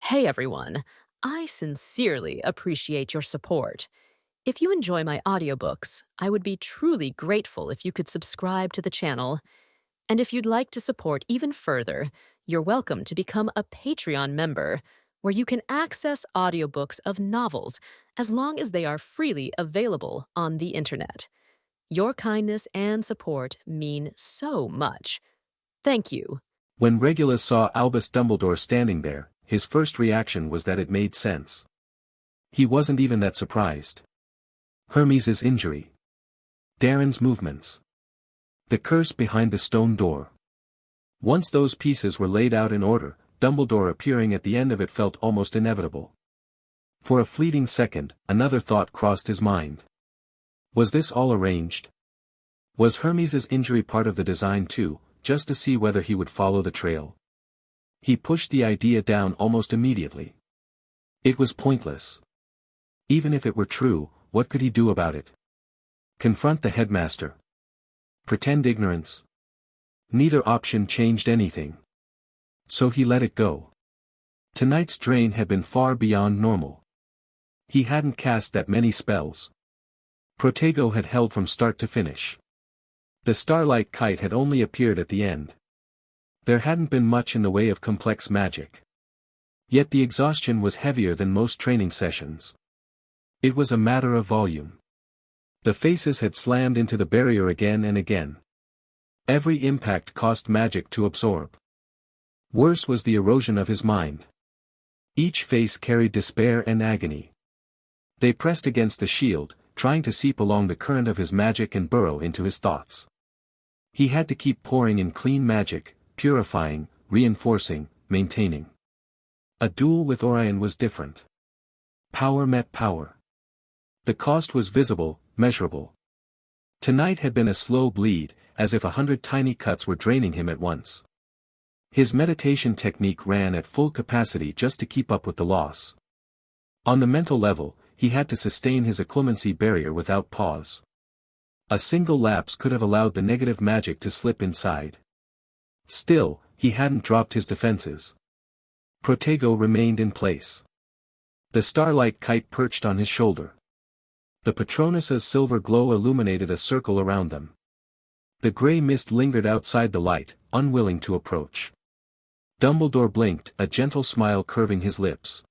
Hey everyone, I sincerely appreciate your support. If you enjoy my audiobooks, I would be truly grateful if you could subscribe to the channel. And if you'd like to support even further, you're welcome to become a Patreon member, where you can access audiobooks of novels as long as they are freely available on the internet. Your kindness and support mean so much. Thank you. When Regulus saw Albus Dumbledore standing there, his first reaction was that it made sense. He wasn't even that surprised. Hermes's injury. Darren's movements. The curse behind the stone door. Once those pieces were laid out in order, Dumbledore appearing at the end of it felt almost inevitable. For a fleeting second, another thought crossed his mind. Was this all arranged? Was Hermes's injury part of the design too, just to see whether he would follow the trail? He pushed the idea down almost immediately. It was pointless. Even if it were true, what could he do about it? Confront the headmaster? Pretend ignorance? Neither option changed anything. So he let it go. Tonight's drain had been far beyond normal. He hadn't cast that many spells. Protego had held from start to finish. The starlight kite had only appeared at the end. There hadn't been much in the way of complex magic. Yet the exhaustion was heavier than most training sessions. It was a matter of volume. The faces had slammed into the barrier again and again. Every impact cost magic to absorb. Worse was the erosion of his mind. Each face carried despair and agony. They pressed against the shield, trying to seep along the current of his magic and burrow into his thoughts. He had to keep pouring in clean magic, purifying, reinforcing, maintaining. A duel with Orion was different. Power met power. The cost was visible, measurable. Tonight had been a slow bleed, as if 100 tiny cuts were draining him at once. His meditation technique ran at full capacity just to keep up with the loss. On the mental level, he had to sustain his occlumency barrier without pause. A single lapse could have allowed the negative magic to slip inside. Still, he hadn't dropped his defenses. Protego remained in place. The starlight kite perched on his shoulder. The Patronus's silver glow illuminated a circle around them. The grey mist lingered outside the light, unwilling to approach. Dumbledore blinked, a gentle smile curving his lips.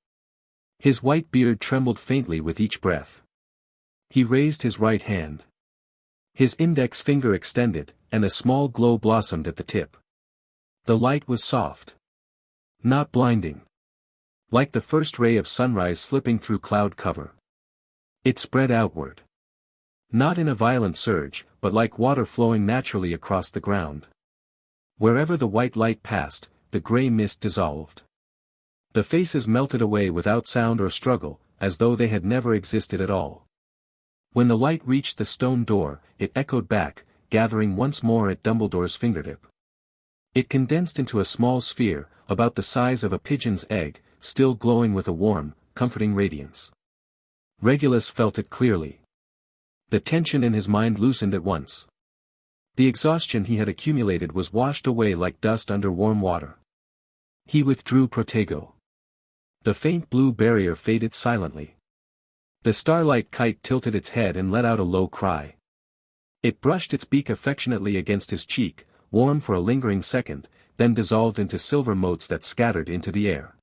His white beard trembled faintly with each breath. He raised his right hand. His index finger extended, and a small glow blossomed at the tip. The light was soft. Not blinding. Like the first ray of sunrise slipping through cloud cover. It spread outward. Not in a violent surge, but like water flowing naturally across the ground. Wherever the white light passed, the grey mist dissolved. The faces melted away without sound or struggle, as though they had never existed at all. When the light reached the stone door, it echoed back, gathering once more at Dumbledore's fingertip. It condensed into a small sphere, about the size of a pigeon's egg, still glowing with a warm, comforting radiance. Regulus felt it clearly. The tension in his mind loosened at once. The exhaustion he had accumulated was washed away like dust under warm water. He withdrew Protego. The faint blue barrier faded silently. The starlight kite tilted its head and let out a low cry. It brushed its beak affectionately against his cheek, warm for a lingering second, then dissolved into silver motes that scattered into the air.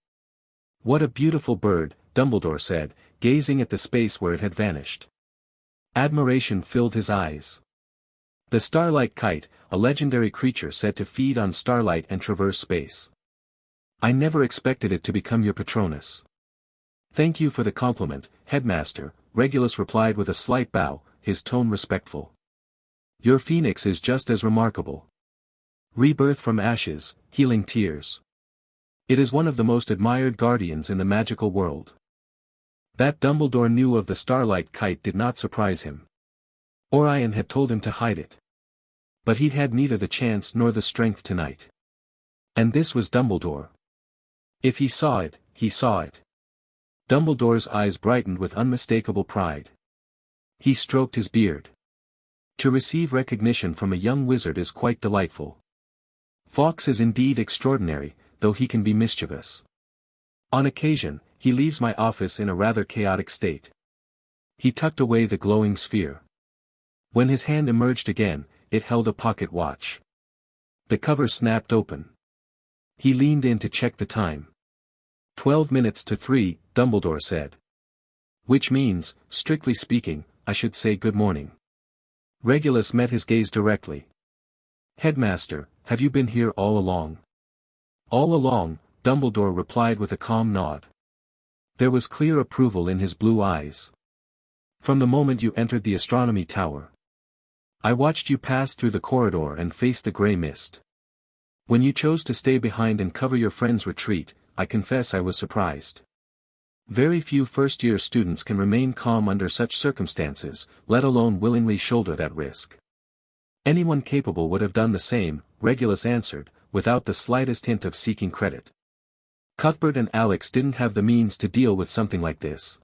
"What a beautiful bird," Dumbledore said, gazing at the space where it had vanished. Admiration filled his eyes. The starlight kite, a legendary creature said to feed on starlight and traverse space. "I never expected it to become your Patronus." "Thank you for the compliment, Headmaster," Regulus replied with a slight bow, his tone respectful. "Your phoenix is just as remarkable. Rebirth from ashes, healing tears. It is one of the most admired guardians in the magical world." That Dumbledore knew of the starlight kite did not surprise him. Orion had told him to hide it. But he'd had neither the chance nor the strength tonight. And this was Dumbledore. If he saw it, he saw it. Dumbledore's eyes brightened with unmistakable pride. He stroked his beard. To receive recognition from a young wizard is quite delightful. Fawkes is indeed extraordinary, though he can be mischievous. On occasion, he leaves my office in a rather chaotic state. He tucked away the glowing sphere. When his hand emerged again, it held a pocket watch. The cover snapped open. He leaned in to check the time. 12 minutes to 3, Dumbledore said. Which means, strictly speaking, I should say good morning. Regulus met his gaze directly. Headmaster, have you been here all along? All along, Dumbledore replied with a calm nod. There was clear approval in his blue eyes. From the moment you entered the astronomy tower. I watched you pass through the corridor and face the grey mist. When you chose to stay behind and cover your friend's retreat, I confess I was surprised. Very few first-year students can remain calm under such circumstances, let alone willingly shoulder that risk. Anyone capable would have done the same, Regulus answered, without the slightest hint of seeking credit. Cuthbert and Alex didn't have the means to deal with something like this.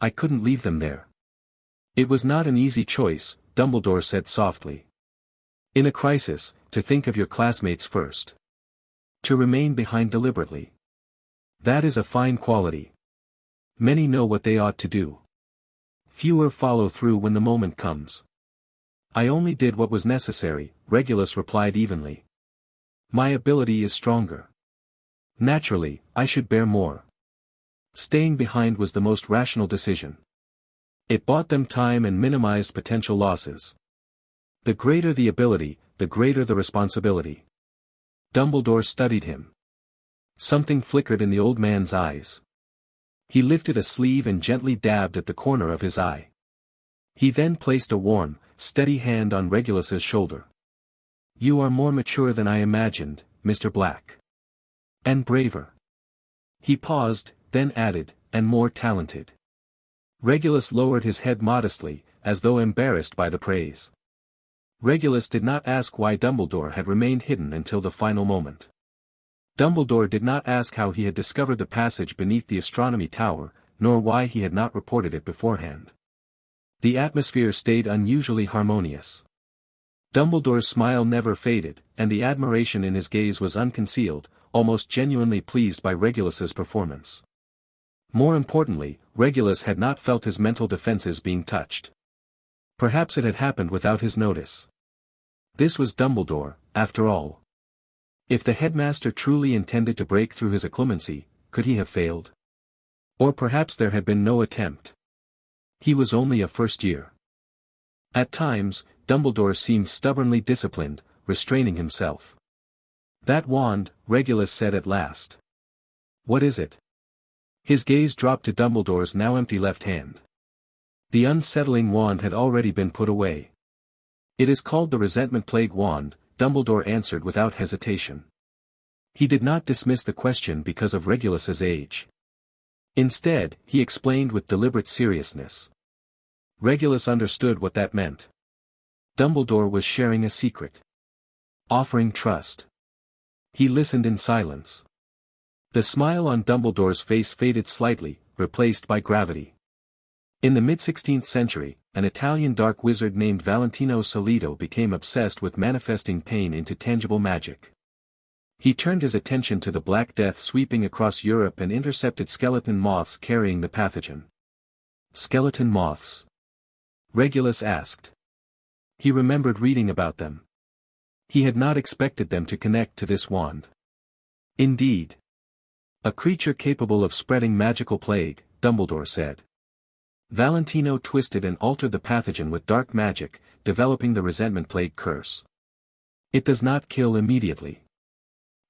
I couldn't leave them there. It was not an easy choice, Dumbledore said softly. In a crisis, to think of your classmates first. To remain behind deliberately. That is a fine quality. Many know what they ought to do. Fewer follow through when the moment comes. I only did what was necessary, Regulus replied evenly. My ability is stronger. Naturally, I should bear more. Staying behind was the most rational decision. It bought them time and minimized potential losses. The greater the ability, the greater the responsibility. Dumbledore studied him. Something flickered in the old man's eyes. He lifted a sleeve and gently dabbed at the corner of his eye. He then placed a warm, steady hand on Regulus's shoulder. You are more mature than I imagined, Mr. Black. And braver. He paused, then added, and more talented. Regulus lowered his head modestly, as though embarrassed by the praise. Regulus did not ask why Dumbledore had remained hidden until the final moment. Dumbledore did not ask how he had discovered the passage beneath the astronomy tower, nor why he had not reported it beforehand. The atmosphere stayed unusually harmonious. Dumbledore's smile never faded, and the admiration in his gaze was unconcealed, almost genuinely pleased by Regulus's performance. More importantly, Regulus had not felt his mental defenses being touched. Perhaps it had happened without his notice. This was Dumbledore, after all. If the headmaster truly intended to break through his occlumency, could he have failed? Or perhaps there had been no attempt. He was only a first year. At times, Dumbledore seemed stubbornly disciplined, restraining himself. That wand, Regulus said at last. What is it? His gaze dropped to Dumbledore's now empty left hand. The unsettling wand had already been put away. It is called the Resentment Plague Wand, Dumbledore answered without hesitation. He did not dismiss the question because of Regulus's age. Instead, he explained with deliberate seriousness. Regulus understood what that meant. Dumbledore was sharing a secret. Offering trust. He listened in silence. The smile on Dumbledore's face faded slightly, replaced by gravity. In the mid-16th century, an Italian dark wizard named Valentino Solido became obsessed with manifesting pain into tangible magic. He turned his attention to the Black Death sweeping across Europe and intercepted skeleton moths carrying the pathogen. Skeleton moths? Regulus asked. He remembered reading about them. He had not expected them to connect to this wand. Indeed. A creature capable of spreading magical plague, Dumbledore said. Valentino twisted and altered the pathogen with dark magic, developing the Resentment Plague curse. It does not kill immediately.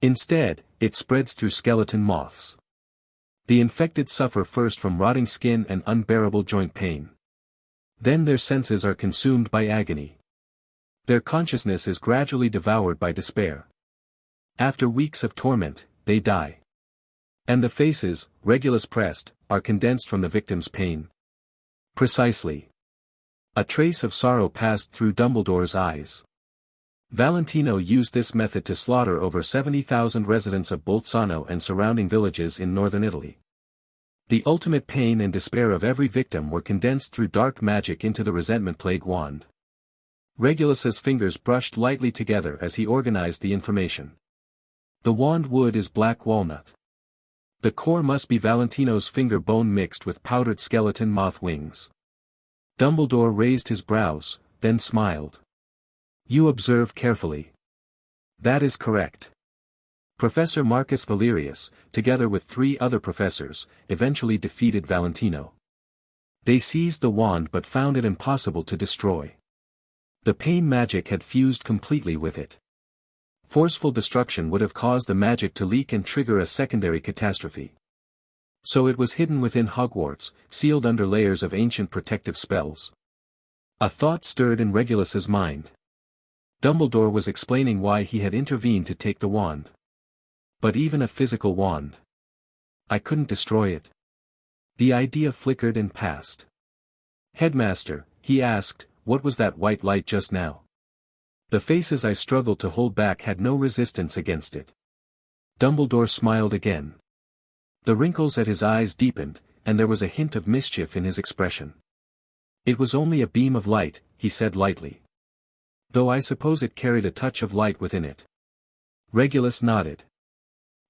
Instead, it spreads through skeleton moths. The infected suffer first from rotting skin and unbearable joint pain. Then their senses are consumed by agony. Their consciousness is gradually devoured by despair. After weeks of torment, they die. And the faces, Regulus pressed, are condensed from the victim's pain. Precisely. A trace of sorrow passed through Dumbledore's eyes. Valentino used this method to slaughter over 70,000 residents of Bolzano and surrounding villages in northern Italy. The ultimate pain and despair of every victim were condensed through dark magic into the Resentment Plague Wand. Regulus's fingers brushed lightly together as he organized the information. The wand wood is black walnut. The core must be Valentino's finger bone mixed with powdered skeleton moth wings. Dumbledore raised his brows, then smiled. You observe carefully. That is correct. Professor Marcus Valerius, together with 3 other professors, eventually defeated Valentino. They seized the wand but found it impossible to destroy. The pain magic had fused completely with it. Forceful destruction would have caused the magic to leak and trigger a secondary catastrophe. So it was hidden within Hogwarts, sealed under layers of ancient protective spells. A thought stirred in Regulus's mind. Dumbledore was explaining why he had intervened to take the wand. But even a physical wand. I couldn't destroy it. The idea flickered and passed. Headmaster, he asked, what was that white light just now? The faces I struggled to hold back had no resistance against it. Dumbledore smiled again. The wrinkles at his eyes deepened, and there was a hint of mischief in his expression. It was only a beam of light, he said lightly. Though I suppose it carried a touch of light within it. Regulus nodded.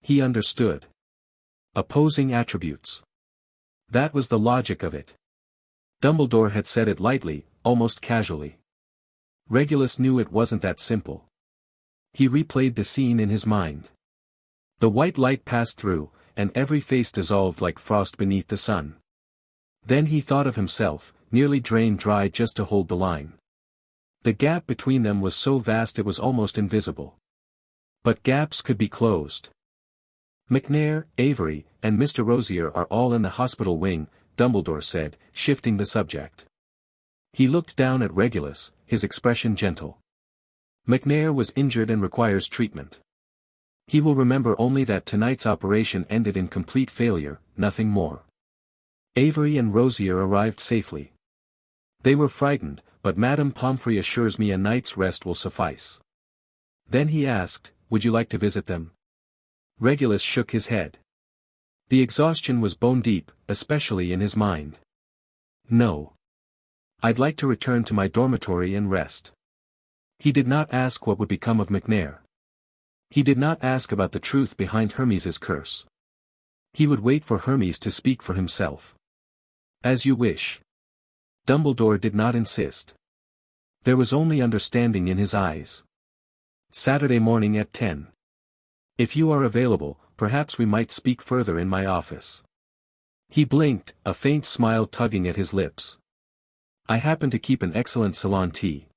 He understood. Opposing attributes. That was the logic of it. Dumbledore had said it lightly, almost casually. Regulus knew it wasn't that simple. He replayed the scene in his mind. The white light passed through, and every face dissolved like frost beneath the sun. Then he thought of himself, nearly drained dry just to hold the line. The gap between them was so vast it was almost invisible. But gaps could be closed. McNair, Avery, and Mr. Rosier are all in the hospital wing, Dumbledore said, shifting the subject. He looked down at Regulus, his expression gentle. McNair was injured and requires treatment. He will remember only that tonight's operation ended in complete failure, nothing more. Avery and Rosier arrived safely. They were frightened, but Madame Pomfrey assures me a night's rest will suffice. Then he asked, would you like to visit them? Regulus shook his head. The exhaustion was bone deep, especially in his mind. No. I'd like to return to my dormitory and rest. He did not ask what would become of McNair. He did not ask about the truth behind Hermes's curse. He would wait for Hermes to speak for himself. As you wish. Dumbledore did not insist. There was only understanding in his eyes. Saturday morning at 10. If you are available, perhaps we might speak further in my office. He blinked, a faint smile tugging at his lips. I happen to keep an excellent salon tea.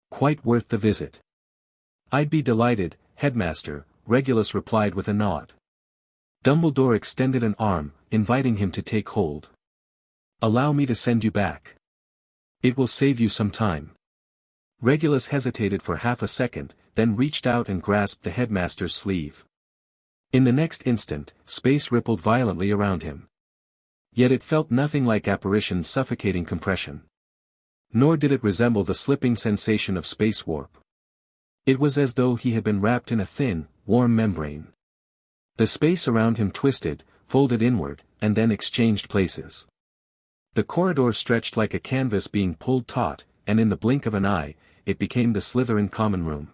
Quite worth the visit. I'd be delighted, Headmaster, Regulus replied with a nod. Dumbledore extended an arm, inviting him to take hold. Allow me to send you back. It will save you some time. Regulus hesitated for half a second, then reached out and grasped the headmaster's sleeve. In the next instant, space rippled violently around him. Yet it felt nothing like apparition's suffocating compression. Nor did it resemble the slipping sensation of space warp. It was as though he had been wrapped in a thin, warm membrane. The space around him twisted, folded inward, and then exchanged places. The corridor stretched like a canvas being pulled taut, and in the blink of an eye, it became the Slytherin common room.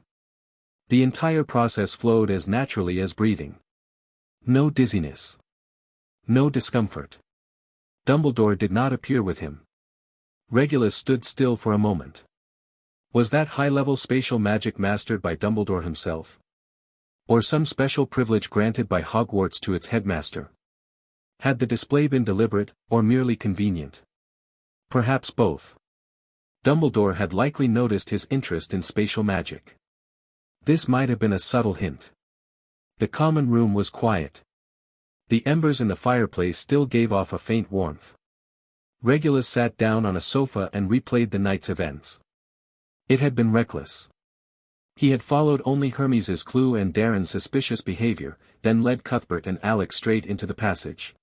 The entire process flowed as naturally as breathing. No dizziness. No discomfort. Dumbledore did not appear with him. Regulus stood still for a moment. Was that high-level spatial magic mastered by Dumbledore himself? Or some special privilege granted by Hogwarts to its headmaster? Had the display been deliberate, or merely convenient? Perhaps both. Dumbledore had likely noticed his interest in spatial magic. This might have been a subtle hint. The common room was quiet. The embers in the fireplace still gave off a faint warmth. Regulus sat down on a sofa and replayed the night's events. It had been reckless. He had followed only Hermes's clue and Darren's suspicious behavior, then led Cuthbert and Alex straight into the passage.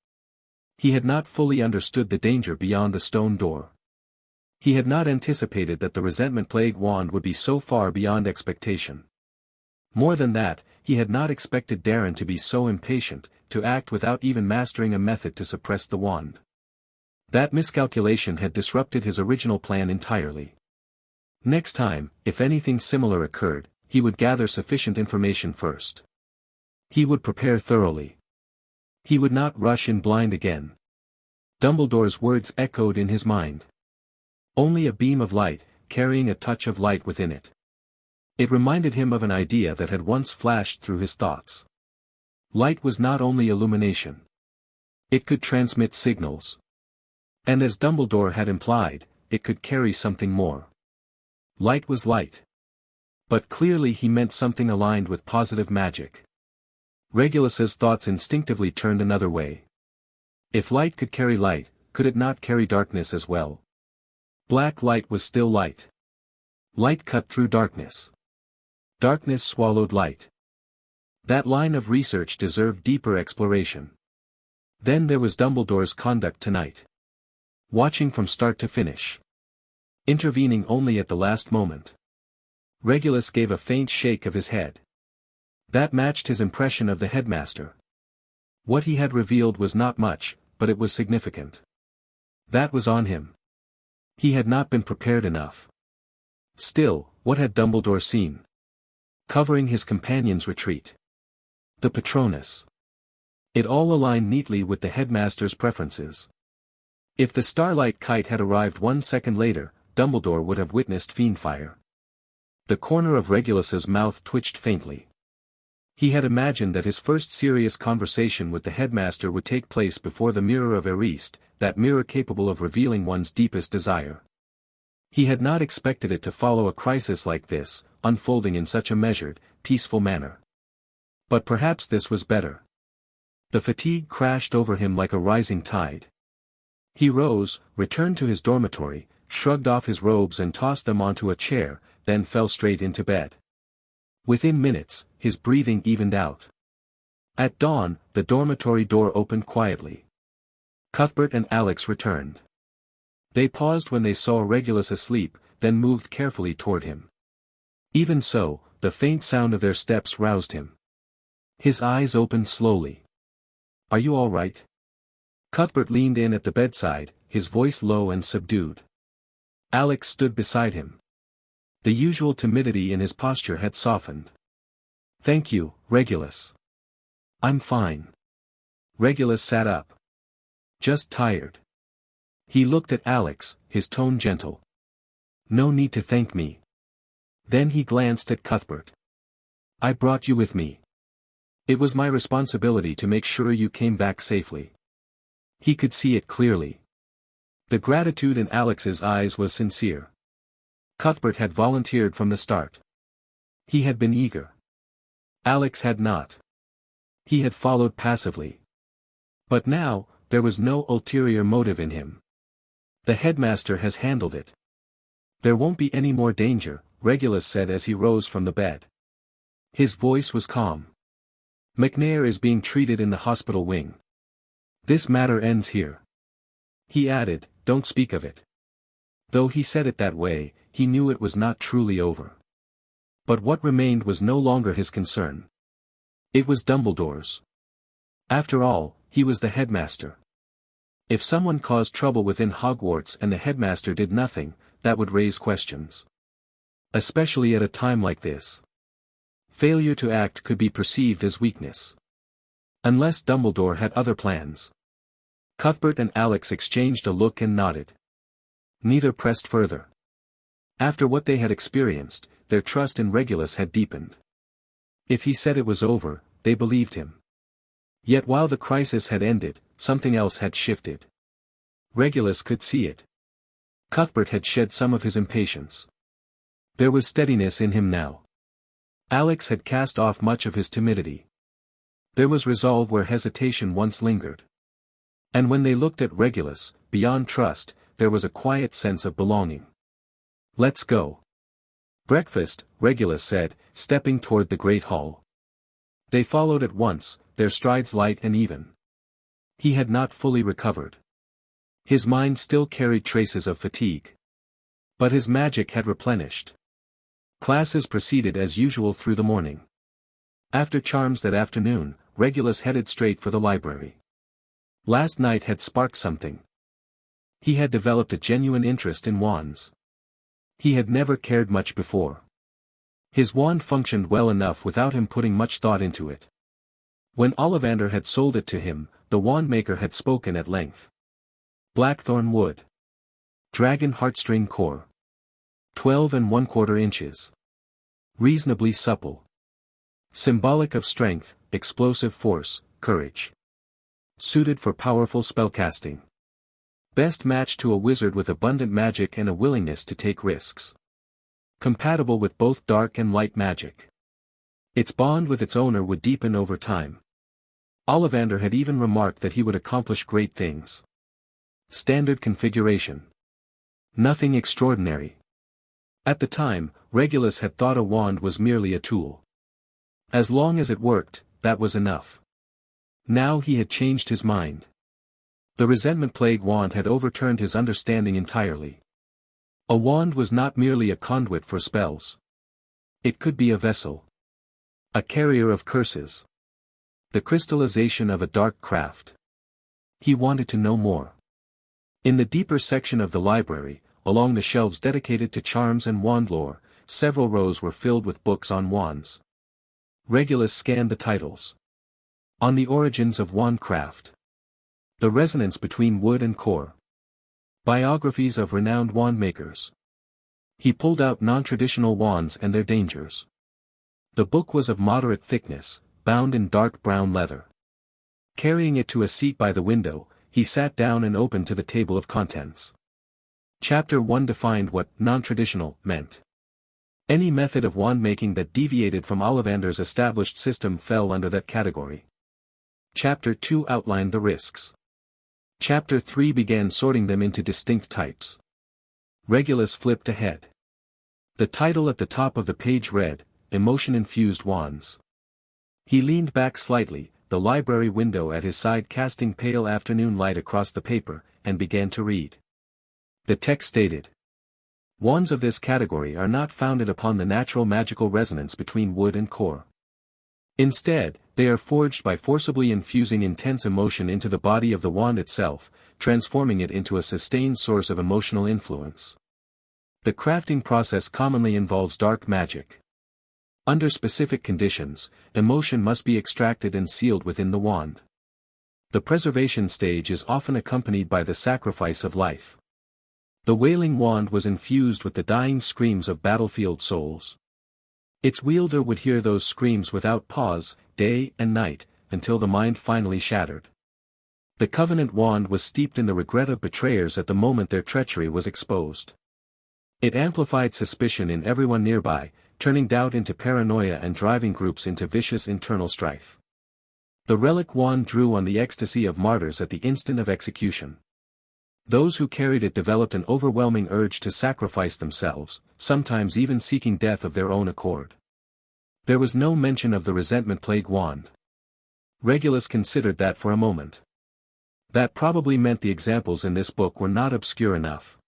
He had not fully understood the danger beyond the stone door. He had not anticipated that the resentment-plagued wand would be so far beyond expectation. More than that, he had not expected Darren to be so impatient, to act without even mastering a method to suppress the wand. That miscalculation had disrupted his original plan entirely. Next time, if anything similar occurred, he would gather sufficient information first. He would prepare thoroughly. He would not rush in blind again. Dumbledore's words echoed in his mind. Only a beam of light, carrying a touch of light within it. It reminded him of an idea that had once flashed through his thoughts. Light was not only illumination. It could transmit signals. And as Dumbledore had implied, it could carry something more. Light was light. But clearly he meant something aligned with positive magic. Regulus's thoughts instinctively turned another way. If light could carry light, could it not carry darkness as well? Black light was still light. Light cut through darkness. Darkness swallowed light. That line of research deserved deeper exploration. Then there was Dumbledore's conduct tonight. Watching from start to finish. Intervening only at the last moment. Regulus gave a faint shake of his head. That matched his impression of the headmaster. What he had revealed was not much, but it was significant. That was on him. He had not been prepared enough. Still, what had Dumbledore seen? Covering his companion's retreat. The Patronus. It all aligned neatly with the headmaster's preferences. If the starlight kite had arrived 1 second later, Dumbledore would have witnessed fiendfire. The corner of Regulus's mouth twitched faintly. He had imagined that his first serious conversation with the headmaster would take place before the mirror of Erist, that mirror capable of revealing one's deepest desire. He had not expected it to follow a crisis like this, unfolding in such a measured, peaceful manner. But perhaps this was better. The fatigue crashed over him like a rising tide. He rose, returned to his dormitory, shrugged off his robes and tossed them onto a chair, then fell straight into bed. Within minutes, his breathing evened out. At dawn, the dormitory door opened quietly. Cuthbert and Alex returned. They paused when they saw Regulus asleep, then moved carefully toward him. Even so, the faint sound of their steps roused him. His eyes opened slowly. "Are you all right?" Cuthbert leaned in at the bedside, his voice low and subdued. Alex stood beside him. The usual timidity in his posture had softened. "Thank you, Regulus. I'm fine." Regulus sat up. "Just tired." He looked at Alex, his tone gentle. "No need to thank me." Then he glanced at Cuthbert. "I brought you with me. It was my responsibility to make sure you came back safely." He could see it clearly. The gratitude in Alex's eyes was sincere. Cuthbert had volunteered from the start. He had been eager. Alex had not. He had followed passively. But now, there was no ulterior motive in him. The headmaster has handled it. "There won't be any more danger," Regulus said as he rose from the bed. His voice was calm. "McNair is being treated in the hospital wing. This matter ends here." He added, "Don't speak of it." Though he said it that way, he knew it was not truly over. But what remained was no longer his concern. It was Dumbledore's. After all, he was the headmaster. If someone caused trouble within Hogwarts and the headmaster did nothing, that would raise questions. Especially at a time like this. Failure to act could be perceived as weakness. Unless Dumbledore had other plans. Cuthbert and Alex exchanged a look and nodded. Neither pressed further. After what they had experienced, their trust in Regulus had deepened. If he said it was over, they believed him. Yet while the crisis had ended, something else had shifted. Regulus could see it. Cuthbert had shed some of his impatience. There was steadiness in him now. Alex had cast off much of his timidity. There was resolve where hesitation once lingered. And when they looked at Regulus, beyond trust, there was a quiet sense of belonging. "Let's go." "Breakfast," Regulus said, stepping toward the great hall. They followed at once, their strides light and even. He had not fully recovered. His mind still carried traces of fatigue. But his magic had replenished. Classes proceeded as usual through the morning. After charms that afternoon, Regulus headed straight for the library. Last night had sparked something. He had developed a genuine interest in wands. He had never cared much before. His wand functioned well enough without him putting much thought into it. When Ollivander had sold it to him, the wand-maker had spoken at length. Blackthorn wood. Dragon heartstring core. 12¼ inches. Reasonably supple. Symbolic of strength, explosive force, courage. Suited for powerful spellcasting. Best matched to a wizard with abundant magic and a willingness to take risks. Compatible with both dark and light magic. Its bond with its owner would deepen over time. Ollivander had even remarked that he would accomplish great things. Standard configuration. Nothing extraordinary. At the time, Regulus had thought a wand was merely a tool. As long as it worked, that was enough. Now he had changed his mind. The resentment plague wand had overturned his understanding entirely. A wand was not merely a conduit for spells. It could be a vessel. A carrier of curses. The crystallization of a dark craft. He wanted to know more. In the deeper section of the library, along the shelves dedicated to charms and wand lore, several rows were filled with books on wands. Regulus scanned the titles. On the origins of wandcraft. The resonance between wood and core. Biographies of renowned wand-makers. He pulled out non-traditional wands and their dangers. The book was of moderate thickness, bound in dark brown leather. Carrying it to a seat by the window, he sat down and opened to the table of contents. Chapter 1 defined what non-traditional meant. Any method of wand-making that deviated from Ollivander's established system fell under that category. Chapter 2 outlined the risks. Chapter 3 began sorting them into distinct types. Regulus flipped ahead. The title at the top of the page read, Emotion-Infused Wands. He leaned back slightly, the library window at his side casting pale afternoon light across the paper, and began to read. The text stated, wands of this category are not founded upon the natural magical resonance between wood and core. Instead, they are forged by forcibly infusing intense emotion into the body of the wand itself, transforming it into a sustained source of emotional influence. The crafting process commonly involves dark magic. Under specific conditions, emotion must be extracted and sealed within the wand. The preservation stage is often accompanied by the sacrifice of life. The wailing wand was infused with the dying screams of battlefield souls. Its wielder would hear those screams without pause, day and night, until the mind finally shattered. The covenant wand was steeped in the regret of betrayers at the moment their treachery was exposed. It amplified suspicion in everyone nearby, turning doubt into paranoia and driving groups into vicious internal strife. The relic wand drew on the ecstasy of martyrs at the instant of execution. Those who carried it developed an overwhelming urge to sacrifice themselves, sometimes even seeking death of their own accord. There was no mention of the resentment plague wand. Regulus considered that for a moment. That probably meant the examples in this book were not obscure enough.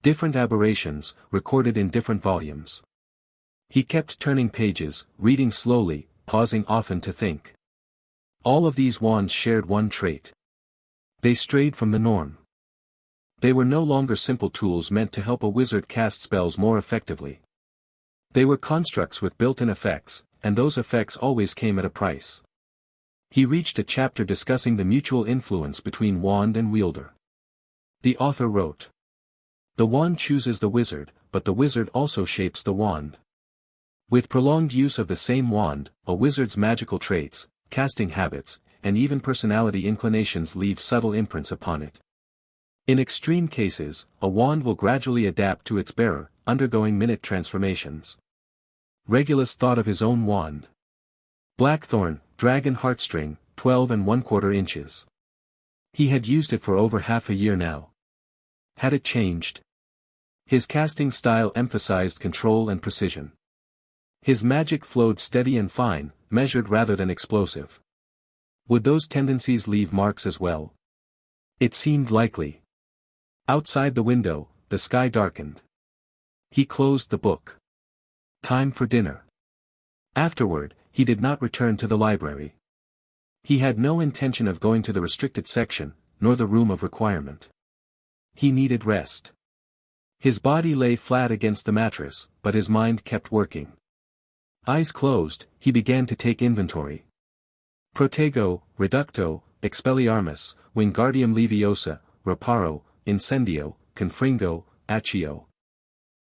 Different aberrations, recorded in different volumes. He kept turning pages, reading slowly, pausing often to think. All of these wands shared one trait. They strayed from the norm. They were no longer simple tools meant to help a wizard cast spells more effectively. They were constructs with built-in effects, and those effects always came at a price. He reached a chapter discussing the mutual influence between wand and wielder. The author wrote, the wand chooses the wizard, but the wizard also shapes the wand. With prolonged use of the same wand, a wizard's magical traits, casting habits, and even personality inclinations leave subtle imprints upon it. In extreme cases, a wand will gradually adapt to its bearer, undergoing minute transformations. Regulus thought of his own wand. Blackthorn, dragon heartstring, 12¼ inches. He had used it for over half a year now. Had it changed? His casting style emphasized control and precision. His magic flowed steady and fine, measured rather than explosive. Would those tendencies leave marks as well? It seemed likely. Outside the window, the sky darkened. He closed the book. Time for dinner. Afterward, he did not return to the library. He had no intention of going to the restricted section, nor the room of requirement. He needed rest. His body lay flat against the mattress, but his mind kept working. Eyes closed, he began to take inventory. Protego, Reducto, Expelliarmus, Wingardium Leviosa, Reparo, Incendio, Confringo, Accio.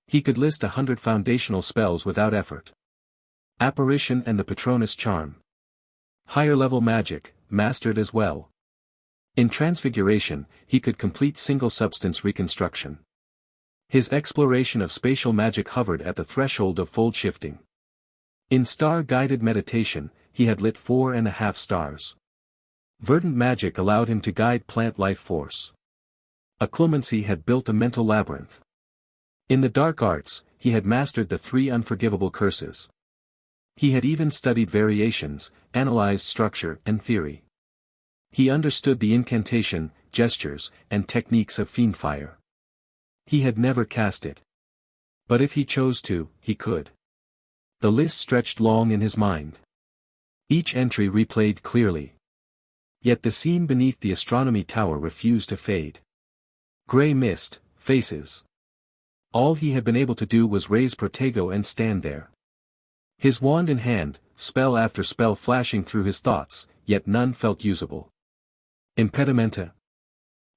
He could list 100 foundational spells without effort. Apparition and the Patronus Charm. Higher-level magic, mastered as well. In Transfiguration, he could complete single-substance reconstruction. His exploration of spatial magic hovered at the threshold of fold shifting. In star-guided meditation, he had lit 4.5 stars. Verdant magic allowed him to guide plant life force. Occlumency had built a mental labyrinth. In the dark arts, he had mastered the 3 unforgivable curses. He had even studied variations, analyzed structure and theory. He understood the incantation, gestures, and techniques of fiendfire. He had never cast it. But if he chose to, he could. The list stretched long in his mind. Each entry replayed clearly. Yet the scene beneath the astronomy tower refused to fade. Grey mist, faces. All he had been able to do was raise Protego and stand there. His wand in hand, spell after spell flashing through his thoughts, yet none felt usable. Impedimenta.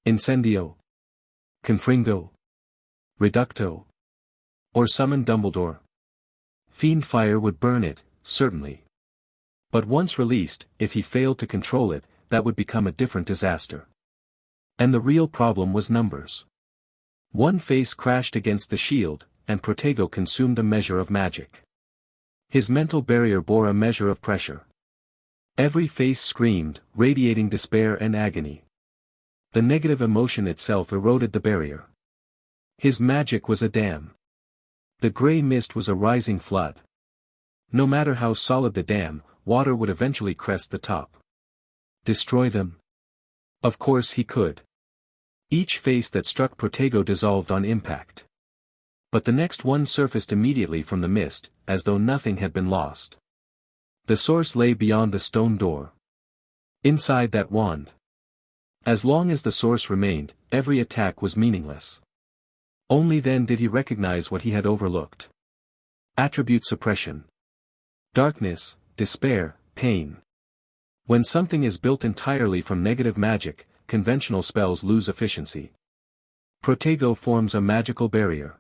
Incendio. Confringo. Reducto. Or summon Dumbledore. Fiendfire would burn it, certainly. But once released, if he failed to control it, that would become a different disaster. And the real problem was numbers. One face crashed against the shield, and Protego consumed a measure of magic. His mental barrier bore a measure of pressure. Every face screamed, radiating despair and agony. The negative emotion itself eroded the barrier. His magic was a dam. The grey mist was a rising flood. No matter how solid the dam, water would eventually crest the top. Destroy them? Of course he could. Each face that struck Protego dissolved on impact. But the next one surfaced immediately from the mist, as though nothing had been lost. The source lay beyond the stone door. Inside that wand. As long as the source remained, every attack was meaningless. Only then did he recognize what he had overlooked. Attribute suppression. Darkness, despair, pain. When something is built entirely from negative magic, conventional spells lose efficiency. Protego forms a magical barrier.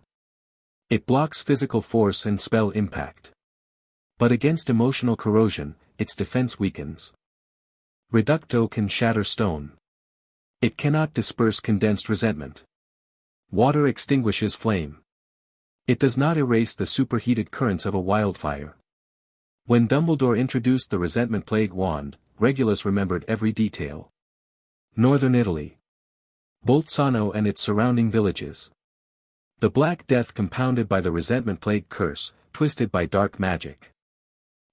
It blocks physical force and spell impact. But against emotional corrosion, its defense weakens. Reducto can shatter stone. It cannot disperse condensed resentment. Water extinguishes flame. It does not erase the superheated currents of a wildfire. When Dumbledore introduced the resentment plague wand, Regulus remembered every detail. Northern Italy. Bolzano and its surrounding villages. The Black Death compounded by the resentment plague curse, twisted by dark magic.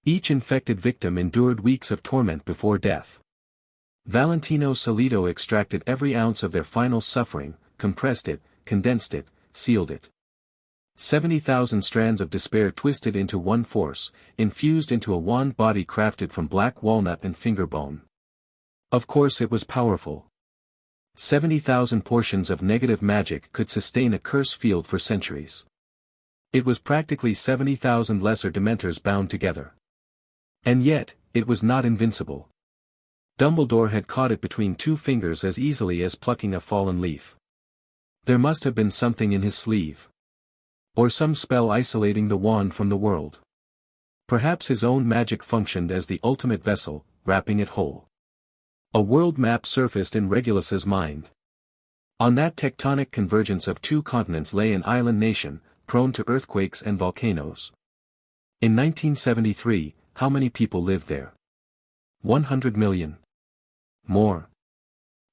Each infected victim endured weeks of torment before death. Valentino Salito extracted every ounce of their final suffering, compressed it, condensed it, sealed it. 70,000 strands of despair twisted into one force, infused into a wand body crafted from black walnut and finger bone. Of course it was powerful. 70,000 portions of negative magic could sustain a curse field for centuries. It was practically 70,000 lesser Dementors bound together. And yet, it was not invincible. Dumbledore had caught it between 2 fingers as easily as plucking a fallen leaf. There must have been something in his sleeve. Or some spell isolating the wand from the world. Perhaps his own magic functioned as the ultimate vessel, wrapping it whole. A world map surfaced in Regulus's mind. On that tectonic convergence of 2 continents lay an island nation, prone to earthquakes and volcanoes. In 1973, how many people lived there? 100 million. More.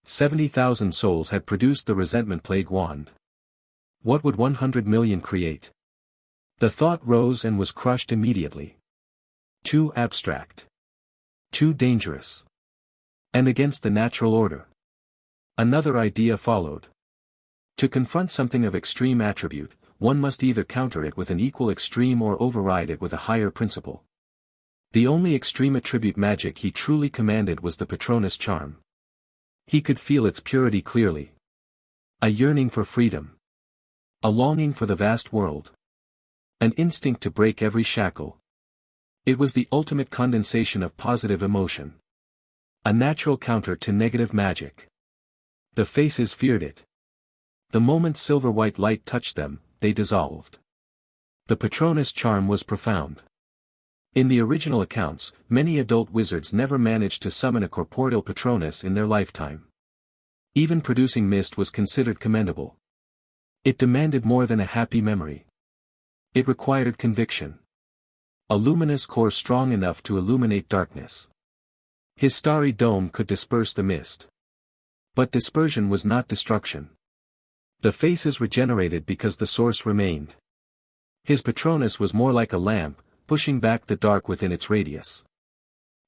70,000 souls had produced the resentment plague wand. What would 100 million create? The thought rose and was crushed immediately. Too abstract. Too dangerous. And against the natural order. Another idea followed. To confront something of extreme attribute, one must either counter it with an equal extreme or override it with a higher principle. The only extreme attribute magic he truly commanded was the Patronus charm. He could feel its purity clearly. A yearning for freedom. A longing for the vast world. An instinct to break every shackle. It was the ultimate condensation of positive emotion. A natural counter to negative magic. The faces feared it. The moment silver-white light touched them, they dissolved. The Patronus charm was profound. In the original accounts, many adult wizards never managed to summon a corporeal Patronus in their lifetime. Even producing mist was considered commendable. It demanded more than a happy memory. It required conviction. A luminous core strong enough to illuminate darkness. His starry dome could disperse the mist. But dispersion was not destruction. The faces regenerated because the source remained. His Patronus was more like a lamp, pushing back the dark within its radius.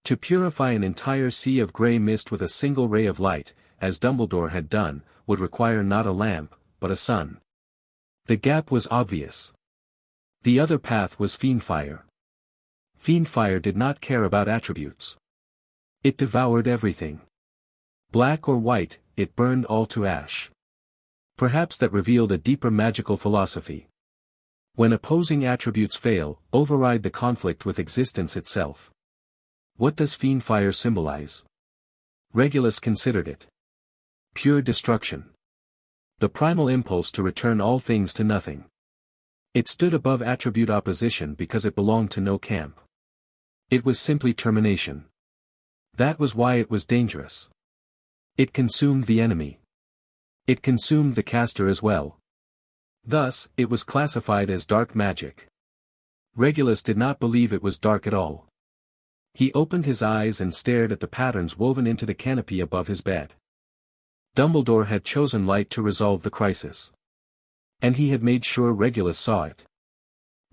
To purify an entire sea of grey mist with a single ray of light, as Dumbledore had done, would require not a lamp, but a sun. The gap was obvious. The other path was Fiendfire. Fiendfire did not care about attributes. It devoured everything. Black or white, it burned all to ash. Perhaps that revealed a deeper magical philosophy. When opposing attributes fail, override the conflict with existence itself. What does Fiendfire symbolize? Regulus considered it. Pure destruction. The primal impulse to return all things to nothing. It stood above attribute opposition because it belonged to no camp. It was simply termination. That was why it was dangerous. It consumed the enemy. It consumed the caster as well. Thus, it was classified as dark magic. Regulus did not believe it was dark at all. He opened his eyes and stared at the patterns woven into the canopy above his bed. Dumbledore had chosen light to resolve the crisis. And he had made sure Regulus saw it.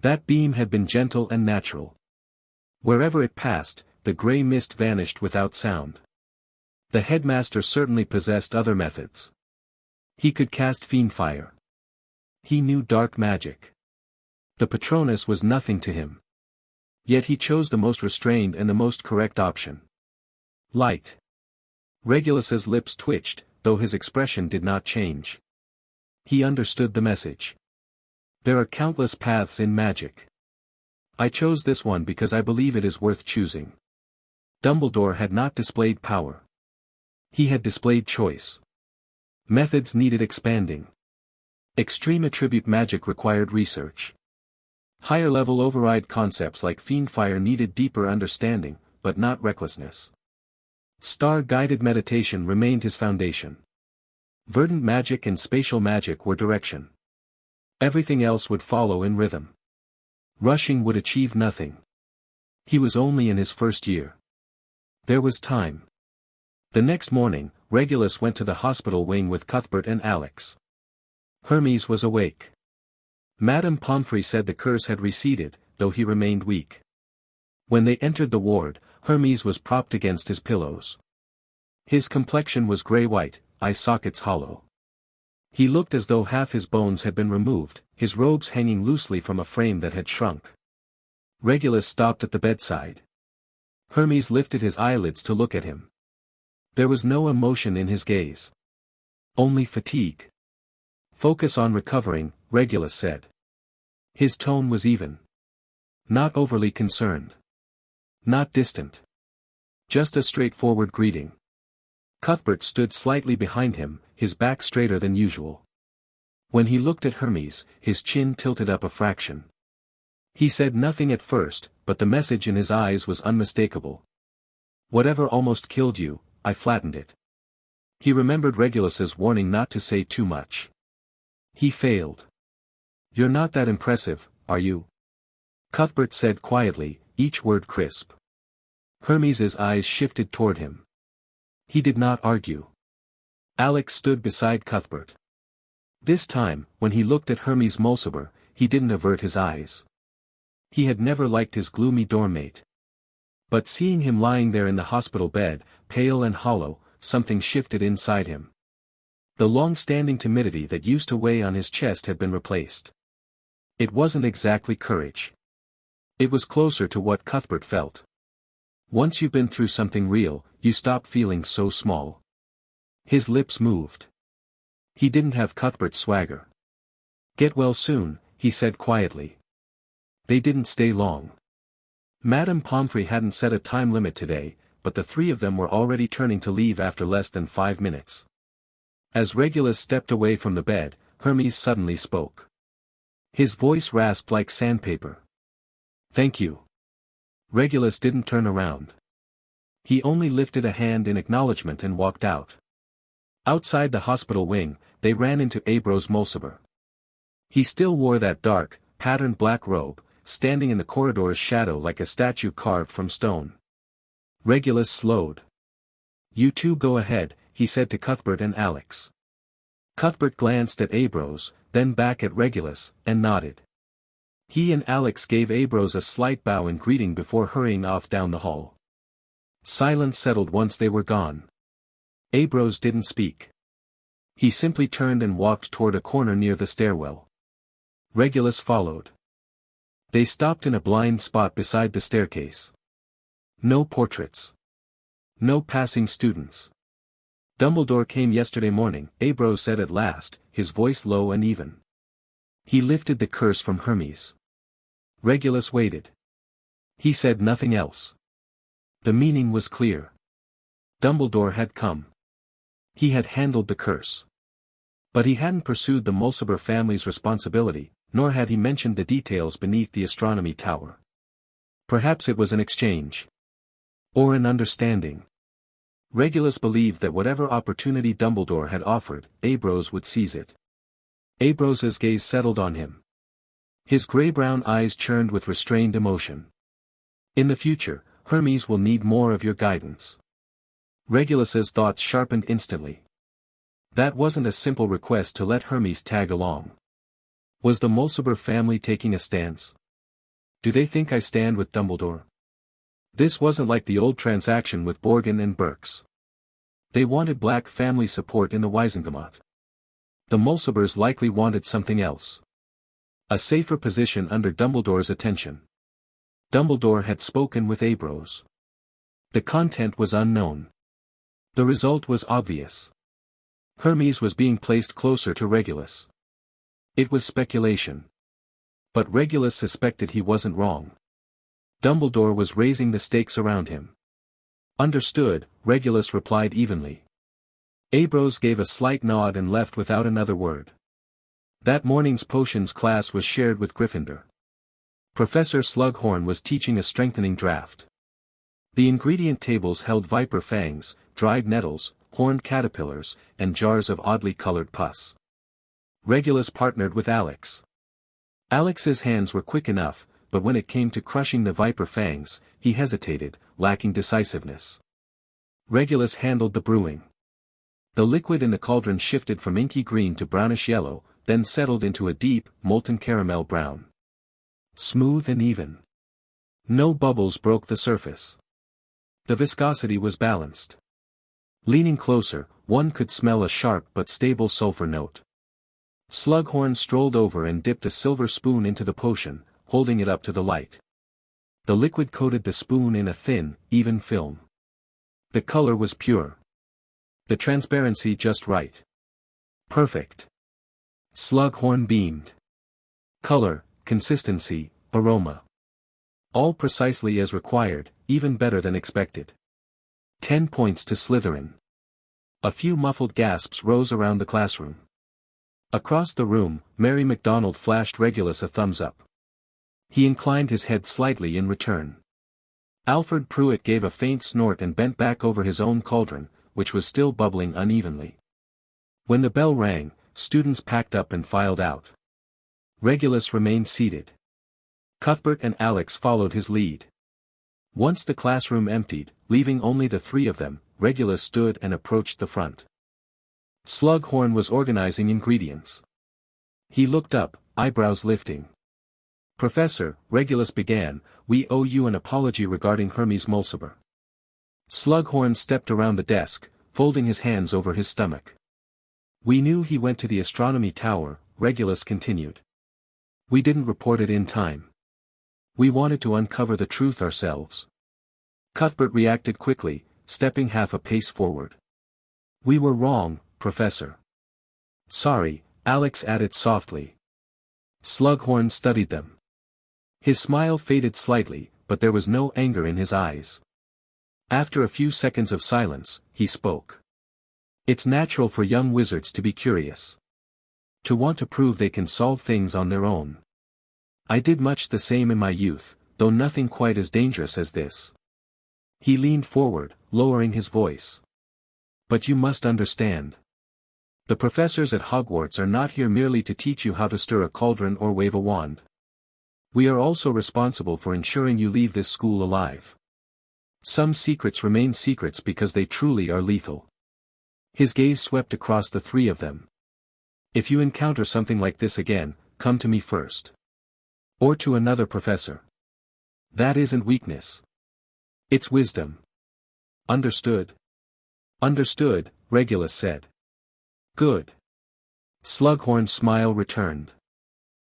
That beam had been gentle and natural. Wherever it passed, the grey mist vanished without sound. The headmaster certainly possessed other methods. He could cast Fiendfire. He knew dark magic. The Patronus was nothing to him. Yet he chose the most restrained and the most correct option. Light. Regulus's lips twitched, though his expression did not change. He understood the message. There are countless paths in magic. I chose this one because I believe it is worth choosing. Dumbledore had not displayed power. He had displayed choice. Methods needed expanding. Extreme attribute magic required research. Higher-level override concepts like Fiendfire needed deeper understanding, but not recklessness. Star-guided meditation remained his foundation. Verdant magic and spatial magic were direction. Everything else would follow in rhythm. Rushing would achieve nothing. He was only in his first year. There was time. The next morning, Regulus went to the hospital wing with Cuthbert and Alex. Hermes was awake. Madame Pomfrey said the curse had receded, though he remained weak. When they entered the ward, Hermes was propped against his pillows. His complexion was grey-white, eye sockets hollow. He looked as though half his bones had been removed, his robes hanging loosely from a frame that had shrunk. Regulus stopped at the bedside. Hermes lifted his eyelids to look at him. There was no emotion in his gaze. Only fatigue. Focus on recovering, Regulus said. His tone was even. Not overly concerned. Not distant. Just a straightforward greeting. Cuthbert stood slightly behind him, his back straighter than usual. When he looked at Hermes, his chin tilted up a fraction. He said nothing at first, but the message in his eyes was unmistakable. Whatever almost killed you, I flattened it. He remembered Regulus's warning not to say too much. He failed. You're not that impressive, are you? Cuthbert said quietly, each word crisp. Hermes's eyes shifted toward him. He did not argue. Alex stood beside Cuthbert. This time, when he looked at Hermes Mulciber, he didn't avert his eyes. He had never liked his gloomy dormmate. But seeing him lying there in the hospital bed, pale and hollow, something shifted inside him. The long-standing timidity that used to weigh on his chest had been replaced. It wasn't exactly courage. It was closer to what Cuthbert felt. Once you've been through something real, you stop feeling so small. His lips moved. He didn't have Cuthbert's swagger. Get well soon, he said quietly. They didn't stay long. Madame Pomfrey hadn't set a time limit today, but the three of them were already turning to leave after less than 5 minutes. As Regulus stepped away from the bed, Hermes suddenly spoke. His voice rasped like sandpaper. "Thank you." Regulus didn't turn around. He only lifted a hand in acknowledgement and walked out. Outside the hospital wing, they ran into Abros Mulciber. He still wore that dark, patterned black robe, standing in the corridor's shadow like a statue carved from stone. Regulus slowed. "You two go ahead," he said to Cuthbert and Alex. Cuthbert glanced at Abros, then back at Regulus, and nodded. He and Alex gave Abros a slight bow in greeting before hurrying off down the hall. Silence settled once they were gone. Abros didn't speak. He simply turned and walked toward a corner near the stairwell. Regulus followed. They stopped in a blind spot beside the staircase. No portraits. No passing students. "Dumbledore came yesterday morning," Abros said at last, his voice low and even. "He lifted the curse from Hermes." Regulus waited. He said nothing else. The meaning was clear. Dumbledore had come. He had handled the curse. But he hadn't pursued the Mulciber family's responsibility, nor had he mentioned the details beneath the astronomy tower. Perhaps it was an exchange. Or an understanding. Regulus believed that whatever opportunity Dumbledore had offered, Abros would seize it. Abros's gaze settled on him. His gray-brown eyes churned with restrained emotion. "In the future, Hermes will need more of your guidance." Regulus's thoughts sharpened instantly. That wasn't a simple request to let Hermes tag along. Was the Mulciber family taking a stance? "Do they think I stand with Dumbledore?" This wasn't like the old transaction with Borgin and Burks. They wanted black family support in the Wisengamot. The Mulcibers likely wanted something else. A safer position under Dumbledore's attention. Dumbledore had spoken with Abros. The content was unknown. The result was obvious. Hermes was being placed closer to Regulus. It was speculation. But Regulus suspected he wasn't wrong. Dumbledore was raising the stakes around him. "Understood," Regulus replied evenly. Abros gave a slight nod and left without another word. That morning's potions class was shared with Gryffindor. Professor Slughorn was teaching a strengthening draft. The ingredient tables held viper fangs, dried nettles, horned caterpillars, and jars of oddly colored pus. Regulus partnered with Alex. Alex's hands were quick enough, but when it came to crushing the viper fangs, he hesitated, lacking decisiveness. Regulus handled the brewing. The liquid in the cauldron shifted from inky green to brownish yellow, then settled into a deep, molten caramel brown. Smooth and even. No bubbles broke the surface. The viscosity was balanced. Leaning closer, one could smell a sharp but stable sulfur note. Slughorn strolled over and dipped a silver spoon into the potion, holding it up to the light. The liquid coated the spoon in a thin, even film. The color was pure. The transparency just right. Perfect. Slughorn beamed. Color, consistency, aroma. All precisely as required, even better than expected. 10 points to Slytherin. A few muffled gasps rose around the classroom. Across the room, Mary MacDonald flashed Regulus a thumbs up. He inclined his head slightly in return. Alfred Pruitt gave a faint snort and bent back over his own cauldron, which was still bubbling unevenly. When the bell rang, students packed up and filed out. Regulus remained seated. Cuthbert and Alex followed his lead. Once the classroom emptied, leaving only the three of them, Regulus stood and approached the front. Slughorn was organizing ingredients. He looked up, eyebrows lifting. "Professor," Regulus began, "we owe you an apology regarding Hermes Mulciber." Slughorn stepped around the desk, folding his hands over his stomach. "We knew he went to the astronomy tower," Regulus continued. "We didn't report it in time. We wanted to uncover the truth ourselves." Cuthbert reacted quickly, stepping half a pace forward. "We were wrong, Professor." "Sorry," Alex added softly. Slughorn studied them. His smile faded slightly, but there was no anger in his eyes. After a few seconds of silence, he spoke. It's natural for young wizards to be curious. To want to prove they can solve things on their own. I did much the same in my youth, though nothing quite as dangerous as this. He leaned forward, lowering his voice. But you must understand. The professors at Hogwarts are not here merely to teach you how to stir a cauldron or wave a wand. We are also responsible for ensuring you leave this school alive. Some secrets remain secrets because they truly are lethal. His gaze swept across the three of them. If you encounter something like this again, come to me first. Or to another professor. That isn't weakness. It's wisdom. Understood? Understood, Regulus said. Good. Slughorn's smile returned.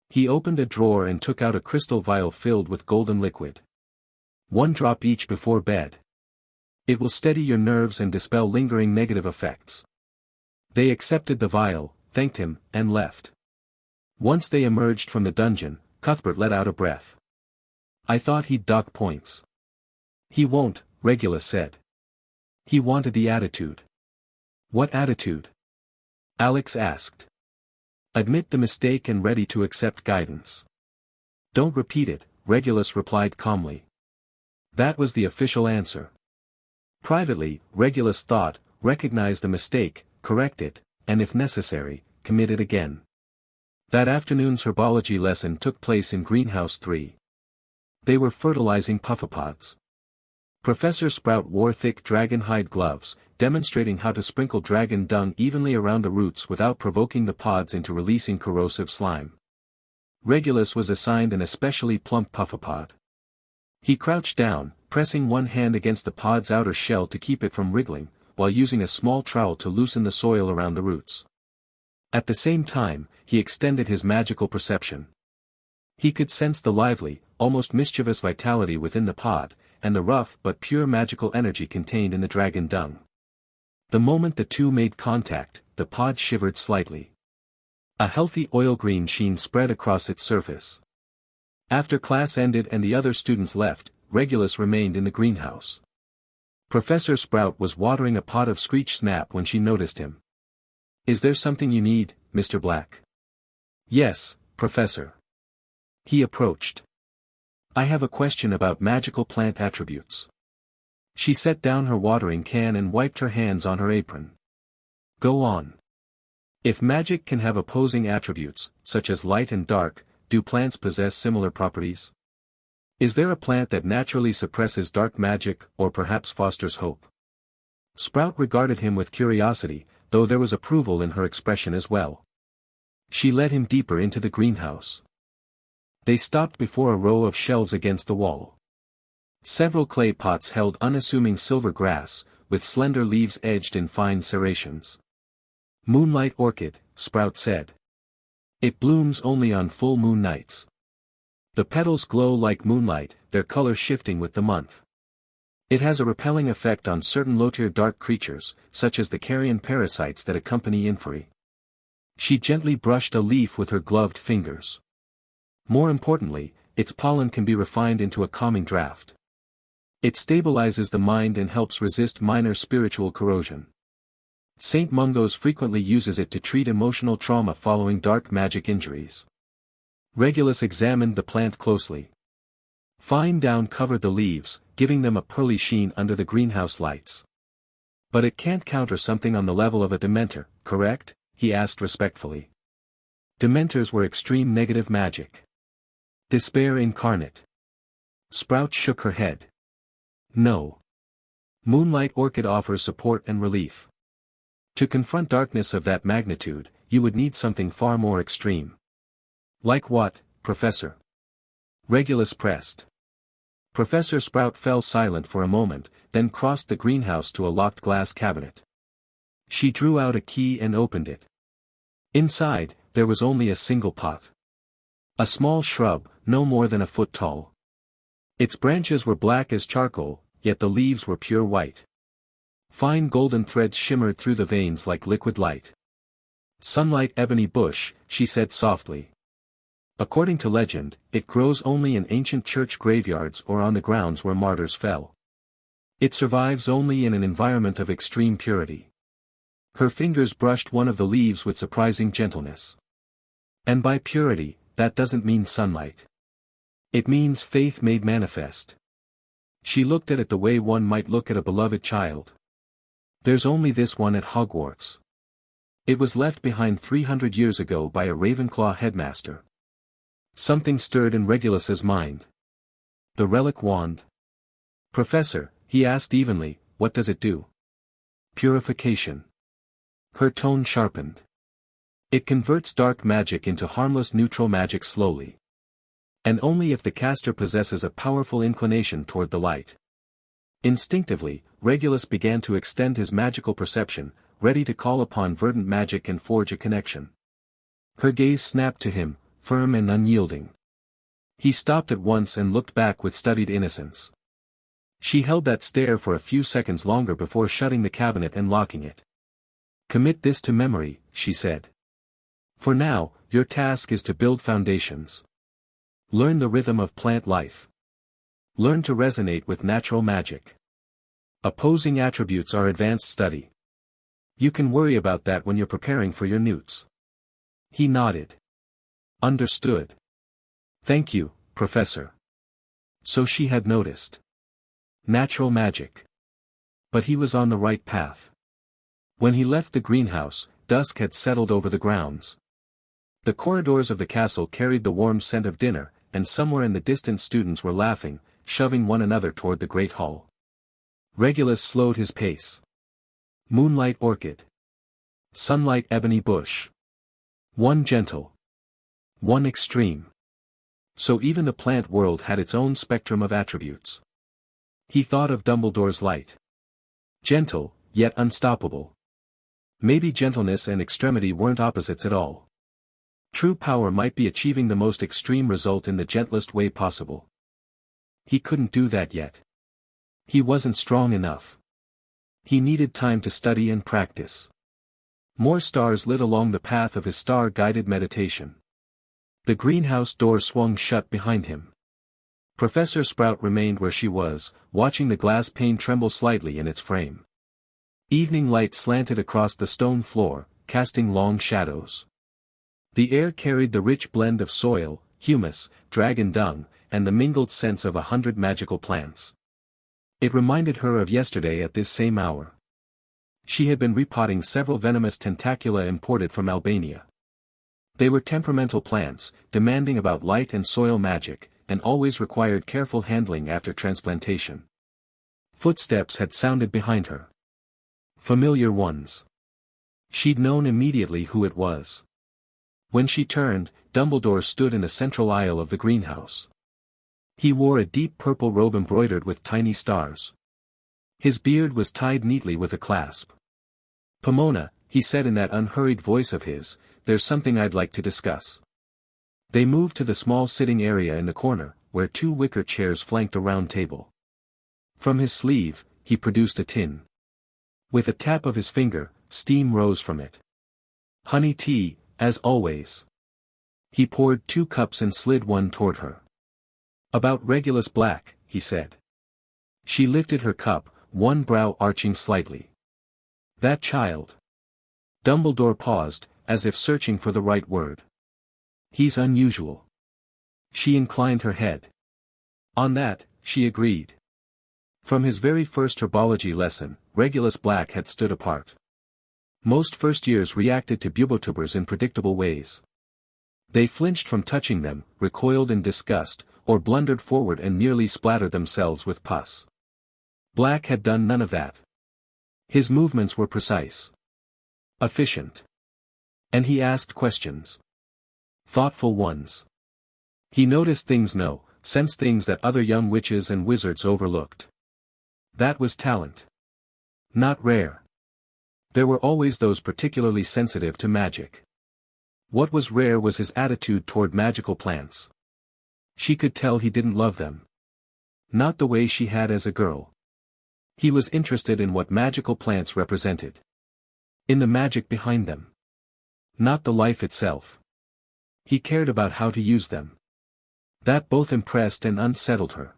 He opened a drawer and took out a crystal vial filled with golden liquid. 1 drop each before bed. It will steady your nerves and dispel lingering negative effects. They accepted the vial, thanked him, and left. Once they emerged from the dungeon, Cuthbert let out a breath. I thought he'd dock points. He won't, Regulus said. He wanted the attitude. What attitude? Alex asked. Admit the mistake and ready to accept guidance. Don't repeat it, Regulus replied calmly. That was the official answer. Privately, Regulus thought, recognize the mistake, correct it, and if necessary, commit it again. That afternoon's herbology lesson took place in Greenhouse 3. They were fertilizing puffapods. Professor Sprout wore thick dragon hide gloves, demonstrating how to sprinkle dragon dung evenly around the roots without provoking the pods into releasing corrosive slime. Regulus was assigned an especially plump puffapod. He crouched down, pressing one hand against the pod's outer shell to keep it from wriggling, while using a small trowel to loosen the soil around the roots. At the same time, he extended his magical perception. He could sense the lively, almost mischievous vitality within the pod, and the rough but pure magical energy contained in the dragon dung. The moment the two made contact, the pod shivered slightly. A healthy oil green sheen spread across its surface. After class ended and the other students left, Regulus remained in the greenhouse. Professor Sprout was watering a pot of Screech Snap when she noticed him. Is there something you need, Mr. Black? Yes, Professor. He approached. I have a question about magical plant attributes. She set down her watering can and wiped her hands on her apron. Go on. If magic can have opposing attributes, such as light and dark, do plants possess similar properties? Is there a plant that naturally suppresses dark magic, or perhaps fosters hope? Sprout regarded him with curiosity, though there was approval in her expression as well. She led him deeper into the greenhouse. They stopped before a row of shelves against the wall. Several clay pots held unassuming silver grass, with slender leaves edged in fine serrations. Moonlight orchid, Sprout said. It blooms only on full moon nights. The petals glow like moonlight, their color shifting with the month. It has a repelling effect on certain low-tier dark creatures, such as the carrion parasites that accompany Inferi. She gently brushed a leaf with her gloved fingers. More importantly, its pollen can be refined into a calming draft. It stabilizes the mind and helps resist minor spiritual corrosion. Saint Mungo's frequently uses it to treat emotional trauma following dark magic injuries. Regulus examined the plant closely. Fine down covered the leaves, giving them a pearly sheen under the greenhouse lights. But it can't counter something on the level of a Dementor, correct? He asked respectfully. Dementors were extreme negative magic. Despair incarnate. Sprout shook her head. No. Moonlight orchid offers support and relief. To confront darkness of that magnitude, you would need something far more extreme. Like what, Professor? Regulus pressed. Professor Sprout fell silent for a moment, then crossed the greenhouse to a locked glass cabinet. She drew out a key and opened it. Inside, there was only a single pot. A small shrub, no more than a foot tall. Its branches were black as charcoal, yet the leaves were pure white. Fine golden threads shimmered through the veins like liquid light. Sunlight ebony bush, she said softly. According to legend, it grows only in ancient church graveyards or on the grounds where martyrs fell. It survives only in an environment of extreme purity. Her fingers brushed one of the leaves with surprising gentleness. And by purity, that doesn't mean sunlight. It means faith made manifest. She looked at it the way one might look at a beloved child. There's only this one at Hogwarts. It was left behind 300 years ago by a Ravenclaw headmaster. Something stirred in Regulus's mind. The relic wand? Professor, he asked evenly, what does it do? Purification. Her tone sharpened. It converts dark magic into harmless neutral magic slowly. And only if the caster possesses a powerful inclination toward the light. Instinctively, Regulus began to extend his magical perception, ready to call upon verdant magic and forge a connection. Her gaze snapped to him, firm and unyielding. He stopped at once and looked back with studied innocence. She held that stare for a few seconds longer before shutting the cabinet and locking it. Commit this to memory, she said. For now, your task is to build foundations. Learn the rhythm of plant life. Learn to resonate with natural magic. Opposing attributes are advanced study. You can worry about that when you're preparing for your newts. He nodded. Understood. Thank you, Professor. So she had noticed. Natural magic. But he was on the right path. When he left the greenhouse, dusk had settled over the grounds. The corridors of the castle carried the warm scent of dinner, and somewhere in the distance students were laughing, shoving one another toward the great hall. Regulus slowed his pace. Moonlight orchid. Sunlight ebony bush. One gentle. One extreme. So even the plant world had its own spectrum of attributes. He thought of Dumbledore's light. Gentle, yet unstoppable. Maybe gentleness and extremity weren't opposites at all. True power might be achieving the most extreme result in the gentlest way possible. He couldn't do that yet. He wasn't strong enough. He needed time to study and practice. More stars lit along the path of his star-guided meditation. The greenhouse door swung shut behind him. Professor Sprout remained where she was, watching the glass pane tremble slightly in its frame. Evening light slanted across the stone floor, casting long shadows. The air carried the rich blend of soil, humus, dragon dung, and the mingled scents of 100 magical plants. It reminded her of yesterday at this same hour. She had been repotting several venomous tentacula imported from Albania. They were temperamental plants, demanding about light and soil magic, and always required careful handling after transplantation. Footsteps had sounded behind her. Familiar ones. She'd known immediately who it was. When she turned, Dumbledore stood in a central aisle of the greenhouse. He wore a deep purple robe embroidered with tiny stars. His beard was tied neatly with a clasp. Pomona, he said in that unhurried voice of his, there's something I'd like to discuss. They moved to the small sitting area in the corner, where 2 wicker chairs flanked a round table. From his sleeve, he produced a tin. With a tap of his finger, steam rose from it. Honey tea, as always. He poured 2 cups and slid one toward her. About Regulus Black, he said. She lifted her cup, one brow arching slightly. That child. Dumbledore paused, as if searching for the right word. He's unusual. She inclined her head. On that, she agreed. From his very first herbology lesson, Regulus Black had stood apart. Most first years reacted to bubotubers in predictable ways. They flinched from touching them, recoiled in disgust, or blundered forward and nearly splattered themselves with pus. Black had done none of that. His movements were precise. Efficient. And he asked questions. Thoughtful ones. He noticed things sensed things that other young witches and wizards overlooked. That was talent. Not rare. There were always those particularly sensitive to magic. What was rare was his attitude toward magical plants. She could tell he didn't love them. Not the way she had as a girl. He was interested in what magical plants represented. In the magic behind them. Not the life itself. He cared about how to use them. That both impressed and unsettled her.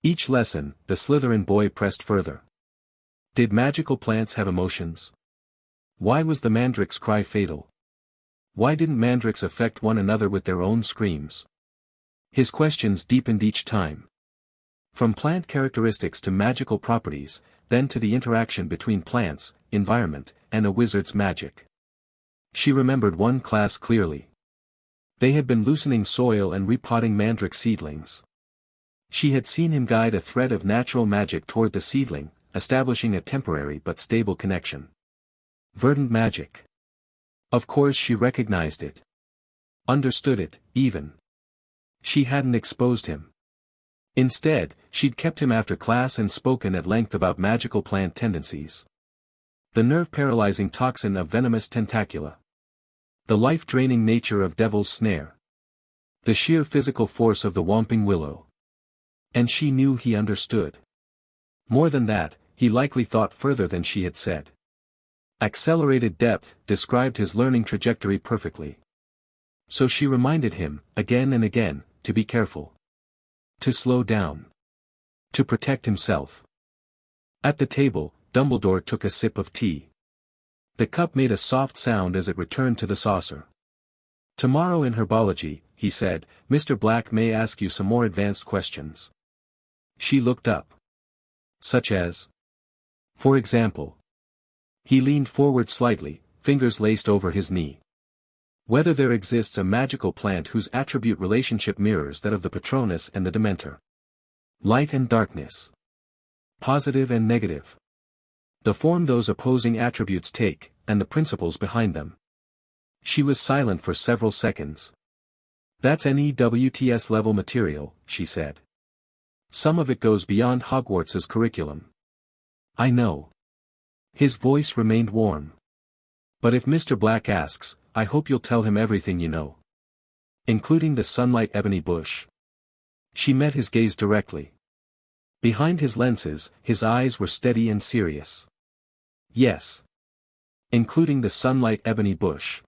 Each lesson, the Slytherin boy pressed further. Did magical plants have emotions? Why was the mandrake's cry fatal? Why didn't mandrakes affect one another with their own screams? His questions deepened each time. From plant characteristics to magical properties, then to the interaction between plants, environment, and a wizard's magic. She remembered one class clearly. They had been loosening soil and repotting mandrake seedlings. She had seen him guide a thread of natural magic toward the seedling, establishing a temporary but stable connection. Verdant magic. Of course she recognized it. Understood it, even. She hadn't exposed him. Instead, she'd kept him after class and spoken at length about magical plant tendencies. The nerve-paralyzing toxin of venomous tentacula. The life-draining nature of devil's snare. The sheer physical force of the whomping willow. And she knew he understood. More than that, he likely thought further than she had said. Accelerated depth described his learning trajectory perfectly. So she reminded him, again and again, to be careful. To slow down. To protect himself. At the table, Dumbledore took a sip of tea. The cup made a soft sound as it returned to the saucer. Tomorrow in herbology, he said, Mr. Black may ask you some more advanced questions. She looked up. Such as? For example. He leaned forward slightly, fingers laced over his knee. Whether there exists a magical plant whose attribute relationship mirrors that of the Patronus and the Dementor. Light and darkness. Positive and negative. The form those opposing attributes take, and the principles behind them. She was silent for several seconds. That's NEWTS level material, she said. Some of it goes beyond Hogwarts's curriculum. I know. His voice remained warm. But if Mr. Black asks, I hope you'll tell him everything you know. Including the sunlight ebony bush. She met his gaze directly. Behind his lenses, his eyes were steady and serious. Yes. Including the sunlight ebony bush.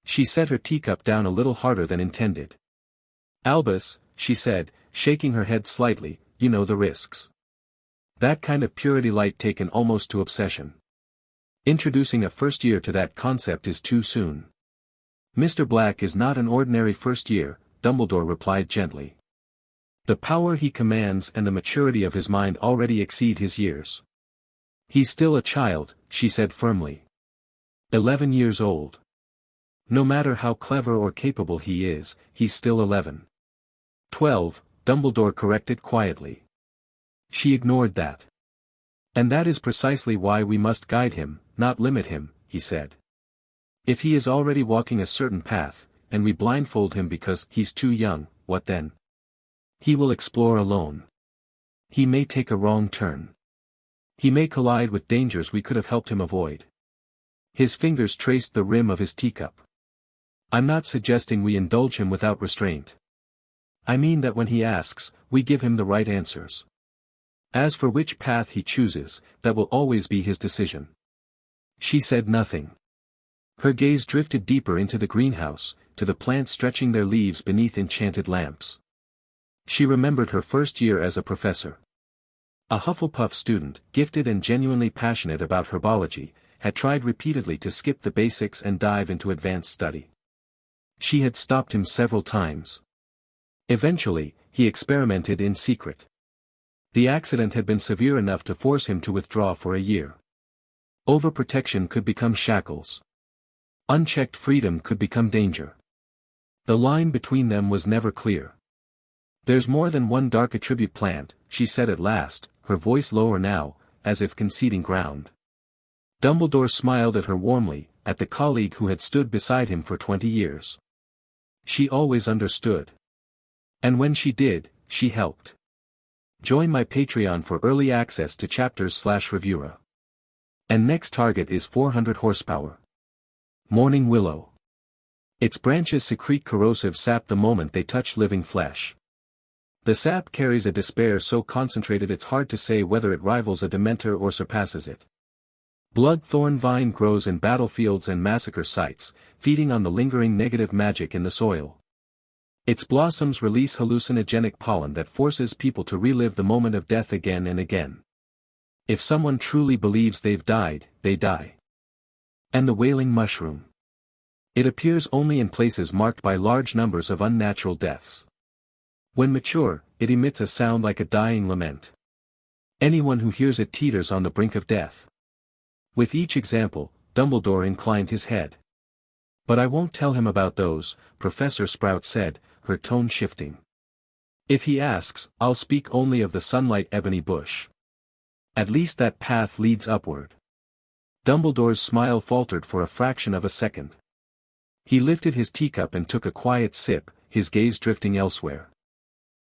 She set her teacup down a little harder than intended. Albus, she said, shaking her head slightly, you know the risks. That kind of purity light taken almost to obsession. Introducing a first year to that concept is too soon. Mr. Black is not an ordinary first year, Dumbledore replied gently. The power he commands and the maturity of his mind already exceed his years. He's still a child, she said firmly. 11 years old. No matter how clever or capable he is, he's still 11. 12, Dumbledore corrected quietly. She ignored that. And that is precisely why we must guide him, not limit him, he said. If he is already walking a certain path, and we blindfold him because he's too young, what then? He will explore alone. He may take a wrong turn. He may collide with dangers we could have helped him avoid. His fingers traced the rim of his teacup. I'm not suggesting we indulge him without restraint. I mean that when he asks, we give him the right answers. As for which path he chooses, that will always be his decision. She said nothing. Her gaze drifted deeper into the greenhouse, to the plants stretching their leaves beneath enchanted lamps. She remembered her first year as a professor. A Hufflepuff student, gifted and genuinely passionate about herbology, had tried repeatedly to skip the basics and dive into advanced study. She had stopped him several times. Eventually, he experimented in secret. The accident had been severe enough to force him to withdraw for a year. Overprotection could become shackles. Unchecked freedom could become danger. The line between them was never clear. There's more than one dark attribute plant, she said at last, her voice lower now, as if conceding ground. Dumbledore smiled at her warmly, at the colleague who had stood beside him for 20 years. She always understood. And when she did, she helped. Join my Patreon for early access to chapters/Reviewer. And next target is 400 horsepower. Morning Willow. Its branches secrete corrosive sap the moment they touch living flesh. The sap carries a despair so concentrated it's hard to say whether it rivals a Dementor or surpasses it. Bloodthorn vine grows in battlefields and massacre sites, feeding on the lingering negative magic in the soil. Its blossoms release hallucinogenic pollen that forces people to relive the moment of death again and again. If someone truly believes they've died, they die. And the wailing mushroom. It appears only in places marked by large numbers of unnatural deaths. When mature, it emits a sound like a dying lament. Anyone who hears it teeters on the brink of death. With each example, Dumbledore inclined his head. But I won't tell him about those, Professor Sprout said, her tone shifting. If he asks, I'll speak only of the sunlight ebony bush. At least that path leads upward. Dumbledore's smile faltered for a fraction of a second. He lifted his teacup and took a quiet sip, his gaze drifting elsewhere.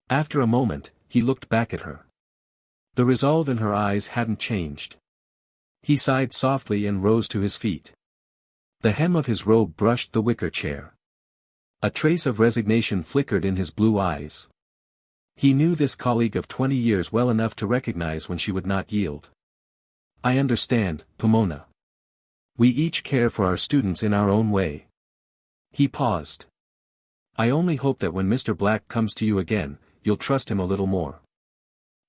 After a moment, he looked back at her. The resolve in her eyes hadn't changed. He sighed softly and rose to his feet. The hem of his robe brushed the wicker chair. A trace of resignation flickered in his blue eyes. He knew this colleague of 20 years well enough to recognize when she would not yield. I understand, Pomona. We each care for our students in our own way. He paused. I only hope that when Mr. Black comes to you again, you'll trust him a little more.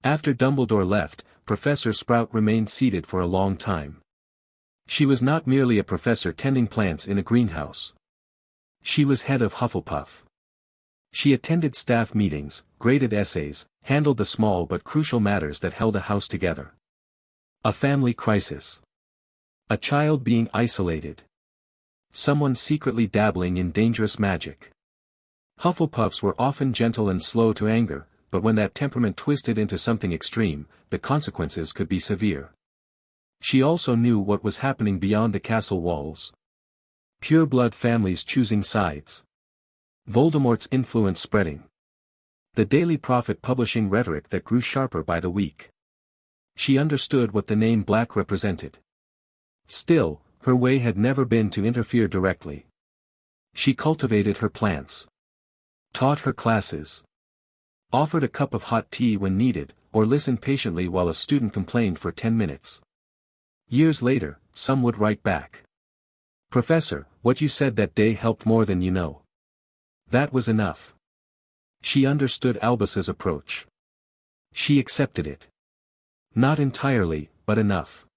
After Dumbledore left, Professor Sprout remained seated for a long time. She was not merely a professor tending plants in a greenhouse. She was head of Hufflepuff. She attended staff meetings, graded essays, handled the small but crucial matters that held a house together. A family crisis. A child being isolated. Someone secretly dabbling in dangerous magic. Hufflepuffs were often gentle and slow to anger, but when that temperament twisted into something extreme, the consequences could be severe. She also knew what was happening beyond the castle walls. Pure-blood families choosing sides. Voldemort's influence spreading. The Daily Prophet publishing rhetoric that grew sharper by the week. She understood what the name Black represented. Still, her way had never been to interfere directly. She cultivated her plants. Taught her classes. Offered a cup of hot tea when needed, or listened patiently while a student complained for 10 minutes. Years later, some would write back. Professor, what you said that day helped more than you know. That was enough. She understood Albus's approach. She accepted it. Not entirely, but enough.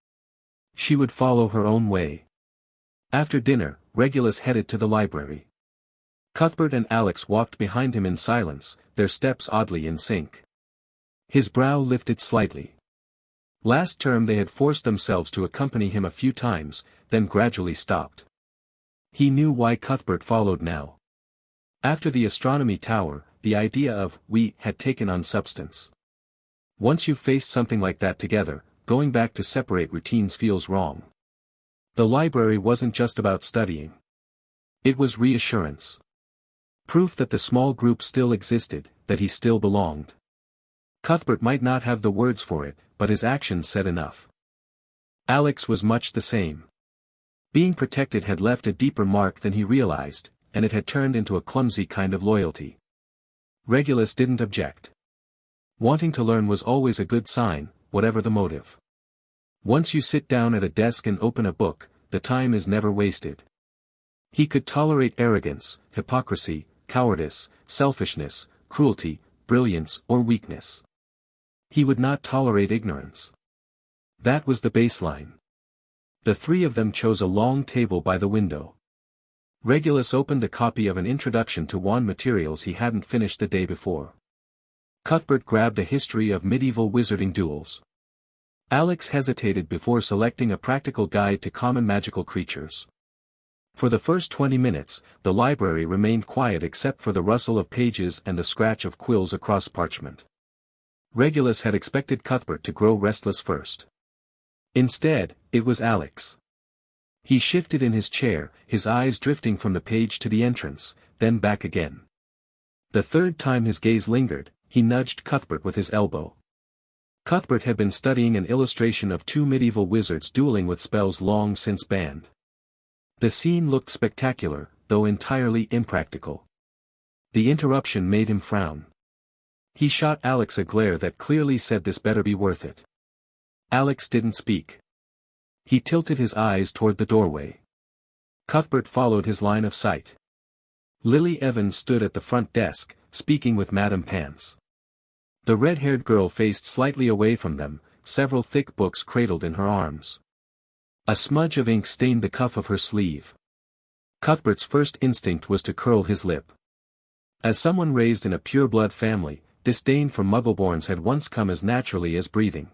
She would follow her own way. After dinner, Regulus headed to the library. Cuthbert and Alex walked behind him in silence, their steps oddly in sync. His brow lifted slightly. Last term they had forced themselves to accompany him a few times, then gradually stopped. He knew why Cuthbert followed now. After the astronomy tower, the idea of we had taken on substance. Once you've faced something like that together, going back to separate routines feels wrong. The library wasn't just about studying. It was reassurance. Proof that the small group still existed, that he still belonged. Cuthbert might not have the words for it, but his actions said enough. Alex was much the same. Being protected had left a deeper mark than he realized, and it had turned into a clumsy kind of loyalty. Regulus didn't object. Wanting to learn was always a good sign, whatever the motive. Once you sit down at a desk and open a book, the time is never wasted. He could tolerate arrogance, hypocrisy, cowardice, selfishness, cruelty, brilliance or weakness. He would not tolerate ignorance. That was the baseline. The three of them chose a long table by the window. Regulus opened a copy of an introduction to wand materials he hadn't finished the day before. Cuthbert grabbed a history of medieval wizarding duels. Alex hesitated before selecting a practical guide to common magical creatures. For the first 20 minutes, the library remained quiet except for the rustle of pages and the scratch of quills across parchment. Regulus had expected Cuthbert to grow restless first. Instead, it was Alex. He shifted in his chair, his eyes drifting from the page to the entrance, then back again. The third time his gaze lingered, he nudged Cuthbert with his elbow. Cuthbert had been studying an illustration of two medieval wizards dueling with spells long since banned. The scene looked spectacular, though entirely impractical. The interruption made him frown. He shot Alex a glare that clearly said this better be worth it. Alex didn't speak. He tilted his eyes toward the doorway. Cuthbert followed his line of sight. Lily Evans stood at the front desk, speaking with Madame Pants. The red-haired girl faced slightly away from them, several thick books cradled in her arms. A smudge of ink stained the cuff of her sleeve. Cuthbert's first instinct was to curl his lip. As someone raised in a pure-blood family, disdain for Muggleborns had once come as naturally as breathing.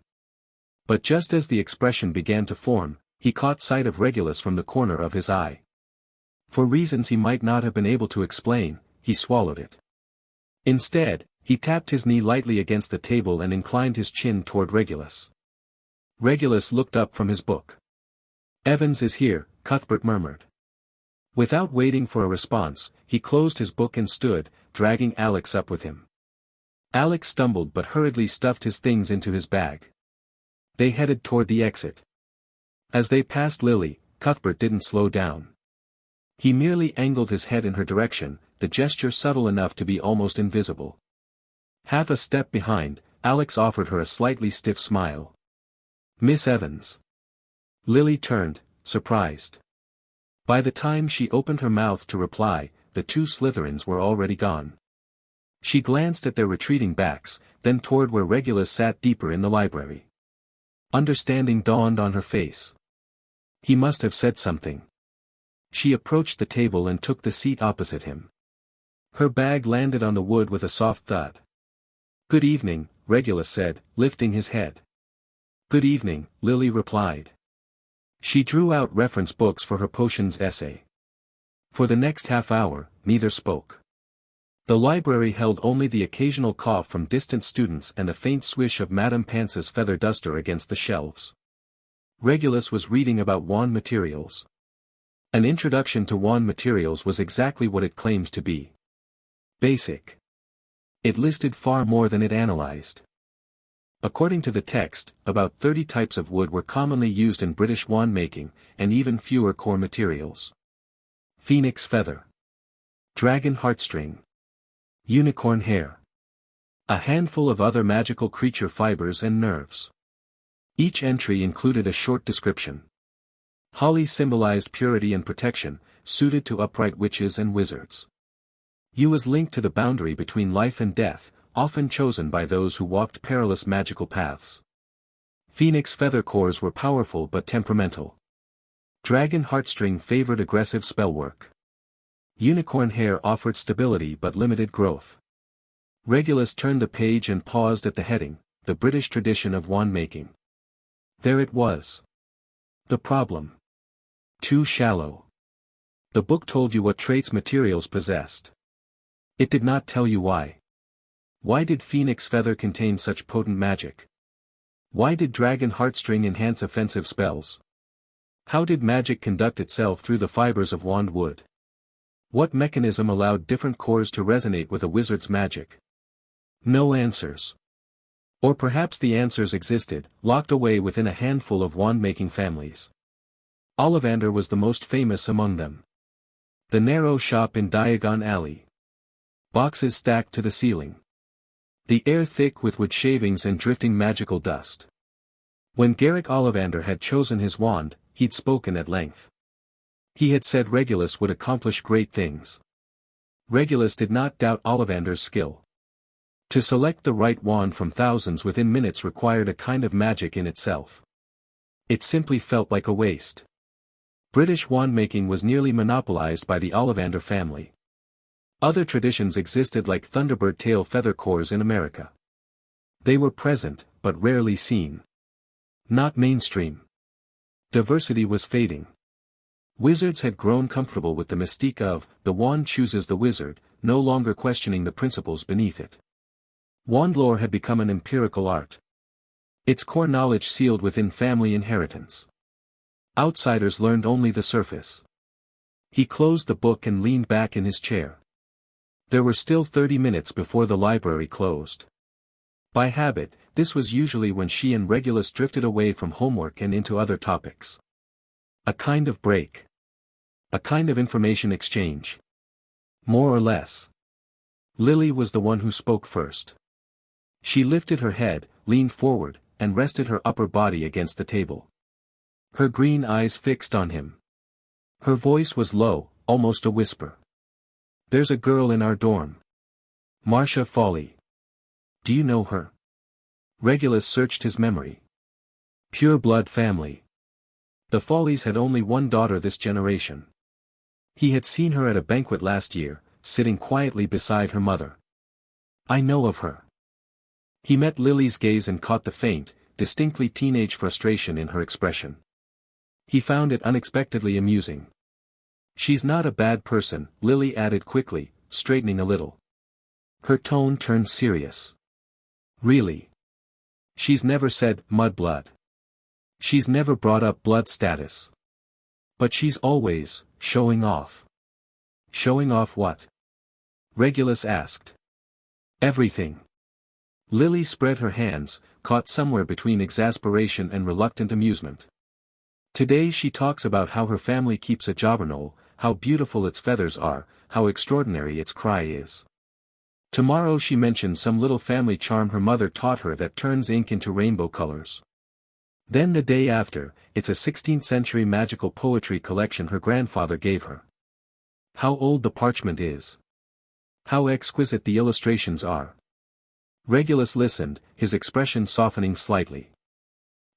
But just as the expression began to form, he caught sight of Regulus from the corner of his eye. For reasons he might not have been able to explain, he swallowed it. Instead, he tapped his knee lightly against the table and inclined his chin toward Regulus. Regulus looked up from his book. "Evans is here," Cuthbert murmured. Without waiting for a response, he closed his book and stood, dragging Alex up with him. Alex stumbled but hurriedly stuffed his things into his bag. They headed toward the exit. As they passed Lily, Cuthbert didn't slow down. He merely angled his head in her direction, the gesture subtle enough to be almost invisible. Half a step behind, Alex offered her a slightly stiff smile. "Miss Evans." Lily turned, surprised. By the time she opened her mouth to reply, the two Slytherins were already gone. She glanced at their retreating backs, then toward where Regulus sat deeper in the library. Understanding dawned on her face. He must have said something. She approached the table and took the seat opposite him. Her bag landed on the wood with a soft thud. "Good evening," Regulus said, lifting his head. "Good evening," Lily replied. She drew out reference books for her potions essay. For the next half hour, neither spoke. The library held only the occasional cough from distant students and a faint swish of Madame Pance's feather duster against the shelves. Regulus was reading about wand materials. An introduction to wand materials was exactly what it claimed to be. Basic. It listed far more than it analyzed. According to the text, about 30 types of wood were commonly used in British wand making, and even fewer core materials. Phoenix feather. Dragon heartstring. Unicorn hair. A handful of other magical creature fibers and nerves. Each entry included a short description. Holly symbolized purity and protection, suited to upright witches and wizards. Yew was linked to the boundary between life and death, often chosen by those who walked perilous magical paths. Phoenix feather cores were powerful but temperamental. Dragon heartstring favored aggressive spellwork. Unicorn hair offered stability but limited growth. Regulus turned the page and paused at the heading, "The British Tradition of Wand Making." There it was. The problem. Too shallow. The book told you what traits materials possessed. It did not tell you why. Why did phoenix feather contain such potent magic? Why did dragon heartstring enhance offensive spells? How did magic conduct itself through the fibers of wand wood? What mechanism allowed different cores to resonate with a wizard's magic? No answers. Or perhaps the answers existed, locked away within a handful of wand-making families. Ollivander was the most famous among them. The narrow shop in Diagon Alley. Boxes stacked to the ceiling. The air thick with wood shavings and drifting magical dust. When Garrick Ollivander had chosen his wand, he'd spoken at length. He had said Regulus would accomplish great things. Regulus did not doubt Ollivander's skill. To select the right wand from thousands within minutes required a kind of magic in itself. It simply felt like a waste. British wand-making was nearly monopolized by the Ollivander family. Other traditions existed like Thunderbird tail feather cores in America. They were present, but rarely seen. Not mainstream. Diversity was fading. Wizards had grown comfortable with the mystique of, the wand chooses the wizard, no longer questioning the principles beneath it. Wand lore had become an empirical art. Its core knowledge sealed within family inheritance. Outsiders learned only the surface. He closed the book and leaned back in his chair. There were still 30 minutes before the library closed. By habit, this was usually when she and Regulus drifted away from homework and into other topics. A kind of break. A kind of information exchange. More or less. Lily was the one who spoke first. She lifted her head, leaned forward, and rested her upper body against the table. Her green eyes fixed on him. Her voice was low, almost a whisper. There's a girl in our dorm. Marcia Foley. Do you know her? Regulus searched his memory. Pure blood family. The Foleys had only one daughter this generation. He had seen her at a banquet last year, sitting quietly beside her mother. I know of her. He met Lily's gaze and caught the faint, distinctly teenage frustration in her expression. He found it unexpectedly amusing. She's not a bad person, Lily added quickly, straightening a little. Her tone turned serious. Really? She's never said, mudblood. She's never brought up blood status. But she's always, showing off. Showing off what? Regulus asked. Everything. Lily spread her hands, caught somewhere between exasperation and reluctant amusement. Today she talks about how her family keeps a jobberknoll, how beautiful its feathers are, how extraordinary its cry is. Tomorrow she mentions some little family charm her mother taught her that turns ink into rainbow colors. Then the day after, it's a 16th-century magical poetry collection her grandfather gave her. How old the parchment is. How exquisite the illustrations are. Regulus listened, his expression softening slightly.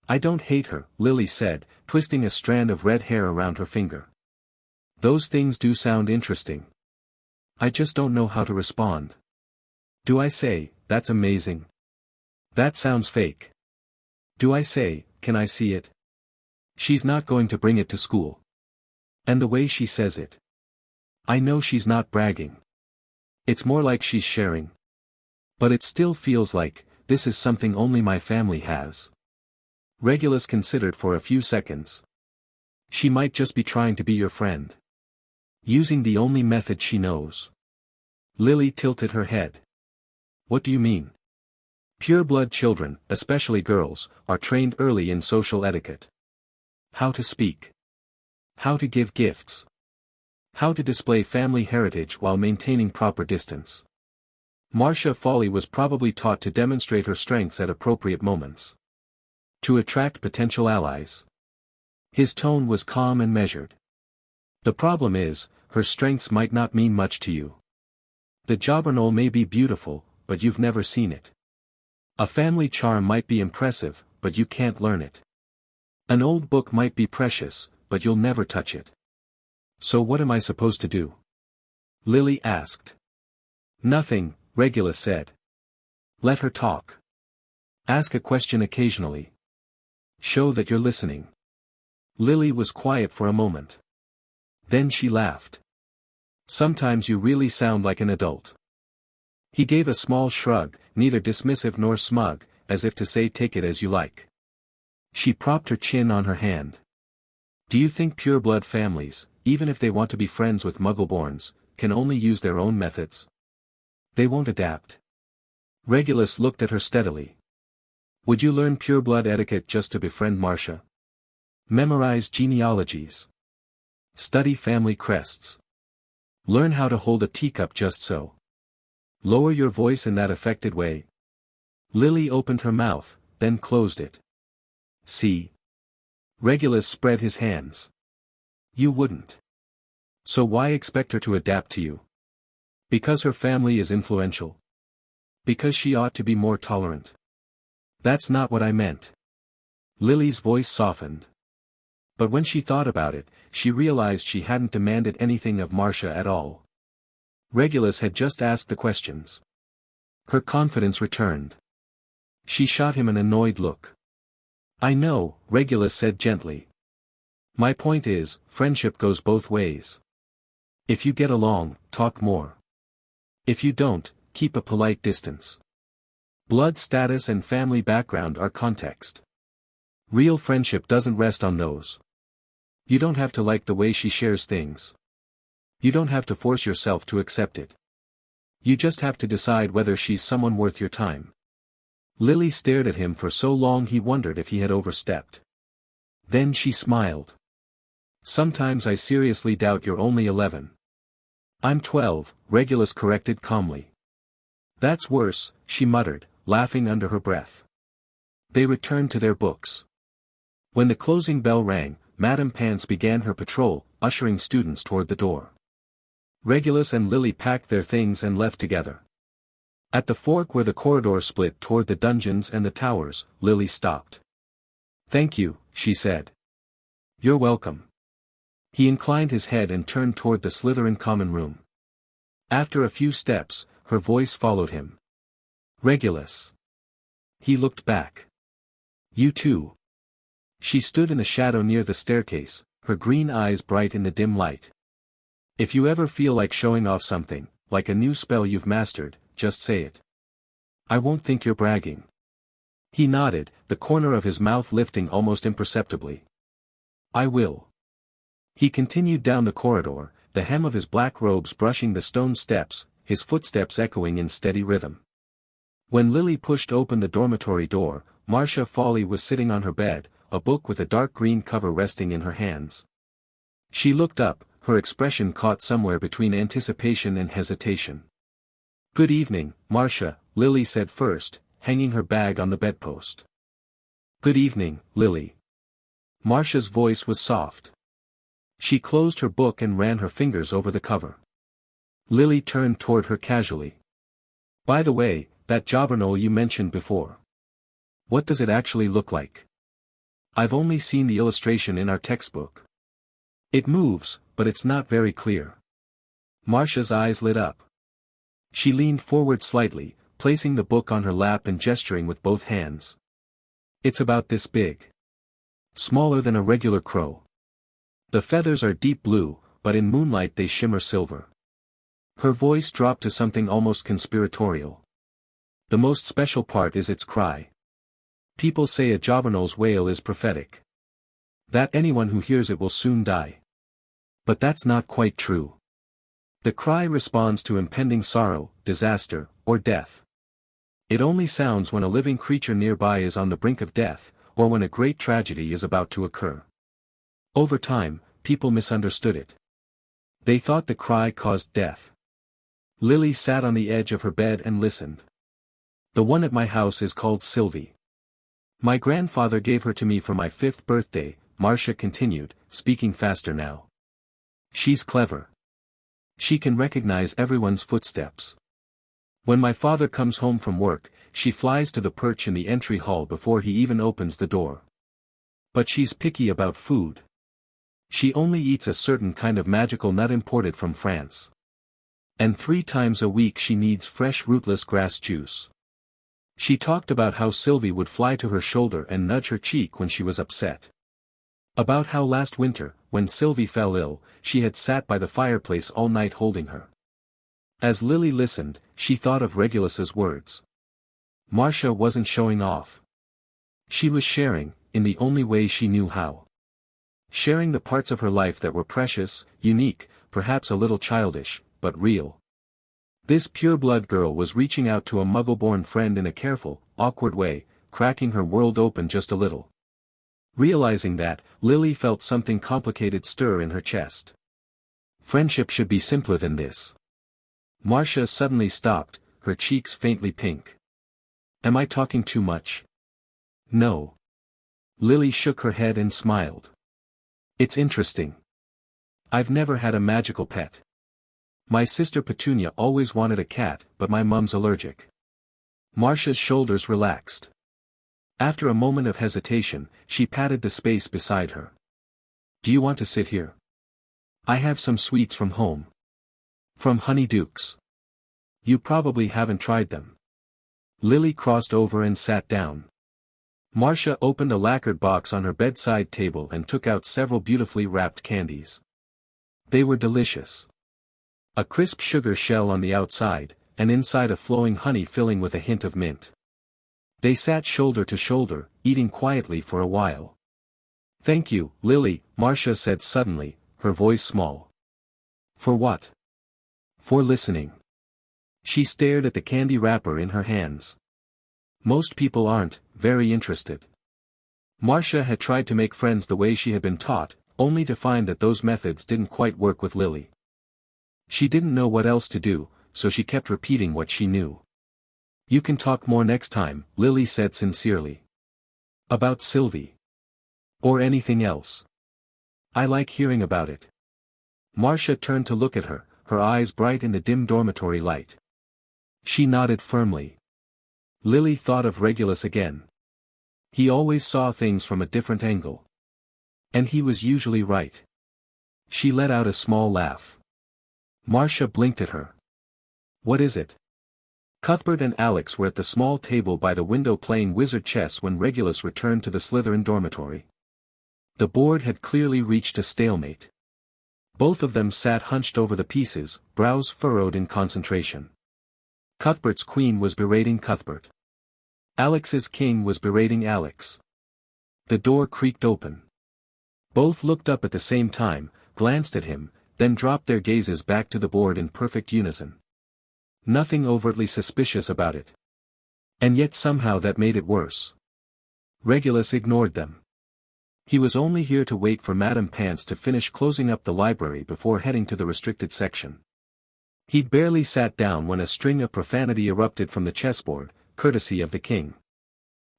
I don't hate her, Lily said, twisting a strand of red hair around her finger. Those things do sound interesting. I just don't know how to respond. Do I say, that's amazing? That sounds fake. Do I say, can I see it? She's not going to bring it to school. And the way she says it. I know she's not bragging. It's more like she's sharing. But it still feels like, this is something only my family has. Regulus considered for a few seconds. She might just be trying to be your friend. Using the only method she knows. Lily tilted her head. What do you mean? Pure-blood children, especially girls, are trained early in social etiquette. How to speak. How to give gifts. How to display family heritage while maintaining proper distance. Marcia Foley was probably taught to demonstrate her strengths at appropriate moments. To attract potential allies. His tone was calm and measured. The problem is, her strengths might not mean much to you. The jobberknoll may be beautiful, but you've never seen it. A family charm might be impressive, but you can't learn it. An old book might be precious, but you'll never touch it. So what am I supposed to do? Lily asked. Nothing, Regulus said. Let her talk. Ask a question occasionally. Show that you're listening. Lily was quiet for a moment. Then she laughed. Sometimes you really sound like an adult. He gave a small shrug, neither dismissive nor smug, as if to say take it as you like. She propped her chin on her hand. Do you think pure-blood families, even if they want to be friends with Muggleborns, can only use their own methods? They won't adapt. Regulus looked at her steadily. Would you learn pure-blood etiquette just to befriend Marcia? Memorize genealogies. Study family crests. Learn how to hold a teacup just so. Lower your voice in that affected way. Lily opened her mouth, then closed it. See? Regulus spread his hands. You wouldn't. So why expect her to adapt to you? Because her family is influential? Because she ought to be more tolerant? That's not what I meant. Lily's voice softened. But when she thought about it, she realized she hadn't demanded anything of Marcia at all. Regulus had just asked the questions. Her confidence returned. She shot him an annoyed look. I know, Regulus said gently. My point is, friendship goes both ways. If you get along, talk more. If you don't, keep a polite distance. Blood status and family background are context. Real friendship doesn't rest on those. You don't have to like the way she shares things. You don't have to force yourself to accept it. You just have to decide whether she's someone worth your time. Lily stared at him for so long he wondered if he had overstepped. Then she smiled. Sometimes I seriously doubt you're only 11. I'm 12, Regulus corrected calmly. That's worse, she muttered, laughing under her breath. They returned to their books. When the closing bell rang, Madame Pants began her patrol, ushering students toward the door. Regulus and Lily packed their things and left together. At the fork where the corridor split toward the dungeons and the towers, Lily stopped. "Thank you," she said. "You're welcome." He inclined his head and turned toward the Slytherin common room. After a few steps, her voice followed him. "Regulus." He looked back. "You too." She stood in the shadow near the staircase, her green eyes bright in the dim light. "If you ever feel like showing off something, like a new spell you've mastered, just say it. I won't think you're bragging." He nodded, the corner of his mouth lifting almost imperceptibly. "I will." He continued down the corridor, the hem of his black robes brushing the stone steps, his footsteps echoing in steady rhythm. When Lily pushed open the dormitory door, Marcia Foley was sitting on her bed, a book with a dark green cover resting in her hands. She looked up, her expression caught somewhere between anticipation and hesitation. "Good evening, Marcia," Lily said first, hanging her bag on the bedpost. "Good evening, Lily." Marcia's voice was soft. She closed her book and ran her fingers over the cover. Lily turned toward her casually. "By the way, that jobberknoll you mentioned before. What does it actually look like? I've only seen the illustration in our textbook. It moves, but it's not very clear." Marcia's eyes lit up. She leaned forward slightly, placing the book on her lap and gesturing with both hands. "It's about this big. Smaller than a regular crow. The feathers are deep blue, but in moonlight they shimmer silver." Her voice dropped to something almost conspiratorial. "The most special part is its cry. People say a jobberknoll's wail is prophetic. That anyone who hears it will soon die. But that's not quite true. The cry responds to impending sorrow, disaster, or death. It only sounds when a living creature nearby is on the brink of death, or when a great tragedy is about to occur. Over time, people misunderstood it. They thought the cry caused death." Lily sat on the edge of her bed and listened. "The one at my house is called Sylvie. My grandfather gave her to me for my 5th birthday," Marcia continued, speaking faster now. "She's clever. She can recognize everyone's footsteps. When my father comes home from work, she flies to the perch in the entry hall before he even opens the door. But she's picky about food. She only eats a certain kind of magical nut imported from France. And 3 times a week she needs fresh rootless grass juice." She talked about how Sylvie would fly to her shoulder and nudge her cheek when she was upset. About how last winter, when Sylvie fell ill, she had sat by the fireplace all night holding her. As Lily listened, she thought of Regulus's words. Marcia wasn't showing off. She was sharing, in the only way she knew how. Sharing the parts of her life that were precious, unique, perhaps a little childish, but real. This pure-blood girl was reaching out to a Muggle-born friend in a careful, awkward way, cracking her world open just a little. Realizing that, Lily felt something complicated stir in her chest. Friendship should be simpler than this. Marcia suddenly stopped, her cheeks faintly pink. "Am I talking too much?" "No." Lily shook her head and smiled. "It's interesting. I've never had a magical pet. My sister Petunia always wanted a cat, but my mum's allergic." Marcia's shoulders relaxed. After a moment of hesitation, she patted the space beside her. "Do you want to sit here? I have some sweets from home. From Honeydukes. You probably haven't tried them." Lily crossed over and sat down. Marcia opened a lacquered box on her bedside table and took out several beautifully wrapped candies. They were delicious. A crisp sugar shell on the outside, and inside a flowing honey filling with a hint of mint. They sat shoulder to shoulder, eating quietly for a while. "Thank you, Lily," Marcia said suddenly, her voice small. "For what?" "For listening." She stared at the candy wrapper in her hands. Most people aren't very interested. Marcia had tried to make friends the way she had been taught, only to find that those methods didn't quite work with Lily. She didn't know what else to do, so she kept repeating what she knew. "You can talk more next time," Lily said sincerely. "About Sylvie. Or anything else. I like hearing about it." Marcia turned to look at her, her eyes bright in the dim dormitory light. She nodded firmly. Lily thought of Regulus again. He always saw things from a different angle. And he was usually right. She let out a small laugh. Marcia blinked at her. What is it? Cuthbert and Alex were at the small table by the window playing wizard chess when Regulus returned to the Slytherin dormitory. The board had clearly reached a stalemate. Both of them sat hunched over the pieces, brows furrowed in concentration. Cuthbert's queen was berating Cuthbert. Alex's king was berating Alex. The door creaked open. Both looked up at the same time, glanced at him, then dropped their gazes back to the board in perfect unison. Nothing overtly suspicious about it. And yet somehow that made it worse. Regulus ignored them. He was only here to wait for Madame Pants to finish closing up the library before heading to the restricted section. He'd barely sat down when a string of profanity erupted from the chessboard, courtesy of the king.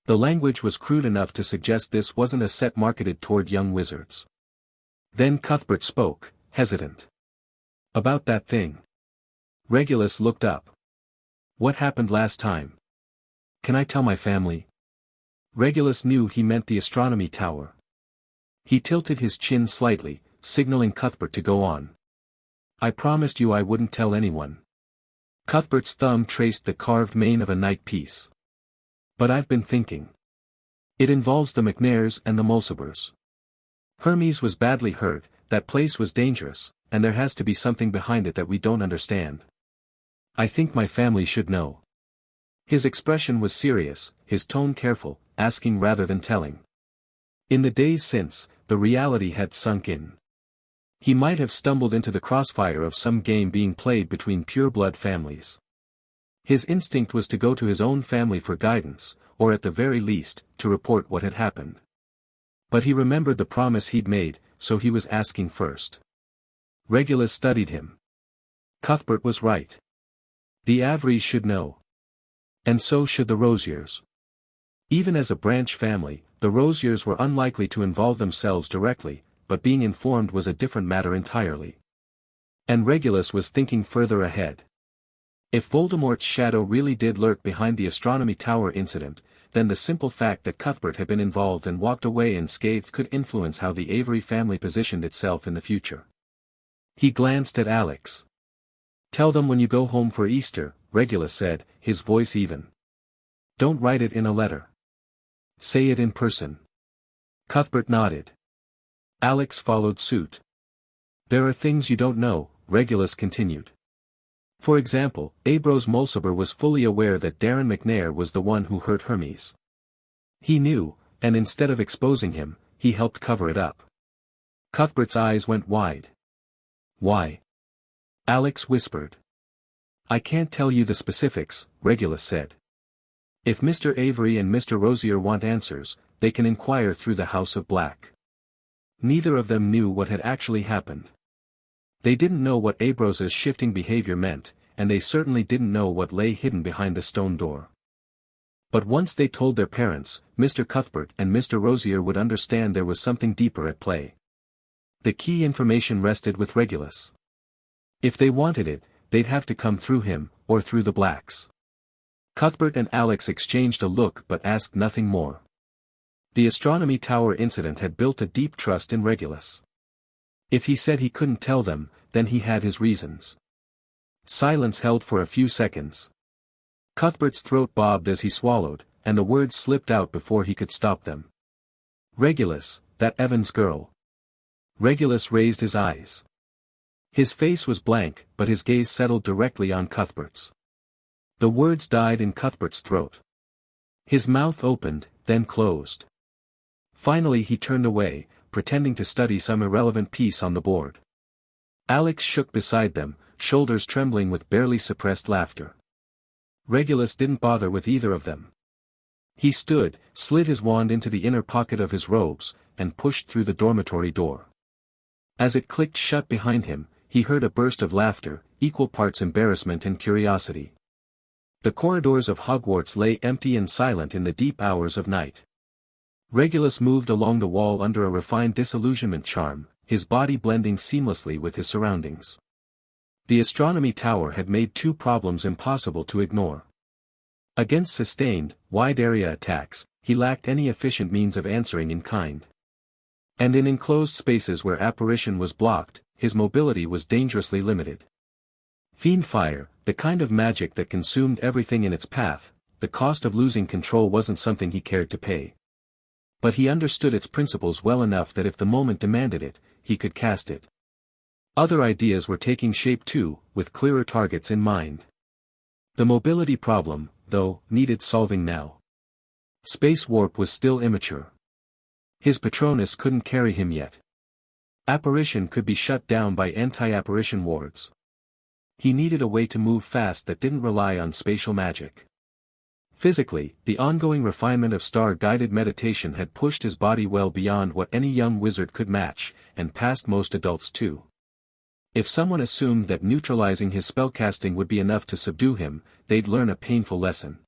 The language was crude enough to suggest this wasn't a set marketed toward young wizards. Then Cuthbert spoke, hesitant. About that thing. Regulus looked up. What happened last time? Can I tell my family? Regulus knew he meant the astronomy tower. He tilted his chin slightly, signaling Cuthbert to go on. I promised you I wouldn't tell anyone. Cuthbert's thumb traced the carved mane of a knight piece. But I've been thinking. It involves the McNairs and the Mulcibers. Hermes was badly hurt, that place was dangerous, and there has to be something behind it that we don't understand. I think my family should know. His expression was serious, his tone careful, asking rather than telling. In the days since, the reality had sunk in. He might have stumbled into the crossfire of some game being played between pure-blood families. His instinct was to go to his own family for guidance, or at the very least, to report what had happened. But he remembered the promise he'd made, so he was asking first. Regulus studied him. Cuthbert was right. The Averys should know. And so should the Rosiers. Even as a branch family, the Rosiers were unlikely to involve themselves directly, but being informed was a different matter entirely. And Regulus was thinking further ahead. If Voldemort's shadow really did lurk behind the astronomy tower incident, then the simple fact that Cuthbert had been involved and walked away unscathed could influence how the Avery family positioned itself in the future. He glanced at Alex. Tell them when you go home for Easter, Regulus said, his voice even. Don't write it in a letter. Say it in person. Cuthbert nodded. Alex followed suit. There are things you don't know, Regulus continued. For example, Ambrose Mulciber was fully aware that Darren McNair was the one who hurt Hermes. He knew, and instead of exposing him, he helped cover it up. Cuthbert's eyes went wide. Why? Alex whispered. I can't tell you the specifics, Regulus said. If Mr. Avery and Mr. Rosier want answers, they can inquire through the House of Black. Neither of them knew what had actually happened. They didn't know what Ambrose's shifting behavior meant, and they certainly didn't know what lay hidden behind the stone door. But once they told their parents, Mr. Cuthbert and Mr. Rosier would understand there was something deeper at play. The key information rested with Regulus. If they wanted it, they'd have to come through him, or through the Blacks. Cuthbert and Alex exchanged a look but asked nothing more. The astronomy tower incident had built a deep trust in Regulus. If he said he couldn't tell them, then he had his reasons. Silence held for a few seconds. Cuthbert's throat bobbed as he swallowed, and the words slipped out before he could stop them. Regulus, that Evans girl. Regulus raised his eyes. His face was blank, but his gaze settled directly on Cuthbert's. The words died in Cuthbert's throat. His mouth opened, then closed. Finally he turned away, pretending to study some irrelevant piece on the board. Alex shook beside them, shoulders trembling with barely suppressed laughter. Regulus didn't bother with either of them. He stood, slid his wand into the inner pocket of his robes, and pushed through the dormitory door. As it clicked shut behind him, he heard a burst of laughter, equal parts embarrassment and curiosity. The corridors of Hogwarts lay empty and silent in the deep hours of night. Regulus moved along the wall under a refined disillusionment charm, his body blending seamlessly with his surroundings. The astronomy tower had made two problems impossible to ignore. Against sustained, wide-area attacks, he lacked any efficient means of answering in kind. And in enclosed spaces where apparition was blocked, his mobility was dangerously limited. Fiend fire, the kind of magic that consumed everything in its path, the cost of losing control wasn't something he cared to pay. But he understood its principles well enough that if the moment demanded it, he could cast it. Other ideas were taking shape too, with clearer targets in mind. The mobility problem, though, needed solving now. Space warp was still immature. His Patronus couldn't carry him yet. Apparition could be shut down by anti-apparition wards. He needed a way to move fast that didn't rely on spatial magic. Physically, the ongoing refinement of star-guided meditation had pushed his body well beyond what any young wizard could match, and past most adults too. If someone assumed that neutralizing his spellcasting would be enough to subdue him, they'd learn a painful lesson.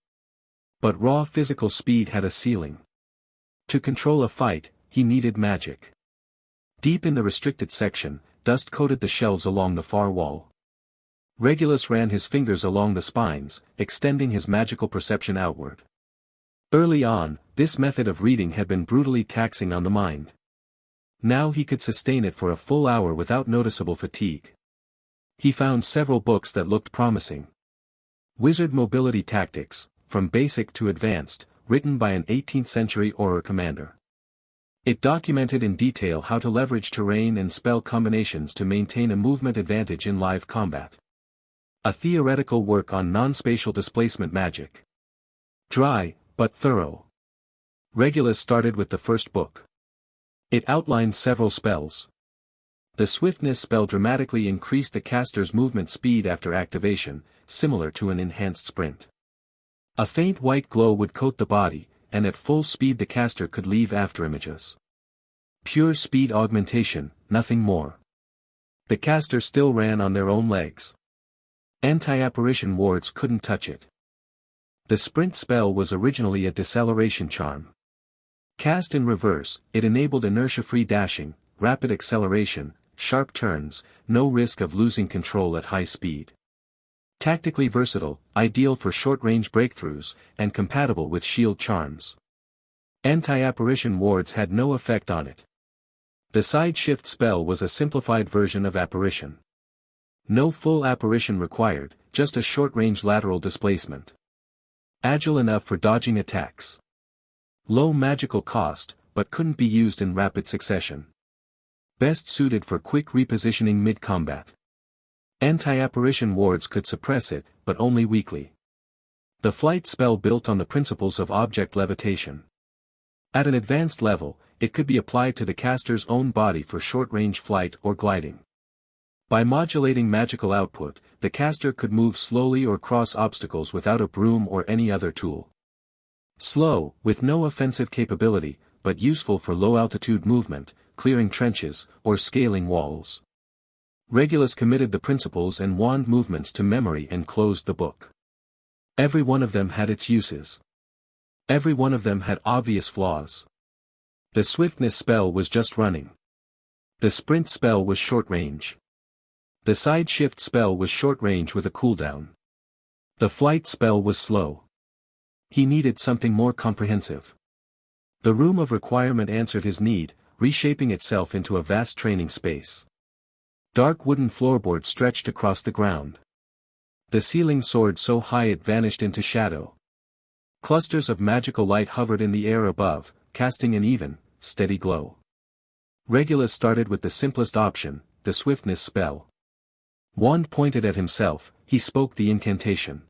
But raw physical speed had a ceiling. To control a fight, he needed magic. Deep in the restricted section, dust coated the shelves along the far wall. Regulus ran his fingers along the spines, extending his magical perception outward. Early on, this method of reading had been brutally taxing on the mind. Now he could sustain it for a full hour without noticeable fatigue. He found several books that looked promising. Wizard Mobility Tactics, From Basic to Advanced, written by an 18th-century Auror commander. It documented in detail how to leverage terrain and spell combinations to maintain a movement advantage in live combat. A theoretical work on non-spatial displacement magic. Dry, but thorough. Regulus started with the first book. It outlined several spells. The swiftness spell dramatically increased the caster's movement speed after activation, similar to an enhanced sprint. A faint white glow would coat the body, and at full speed the caster could leave afterimages. Pure speed augmentation, nothing more. The caster still ran on their own legs. Anti-apparition wards couldn't touch it. The sprint spell was originally a deceleration charm. Cast in reverse, it enabled inertia-free dashing, rapid acceleration, sharp turns, no risk of losing control at high speed. Tactically versatile, ideal for short-range breakthroughs, and compatible with shield charms. Anti-apparition wards had no effect on it. The side shift spell was a simplified version of apparition. No full apparition required, just a short-range lateral displacement. Agile enough for dodging attacks. Low magical cost, but couldn't be used in rapid succession. Best suited for quick repositioning mid-combat. Anti-apparition wards could suppress it, but only weakly. The flight spell built on the principles of object levitation. At an advanced level, it could be applied to the caster's own body for short-range flight or gliding. By modulating magical output, the caster could move slowly or cross obstacles without a broom or any other tool. Slow, with no offensive capability, but useful for low-altitude movement, clearing trenches, or scaling walls. Regulus committed the principles and wand movements to memory and closed the book. Every one of them had its uses. Every one of them had obvious flaws. The swiftness spell was just running. The sprint spell was short range. The side shift spell was short range with a cooldown. The flight spell was slow. He needed something more comprehensive. The room of requirement answered his need, reshaping itself into a vast training space. Dark wooden floorboards stretched across the ground. The ceiling soared so high it vanished into shadow. Clusters of magical light hovered in the air above, casting an even, steady glow. Regulus started with the simplest option, the swiftness spell. Wand pointed at himself, he spoke the incantation.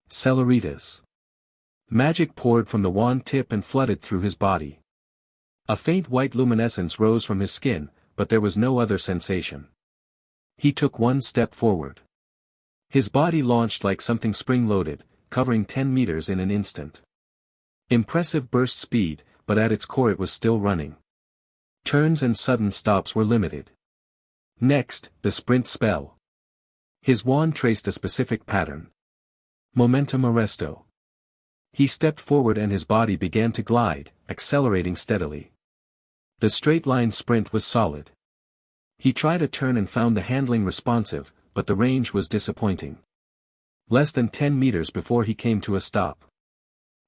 Celeritas. Magic poured from the wand tip and flooded through his body. A faint white luminescence rose from his skin, but there was no other sensation. He took one step forward. His body launched like something spring-loaded, covering 10 meters in an instant. Impressive burst speed, but at its core it was still running. Turns and sudden stops were limited. Next, the sprint spell. His wand traced a specific pattern. Momentum arresto. He stepped forward and his body began to glide, accelerating steadily. The straight-line sprint was solid. He tried a turn and found the handling responsive, but the range was disappointing. Less than 10 meters before he came to a stop.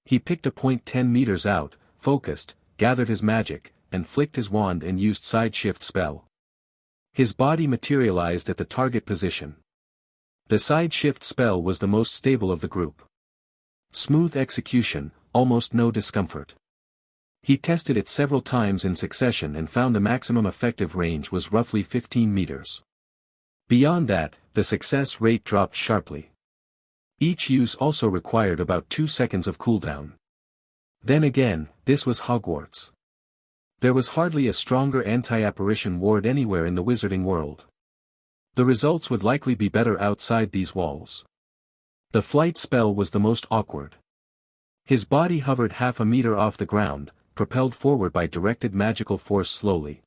He picked a point 10 meters out, focused, gathered his magic, and flicked his wand and used side shift spell. His body materialized at the target position. The side shift spell was the most stable of the group. Smooth execution, almost no discomfort. He tested it several times in succession and found the maximum effective range was roughly 15 meters. Beyond that, the success rate dropped sharply. Each use also required about 2 seconds of cooldown. Then again, this was Hogwarts. There was hardly a stronger anti-apparition ward anywhere in the wizarding world. The results would likely be better outside these walls. The flight spell was the most awkward. His body hovered half a meter off the ground, propelled forward by directed magical force slowly.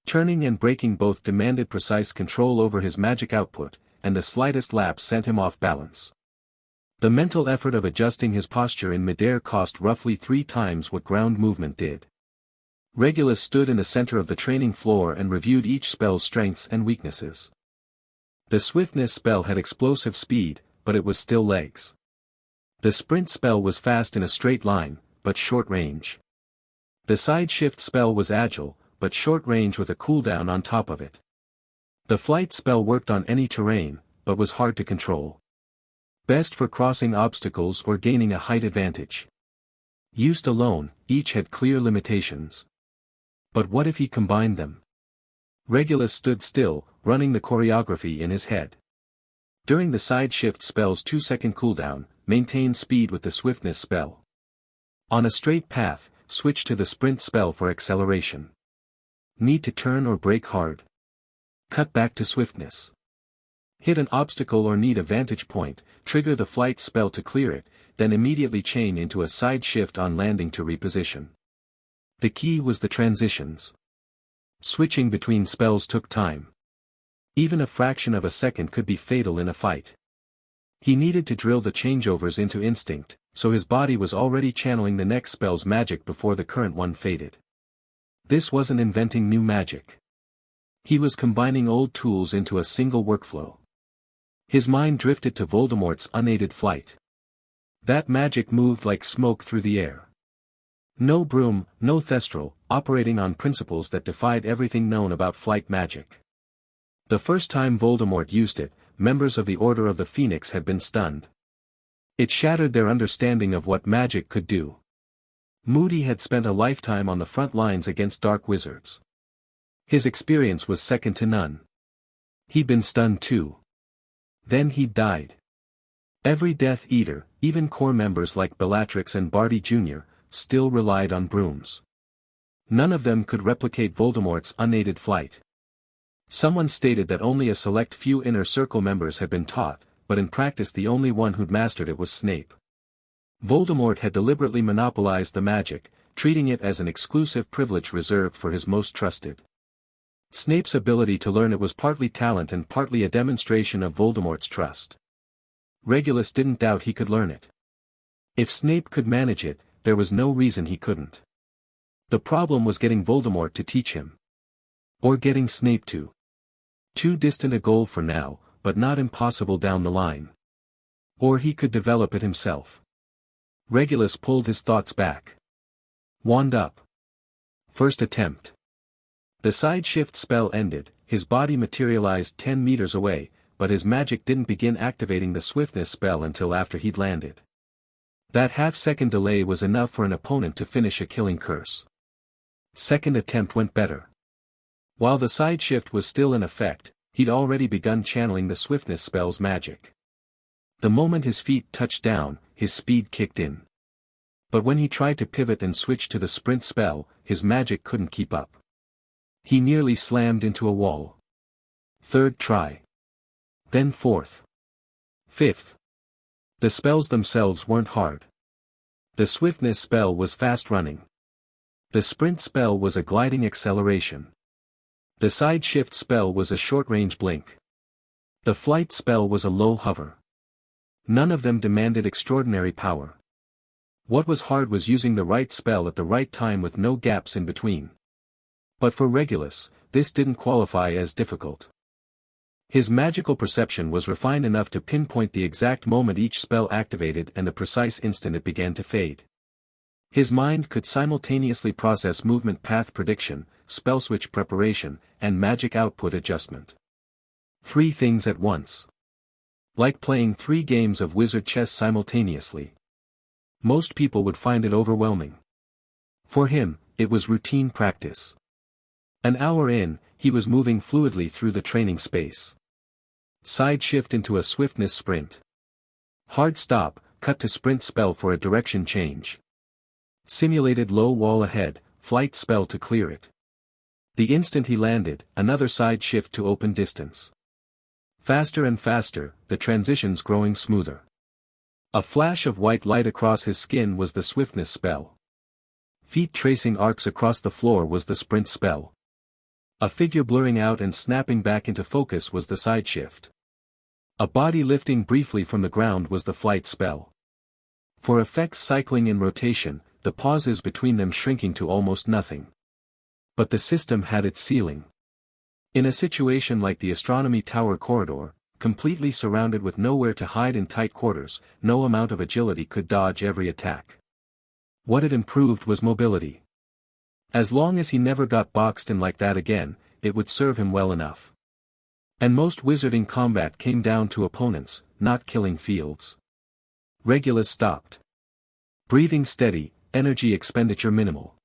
Turning and braking both demanded precise control over his magic output, and the slightest lapse sent him off balance. The mental effort of adjusting his posture in midair cost roughly 3 times what ground movement did. Regulus stood in the center of the training floor and reviewed each spell's strengths and weaknesses. The swiftness spell had explosive speed, but it was still legs. The sprint spell was fast in a straight line, but short range. The side shift spell was agile, but short range with a cooldown on top of it. The flight spell worked on any terrain, but was hard to control. Best for crossing obstacles or gaining a height advantage. Used alone, each had clear limitations. But what if he combined them? Regulus stood still, running the choreography in his head. During the side shift spell's 2-second cooldown, maintain speed with the swiftness spell. On a straight path, switch to the sprint spell for acceleration. Need to turn or brake hard? Cut back to swiftness. Hit an obstacle or need a vantage point, trigger the flight spell to clear it, then immediately chain into a side shift on landing to reposition. The key was the transitions. Switching between spells took time. Even a fraction of a second could be fatal in a fight. He needed to drill the changeovers into instinct, so his body was already channeling the next spell's magic before the current one faded. This wasn't inventing new magic. He was combining old tools into a single workflow. His mind drifted to Voldemort's unaided flight. That magic moved like smoke through the air. No broom, no thestral, operating on principles that defied everything known about flight magic. The first time Voldemort used it, members of the Order of the Phoenix had been stunned. It shattered their understanding of what magic could do. Moody had spent a lifetime on the front lines against dark wizards. His experience was second to none. He'd been stunned too. Then he'd died. Every Death Eater, even core members like Bellatrix and Barty Jr., still relied on brooms. None of them could replicate Voldemort's unaided flight. Someone stated that only a select few Inner Circle members had been taught, but in practice the only one who'd mastered it was Snape. Voldemort had deliberately monopolized the magic, treating it as an exclusive privilege reserved for his most trusted. Snape's ability to learn it was partly talent and partly a demonstration of Voldemort's trust. Regulus didn't doubt he could learn it. If Snape could manage it, there was no reason he couldn't. The problem was getting Voldemort to teach him. Or getting Snape to. Too distant a goal for now, but not impossible down the line. Or he could develop it himself. Regulus pulled his thoughts back. Wand up. First attempt. The side shift spell ended, his body materialized 10 meters away, but his magic didn't begin activating the swiftness spell until after he'd landed. That half-second delay was enough for an opponent to finish a killing curse. Second attempt went better. While the side shift was still in effect, he'd already begun channeling the swiftness spell's magic. The moment his feet touched down, his speed kicked in. But when he tried to pivot and switch to the sprint spell, his magic couldn't keep up. He nearly slammed into a wall. Third try. Then fourth. Fifth. The spells themselves weren't hard. The swiftness spell was fast-running. The sprint spell was a gliding acceleration. The side shift spell was a short-range blink. The flight spell was a low hover. None of them demanded extraordinary power. What was hard was using the right spell at the right time with no gaps in between. But for Regulus, this didn't qualify as difficult. His magical perception was refined enough to pinpoint the exact moment each spell activated and the precise instant it began to fade. His mind could simultaneously process movement path prediction, spell switch preparation, and magic output adjustment. 3 things at once. Like playing 3 games of wizard chess simultaneously. Most people would find it overwhelming. For him, it was routine practice. An hour in, he was moving fluidly through the training space. Side shift into a swiftness sprint. Hard stop, cut to sprint spell for a direction change. Simulated low wall ahead, flight spell to clear it. The instant he landed, another side shift to open distance. Faster and faster, the transitions growing smoother. A flash of white light across his skin was the swiftness spell. Feet tracing arcs across the floor was the sprint spell. A figure blurring out and snapping back into focus was the side shift. A body lifting briefly from the ground was the flight spell. For effects cycling in rotation, the pauses between them shrinking to almost nothing. But the system had its ceiling. In a situation like the astronomy tower corridor, completely surrounded with nowhere to hide in tight quarters, no amount of agility could dodge every attack. What it improved was mobility. As long as he never got boxed in like that again, it would serve him well enough. And most wizarding combat came down to opponents, not killing fields. Regulus stopped. Breathing steady, energy expenditure minimal.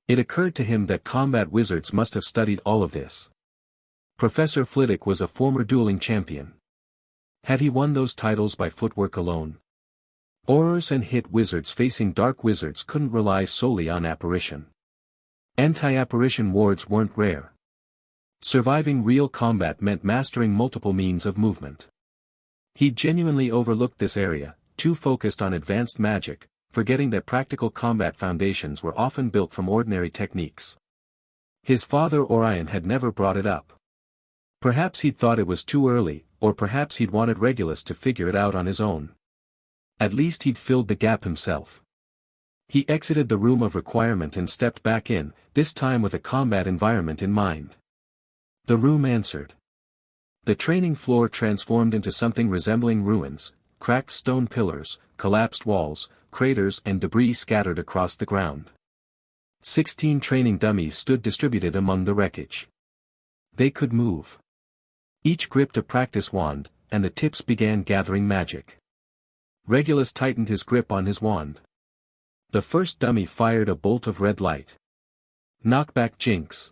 It occurred to him that combat wizards must have studied all of this. Professor Flitwick was a former dueling champion. Had he won those titles by footwork alone? Aurors and hit wizards facing dark wizards couldn't rely solely on apparition. Anti-apparition wards weren't rare. Surviving real combat meant mastering multiple means of movement. He genuinely overlooked this area, too focused on advanced magic, forgetting that practical combat foundations were often built from ordinary techniques. His father Orion had never brought it up. Perhaps he'd thought it was too early, or perhaps he'd wanted Regulus to figure it out on his own. At least he'd filled the gap himself. He exited the room of requirement and stepped back in, this time with a combat environment in mind. The room answered. The training floor transformed into something resembling ruins, cracked stone pillars, collapsed walls, craters and debris scattered across the ground. 16 training dummies stood distributed among the wreckage. They could move. Each gripped a practice wand, and the tips began gathering magic. Regulus tightened his grip on his wand. The first dummy fired a bolt of red light. Knockback Jinx.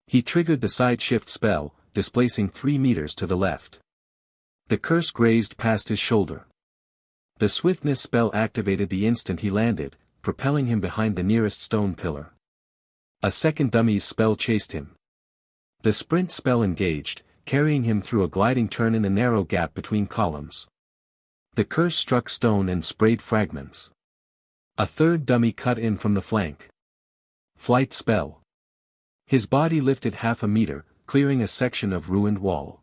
He triggered the side shift spell, displacing 3 meters to the left. The curse grazed past his shoulder. The swiftness spell activated the instant he landed, propelling him behind the nearest stone pillar. A second dummy's spell chased him. The sprint spell engaged, carrying him through a gliding turn in the narrow gap between columns. The curse struck stone and sprayed fragments. A third dummy cut in from the flank. Flight spell. His body lifted half a meter, clearing a section of ruined wall.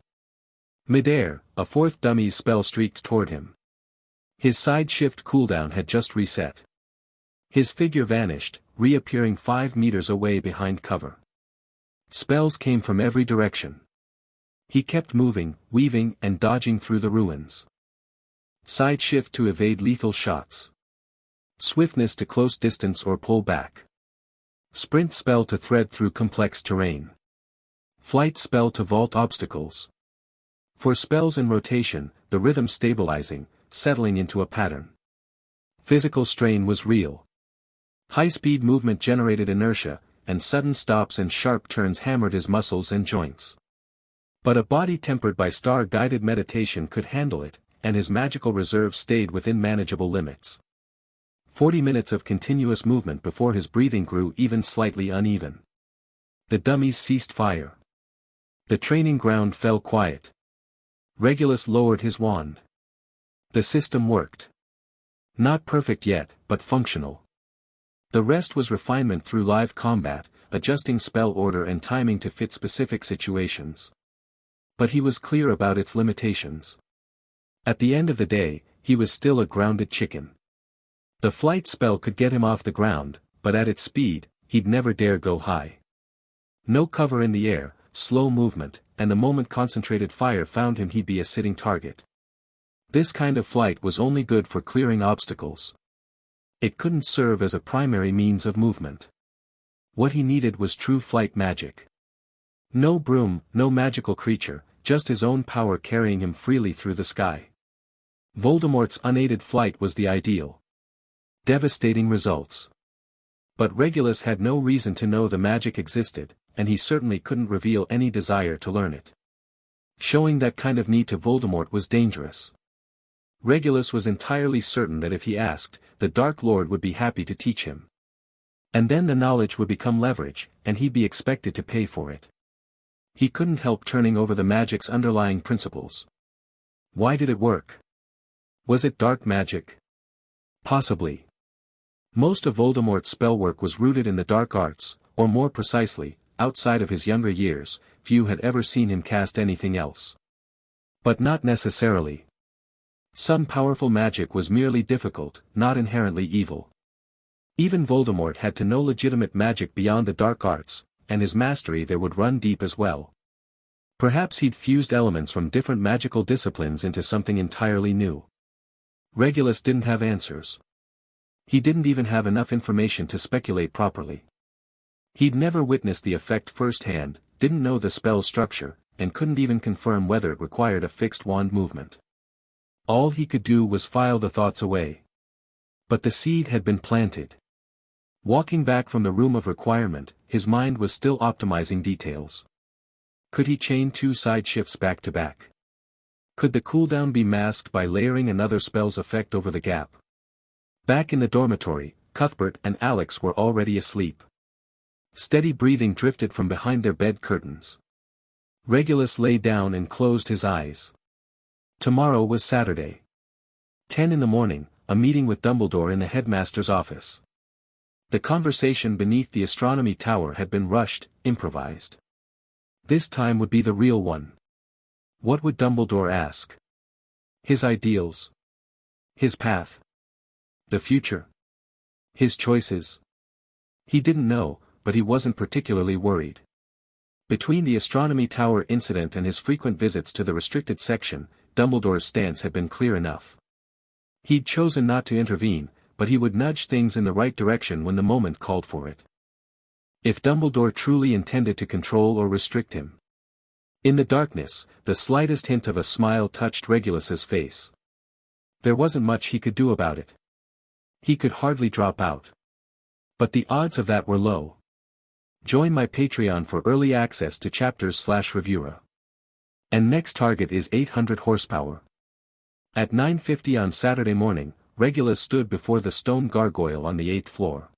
Midair, a fourth dummy's spell streaked toward him. His side shift cooldown had just reset. His figure vanished, reappearing 5 meters away behind cover. Spells came from every direction. He kept moving, weaving and dodging through the ruins. Side shift to evade lethal shots. Swiftness to close distance or pull back. Sprint spell to thread through complex terrain. Flight spell to vault obstacles. For spells in rotation, the rhythm stabilizing, settling into a pattern. Physical strain was real. High-speed movement generated inertia, and sudden stops and sharp turns hammered his muscles and joints. But a body tempered by star-guided meditation could handle it, and his magical reserve stayed within manageable limits. 40 minutes of continuous movement before his breathing grew even slightly uneven. The dummies ceased fire. The training ground fell quiet. Regulus lowered his wand. The system worked. Not perfect yet, but functional. The rest was refinement through live combat, adjusting spell order and timing to fit specific situations. But he was clear about its limitations. At the end of the day, he was still a grounded chicken. The flight spell could get him off the ground, but at its speed, he'd never dare go high. No cover in the air, slow movement, and the moment concentrated fire found him he'd be a sitting target. This kind of flight was only good for clearing obstacles. It couldn't serve as a primary means of movement. What he needed was true flight magic. No broom, no magical creature, just his own power carrying him freely through the sky. Voldemort's unaided flight was the ideal. Devastating results. But Regulus had no reason to know the magic existed, and he certainly couldn't reveal any desire to learn it. Showing that kind of need to Voldemort was dangerous. Regulus was entirely certain that if he asked, the Dark Lord would be happy to teach him. And then the knowledge would become leverage, and he'd be expected to pay for it. He couldn't help turning over the magic's underlying principles. Why did it work? Was it dark magic? Possibly. Most of Voldemort's spellwork was rooted in the dark arts, or more precisely, outside of his younger years, few had ever seen him cast anything else. But not necessarily. Some powerful magic was merely difficult, not inherently evil. Even Voldemort had to know legitimate magic beyond the dark arts, and his mastery there would run deep as well. Perhaps he'd fused elements from different magical disciplines into something entirely new. Regulus didn't have answers. He didn't even have enough information to speculate properly. He'd never witnessed the effect firsthand, didn't know the spell's structure, and couldn't even confirm whether it required a fixed wand movement. All he could do was file the thoughts away. But the seed had been planted. Walking back from the room of requirement, his mind was still optimizing details. Could he chain 2 side shifts back to back? Could the cooldown be masked by layering another spell's effect over the gap? Back in the dormitory, Cuthbert and Alex were already asleep. Steady breathing drifted from behind their bed curtains. Regulus lay down and closed his eyes. Tomorrow was Saturday. 10 in the morning, a meeting with Dumbledore in the headmaster's office. The conversation beneath the astronomy tower had been rushed, improvised. This time would be the real one. What would Dumbledore ask? His ideals. His path. The future. His choices. He didn't know, but he wasn't particularly worried. Between the astronomy tower incident and his frequent visits to the restricted section, Dumbledore's stance had been clear enough. He'd chosen not to intervene, but he would nudge things in the right direction when the moment called for it. If Dumbledore truly intended to control or restrict him. In the darkness, the slightest hint of a smile touched Regulus's face. There wasn't much he could do about it. He could hardly drop out. But the odds of that were low. Join my Patreon for early access to chapters/reviewra. And next target is 800 horsepower. At 9:50 on Saturday morning, Regulus stood before the stone gargoyle on the 8th floor.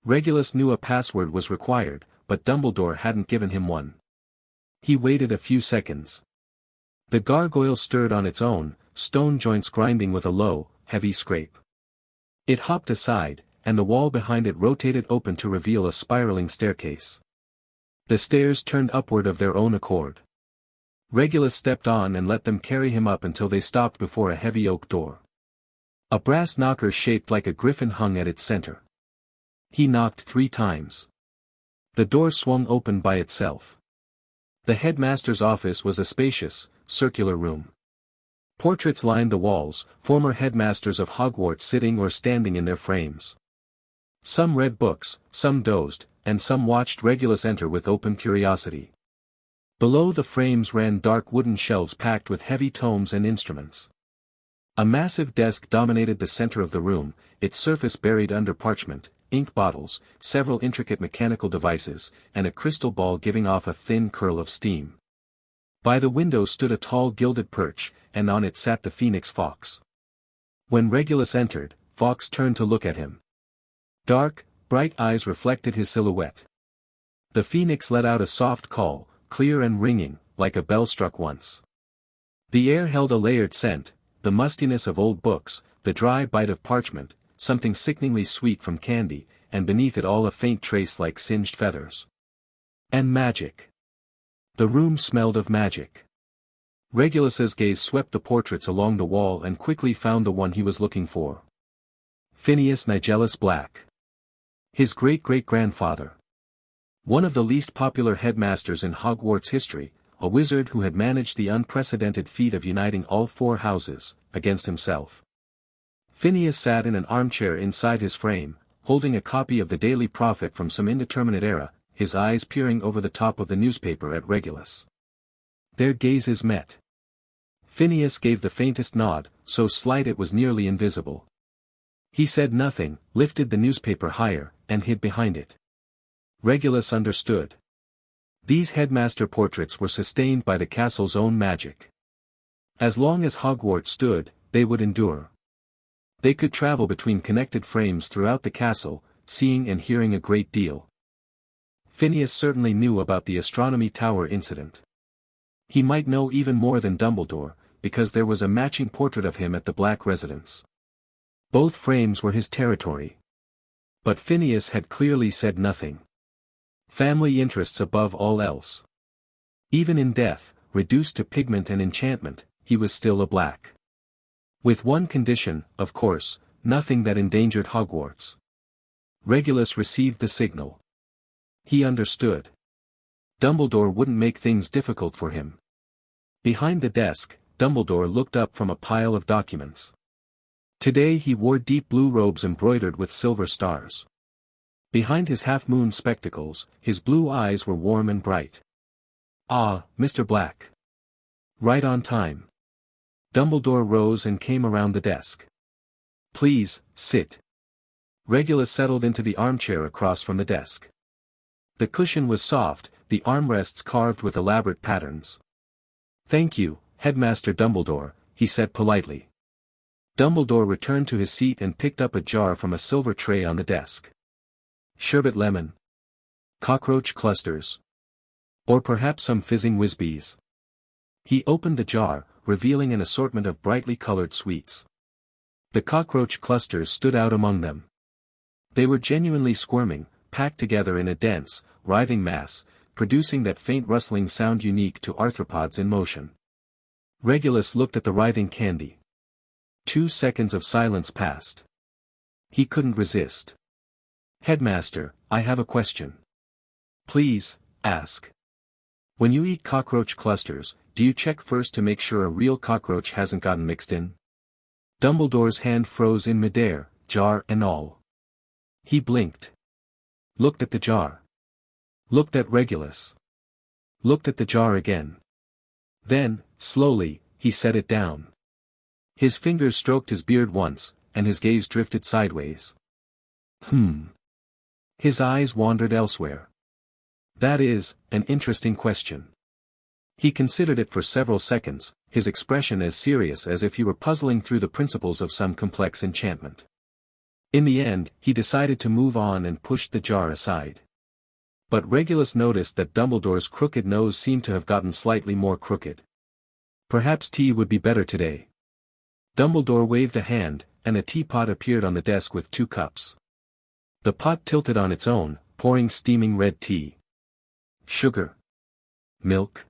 Regulus knew a password was required, but Dumbledore hadn't given him one. He waited a few seconds. The gargoyle stirred on its own, stone joints grinding with a low, heavy scrape. It hopped aside, and the wall behind it rotated open to reveal a spiraling staircase. The stairs turned upward of their own accord. Regulus stepped on and let them carry him up until they stopped before a heavy oak door. A brass knocker shaped like a griffin hung at its center. He knocked 3 times. The door swung open by itself. The headmaster's office was a spacious, circular room. Portraits lined the walls, former headmasters of Hogwarts sitting or standing in their frames. Some read books, some dozed, and some watched Regulus enter with open curiosity. Below the frames ran dark wooden shelves packed with heavy tomes and instruments. A massive desk dominated the center of the room, its surface buried under parchment, ink bottles, several intricate mechanical devices, and a crystal ball giving off a thin curl of steam. By the window stood a tall gilded perch, and on it sat the Phoenix Fox. When Regulus entered, Fox turned to look at him. Dark, bright eyes reflected his silhouette. The Phoenix let out a soft call, clear and ringing, like a bell struck once. The air held a layered scent, the mustiness of old books, the dry bite of parchment, something sickeningly sweet from candy, and beneath it all a faint trace like singed feathers. And magic. The room smelled of magic. Regulus's gaze swept the portraits along the wall and quickly found the one he was looking for. Phineas Nigellus Black. His great-great-grandfather. One of the least popular headmasters in Hogwarts history, a wizard who had managed the unprecedented feat of uniting all four houses, against himself. Phineas sat in an armchair inside his frame, holding a copy of the Daily Prophet from some indeterminate era, his eyes peering over the top of the newspaper at Regulus. Their gazes met. Phineas gave the faintest nod, so slight it was nearly invisible. He said nothing, lifted the newspaper higher, and hid behind it. Regulus understood. These headmaster portraits were sustained by the castle's own magic. As long as Hogwarts stood, they would endure. They could travel between connected frames throughout the castle, seeing and hearing a great deal. Phineas certainly knew about the astronomy tower incident. He might know even more than Dumbledore, because there was a matching portrait of him at the Black residence. Both frames were his territory. But Phineas had clearly said nothing. Family interests above all else. Even in death, reduced to pigment and enchantment, he was still a Black. With one condition, of course, nothing that endangered Hogwarts. Regulus received the signal. He understood. Dumbledore wouldn't make things difficult for him. Behind the desk, Dumbledore looked up from a pile of documents. Today he wore deep blue robes embroidered with silver stars. Behind his half-moon spectacles, his blue eyes were warm and bright. "Ah, Mr. Black. Right on time." Dumbledore rose and came around the desk. "Please, sit." Regulus settled into the armchair across from the desk. The cushion was soft, the armrests carved with elaborate patterns. "Thank you, Headmaster Dumbledore," he said politely. Dumbledore returned to his seat and picked up a jar from a silver tray on the desk. Sherbet lemon. Cockroach clusters. Or perhaps some fizzing whizbees. He opened the jar, revealing an assortment of brightly colored sweets. The cockroach clusters stood out among them. They were genuinely squirming, packed together in a dense, writhing mass, producing that faint rustling sound unique to arthropods in motion. Regulus looked at the writhing candy. 2 seconds of silence passed. He couldn't resist. "Headmaster, I have a question." "Please, ask." "When you eat cockroach clusters, do you check first to make sure a real cockroach hasn't gotten mixed in?" Dumbledore's hand froze in midair, jar and all. He blinked. Looked at the jar. Looked at Regulus. Looked at the jar again. Then, slowly, he set it down. His fingers stroked his beard once, and his gaze drifted sideways. His eyes wandered elsewhere. "That is, an interesting question." He considered it for several seconds, his expression as serious as if he were puzzling through the principles of some complex enchantment. In the end, he decided to move on and pushed the jar aside. But Regulus noticed that Dumbledore's crooked nose seemed to have gotten slightly more crooked. Perhaps tea would be better today. Dumbledore waved a hand, and a teapot appeared on the desk with 2 cups. The pot tilted on its own, pouring steaming red tea. "Sugar? Milk?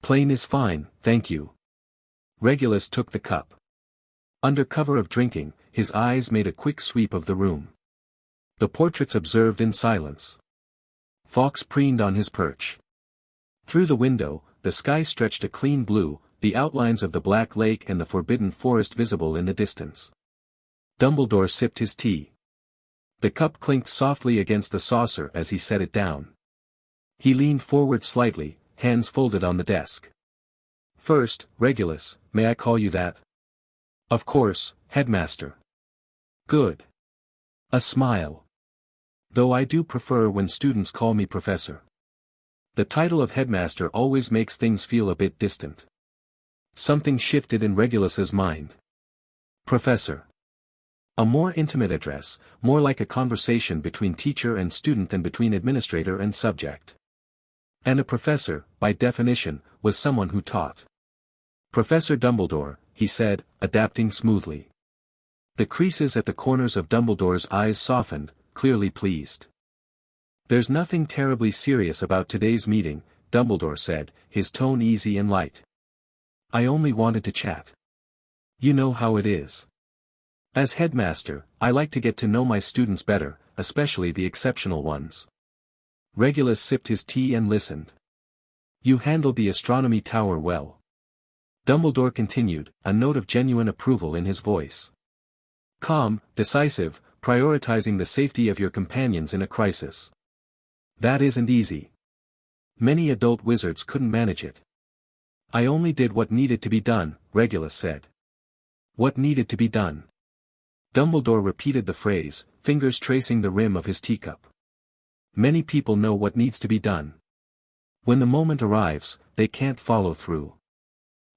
Plain is fine, thank you." Regulus took the cup. Under cover of drinking, his eyes made a quick sweep of the room. The portraits observed in silence. Fawkes preened on his perch. Through the window, the sky stretched a clean blue, the outlines of the Black Lake and the Forbidden Forest visible in the distance. Dumbledore sipped his tea. The cup clinked softly against the saucer as he set it down. He leaned forward slightly, hands folded on the desk. "First, Regulus, may I call you that?" "Of course, Headmaster." "Good." A smile. "Though I do prefer when students call me Professor. The title of Headmaster always makes things feel a bit distant." Something shifted in Regulus's mind. "Professor." A more intimate address, more like a conversation between teacher and student than between administrator and subject. And a professor, by definition, was someone who taught. "Professor Dumbledore," he said, adapting smoothly. The creases at the corners of Dumbledore's eyes softened, clearly pleased. "There's nothing terribly serious about today's meeting," Dumbledore said, his tone easy and light. "I only wanted to chat. You know how it is. As headmaster, I like to get to know my students better, especially the exceptional ones." Regulus sipped his tea and listened. You handled the astronomy tower well. Dumbledore continued, a note of genuine approval in his voice. Calm, decisive, prioritizing the safety of your companions in a crisis. That isn't easy. Many adult wizards couldn't manage it. I only did what needed to be done, Regulus said. What needed to be done? Dumbledore repeated the phrase, fingers tracing the rim of his teacup. Many people know what needs to be done. When the moment arrives, they can't follow through.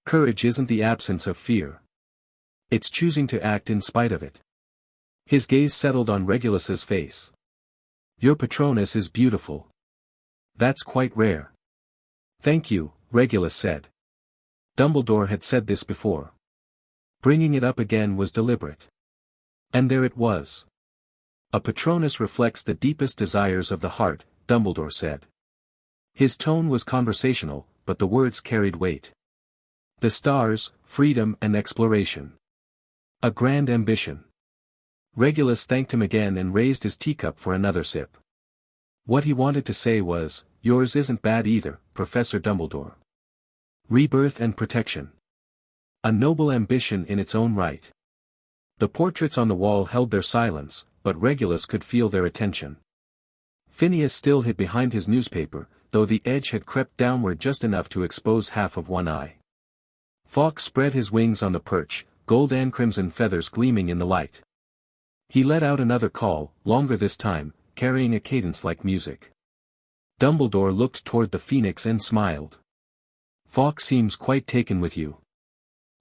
Courage isn't the absence of fear. It's choosing to act in spite of it. His gaze settled on Regulus's face. Your Patronus is beautiful. That's quite rare. Thank you, Regulus said. Dumbledore had said this before. Bringing it up again was deliberate. And there it was. A Patronus reflects the deepest desires of the heart, Dumbledore said. His tone was conversational, but the words carried weight. The stars, freedom and exploration. A grand ambition. Regulus thanked him again and raised his teacup for another sip. What he wanted to say was, yours isn't bad either, Professor Dumbledore. Rebirth and protection. A noble ambition in its own right. The portraits on the wall held their silence, but Regulus could feel their attention. Phineas still hid behind his newspaper, though the edge had crept downward just enough to expose half of one eye. Fawkes spread his wings on the perch, gold and crimson feathers gleaming in the light. He let out another call, longer this time, carrying a cadence like music. Dumbledore looked toward the phoenix and smiled. Fawkes seems quite taken with you.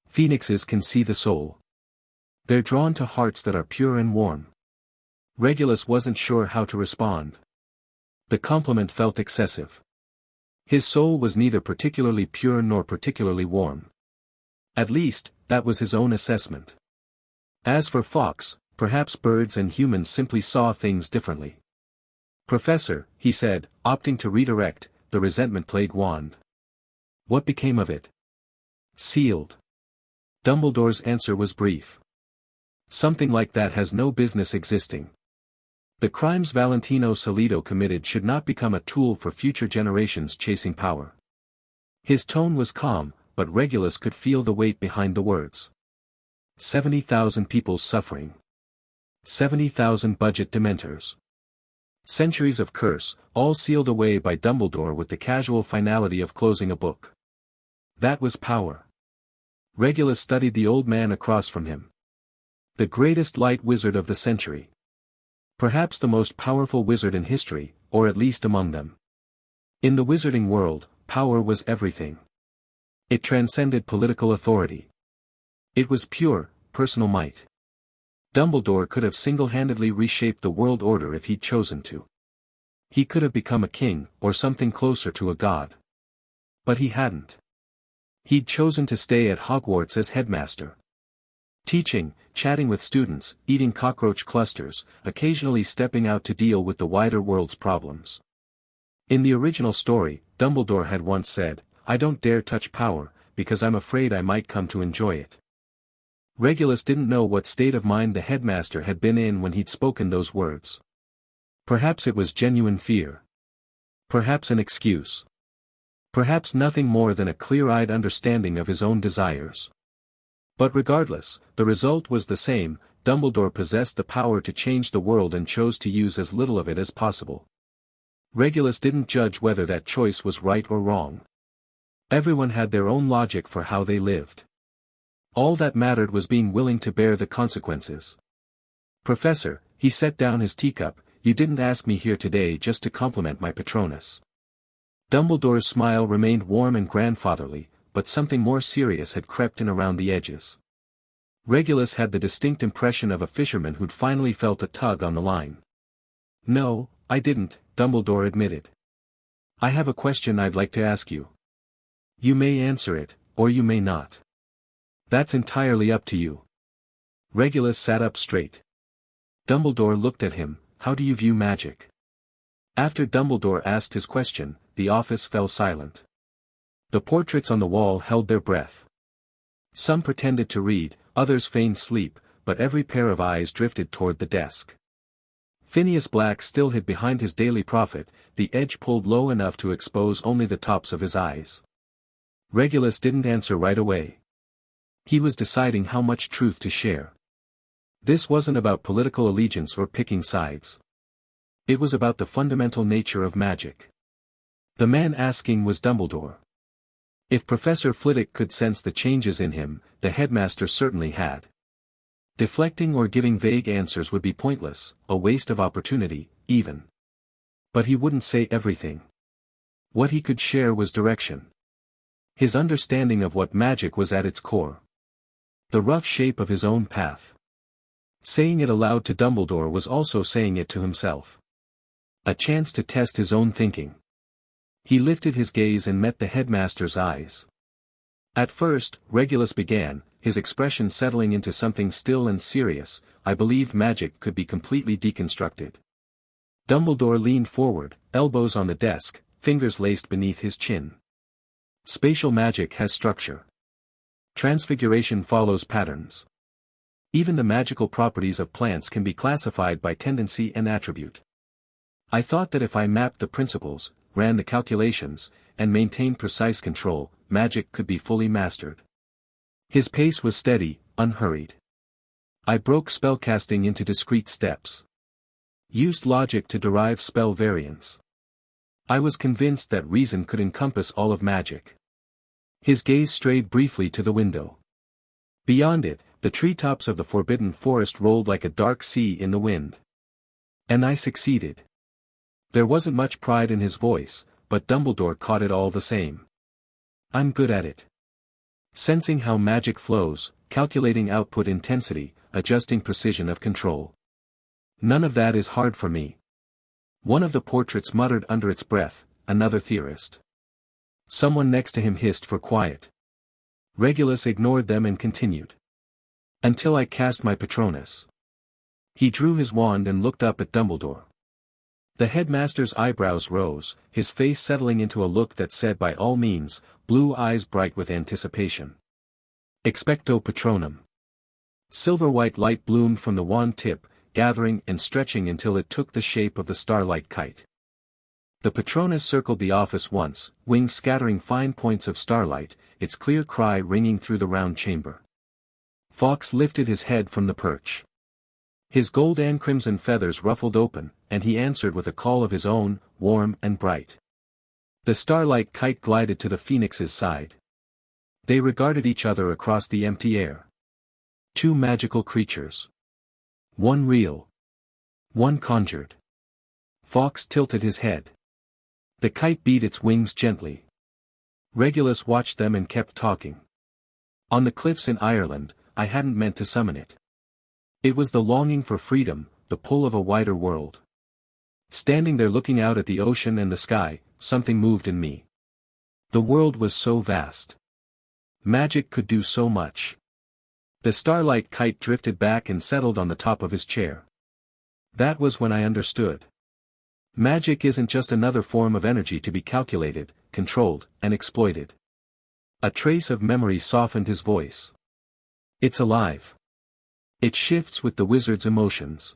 Phoenixes can see the soul. They're drawn to hearts that are pure and warm. Regulus wasn't sure how to respond. The compliment felt excessive. His soul was neither particularly pure nor particularly warm. At least, that was his own assessment. As for Fawkes, perhaps birds and humans simply saw things differently. Professor, he said, opting to redirect the resentment plague wand. What became of it? Sealed. Dumbledore's answer was brief. Something like that has no business existing. The crimes Valentino Salido committed should not become a tool for future generations chasing power. His tone was calm, but Regulus could feel the weight behind the words. 70,000 people suffering. 70,000 budget dementors. Centuries of curse, all sealed away by Dumbledore with the casual finality of closing a book. That was power. Regulus studied the old man across from him. The greatest light wizard of the century. Perhaps the most powerful wizard in history, or at least among them. In the wizarding world, power was everything. It transcended political authority. It was pure, personal might. Dumbledore could have single-handedly reshaped the world order if he'd chosen to. He could have become a king, or something closer to a god. But he hadn't. He'd chosen to stay at Hogwarts as headmaster. Teaching, chatting with students, eating cockroach clusters, occasionally stepping out to deal with the wider world's problems. In the original story, Dumbledore had once said, I don't dare touch power, because I'm afraid I might come to enjoy it. Regulus didn't know what state of mind the headmaster had been in when he'd spoken those words. Perhaps it was genuine fear. Perhaps an excuse. Perhaps nothing more than a clear-eyed understanding of his own desires. But regardless, the result was the same. Dumbledore possessed the power to change the world and chose to use as little of it as possible. Regulus didn't judge whether that choice was right or wrong. Everyone had their own logic for how they lived. All that mattered was being willing to bear the consequences. Professor, he set down his teacup, you didn't ask me here today just to compliment my Patronus. Dumbledore's smile remained warm and grandfatherly, but something more serious had crept in around the edges. Regulus had the distinct impression of a fisherman who'd finally felt a tug on the line. No, I didn't, Dumbledore admitted. I have a question I'd like to ask you. You may answer it, or you may not. That's entirely up to you. Regulus sat up straight. Dumbledore looked at him, how do you view magic? After Dumbledore asked his question, the office fell silent. The portraits on the wall held their breath. Some pretended to read, others feigned sleep, but every pair of eyes drifted toward the desk. Phineas Black still hid behind his daily prophet, the edge pulled low enough to expose only the tops of his eyes. Regulus didn't answer right away. He was deciding how much truth to share. This wasn't about political allegiance or picking sides. It was about the fundamental nature of magic. The man asking was Dumbledore. If Professor Flitwick could sense the changes in him, the headmaster certainly had. Deflecting or giving vague answers would be pointless, a waste of opportunity, even. But he wouldn't say everything. What he could share was direction. His understanding of what magic was at its core. The rough shape of his own path. Saying it aloud to Dumbledore was also saying it to himself. A chance to test his own thinking. He lifted his gaze and met the headmaster's eyes. At first, Regulus began, his expression settling into something still and serious. I believed magic could be completely deconstructed. Dumbledore leaned forward, elbows on the desk, fingers laced beneath his chin. Spatial magic has structure. Transfiguration follows patterns. Even the magical properties of plants can be classified by tendency and attribute. I thought that if I mapped the principles, ran the calculations, and maintained precise control, magic could be fully mastered. His pace was steady, unhurried. I broke spellcasting into discrete steps. Used logic to derive spell variants. I was convinced that reason could encompass all of magic. His gaze strayed briefly to the window. Beyond it, the treetops of the forbidden forest rolled like a dark sea in the wind. And I succeeded. There wasn't much pride in his voice, but Dumbledore caught it all the same. I'm good at it. Sensing how magic flows, calculating output intensity, adjusting precision of control. None of that is hard for me. One of the portraits muttered under its breath, another theorist. Someone next to him hissed for quiet. Regulus ignored them and continued. Until I cast my Patronus. He drew his wand and looked up at Dumbledore. The headmaster's eyebrows rose, his face settling into a look that said by all means, blue eyes bright with anticipation. Expecto Patronum. Silver-white light bloomed from the wand tip, gathering and stretching until it took the shape of the starlight kite. The Patronus circled the office once, wings scattering fine points of starlight, its clear cry ringing through the round chamber. Fawkes lifted his head from the perch. His gold and crimson feathers ruffled open, and he answered with a call of his own, warm and bright. The starlight kite glided to the phoenix's side. They regarded each other across the empty air. Two magical creatures. One real. One conjured. Fawkes tilted his head. The kite beat its wings gently. Regulus watched them and kept talking. On the cliffs in Ireland, I hadn't meant to summon it. It was the longing for freedom, the pull of a wider world. Standing there looking out at the ocean and the sky, something moved in me. The world was so vast. Magic could do so much. The starlight kite drifted back and settled on the top of his chair. That was when I understood. Magic isn't just another form of energy to be calculated, controlled, and exploited. A trace of memory softened his voice. It's alive. It shifts with the wizard's emotions.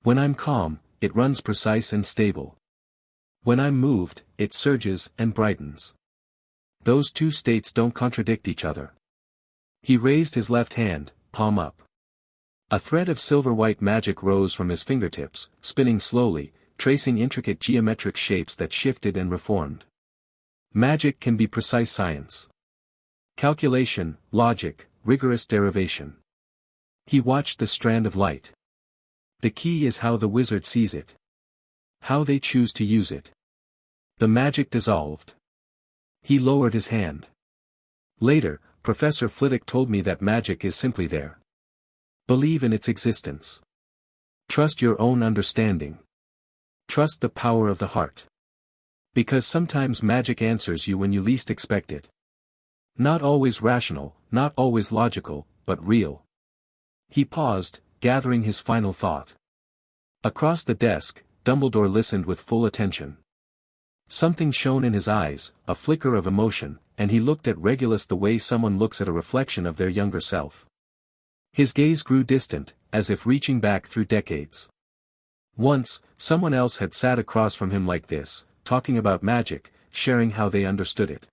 When I'm calm, it runs precise and stable. When I'm moved, it surges and brightens. Those two states don't contradict each other. He raised his left hand, palm up. A thread of silver-white magic rose from his fingertips, spinning slowly, tracing intricate geometric shapes that shifted and reformed. Magic can be precise science. Calculation, logic, rigorous derivation. He watched the strand of light. The key is how the wizard sees it. How they choose to use it. The magic dissolved. He lowered his hand. Later, Professor Flitwick told me that magic is simply there. Believe in its existence. Trust your own understanding. Trust the power of the heart. Because sometimes magic answers you when you least expect it. Not always rational, not always logical, but real. He paused, gathering his final thought. Across the desk, Dumbledore listened with full attention. Something shone in his eyes, a flicker of emotion, and he looked at Regulus the way someone looks at a reflection of their younger self. His gaze grew distant, as if reaching back through decades. Once, someone else had sat across from him like this, talking about magic, sharing how they understood it.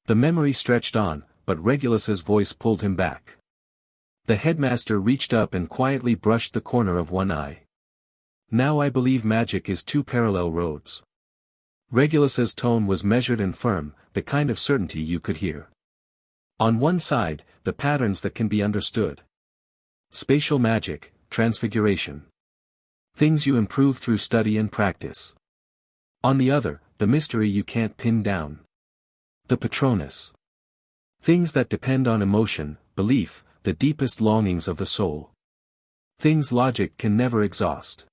The memory stretched on, but Regulus's voice pulled him back. The headmaster reached up and quietly brushed the corner of one eye. Now I believe magic is two parallel roads. Regulus's tone was measured and firm, the kind of certainty you could hear. On one side, the patterns that can be understood. Spatial magic, transfiguration. Things you improve through study and practice. On the other, the mystery you can't pin down. The Patronus. Things that depend on emotion, belief, the deepest longings of the soul. Things logic can never exhaust.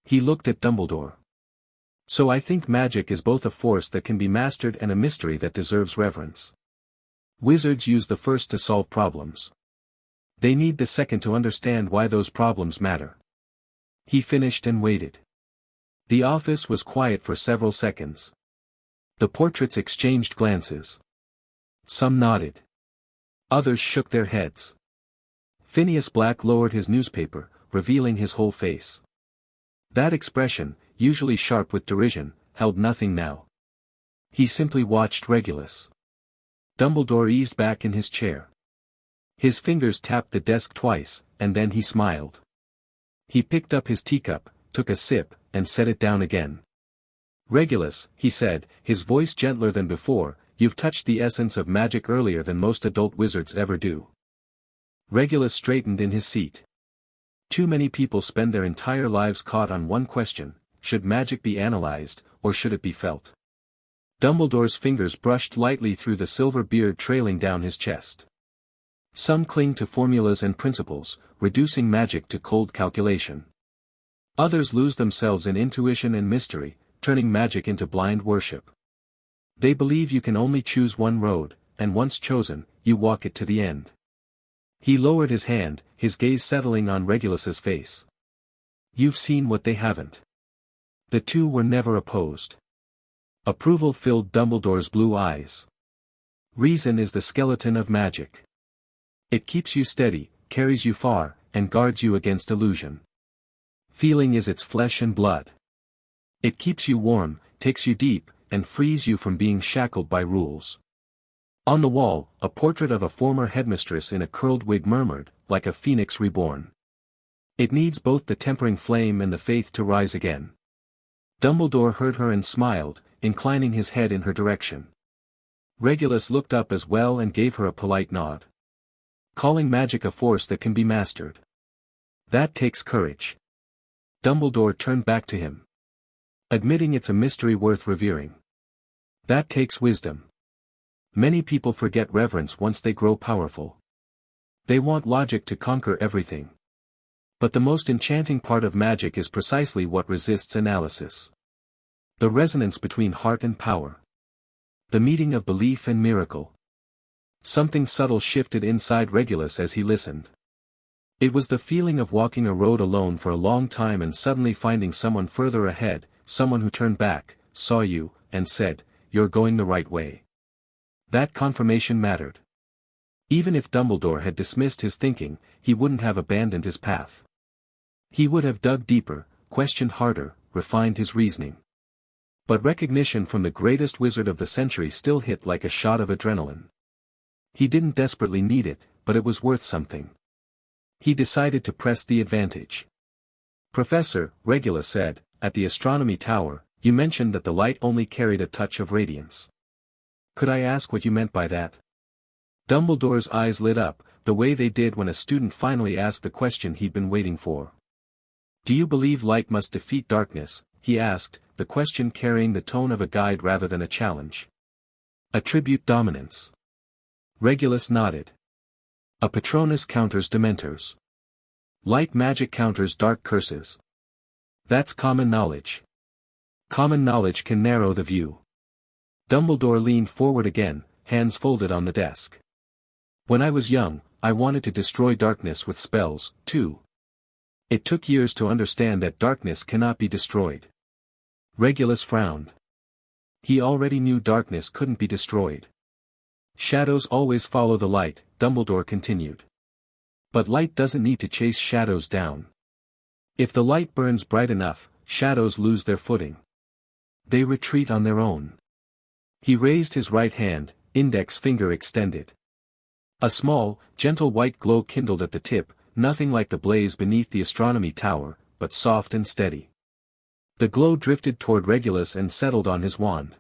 He looked at Dumbledore. So I think magic is both a force that can be mastered and a mystery that deserves reverence. Wizards use the first to solve problems. They need the second to understand why those problems matter. He finished and waited. The office was quiet for several seconds. The portraits exchanged glances. Some nodded. Others shook their heads. Phineas Black lowered his newspaper, revealing his whole face. That expression, usually sharp with derision, held nothing now. He simply watched Regulus. Dumbledore eased back in his chair. His fingers tapped the desk twice, and then he smiled. He picked up his teacup, took a sip, and set it down again. Regulus, he said, his voice gentler than before, you've touched the essence of magic earlier than most adult wizards ever do. Regulus straightened in his seat. Too many people spend their entire lives caught on one question: should magic be analyzed, or should it be felt? Dumbledore's fingers brushed lightly through the silver beard trailing down his chest. Some cling to formulas and principles, reducing magic to cold calculation. Others lose themselves in intuition and mystery, turning magic into blind worship. They believe you can only choose one road, and once chosen, you walk it to the end. He lowered his hand, his gaze settling on Regulus's face. You've seen what they haven't. The two were never opposed. Approval filled Dumbledore's blue eyes. Reason is the skeleton of magic. It keeps you steady, carries you far, and guards you against illusion. Feeling is its flesh and blood. It keeps you warm, takes you deep, and frees you from being shackled by rules. On the wall, a portrait of a former headmistress in a curled wig murmured, like a phoenix reborn. It needs both the tempering flame and the faith to rise again. Dumbledore heard her and smiled, inclining his head in her direction. Regulus looked up as well and gave her a polite nod. Calling magic a force that can be mastered. That takes courage. Dumbledore turned back to him. Admitting it's a mystery worth revering. That takes wisdom. Many people forget reverence once they grow powerful. They want logic to conquer everything. But the most enchanting part of magic is precisely what resists analysis. The resonance between heart and power. The meeting of belief and miracle. Something subtle shifted inside Regulus as he listened. It was the feeling of walking a road alone for a long time and suddenly finding someone further ahead, someone who turned back, saw you, and said, "You're going the right way." That confirmation mattered. Even if Dumbledore had dismissed his thinking, he wouldn't have abandoned his path. He would have dug deeper, questioned harder, refined his reasoning. But recognition from the greatest wizard of the century still hit like a shot of adrenaline. He didn't desperately need it, but it was worth something. He decided to press the advantage. "Professor," Regulus said, "at the astronomy tower, you mentioned that the light only carried a touch of radiance. Could I ask what you meant by that?" Dumbledore's eyes lit up, the way they did when a student finally asked the question he'd been waiting for. "Do you believe light must defeat darkness?" he asked, the question carrying the tone of a guide rather than a challenge. "Attribute dominance." Regulus nodded. "A Patronus counters Dementors. Light magic counters dark curses. That's common knowledge. Common knowledge can narrow the view." Dumbledore leaned forward again, hands folded on the desk. "When I was young, I wanted to destroy darkness with spells, too. It took years to understand that darkness cannot be destroyed." Regulus frowned. He already knew darkness couldn't be destroyed. "Shadows always follow the light," Dumbledore continued. "But light doesn't need to chase shadows down. If the light burns bright enough, shadows lose their footing. They retreat on their own. He raised his right hand, index finger extended. A small, gentle white glow kindled at the tip, nothing like the blaze beneath the astronomy tower, but soft and steady. The glow drifted toward Regulus and settled on his wand.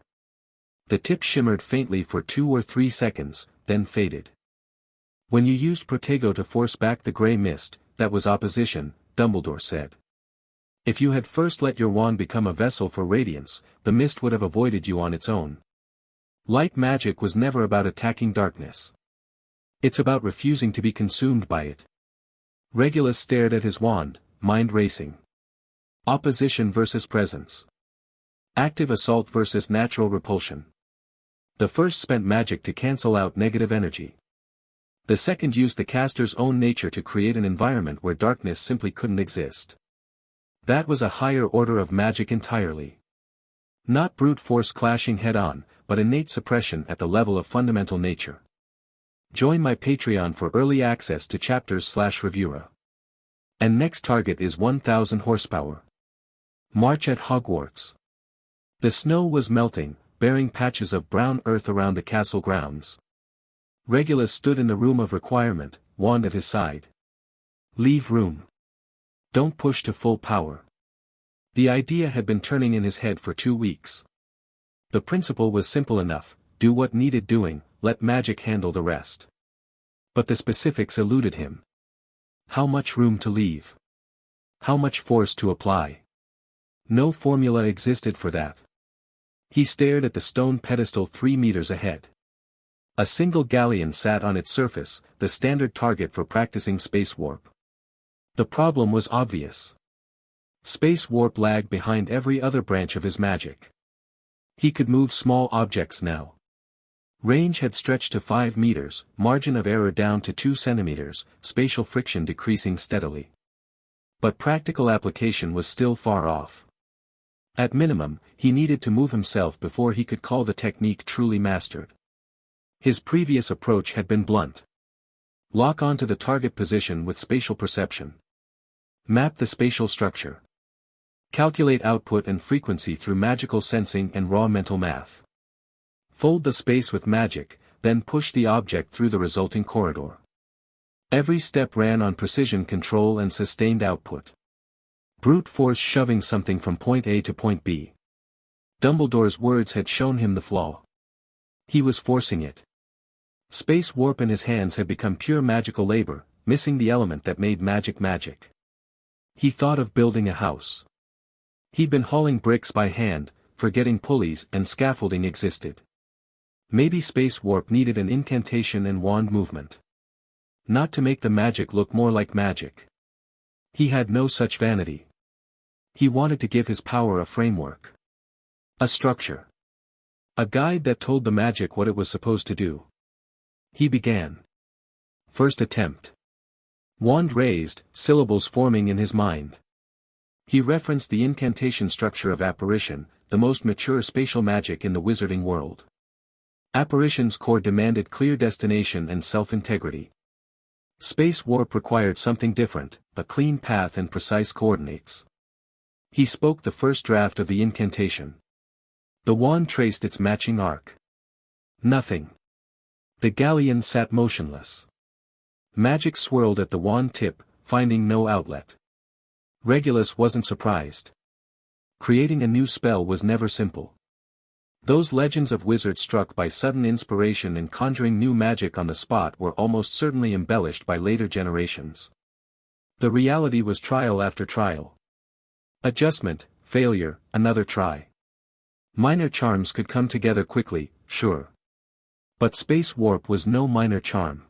The tip shimmered faintly for 2 or 3 seconds, then faded. When you used Protego to force back the grey mist, that was opposition, Dumbledore said. If you had first let your wand become a vessel for radiance, the mist would have avoided you on its own. Light magic was never about attacking darkness. It's about refusing to be consumed by it. Regulus stared at his wand, mind racing. Opposition versus presence. Active assault versus natural repulsion. The first spent magic to cancel out negative energy. The second used the caster's own nature to create an environment where darkness simply couldn't exist. That was a higher order of magic entirely. Not brute force clashing head-on, but innate suppression at the level of fundamental nature. Join my Patreon for early access to chapters/reviewer. And next target is 1000 horsepower. March at Hogwarts. The snow was melting, bearing patches of brown earth around the castle grounds. Regulus stood in the room of requirement, wand at his side. Leave room. Don't push to full power. The idea had been turning in his head for 2 weeks. The principle was simple enough: do what needed doing, let magic handle the rest. But the specifics eluded him. How much room to leave? How much force to apply? No formula existed for that. He stared at the stone pedestal 3 meters ahead. A single galleon sat on its surface, the standard target for practicing space warp. The problem was obvious. Space warp lagged behind every other branch of his magic. He could move small objects now. Range had stretched to 5 meters, margin of error down to 2 centimeters, spatial friction decreasing steadily. But practical application was still far off. At minimum, he needed to move himself before he could call the technique truly mastered. His previous approach had been blunt. Lock onto the target position with spatial perception. Map the spatial structure. Calculate output and frequency through magical sensing and raw mental math. Fold the space with magic, then push the object through the resulting corridor. Every step ran on precision control and sustained output. Brute force shoving something from point A to point B. Dumbledore's words had shown him the flaw. He was forcing it. Space warp in his hands had become pure magical labor, missing the element that made magic magic. He thought of building a house. He'd been hauling bricks by hand, forgetting pulleys and scaffolding existed. Maybe space warp needed an incantation and wand movement. Not to make the magic look more like magic. He had no such vanity. He wanted to give his power a framework. A structure. A guide that told the magic what it was supposed to do. He began. First attempt. Wand raised, syllables forming in his mind. He referenced the incantation structure of apparition, the most mature spatial magic in the wizarding world. Apparition's core demanded clear destination and self-integrity. Space warp required something different, a clean path and precise coordinates. He spoke the first draft of the incantation. The wand traced its matching arc. Nothing. The galleon sat motionless. Magic swirled at the wand tip, finding no outlet. Regulus wasn't surprised. Creating a new spell was never simple. Those legends of wizards struck by sudden inspiration and conjuring new magic on the spot were almost certainly embellished by later generations. The reality was trial after trial. Adjustment, failure, another try. Minor charms could come together quickly, sure. But space warp was no minor charm.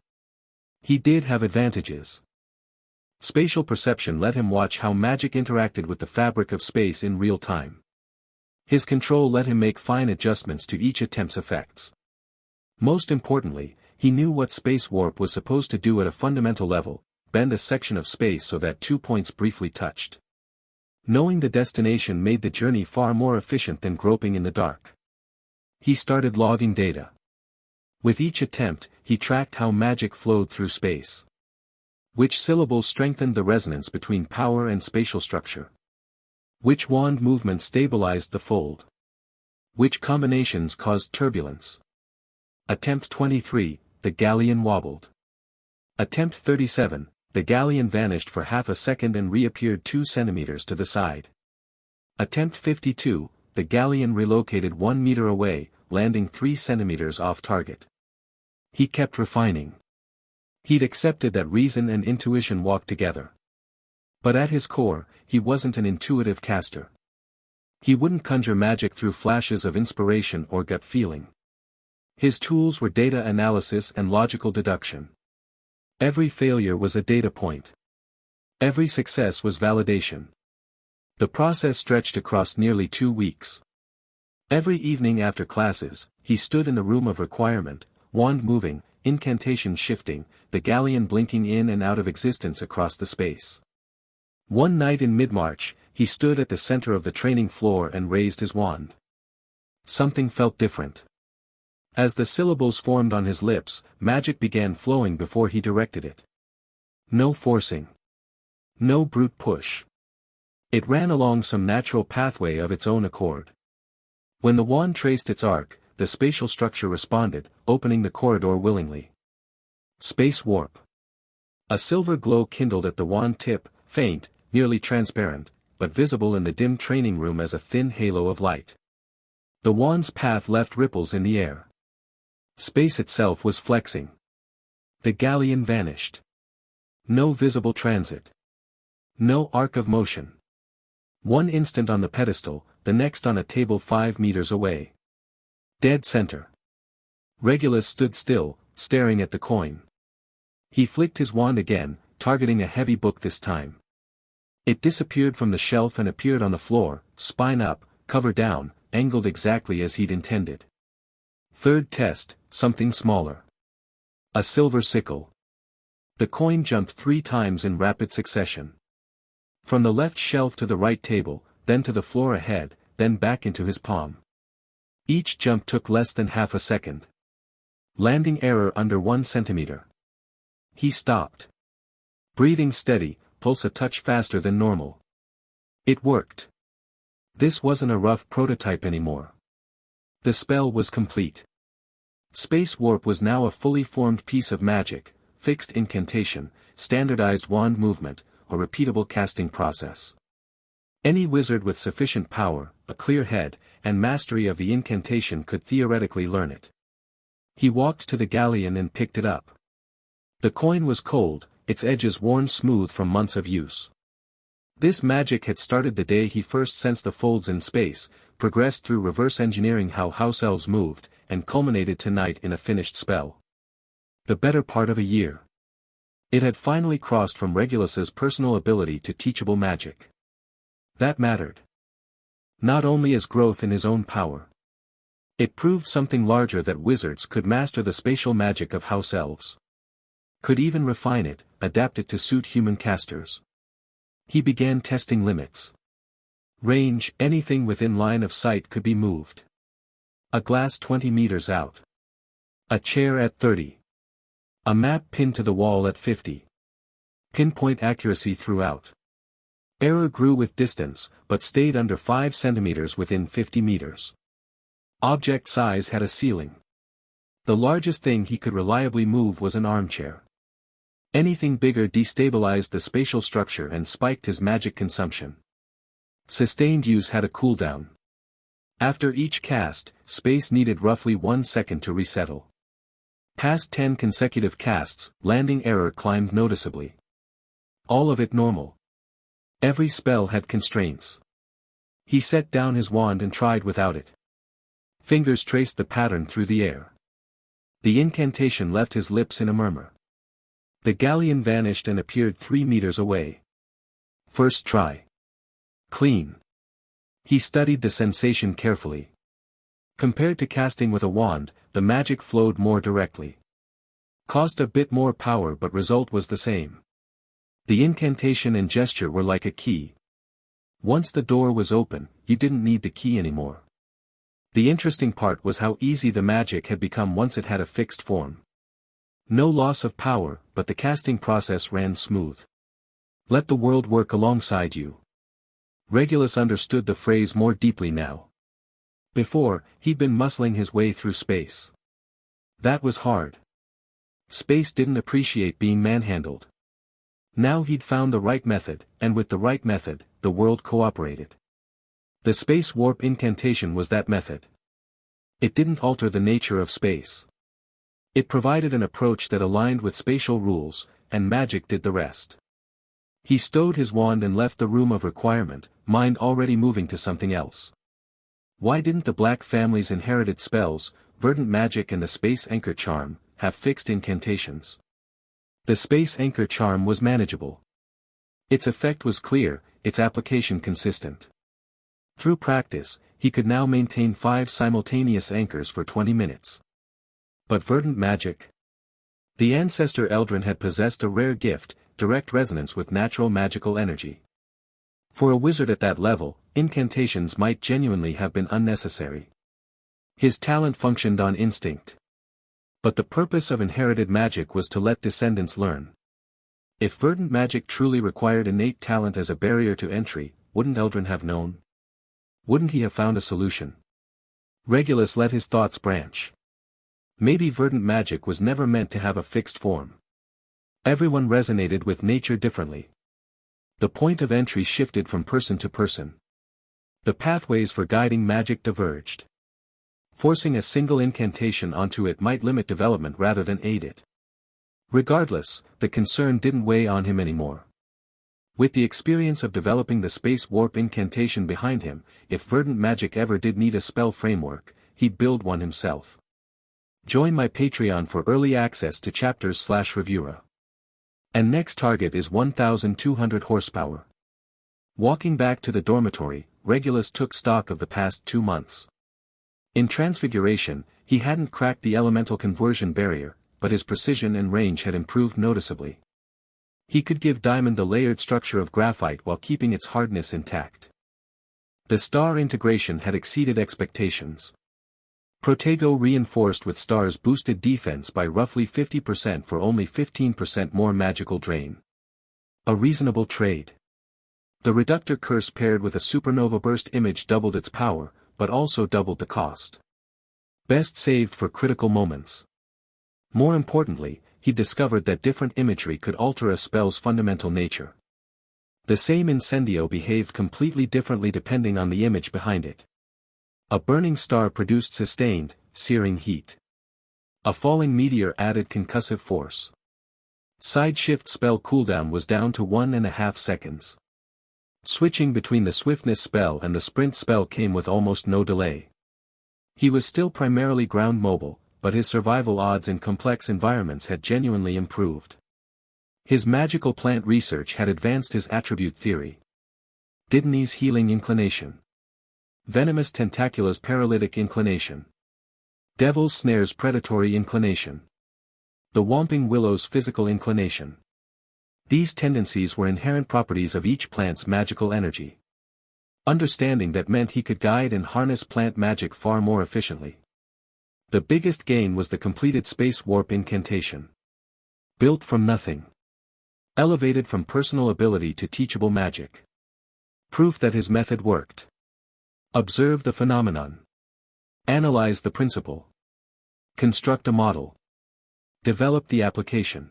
He did have advantages. Spatial perception let him watch how magic interacted with the fabric of space in real time. His control let him make fine adjustments to each attempt's effects. Most importantly, he knew what space warp was supposed to do at a fundamental level: bend a section of space so that 2 points briefly touched. Knowing the destination made the journey far more efficient than groping in the dark. He started logging data. With each attempt, he tracked how magic flowed through space. Which syllables strengthened the resonance between power and spatial structure? Which wand movement stabilized the fold? Which combinations caused turbulence? Attempt 23, the galleon wobbled. Attempt 37, the galleon vanished for half a second and reappeared 2 centimeters to the side. Attempt 52, the galleon relocated 1 meter away, landing 3 centimeters off target. He kept refining. He'd accepted that reason and intuition walked together. But at his core, he wasn't an intuitive caster. He wouldn't conjure magic through flashes of inspiration or gut feeling. His tools were data analysis and logical deduction. Every failure was a data point. Every success was validation. The process stretched across nearly 2 weeks. Every evening after classes, he stood in the room of requirement, wand moving, incantation shifting, the galleon blinking in and out of existence across the space. One night in mid-March, he stood at the center of the training floor and raised his wand. Something felt different. As the syllables formed on his lips, magic began flowing before he directed it. No forcing. No brute push. It ran along some natural pathway of its own accord. When the wand traced its arc, the spatial structure responded, opening the corridor willingly. Space warp. A silver glow kindled at the wand tip, faint, nearly transparent, but visible in the dim training room as a thin halo of light. The wand's path left ripples in the air. Space itself was flexing. The galleon vanished. No visible transit. No arc of motion. One instant on the pedestal, the next on a table 5 meters away. Dead center. Regulus stood still, staring at the coin. He flicked his wand again, targeting a heavy book this time. It disappeared from the shelf and appeared on the floor, spine up, cover down, angled exactly as he'd intended. Third test, something smaller. A silver sickle. The coin jumped 3 times in rapid succession. From the left shelf to the right table, then to the floor ahead, then back into his palm. Each jump took less than half a second. Landing error under 1 centimeter. He stopped. Breathing steady, pulse a touch faster than normal. It worked. This wasn't a rough prototype anymore. The spell was complete. Space warp was now a fully formed piece of magic, fixed incantation, standardized wand movement, a repeatable casting process. Any wizard with sufficient power, a clear head, and mastery of the incantation could theoretically learn it. He walked to the galleon and picked it up. The coin was cold, its edges worn smooth from months of use. This magic had started the day he first sensed the folds in space, progressed through reverse engineering how house elves moved, and culminated tonight in a finished spell. The better part of a year. It had finally crossed from Regulus's personal ability to teachable magic. That mattered. Not only as growth in his own power. It proved something larger that wizards could master the spatial magic of house elves. Could even refine it, adapt it to suit human casters. He began testing limits. Range, anything within line of sight could be moved. A glass 20 meters out. A chair at 30. A map pinned to the wall at 50. Pinpoint accuracy throughout. Error grew with distance, but stayed under 5 centimeters within 50 meters. Object size had a ceiling. The largest thing he could reliably move was an armchair. Anything bigger destabilized the spatial structure and spiked his magic consumption. Sustained use had a cooldown. After each cast, space needed roughly 1 second to resettle. Past 10 consecutive casts, landing error climbed noticeably. All of it normal. Every spell had constraints. He set down his wand and tried without it. Fingers traced the pattern through the air. The incantation left his lips in a murmur. The galleon vanished and appeared 3 meters away. First try. Clean. He studied the sensation carefully. Compared to casting with a wand, the magic flowed more directly. Cost a bit more power but result was the same. The incantation and gesture were like a key. Once the door was open, you didn't need the key anymore. The interesting part was how easy the magic had become once it had a fixed form. No loss of power, but the casting process ran smooth. Let the world work alongside you. Regulus understood the phrase more deeply now. Before, he'd been muscling his way through space. That was hard. Space didn't appreciate being manhandled. Now he'd found the right method, and with the right method, the world cooperated. The space warp incantation was that method. It didn't alter the nature of space. It provided an approach that aligned with spatial rules, and magic did the rest. He stowed his wand and left the room of requirement, mind already moving to something else. Why didn't the Black family's inherited spells, verdant magic and the Space Anchor Charm, have fixed incantations? The Space Anchor Charm was manageable. Its effect was clear, its application consistent. Through practice, he could now maintain 5 simultaneous anchors for 20 minutes. But verdant magic? The ancestor Eldrin had possessed a rare gift, direct resonance with natural magical energy. For a wizard at that level, incantations might genuinely have been unnecessary. His talent functioned on instinct. But the purpose of inherited magic was to let descendants learn. If verdant magic truly required innate talent as a barrier to entry, wouldn't Eldrin have known? Wouldn't he have found a solution? Regulus let his thoughts branch. Maybe verdant magic was never meant to have a fixed form. Everyone resonated with nature differently. The point of entry shifted from person to person. The pathways for guiding magic diverged. Forcing a single incantation onto it might limit development rather than aid it. Regardless, the concern didn't weigh on him anymore. With the experience of developing the space warp incantation behind him, if verdant magic ever did need a spell framework, he'd build one himself. Join my Patreon for early access to chapters/reviewer. And next target is 1,200 horsepower. Walking back to the dormitory, Regulus took stock of the past 2 months. In Transfiguration, he hadn't cracked the elemental conversion barrier, but his precision and range had improved noticeably. He could give diamond the layered structure of graphite while keeping its hardness intact. The star integration had exceeded expectations. Protego reinforced with stars boosted defense by roughly 50% for only 15% more magical drain. A reasonable trade. The reductor curse paired with a supernova burst image doubled its power, but also doubled the cost. Best saved for critical moments. More importantly, he discovered that different imagery could alter a spell's fundamental nature. The same incendio behaved completely differently depending on the image behind it. A burning star produced sustained, searing heat. A falling meteor added concussive force. Side shift spell cooldown was down to 1.5 seconds. Switching between the swiftness spell and the sprint spell came with almost no delay. He was still primarily ground mobile, but his survival odds in complex environments had genuinely improved. His magical plant research had advanced his attribute theory. Didney's healing inclination. Venomous tentacula's paralytic inclination. Devil's snare's predatory inclination. The Whomping Willow's physical inclination. These tendencies were inherent properties of each plant's magical energy. Understanding that meant he could guide and harness plant magic far more efficiently. The biggest gain was the completed space warp incantation. Built from nothing. Elevated from personal ability to teachable magic. Proof that his method worked. Observe the phenomenon. Analyze the principle. Construct a model. Develop the application.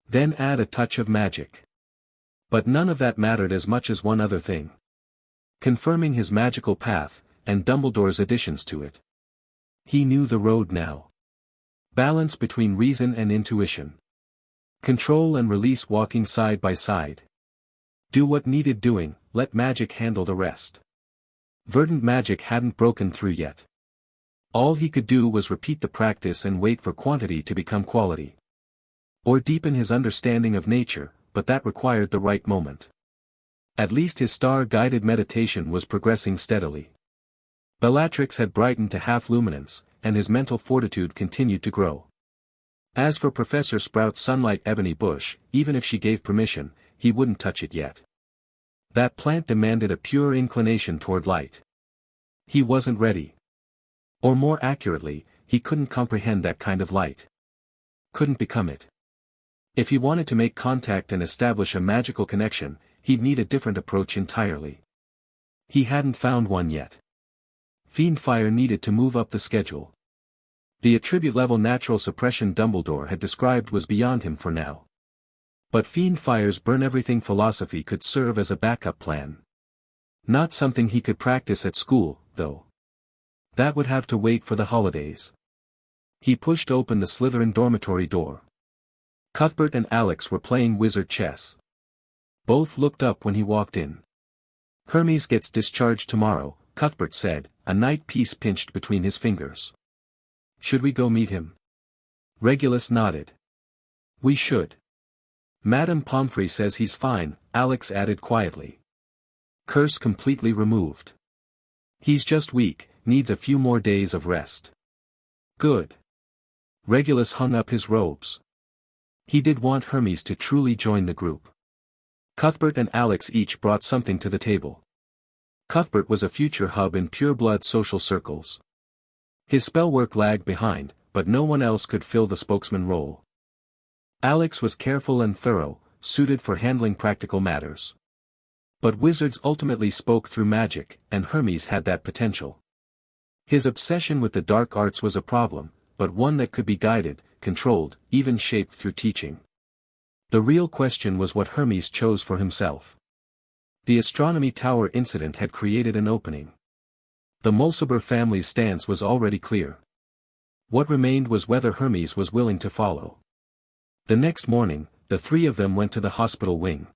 Then add a touch of magic. But none of that mattered as much as one other thing. Confirming his magical path, and Dumbledore's additions to it. He knew the road now. Balance between reason and intuition. Control and release walking side by side. Do what needed doing, let magic handle the rest. Verdant magic hadn't broken through yet. All he could do was repeat the practice and wait for quantity to become quality. Or deepen his understanding of nature, but that required the right moment. At least his star-guided meditation was progressing steadily. Bellatrix had brightened to half-luminance, and his mental fortitude continued to grow. As for Professor Sprout's sunlight ebony bush, even if she gave permission, he wouldn't touch it yet. That plant demanded a pure inclination toward light. He wasn't ready. Or more accurately, he couldn't comprehend that kind of light. couldn't become it. If he wanted to make contact and establish a magical connection, he'd need a different approach entirely. He hadn't found one yet. Fiendfire needed to move up the schedule. The attribute-level natural suppression Dumbledore had described was beyond him for now. But Fiendfire's burn-everything philosophy could serve as a backup plan. Not something he could practice at school, though. That would have to wait for the holidays. He pushed open the Slytherin dormitory door. Cuthbert and Alex were playing wizard chess. Both looked up when he walked in. Hermes gets discharged tomorrow, Cuthbert said, a night piece pinched between his fingers. Should we go meet him? Regulus nodded. We should. Madame Pomfrey says he's fine, Alex added quietly. Curse completely removed. He's just weak, needs a few more days of rest. Good. Regulus hung up his robes. He did want Hermes to truly join the group. Cuthbert and Alex each brought something to the table. Cuthbert was a future hub in pure-blood social circles. His spellwork lagged behind, but no one else could fill the spokesman role. Alex was careful and thorough, suited for handling practical matters. But wizards ultimately spoke through magic, and Hermes had that potential. His obsession with the dark arts was a problem, but one that could be guided, controlled, even shaped through teaching. The real question was what Hermes chose for himself. The astronomy tower incident had created an opening. The Mulciber family's stance was already clear. What remained was whether Hermes was willing to follow. The next morning, the three of them went to the hospital wing.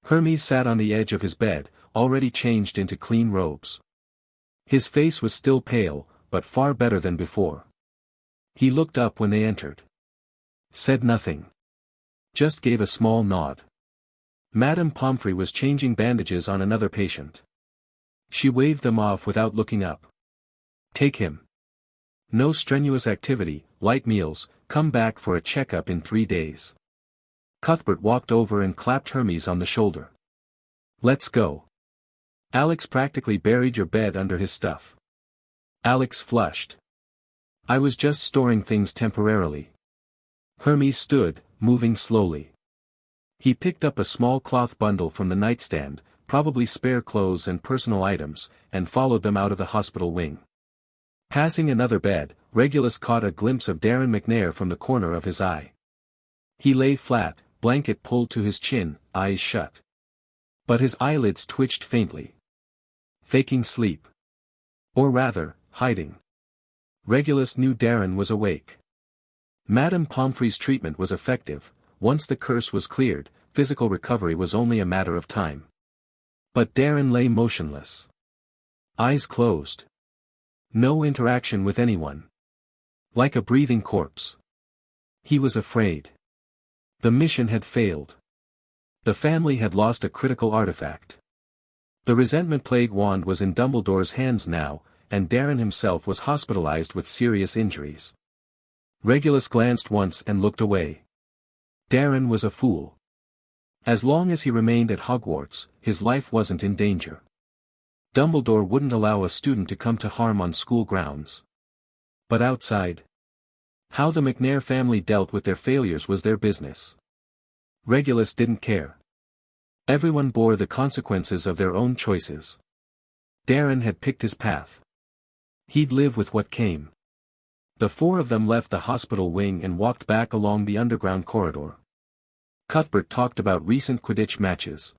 Hermes sat on the edge of his bed, already changed into clean robes. His face was still pale, but far better than before. He looked up when they entered. Said nothing. Just gave a small nod. Madame Pomfrey was changing bandages on another patient. She waved them off without looking up. Take him. No strenuous activity, light meals, come back for a checkup in 3 days. Cuthbert walked over and clapped Hermes on the shoulder. Let's go. Alex practically buried your bed under his stuff. Alex flushed. I was just storing things temporarily. Hermes stood, moving slowly. He picked up a small cloth bundle from the nightstand, probably spare clothes and personal items, and followed them out of the hospital wing. Passing another bed, Regulus caught a glimpse of Darren McNair from the corner of his eye. He lay flat, blanket pulled to his chin, eyes shut. But his eyelids twitched faintly. Faking sleep. Or rather, hiding. Regulus knew Darren was awake. Madame Pomfrey's treatment was effective. Once the curse was cleared, physical recovery was only a matter of time. But Darren lay motionless. Eyes closed. No interaction with anyone. Like a breathing corpse. He was afraid. The mission had failed. The family had lost a critical artifact. The resentment plague wand was in Dumbledore's hands now, and Darren himself was hospitalized with serious injuries. Regulus glanced once and looked away. Darren was a fool. As long as he remained at Hogwarts, his life wasn't in danger. Dumbledore wouldn't allow a student to come to harm on school grounds. But outside? How the McNair family dealt with their failures was their business. Regulus didn't care. Everyone bore the consequences of their own choices. Darren had picked his path. He'd live with what came. The four of them left the hospital wing and walked back along the underground corridor. Cuthbert talked about recent Quidditch matches.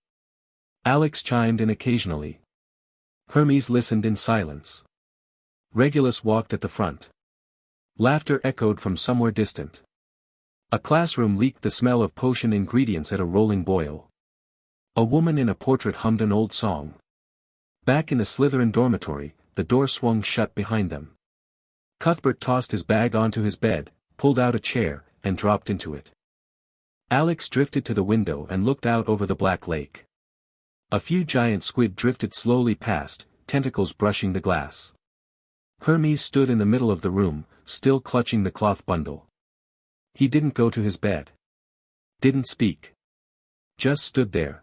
Alex chimed in occasionally. Hermes listened in silence. Regulus walked at the front. Laughter echoed from somewhere distant. A classroom leaked the smell of potion ingredients at a rolling boil. A woman in a portrait hummed an old song. Back in the Slytherin dormitory, the door swung shut behind them. Cuthbert tossed his bag onto his bed, pulled out a chair, and dropped into it. Alex drifted to the window and looked out over the black lake. A few giant squid drifted slowly past, tentacles brushing the glass. Hermes stood in the middle of the room, still clutching the cloth bundle. He didn't go to his bed. Didn't speak. Just stood there.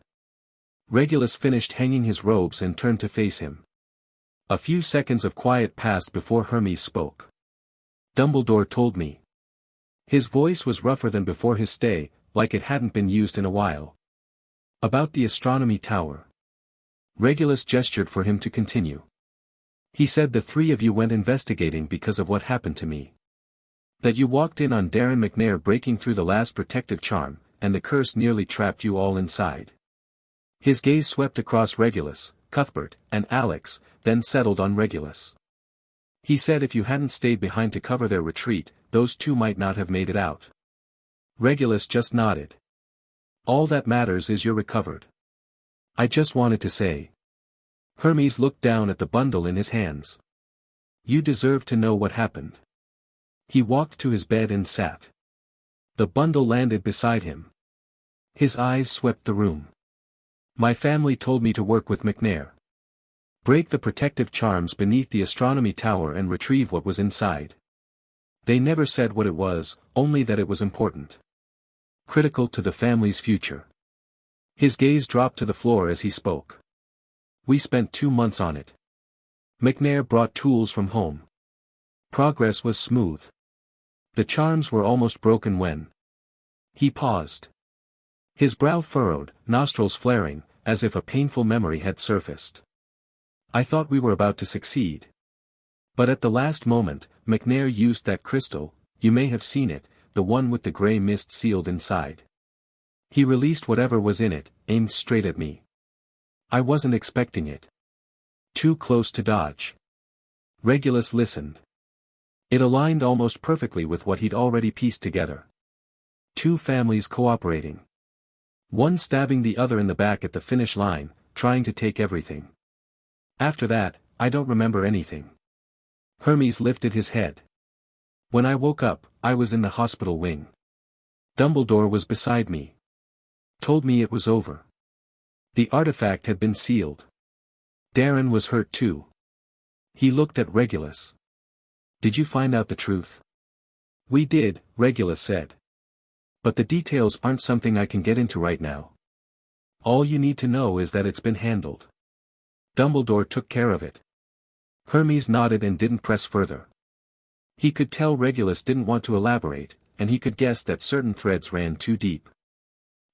Regulus finished hanging his robes and turned to face him. A few seconds of quiet passed before Hermes spoke. Dumbledore told me. His voice was rougher than before his stay, like it hadn't been used in a while. About the astronomy tower. Regulus gestured for him to continue. He said the three of you went investigating because of what happened to me. That you walked in on Darren McNair breaking through the last protective charm, and the curse nearly trapped you all inside. His gaze swept across Regulus, Cuthbert, and Alex, then settled on Regulus. He said if you hadn't stayed behind to cover their retreat, those two might not have made it out. Regulus just nodded. All that matters is you're recovered. I just wanted to say. Hermes looked down at the bundle in his hands. You deserve to know what happened. He walked to his bed and sat. The bundle landed beside him. His eyes swept the room. My family told me to work with McNair. Break the protective charms beneath the astronomy tower and retrieve what was inside. They never said what it was, only that it was important. Critical to the family's future. His gaze dropped to the floor as he spoke. We spent 2 months on it. McNair brought tools from home. Progress was smooth. The charms were almost broken when. He paused. His brow furrowed, nostrils flaring, as if a painful memory had surfaced. I thought we were about to succeed. But at the last moment, McNair used that crystal, you may have seen it, the one with the gray mist sealed inside. He released whatever was in it, aimed straight at me. I wasn't expecting it. Too close to dodge. Regulus listened. It aligned almost perfectly with what he'd already pieced together. Two families cooperating. One stabbing the other in the back at the finish line, trying to take everything. After that, I don't remember anything. Hermes lifted his head. When I woke up, I was in the hospital wing. Dumbledore was beside me. Told me it was over. The artifact had been sealed. Darren was hurt too. He looked at Regulus. Did you find out the truth? We did, Regulus said. But the details aren't something I can get into right now. All you need to know is that it's been handled. Dumbledore took care of it. Hermes nodded and didn't press further. He could tell Regulus didn't want to elaborate, and he could guess that certain threads ran too deep.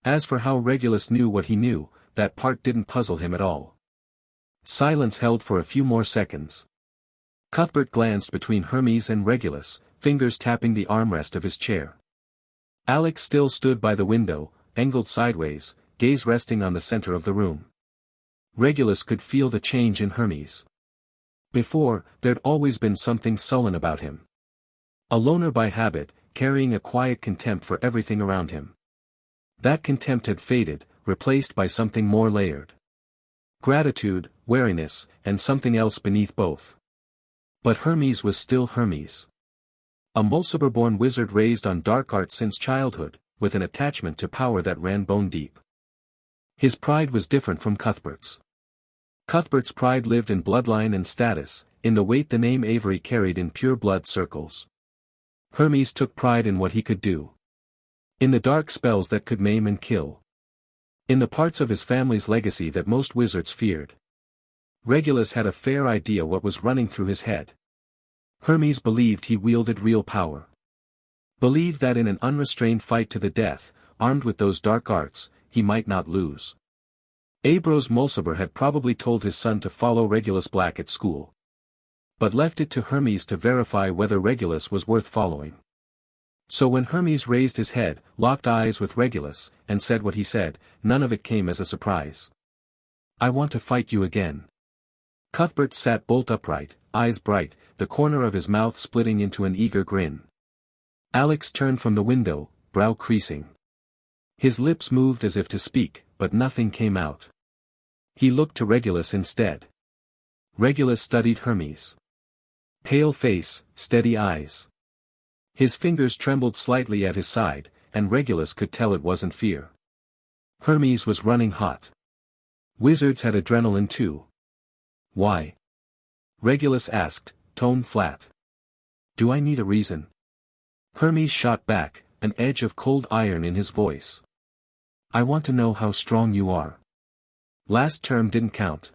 As for how Regulus knew what he knew, that part didn't puzzle him at all. Silence held for a few more seconds. Cuthbert glanced between Hermes and Regulus, fingers tapping the armrest of his chair. Alex still stood by the window, angled sideways, gaze resting on the center of the room. Regulus could feel the change in Hermes. Before, there'd always been something sullen about him. A loner by habit, carrying a quiet contempt for everything around him. That contempt had faded, replaced by something more layered. Gratitude, wariness, and something else beneath both. But Hermes was still Hermes. A Mulciber-born wizard raised on dark arts since childhood, with an attachment to power that ran bone deep. His pride was different from Cuthbert's. Cuthbert's pride lived in bloodline and status, in the weight the name Avery carried in pure blood circles. Hermes took pride in what he could do. In the dark spells that could maim and kill. In the parts of his family's legacy that most wizards feared. Regulus had a fair idea what was running through his head. Hermes believed he wielded real power. Believed that in an unrestrained fight to the death, armed with those dark arts, he might not lose. Ambrose Mulciber had probably told his son to follow Regulus Black at school. But left it to Hermes to verify whether Regulus was worth following. So when Hermes raised his head, locked eyes with Regulus, and said what he said, none of it came as a surprise. I want to fight you again. Cuthbert sat bolt upright, eyes bright, the corner of his mouth splitting into an eager grin. Alex turned from the window, brow creasing. His lips moved as if to speak, but nothing came out. He looked to Regulus instead. Regulus studied Hermes. Pale face, steady eyes. His fingers trembled slightly at his side, and Regulus could tell it wasn't fear. Hermes was running hot. Wizards had adrenaline too. Why? Regulus asked, tone flat. Do I need a reason? Hermes shot back, an edge of cold iron in his voice. I want to know how strong you are. Last term didn't count.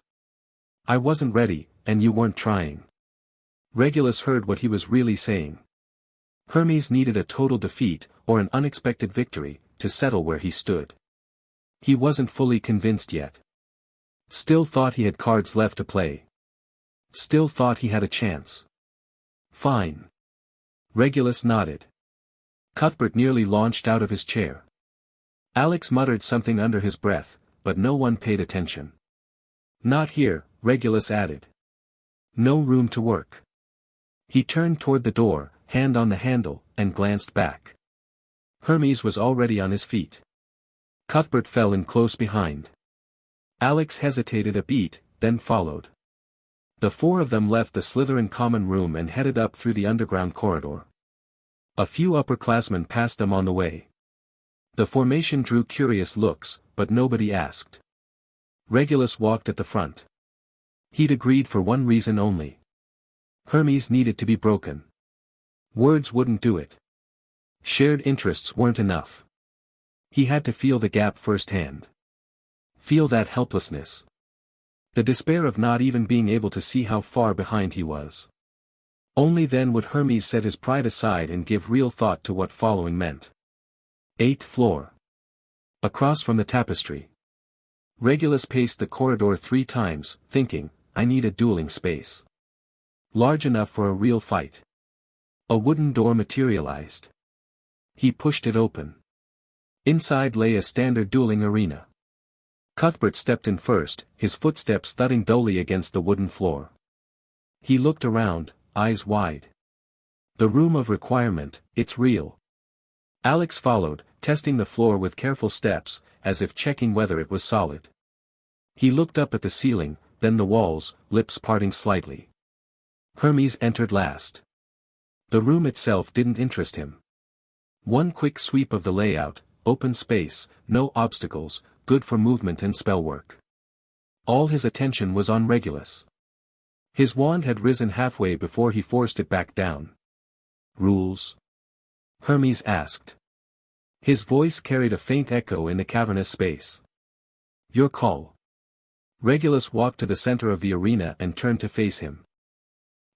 I wasn't ready, and you weren't trying. Regulus heard what he was really saying. Hermes needed a total defeat, or an unexpected victory, to settle where he stood. He wasn't fully convinced yet. Still thought he had cards left to play. Still thought he had a chance. Fine. Regulus nodded. Cuthbert nearly launched out of his chair. Alex muttered something under his breath, but no one paid attention. Not here, Regulus added. No room to work. He turned toward the door, hand on the handle, and glanced back. Hermes was already on his feet. Cuthbert fell in close behind. Alex hesitated a beat, then followed. The four of them left the Slytherin common room and headed up through the underground corridor. A few upperclassmen passed them on the way. The formation drew curious looks, but nobody asked. Regulus walked at the front. He'd agreed for one reason only. Hermes needed to be broken. Words wouldn't do it. Shared interests weren't enough. He had to feel the gap firsthand. Feel that helplessness. The despair of not even being able to see how far behind he was. Only then would Hermes set his pride aside and give real thought to what following meant. 8th floor. Across from the tapestry. Regulus paced the corridor 3 times, thinking, I need a dueling space. Large enough for a real fight. A wooden door materialized. He pushed it open. Inside lay a standard dueling arena. Cuthbert stepped in first, his footsteps thudding dully against the wooden floor. He looked around, eyes wide. The room of requirement, it's real. Alex followed, testing the floor with careful steps, as if checking whether it was solid. He looked up at the ceiling, then the walls, lips parting slightly. Hermes entered last. The room itself didn't interest him. One quick sweep of the layout, open space, no obstacles, good for movement and spell work. All his attention was on Regulus. His wand had risen halfway before he forced it back down. Rules? Hermes asked. His voice carried a faint echo in the cavernous space. Your call. Regulus walked to the center of the arena and turned to face him.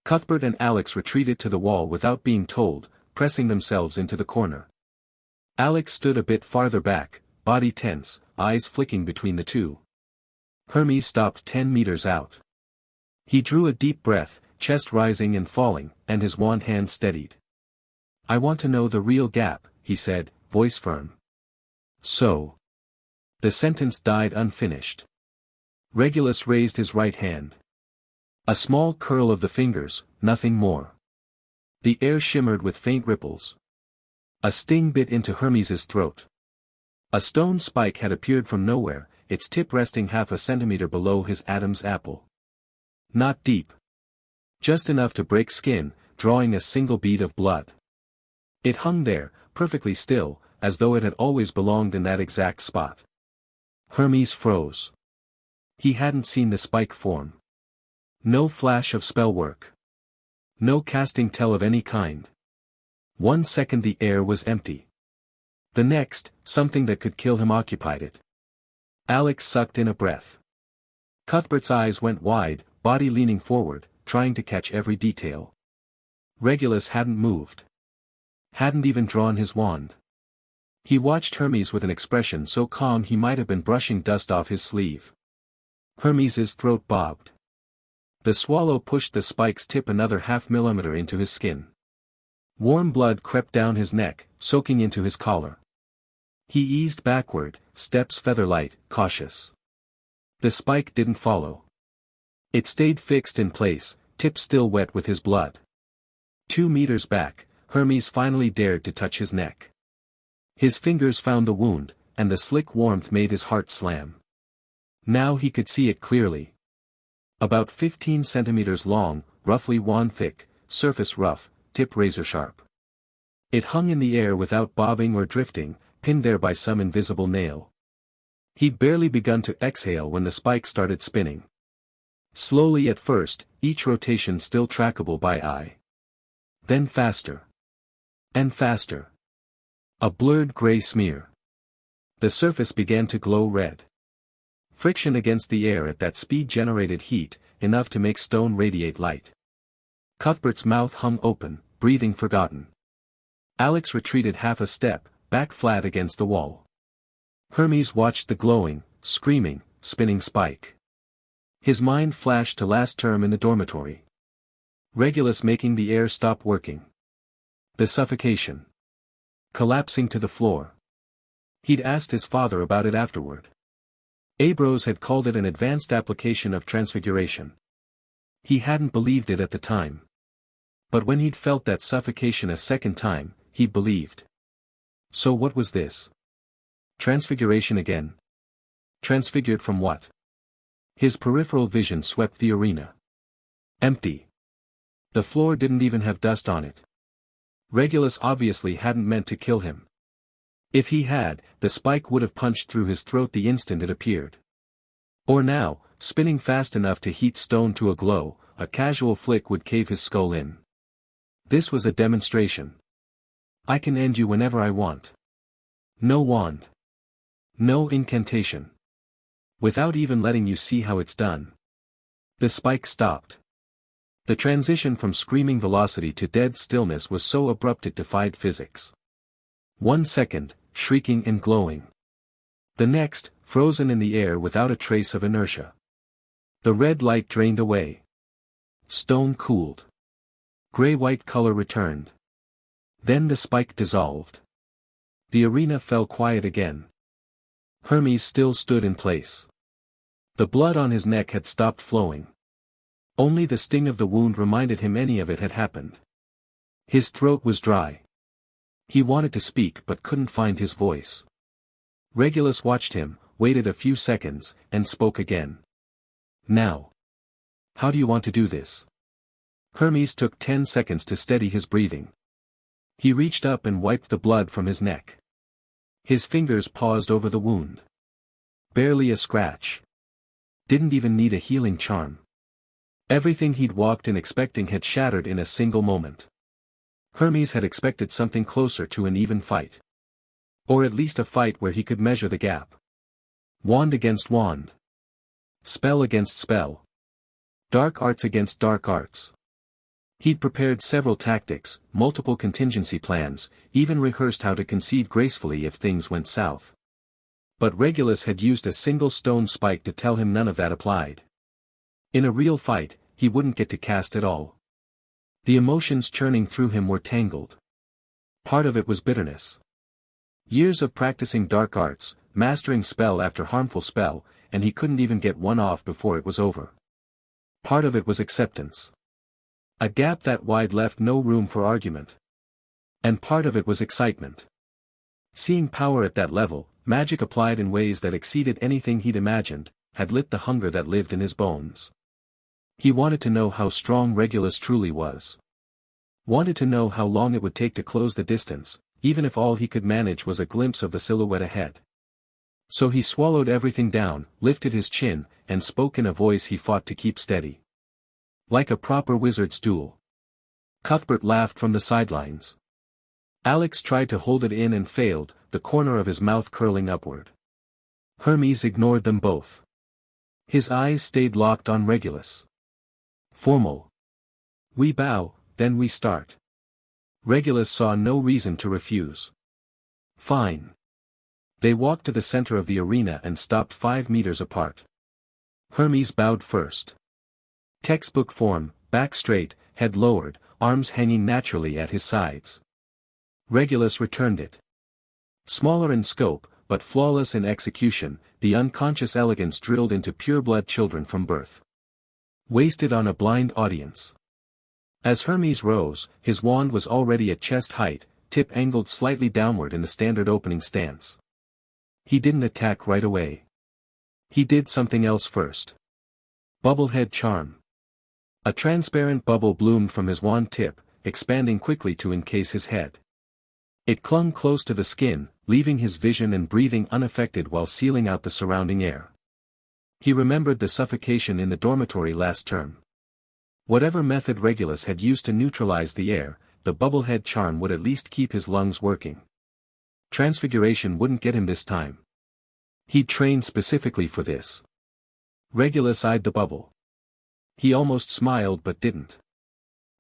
Cuthbert and Alex retreated to the wall without being told, pressing themselves into the corner. Alex stood a bit farther back, body tense, eyes flicking between the two. Hermes stopped 10 meters out. He drew a deep breath, chest rising and falling, and his wand hand steadied. I want to know the real gap, he said, voice firm. So. The sentence died unfinished. Regulus raised his right hand. A small curl of the fingers, nothing more. The air shimmered with faint ripples. A sting bit into Hermes's throat. A stone spike had appeared from nowhere, its tip resting half a centimeter below his Adam's apple. Not deep. Just enough to break skin, drawing a single bead of blood. It hung there, perfectly still, as though it had always belonged in that exact spot. Hermes froze. He hadn't seen the spike form. No flash of spell work. No casting tell of any kind. 1 second the air was empty. The next, something that could kill him occupied it. Alex sucked in a breath. Cuthbert's eyes went wide, body leaning forward, trying to catch every detail. Regulus hadn't moved. Hadn't even drawn his wand. He watched Hermes with an expression so calm he might have been brushing dust off his sleeve. Hermes's throat bobbed. The swallow pushed the spike's tip another half millimeter into his skin. Warm blood crept down his neck, soaking into his collar. He eased backward, steps feather-light, cautious. The spike didn't follow. It stayed fixed in place, tip still wet with his blood. 2 meters back, Hermes finally dared to touch his neck. His fingers found the wound, and the slick warmth made his heart slam. Now he could see it clearly. About 15 centimeters long, roughly wand thick, surface rough, tip razor sharp. It hung in the air without bobbing or drifting, pinned there by some invisible nail. He'd barely begun to exhale when the spike started spinning. Slowly at first, each rotation still trackable by eye. Then faster. And faster. A blurred gray smear. The surface began to glow red. Friction against the air at that speed generated heat, enough to make stone radiate light. Cuthbert's mouth hung open, breathing forgotten. Alex retreated half a step, back flat against the wall. Hermes watched the glowing, screaming, spinning spike. His mind flashed to last term in the dormitory. Regulus making the air stop working. The suffocation. Collapsing to the floor. He'd asked his father about it afterward. Abros had called it an advanced application of transfiguration. He hadn't believed it at the time. But when he'd felt that suffocation a second time, he believed. So what was this? Transfiguration again? Transfigured from what? His peripheral vision swept the arena. Empty. The floor didn't even have dust on it. Regulus obviously hadn't meant to kill him. If he had, the spike would have punched through his throat the instant it appeared. Or now, spinning fast enough to heat stone to a glow, a casual flick would cave his skull in. This was a demonstration. I can end you whenever I want. No wand. No incantation. Without even letting you see how it's done. The spike stopped. The transition from screaming velocity to dead stillness was so abrupt it defied physics. 1 second, shrieking and glowing. The next, frozen in the air without a trace of inertia. The red light drained away. Stone cooled. Gray-white color returned. Then the spike dissolved. The arena fell quiet again. Hermes still stood in place. The blood on his neck had stopped flowing. Only the sting of the wound reminded him any of it had happened. His throat was dry. He wanted to speak but couldn't find his voice. Regulus watched him, waited a few seconds, and spoke again. Now. How do you want to do this? Hermes took 10 seconds to steady his breathing. He reached up and wiped the blood from his neck. His fingers paused over the wound. Barely a scratch. Didn't even need a healing charm. Everything he'd walked in expecting had shattered in a single moment. Hermes had expected something closer to an even fight. Or at least a fight where he could measure the gap. Wand against wand. Spell against spell. Dark arts against dark arts. He'd prepared several tactics, multiple contingency plans, even rehearsed how to concede gracefully if things went south. But Regulus had used a single stone spike to tell him none of that applied. In a real fight, he wouldn't get to cast at all. The emotions churning through him were tangled. Part of it was bitterness. Years of practicing dark arts, mastering spell after harmful spell, and he couldn't even get one off before it was over. Part of it was acceptance. A gap that wide left no room for argument. And part of it was excitement. Seeing power at that level, magic applied in ways that exceeded anything he'd imagined, had lit the hunger that lived in his bones. He wanted to know how strong Regulus truly was. Wanted to know how long it would take to close the distance, even if all he could manage was a glimpse of the silhouette ahead. So he swallowed everything down, lifted his chin, and spoke in a voice he fought to keep steady. Like a proper wizard's duel. Cuthbert laughed from the sidelines. Alex tried to hold it in and failed, the corner of his mouth curling upward. Hermes ignored them both. His eyes stayed locked on Regulus. Formal. We bow, then we start. Regulus saw no reason to refuse. Fine. They walked to the center of the arena and stopped 5 meters apart. Hermes bowed first. Textbook form, back straight, head lowered, arms hanging naturally at his sides. Regulus returned it. Smaller in scope, but flawless in execution, the unconscious elegance drilled into pureblood children from birth. Wasted on a blind audience. As Hermes rose, his wand was already at chest height, tip angled slightly downward in the standard opening stance. He didn't attack right away. He did something else first. Bubblehead charm. A transparent bubble bloomed from his wand tip, expanding quickly to encase his head. It clung close to the skin, leaving his vision and breathing unaffected while sealing out the surrounding air. He remembered the suffocation in the dormitory last term. Whatever method Regulus had used to neutralize the air, the bubblehead charm would at least keep his lungs working. Transfiguration wouldn't get him this time. He'd trained specifically for this. Regulus eyed the bubble. He almost smiled but didn't.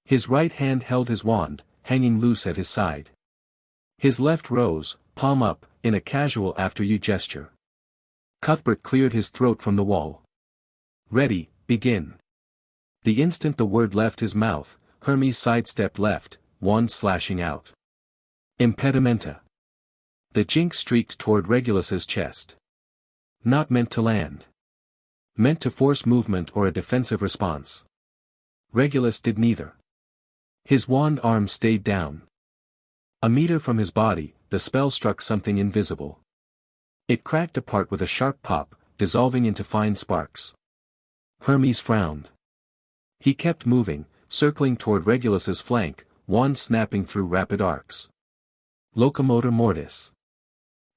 His right hand held his wand, hanging loose at his side. His left rose, palm up, in a casual after-you gesture. Cuthbert cleared his throat from the wall. Ready, begin. The instant the word left his mouth, Hermes sidestepped left, wand slashing out. Impedimenta. The jinx streaked toward Regulus's chest. Not meant to land. Meant to force movement or a defensive response. Regulus did neither. His wand arm stayed down. A meter from his body, the spell struck something invisible. It cracked apart with a sharp pop, dissolving into fine sparks. Hermes frowned. He kept moving, circling toward Regulus's flank, wand snapping through rapid arcs. Locomotor mortis.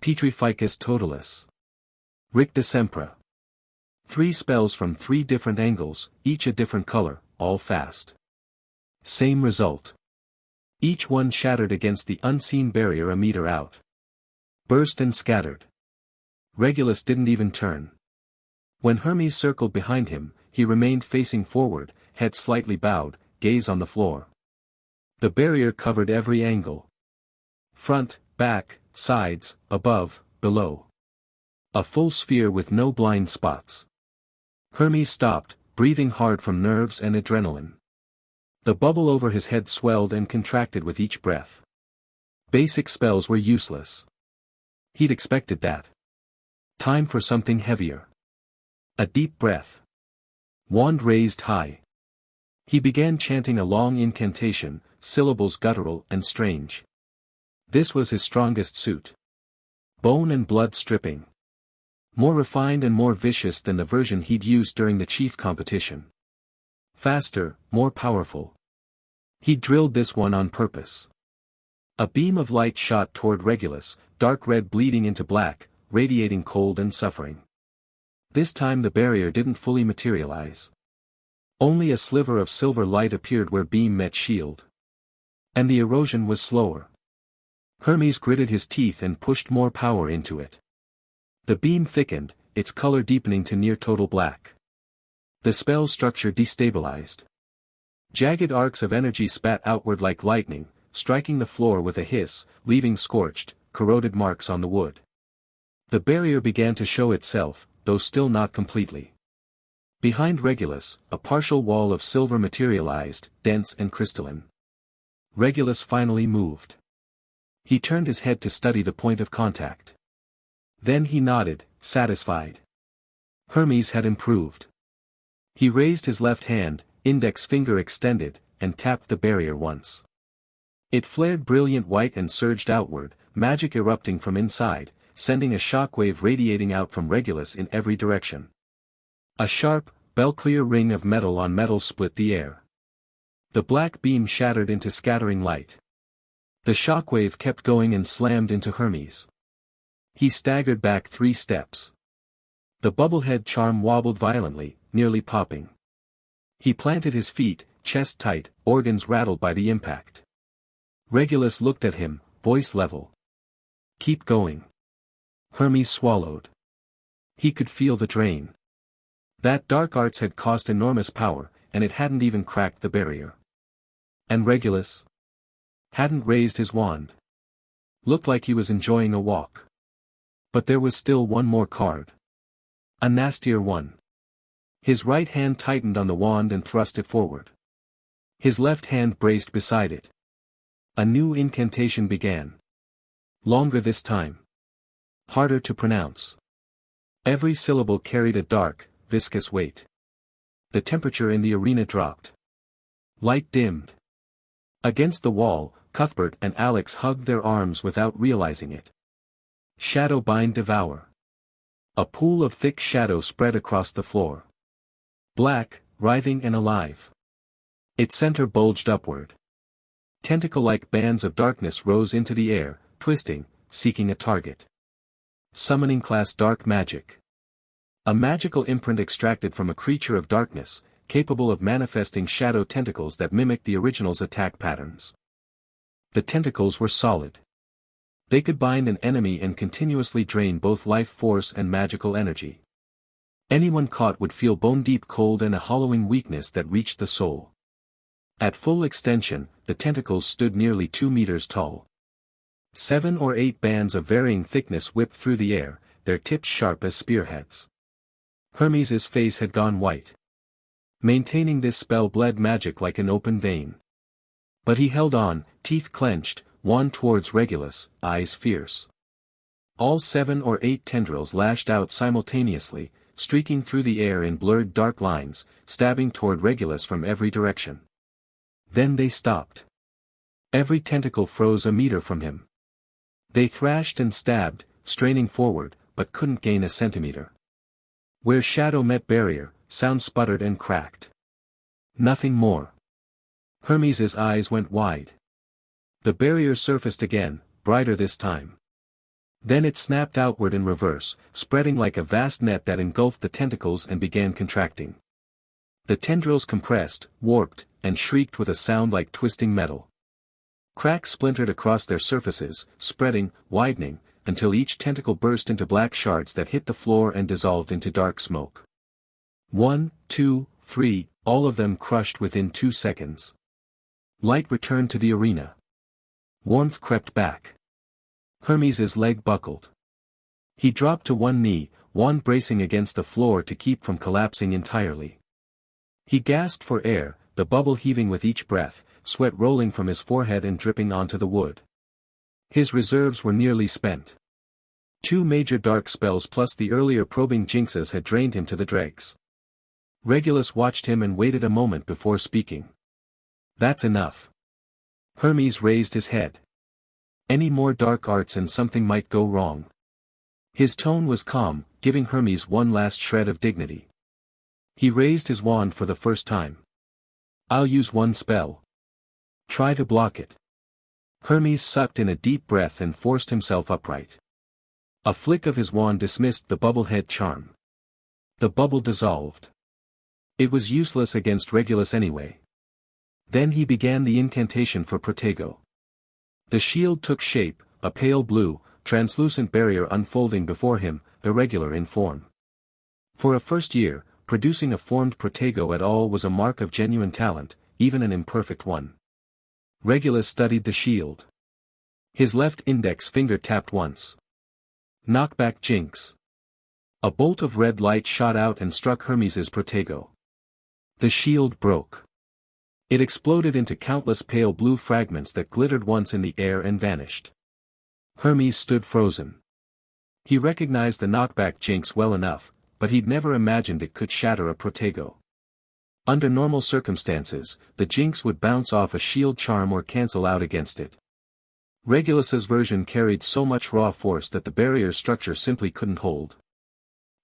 Petrificus totalis. Ricta sempra. 3 spells from 3 different angles, each a different color, all fast. Same result. Each one shattered against the unseen barrier a meter out. Burst and scattered. Regulus didn't even turn. When Hermes circled behind him, he remained facing forward, head slightly bowed, gaze on the floor. The barrier covered every angle. Front, back, sides, above, below. A full sphere with no blind spots. Hermes stopped, breathing hard from nerves and adrenaline. The bubble over his head swelled and contracted with each breath. Basic spells were useless. He'd expected that. Time for something heavier. A deep breath. Wand raised high. He began chanting a long incantation, syllables guttural and strange. This was his strongest suit. Bone and blood stripping. More refined and more vicious than the version he'd used during the chief competition. Faster, more powerful. He drilled this one on purpose. A beam of light shot toward Regulus, dark red bleeding into black, radiating cold and suffering. This time the barrier didn't fully materialize. Only a sliver of silver light appeared where beam met shield. And the erosion was slower. Hermes gritted his teeth and pushed more power into it. The beam thickened, its color deepening to near total black. The spell's structure destabilized. Jagged arcs of energy spat outward like lightning, striking the floor with a hiss, leaving scorched, corroded marks on the wood. The barrier began to show itself, though still not completely. Behind Regulus, a partial wall of silver materialized, dense and crystalline. Regulus finally moved. He turned his head to study the point of contact. Then he nodded, satisfied. Hermes had improved. He raised his left hand, index finger extended, and tapped the barrier once. It flared brilliant white and surged outward, magic erupting from inside, sending a shockwave radiating out from Regulus in every direction. A sharp, bell-clear ring of metal on metal split the air. The black beam shattered into scattering light. The shockwave kept going and slammed into Hermes. He staggered back 3 steps. The bubblehead charm wobbled violently, nearly popping. He planted his feet, chest tight, organs rattled by the impact. Regulus looked at him, voice level. Keep going. Hermes swallowed. He could feel the drain. That dark arts had cost enormous power, and it hadn't even cracked the barrier. And Regulus hadn't raised his wand. Looked like he was enjoying a walk. But there was still one more card. A nastier one. His right hand tightened on the wand and thrust it forward. His left hand braced beside it. A new incantation began. Longer this time. Harder to pronounce. Every syllable carried a dark, viscous weight. The temperature in the arena dropped. Light dimmed. Against the wall, Cuthbert and Alex hugged their arms without realizing it. Shadow bind devour. A pool of thick shadow spread across the floor. Black, writhing and alive. Its center bulged upward. Tentacle-like bands of darkness rose into the air, twisting, seeking a target. Summoning class dark magic. A magical imprint extracted from a creature of darkness, capable of manifesting shadow tentacles that mimic the original's attack patterns. The tentacles were solid. They could bind an enemy and continuously drain both life force and magical energy. Anyone caught would feel bone-deep cold and a hollowing weakness that reached the soul. At full extension, the tentacles stood nearly 2 meters tall. 7 or 8 bands of varying thickness whipped through the air, their tips sharp as spearheads. Hermes's face had gone white. Maintaining this spell bled magic like an open vein. But he held on, teeth clenched, wand towards Regulus, eyes fierce. All 7 or 8 tendrils lashed out simultaneously, streaking through the air in blurred dark lines, stabbing toward Regulus from every direction. Then they stopped. Every tentacle froze a meter from him. They thrashed and stabbed, straining forward, but couldn't gain a centimeter. Where shadow met barrier, sound sputtered and cracked. Nothing more. Hermes's eyes went wide. The barrier surfaced again, brighter this time. Then it snapped outward in reverse, spreading like a vast net that engulfed the tentacles and began contracting. The tendrils compressed, warped, and shrieked with a sound like twisting metal. Cracks splintered across their surfaces, spreading, widening, until each tentacle burst into black shards that hit the floor and dissolved into dark smoke. 1, 2, 3, all of them crushed within 2 seconds. Light returned to the arena. Warmth crept back. Hermes's leg buckled. He dropped to one knee, wand bracing against the floor to keep from collapsing entirely. He gasped for air, the bubble heaving with each breath, sweat rolling from his forehead and dripping onto the wood. His reserves were nearly spent. 2 major dark spells plus the earlier probing jinxes had drained him to the dregs. Regulus watched him and waited a moment before speaking. "That's enough." Hermes raised his head. Any more dark arts and something might go wrong. His tone was calm, giving Hermes one last shred of dignity. He raised his wand for the first time. "I'll use one spell. Try to block it." Hermes sucked in a deep breath and forced himself upright. A flick of his wand dismissed the bubblehead charm. The bubble dissolved. It was useless against Regulus anyway. Then he began the incantation for Protego. The shield took shape, a pale blue, translucent barrier unfolding before him, irregular in form. For a first year, producing a formed Protego at all was a mark of genuine talent, even an imperfect one. Regulus studied the shield. His left index finger tapped once. Knockback jinx. A bolt of red light shot out and struck Hermes's Protego. The shield broke. It exploded into countless pale blue fragments that glittered once in the air and vanished. Hermes stood frozen. He recognized the knockback jinx well enough, but he'd never imagined it could shatter a Protego. Under normal circumstances, the jinx would bounce off a shield charm or cancel out against it. Regulus's version carried so much raw force that the barrier structure simply couldn't hold.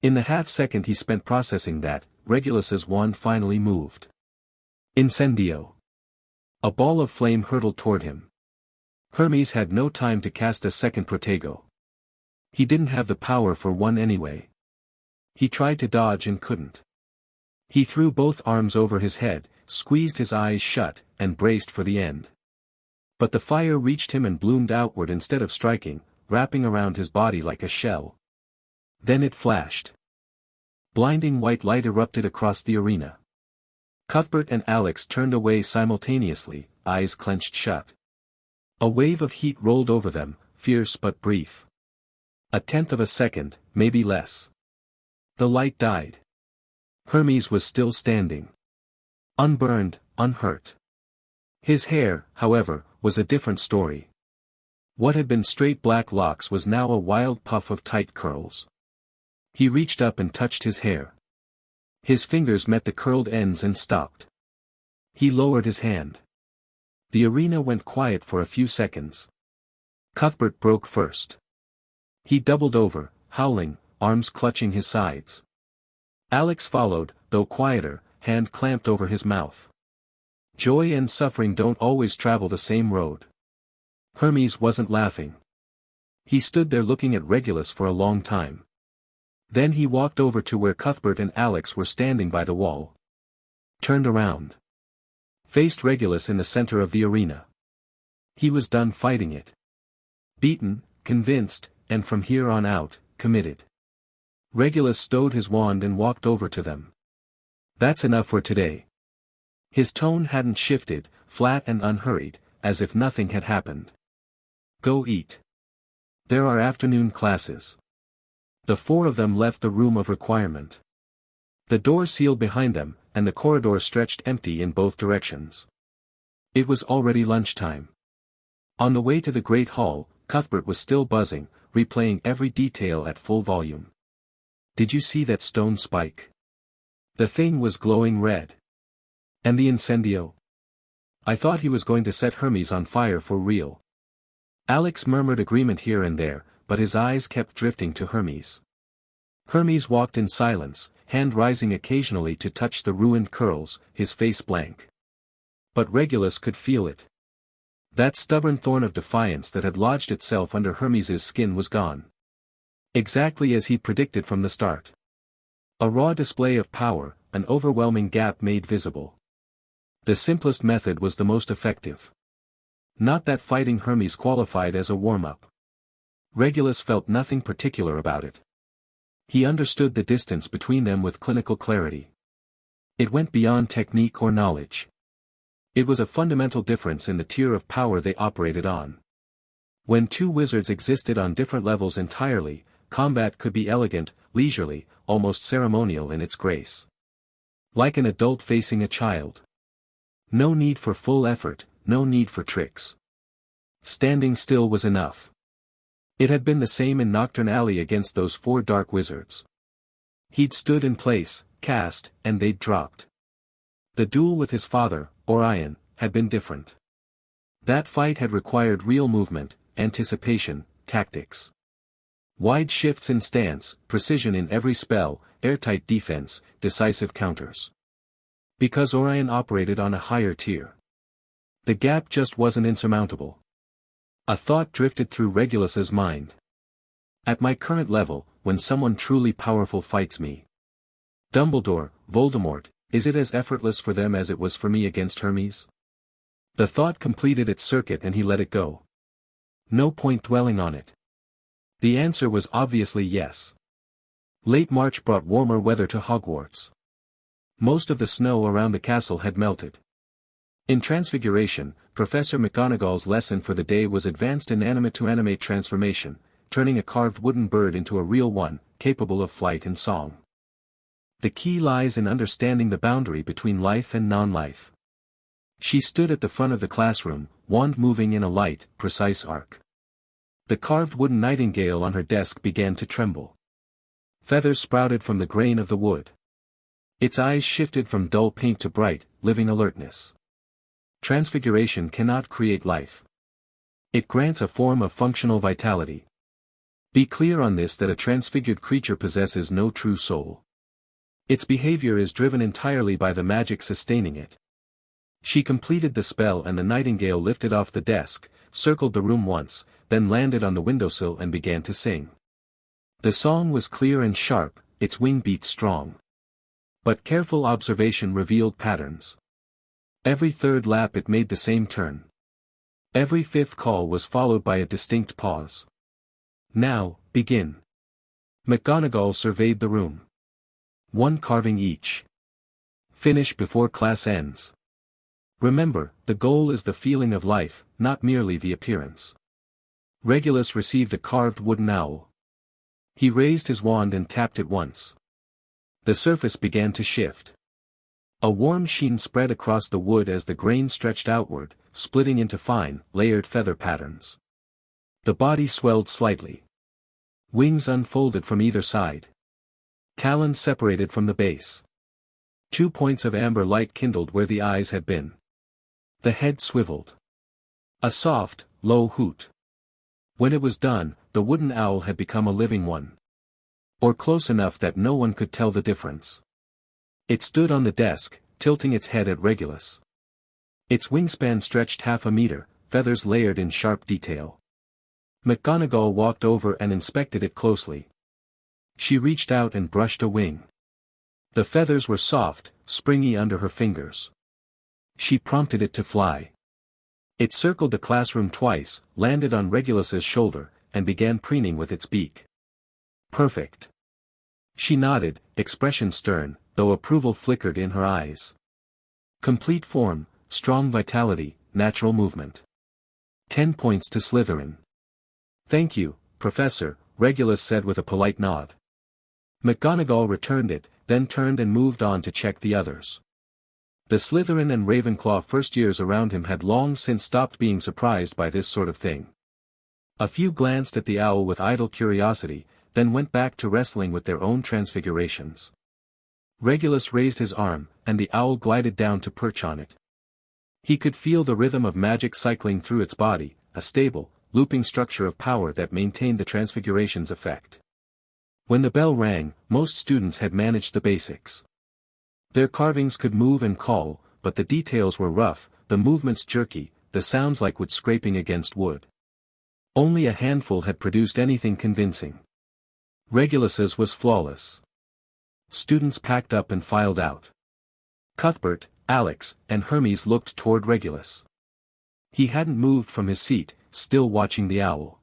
In the half-second he spent processing that, Regulus's wand finally moved. Incendio. A ball of flame hurtled toward him. Hermes had no time to cast a second Protego. He didn't have the power for one anyway. He tried to dodge and couldn't. He threw both arms over his head, squeezed his eyes shut, and braced for the end. But the fire reached him and bloomed outward instead of striking, wrapping around his body like a shell. Then it flashed. Blinding white light erupted across the arena. Cuthbert and Alex turned away simultaneously, eyes clenched shut. A wave of heat rolled over them, fierce but brief. A tenth of a second, maybe less. The light died. Hermes was still standing. Unburned, unhurt. His hair, however, was a different story. What had been straight black locks was now a wild puff of tight curls. He reached up and touched his hair. His fingers met the curled ends and stopped. He lowered his hand. The arena went quiet for a few seconds. Cuthbert broke first. He doubled over, howling, arms clutching his sides. Alex followed, though quieter, hand clamped over his mouth. Joy and suffering don't always travel the same road. Hermes wasn't laughing. He stood there looking at Regulus for a long time. Then he walked over to where Cuthbert and Alex were standing by the wall. Turned around. Faced Regulus in the center of the arena. He was done fighting it. Beaten, convinced, and from here on out, committed. Regulus stowed his wand and walked over to them. "That's enough for today." His tone hadn't shifted, flat and unhurried, as if nothing had happened. Go eat. There are afternoon classes. The four of them left the room of requirement. The door sealed behind them, and the corridor stretched empty in both directions. It was already lunchtime. On the way to the great hall, Cuthbert was still buzzing, replaying every detail at full volume. Did you see that stone spike? The thing was glowing red. And the incendio? I thought he was going to set Hermes on fire for real. Alex murmured agreement here and there, but his eyes kept drifting to Hermes. Hermes walked in silence, hand rising occasionally to touch the ruined curls, his face blank. But Regulus could feel it. That stubborn thorn of defiance that had lodged itself under Hermes's skin was gone. Exactly as he predicted from the start. A raw display of power, an overwhelming gap made visible. The simplest method was the most effective. Not that fighting Hermes qualified as a warm-up. Regulus felt nothing particular about it. He understood the distance between them with clinical clarity. It went beyond technique or knowledge. It was a fundamental difference in the tier of power they operated on. When two wizards existed on different levels entirely, combat could be elegant, leisurely, almost ceremonial in its grace. Like an adult facing a child. No need for full effort, no need for tricks. Standing still was enough. It had been the same in Nocturne Alley against those four dark wizards. He'd stood in place, cast, and they'd dropped. The duel with his father, Orion, had been different. That fight had required real movement, anticipation, tactics. Wide shifts in stance, precision in every spell, airtight defense, decisive counters. Because Orion operated on a higher tier. The gap just wasn't insurmountable. A thought drifted through Regulus's mind. At my current level, when someone truly powerful fights me. Dumbledore, Voldemort, is it as effortless for them as it was for me against Hermes? The thought completed its circuit and he let it go. No point dwelling on it. The answer was obviously yes. Late March brought warmer weather to Hogwarts. Most of the snow around the castle had melted. In Transfiguration, Professor McGonagall's lesson for the day was advanced inanimate to animate transformation, turning a carved wooden bird into a real one, capable of flight and song. The key lies in understanding the boundary between life and non-life. She stood at the front of the classroom, wand moving in a light, precise arc. The carved wooden nightingale on her desk began to tremble. Feathers sprouted from the grain of the wood. Its eyes shifted from dull pink to bright, living alertness. Transfiguration cannot create life. It grants a form of functional vitality. Be clear on this that a transfigured creature possesses no true soul. Its behavior is driven entirely by the magic sustaining it. She completed the spell and the nightingale lifted off the desk, circled the room once, then landed on the windowsill and began to sing. The song was clear and sharp, its wing beat strong. But careful observation revealed patterns. Every third lap it made the same turn. Every fifth call was followed by a distinct pause. Now, begin. McGonagall surveyed the room. One carving each. Finish before class ends. Remember, the goal is the feeling of life, not merely the appearance. Regulus received a carved wooden owl. He raised his wand and tapped it once. The surface began to shift. A warm sheen spread across the wood as the grain stretched outward, splitting into fine, layered feather patterns. The body swelled slightly. Wings unfolded from either side. Talons separated from the base. 2 points of amber light kindled where the eyes had been. The head swiveled. A soft, low hoot. When it was done, the wooden owl had become a living one. Or close enough that no one could tell the difference. It stood on the desk, tilting its head at Regulus. Its wingspan stretched half a meter, feathers layered in sharp detail. McGonagall walked over and inspected it closely. She reached out and brushed a wing. The feathers were soft, springy under her fingers. She prompted it to fly. It circled the classroom twice, landed on Regulus's shoulder, and began preening with its beak. Perfect. She nodded, expression stern, though approval flickered in her eyes. Complete form, strong vitality, natural movement. 10 points to Slytherin. Thank you, Professor, Regulus said with a polite nod. McGonagall returned it, then turned and moved on to check the others. The Slytherin and Ravenclaw first years around him had long since stopped being surprised by this sort of thing. A few glanced at the owl with idle curiosity, then went back to wrestling with their own transfigurations. Regulus raised his arm, and the owl glided down to perch on it. He could feel the rhythm of magic cycling through its body, a stable, looping structure of power that maintained the transfiguration's effect. When the bell rang, most students had managed the basics. Their carvings could move and call, but the details were rough, the movements jerky, the sounds like wood scraping against wood. Only a handful had produced anything convincing. Regulus's was flawless. Students packed up and filed out. Cuthbert, Alex, and Hermes looked toward Regulus. He hadn't moved from his seat, still watching the owl.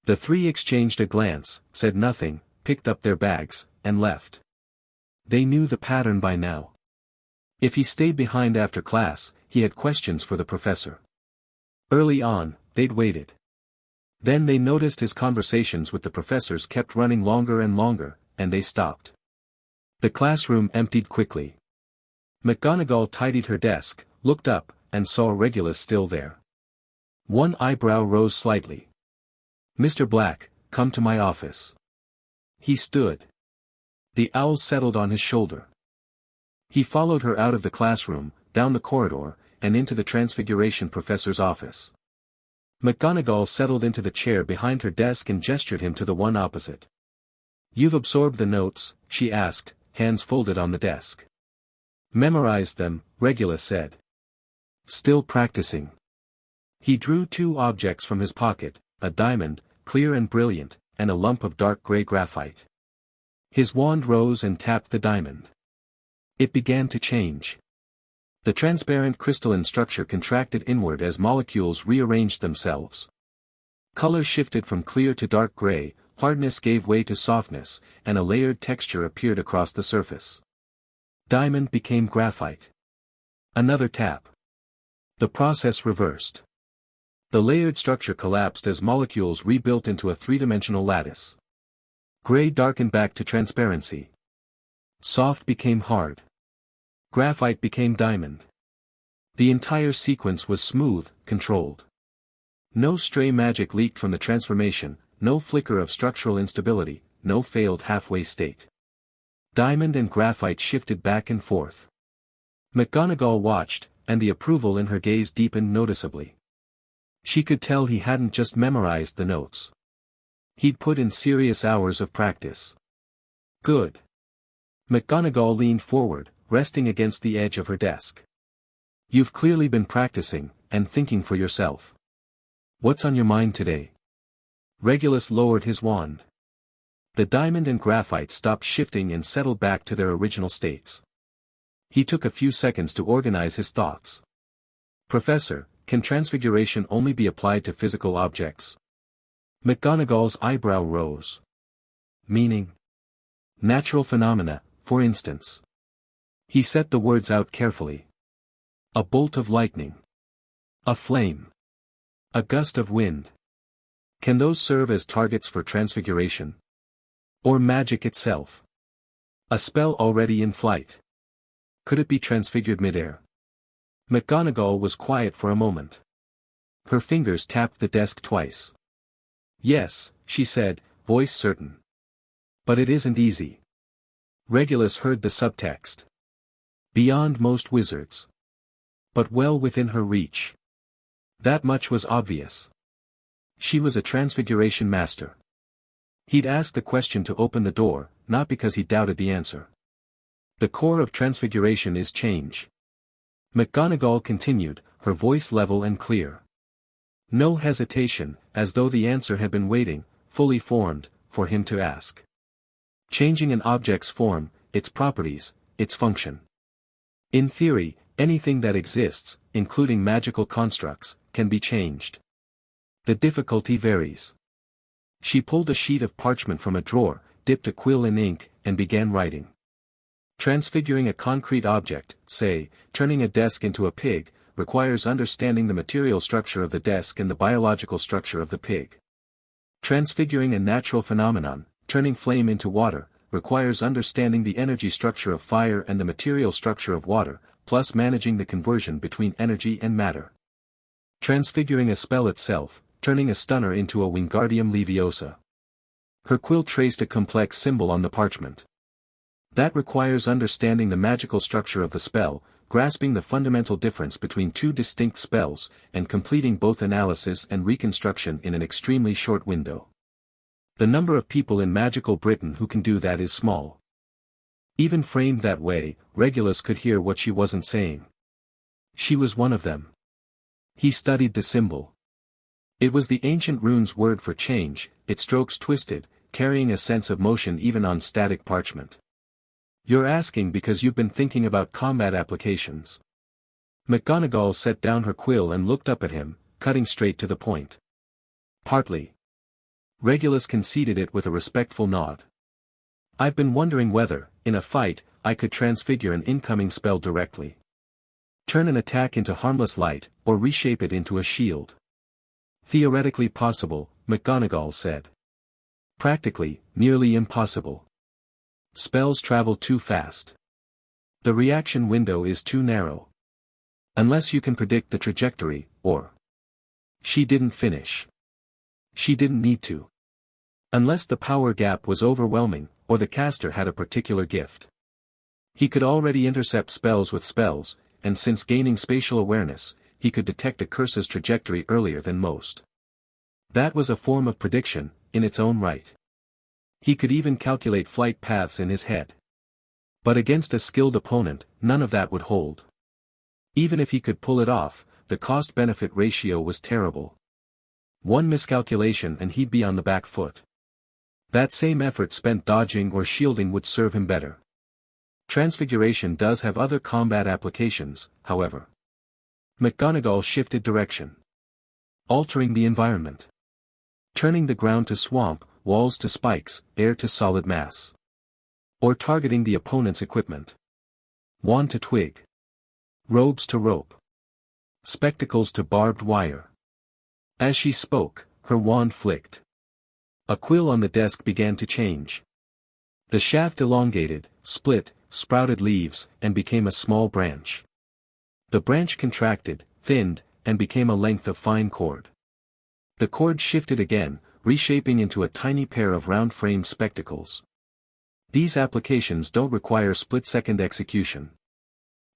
The three exchanged a glance, said nothing, picked up their bags, and left. They knew the pattern by now. If he stayed behind after class, he had questions for the professor. Early on, they'd waited. Then they noticed his conversations with the professors kept running longer and longer, and they stopped. The classroom emptied quickly. McGonagall tidied her desk, looked up, and saw Regulus still there. One eyebrow rose slightly. "Mr. Black, come to my office." He stood. The owl settled on his shoulder. He followed her out of the classroom, down the corridor, and into the Transfiguration professor's office. McGonagall settled into the chair behind her desk and gestured him to the one opposite. "You've absorbed the notes?" she asked, hands folded on the desk. "Memorized them," Regulus said. "Still practicing." He drew two objects from his pocket, a diamond, clear and brilliant, and a lump of dark gray graphite. His wand rose and tapped the diamond. It began to change. The transparent crystalline structure contracted inward as molecules rearranged themselves. Color shifted from clear to dark gray, hardness gave way to softness, and a layered texture appeared across the surface. Diamond became graphite. Another tap. The process reversed. The layered structure collapsed as molecules rebuilt into a three-dimensional lattice. Gray darkened back to transparency. Soft became hard. Graphite became diamond. The entire sequence was smooth, controlled. No stray magic leaked from the transformation, no flicker of structural instability, no failed halfway state. Diamond and graphite shifted back and forth. McGonagall watched, and the approval in her gaze deepened noticeably. She could tell he hadn't just memorized the notes. He'd put in serious hours of practice. Good. McGonagall leaned forward, resting against the edge of her desk. "You've clearly been practicing, and thinking for yourself. What's on your mind today?" Regulus lowered his wand. The diamond and graphite stopped shifting and settled back to their original states. He took a few seconds to organize his thoughts. "Professor, can transfiguration only be applied to physical objects?" McGonagall's eyebrow rose. "Meaning?" "Natural phenomena, for instance." He set the words out carefully. "A bolt of lightning. A flame. A gust of wind. Can those serve as targets for transfiguration? Or magic itself? A spell already in flight. Could it be transfigured midair?" McGonagall was quiet for a moment. Her fingers tapped the desk twice. "Yes," she said, voice certain. "But it isn't easy." Regulus heard the subtext. Beyond most wizards. But well within her reach. That much was obvious. She was a transfiguration master. He'd asked the question to open the door, not because he doubted the answer. The core of transfiguration is change. McGonagall continued, her voice level and clear. No hesitation, as though the answer had been waiting, fully formed, for him to ask. Changing an object's form, its properties, its function. In theory, anything that exists, including magical constructs, can be changed. The difficulty varies. She pulled a sheet of parchment from a drawer, dipped a quill in ink, and began writing. Transfiguring a concrete object, say, turning a desk into a pig, requires understanding the material structure of the desk and the biological structure of the pig. Transfiguring a natural phenomenon, turning flame into water, requires understanding the energy structure of fire and the material structure of water, plus managing the conversion between energy and matter. Transfiguring a spell itself, turning a stunner into a Wingardium Leviosa. Her quill traced a complex symbol on the parchment. That requires understanding the magical structure of the spell, grasping the fundamental difference between two distinct spells, and completing both analysis and reconstruction in an extremely short window. The number of people in magical Britain who can do that is small. Even framed that way, Regulus could hear what she wasn't saying. She was one of them. He studied the symbol. It was the ancient rune's word for change, its strokes twisted, carrying a sense of motion even on static parchment. You're asking because you've been thinking about combat applications. McGonagall set down her quill and looked up at him, cutting straight to the point. Partly. Regulus conceded it with a respectful nod. I've been wondering whether, in a fight, I could transfigure an incoming spell directly. Turn an attack into harmless light, or reshape it into a shield. Theoretically possible, McGonagall said. Practically, nearly impossible. Spells travel too fast. The reaction window is too narrow. Unless you can predict the trajectory, or... She didn't finish. She didn't need to. Unless the power gap was overwhelming, or the caster had a particular gift. He could already intercept spells with spells, and since gaining spatial awareness, he could detect a curse's trajectory earlier than most. That was a form of prediction, in its own right. He could even calculate flight paths in his head. But against a skilled opponent, none of that would hold. Even if he could pull it off, the cost-benefit ratio was terrible. One miscalculation and he'd be on the back foot. That same effort spent dodging or shielding would serve him better. Transfiguration does have other combat applications, however. McGonagall shifted direction. Altering the environment. Turning the ground to swamp, walls to spikes, air to solid mass. Or targeting the opponent's equipment. Wand to twig. Robes to rope. Spectacles to barbed wire. As she spoke, her wand flicked. A quill on the desk began to change. The shaft elongated, split, sprouted leaves, and became a small branch. The branch contracted, thinned, and became a length of fine cord. The cord shifted again, reshaping into a tiny pair of round-framed spectacles. These applications don't require split-second execution.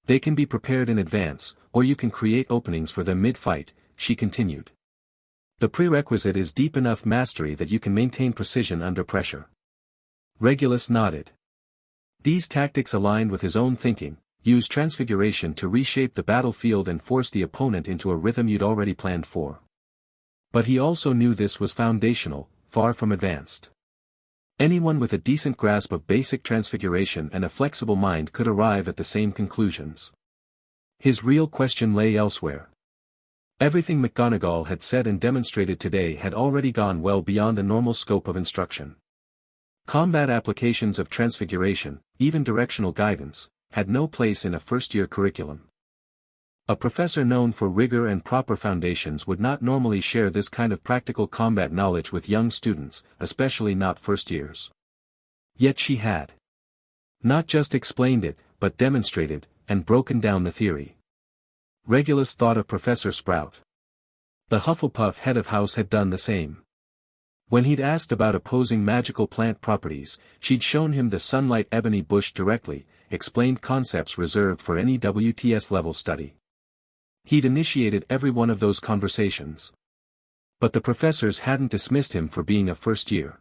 They can be prepared in advance, or you can create openings for them mid-fight, she continued. The prerequisite is deep enough mastery that you can maintain precision under pressure. Regulus nodded. These tactics aligned with his own thinking. Use transfiguration to reshape the battlefield and force the opponent into a rhythm you'd already planned for. But he also knew this was foundational, far from advanced. Anyone with a decent grasp of basic transfiguration and a flexible mind could arrive at the same conclusions. His real question lay elsewhere. Everything McGonagall had said and demonstrated today had already gone well beyond the normal scope of instruction. Combat applications of transfiguration, even directional guidance, had no place in a first-year curriculum. A professor known for rigor and proper foundations would not normally share this kind of practical combat knowledge with young students, especially not first years. Yet she had. Not just explained it, but demonstrated, and broken down the theory. Regulus thought of Professor Sprout. The Hufflepuff head of house had done the same. When he'd asked about opposing magical plant properties, she'd shown him the sunlight ebony bush directly, explained concepts reserved for any WTS-level study. He'd initiated every one of those conversations. But the professors hadn't dismissed him for being a first year.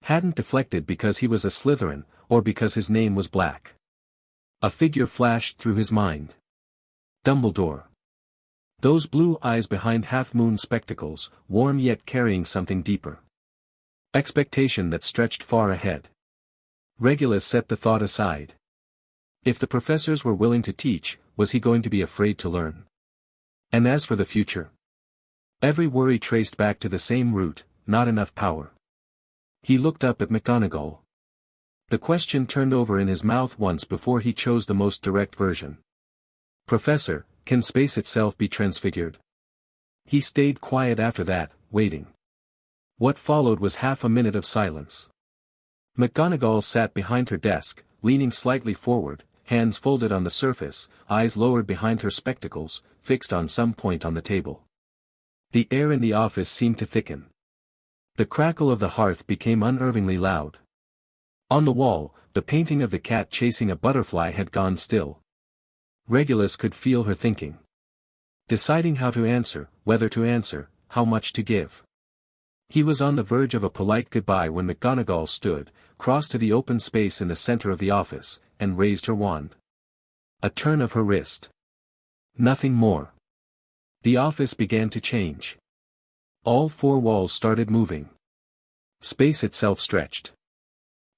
Hadn't deflected because he was a Slytherin, or because his name was Black. A figure flashed through his mind. Dumbledore. Those blue eyes behind half-moon spectacles, warm yet carrying something deeper. Expectation that stretched far ahead. Regulus set the thought aside. If the professors were willing to teach, was he going to be afraid to learn? And as for the future? Every worry traced back to the same root, not enough power. He looked up at McGonagall. The question turned over in his mouth once before he chose the most direct version. Professor, can space itself be transfigured? He stayed quiet after that, waiting. What followed was half a minute of silence. McGonagall sat behind her desk, leaning slightly forward, hands folded on the surface, eyes lowered behind her spectacles, fixed on some point on the table. The air in the office seemed to thicken. The crackle of the hearth became unnervingly loud. On the wall, the painting of the cat chasing a butterfly had gone still. Regulus could feel her thinking. Deciding how to answer, whether to answer, how much to give. He was on the verge of a polite goodbye when McGonagall stood, crossed to the open space in the center of the office, and raised her wand. A turn of her wrist. Nothing more. The office began to change. All four walls started moving. Space itself stretched.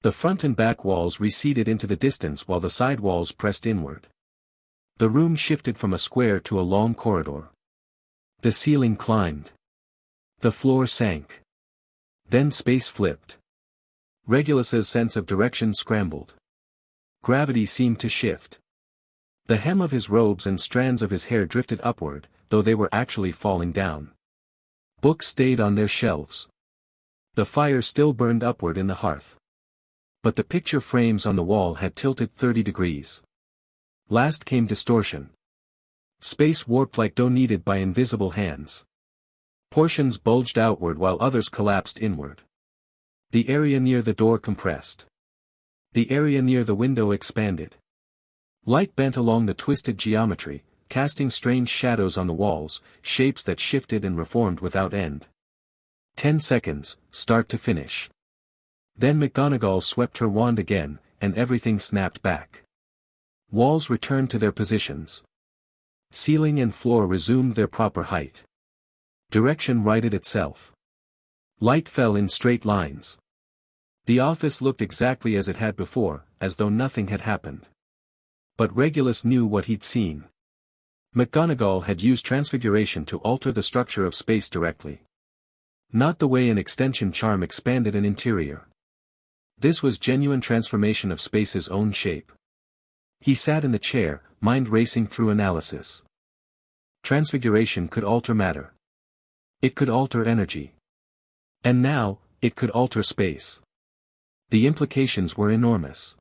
The front and back walls receded into the distance while the side walls pressed inward. The room shifted from a square to a long corridor. The ceiling climbed. The floor sank. Then space flipped. Regulus's sense of direction scrambled. Gravity seemed to shift. The hem of his robes and strands of his hair drifted upward, though they were actually falling down. Books stayed on their shelves. The fire still burned upward in the hearth. But the picture frames on the wall had tilted 30 degrees. Last came distortion. Space warped like dough kneaded by invisible hands. Portions bulged outward while others collapsed inward. The area near the door compressed. The area near the window expanded. Light bent along the twisted geometry, casting strange shadows on the walls, shapes that shifted and reformed without end. 10 seconds, start to finish. Then McGonagall swept her wand again, and everything snapped back. Walls returned to their positions. Ceiling and floor resumed their proper height. Direction righted itself. Light fell in straight lines. The office looked exactly as it had before, as though nothing had happened. But Regulus knew what he'd seen. McGonagall had used transfiguration to alter the structure of space directly. Not the way an extension charm expanded an interior. This was genuine transformation of space's own shape. He sat in the chair, mind racing through analysis. Transfiguration could alter matter. It could alter energy. And now, it could alter space. The implications were enormous.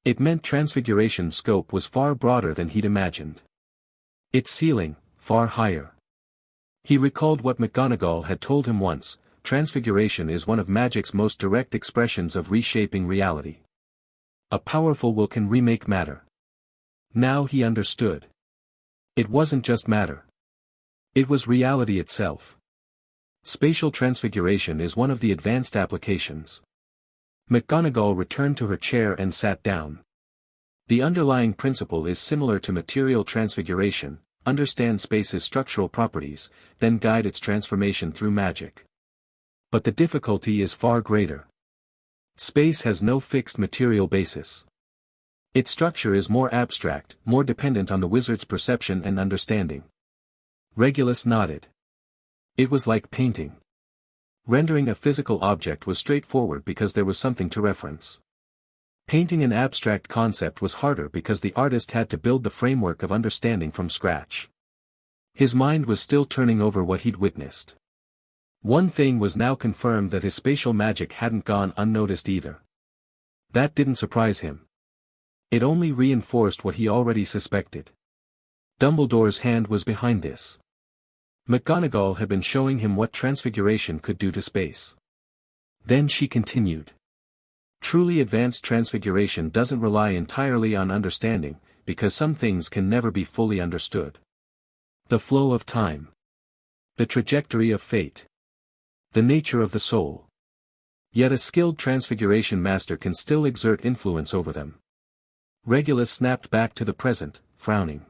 It meant transfiguration's scope was far broader than he'd imagined. Its ceiling, far higher. He recalled what McGonagall had told him once: transfiguration is one of magic's most direct expressions of reshaping reality. A powerful will can remake matter. Now he understood. It wasn't just matter. It was reality itself. Spatial transfiguration is one of the advanced applications. McGonagall returned to her chair and sat down. The underlying principle is similar to material transfiguration: understand space's structural properties, then guide its transformation through magic. But the difficulty is far greater. Space has no fixed material basis. Its structure is more abstract, more dependent on the wizard's perception and understanding. Regulus nodded. It was like painting. Rendering a physical object was straightforward because there was something to reference. Painting an abstract concept was harder because the artist had to build the framework of understanding from scratch. His mind was still turning over what he'd witnessed. One thing was now confirmed: that his spatial magic hadn't gone unnoticed either. That didn't surprise him. It only reinforced what he already suspected. Dumbledore's hand was behind this. McGonagall had been showing him what transfiguration could do to space. Then she continued. Truly advanced transfiguration doesn't rely entirely on understanding, because some things can never be fully understood. The flow of time. The trajectory of fate. The nature of the soul. Yet a skilled transfiguration master can still exert influence over them. Regulus snapped back to the present, frowning.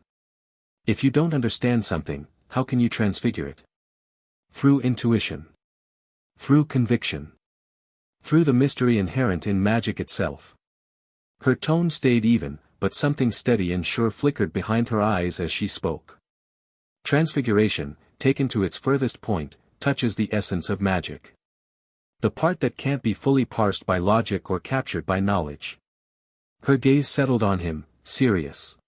If you don't understand something, how can you transfigure it? Through intuition. Through conviction. Through the mystery inherent in magic itself. Her tone stayed even, but something steady and sure flickered behind her eyes as she spoke. Transfiguration, taken to its furthest point, touches the essence of magic. The part that can't be fully parsed by logic or captured by knowledge. Her gaze settled on him, serious.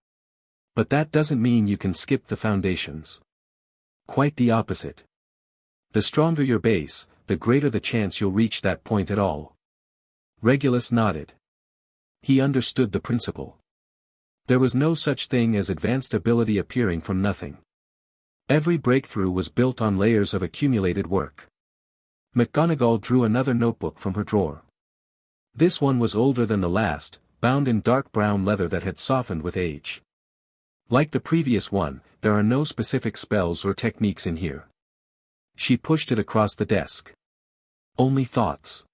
But that doesn't mean you can skip the foundations. Quite the opposite. The stronger your base, the greater the chance you'll reach that point at all. Regulus nodded. He understood the principle. There was no such thing as advanced ability appearing from nothing. Every breakthrough was built on layers of accumulated work. McGonagall drew another notebook from her drawer. This one was older than the last, bound in dark brown leather that had softened with age. Like the previous one, there are no specific spells or techniques in here. She pushed it across the desk. Only thoughts.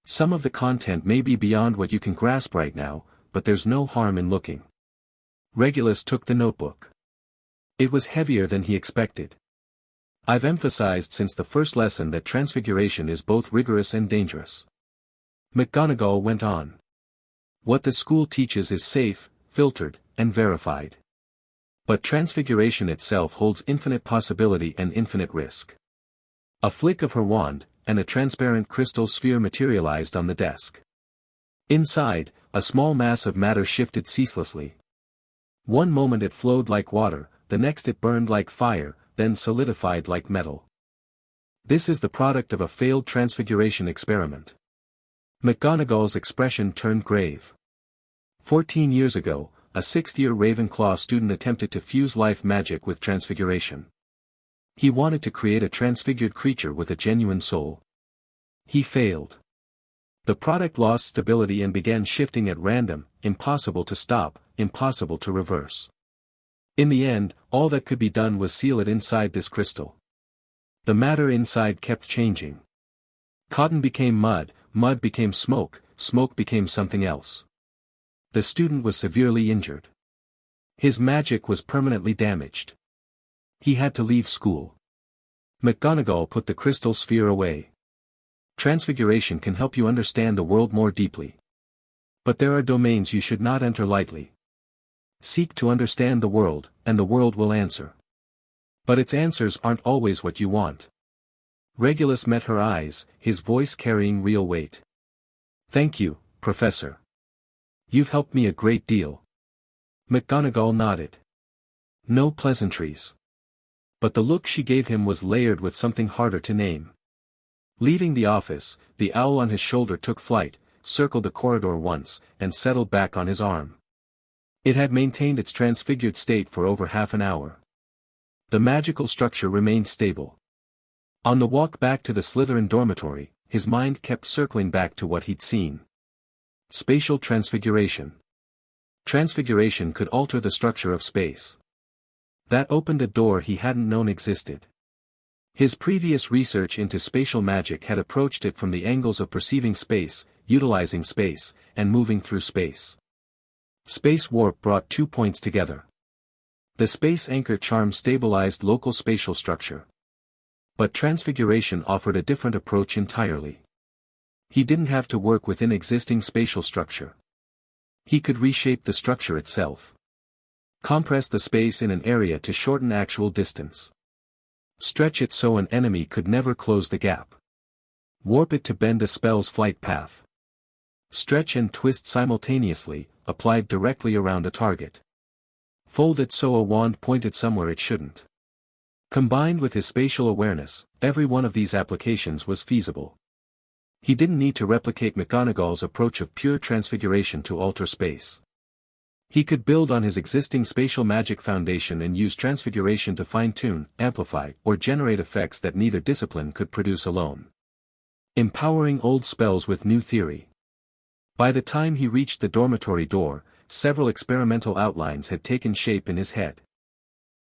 Some of the content may be beyond what you can grasp right now, but there's no harm in looking. Regulus took the notebook. It was heavier than he expected. I've emphasized since the first lesson that transfiguration is both rigorous and dangerous. McGonagall went on. What the school teaches is safe, filtered, and verified. But transfiguration itself holds infinite possibility and infinite risk. A flick of her wand, and a transparent crystal sphere materialized on the desk. Inside, a small mass of matter shifted ceaselessly. One moment it flowed like water, the next it burned like fire, then solidified like metal. This is the product of a failed transfiguration experiment. McGonagall's expression turned grave. 14 years ago, a sixth-year Ravenclaw student attempted to fuse life magic with transfiguration. He wanted to create a transfigured creature with a genuine soul. He failed. The product lost stability and began shifting at random, impossible to stop, impossible to reverse. In the end, all that could be done was seal it inside this crystal. The matter inside kept changing. Cotton became mud, mud became smoke, smoke became something else. The student was severely injured. His magic was permanently damaged. He had to leave school. McGonagall put the crystal sphere away. Transfiguration can help you understand the world more deeply. But there are domains you should not enter lightly. Seek to understand the world, and the world will answer. But its answers aren't always what you want. Regulus met her eyes, his voice carrying real weight. Thank you, Professor. You've helped me a great deal. McGonagall nodded. No pleasantries. But the look she gave him was layered with something harder to name. Leaving the office, the owl on his shoulder took flight, circled the corridor once, and settled back on his arm. It had maintained its transfigured state for over half an hour. The magical structure remained stable. On the walk back to the Slytherin dormitory, his mind kept circling back to what he'd seen. Spatial transfiguration. Transfiguration could alter the structure of space. That opened a door he hadn't known existed. His previous research into spatial magic had approached it from the angles of perceiving space, utilizing space, and moving through space. Space warp brought 2 points together. The space anchor charm stabilized local spatial structure. But transfiguration offered a different approach entirely. He didn't have to work within existing spatial structure. He could reshape the structure itself. Compress the space in an area to shorten actual distance. Stretch it so an enemy could never close the gap. Warp it to bend a spell's flight path. Stretch and twist simultaneously, applied directly around a target. Fold it so a wand pointed somewhere it shouldn't. Combined with his spatial awareness, every one of these applications was feasible. He didn't need to replicate McGonagall's approach of pure transfiguration to alter space. He could build on his existing spatial magic foundation and use transfiguration to fine-tune, amplify, or generate effects that neither discipline could produce alone. Empowering old spells with new theory. By the time he reached the dormitory door, several experimental outlines had taken shape in his head.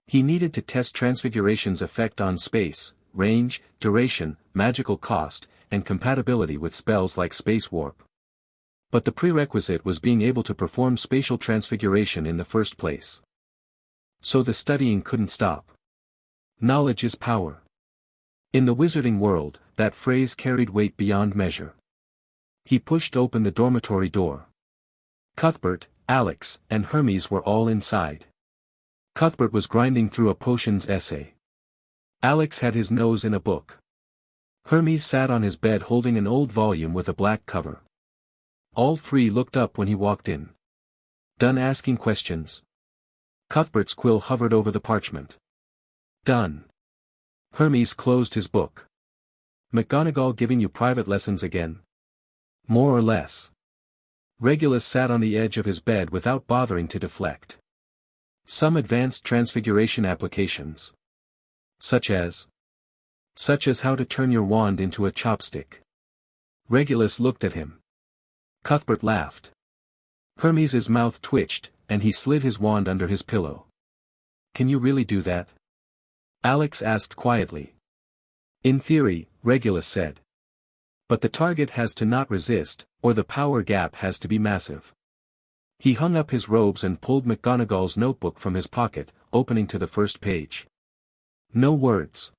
He needed to test transfiguration's effect on space, range, duration, magical cost, and compatibility with spells like space warp. But the prerequisite was being able to perform spatial transfiguration in the first place. So the studying couldn't stop. Knowledge is power. In the wizarding world, that phrase carried weight beyond measure. He pushed open the dormitory door. Cuthbert, Alex, and Hermes were all inside. Cuthbert was grinding through a potions essay. Alex had his nose in a book. Hermes sat on his bed holding an old volume with a black cover. All three looked up when he walked in. Done asking questions? Cuthbert's quill hovered over the parchment. Done. Hermes closed his book. McGonagall giving you private lessons again? More or less. Regulus sat on the edge of his bed without bothering to deflect. Some advanced transfiguration applications. Such as how to turn your wand into a chopstick. Regulus looked at him. Cuthbert laughed. Hermes's mouth twitched, and he slid his wand under his pillow. Can you really do that? Alex asked quietly. In theory, Regulus said. But the target has to not resist, or the power gap has to be massive. He hung up his robes and pulled McGonagall's notebook from his pocket, opening to the first page. No words.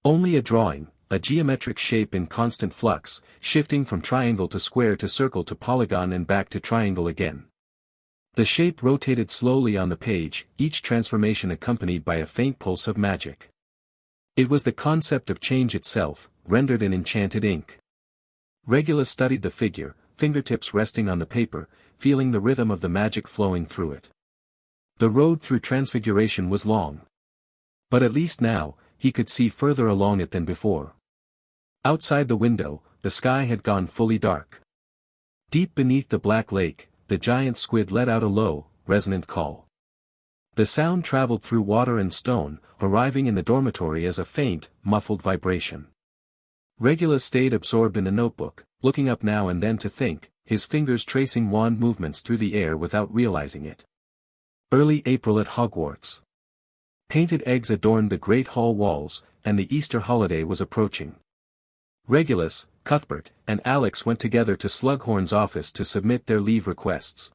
Only a drawing, a geometric shape in constant flux, shifting from triangle to square to circle to polygon and back to triangle again. The shape rotated slowly on the page, each transformation accompanied by a faint pulse of magic. It was the concept of change itself, rendered in enchanted ink. Regulus studied the figure, fingertips resting on the paper, feeling the rhythm of the magic flowing through it. The road through transfiguration was long. But at least now, he could see further along it than before. Outside the window, the sky had gone fully dark. Deep beneath the black lake, the giant squid let out a low, resonant call. The sound traveled through water and stone, arriving in the dormitory as a faint, muffled vibration. Regulus stayed absorbed in the notebook, looking up now and then to think, his fingers tracing wand movements through the air without realizing it. Early April at Hogwarts. Painted eggs adorned the great hall walls, and the Easter holiday was approaching. Regulus, Cuthbert, and Alex went together to Slughorn's office to submit their leave requests.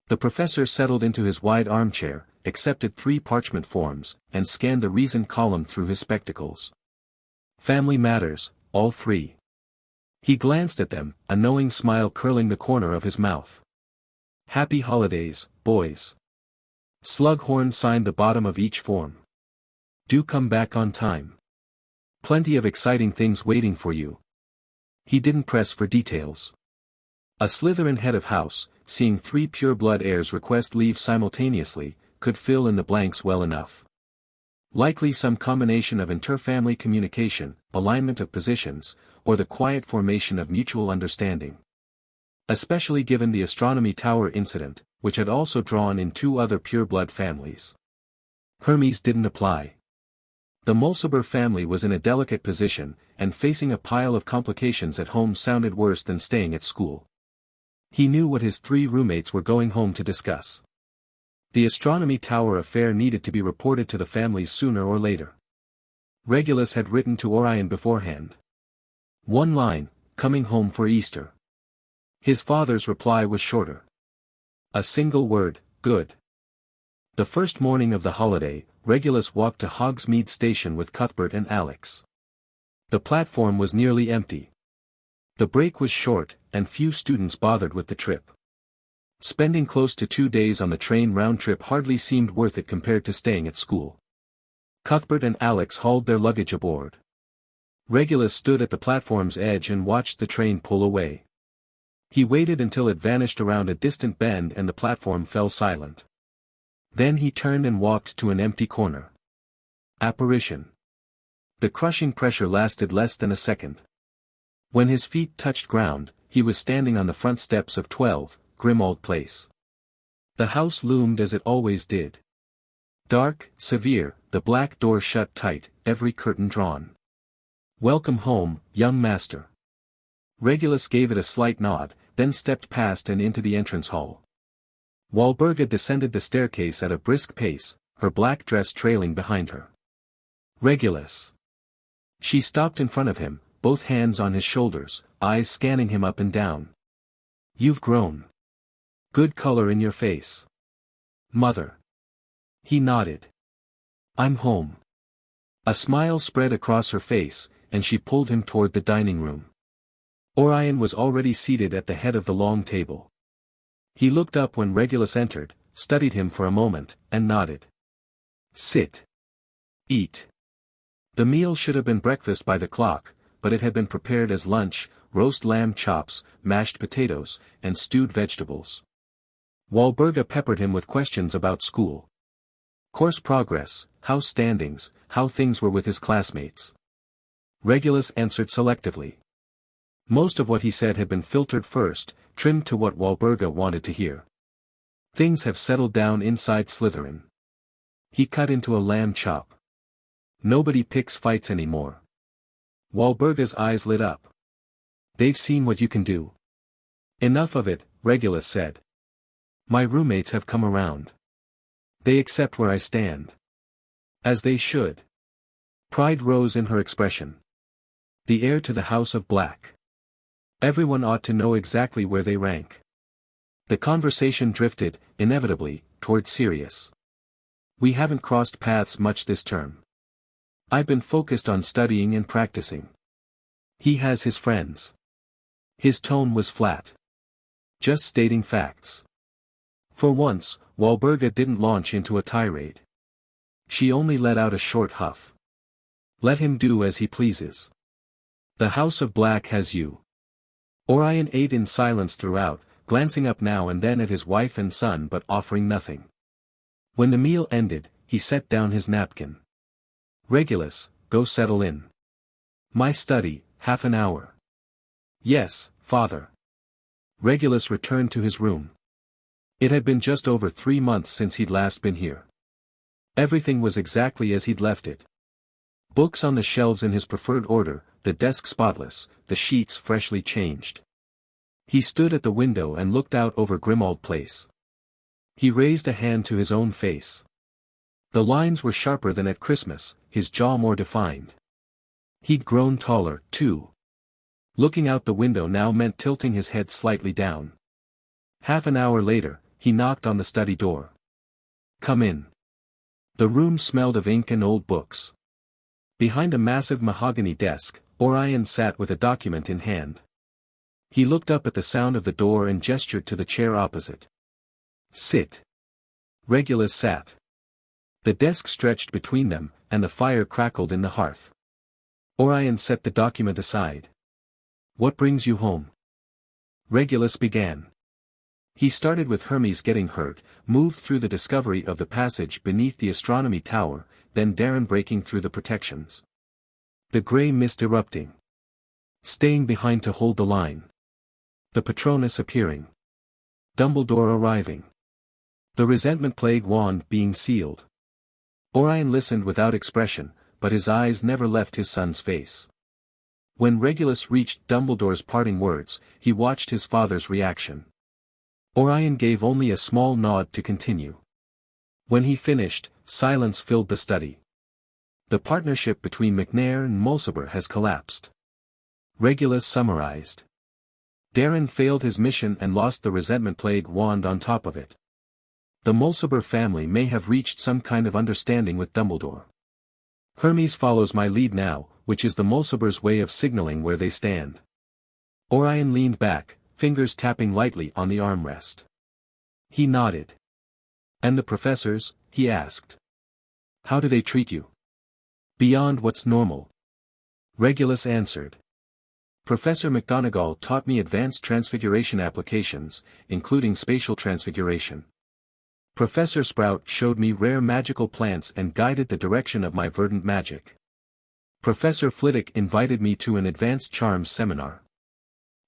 The professor settled into his wide armchair, accepted 3 parchment forms, and scanned the reason column through his spectacles. Family matters, all 3. He glanced at them, a knowing smile curling the corner of his mouth. Happy holidays, boys. Slughorn signed the bottom of each form. Do come back on time. Plenty of exciting things waiting for you. He didn't press for details. A Slytherin head of house, seeing 3 pure-blood heirs request leave simultaneously, could fill in the blanks well enough. Likely some combination of inter-family communication, alignment of positions, or the quiet formation of mutual understanding. Especially given the astronomy tower incident, which had also drawn in 2 other pure-blood families. Hermes didn't apply. The Mulciber family was in a delicate position, and facing a pile of complications at home sounded worse than staying at school. He knew what his 3 roommates were going home to discuss. The astronomy tower affair needed to be reported to the families sooner or later. Regulus had written to Orion beforehand. 1 line, coming home for Easter. His father's reply was shorter. A single word, good. The first morning of the holiday, Regulus walked to Hogsmeade Station with Cuthbert and Alex. The platform was nearly empty. The break was short, and few students bothered with the trip. Spending close to 2 days on the train round trip hardly seemed worth it compared to staying at school. Cuthbert and Alex hauled their luggage aboard. Regulus stood at the platform's edge and watched the train pull away. He waited until it vanished around a distant bend and the platform fell silent. Then he turned and walked to an empty corner. Apparition. The crushing pressure lasted less than a second. When his feet touched ground, he was standing on the front steps of 12, Grimmauld Place. The house loomed as it always did. Dark, severe, the black door shut tight, every curtain drawn. Welcome home, young master. Regulus gave it a slight nod, then stepped past and into the entrance hall. Walburga descended the staircase at a brisk pace, her black dress trailing behind her. Regulus. She stopped in front of him, both hands on his shoulders, eyes scanning him up and down. You've grown. Good color in your face. Mother. He nodded. I'm home. A smile spread across her face, and she pulled him toward the dining room. Orion was already seated at the head of the long table. He looked up when Regulus entered, studied him for a moment, and nodded. Sit. Eat. The meal should have been breakfast by the clock, but it had been prepared as lunch, roast lamb chops, mashed potatoes, and stewed vegetables. Walburga peppered him with questions about school. Course progress, house standings, how things were with his classmates. Regulus answered selectively. Most of what he said had been filtered first, trimmed to what Walburga wanted to hear. Things have settled down inside Slytherin. He cut into a lamb chop. Nobody picks fights anymore. Walburga's eyes lit up. They've seen what you can do. Enough of it, Regulus said. My roommates have come around. They accept where I stand. As they should. Pride rose in her expression. The heir to the House of Black. Everyone ought to know exactly where they rank. The conversation drifted, inevitably, toward Sirius. We haven't crossed paths much this term. I've been focused on studying and practicing. He has his friends. His tone was flat. Just stating facts. For once, Walburga didn't launch into a tirade. She only let out a short huff. Let him do as he pleases. The House of Black has you. Orion ate in silence throughout, glancing up now and then at his wife and son but offering nothing. When the meal ended, he set down his napkin. Regulus, go settle in. My study, half an hour. Yes, father. Regulus returned to his room. It had been just over 3 months since he'd last been here. Everything was exactly as he'd left it. Books on the shelves in his preferred order, the desk spotless, the sheets freshly changed. He stood at the window and looked out over Grimmauld Place. He raised a hand to his own face. The lines were sharper than at Christmas, his jaw more defined. He'd grown taller, too. Looking out the window now meant tilting his head slightly down. Half an hour later, he knocked on the study door. Come in. The room smelled of ink and old books. Behind a massive mahogany desk, Orion sat with a document in hand. He looked up at the sound of the door and gestured to the chair opposite. Sit. Regulus sat. The desk stretched between them, and the fire crackled in the hearth. Orion set the document aside. What brings you home? Regulus began. He started with Hermes getting hurt, moved through the discovery of the passage beneath the astronomy tower, then Darren breaking through the protections. The grey mist erupting. Staying behind to hold the line. The Patronus appearing. Dumbledore arriving. The resentment plague wand being sealed. Orion listened without expression, but his eyes never left his son's face. When Regulus reached Dumbledore's parting words, he watched his father's reaction. Orion gave only a small nod to continue. When he finished, silence filled the study. The partnership between McNair and Mulciber has collapsed. Regulus summarized. Darren failed his mission and lost the resentment plague wand on top of it. The Mulciber family may have reached some kind of understanding with Dumbledore. Hermes follows my lead now, which is the Mulciber's way of signaling where they stand. Orion leaned back, fingers tapping lightly on the armrest. He nodded. And the professors, he asked. How do they treat you? Beyond what's normal. Regulus answered. Professor McGonagall taught me advanced transfiguration applications, including spatial transfiguration. Professor Sprout showed me rare magical plants and guided the direction of my verdant magic. Professor Flitwick invited me to an advanced charms seminar.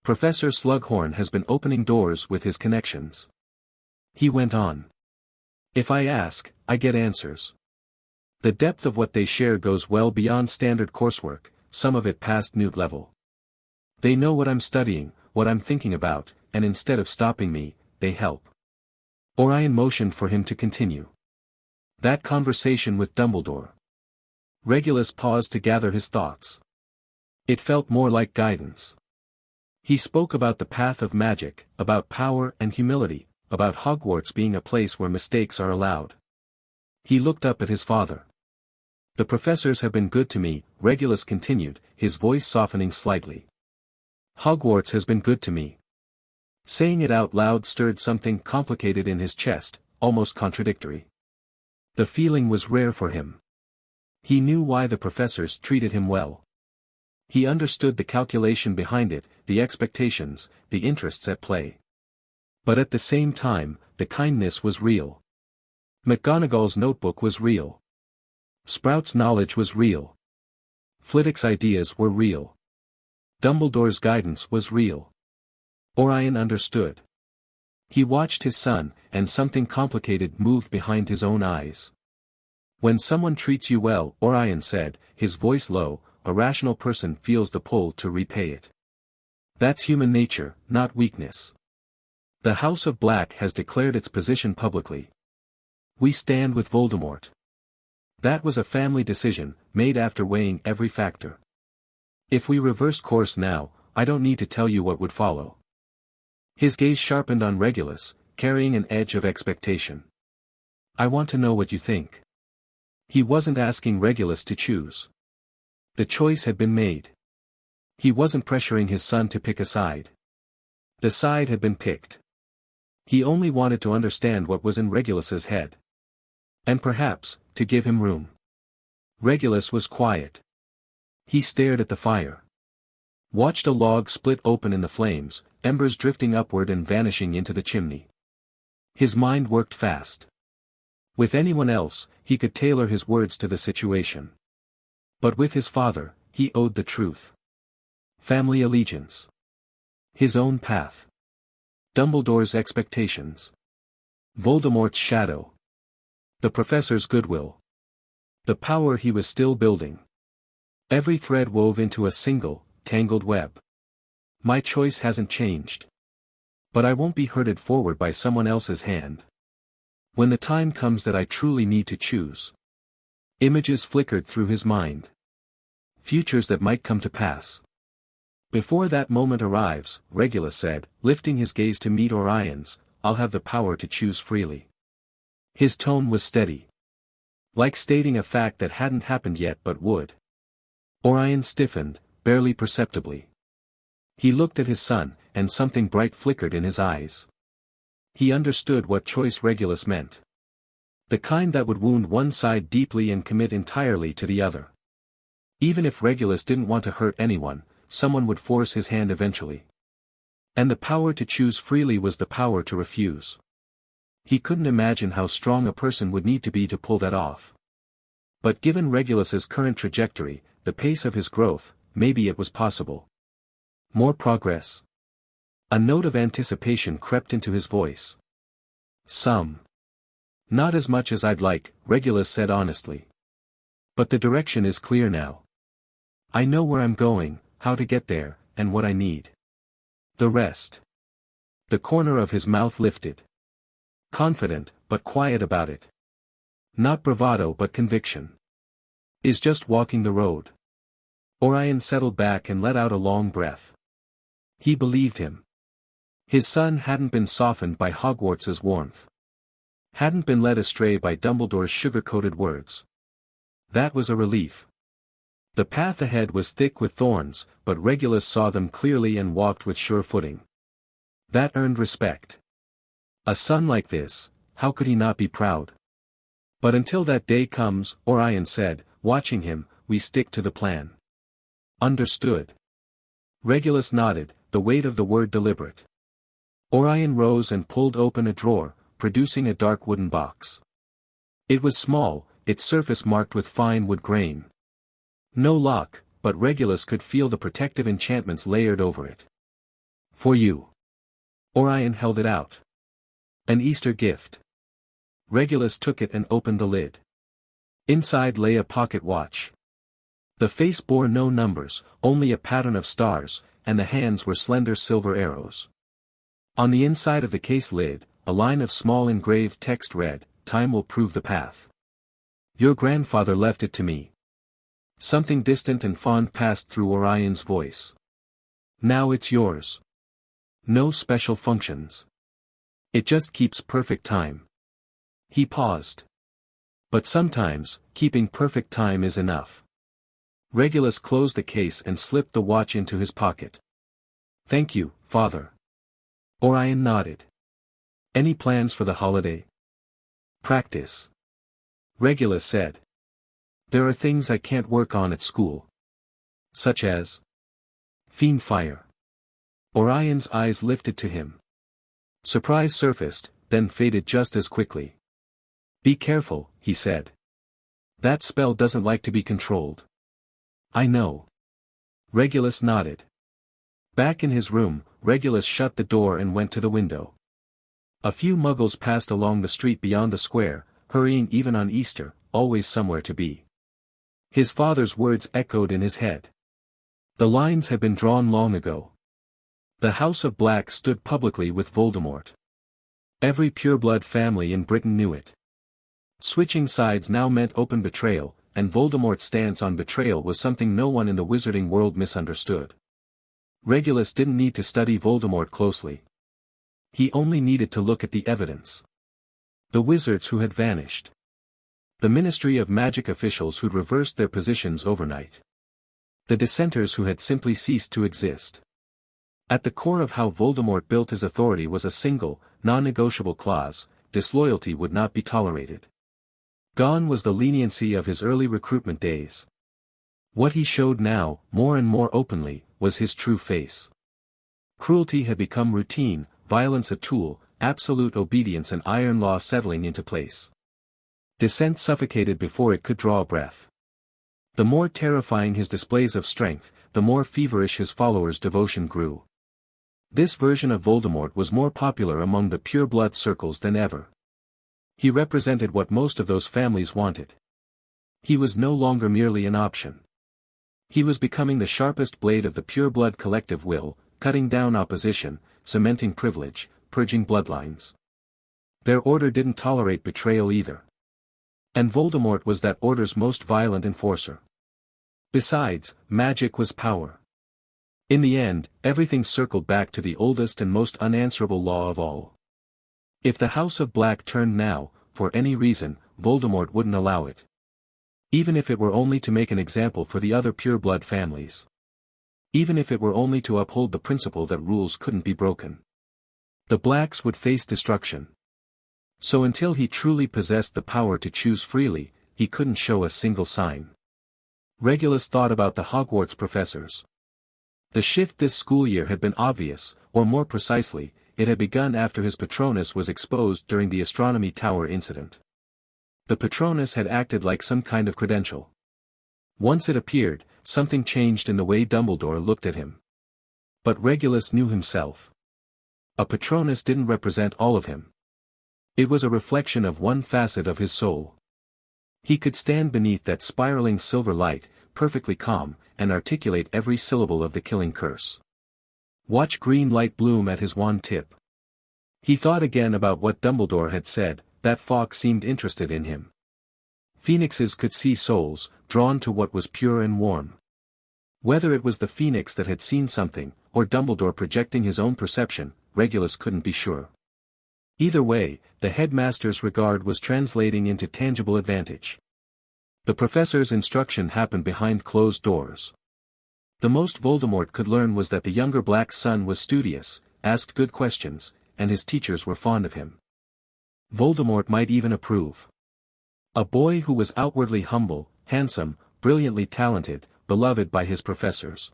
Professor Slughorn has been opening doors with his connections. He went on. If I ask, I get answers. The depth of what they share goes well beyond standard coursework, some of it past Newt level. They know what I'm studying, what I'm thinking about, and instead of stopping me, they help. Orion motioned for him to continue. That conversation with Dumbledore. Regulus paused to gather his thoughts. It felt more like guidance. He spoke about the path of magic, about power and humility, about Hogwarts being a place where mistakes are allowed. He looked up at his father. The professors have been good to me, Regulus continued, his voice softening slightly. Hogwarts has been good to me. Saying it out loud stirred something complicated in his chest, almost contradictory. The feeling was rare for him. He knew why the professors treated him well. He understood the calculation behind it, the expectations, the interests at play. But at the same time, the kindness was real. McGonagall's notebook was real. Sprout's knowledge was real. Flitwick's ideas were real. Dumbledore's guidance was real. Orion understood. He watched his son, and something complicated moved behind his own eyes. When someone treats you well, Orion said, his voice low, a rational person feels the pull to repay it. That's human nature, not weakness. The House of Black has declared its position publicly. We stand with Voldemort. That was a family decision, made after weighing every factor. If we reverse course now, I don't need to tell you what would follow. His gaze sharpened on Regulus, carrying an edge of expectation. I want to know what you think. He wasn't asking Regulus to choose. The choice had been made. He wasn't pressuring his son to pick a side. The side had been picked. He only wanted to understand what was in Regulus's head. And perhaps, to give him room. Regulus was quiet. He stared at the fire. Watched a log split open in the flames, embers drifting upward and vanishing into the chimney. His mind worked fast. With anyone else, he could tailor his words to the situation. But with his father, he owed the truth. Family allegiance. His own path. Dumbledore's expectations. Voldemort's shadow. The professor's goodwill. The power he was still building. Every thread wove into a single, tangled web. My choice hasn't changed. But I won't be herded forward by someone else's hand. When the time comes that I truly need to choose. Images flickered through his mind. Futures that might come to pass. Before that moment arrives, Regulus said, lifting his gaze to meet Orion's, I'll have the power to choose freely. His tone was steady. Like stating a fact that hadn't happened yet but would. Orion stiffened, barely perceptibly. He looked at his son, and something bright flickered in his eyes. He understood what choice Regulus meant. The kind that would wound one side deeply and commit entirely to the other. Even if Regulus didn't want to hurt anyone, someone would force his hand eventually. And the power to choose freely was the power to refuse. He couldn't imagine how strong a person would need to be to pull that off. But given Regulus's current trajectory, the pace of his growth, maybe it was possible. More progress. A note of anticipation crept into his voice. Some. Not as much as I'd like, Regulus said honestly. But the direction is clear now. I know where I'm going, how to get there, and what I need. The rest. The corner of his mouth lifted. Confident, but quiet about it. Not bravado but conviction. Is just walking the road. Orion settled back and let out a long breath. He believed him. His son hadn't been softened by Hogwarts's warmth. Hadn't been led astray by Dumbledore's sugar-coated words. That was a relief. The path ahead was thick with thorns, but Regulus saw them clearly and walked with sure footing. That earned respect. A son like this, how could he not be proud? But until that day comes, Orion said, watching him, we stick to the plan. Understood. Regulus nodded, the weight of the word deliberate. Orion rose and pulled open a drawer, producing a dark wooden box. It was small, its surface marked with fine wood grain. No lock, but Regulus could feel the protective enchantments layered over it. For you. Orion held it out. An Easter gift. Regulus took it and opened the lid. Inside lay a pocket watch. The face bore no numbers, only a pattern of stars, and the hands were slender silver arrows. On the inside of the case lid, a line of small engraved text read, Time will prove the path. Your grandfather left it to me. Something distant and fond passed through Orion's voice. Now it's yours. No special functions. It just keeps perfect time. He paused. But sometimes, keeping perfect time is enough. Regulus closed the case and slipped the watch into his pocket. Thank you, father. Orion nodded. Any plans for the holiday? Practice. Regulus said. There are things I can't work on at school. Such as? Fiendfire. Orion's eyes lifted to him. Surprise surfaced, then faded just as quickly. Be careful, he said. That spell doesn't like to be controlled. I know. Regulus nodded. Back in his room, Regulus shut the door and went to the window. A few muggles passed along the street beyond the square, hurrying even on Easter, always somewhere to be. His father's words echoed in his head. The lines had been drawn long ago. The House of Black stood publicly with Voldemort. Every pureblood family in Britain knew it. Switching sides now meant open betrayal, and Voldemort's stance on betrayal was something no one in the wizarding world misunderstood. Regulus didn't need to study Voldemort closely. He only needed to look at the evidence. The wizards who had vanished. The Ministry of Magic officials who'd reversed their positions overnight. The dissenters who had simply ceased to exist. At the core of how Voldemort built his authority was a single, non-negotiable clause: disloyalty would not be tolerated. Gone was the leniency of his early recruitment days. What he showed now, more and more openly, was his true face. Cruelty had become routine, violence a tool, absolute obedience an iron law settling into place. Dissent suffocated before it could draw a breath. The more terrifying his displays of strength, the more feverish his followers' devotion grew. This version of Voldemort was more popular among the pure-blood circles than ever. He represented what most of those families wanted. He was no longer merely an option. He was becoming the sharpest blade of the pure-blood collective will, cutting down opposition, cementing privilege, purging bloodlines. Their order didn't tolerate betrayal either. And Voldemort was that order's most violent enforcer. Besides, magic was power. In the end, everything circled back to the oldest and most unanswerable law of all. If the House of Black turned now, for any reason, Voldemort wouldn't allow it. Even if it were only to make an example for the other pure-blood families. Even if it were only to uphold the principle that rules couldn't be broken. The Blacks would face destruction. So until he truly possessed the power to choose freely, he couldn't show a single sign. Regulus thought about the Hogwarts professors. The shift this school year had been obvious, or more precisely, it had begun after his Patronus was exposed during the Astronomy Tower incident. The Patronus had acted like some kind of credential. Once it appeared, something changed in the way Dumbledore looked at him. But Regulus knew himself. A Patronus didn't represent all of him. It was a reflection of one facet of his soul. He could stand beneath that spiraling silver light, perfectly calm, and articulate every syllable of the killing curse. Watch green light bloom at his wand tip. He thought again about what Dumbledore had said, that Fawkes seemed interested in him. Phoenixes could see souls, drawn to what was pure and warm. Whether it was the phoenix that had seen something, or Dumbledore projecting his own perception, Regulus couldn't be sure. Either way, the headmaster's regard was translating into tangible advantage. The professor's instruction happened behind closed doors. The most Voldemort could learn was that the younger Black son was studious, asked good questions, and his teachers were fond of him. Voldemort might even approve. A boy who was outwardly humble, handsome, brilliantly talented, beloved by his professors.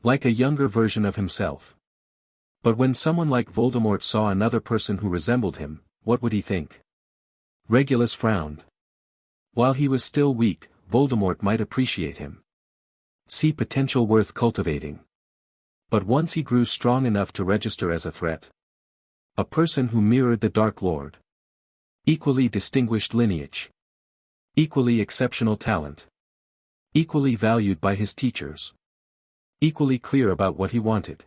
Like a younger version of himself. But when someone like Voldemort saw another person who resembled him, what would he think? Regulus frowned. While he was still weak, Voldemort might appreciate him. See potential worth cultivating. But once he grew strong enough to register as a threat. A person who mirrored the Dark Lord. Equally distinguished lineage. Equally exceptional talent. Equally valued by his teachers. Equally clear about what he wanted.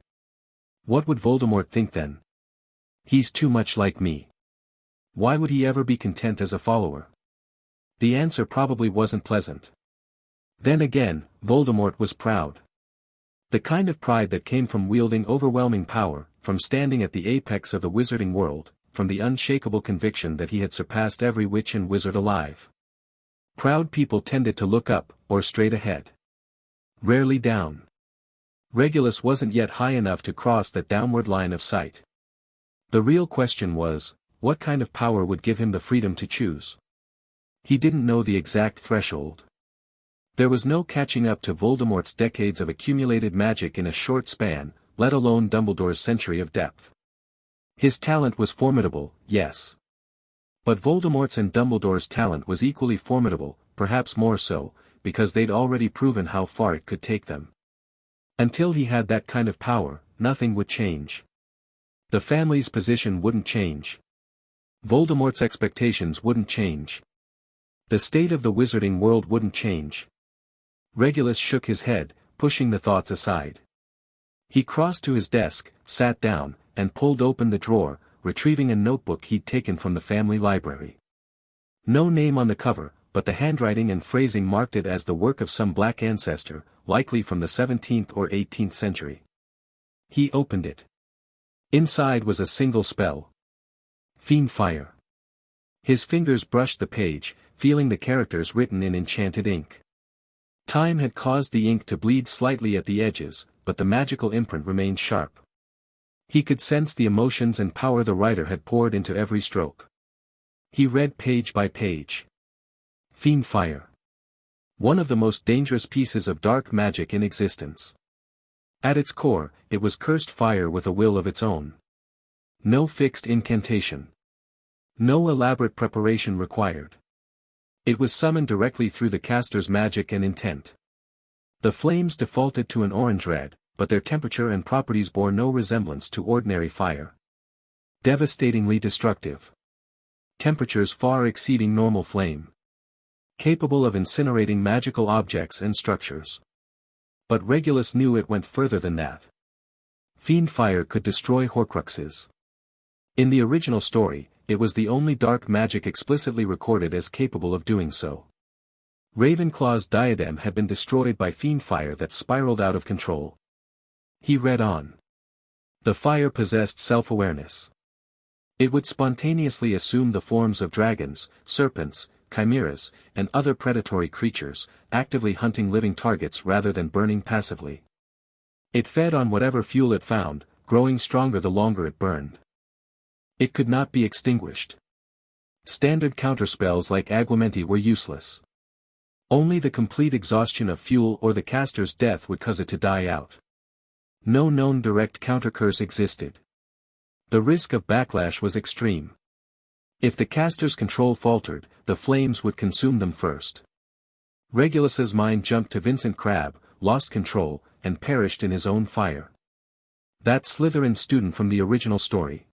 What would Voldemort think then? He's too much like me. Why would he ever be content as a follower? The answer probably wasn't pleasant. Then again, Voldemort was proud. The kind of pride that came from wielding overwhelming power, from standing at the apex of the wizarding world, from the unshakable conviction that he had surpassed every witch and wizard alive. Proud people tended to look up, or straight ahead. Rarely down. Regulus wasn't yet high enough to cross that downward line of sight. The real question was, what kind of power would give him the freedom to choose? He didn't know the exact threshold. There was no catching up to Voldemort's decades of accumulated magic in a short span, let alone Dumbledore's century of depth. His talent was formidable, yes. But Voldemort's and Dumbledore's talent was equally formidable, perhaps more so, because they'd already proven how far it could take them. Until he had that kind of power, nothing would change. The family's position wouldn't change. Voldemort's expectations wouldn't change. The state of the wizarding world wouldn't change. Regulus shook his head, pushing the thoughts aside. He crossed to his desk, sat down, and pulled open the drawer, retrieving a notebook he'd taken from the family library. No name on the cover, but the handwriting and phrasing marked it as the work of some black ancestor, likely from the 17th or 18th century. He opened it. Inside was a single spell. Fiend fire. His fingers brushed the page, feeling the characters written in enchanted ink. Time had caused the ink to bleed slightly at the edges, but the magical imprint remained sharp. He could sense the emotions and power the writer had poured into every stroke. He read page by page. Fiend fire. One of the most dangerous pieces of dark magic in existence. At its core, it was cursed fire with a will of its own. No fixed incantation. No elaborate preparation required. It was summoned directly through the caster's magic and intent. The flames defaulted to an orange red, but their temperature and properties bore no resemblance to ordinary fire. Devastatingly destructive. Temperatures far exceeding normal flame. Capable of incinerating magical objects and structures. But Regulus knew it went further than that. Fiend fire could destroy Horcruxes. In the original story, it was the only dark magic explicitly recorded as capable of doing so. Ravenclaw's diadem had been destroyed by fiend fire that spiraled out of control. He read on. The fire possessed self-awareness. It would spontaneously assume the forms of dragons, serpents, chimeras, and other predatory creatures, actively hunting living targets rather than burning passively. It fed on whatever fuel it found, growing stronger the longer it burned. It could not be extinguished. Standard counterspells like Aguamenti were useless. Only the complete exhaustion of fuel or the caster's death would cause it to die out. No known direct countercurse existed. The risk of backlash was extreme. If the caster's control faltered, the flames would consume them first. Regulus's mind jumped to Vincent Crabbe, lost control, and perished in his own fire. That Slytherin student from the original story.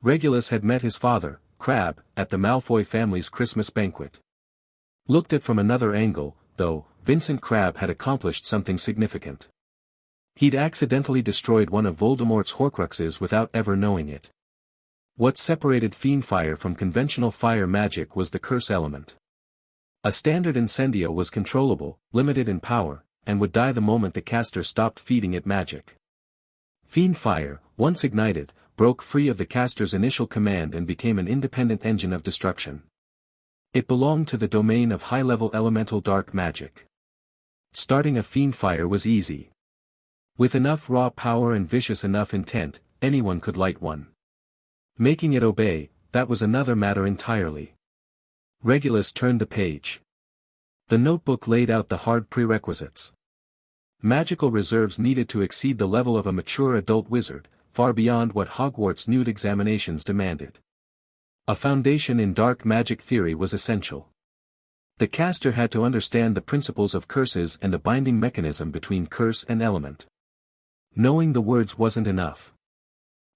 Regulus had met his father, Crabbe, at the Malfoy family's Christmas banquet. Looked at from another angle, though, Vincent Crabbe had accomplished something significant. He'd accidentally destroyed one of Voldemort's Horcruxes without ever knowing it. What separated fiend fire from conventional fire magic was the curse element. A standard incendio was controllable, limited in power, and would die the moment the caster stopped feeding it magic. Fiend fire, once ignited, broke free of the caster's initial command and became an independent engine of destruction. It belonged to the domain of high-level elemental dark magic. Starting a fiend fire was easy. With enough raw power and vicious enough intent, anyone could light one. Making it obey, that was another matter entirely. Regulus turned the page. The notebook laid out the hard prerequisites. Magical reserves needed to exceed the level of a mature adult wizard, far beyond what Hogwarts' nude examinations demanded. A foundation in dark magic theory was essential. The caster had to understand the principles of curses and the binding mechanism between curse and element. Knowing the words wasn't enough.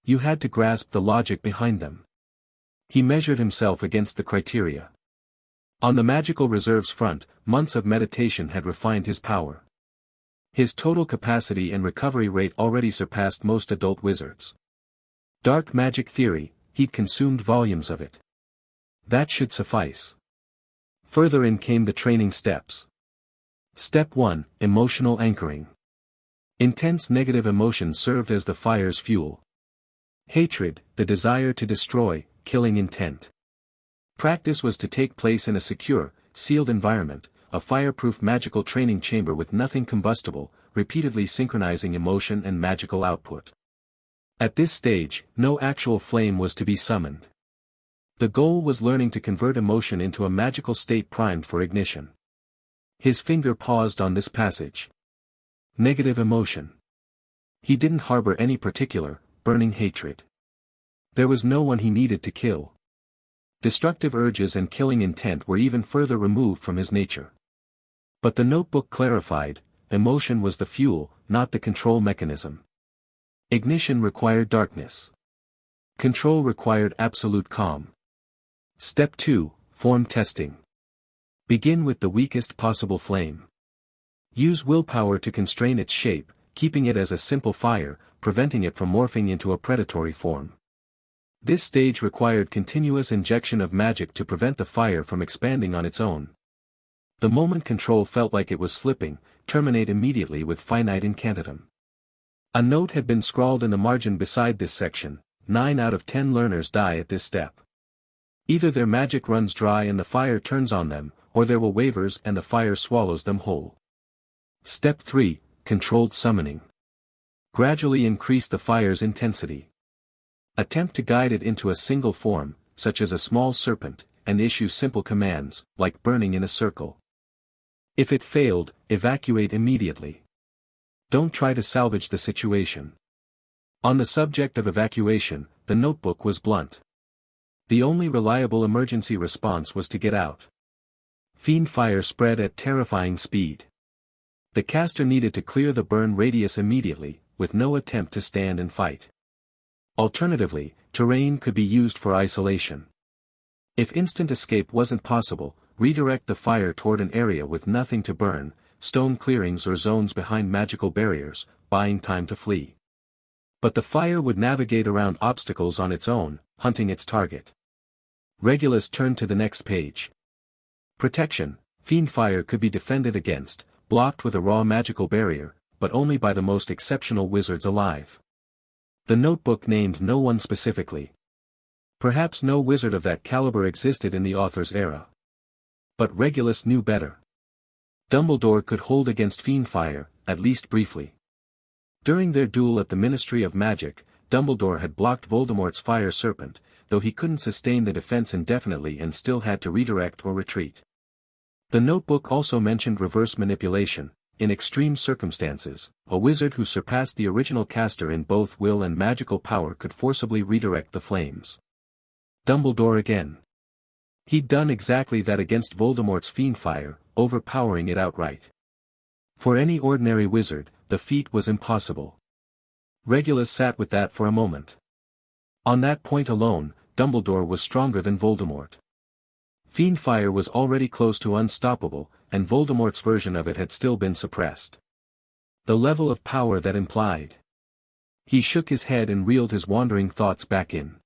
You had to grasp the logic behind them. He measured himself against the criteria. On the magical reserves front, months of meditation had refined his power. His total capacity and recovery rate already surpassed most adult wizards. Dark magic theory, he'd consumed volumes of it. That should suffice. Further in came the training steps. Step 1, emotional anchoring. Intense negative emotion served as the fire's fuel. Hatred, the desire to destroy, killing intent. Practice was to take place in a secure, sealed environment, a fireproof magical training chamber with nothing combustible, repeatedly synchronizing emotion and magical output. At this stage, no actual flame was to be summoned. The goal was learning to convert emotion into a magical state primed for ignition. His finger paused on this passage. Negative emotion. He didn't harbor any particular, burning hatred. There was no one he needed to kill. Destructive urges and killing intent were even further removed from his nature. But the notebook clarified, emotion was the fuel, not the control mechanism. Ignition required darkness. Control required absolute calm. Step 2, Form testing. Begin with the weakest possible flame. Use willpower to constrain its shape, keeping it as a simple fire, preventing it from morphing into a predatory form. This stage required continuous injection of magic to prevent the fire from expanding on its own. The moment control felt like it was slipping, terminate immediately with finite incantatem. A note had been scrawled in the margin beside this section: 9 out of 10 learners die at this step. Either their magic runs dry and the fire turns on them, or there will wavers and the fire swallows them whole. Step 3, Controlled summoning. Gradually increase the fire's intensity. Attempt to guide it into a single form, such as a small serpent, and issue simple commands, like burning in a circle. If it failed, evacuate immediately. Don't try to salvage the situation. On the subject of evacuation, the notebook was blunt. The only reliable emergency response was to get out. Fiend fire spread at terrifying speed. The caster needed to clear the burn radius immediately, with no attempt to stand and fight. Alternatively, terrain could be used for isolation. If instant escape wasn't possible, redirect the fire toward an area with nothing to burn, stone clearings or zones behind magical barriers, buying time to flee. But the fire would navigate around obstacles on its own, hunting its target. Regulus turned to the next page. Protection. Fiend fire could be defended against, blocked with a raw magical barrier, but only by the most exceptional wizards alive. The notebook named no one specifically. Perhaps no wizard of that caliber existed in the author's era. But Regulus knew better. Dumbledore could hold against fiend fire, at least briefly. During their duel at the Ministry of Magic, Dumbledore had blocked Voldemort's fire serpent, though he couldn't sustain the defense indefinitely and still had to redirect or retreat. The notebook also mentioned reverse manipulation. In extreme circumstances, a wizard who surpassed the original caster in both will and magical power could forcibly redirect the flames. Dumbledore again. He'd done exactly that against Voldemort's fiend fire, overpowering it outright. For any ordinary wizard, the feat was impossible. Regulus sat with that for a moment. On that point alone, Dumbledore was stronger than Voldemort. Fiend fire was already close to unstoppable, and Voldemort's version of it had still been suppressed. The level of power that implied. He shook his head and reeled his wandering thoughts back in.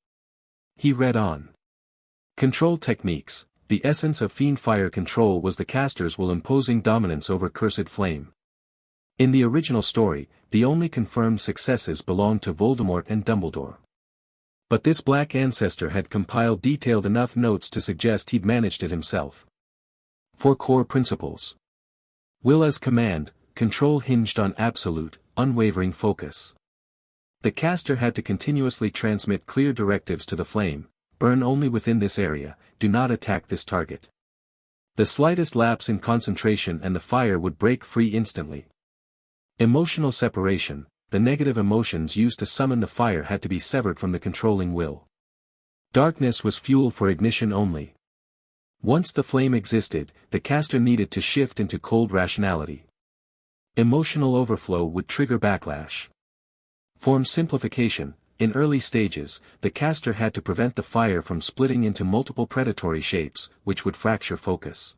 He read on. Control techniques. The essence of fiend fire control was the caster's will imposing dominance over cursed flame. In the original story, the only confirmed successes belonged to Voldemort and Dumbledore. But this black ancestor had compiled detailed enough notes to suggest he'd managed it himself. 4 core principles. Will as command, control hinged on absolute, unwavering focus. The caster had to continuously transmit clear directives to the flame: burn only within this area, do not attack this target. The slightest lapse in concentration and the fire would break free instantly. Emotional separation. The negative emotions used to summon the fire had to be severed from the controlling will. Darkness was fuel for ignition only. Once the flame existed, the caster needed to shift into cold rationality. Emotional overflow would trigger backlash. Form simplification. In early stages, the caster had to prevent the fire from splitting into multiple predatory shapes, which would fracture focus.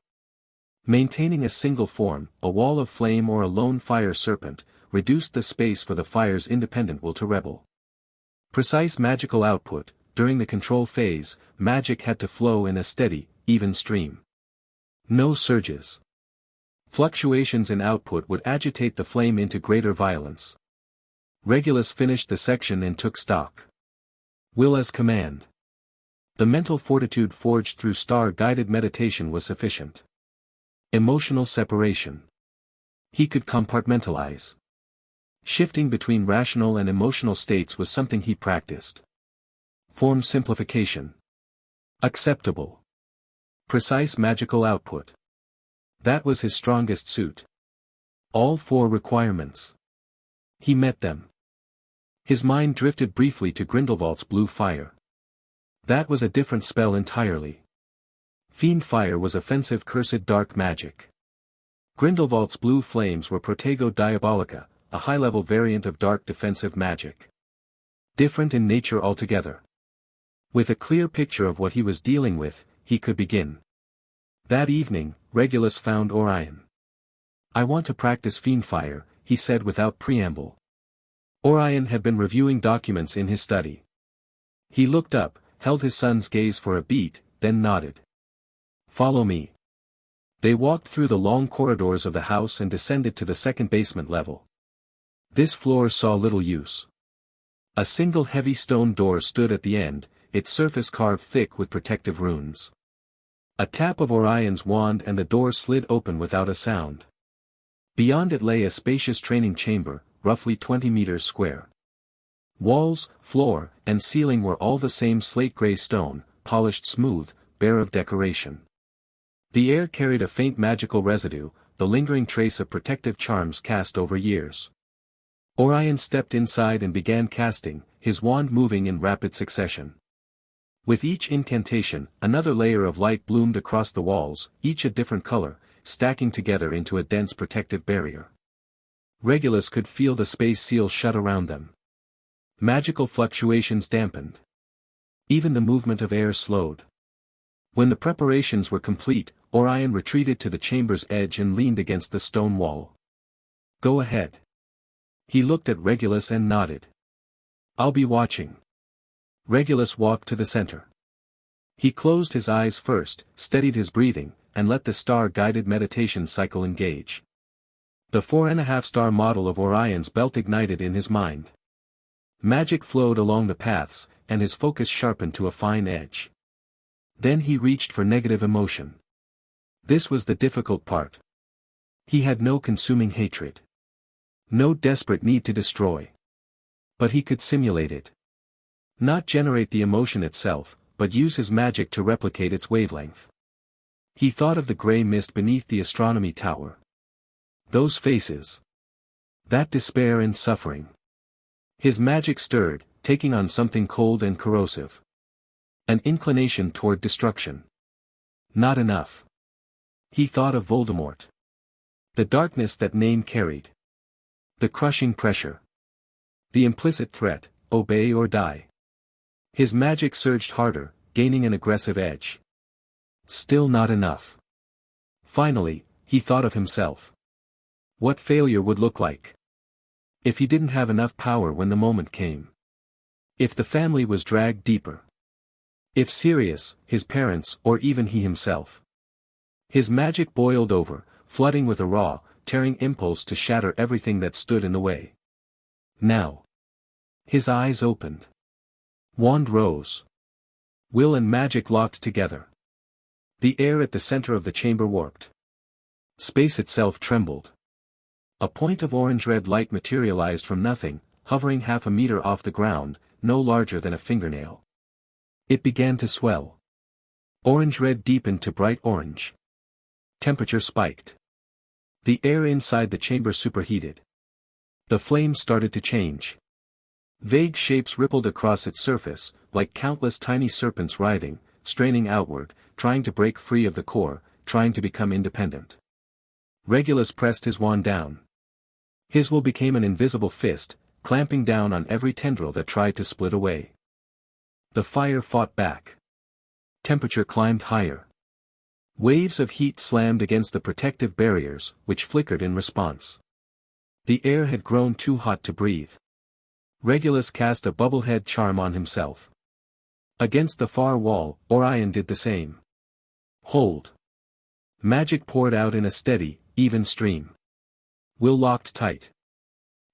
Maintaining a single form, a wall of flame or a lone fire serpent, reduced the space for the fire's independent will to rebel. Precise magical output. During the control phase, magic had to flow in a steady, even stream. No surges. Fluctuations in output would agitate the flame into greater violence. Regulus finished the section and took stock. Will as command. The mental fortitude forged through star-guided meditation was sufficient. Emotional separation. He could compartmentalize. Shifting between rational and emotional states was something he practiced. Form simplification. Acceptable. Precise magical output. That was his strongest suit. All 4 requirements. He met them. His mind drifted briefly to Grindelwald's blue fire. That was a different spell entirely. Fiend fire was offensive cursed dark magic. Grindelwald's blue flames were Protego Diabolica, a high-level variant of dark defensive magic. Different in nature altogether. With a clear picture of what he was dealing with, he could begin. That evening, Regulus found Orion. "I want to practice Fiendfire," he said without preamble. Orion had been reviewing documents in his study. He looked up, held his son's gaze for a beat, then nodded. "Follow me." They walked through the long corridors of the house and descended to the second basement level. This floor saw little use. A single heavy stone door stood at the end, its surface carved thick with protective runes. A tap of Orion's wand and the door slid open without a sound. Beyond it lay a spacious training chamber, roughly 20 meters square. Walls, floor, and ceiling were all the same slate-gray stone, polished smooth, bare of decoration. The air carried a faint magical residue, the lingering trace of protective charms cast over years. Orion stepped inside and began casting, his wand moving in rapid succession. With each incantation, another layer of light bloomed across the walls, each a different color, stacking together into a dense protective barrier. Regulus could feel the space seal shut around them. Magical fluctuations dampened. Even the movement of air slowed. When the preparations were complete, Orion retreated to the chamber's edge and leaned against the stone wall. "Go ahead." He looked at Regulus and nodded. "I'll be watching." Regulus walked to the center. He closed his eyes first, steadied his breathing, and let the star-guided meditation cycle engage. The 4.5-star model of Orion's belt ignited in his mind. Magic flowed along the paths, and his focus sharpened to a fine edge. Then he reached for negative emotion. This was the difficult part. He had no consuming hatred. No desperate need to destroy. But he could simulate it. Not generate the emotion itself, but use his magic to replicate its wavelength. He thought of the gray mist beneath the astronomy tower. Those faces. That despair and suffering. His magic stirred, taking on something cold and corrosive. An inclination toward destruction. Not enough. He thought of Voldemort. The darkness that name carried. The crushing pressure. The implicit threat, obey or die. His magic surged harder, gaining an aggressive edge. Still not enough. Finally, he thought of himself. What failure would look like. If he didn't have enough power when the moment came. If the family was dragged deeper. If Sirius, his parents, or even he himself. His magic boiled over, flooding with a raw, tearing impulse to shatter everything that stood in the way. Now. His eyes opened. Wand rose. Will and magic locked together. The air at the center of the chamber warped. Space itself trembled. A point of orange-red light materialized from nothing, hovering half a meter off the ground, no larger than a fingernail. It began to swell. Orange-red deepened to bright orange. Temperature spiked. The air inside the chamber superheated. The flame started to change. Vague shapes rippled across its surface, like countless tiny serpents writhing, straining outward, trying to break free of the core, trying to become independent. Regulus pressed his wand down. His will became an invisible fist, clamping down on every tendril that tried to split away. The fire fought back. Temperature climbed higher. Waves of heat slammed against the protective barriers, which flickered in response. The air had grown too hot to breathe. Regulus cast a bubblehead charm on himself. Against the far wall, Orion did the same. Hold. Magic poured out in a steady, even stream. Will locked tight.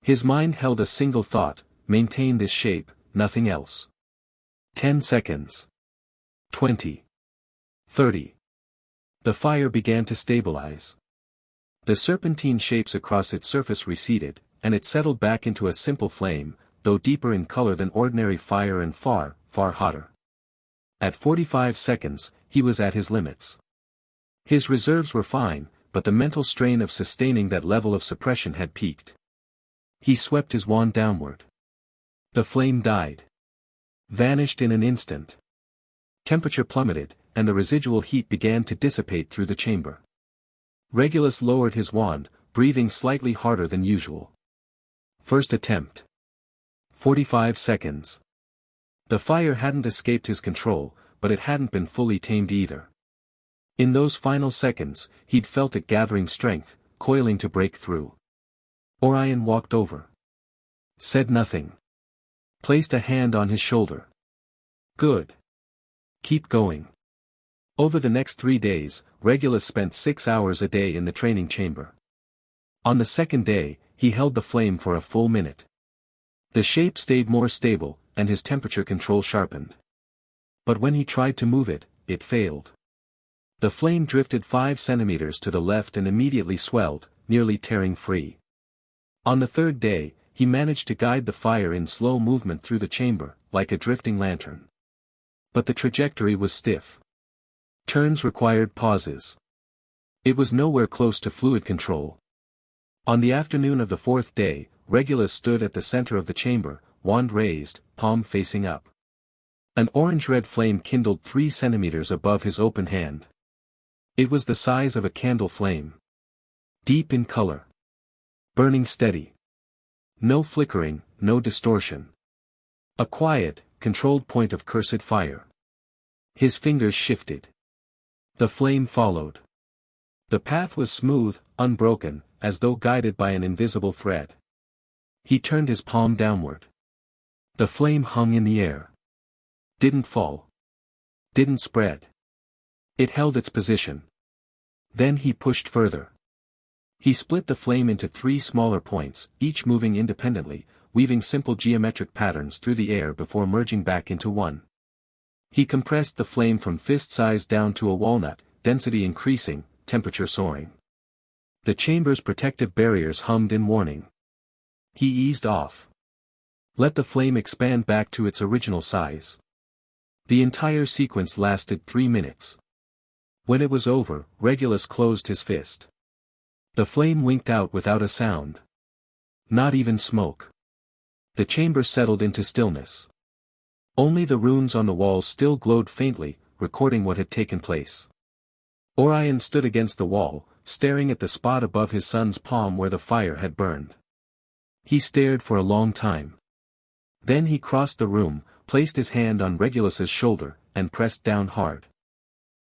His mind held a single thought, maintain this shape, nothing else. 10 seconds. 20. 30. The fire began to stabilize. The serpentine shapes across its surface receded, and it settled back into a simple flame, though deeper in color than ordinary fire and far, far hotter. At 45 seconds, he was at his limits. His reserves were fine, but the mental strain of sustaining that level of suppression had peaked. He swept his wand downward. The flame died. Vanished in an instant. Temperature plummeted, and the residual heat began to dissipate through the chamber. Regulus lowered his wand, breathing slightly harder than usual. First attempt. 45 seconds. The fire hadn't escaped his control, but it hadn't been fully tamed either. In those final seconds, he'd felt it gathering strength, coiling to break through. Orion walked over. Said nothing. Placed a hand on his shoulder. Good. Keep going. Over the next 3 days, Regulus spent 6 hours a day in the training chamber. On the second day, he held the flame for a full minute. The shape stayed more stable, and his temperature control sharpened. But when he tried to move it, it failed. The flame drifted 5 centimeters to the left and immediately swelled, nearly tearing free. On the third day, he managed to guide the fire in slow movement through the chamber, like a drifting lantern. But the trajectory was stiff. Turns required pauses. It was nowhere close to fluid control. On the afternoon of the fourth day, Regulus stood at the center of the chamber, wand raised, palm facing up. An orange-red flame kindled 3 centimeters above his open hand. It was the size of a candle flame. Deep in color. Burning steady. No flickering, no distortion. A quiet, controlled point of cursed fire. His fingers shifted. The flame followed. The path was smooth, unbroken, as though guided by an invisible thread. He turned his palm downward. The flame hung in the air. Didn't fall. Didn't spread. It held its position. Then he pushed further. He split the flame into 3 smaller points, each moving independently, weaving simple geometric patterns through the air before merging back into one. He compressed the flame from fist size down to a walnut, density increasing, temperature soaring. The chamber's protective barriers hummed in warning. He eased off. Let the flame expand back to its original size. The entire sequence lasted 3 minutes. When it was over, Regulus closed his fist. The flame winked out without a sound. Not even smoke. The chamber settled into stillness. Only the runes on the walls still glowed faintly, recording what had taken place. Orion stood against the wall, staring at the spot above his son's palm where the fire had burned. He stared for a long time. Then he crossed the room, placed his hand on Regulus's shoulder, and pressed down hard.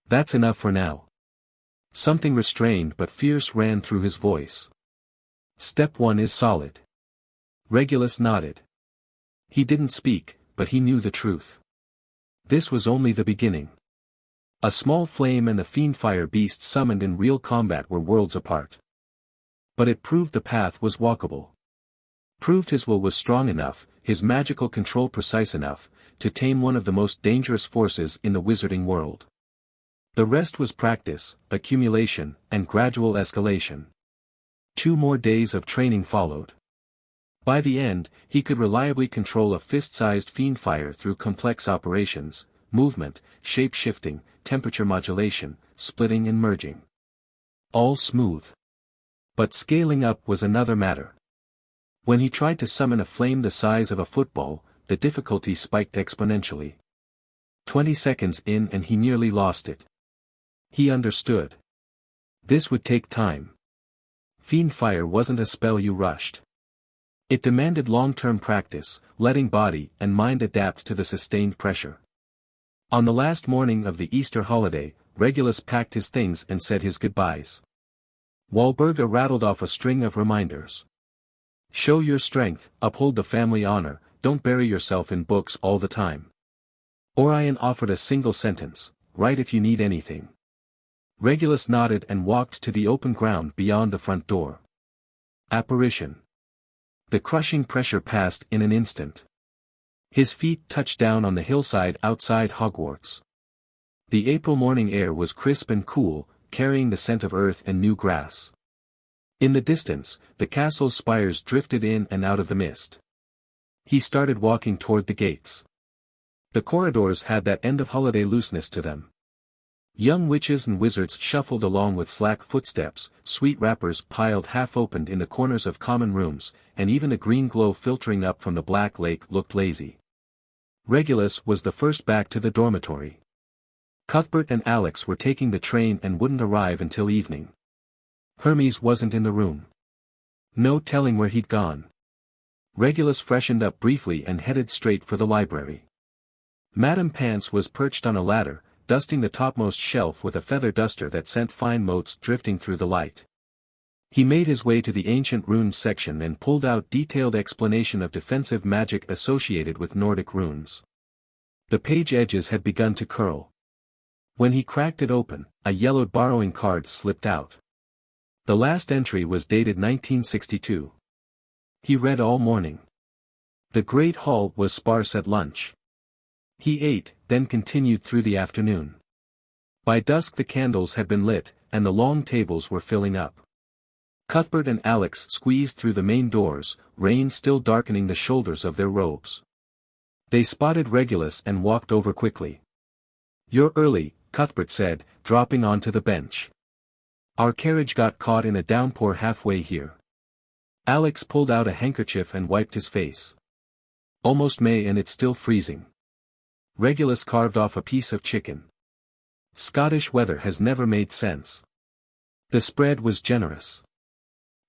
That's enough for now. Something restrained but fierce ran through his voice. Step 1 is solid. Regulus nodded. He didn't speak, but he knew the truth. This was only the beginning. A small flame and the fiendfire beast summoned in real combat were worlds apart. But it proved the path was walkable. Proved his will was strong enough, his magical control precise enough, to tame one of the most dangerous forces in the wizarding world. The rest was practice, accumulation, and gradual escalation. 2 more days of training followed. By the end, he could reliably control a fist-sized fiendfire through complex operations, movement, shape-shifting, temperature modulation, splitting and merging. All smooth. But scaling up was another matter. When he tried to summon a flame the size of a football, the difficulty spiked exponentially. 20 seconds in and he nearly lost it. He understood. This would take time. Fiendfire wasn't a spell you rushed. It demanded long-term practice, letting body and mind adapt to the sustained pressure. On the last morning of the Easter holiday, Regulus packed his things and said his goodbyes. Walburga rattled off a string of reminders. Show your strength, uphold the family honor, don't bury yourself in books all the time. Orion offered a single sentence, write if you need anything. Regulus nodded and walked to the open ground beyond the front door. Apparition. The crushing pressure passed in an instant. His feet touched down on the hillside outside Hogwarts. The April morning air was crisp and cool, carrying the scent of earth and new grass. In the distance, the castle's spires drifted in and out of the mist. He started walking toward the gates. The corridors had that end-of-holiday looseness to them. Young witches and wizards shuffled along with slack footsteps, sweet wrappers piled half-opened in the corners of common rooms, and even the green glow filtering up from the black lake looked lazy. Regulus was the first back to the dormitory. Cuthbert and Alex were taking the train and wouldn't arrive until evening. Hermes wasn't in the room. No telling where he'd gone. Regulus freshened up briefly and headed straight for the library. Madame Pants was perched on a ladder, dusting the topmost shelf with a feather duster that sent fine motes drifting through the light. He made his way to the ancient runes section and pulled out detailed explanation of defensive magic associated with Nordic runes. The page edges had begun to curl. When he cracked it open, a yellowed borrowing card slipped out. The last entry was dated 1962. He read all morning. The great hall was sparse at lunch. He ate, then continued through the afternoon. By dusk the candles had been lit, and the long tables were filling up. Cuthbert and Alex squeezed through the main doors, rain still darkening the shoulders of their robes. They spotted Regulus and walked over quickly. "You're early," Cuthbert said, dropping onto the bench. "Our carriage got caught in a downpour halfway here." Alex pulled out a handkerchief and wiped his face. "Almost May and it's still freezing." Regulus carved off a piece of chicken. "Scottish weather has never made sense." The spread was generous.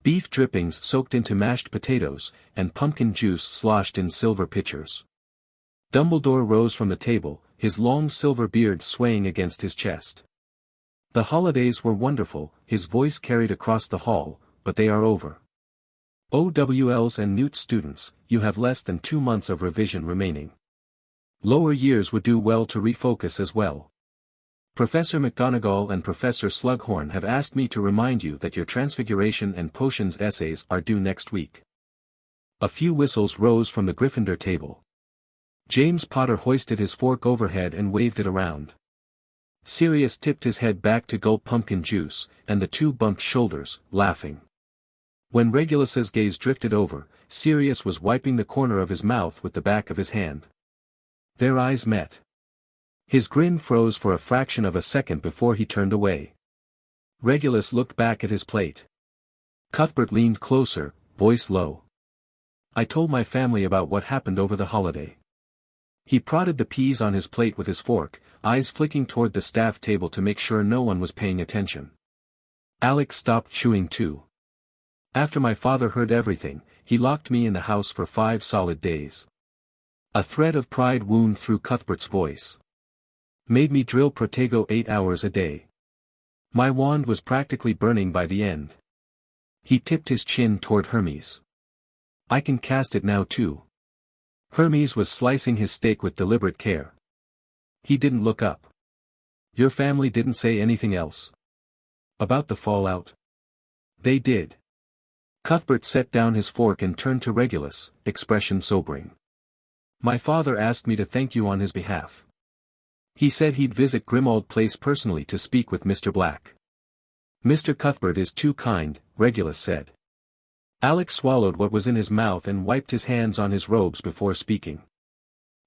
Beef drippings soaked into mashed potatoes, and pumpkin juice sloshed in silver pitchers. Dumbledore rose from the table, his long silver beard swaying against his chest. "The holidays were wonderful," his voice carried across the hall, "but they are over. OWLs and Newt students, you have less than 2 months of revision remaining. Lower years would do well to refocus as well. Professor McGonagall and Professor Slughorn have asked me to remind you that your Transfiguration and Potions essays are due next week." A few whistles rose from the Gryffindor table. James Potter hoisted his fork overhead and waved it around. Sirius tipped his head back to gulp pumpkin juice, and the two bumped shoulders, laughing. When Regulus's gaze drifted over, Sirius was wiping the corner of his mouth with the back of his hand. Their eyes met. His grin froze for a fraction of a second before he turned away. Regulus looked back at his plate. Cuthbert leaned closer, voice low. "I told my family about what happened over the holiday." He prodded the peas on his plate with his fork, eyes flicking toward the staff table to make sure no one was paying attention. Alex stopped chewing too. "After my father heard everything, he locked me in the house for 5 solid days." A thread of pride wound through Cuthbert's voice. "Made me drill Protego 8 hours a day. My wand was practically burning by the end." He tipped his chin toward Hermes. "I can cast it now too." Hermes was slicing his steak with deliberate care. He didn't look up. "Your family didn't say anything else about the fallout?" "They did." Cuthbert set down his fork and turned to Regulus, expression sobering. "My father asked me to thank you on his behalf. He said he'd visit Grimmauld Place personally to speak with Mr. Black." "Mr. Cuthbert is too kind," Regulus said. Alex swallowed what was in his mouth and wiped his hands on his robes before speaking.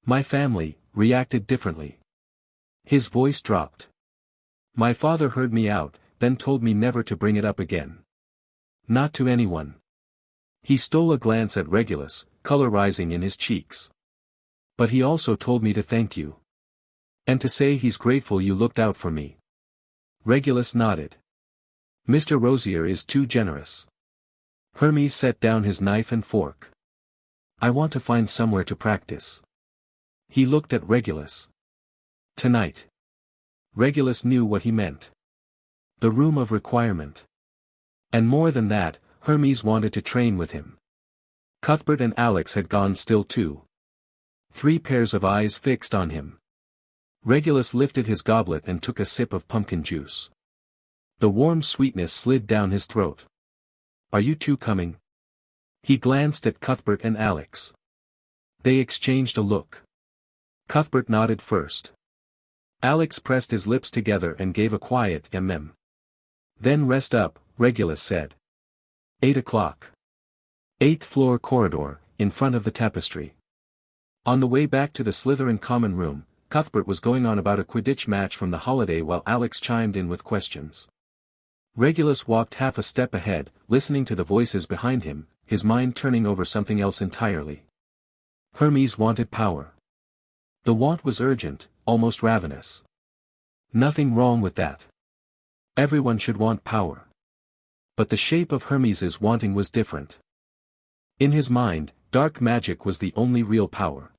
"My family reacted differently." His voice dropped. "My father heard me out, then told me never to bring it up again. Not to anyone." He stole a glance at Regulus, color rising in his cheeks. "But he also told me to thank you. And to say he's grateful you looked out for me." Regulus nodded. "Mr. Rosier is too generous." Hermes set down his knife and fork. "I want to find somewhere to practice." He looked at Regulus. "Tonight." Regulus knew what he meant. The room of requirement. And more than that, Hermes wanted to train with him. Cuthbert and Alex had gone still too. 3 pairs of eyes fixed on him. Regulus lifted his goblet and took a sip of pumpkin juice. The warm sweetness slid down his throat. "Are you two coming?" He glanced at Cuthbert and Alex. They exchanged a look. Cuthbert nodded first. Alex pressed his lips together and gave a quiet mm. "Then rest up," Regulus said. 8 o'clock. 8th floor corridor, in front of the tapestry. On the way back to the Slytherin common room, Cuthbert was going on about a Quidditch match from the holiday while Alex chimed in with questions. Regulus walked half a step ahead, listening to the voices behind him, his mind turning over something else entirely. Hermes wanted power. The want was urgent, almost ravenous. Nothing wrong with that. Everyone should want power. But the shape of Hermes's wanting was different. In his mind, dark magic was the only real power.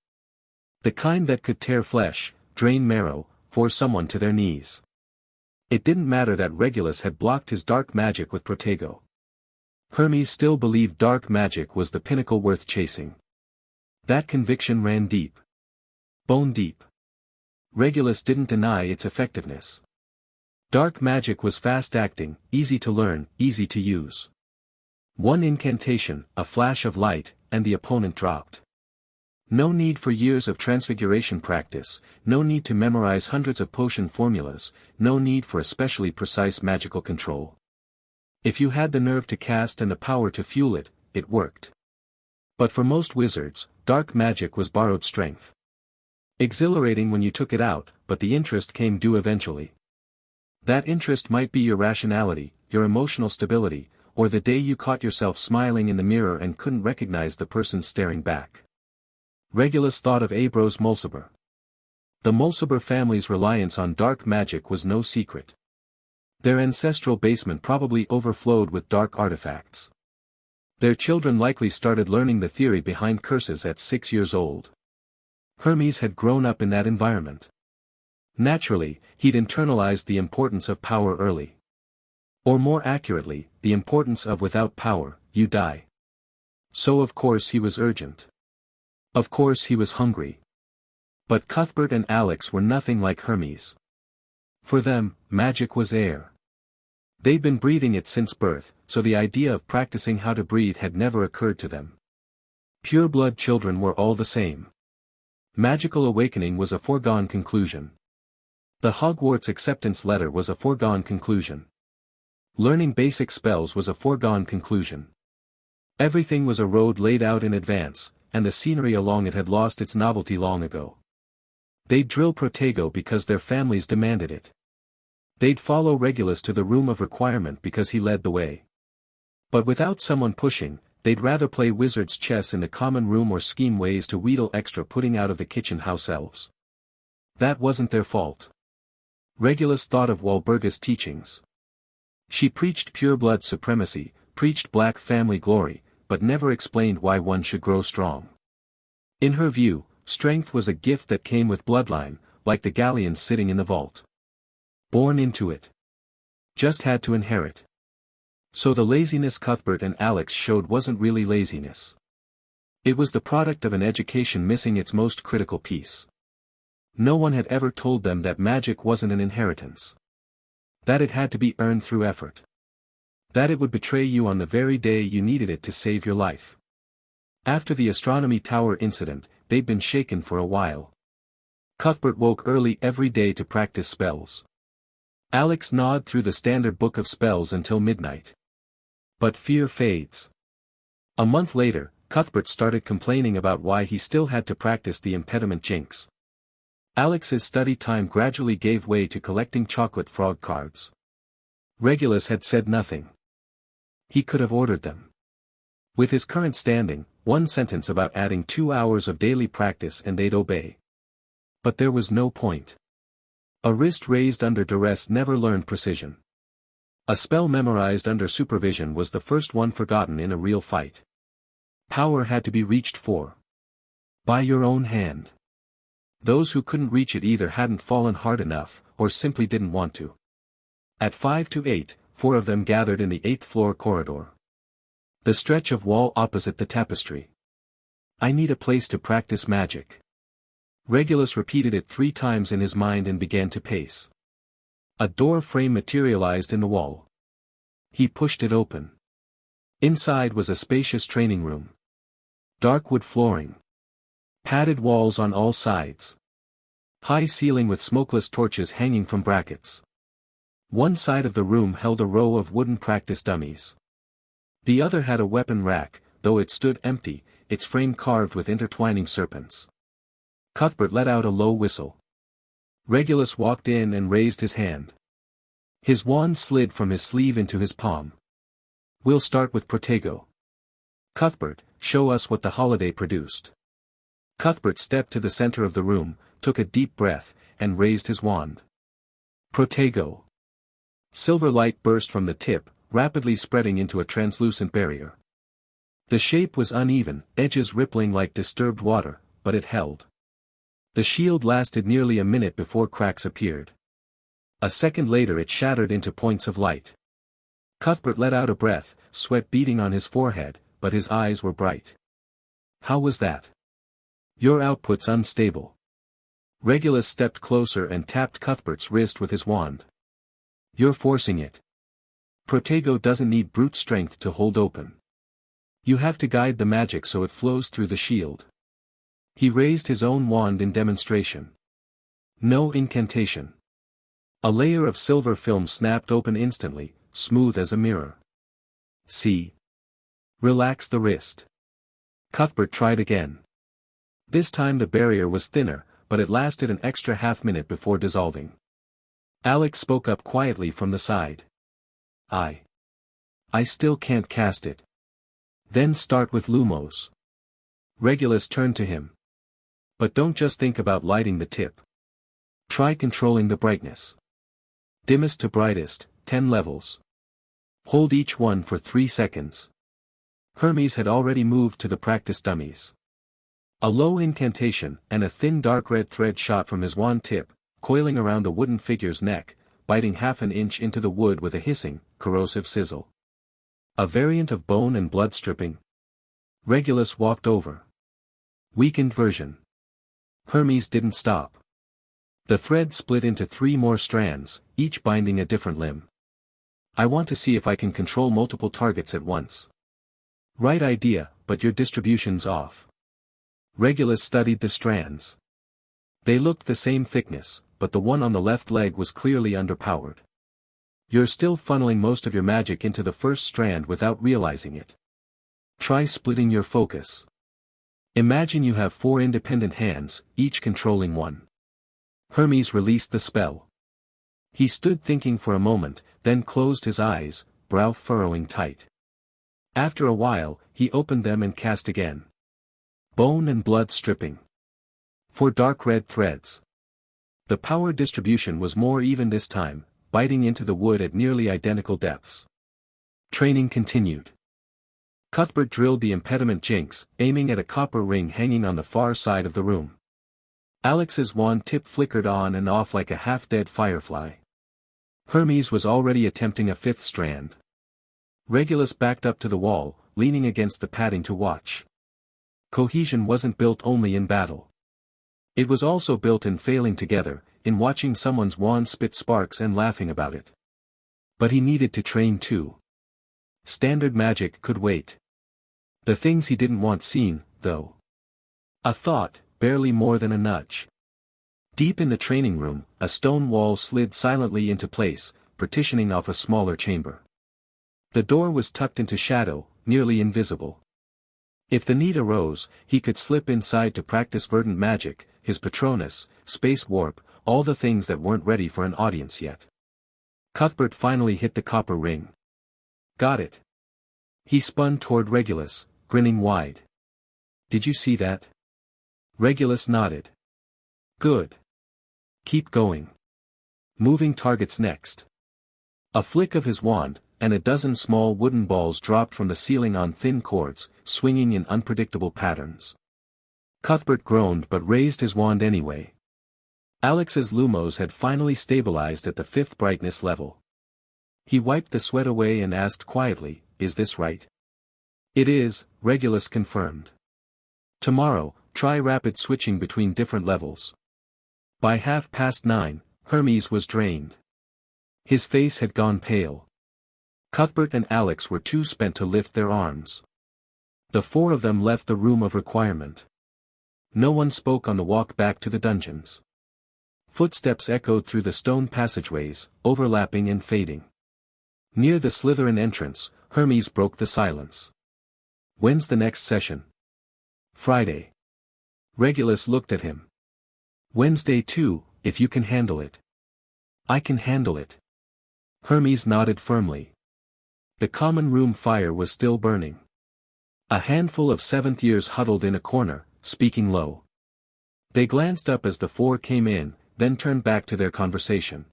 The kind that could tear flesh, drain marrow, force someone to their knees. It didn't matter that Regulus had blocked his dark magic with Protego. Hermes still believed dark magic was the pinnacle worth chasing. That conviction ran deep. Bone deep. Regulus didn't deny its effectiveness. Dark magic was fast-acting, easy to learn, easy to use. One incantation, a flash of light, and the opponent dropped. No need for years of transfiguration practice, no need to memorize hundreds of potion formulas, no need for especially precise magical control. If you had the nerve to cast and the power to fuel it, it worked. But for most wizards, dark magic was borrowed strength. Exhilarating when you took it out, but the interest came due eventually. That interest might be your rationality, your emotional stability, or the day you caught yourself smiling in the mirror and couldn't recognize the person staring back. Regulus thought of Abros Mulciber. The Mulciber family's reliance on dark magic was no secret. Their ancestral basement probably overflowed with dark artifacts. Their children likely started learning the theory behind curses at 6 years old. Hermes had grown up in that environment. Naturally, he'd internalized the importance of power early. Or more accurately, the importance of without power, you die. So of course he was urgent. Of course he was hungry. But Cuthbert and Alex were nothing like Hermes. For them, magic was air. They'd been breathing it since birth, so the idea of practicing how to breathe had never occurred to them. Pure-blood children were all the same. Magical awakening was a foregone conclusion. The Hogwarts acceptance letter was a foregone conclusion. Learning basic spells was a foregone conclusion. Everything was a road laid out in advance, and the scenery along it had lost its novelty long ago. They'd drill Protego because their families demanded it. They'd follow Regulus to the room of requirement because he led the way. But without someone pushing, they'd rather play wizard's chess in the common room or scheme ways to wheedle extra pudding out of the kitchen house elves. That wasn't their fault. Regulus thought of Walburga's teachings. She preached pure-blood supremacy, preached black family glory, but never explained why one should grow strong. In her view, strength was a gift that came with bloodline, like the galleons sitting in the vault. Born into it. Just had to inherit. So the laziness Cuthbert and Alex showed wasn't really laziness. It was the product of an education missing its most critical piece. No one had ever told them that magic wasn't an inheritance. That it had to be earned through effort. That it would betray you on the very day you needed it to save your life. After the astronomy tower incident, they'd been shaken for a while. Cuthbert woke early every day to practice spells. Alex gnawed through the standard book of spells until midnight. But fear fades. A month later, Cuthbert started complaining about why he still had to practice the impediment jinx. Alex's study time gradually gave way to collecting chocolate frog cards. Regulus had said nothing. He could have ordered them. With his current standing, one sentence about adding 2 hours of daily practice and they'd obey. But there was no point. A wrist raised under duress never learned precision. A spell memorized under supervision was the first one forgotten in a real fight. Power had to be reached for. By your own hand. Those who couldn't reach it either hadn't fallen hard enough, or simply didn't want to. At 5 to 8, 4 of them gathered in the 8th floor corridor. The stretch of wall opposite the tapestry. I need a place to practice magic. Regulus repeated it 3 times in his mind and began to pace. A door frame materialized in the wall. He pushed it open. Inside was a spacious training room. Dark wood flooring. Padded walls on all sides. High ceiling with smokeless torches hanging from brackets. One side of the room held a row of wooden practice dummies. The other had a weapon rack, though it stood empty, its frame carved with intertwining serpents. Cuthbert let out a low whistle. Regulus walked in and raised his hand. His wand slid from his sleeve into his palm. We'll start with Protego. Cuthbert, show us what the holiday produced. Cuthbert stepped to the center of the room, took a deep breath, and raised his wand. Protego. Silver light burst from the tip, rapidly spreading into a translucent barrier. The shape was uneven, edges rippling like disturbed water, but it held. The shield lasted nearly a minute before cracks appeared. A second later it shattered into points of light. Cuthbert let out a breath, sweat beading on his forehead, but his eyes were bright. How was that? Your output's unstable. Regulus stepped closer and tapped Cuthbert's wrist with his wand. You're forcing it. Protego doesn't need brute strength to hold open. You have to guide the magic so it flows through the shield. He raised his own wand in demonstration. No incantation. A layer of silver film snapped open instantly, smooth as a mirror. See? Relax the wrist. Cuthbert tried again. This time the barrier was thinner, but it lasted an extra half-minute before dissolving. Alex spoke up quietly from the side. I still can't cast it. Then start with Lumos. Regulus turned to him. But don't just think about lighting the tip. Try controlling the brightness. Dimmest to brightest, 10 levels. Hold each one for 3 seconds. Hermes had already moved to the practice dummies. A low incantation, and a thin dark red thread shot from his wand tip, coiling around the wooden figure's neck, biting half an inch into the wood with a hissing, corrosive sizzle. A variant of bone and blood stripping. Regulus walked over. Weakened version. Hermes didn't stop. The thread split into 3 more strands, each binding a different limb. I want to see if I can control multiple targets at once. Right idea, but your distribution's off. Regulus studied the strands. They looked the same thickness, but the one on the left leg was clearly underpowered. You're still funneling most of your magic into the first strand without realizing it. Try splitting your focus. Imagine you have 4 independent hands, each controlling one. Hermes released the spell. He stood thinking for a moment, then closed his eyes, brow furrowing tight. After a while, he opened them and cast again. Bone and blood stripping. 4 dark red threads. The power distribution was more even this time, biting into the wood at nearly identical depths. Training continued. Cuthbert drilled the impediment jinx, aiming at a copper ring hanging on the far side of the room. Alex's wand tip flickered on and off like a half-dead firefly. Hermes was already attempting a 5th strand. Regulus backed up to the wall, leaning against the padding to watch. Cohesion wasn't built only in battle. It was also built in failing together, in watching someone's wand spit sparks and laughing about it. But he needed to train too. Standard magic could wait. The things he didn't want seen, though. A thought, barely more than a nudge. Deep in the training room, a stone wall slid silently into place, partitioning off a smaller chamber. The door was tucked into shadow, nearly invisible. If the need arose, he could slip inside to practice verdant magic, his Patronus, space warp, all the things that weren't ready for an audience yet. Cuthbert finally hit the copper ring. Got it. He spun toward Regulus, grinning wide. Did you see that? Regulus nodded. Good. Keep going. Moving targets next. A flick of his wand, and a dozen small wooden balls dropped from the ceiling on thin cords, swinging in unpredictable patterns. Cuthbert groaned but raised his wand anyway. Alex's lumos had finally stabilized at the 5th brightness level. He wiped the sweat away and asked quietly, "Is this right?" "It is," Regulus confirmed. "Tomorrow, try rapid switching between different levels." By 9:30, Hermes was drained. His face had gone pale. Cuthbert and Alex were too spent to lift their arms. The 4 of them left the room of requirement. No one spoke on the walk back to the dungeons. Footsteps echoed through the stone passageways, overlapping and fading. Near the Slytherin entrance, Hermes broke the silence. "When's the next session?" "Friday." Regulus looked at him. "Wednesday too, if you can handle it." "I can handle it." Hermes nodded firmly. The common room fire was still burning. A handful of 7th years huddled in a corner, speaking low. They glanced up as the 4 came in, then turned back to their conversation.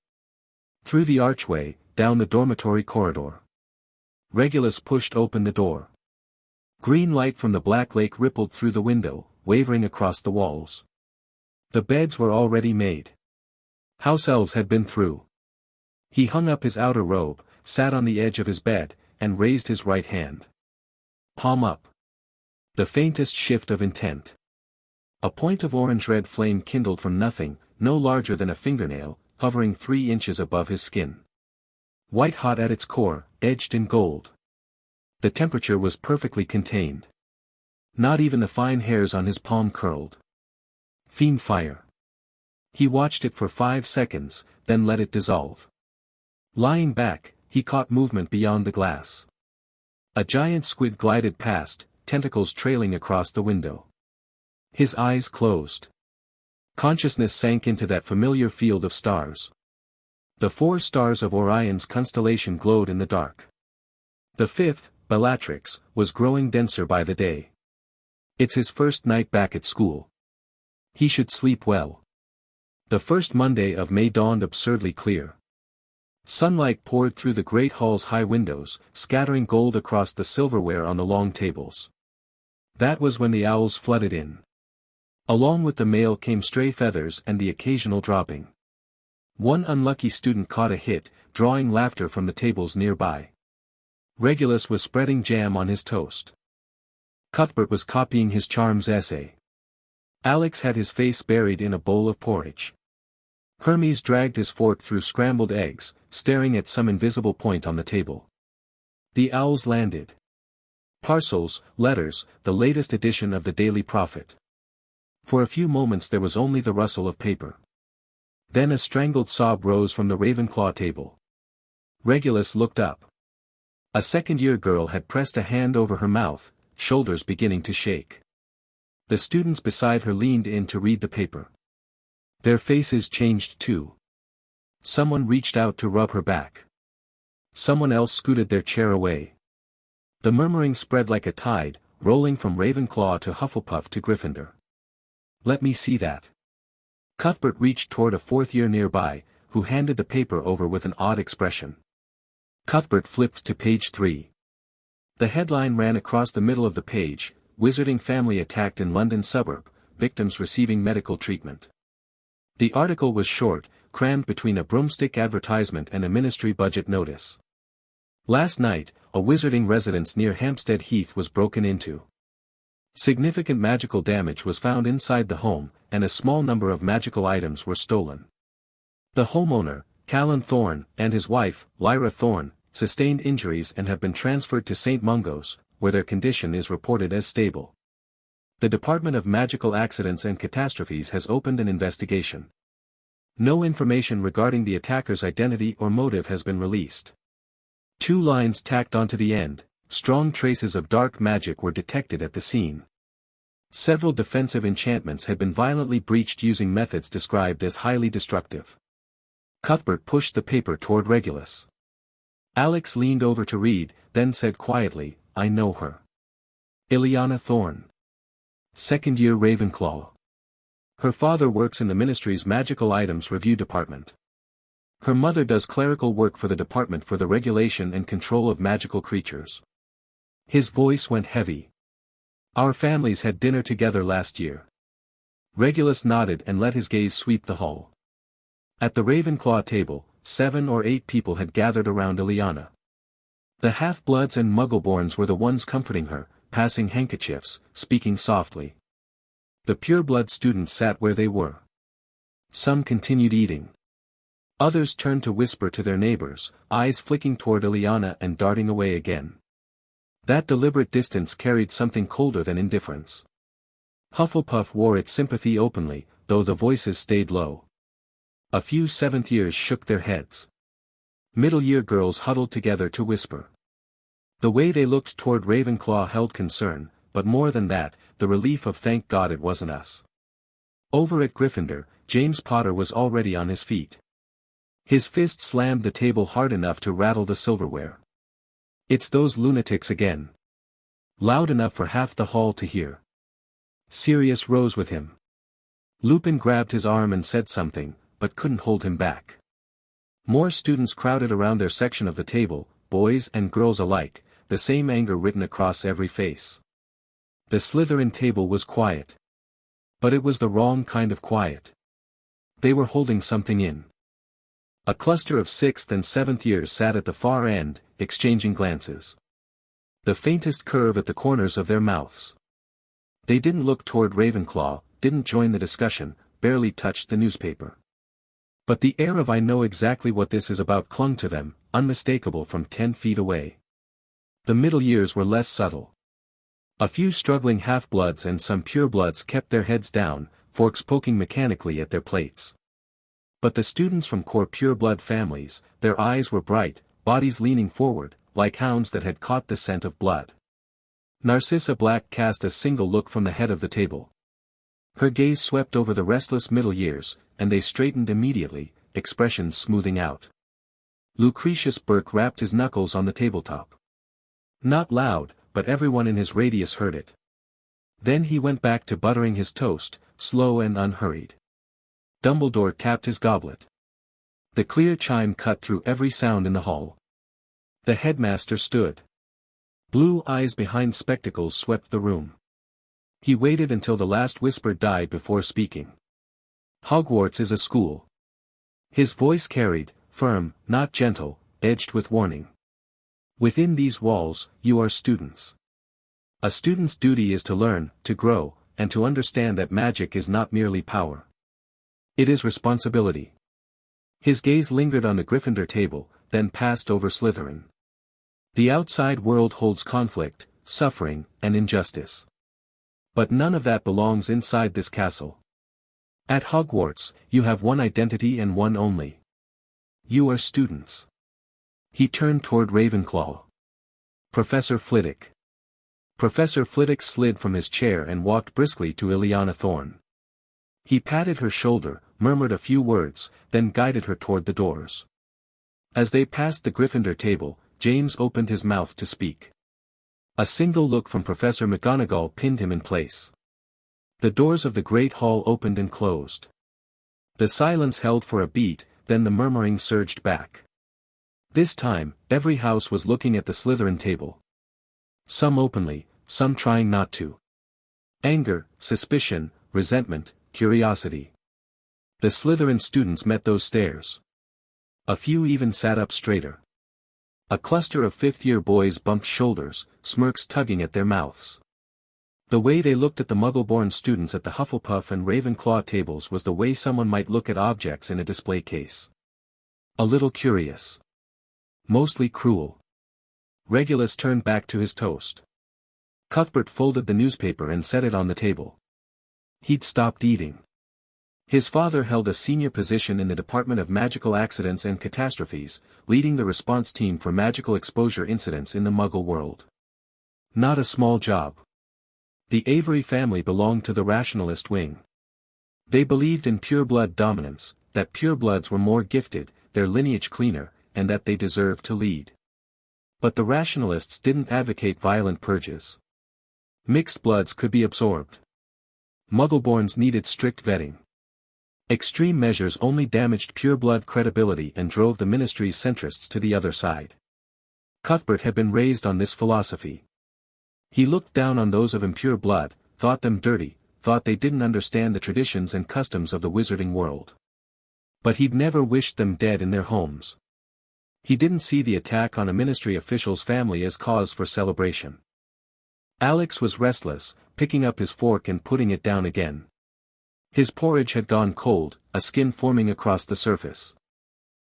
Through the archway, down the dormitory corridor. Regulus pushed open the door. Green light from the black lake rippled through the window, wavering across the walls. The beds were already made. House elves had been through. He hung up his outer robe, sat on the edge of his bed, and raised his right hand. Palm up. The faintest shift of intent. A point of orange-red flame kindled from nothing, no larger than a fingernail, hovering 3 inches above his skin. White-hot at its core, edged in gold. The temperature was perfectly contained. Not even the fine hairs on his palm curled. Fiend fire. He watched it for 5 seconds, then let it dissolve. Lying back, he caught movement beyond the glass. A giant squid glided past, tentacles trailing across the window. His eyes closed. Consciousness sank into that familiar field of stars. The 4 stars of Orion's constellation glowed in the dark. The 5th, Bellatrix, was growing denser by the day. It's his first night back at school. He should sleep well. The first Monday of May dawned absurdly clear. Sunlight poured through the great hall's high windows, scattering gold across the silverware on the long tables. That was when the owls flooded in. Along with the mail came stray feathers and the occasional dropping. One unlucky student caught a hit, drawing laughter from the tables nearby. Regulus was spreading jam on his toast. Cuthbert was copying his charms essay. Alex had his face buried in a bowl of porridge. Hermes dragged his fork through scrambled eggs, staring at some invisible point on the table. The owls landed. Parcels, letters, the latest edition of the Daily Prophet. For a few moments there was only the rustle of paper. Then a strangled sob rose from the Ravenclaw table. Regulus looked up. A second-year girl had pressed a hand over her mouth, shoulders beginning to shake. The students beside her leaned in to read the paper. Their faces changed too. Someone reached out to rub her back. Someone else scooted their chair away. The murmuring spread like a tide, rolling from Ravenclaw to Hufflepuff to Gryffindor. "Let me see that." Cuthbert reached toward a 4th-year nearby, who handed the paper over with an odd expression. Cuthbert flipped to page 3. The headline ran across the middle of the page: Wizarding family attacked in London suburb, victims receiving medical treatment. The article was short, crammed between a broomstick advertisement and a ministry budget notice. Last night, a wizarding residence near Hampstead Heath was broken into. Significant magical damage was found inside the home, and a small number of magical items were stolen. The homeowner, Callan Thorne, and his wife, Lyra Thorne, sustained injuries and have been transferred to St. Mungo's, where their condition is reported as stable. The Department of Magical Accidents and Catastrophes has opened an investigation. No information regarding the attacker's identity or motive has been released. 2 lines tacked onto the end: strong traces of dark magic were detected at the scene. Several defensive enchantments had been violently breached using methods described as highly destructive. Cuthbert pushed the paper toward Regulus. Alex leaned over to read, then said quietly, "I know her. Ileana Thorne. 2nd-year Ravenclaw. Her father works in the ministry's Magical Items Review Department. Her mother does clerical work for the Department for the Regulation and Control of Magical Creatures." His voice went heavy. "Our families had dinner together last year." Regulus nodded and let his gaze sweep the hall. At the Ravenclaw table, 7 or 8 people had gathered around Ileana. The half-bloods and muggleborns were the ones comforting her, passing handkerchiefs, speaking softly. The pure-blood students sat where they were. Some continued eating. Others turned to whisper to their neighbors, eyes flicking toward Ileana and darting away again. That deliberate distance carried something colder than indifference. Hufflepuff wore its sympathy openly, though the voices stayed low. A few 7th-years shook their heads. Middle-year girls huddled together to whisper. The way they looked toward Ravenclaw held concern, but more than that, the relief of "thank God it wasn't us." Over at Gryffindor, James Potter was already on his feet. His fist slammed the table hard enough to rattle the silverware. "It's those lunatics again." Loud enough for half the hall to hear. Sirius rose with him. Lupin grabbed his arm and said something, but couldn't hold him back. More students crowded around their section of the table, boys and girls alike, the same anger written across every face. The Slytherin table was quiet. But it was the wrong kind of quiet. They were holding something in. A cluster of 6th and 7th years sat at the far end, exchanging glances. The faintest curve at the corners of their mouths. They didn't look toward Ravenclaw, didn't join the discussion, barely touched the newspaper. But the air of "I know exactly what this is about" clung to them, unmistakable from 10 feet away. The middle years were less subtle. A few struggling half-bloods and some purebloods kept their heads down, forks poking mechanically at their plates. But the students from core pureblood families, their eyes were bright, bodies leaning forward, like hounds that had caught the scent of blood. Narcissa Black cast a single look from the head of the table. Her gaze swept over the restless middle years, and they straightened immediately, expressions smoothing out. Lucretius Burke rapped his knuckles on the tabletop. Not loud, but everyone in his radius heard it. Then he went back to buttering his toast, slow and unhurried. Dumbledore tapped his goblet. The clear chime cut through every sound in the hall. The headmaster stood. Blue eyes behind spectacles swept the room. He waited until the last whisper died before speaking. "Hogwarts is a school." His voice carried, firm, not gentle, edged with warning. "Within these walls, you are students. A student's duty is to learn, to grow, and to understand that magic is not merely power. It is responsibility." His gaze lingered on the Gryffindor table, then passed over Slytherin. "The outside world holds conflict, suffering, and injustice. But none of that belongs inside this castle. At Hogwarts, you have one identity and one only. You are students." He turned toward Ravenclaw. "Professor Flitwick." Professor Flitwick slid from his chair and walked briskly to Ileana Thorne. He patted her shoulder, murmured a few words, then guided her toward the doors. As they passed the Gryffindor table, James opened his mouth to speak. A single look from Professor McGonagall pinned him in place. The doors of the great hall opened and closed. The silence held for a beat, then the murmuring surged back. This time, every house was looking at the Slytherin table. Some openly, some trying not to. Anger, suspicion, resentment, curiosity. The Slytherin students met those stares. A few even sat up straighter. A cluster of 5th-year boys bumped shoulders, smirks tugging at their mouths. The way they looked at the Muggle-born students at the Hufflepuff and Ravenclaw tables was the way someone might look at objects in a display case. A little curious. Mostly cruel. Regulus turned back to his toast. Cuthbert folded the newspaper and set it on the table. He'd stopped eating. His father held a senior position in the Department of Magical Accidents and Catastrophes, leading the response team for magical exposure incidents in the Muggle world. Not a small job. The Avery family belonged to the rationalist wing. They believed in pureblood dominance, that purebloods were more gifted, their lineage cleaner, and that they deserved to lead. But the rationalists didn't advocate violent purges. Mixed bloods could be absorbed. Muggleborns needed strict vetting. Extreme measures only damaged pureblood credibility and drove the ministry's centrists to the other side. Cuthbert had been raised on this philosophy. He looked down on those of impure blood, thought them dirty, thought they didn't understand the traditions and customs of the wizarding world. But he'd never wished them dead in their homes. He didn't see the attack on a ministry official's family as cause for celebration. Alex was restless, picking up his fork and putting it down again. His porridge had gone cold, a skin forming across the surface.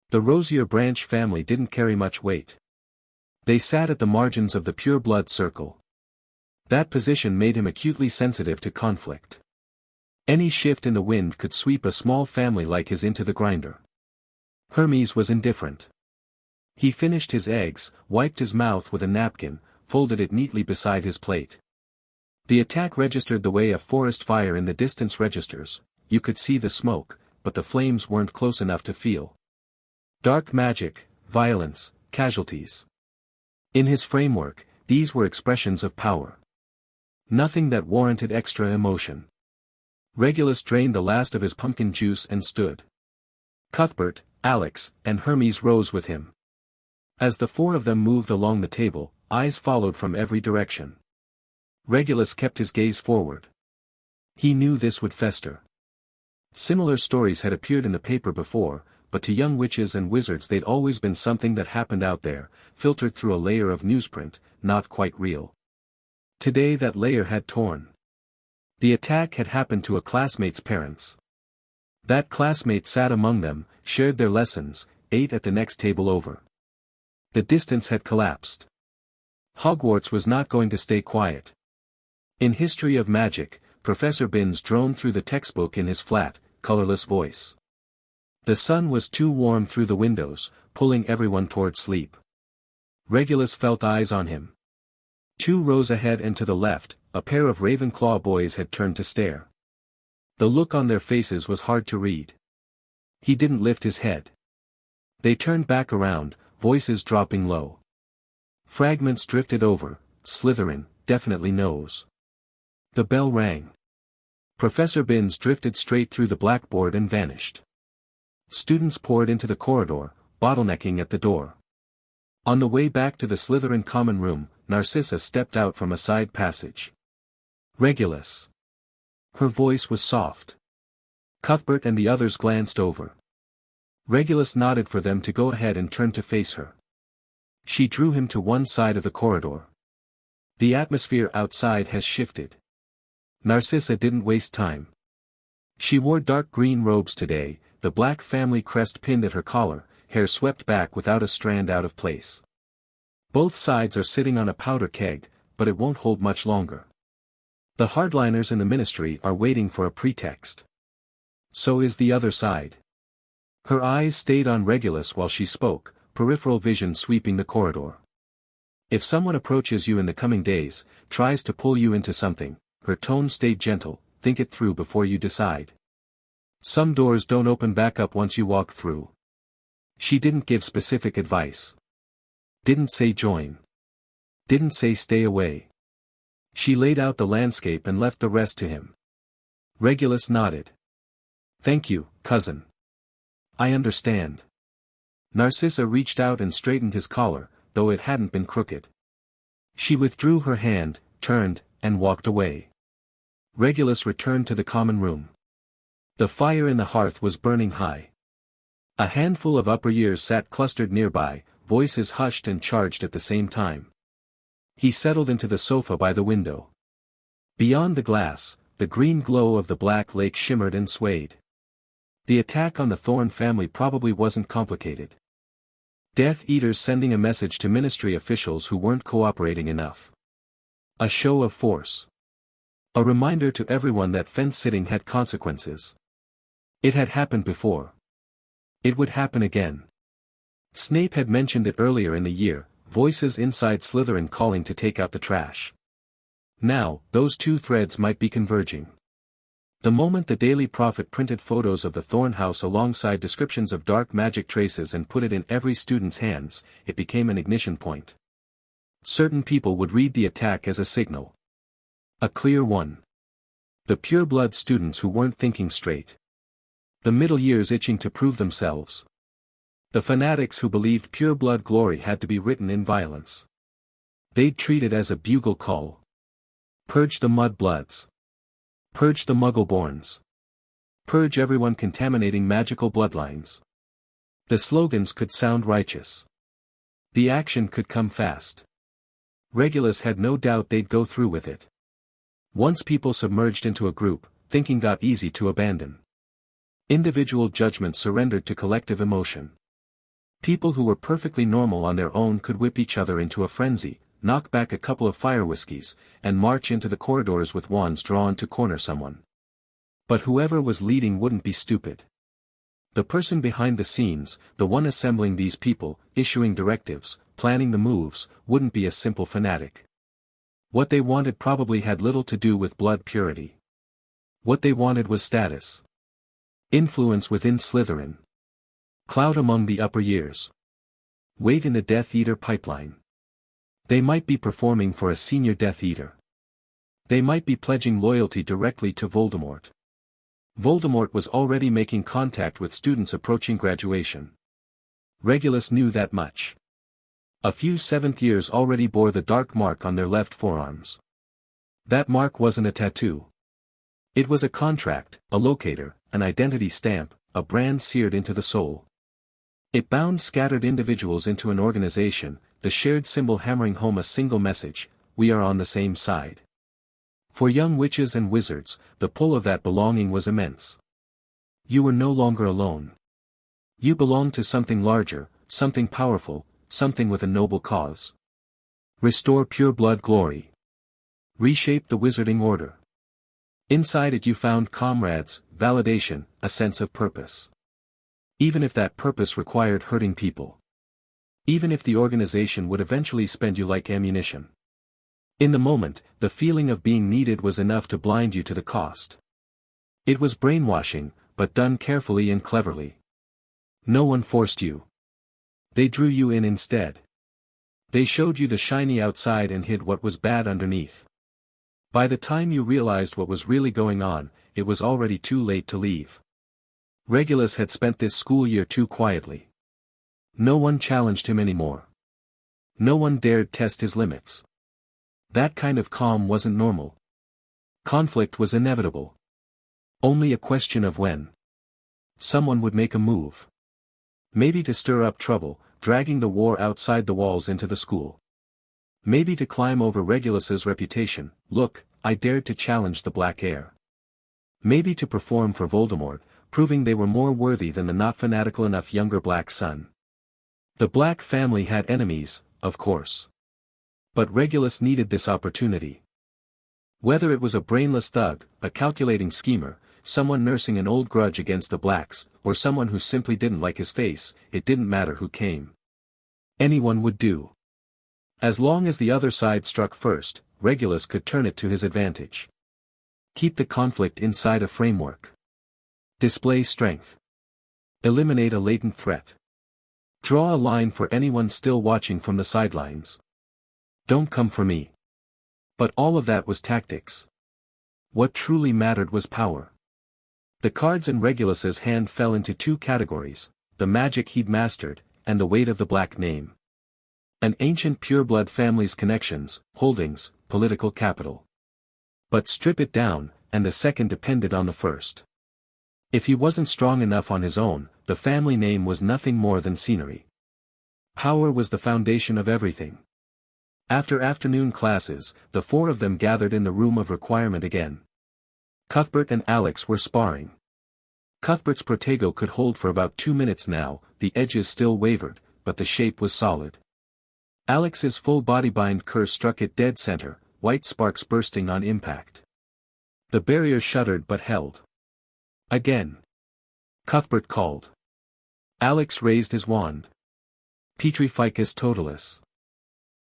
The Rosier Branch family didn't carry much weight. They sat at the margins of the pure-blood circle. That position made him acutely sensitive to conflict. Any shift in the wind could sweep a small family like his into the grinder. Hermes was indifferent. He finished his eggs, wiped his mouth with a napkin, folded it neatly beside his plate. The attack registered the way a forest fire in the distance registers. You could see the smoke, but the flames weren't close enough to feel. Dark magic, violence, casualties. In his framework, these were expressions of power. Nothing that warranted extra emotion. Regulus drained the last of his pumpkin juice and stood. Cuthbert, Alex, and Hermes rose with him. As the four of them moved along the table, eyes followed from every direction. Regulus kept his gaze forward. He knew this would fester. Similar stories had appeared in the paper before, but to young witches and wizards they'd always been something that happened out there, filtered through a layer of newsprint, not quite real. Today that layer had torn. The attack had happened to a classmate's parents. That classmate sat among them, shared their lessons, ate at the next table over. The distance had collapsed. Hogwarts was not going to stay quiet. In History of Magic, Professor Binns droned through the textbook in his flat, colorless voice. The sun was too warm through the windows, pulling everyone toward sleep. Regulus felt eyes on him. 2 rows ahead and to the left, a pair of Ravenclaw boys had turned to stare. The look on their faces was hard to read. He didn't lift his head. They turned back around, voices dropping low. Fragments drifted over. Slytherin, definitely knows. The bell rang. Professor Binns drifted straight through the blackboard and vanished. Students poured into the corridor, bottlenecking at the door. On the way back to the Slytherin common room, Narcissa stepped out from a side passage. Regulus. Her voice was soft. Cuthbert and the others glanced over. Regulus nodded for them to go ahead and turn to face her. She drew him to one side of the corridor. The atmosphere outside has shifted. Narcissa didn't waste time. She wore dark green robes today, the black family crest pinned at her collar, hair swept back without a strand out of place. Both sides are sitting on a powder keg, but it won't hold much longer. The hardliners in the ministry are waiting for a pretext. So is the other side. Her eyes stayed on Regulus while she spoke, peripheral vision sweeping the corridor. If someone approaches you in the coming days, tries to pull you into something, her tone stayed gentle, think it through before you decide. Some doors don't open back up once you walk through. She didn't give specific advice. Didn't say join. Didn't say stay away. She laid out the landscape and left the rest to him. Regulus nodded. Thank you, cousin. I understand. Narcissa reached out and straightened his collar, though it hadn't been crooked. She withdrew her hand, turned, and walked away. Regulus returned to the common room. The fire in the hearth was burning high. A handful of upper years sat clustered nearby, voices hushed and charged at the same time. He settled into the sofa by the window. Beyond the glass, the green glow of the black lake shimmered and swayed. The attack on the Thorn family probably wasn't complicated. Death Eaters sending a message to ministry officials who weren't cooperating enough. A show of force. A reminder to everyone that fence-sitting had consequences. It had happened before. It would happen again. Snape had mentioned it earlier in the year, voices inside Slytherin calling to take out the trash. Now, those two threads might be converging. The moment the Daily Prophet printed photos of the Thorn house alongside descriptions of dark magic traces and put it in every student's hands, it became an ignition point. Certain people would read the attack as a signal. A clear one. The pure-blood students who weren't thinking straight. The middle years itching to prove themselves. The fanatics who believed pure-blood glory had to be written in violence. They'd treat it as a bugle call. Purge the mud-bloods. Purge the Muggle-borns. Purge everyone contaminating magical bloodlines. The slogans could sound righteous. The action could come fast. Regulus had no doubt they'd go through with it. Once people submerged into a group, thinking got easy to abandon. Individual judgment surrendered to collective emotion. People who were perfectly normal on their own could whip each other into a frenzy, knock back a couple of fire whiskies, and march into the corridors with wands drawn to corner someone. But whoever was leading wouldn't be stupid. The person behind the scenes, the one assembling these people, issuing directives, planning the moves, wouldn't be a simple fanatic. What they wanted probably had little to do with blood purity. What they wanted was status. Influence within Slytherin. Clout among the upper years. Weight in the Death Eater pipeline. They might be performing for a senior Death Eater. They might be pledging loyalty directly to Voldemort. Voldemort was already making contact with students approaching graduation. Regulus knew that much. A few seventh years already bore the dark mark on their left forearms. That mark wasn't a tattoo. It was a contract, a locator, an identity stamp, a brand seared into the soul. It bound scattered individuals into an organization, the shared symbol hammering home a single message: we are on the same side. For young witches and wizards, the pull of that belonging was immense. You were no longer alone. You belonged to something larger, something powerful, something with a noble cause. Restore pure blood glory. Reshape the wizarding order. Inside it you found comrades, validation, a sense of purpose. Even if that purpose required hurting people. Even if the organization would eventually spend you like ammunition. In the moment, the feeling of being needed was enough to blind you to the cost. It was brainwashing, but done carefully and cleverly. No one forced you. They drew you in instead. They showed you the shiny outside and hid what was bad underneath. By the time you realized what was really going on, it was already too late to leave. Regulus had spent this school year too quietly. No one challenged him anymore. No one dared test his limits. That kind of calm wasn't normal. Conflict was inevitable. Only a question of when. Someone would make a move. Maybe to stir up trouble, dragging the war outside the walls into the school. Maybe to climb over Regulus's reputation: look, I dared to challenge the Black Heir. Maybe to perform for Voldemort, proving they were more worthy than the not fanatical enough younger black son. The Black family had enemies, of course. But Regulus needed this opportunity. Whether it was a brainless thug, a calculating schemer, someone nursing an old grudge against the Blacks, or someone who simply didn't like his face, it didn't matter who came. Anyone would do. As long as the other side struck first, Regulus could turn it to his advantage. Keep the conflict inside a framework. Display strength. Eliminate a latent threat. Draw a line for anyone still watching from the sidelines. Don't come for me. But all of that was tactics. What truly mattered was power. The cards in Regulus's hand fell into two categories: the magic he'd mastered, and the weight of the Black name. An ancient pureblood family's connections, holdings, political capital. But strip it down, and the second depended on the first. If he wasn't strong enough on his own, the family name was nothing more than scenery. Power was the foundation of everything. After afternoon classes, the four of them gathered in the room of requirement again. Cuthbert and Alex were sparring. Cuthbert's protego could hold for about 2 minutes now, the edges still wavered, but the shape was solid. Alex's full body bind curse struck it dead center, white sparks bursting on impact. The barrier shuddered but held. Again. Cuthbert called. Alex raised his wand. Petrificus totalis.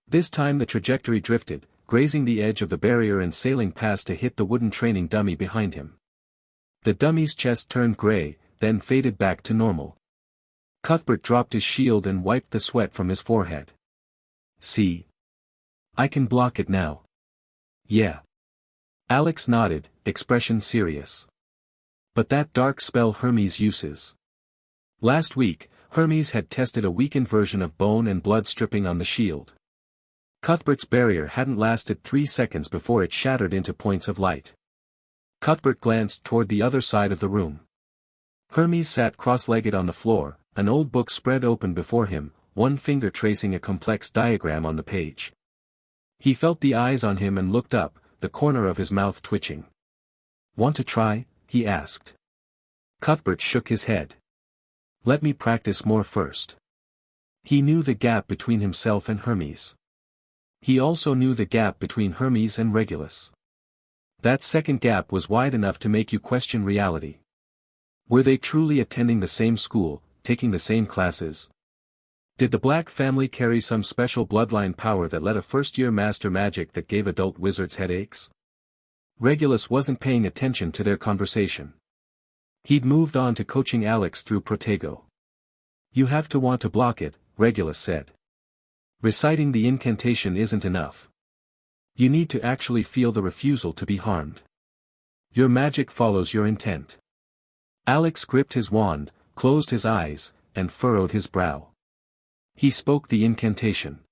This time the trajectory drifted, grazing the edge of the barrier and sailing past to hit the wooden training dummy behind him. The dummy's chest turned gray, then faded back to normal. Cuthbert dropped his shield and wiped the sweat from his forehead. See? I can block it now. Yeah. Alex nodded, expression serious. But that dark spell Hermes uses. Last week, Hermes had tested a weakened version of bone and blood stripping on the shield. Cuthbert's barrier hadn't lasted 3 seconds before it shattered into points of light. Cuthbert glanced toward the other side of the room. Hermes sat cross-legged on the floor, an old book spread open before him, one finger tracing a complex diagram on the page. He felt the eyes on him and looked up, the corner of his mouth twitching. "Want to try?" he asked. Cuthbert shook his head. "Let me practice more first." He knew the gap between himself and Hermes. He also knew the gap between Hermes and Regulus. That second gap was wide enough to make you question reality. Were they truly attending the same school, taking the same classes? Did the Black family carry some special bloodline power that let a first-year master magic that gave adult wizards headaches? Regulus wasn't paying attention to their conversation. He'd moved on to coaching Alex through Protego. "You have to want to block it," Regulus said. "Reciting the incantation isn't enough. You need to actually feel the refusal to be harmed. Your magic follows your intent." Alex gripped his wand, closed his eyes, and furrowed his brow. He spoke the incantation.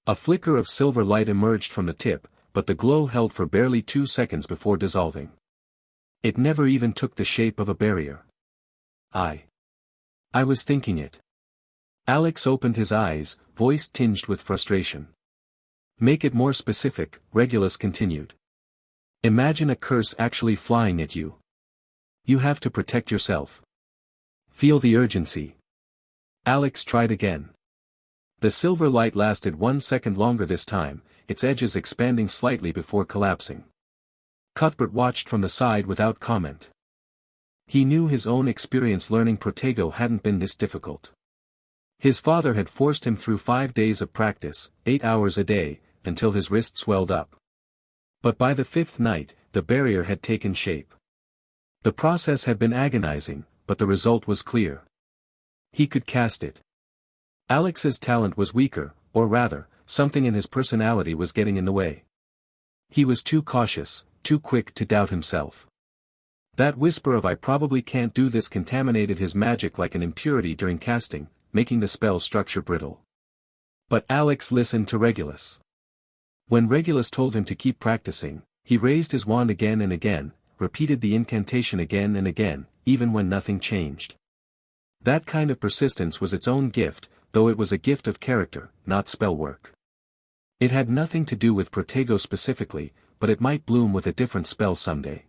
A flicker of silver light emerged from the tip, but the glow held for barely 2 seconds before dissolving. It never even took the shape of a barrier. I was thinking it. Alex opened his eyes, voice tinged with frustration. Make it more specific, Regulus continued. Imagine a curse actually flying at you. You have to protect yourself. Feel the urgency. Alex tried again. The silver light lasted 1 second longer this time, its edges expanding slightly before collapsing. Cuthbert watched from the side without comment. He knew his own experience learning Protego hadn't been this difficult. His father had forced him through 5 days of practice, 8 hours a day, until his wrist swelled up. But by the 5th night, the barrier had taken shape. The process had been agonizing, but the result was clear. He could cast it. Alex's talent was weaker, or rather, something in his personality was getting in the way. He was too cautious, too quick to doubt himself. That whisper of "I probably can't do this" contaminated his magic like an impurity during casting, making the spell structure brittle. But Alex listened to Regulus. When Regulus told him to keep practicing, he raised his wand again and again, repeated the incantation again and again, even when nothing changed. That kind of persistence was its own gift, though it was a gift of character, not spell work. It had nothing to do with Protego specifically, but it might bloom with a different spell someday.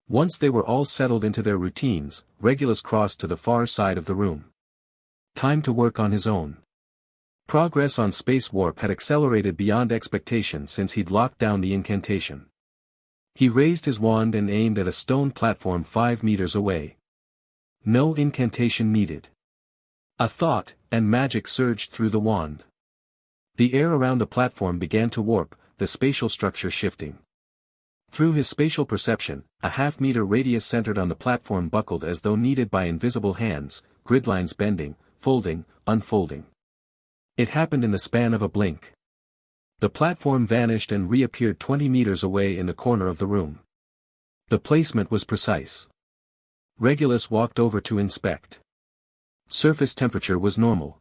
Once they were all settled into their routines, Regulus crossed to the far side of the room. Time to work on his own. Progress on Space Warp had accelerated beyond expectation since he'd locked down the incantation. He raised his wand and aimed at a stone platform 5 meters away. No incantation needed. A thought, and magic surged through the wand. The air around the platform began to warp, the spatial structure shifting. Through his spatial perception, a half-meter radius centered on the platform buckled as though kneaded by invisible hands, gridlines bending, folding, unfolding. It happened in the span of a blink. The platform vanished and reappeared 20 meters away in the corner of the room. The placement was precise. Regulus walked over to inspect. Surface temperature was normal.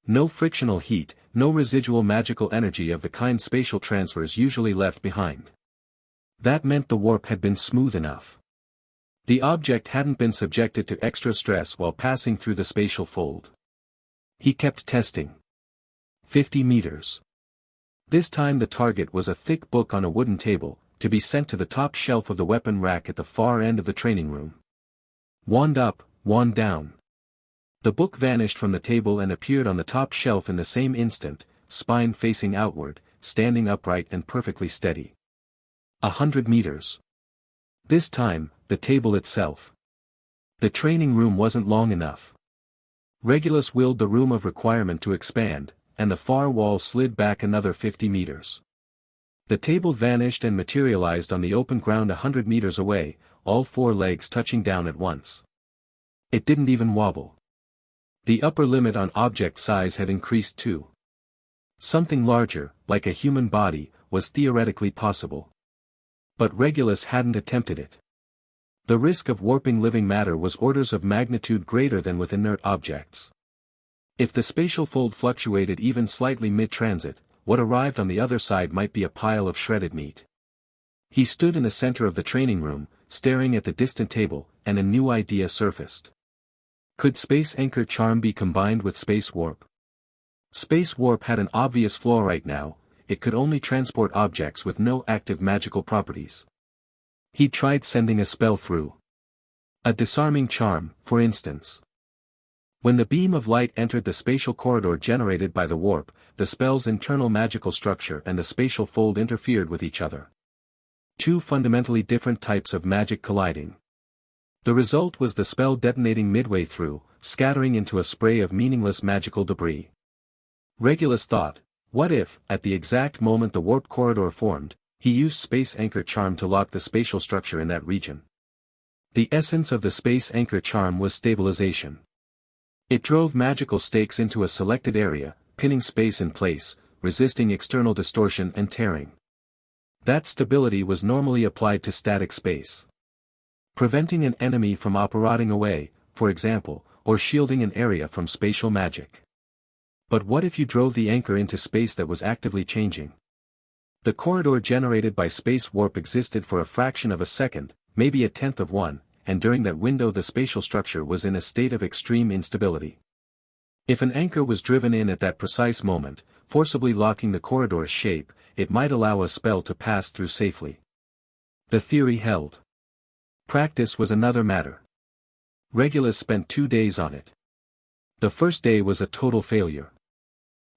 No frictional heat, no residual magical energy of the kind spatial transfers usually left behind. That meant the warp had been smooth enough. The object hadn't been subjected to extra stress while passing through the spatial fold. He kept testing. 50 meters. This time the target was a thick book on a wooden table, to be sent to the top shelf of the weapon rack at the far end of the training room. Wand up, wand down. The book vanished from the table and appeared on the top shelf in the same instant, spine facing outward, standing upright and perfectly steady. 100 meters. This time, the table itself. The training room wasn't long enough. Regulus willed the room of requirement to expand, and the far wall slid back another 50 meters. The table vanished and materialized on the open ground 100 meters away, all 4 legs touching down at once. It didn't even wobble. The upper limit on object size had increased too. Something larger, like a human body, was theoretically possible. But Regulus hadn't attempted it. The risk of warping living matter was orders of magnitude greater than with inert objects. If the spatial fold fluctuated even slightly mid-transit, what arrived on the other side might be a pile of shredded meat. He stood in the center of the training room, staring at the distant table, and a new idea surfaced. Could Space Anchor Charm be combined with Space Warp? Space Warp had an obvious flaw right now, it could only transport objects with no active magical properties. He tried sending a spell through. A disarming charm, for instance. When the beam of light entered the spatial corridor generated by the warp, the spell's internal magical structure and the spatial fold interfered with each other. 2 fundamentally different types of magic colliding. The result was the spell detonating midway through, scattering into a spray of meaningless magical debris. Regulus thought, what if, at the exact moment the warp corridor formed, he used Space Anchor Charm to lock the spatial structure in that region? The essence of the Space Anchor Charm was stabilization. It drove magical stakes into a selected area, pinning space in place, resisting external distortion and tearing. That stability was normally applied to static space. Preventing an enemy from operating away, for example, or shielding an area from spatial magic. But what if you drove the anchor into space that was actively changing? The corridor generated by space warp existed for a fraction of a second, maybe a tenth of one, and during that window the spatial structure was in a state of extreme instability. If an anchor was driven in at that precise moment, forcibly locking the corridor's shape, it might allow a spell to pass through safely. The theory held. Practice was another matter. Regulus spent 2 days on it. The first day was a total failure.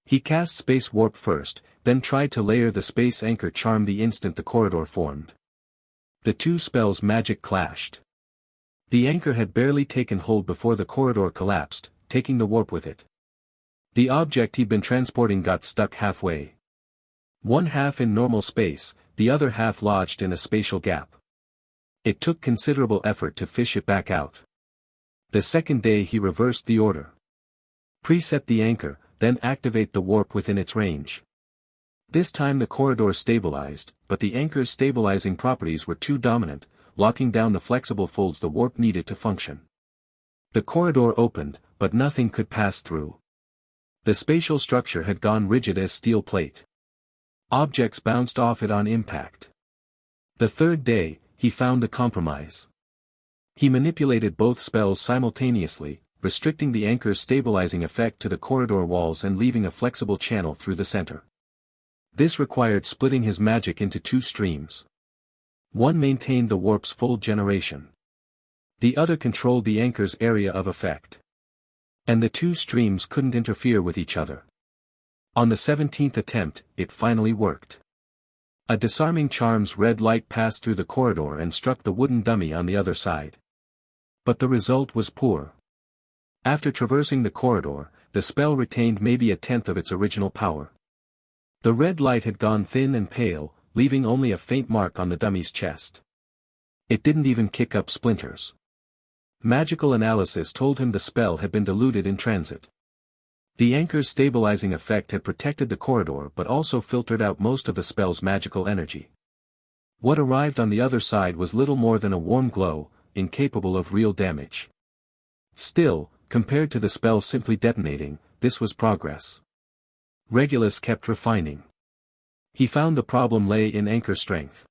He cast space warp first, then tried to layer the space anchor charm the instant the corridor formed. The two spells' magic clashed. The anchor had barely taken hold before the corridor collapsed, taking the warp with it. The object he'd been transporting got stuck halfway. One half in normal space, the other half lodged in a spatial gap. It took considerable effort to fish it back out. The second day he reversed the order. Preset the anchor, then activate the warp within its range. This time the corridor stabilized, but the anchor's stabilizing properties were too dominant, locking down the flexible folds the warp needed to function. The corridor opened, but nothing could pass through. The spatial structure had gone rigid as steel plate. Objects bounced off it on impact. The third day, he found the compromise. He manipulated both spells simultaneously, restricting the anchor's stabilizing effect to the corridor walls and leaving a flexible channel through the center. This required splitting his magic into 2 streams. One maintained the warp's full generation. The other controlled the anchor's area of effect. And the 2 streams couldn't interfere with each other. On the 17th attempt, it finally worked. A disarming charm's red light passed through the corridor and struck the wooden dummy on the other side. But the result was poor. After traversing the corridor, the spell retained maybe a tenth of its original power. The red light had gone thin and pale, leaving only a faint mark on the dummy's chest. It didn't even kick up splinters. Magical analysis told him the spell had been diluted in transit. The anchor's stabilizing effect had protected the corridor but also filtered out most of the spell's magical energy. What arrived on the other side was little more than a warm glow, incapable of real damage. Still, compared to the spell simply detonating, this was progress. Regulus kept refining. He found the problem lay in anchor strength.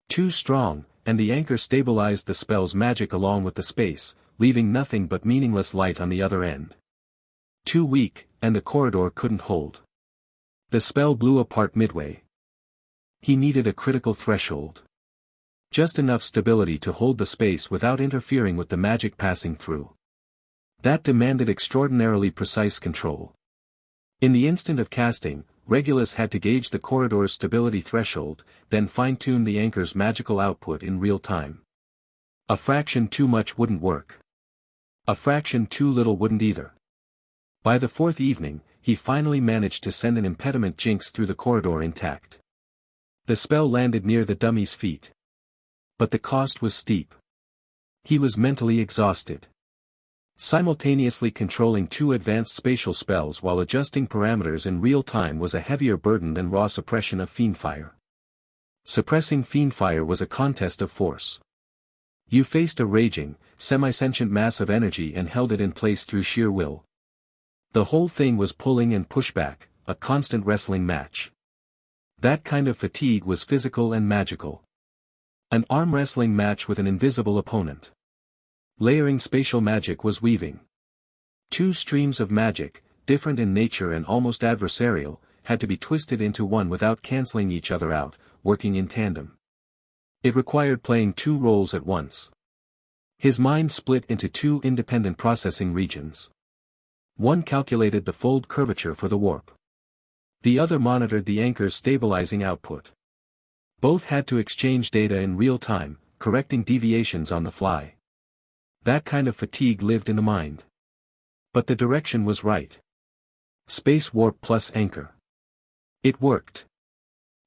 Too strong, and the anchor stabilized the spell's magic along with the space, leaving nothing but meaningless light on the other end. Too weak, and the corridor couldn't hold. The spell blew apart midway. He needed a critical threshold. Just enough stability to hold the space without interfering with the magic passing through. That demanded extraordinarily precise control. In the instant of casting, Regulus had to gauge the corridor's stability threshold, then fine-tune the anchor's magical output in real time. A fraction too much wouldn't work. A fraction too little wouldn't either. By the 4th evening, he finally managed to send an impediment jinx through the corridor intact. The spell landed near the dummy's feet. But the cost was steep. He was mentally exhausted. Simultaneously controlling 2 advanced spatial spells while adjusting parameters in real time was a heavier burden than raw suppression of fiendfire. Suppressing fiendfire was a contest of force. You faced a raging, semi-sentient mass of energy and held it in place through sheer will. The whole thing was pulling and pushback, a constant wrestling match. That kind of fatigue was physical and magical. An arm wrestling match with an invisible opponent. Layering spatial magic was weaving. 2 streams of magic, different in nature and almost adversarial, had to be twisted into one without canceling each other out, working in tandem. It required playing 2 roles at once. His mind split into 2 independent processing regions. One calculated the fold curvature for the warp. The other monitored the anchor's stabilizing output. Both had to exchange data in real time, correcting deviations on the fly. That kind of fatigue lived in the mind. But the direction was right. Space warp plus anchor. It worked.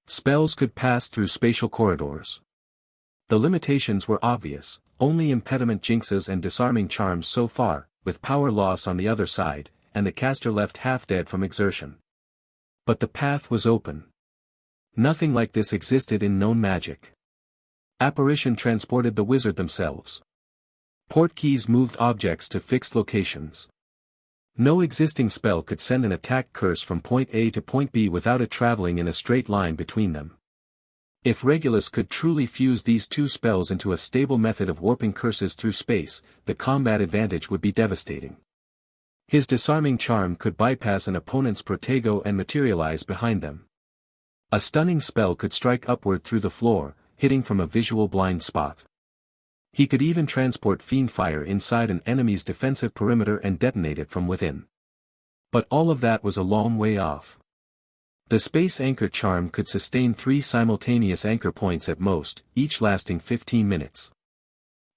Spells could pass through spatial corridors. The limitations were obvious, only impediment jinxes and disarming charms so far, with power loss on the other side, and the caster left half dead from exertion. But the path was open. Nothing like this existed in known magic. Apparition transported the wizard themselves. Portkeys moved objects to fixed locations. No existing spell could send an attack curse from point A to point B without it traveling in a straight line between them. If Regulus could truly fuse these two spells into a stable method of warping curses through space, the combat advantage would be devastating. His disarming charm could bypass an opponent's protego and materialize behind them. A stunning spell could strike upward through the floor, hitting from a visual blind spot. He could even transport fiend fire inside an enemy's defensive perimeter and detonate it from within. But all of that was a long way off. The space anchor charm could sustain 3 simultaneous anchor points at most, each lasting 15 minutes.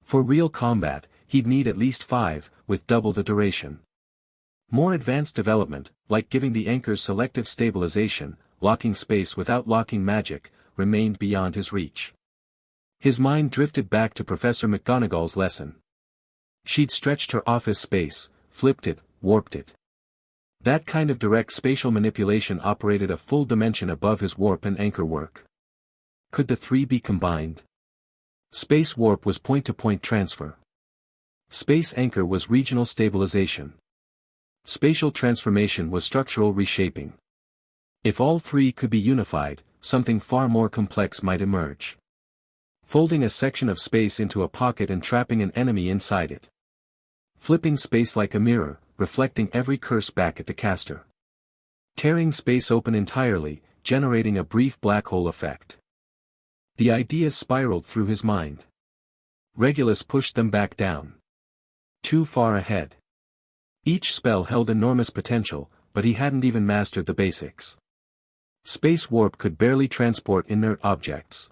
For real combat, he'd need at least 5, with double the duration. More advanced development, like giving the anchors selective stabilization, locking space without locking magic, remained beyond his reach. His mind drifted back to Professor McGonagall's lesson. She'd stretched her office space, flipped it, warped it. That kind of direct spatial manipulation operated a full dimension above his warp and anchor work. Could the 3 be combined? Space warp was point-to-point transfer. Space anchor was regional stabilization. Spatial transformation was structural reshaping. If all 3 could be unified, something far more complex might emerge. Folding a section of space into a pocket and trapping an enemy inside it. Flipping space like a mirror, reflecting every curse back at the caster. Tearing space open entirely, generating a brief black hole effect. The ideas spiraled through his mind. Regulus pushed them back down. Too far ahead. Each spell held enormous potential, but he hadn't even mastered the basics. Space warp could barely transport inert objects.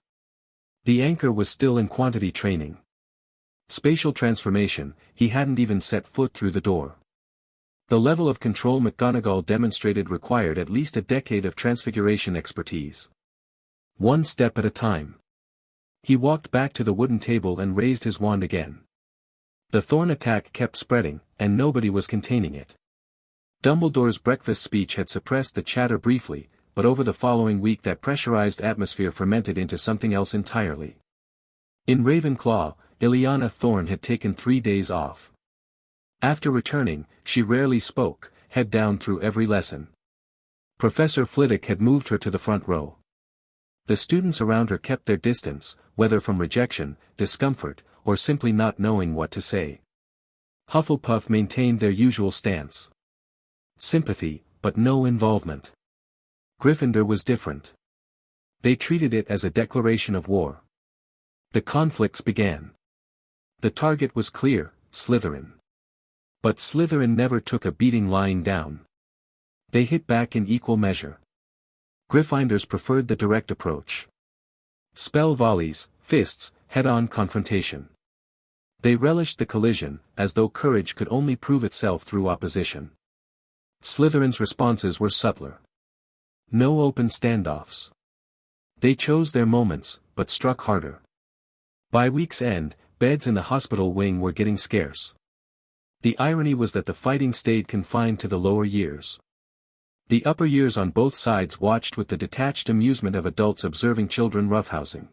The anchor was still in quantity training. Spatial transformation, he hadn't even set foot through the door. The level of control McGonagall demonstrated required at least a decade of transfiguration expertise. One step at a time. He walked back to the wooden table and raised his wand again. The thorn attack kept spreading, and nobody was containing it. Dumbledore's breakfast speech had suppressed the chatter briefly, but over the following week that pressurized atmosphere fermented into something else entirely. In Ravenclaw, Ileana Thorne had taken 3 days off. After returning, she rarely spoke, head down through every lesson. Professor Flitwick had moved her to the front row. The students around her kept their distance, whether from rejection, discomfort, or simply not knowing what to say. Hufflepuff maintained their usual stance. Sympathy, but no involvement. Gryffindor was different. They treated it as a declaration of war. The conflicts began. The target was clear, Slytherin. But Slytherin never took a beating lying down. They hit back in equal measure. Gryffindors preferred the direct approach. Spell volleys, fists, head-on confrontation. They relished the collision, as though courage could only prove itself through opposition. Slytherin's responses were subtler. No open standoffs. They chose their moments, but struck harder. By week's end, beds in the hospital wing were getting scarce. The irony was that the fighting stayed confined to the lower years. The upper years on both sides watched with the detached amusement of adults observing children roughhousing.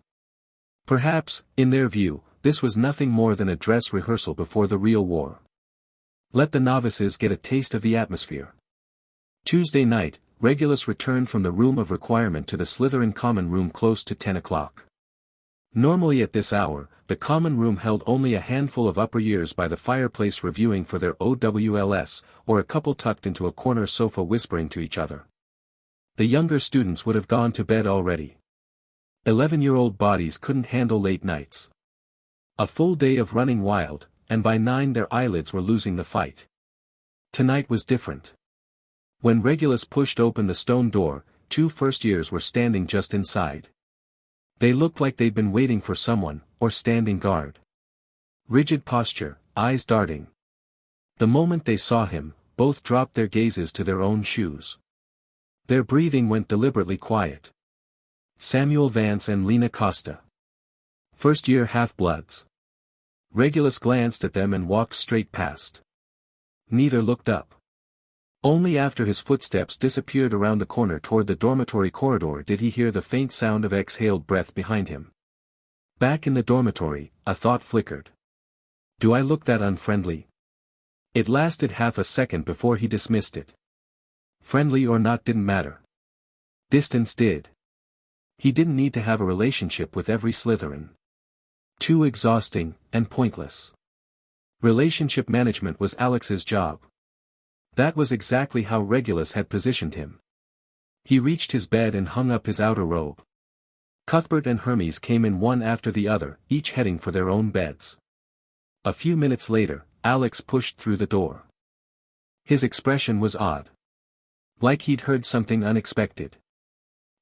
Perhaps, in their view, this was nothing more than a dress rehearsal before the real war. Let the novices get a taste of the atmosphere. Tuesday night, Regulus returned from the room of requirement to the Slytherin common room close to 10 o'clock. Normally at this hour, the common room held only a handful of upper years by the fireplace reviewing for their OWLS, or a couple tucked into a corner sofa whispering to each other. The younger students would have gone to bed already. 11-year-old bodies couldn't handle late nights. A full day of running wild, and by 9 their eyelids were losing the fight. Tonight was different. When Regulus pushed open the stone door, 2 first-years were standing just inside. They looked like they'd been waiting for someone, or standing guard. Rigid posture, eyes darting. The moment they saw him, both dropped their gazes to their own shoes. Their breathing went deliberately quiet. Samuel Vance and Lena Costa. First-year half-bloods. Regulus glanced at them and walked straight past. Neither looked up. Only after his footsteps disappeared around the corner toward the dormitory corridor did he hear the faint sound of exhaled breath behind him. Back in the dormitory, a thought flickered. Do I look that unfriendly? It lasted half a second before he dismissed it. Friendly or not didn't matter. Distance did. He didn't need to have a relationship with every Slytherin. Too exhausting, and pointless. Relationship management was Alex's job. That was exactly how Regulus had positioned him. He reached his bed and hung up his outer robe. Cuthbert and Hermes came in one after the other, each heading for their own beds. A few minutes later, Alex pushed through the door. His expression was odd. Like he'd heard something unexpected.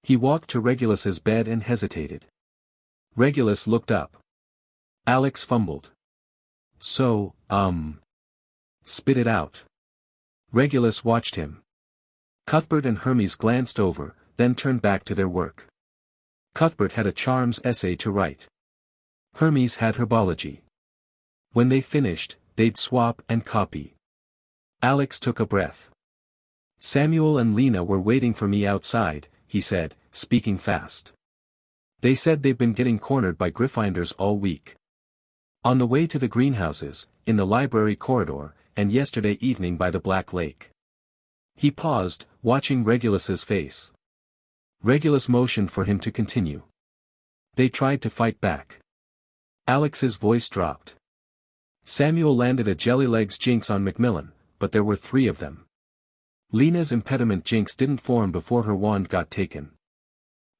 He walked to Regulus's bed and hesitated. Regulus looked up. Alex fumbled. So, spit it out. Regulus watched him. Cuthbert and Hermes glanced over, then turned back to their work. Cuthbert had a charms essay to write. Hermes had herbology. When they finished, they'd swap and copy. Alex took a breath. Samuel and Lena were waiting for me outside, he said, speaking fast. They said they've been getting cornered by Gryffindors all week. On the way to the greenhouses, in the library corridor, and yesterday evening by the Black Lake. He paused, watching Regulus's face. Regulus motioned for him to continue. They tried to fight back. Alex's voice dropped. Samuel landed a jellylegs jinx on Macmillan, but there were 3 of them. Lena's impediment jinx didn't form before her wand got taken.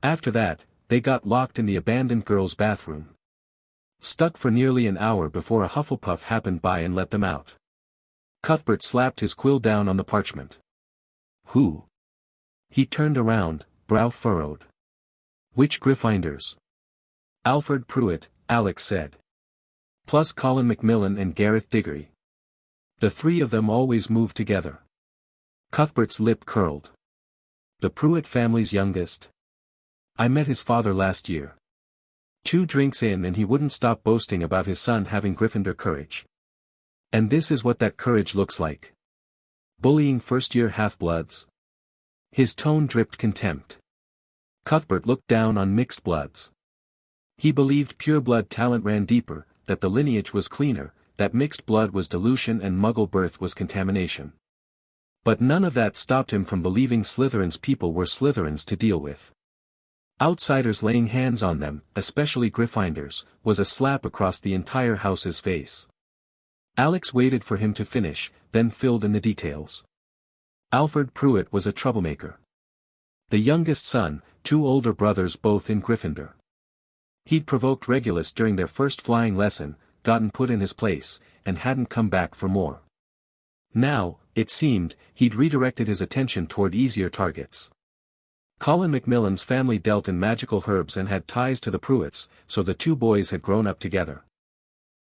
After that, they got locked in the abandoned girls' bathroom. Stuck for nearly an hour before a Hufflepuff happened by and let them out. Cuthbert slapped his quill down on the parchment. Who? He turned around, brow furrowed. Which Gryffindors? Alfred Pruitt, Alex said. Plus Colin Macmillan and Gareth Diggory. The 3 of them always moved together. Cuthbert's lip curled. The Pruitt family's youngest. I met his father last year. 2 drinks in and he wouldn't stop boasting about his son having Gryffindor courage. And this is what that courage looks like. Bullying first-year half-bloods. His tone dripped contempt. Cuthbert looked down on mixed bloods. He believed pure-blood talent ran deeper, that the lineage was cleaner, that mixed blood was dilution and muggle birth was contamination. But none of that stopped him from believing Slytherin's people were Slytherins to deal with. Outsiders laying hands on them, especially Gryffindors, was a slap across the entire house's face. Alex waited for him to finish, then filled in the details. Alfred Pruitt was a troublemaker. The youngest son, 2 older brothers both in Gryffindor. He'd provoked Regulus during their first flying lesson, gotten put in his place, and hadn't come back for more. Now, it seemed, he'd redirected his attention toward easier targets. Colin Macmillan's family dealt in magical herbs and had ties to the Pruitts, so the 2 boys had grown up together.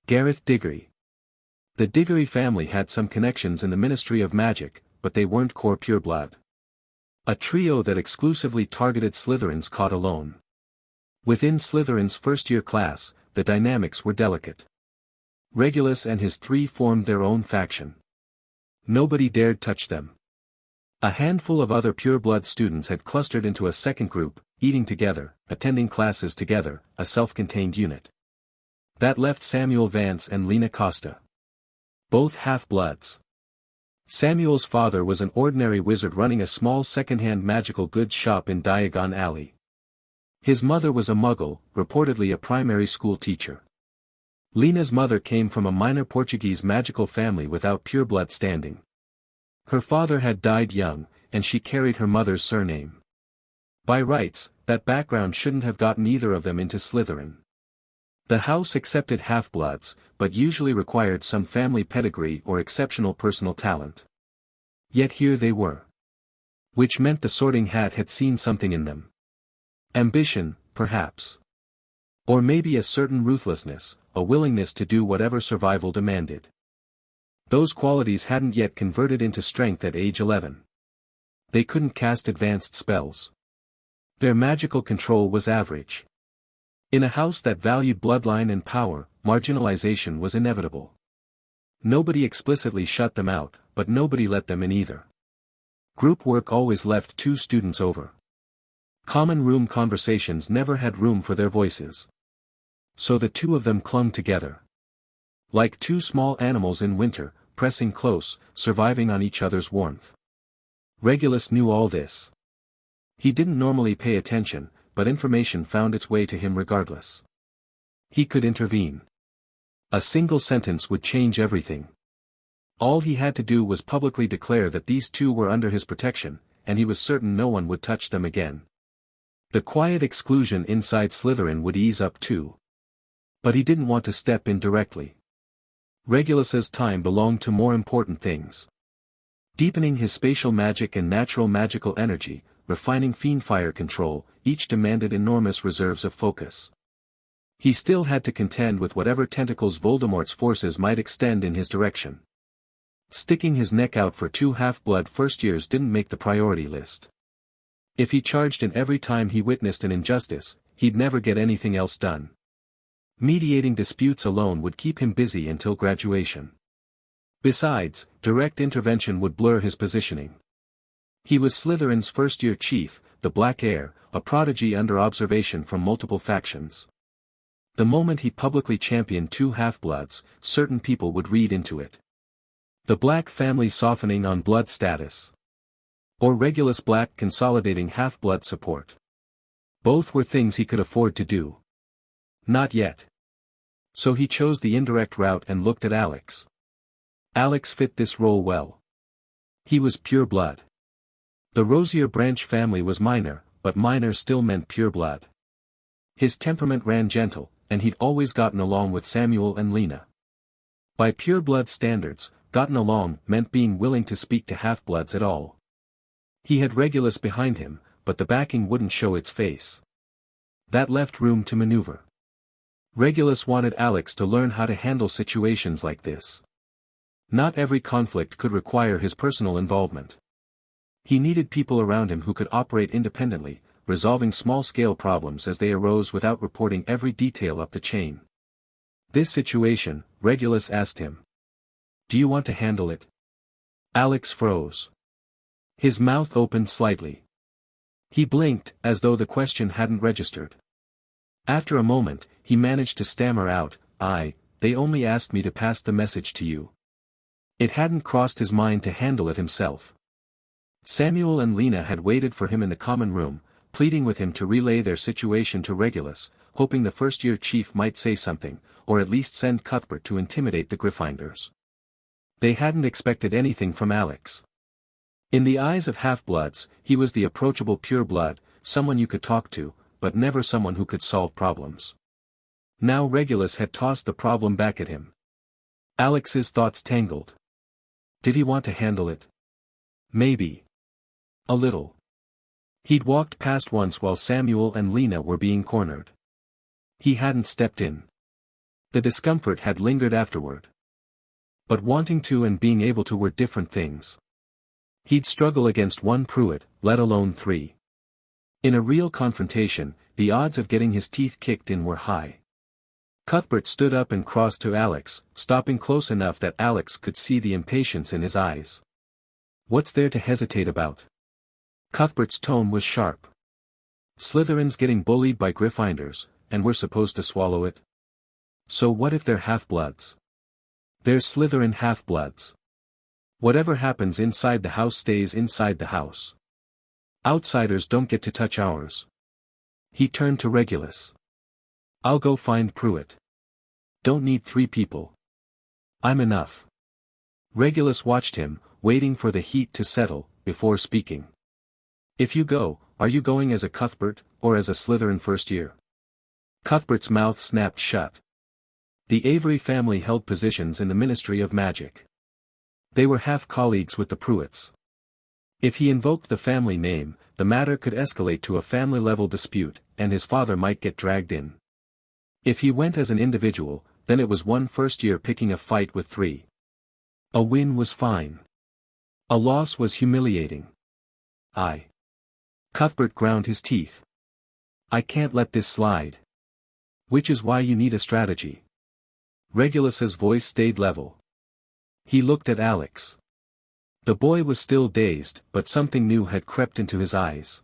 Gareth Diggory. The Diggory family had some connections in the Ministry of Magic, but they weren't core pureblood. A trio that exclusively targeted Slytherins caught alone. Within Slytherin's first-year class, the dynamics were delicate. Regulus and his 3 formed their own faction. Nobody dared touch them. A handful of other pureblood students had clustered into a second group, eating together, attending classes together, a self-contained unit. That left Samuel Vance and Lena Costa. Both half-bloods. Samuel's father was an ordinary wizard running a small second-hand magical goods shop in Diagon Alley. His mother was a muggle, reportedly a primary school teacher. Lena's mother came from a minor Portuguese magical family without pureblood standing. Her father had died young, and she carried her mother's surname. By rights, that background shouldn't have gotten either of them into Slytherin. The house accepted half-bloods, but usually required some family pedigree or exceptional personal talent. Yet here they were. Which meant the Sorting Hat had seen something in them. Ambition, perhaps. Or maybe a certain ruthlessness, a willingness to do whatever survival demanded. Those qualities hadn't yet converted into strength at age 11. They couldn't cast advanced spells. Their magical control was average. In a house that valued bloodline and power, marginalization was inevitable. Nobody explicitly shut them out, but nobody let them in either. Group work always left 2 students over. Common room conversations never had room for their voices. So the 2 of them clung together. Like 2 small animals in winter, pressing close, surviving on each other's warmth. Regulus knew all this. He didn't normally pay attention, but information found its way to him regardless. He could intervene. A single sentence would change everything. All he had to do was publicly declare that these two were under his protection, and he was certain no one would touch them again. The quiet exclusion inside Slytherin would ease up too. But he didn't want to step in directly. Regulus's time belonged to more important things. Deepening his spatial magic and natural magical energy, refining fiendfire control, each demanded enormous reserves of focus. He still had to contend with whatever tentacles Voldemort's forces might extend in his direction. Sticking his neck out for 2 half-blood first years didn't make the priority list. If he charged in every time he witnessed an injustice, he'd never get anything else done. Mediating disputes alone would keep him busy until graduation. Besides, direct intervention would blur his positioning. He was Slytherin's first-year chief, the Black Heir, a prodigy under observation from multiple factions. The moment he publicly championed 2 half-bloods, certain people would read into it. The Black family softening on blood status. Or Regulus Black consolidating half-blood support. Both were things he could afford to do. Not yet. So he chose the indirect route and looked at Alex. Alex fit this role well. He was pure blood. The Rosier branch family was minor, but minor still meant pure blood. His temperament ran gentle, and he'd always gotten along with Samuel and Lena. By pure blood standards, gotten along meant being willing to speak to half-bloods at all. He had Regulus behind him, but the backing wouldn't show its face. That left room to maneuver. Regulus wanted Alex to learn how to handle situations like this. Not every conflict could require his personal involvement. He needed people around him who could operate independently, resolving small-scale problems as they arose without reporting every detail up the chain. This situation, Regulus asked him. Do you want to handle it? Alex froze. His mouth opened slightly. He blinked, as though the question hadn't registered. After a moment, he managed to stammer out, they only asked me to pass the message to you. It hadn't crossed his mind to handle it himself. Samuel and Lena had waited for him in the common room, pleading with him to relay their situation to Regulus, hoping the first-year chief might say something, or at least send Cuthbert to intimidate the Gryffindors. They hadn't expected anything from Alex. In the eyes of half-bloods, he was the approachable pure blood, someone you could talk to, but never someone who could solve problems. Now Regulus had tossed the problem back at him. Alex's thoughts tangled. Did he want to handle it? Maybe. A little. He'd walked past once while Samuel and Lena were being cornered. He hadn't stepped in. The discomfort had lingered afterward. But wanting to and being able to were different things. He'd struggle against 1 Pruitt, let alone 3. In a real confrontation, the odds of getting his teeth kicked in were high. Cuthbert stood up and crossed to Alex, stopping close enough that Alex could see the impatience in his eyes. What's there to hesitate about? Cuthbert's tone was sharp. Slytherin's getting bullied by Gryffindors, and we're supposed to swallow it? So what if they're half-bloods? They're Slytherin half-bloods. Whatever happens inside the house stays inside the house. Outsiders don't get to touch ours. He turned to Regulus. I'll go find Pruitt. Don't need 3 people. I'm enough. Regulus watched him, waiting for the heat to settle, before speaking. If you go, are you going as a Cuthbert, or as a Slytherin first year? Cuthbert's mouth snapped shut. The Avery family held positions in the Ministry of Magic. They were half-colleagues with the Pruitts. If he invoked the family name, the matter could escalate to a family-level dispute, and his father might get dragged in. If he went as an individual, then it was 1 first year picking a fight with 3. A win was fine. A loss was humiliating. Cuthbert ground his teeth. I can't let this slide. Which is why you need a strategy. Regulus's voice stayed level. He looked at Alex. The boy was still dazed, but something new had crept into his eyes.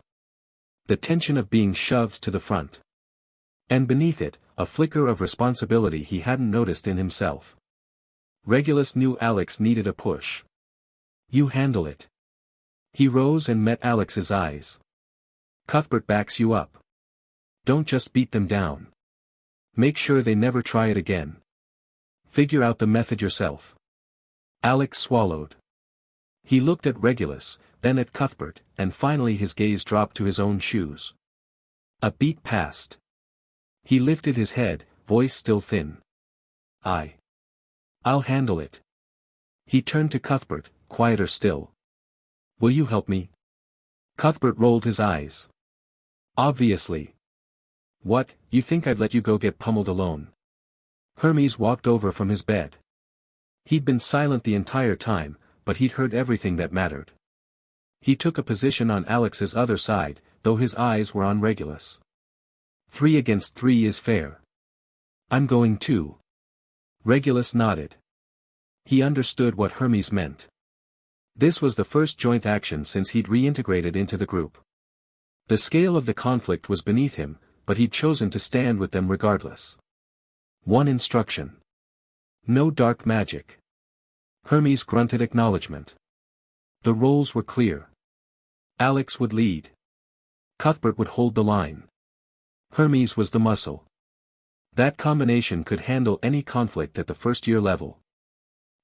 The tension of being shoved to the front. And beneath it, a flicker of responsibility he hadn't noticed in himself. Regulus knew Alex needed a push. You handle it. He rose and met Alex's eyes. Cuthbert backs you up. Don't just beat them down. Make sure they never try it again. Figure out the method yourself. Alex swallowed. He looked at Regulus, then at Cuthbert, and finally his gaze dropped to his own shoes. A beat passed. He lifted his head, voice still thin. I'll handle it. He turned to Cuthbert, quieter still. Will you help me? Cuthbert rolled his eyes. Obviously. What, you think I'd let you go get pummeled alone? Hermes walked over from his bed. He'd been silent the entire time, but he'd heard everything that mattered. He took a position on Alex's other side, though his eyes were on Regulus. 3 against 3 is fair. I'm going too. Regulus nodded. He understood what Hermes meant. This was the first joint action since he'd reintegrated into the group. The scale of the conflict was beneath him, but he'd chosen to stand with them regardless. One instruction. No dark magic. Hermes grunted acknowledgement. The roles were clear. Alex would lead. Cuthbert would hold the line. Hermes was the muscle. That combination could handle any conflict at the first-year level.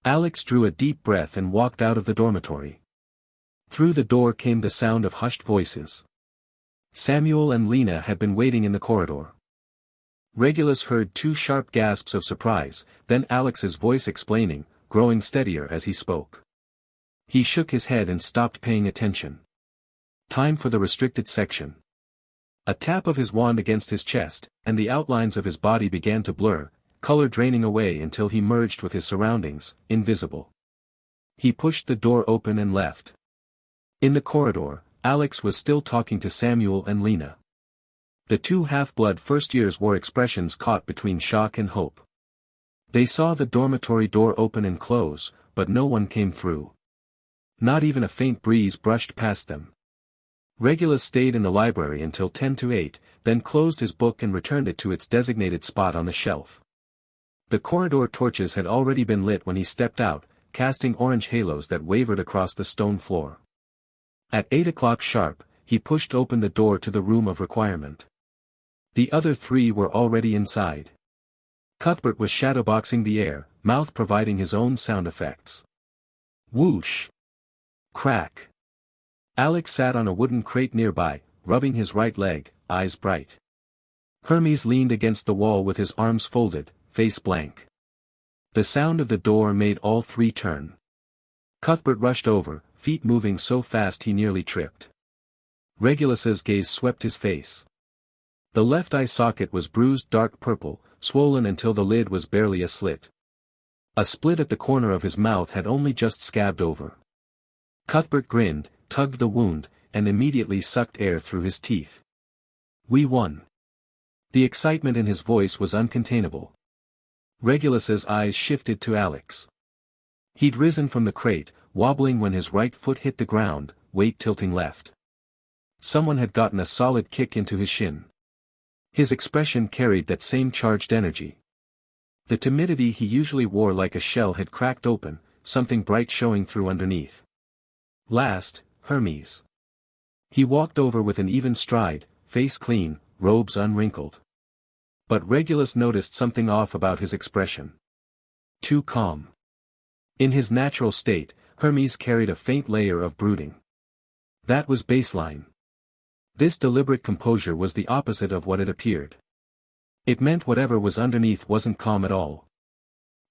Alex drew a deep breath and walked out of the dormitory. Through the door came the sound of hushed voices. Samuel and Lena had been waiting in the corridor. Regulus heard 2 sharp gasps of surprise, then Alex's voice explaining, growing steadier as he spoke. He shook his head and stopped paying attention. Time for the restricted section. A tap of his wand against his chest, and the outlines of his body began to blur, color draining away until he merged with his surroundings, invisible. He pushed the door open and left. In the corridor, Alex was still talking to Samuel and Lena. The 2 half-blood first-years wore expressions caught between shock and hope. They saw the dormitory door open and close, but no one came through. Not even a faint breeze brushed past them. Regulus stayed in the library until 10 to 8, then closed his book and returned it to its designated spot on the shelf. The corridor torches had already been lit when he stepped out, casting orange halos that wavered across the stone floor. At 8 o'clock sharp, he pushed open the door to the room of requirement. The other 3 were already inside. Cuthbert was shadowboxing the air, mouth providing his own sound effects. Whoosh! Crack! Alex sat on a wooden crate nearby, rubbing his right leg, eyes bright. Hermes leaned against the wall with his arms folded, face blank. The sound of the door made all 3 turn. Cuthbert rushed over, feet moving so fast he nearly tripped. Regulus's gaze swept his face. The left eye socket was bruised dark purple, swollen until the lid was barely a slit. A split at the corner of his mouth had only just scabbed over. Cuthbert grinned, tugged the wound, and immediately sucked air through his teeth. We won. The excitement in his voice was uncontainable. Regulus's eyes shifted to Alex. He'd risen from the crate, wobbling when his right foot hit the ground, weight tilting left. Someone had gotten a solid kick into his shin. His expression carried that same charged energy. The timidity he usually wore like a shell had cracked open, something bright showing through underneath. Last, Hermes. He walked over with an even stride, face clean, robes unwrinkled. But Regulus noticed something off about his expression. Too calm. In his natural state, Hermes carried a faint layer of brooding. That was baseline. This deliberate composure was the opposite of what it appeared. It meant whatever was underneath wasn't calm at all.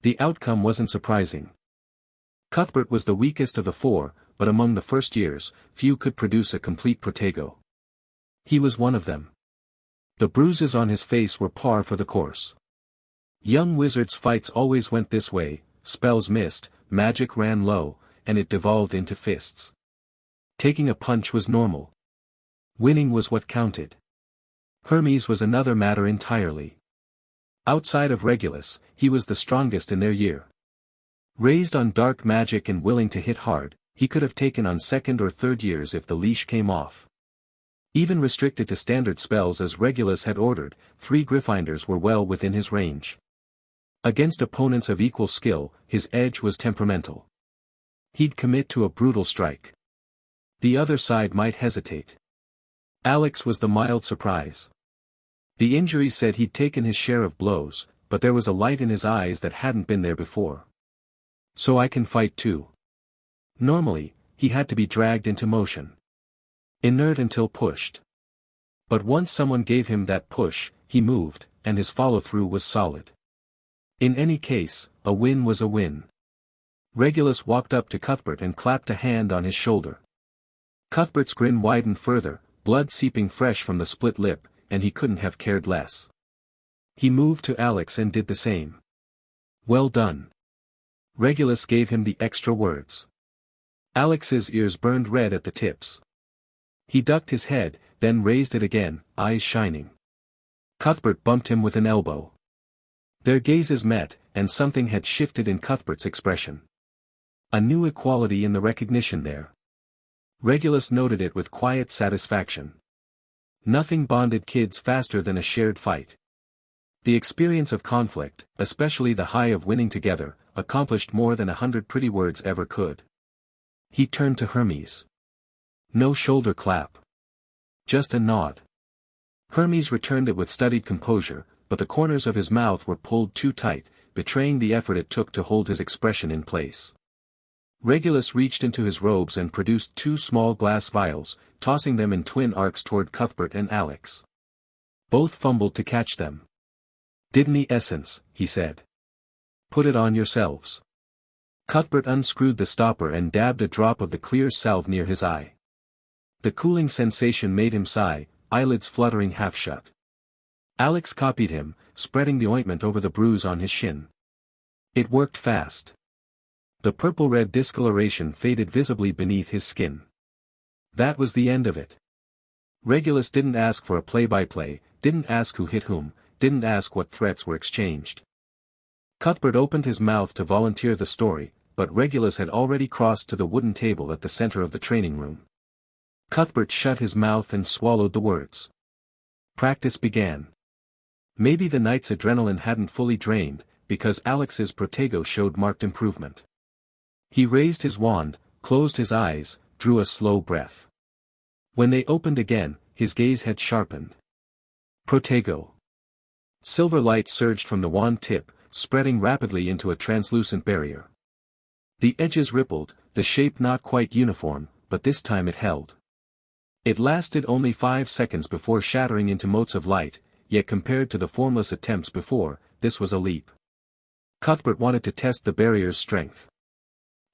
The outcome wasn't surprising. Cuthbert was the weakest of the 4, but among the first years, few could produce a complete protego. He was one of them. The bruises on his face were par for the course. Young wizards' fights always went this way, spells missed, magic ran low, and it devolved into fists. Taking a punch was normal. Winning was what counted. Hermes was another matter entirely. Outside of Regulus, he was the strongest in their year. Raised on dark magic and willing to hit hard, he could have taken on 2nd or 3rd years if the leash came off. Even restricted to standard spells as Regulus had ordered, 3 Gryffindors were well within his range. Against opponents of equal skill, his edge was temperamental. He'd commit to a brutal strike. The other side might hesitate. Alex was the mild surprise. The injuries said he'd taken his share of blows, but there was a light in his eyes that hadn't been there before. So I can fight too. Normally, he had to be dragged into motion. Inert until pushed. But once someone gave him that push, he moved, and his follow-through was solid. In any case, a win was a win. Regulus walked up to Cuthbert and clapped a hand on his shoulder. Cuthbert's grin widened further, blood seeping fresh from the split lip, and he couldn't have cared less. He moved to Alex and did the same. Well done. Regulus gave him the extra words. Alex's ears burned red at the tips. He ducked his head, then raised it again, eyes shining. Cuthbert bumped him with an elbow. Their gazes met, and something had shifted in Cuthbert's expression. A new equality in the recognition there. Regulus noted it with quiet satisfaction. Nothing bonded kids faster than a shared fight. The experience of conflict, especially the high of winning together, accomplished more than 100 pretty words ever could. He turned to Hermes. No shoulder clap. Just a nod. Hermes returned it with studied composure, but the corners of his mouth were pulled too tight, betraying the effort it took to hold his expression in place. Regulus reached into his robes and produced 2 small glass vials, tossing them in twin arcs toward Cuthbert and Alex. Both fumbled to catch them. Didn't essence, he said. Put it on yourselves. Cuthbert unscrewed the stopper and dabbed a drop of the clear salve near his eye. The cooling sensation made him sigh, eyelids fluttering half shut. Alex copied him, spreading the ointment over the bruise on his shin. It worked fast. The purple-red discoloration faded visibly beneath his skin. That was the end of it. Regulus didn't ask for a play-by-play, didn't ask who hit whom, didn't ask what threats were exchanged. Cuthbert opened his mouth to volunteer the story, but Regulus had already crossed to the wooden table at the center of the training room. Cuthbert shut his mouth and swallowed the words. Practice began. Maybe the night's adrenaline hadn't fully drained, because Alex's protego showed marked improvement. He raised his wand, closed his eyes, drew a slow breath. When they opened again, his gaze had sharpened. Protego. Silver light surged from the wand tip, spreading rapidly into a translucent barrier. The edges rippled, the shape not quite uniform, but this time it held. It lasted only 5 seconds before shattering into motes of light, yet compared to the formless attempts before, this was a leap. Cuthbert wanted to test the barrier's strength.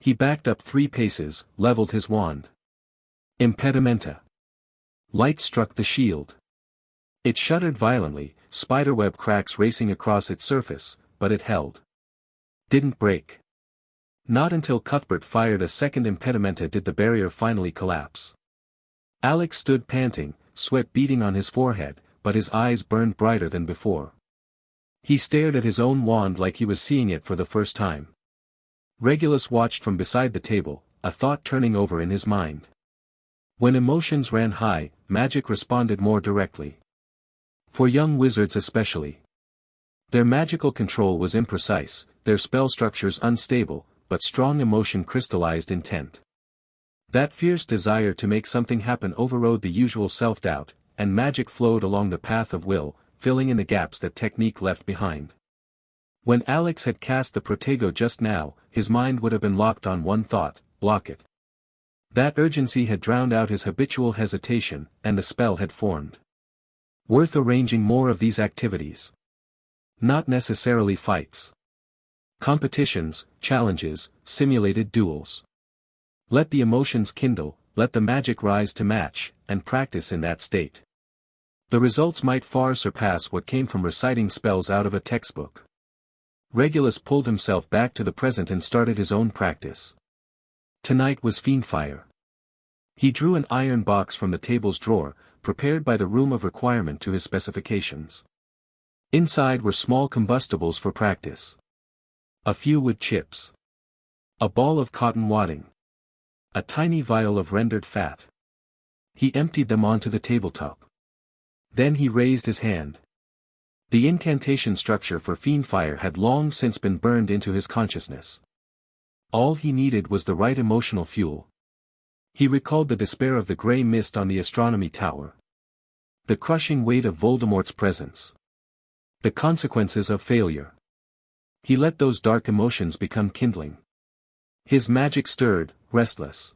He backed up 3 paces, leveled his wand. Impedimenta. Light struck the shield. It shuddered violently, spiderweb cracks racing across its surface, but it held. Didn't break. Not until Cuthbert fired a second impedimenta did the barrier finally collapse. Alex stood panting, sweat beading on his forehead, but his eyes burned brighter than before. He stared at his own wand like he was seeing it for the first time. Regulus watched from beside the table, a thought turning over in his mind. When emotions ran high, magic responded more directly. For young wizards especially. Their magical control was imprecise, their spell structures unstable, but strong emotion crystallized intent. That fierce desire to make something happen overrode the usual self-doubt, and magic flowed along the path of will, filling in the gaps that technique left behind. When Alex had cast the protego just now, his mind would have been locked on one thought: block it. That urgency had drowned out his habitual hesitation, and the spell had formed. Worth arranging more of these activities. Not necessarily fights. Competitions, challenges, simulated duels. Let the emotions kindle, let the magic rise to match, and practice in that state. The results might far surpass what came from reciting spells out of a textbook. Regulus pulled himself back to the present and started his own practice. Tonight was Fiendfire. He drew an iron box from the table's drawer, prepared by the room of requirement to his specifications. Inside were small combustibles for practice. A few wood chips. A ball of cotton wadding. A tiny vial of rendered fat. He emptied them onto the tabletop. Then he raised his hand. The incantation structure for Fiendfire had long since been burned into his consciousness. All he needed was the right emotional fuel. He recalled the despair of the grey mist on the astronomy tower. The crushing weight of Voldemort's presence. The consequences of failure. He let those dark emotions become kindling. His magic stirred, restless.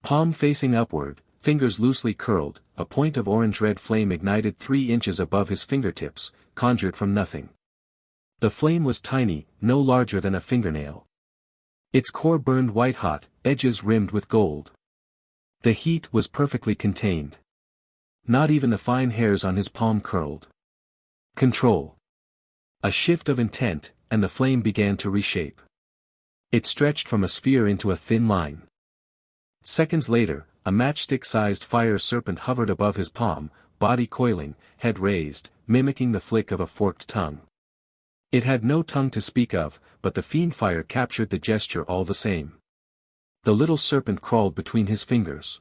Palm facing upward, fingers loosely curled, a point of orange-red flame ignited 3 inches above his fingertips, conjured from nothing. The flame was tiny, no larger than a fingernail. Its core burned white-hot, edges rimmed with gold. The heat was perfectly contained. Not even the fine hairs on his palm curled. Control. A shift of intent, and the flame began to reshape. It stretched from a sphere into a thin line. Seconds later, a matchstick-sized fire serpent hovered above his palm, body coiling, head raised, mimicking the flick of a forked tongue. It had no tongue to speak of, but the Fiendfire captured the gesture all the same. The little serpent crawled between his fingers.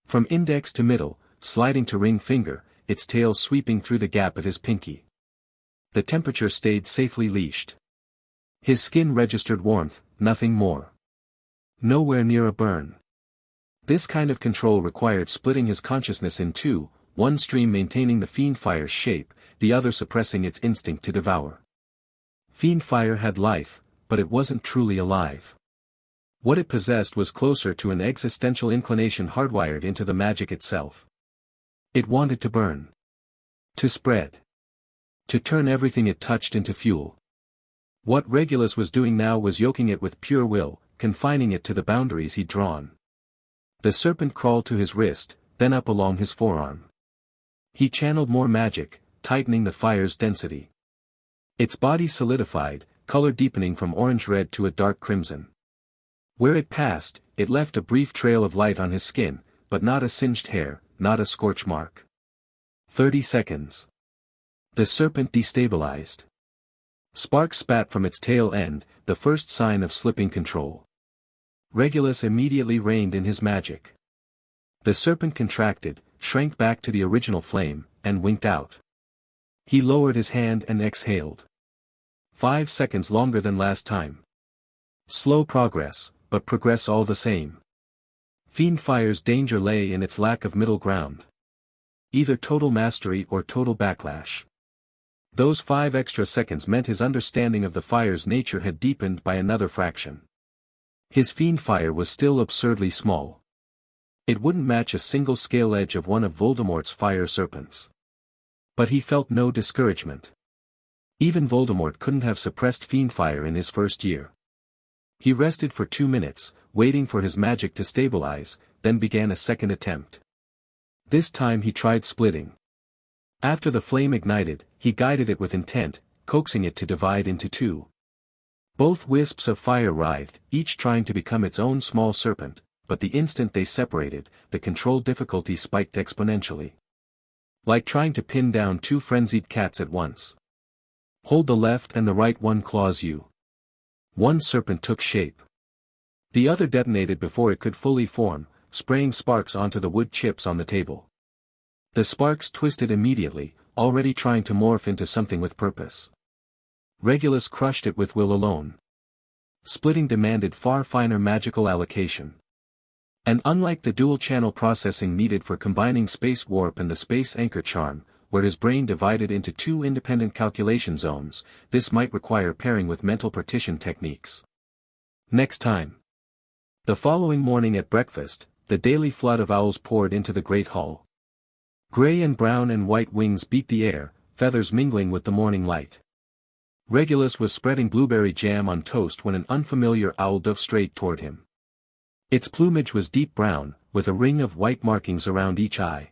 From index to middle, sliding to ring finger, its tail sweeping through the gap at his pinky. The temperature stayed safely leashed. His skin registered warmth, nothing more. Nowhere near a burn. This kind of control required splitting his consciousness in two, one stream maintaining the Fiendfire's shape, the other suppressing its instinct to devour. Fiendfire had life, but it wasn't truly alive. What it possessed was closer to an existential inclination hardwired into the magic itself. It wanted to burn. To spread. To turn everything it touched into fuel. What Regulus was doing now was yoking it with pure will, confining it to the boundaries he'd drawn. The serpent crawled to his wrist, then up along his forearm. He channeled more magic, tightening the fire's density. Its body solidified, color deepening from orange-red to a dark crimson. Where it passed, it left a brief trail of light on his skin, but not a singed hair, not a scorch mark. 30 seconds. The serpent destabilized. Sparks spat from its tail end, the first sign of slipping control. Regulus immediately reined in his magic. The serpent contracted, shrank back to the original flame, and winked out. He lowered his hand and exhaled. 5 seconds longer than last time. Slow progress, but progress all the same. Fiendfire's danger lay in its lack of middle ground. Either total mastery or total backlash. Those 5 extra seconds meant his understanding of the fire's nature had deepened by another fraction. His Fiendfire was still absurdly small. It wouldn't match a single scale edge of one of Voldemort's fire serpents. But he felt no discouragement. Even Voldemort couldn't have suppressed Fiendfire in his first year. He rested for 2 minutes, waiting for his magic to stabilize, then began a second attempt. This time he tried splitting. After the flame ignited, he guided it with intent, coaxing it to divide into 2. Both wisps of fire writhed, each trying to become its own small serpent, but the instant they separated, the control difficulty spiked exponentially. Like trying to pin down 2 frenzied cats at once. Hold the left and the right one claws you. One serpent took shape. The other detonated before it could fully form, spraying sparks onto the wood chips on the table. The sparks twisted immediately, already trying to morph into something with purpose. Regulus crushed it with will alone. Splitting demanded far finer magical allocation. And unlike the dual-channel processing needed for combining space warp and the space anchor charm, where his brain divided into 2 independent calculation zones, this might require pairing with mental partition techniques. Next time. The following morning at breakfast, the daily flood of owls poured into the great hall. Gray and brown and white wings beat the air, feathers mingling with the morning light. Regulus was spreading blueberry jam on toast when an unfamiliar owl dove strayed toward him. Its plumage was deep brown, with a ring of white markings around each eye.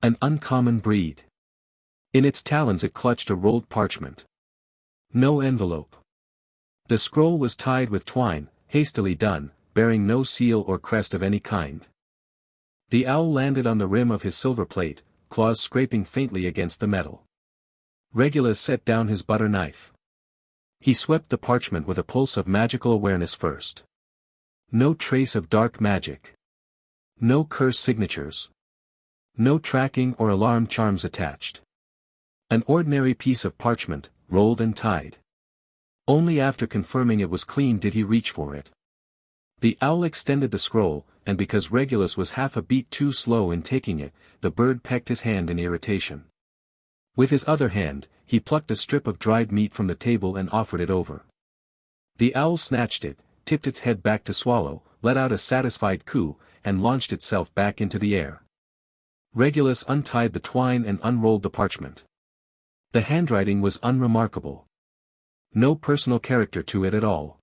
An uncommon breed. In its talons it clutched a rolled parchment. No envelope. The scroll was tied with twine, hastily done, bearing no seal or crest of any kind. The owl landed on the rim of his silver plate, claws scraping faintly against the metal. Regulus set down his butter knife. He swept the parchment with a pulse of magical awareness first. No trace of dark magic. No curse signatures. No tracking or alarm charms attached. An ordinary piece of parchment, rolled and tied. Only after confirming it was clean did he reach for it. The owl extended the scroll, and because Regulus was half a beat too slow in taking it, the bird pecked his hand in irritation. With his other hand, he plucked a strip of dried meat from the table and offered it over. The owl snatched it, tipped its head back to swallow, let out a satisfied coo, and launched itself back into the air. Regulus untied the twine and unrolled the parchment. The handwriting was unremarkable. No personal character to it at all.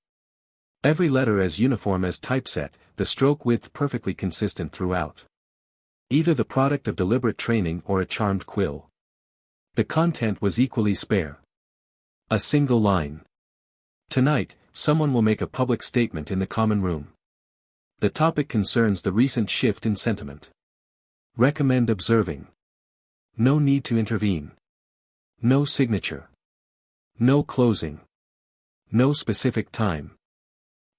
Every letter as uniform as typeset, the stroke width perfectly consistent throughout. Either the product of deliberate training or a charmed quill. The content was equally spare. A single line. Tonight, someone will make a public statement in the common room. The topic concerns the recent shift in sentiment. Recommend observing. No need to intervene. No signature. No closing. No specific time.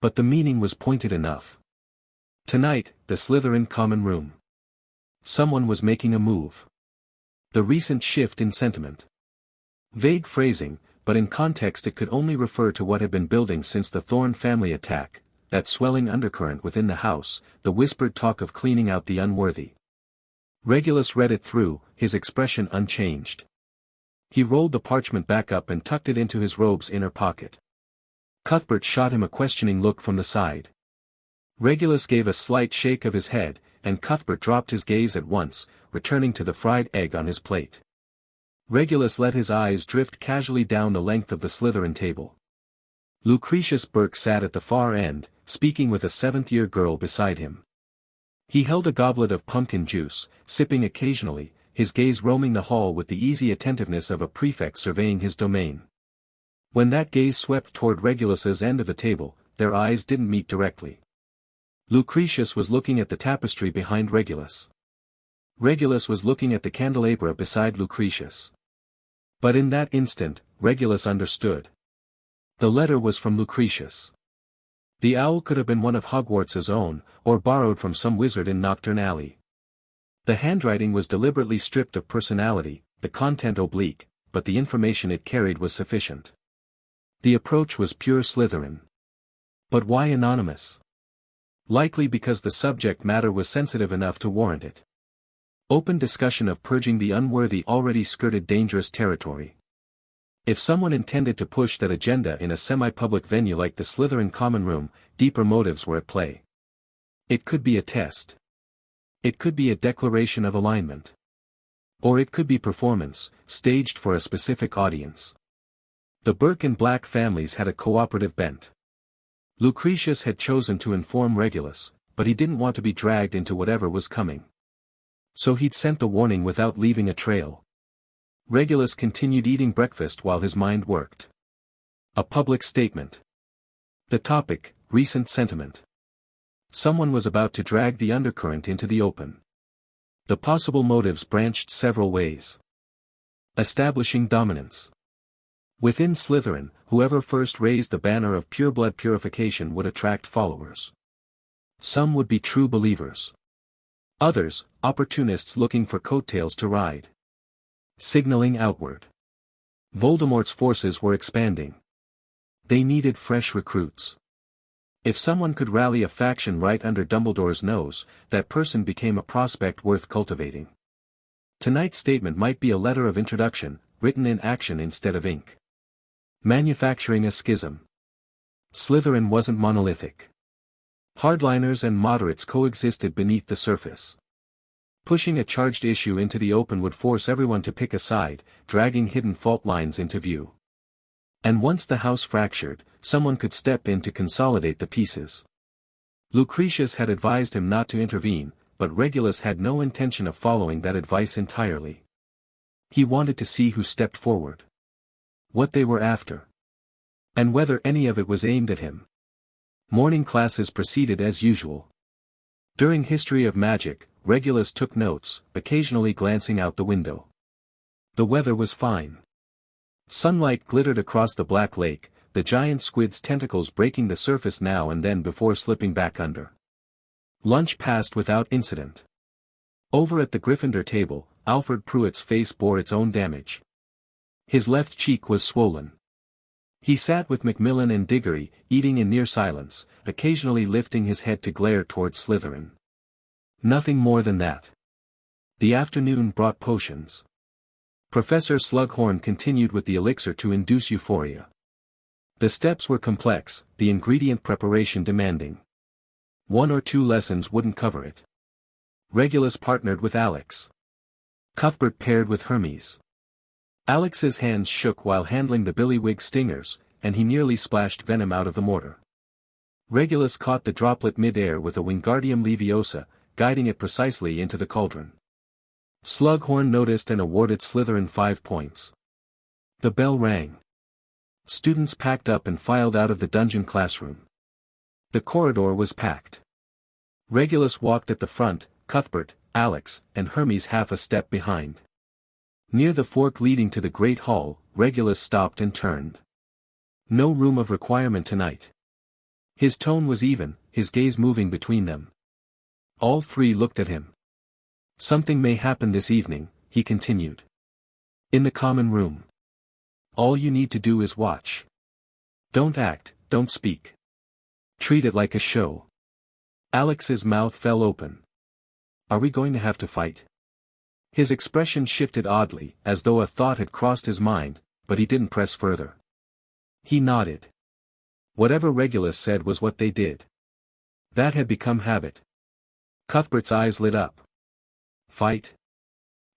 But the meaning was pointed enough. Tonight, the Slytherin common room. Someone was making a move. The recent shift in sentiment. Vague phrasing, but in context it could only refer to what had been building since the Thorn family attack, that swelling undercurrent within the house, the whispered talk of cleaning out the unworthy. Regulus read it through, his expression unchanged. He rolled the parchment back up and tucked it into his robe's inner pocket. Cuthbert shot him a questioning look from the side. Regulus gave a slight shake of his head, and Cuthbert dropped his gaze at once, returning to the fried egg on his plate. Regulus let his eyes drift casually down the length of the Slytherin table. Lucretius Burke sat at the far end, speaking with a seventh-year girl beside him. He held a goblet of pumpkin juice, sipping occasionally, his gaze roaming the hall with the easy attentiveness of a prefect surveying his domain. When that gaze swept toward Regulus's end of the table, their eyes didn't meet directly. Lucretius was looking at the tapestry behind Regulus. Regulus was looking at the candelabra beside Lucretius. But in that instant, Regulus understood. The letter was from Lucretius. The owl could have been one of Hogwarts's own, or borrowed from some wizard in Knockturn Alley. The handwriting was deliberately stripped of personality, the content oblique, but the information it carried was sufficient. The approach was pure Slytherin. But why anonymous? Likely because the subject matter was sensitive enough to warrant it. Open discussion of purging the unworthy already skirted dangerous territory. If someone intended to push that agenda in a semi-public venue like the Slytherin common room, deeper motives were at play. It could be a test. It could be a declaration of alignment. Or it could be performance, staged for a specific audience. The Burke and Black families had a cooperative bent. Lucretius had chosen to inform Regulus, but he didn't want to be dragged into whatever was coming. So he'd sent the warning without leaving a trail. Regulus continued eating breakfast while his mind worked. A public statement. The topic, recent sentiment. Someone was about to drag the undercurrent into the open. The possible motives branched several ways. Establishing dominance. Within Slytherin, whoever first raised the banner of pureblood purification would attract followers. Some would be true believers. Others, opportunists looking for coattails to ride. Signaling outward. Voldemort's forces were expanding. They needed fresh recruits. If someone could rally a faction right under Dumbledore's nose, that person became a prospect worth cultivating. Tonight's statement might be a letter of introduction, written in action instead of ink. Manufacturing a schism. Slytherin wasn't monolithic. Hardliners and moderates coexisted beneath the surface. Pushing a charged issue into the open would force everyone to pick a side, dragging hidden fault lines into view. And once the house fractured, someone could step in to consolidate the pieces. Lucretius had advised him not to intervene, but Regulus had no intention of following that advice entirely. He wanted to see who stepped forward. What they were after. And whether any of it was aimed at him. Morning classes proceeded as usual. During History of Magic, Regulus took notes, occasionally glancing out the window. The weather was fine. Sunlight glittered across the black lake, the giant squid's tentacles breaking the surface now and then before slipping back under. Lunch passed without incident. Over at the Gryffindor table, Alfred Pruitt's face bore its own damage. His left cheek was swollen. He sat with Macmillan and Diggory, eating in near silence, occasionally lifting his head to glare towards Slytherin. Nothing more than that. The afternoon brought potions. Professor Slughorn continued with the elixir to induce euphoria. The steps were complex, the ingredient preparation demanding. 1 or 2 lessons wouldn't cover it. Regulus partnered with Alex. Cuthbert paired with Hermes. Alex's hands shook while handling the billywig stingers, and he nearly splashed venom out of the mortar. Regulus caught the droplet mid-air with a Wingardium Leviosa, guiding it precisely into the cauldron. Slughorn noticed and awarded Slytherin 5 points. The bell rang. Students packed up and filed out of the dungeon classroom. The corridor was packed. Regulus walked at the front, Cuthbert, Alex, and Hermes half a step behind. Near the fork leading to the great hall, Regulus stopped and turned. No room of requirement tonight. His tone was even, his gaze moving between them. All 3 looked at him. Something may happen this evening, he continued. In the common room. All you need to do is watch. Don't act, don't speak. Treat it like a show. Alex's mouth fell open. Are we going to have to fight? His expression shifted oddly, as though a thought had crossed his mind, but he didn't press further. He nodded. Whatever Regulus said was what they did. That had become habit. Cuthbert's eyes lit up. Fight?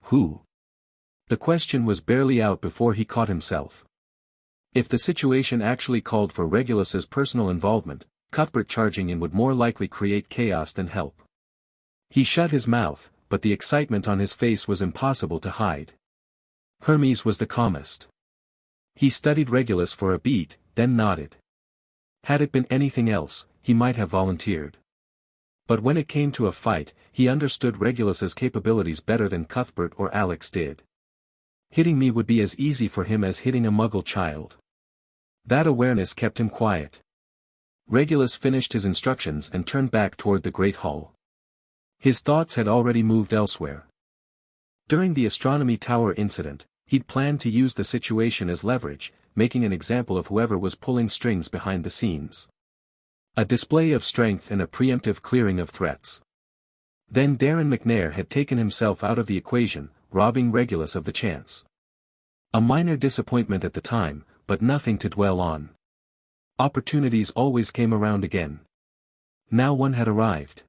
Who? The question was barely out before he caught himself. If the situation actually called for Regulus's personal involvement, Cuthbert charging in would more likely create chaos than help. He shut his mouth, but the excitement on his face was impossible to hide. Hermes was the calmest. He studied Regulus for a beat, then nodded. Had it been anything else, he might have volunteered. But when it came to a fight, he understood Regulus's capabilities better than Cuthbert or Alex did. Hitting me would be as easy for him as hitting a Muggle child. That awareness kept him quiet. Regulus finished his instructions and turned back toward the Great Hall. His thoughts had already moved elsewhere. During the astronomy tower incident, he'd planned to use the situation as leverage, making an example of whoever was pulling strings behind the scenes. A display of strength and a preemptive clearing of threats. Then Darren McNair had taken himself out of the equation, robbing Regulus of the chance. A minor disappointment at the time, but nothing to dwell on. Opportunities always came around again. Now one had arrived.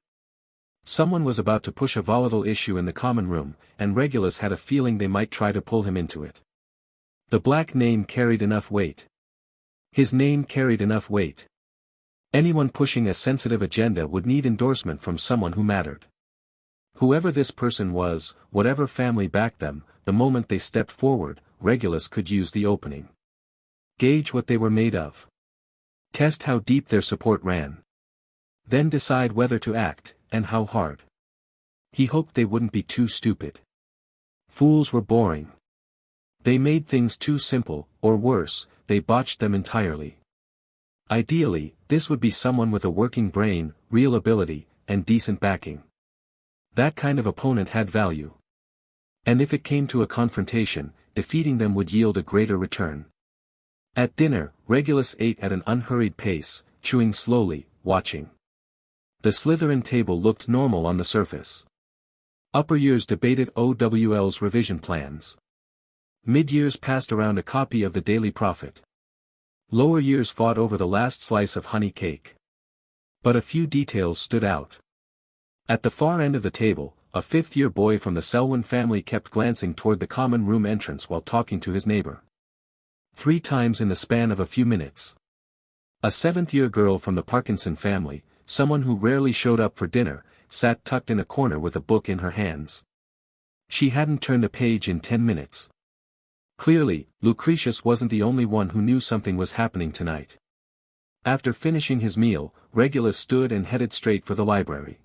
Someone was about to push a volatile issue in the common room, and Regulus had a feeling they might try to pull him into it. The black name carried enough weight. His name carried enough weight. Anyone pushing a sensitive agenda would need endorsement from someone who mattered. Whoever this person was, whatever family backed them, the moment they stepped forward, Regulus could use the opening. Gauge what they were made of. Test how deep their support ran. Then decide whether to act, and how hard. He hoped they wouldn't be too stupid. Fools were boring. They made things too simple, or worse, they botched them entirely. Ideally, this would be someone with a working brain, real ability, and decent backing. That kind of opponent had value. And if it came to a confrontation, defeating them would yield a greater return. At dinner, Regulus ate at an unhurried pace, chewing slowly, watching. The Slytherin table looked normal on the surface. Upper years debated OWL's revision plans. Mid-years passed around a copy of the Daily Prophet. Lower years fought over the last slice of honey cake. But a few details stood out. At the far end of the table, a fifth-year boy from the Selwyn family kept glancing toward the common room entrance while talking to his neighbor. 3 times in the span of a few minutes. A 7th-year girl from the Parkinson family, someone who rarely showed up for dinner, sat tucked in a corner with a book in her hands. She hadn't turned a page in 10 minutes. Clearly, Lucretius wasn't the only one who knew something was happening tonight. After finishing his meal, Regulus stood and headed straight for the library.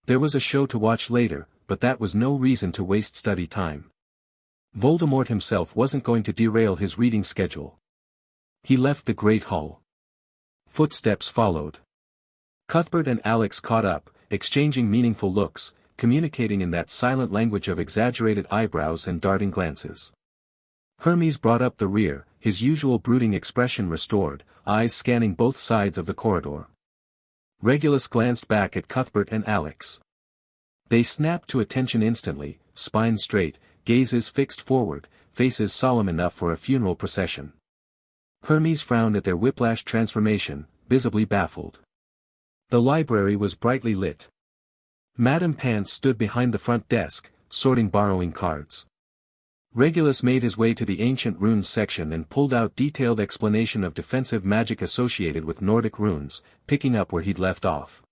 There was a show to watch later, but that was no reason to waste study time. Voldemort himself wasn't going to derail his reading schedule. He left the Great Hall. Footsteps followed. Cuthbert and Alex caught up, exchanging meaningful looks, communicating in that silent language of exaggerated eyebrows and darting glances. Hermes brought up the rear, his usual brooding expression restored, eyes scanning both sides of the corridor. Regulus glanced back at Cuthbert and Alex. They snapped to attention instantly, spines straight, gazes fixed forward, faces solemn enough for a funeral procession. Hermes frowned at their whiplash transformation, visibly baffled. The library was brightly lit. Madame Pants stood behind the front desk, sorting borrowing cards. Regulus made his way to the ancient runes section and pulled out detailed explanation of defensive magic associated with Nordic runes, picking up where he'd left off.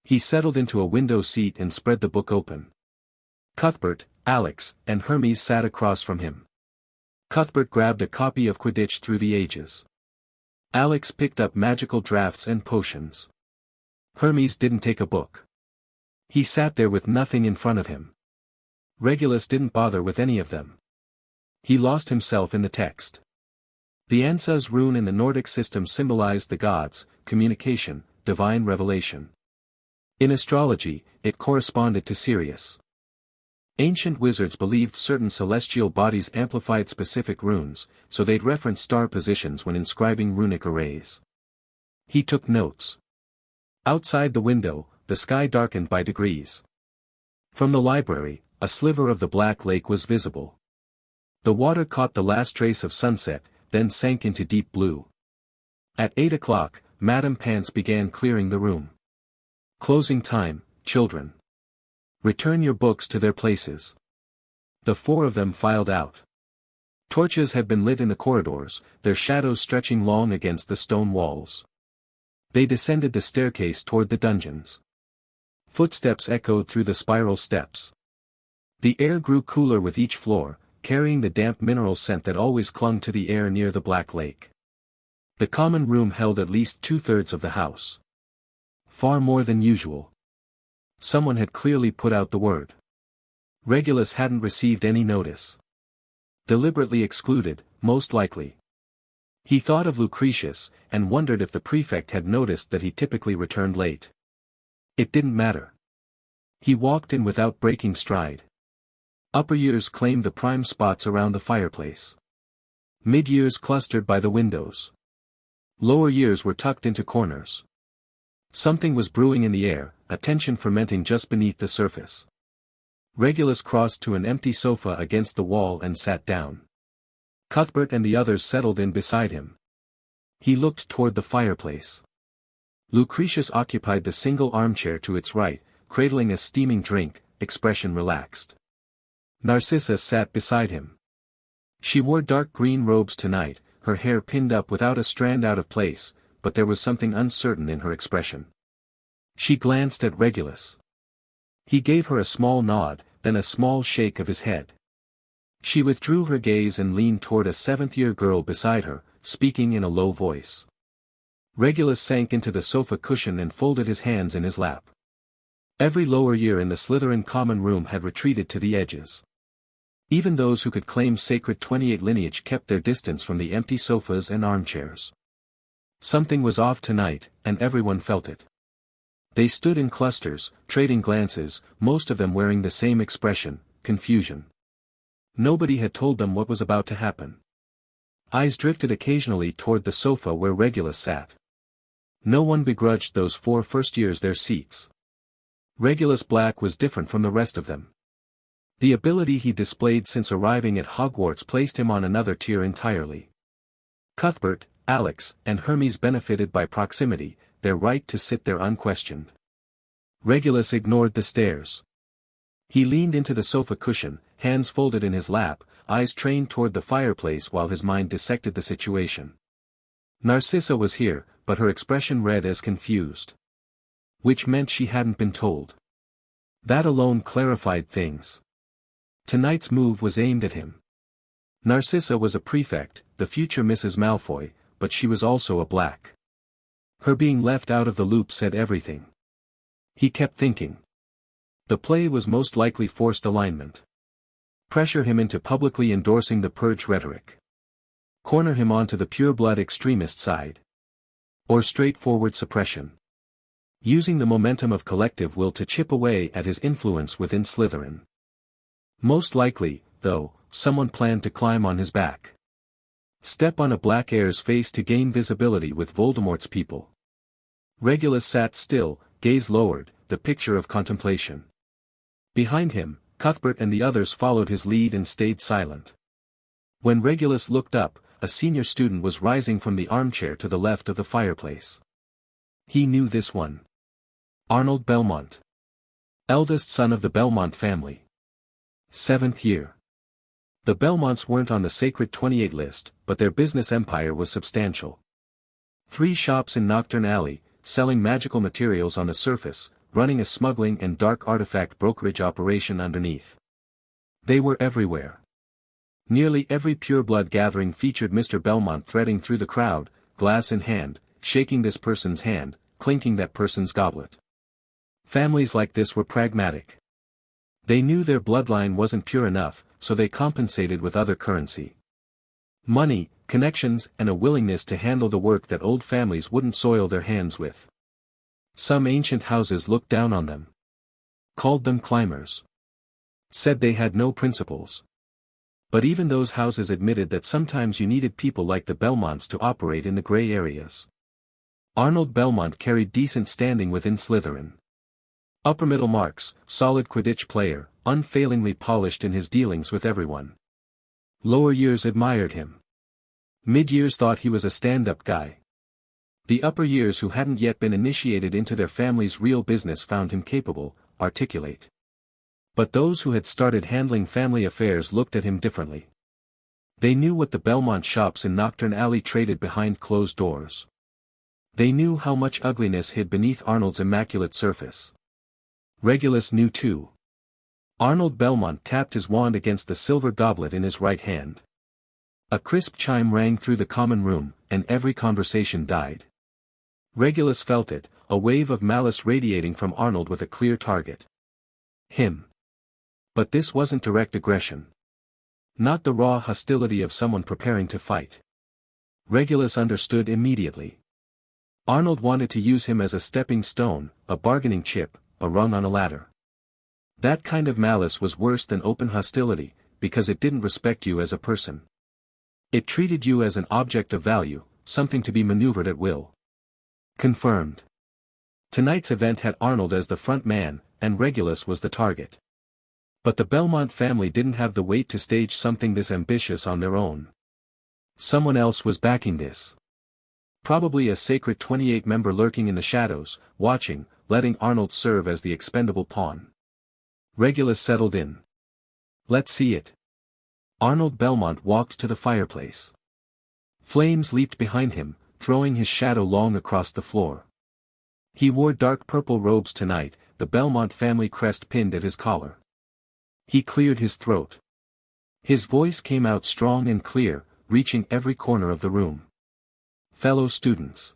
He settled into a window seat and spread the book open. Cuthbert, Alex, and Hermes sat across from him. Cuthbert grabbed a copy of Quidditch Through the Ages. Alex picked up magical drafts and potions. Hermes didn't take a book. He sat there with nothing in front of him. Regulus didn't bother with any of them. He lost himself in the text. The Ansaz rune in the Nordic system symbolized the gods, communication, divine revelation. In astrology, it corresponded to Sirius. Ancient wizards believed certain celestial bodies amplified specific runes, so they'd reference star positions when inscribing runic arrays. He took notes. Outside the window, the sky darkened by degrees. From the library, a sliver of the Black Lake was visible. The water caught the last trace of sunset, then sank into deep blue. At 8 o'clock, Madame Pants began clearing the room. Closing time, children. Return your books to their places. The four of them filed out. Torches had been lit in the corridors, their shadows stretching long against the stone walls. They descended the staircase toward the dungeons. Footsteps echoed through the spiral steps. The air grew cooler with each floor, carrying the damp mineral scent that always clung to the air near the Black Lake. The common room held at least 2/3 of the house. Far more than usual. Someone had clearly put out the word. Regulus hadn't received any notice. Deliberately excluded, most likely. He thought of Lucretius, and wondered if the prefect had noticed that he typically returned late. It didn't matter. He walked in without breaking stride. Upper years claimed the prime spots around the fireplace. Mid-years clustered by the windows. Lower years were tucked into corners. Something was brewing in the air, a tension fermenting just beneath the surface. Regulus crossed to an empty sofa against the wall and sat down. Cuthbert and the others settled in beside him. He looked toward the fireplace. Lucretius occupied the single armchair to its right, cradling a steaming drink, expression relaxed. Narcissa sat beside him. She wore dark green robes tonight, her hair pinned up without a strand out of place, but there was something uncertain in her expression. She glanced at Regulus. He gave her a small nod, then a small shake of his head. She withdrew her gaze and leaned toward a 7th-year girl beside her, speaking in a low voice. Regulus sank into the sofa cushion and folded his hands in his lap. Every lower year in the Slytherin common room had retreated to the edges. Even those who could claim sacred 28 lineage kept their distance from the empty sofas and armchairs. Something was off tonight, and everyone felt it. They stood in clusters, trading glances, most of them wearing the same expression, confusion. Nobody had told them what was about to happen. Eyes drifted occasionally toward the sofa where Regulus sat. No one begrudged those 4 first years their seats. Regulus Black was different from the rest of them. The ability he displayed since arriving at Hogwarts placed him on another tier entirely. Cuthbert, Alex, and Hermes benefited by proximity, their right to sit there unquestioned. Regulus ignored the stares. He leaned into the sofa cushion, hands folded in his lap, eyes trained toward the fireplace while his mind dissected the situation. Narcissa was here, but her expression read as confused. Which meant she hadn't been told. That alone clarified things. Tonight's move was aimed at him. Narcissa was a prefect, the future Mrs. Malfoy, but she was also a Black. Her being left out of the loop said everything. He kept thinking. The play was most likely forced alignment. Pressure him into publicly endorsing the purge rhetoric. Corner him onto the pureblood extremist side. Or straightforward suppression. Using the momentum of collective will to chip away at his influence within Slytherin. Most likely, though, someone planned to climb on his back. Step on a black heir's face to gain visibility with Voldemort's people. Regulus sat still, gaze lowered, the picture of contemplation. Behind him, Cuthbert and the others followed his lead and stayed silent. When Regulus looked up, a senior student was rising from the armchair to the left of the fireplace. He knew this one. Arnold Belmont. Eldest son of the Belmont family. 7th year. The Belmonts weren't on the sacred 28 list, but their business empire was substantial. 3 shops in Nocturne Alley, selling magical materials on the surface, running a smuggling and dark artifact brokerage operation underneath. They were everywhere. Nearly every pureblood gathering featured Mr. Belmont threading through the crowd, glass in hand, shaking this person's hand, clinking that person's goblet. Families like this were pragmatic. They knew their bloodline wasn't pure enough, so they compensated with other currency. Money, connections, and a willingness to handle the work that old families wouldn't soil their hands with. Some ancient houses looked down on them. Called them climbers. Said they had no principles. But even those houses admitted that sometimes you needed people like the Belmonts to operate in the gray areas. Arnold Belmont carried decent standing within Slytherin. Upper middle marks, solid Quidditch player, unfailingly polished in his dealings with everyone. Lower years admired him. Mid-years thought he was a stand-up guy. The upper years who hadn't yet been initiated into their family's real business found him capable, articulate. But those who had started handling family affairs looked at him differently. They knew what the Belmont shops in Nocturne Alley traded behind closed doors. They knew how much ugliness hid beneath Arnold's immaculate surface. Regulus knew too. Arnold Belmont tapped his wand against the silver goblet in his right hand. A crisp chime rang through the common room, and every conversation died. Regulus felt it, a wave of malice radiating from Arnold with a clear target. Him. But this wasn't direct aggression. Not the raw hostility of someone preparing to fight. Regulus understood immediately. Arnold wanted to use him as a stepping stone, a bargaining chip, a rung on a ladder. That kind of malice was worse than open hostility, because it didn't respect you as a person. It treated you as an object of value, something to be maneuvered at will. Confirmed. Tonight's event had Arnold as the front man, and Regulus was the target. But the Belmont family didn't have the weight to stage something this ambitious on their own. Someone else was backing this. Probably a sacred 28 member lurking in the shadows, watching, letting Arnold serve as the expendable pawn. Regulus settled in. Let's see it. Arnold Belmont walked to the fireplace. Flames leaped behind him, throwing his shadow long across the floor. He wore dark purple robes tonight, the Belmont family crest pinned at his collar. He cleared his throat. His voice came out strong and clear, reaching every corner of the room. Fellow students.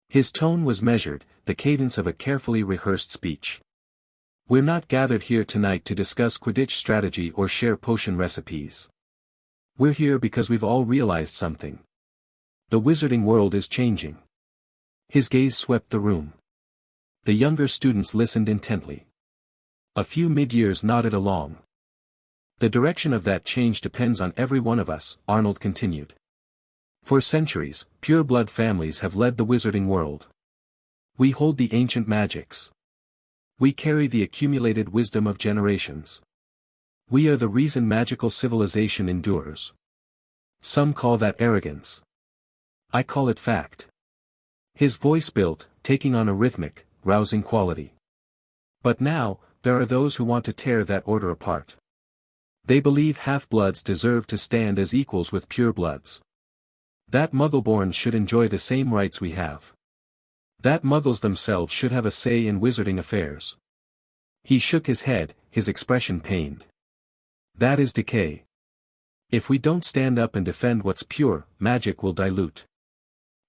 His tone was measured, the cadence of a carefully rehearsed speech. We're not gathered here tonight to discuss Quidditch strategy or share potion recipes. We're here because we've all realized something. The wizarding world is changing. His gaze swept the room. The younger students listened intently. A few mid-years nodded along. The direction of that change depends on every one of us, Arnold continued. For centuries, pure-blood families have led the wizarding world. We hold the ancient magics. We carry the accumulated wisdom of generations. We are the reason magical civilization endures. Some call that arrogance. I call it fact. His voice built, taking on a rhythmic, rousing quality. But now, there are those who want to tear that order apart. They believe half-bloods deserve to stand as equals with pure-bloods. That Muggleborns should enjoy the same rights we have. That Muggles themselves should have a say in wizarding affairs. He shook his head, his expression pained. That is decay. If we don't stand up and defend what's pure, magic will dilute.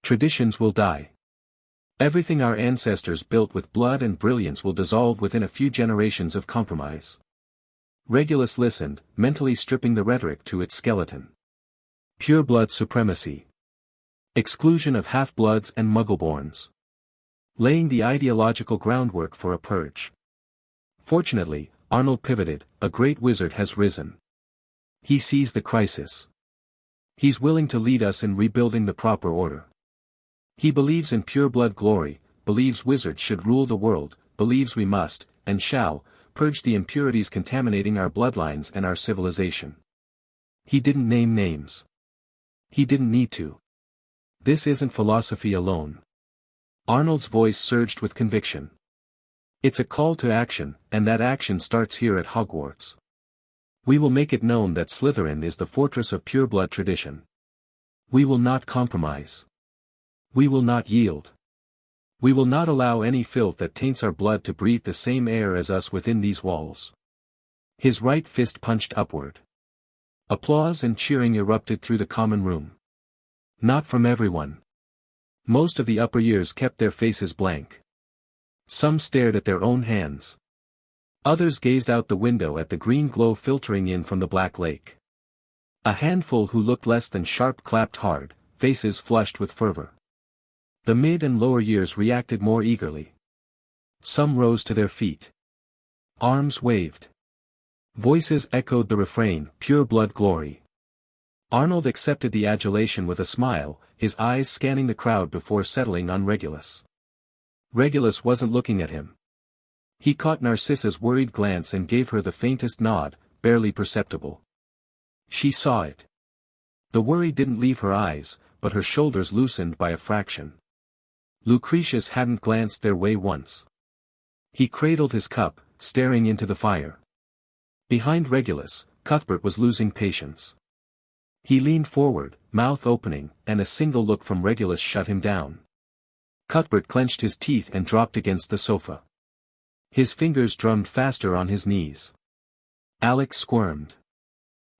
Traditions will die. Everything our ancestors built with blood and brilliance will dissolve within a few generations of compromise. Regulus listened, mentally stripping the rhetoric to its skeleton. Pure-blood supremacy. Exclusion of half-bloods and Muggleborns. Laying the ideological groundwork for a purge. Fortunately, Arnold pivoted, a great wizard has risen. He sees the crisis. He's willing to lead us in rebuilding the proper order. He believes in pure-blood glory, believes wizards should rule the world, believes we must, and shall, purge the impurities contaminating our bloodlines and our civilization. He didn't name names. He didn't need to. This isn't philosophy alone. Arnold's voice surged with conviction. It's a call to action, and that action starts here at Hogwarts. We will make it known that Slytherin is the fortress of pure-blood tradition. We will not compromise. We will not yield. We will not allow any filth that taints our blood to breathe the same air as us within these walls. His right fist punched upward. Applause and cheering erupted through the common room. Not from everyone. Most of the upper years kept their faces blank. Some stared at their own hands. Others gazed out the window at the green glow filtering in from the black lake. A handful who looked less than sharp clapped hard, faces flushed with fervor. The mid and lower years reacted more eagerly. Some rose to their feet. Arms waved. Voices echoed the refrain, pure blood glory. Arnold accepted the adulation with a smile, his eyes scanning the crowd before settling on Regulus. Regulus wasn't looking at him. He caught Narcissa's worried glance and gave her the faintest nod, barely perceptible. She saw it. The worry didn't leave her eyes, but her shoulders loosened by a fraction. Lucretius hadn't glanced their way once. He cradled his cup, staring into the fire. Behind Regulus, Cuthbert was losing patience. He leaned forward, mouth opening, and a single look from Regulus shut him down. Cuthbert clenched his teeth and dropped against the sofa. His fingers drummed faster on his knees. Alex squirmed.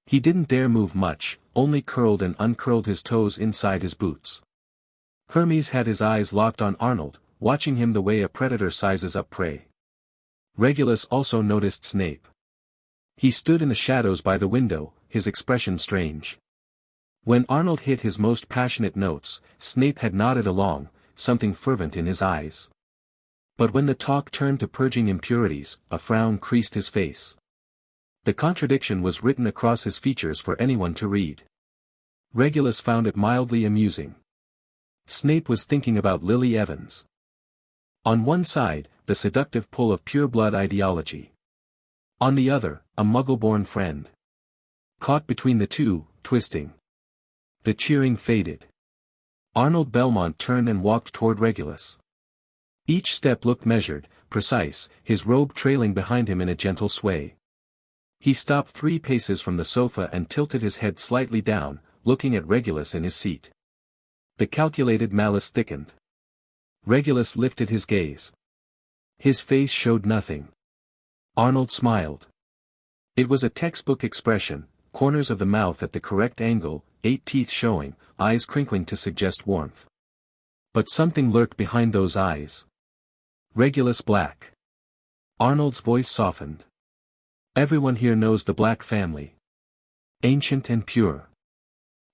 He didn't dare move much, only curled and uncurled his toes inside his boots. Hermes had his eyes locked on Arnold, watching him the way a predator sizes up prey. Regulus also noticed Snape. He stood in the shadows by the window, his expression strange. When Arnold hit his most passionate notes, Snape had nodded along, something fervent in his eyes. But when the talk turned to purging impurities, a frown creased his face. The contradiction was written across his features for anyone to read. Regulus found it mildly amusing. Snape was thinking about Lily Evans. On one side, the seductive pull of pure-blood ideology. On the other, a Muggle-born friend. Caught between the two, twisting. The cheering faded. Arnold Belmont turned and walked toward Regulus. Each step looked measured, precise, his robe trailing behind him in a gentle sway. He stopped 3 paces from the sofa and tilted his head slightly down, looking at Regulus in his seat. The calculated malice thickened. Regulus lifted his gaze. His face showed nothing. Arnold smiled. It was a textbook expression, corners of the mouth at the correct angle, 8 teeth showing, eyes crinkling to suggest warmth. But something lurked behind those eyes. Regulus Black. Arnold's voice softened. Everyone here knows the Black family. Ancient and pure.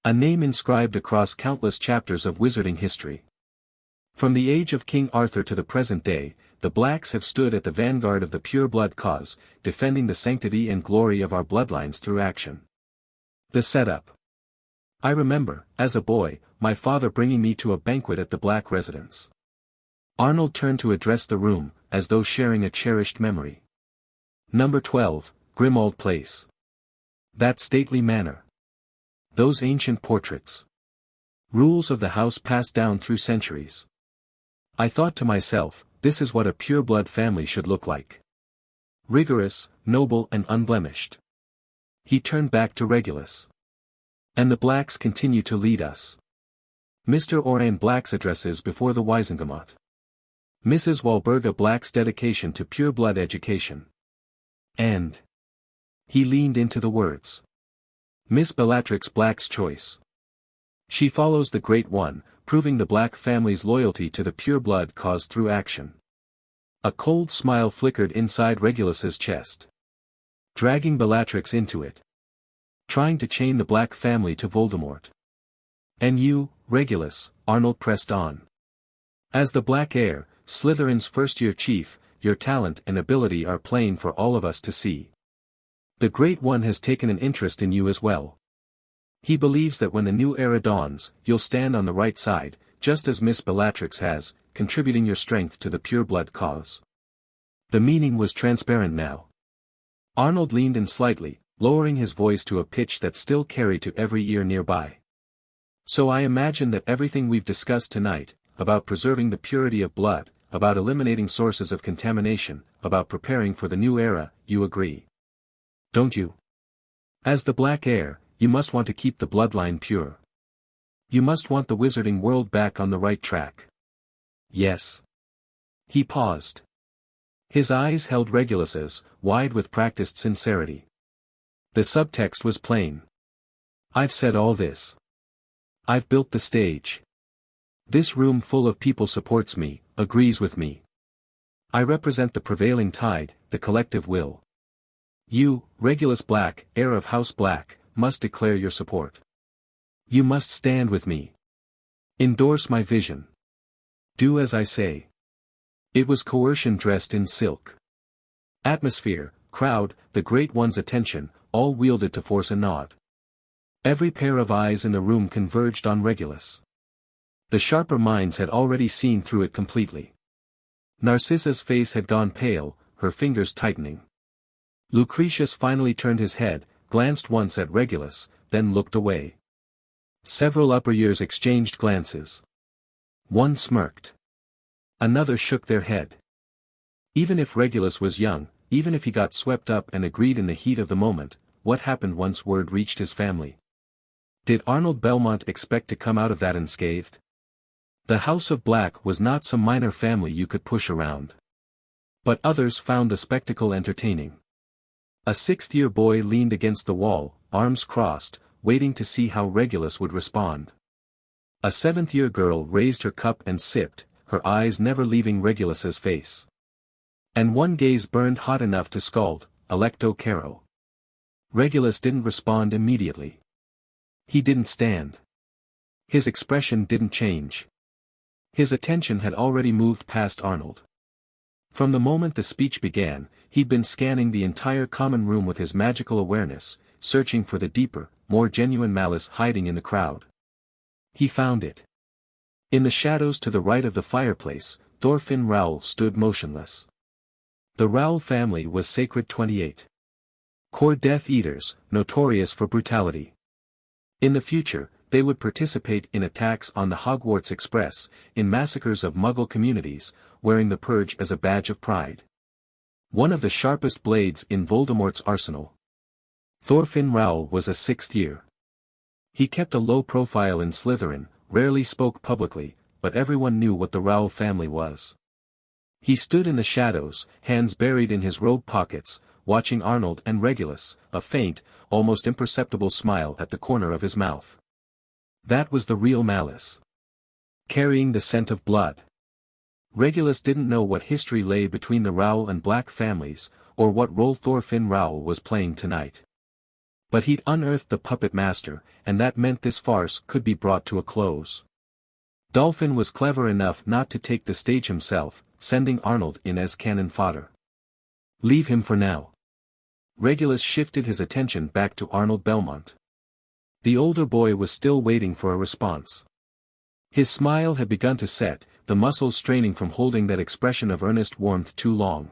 A name inscribed across countless chapters of wizarding history. From the age of King Arthur to the present day, the Blacks have stood at the vanguard of the pure-blood cause, defending the sanctity and glory of our bloodlines through action. The setup. I remember, as a boy, my father bringing me to a banquet at the Black residence. Arnold turned to address the room, as though sharing a cherished memory. Number 12, Grimmauld Place. That stately manor. Those ancient portraits. Rules of the house passed down through centuries. I thought to myself, this is what a pure-blood family should look like. Rigorous, noble and unblemished. He turned back to Regulus. And the Blacks continue to lead us. Mr. Orion Black's addresses before the Wisengamot. Mrs. Walburga Black's dedication to pure-blood education. And he leaned into the words. Miss Bellatrix Black's choice. She follows the Great One, proving the Black family's loyalty to the pure-blood cause through action. A cold smile flickered inside Regulus's chest. Dragging Bellatrix into it. Trying to chain the Black family to Voldemort. And you, Regulus, Arnold pressed on. As the Black heir, Slytherin's first-year chief, your talent and ability are plain for all of us to see. The Great One has taken an interest in you as well. He believes that when the new era dawns, you'll stand on the right side, just as Miss Bellatrix has, contributing your strength to the pure-blood cause. The meaning was transparent now. Arnold leaned in slightly, lowering his voice to a pitch that still carried to every ear nearby. So I imagine that everything we've discussed tonight, about preserving the purity of blood, about eliminating sources of contamination, about preparing for the new era, you agree. Don't you? As the Black Heir, you must want to keep the bloodline pure. You must want the wizarding world back on the right track. Yes. He paused. His eyes held Regulus's, wide with practiced sincerity. The subtext was plain. I've said all this. I've built the stage. This room full of people supports me, agrees with me. I represent the prevailing tide, the collective will. You, Regulus Black, heir of House Black, must declare your support. You must stand with me. Endorse my vision. Do as I say. It was coercion dressed in silk. Atmosphere, crowd, the Great One's attention, all wielded to force a nod. Every pair of eyes in the room converged on Regulus. The sharper minds had already seen through it completely. Narcissa's face had gone pale, her fingers tightening. Lucretius finally turned his head, glanced once at Regulus, then looked away. Several upper ears exchanged glances. One smirked. Another shook their head. Even if Regulus was young, even if he got swept up and agreed in the heat of the moment, what happened once word reached his family? Did Arnold Belmont expect to come out of that unscathed? The House of Black was not some minor family you could push around. But others found the spectacle entertaining. A sixth-year boy leaned against the wall, arms crossed, waiting to see how Regulus would respond. A seventh-year girl raised her cup and sipped, her eyes never leaving Regulus's face. And one gaze burned hot enough to scald, Electo Caro. Regulus didn't respond immediately. He didn't stand. His expression didn't change. His attention had already moved past Arnold. From the moment the speech began, he'd been scanning the entire common room with his magical awareness, searching for the deeper, more genuine malice hiding in the crowd. He found it. In the shadows to the right of the fireplace, Thorfinn Rowell stood motionless. The Rowell family was sacred 28. Core Death Eaters, notorious for brutality. In the future, they would participate in attacks on the Hogwarts Express, in massacres of Muggle communities, wearing the purge as a badge of pride. One of the sharpest blades in Voldemort's arsenal. Thorfinn Rowell was a sixth year. He kept a low profile in Slytherin, rarely spoke publicly, but everyone knew what the Rowell family was. He stood in the shadows, hands buried in his robe pockets, watching Arnold and Regulus, a faint, almost imperceptible smile at the corner of his mouth. That was the real malice. Carrying the scent of blood. Regulus didn't know what history lay between the Rowell and Black families, or what role Thorfinn Rowell was playing tonight. But he'd unearthed the puppet master, and that meant this farce could be brought to a close. Dolphin was clever enough not to take the stage himself, sending Arnold in as cannon fodder. Leave him for now. Regulus shifted his attention back to Arnold Belmont. The older boy was still waiting for a response. His smile had begun to set, the muscles straining from holding that expression of earnest warmth too long.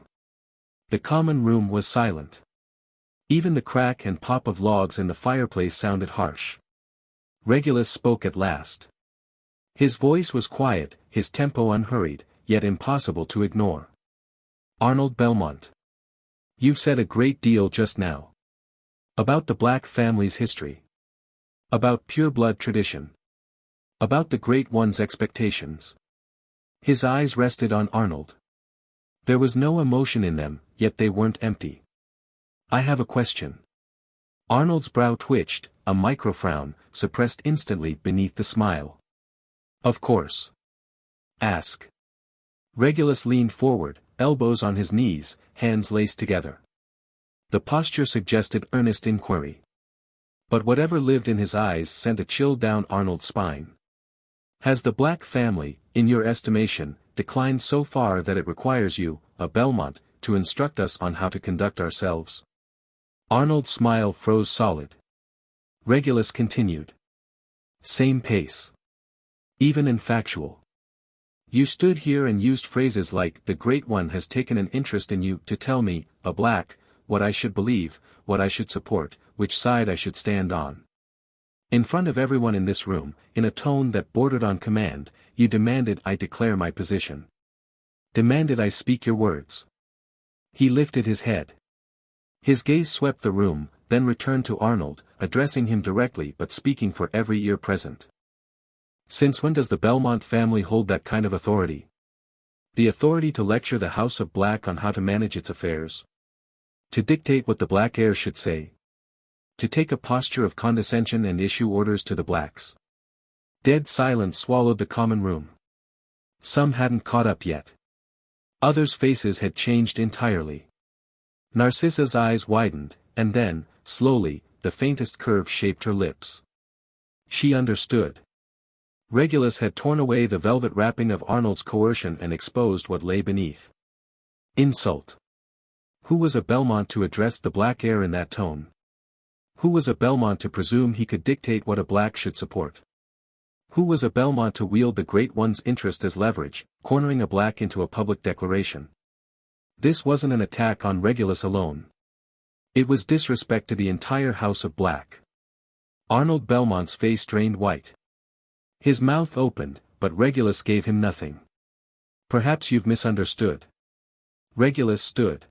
The common room was silent. Even the crack and pop of logs in the fireplace sounded harsh. Regulus spoke at last. His voice was quiet, his tempo unhurried, yet impossible to ignore. Arnold Belmont. You've said a great deal just now. About the Black family's history. About pure-blood tradition. About the Great One's expectations. His eyes rested on Arnold. There was no emotion in them, yet they weren't empty. I have a question. Arnold's brow twitched, a micro-frown, suppressed instantly beneath the smile. Of course. Ask. Regulus leaned forward, elbows on his knees, hands laced together. The posture suggested earnest inquiry. But whatever lived in his eyes sent a chill down Arnold's spine. Has the Black family, in your estimation, declined so far that it requires you, a Belmont, to instruct us on how to conduct ourselves? Arnold's smile froze solid. Regulus continued. Same pace. Even in factual. You stood here and used phrases like, the Great One has taken an interest in you, to tell me, a black, what I should believe, what I should support, which side I should stand on. In front of everyone in this room, in a tone that bordered on command, you demanded I declare my position. Demanded I speak your words. He lifted his head. His gaze swept the room, then returned to Arnold, addressing him directly but speaking for every ear present. Since when does the Belmont family hold that kind of authority? The authority to lecture the House of Black on how to manage its affairs? To dictate what the Black heir should say? To take a posture of condescension and issue orders to the blacks? Dead silence swallowed the common room. Some hadn't caught up yet. Others' faces had changed entirely. Narcissa's eyes widened, and then, slowly, the faintest curve shaped her lips. She understood. Regulus had torn away the velvet wrapping of Arnold's coercion and exposed what lay beneath. Insult. Who was a Belmont to address the Black heir in that tone? Who was a Belmont to presume he could dictate what a black should support? Who was a Belmont to wield the Great One's interest as leverage, cornering a black into a public declaration? This wasn't an attack on Regulus alone. It was disrespect to the entire House of Black. Arnold Belmont's face drained white. His mouth opened, but Regulus gave him nothing. Perhaps you've misunderstood. Regulus stood.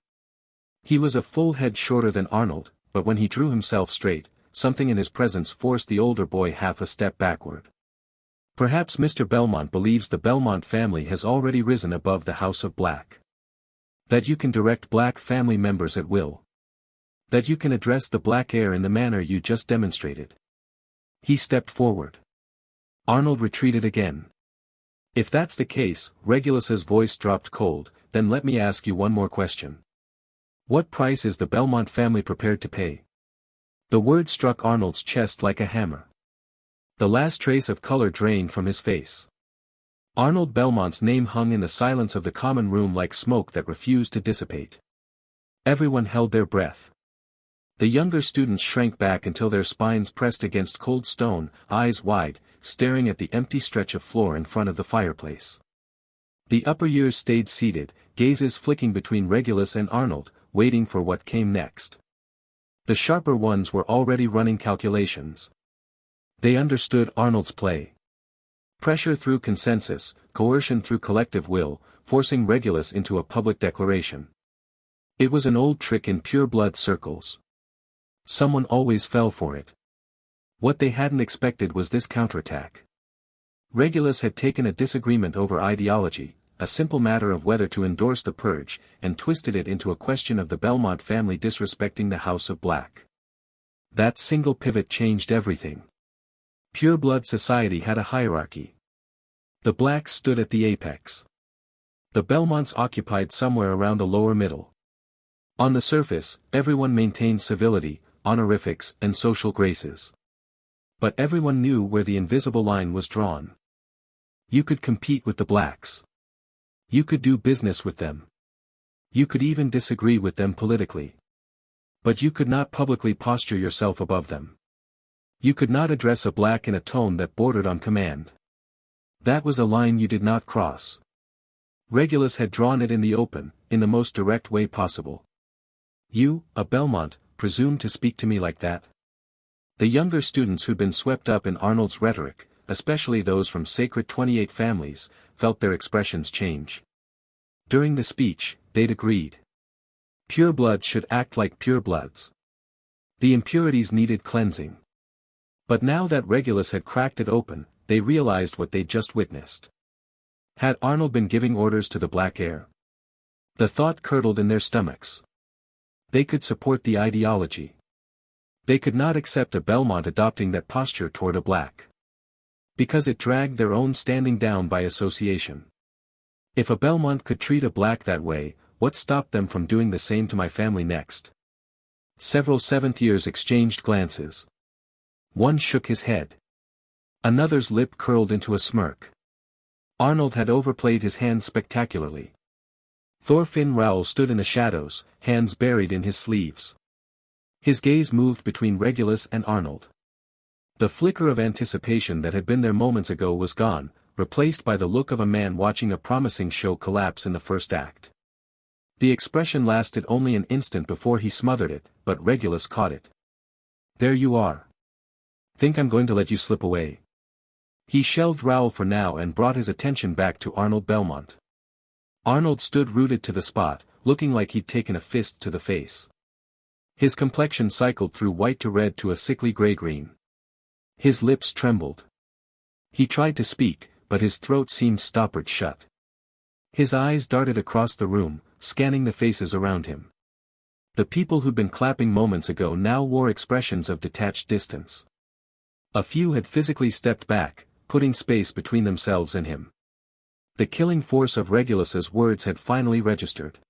He was a full head shorter than Arnold, but when he drew himself straight, something in his presence forced the older boy half a step backward. Perhaps Mr. Belmont believes the Belmont family has already risen above the House of Black. That you can direct Black family members at will. That you can address the Black heir in the manner you just demonstrated. He stepped forward. Arnold retreated again. If that's the case, Regulus's voice dropped cold, then let me ask you one more question. What price is the Belmont family prepared to pay? The word struck Arnold's chest like a hammer. The last trace of color drained from his face. Arnold Belmont's name hung in the silence of the common room like smoke that refused to dissipate. Everyone held their breath. The younger students shrank back until their spines pressed against cold stone, eyes wide, staring at the empty stretch of floor in front of the fireplace. The upper years stayed seated, gazes flicking between Regulus and Arnold, waiting for what came next. The sharper ones were already running calculations. They understood Arnold's play. Pressure through consensus, coercion through collective will, forcing Regulus into a public declaration. It was an old trick in pure-blood circles. Someone always fell for it. What they hadn't expected was this counterattack. Regulus had taken a disagreement over ideology, a simple matter of whether to endorse the purge, and twisted it into a question of the Belmont family disrespecting the House of Black. That single pivot changed everything. Pure-blood society had a hierarchy. The Blacks stood at the apex. The Belmonts occupied somewhere around the lower middle. On the surface, everyone maintained civility, honorifics, and social graces. But everyone knew where the invisible line was drawn. You could compete with the Blacks. You could do business with them. You could even disagree with them politically. But you could not publicly posture yourself above them. You could not address a Black in a tone that bordered on command. That was a line you did not cross. Regulus had drawn it in the open, in the most direct way possible. You, a Belmont, presume to speak to me like that? The younger students who'd been swept up in Arnold's rhetoric, especially those from sacred 28 families, felt their expressions change. During the speech, they'd agreed. Pure blood should act like pure bloods. The impurities needed cleansing. But now that Regulus had cracked it open, they realized what they'd just witnessed. Had Arnold been giving orders to the Black heir? The thought curdled in their stomachs. They could support the ideology. They could not accept a Belmont adopting that posture toward a Black. Because it dragged their own standing down by association. If a Belmont could treat a Black that way, what stopped them from doing the same to my family next? Several seventh years exchanged glances. One shook his head. Another's lip curled into a smirk. Arnold had overplayed his hand spectacularly. Thorfinn Rowell stood in the shadows, hands buried in his sleeves. His gaze moved between Regulus and Arnold. The flicker of anticipation that had been there moments ago was gone, replaced by the look of a man watching a promising show collapse in the first act. The expression lasted only an instant before he smothered it, but Regulus caught it. "There you are. Think I'm going to let you slip away?" He shelved Raoul for now and brought his attention back to Arnold Belmont. Arnold stood rooted to the spot, looking like he'd taken a fist to the face. His complexion cycled through white to red to a sickly gray-green. His lips trembled. He tried to speak, but his throat seemed stoppered shut. His eyes darted across the room, scanning the faces around him. The people who'd been clapping moments ago now wore expressions of detached distance. A few had physically stepped back, putting space between themselves and him. The killing force of Regulus's words had finally registered.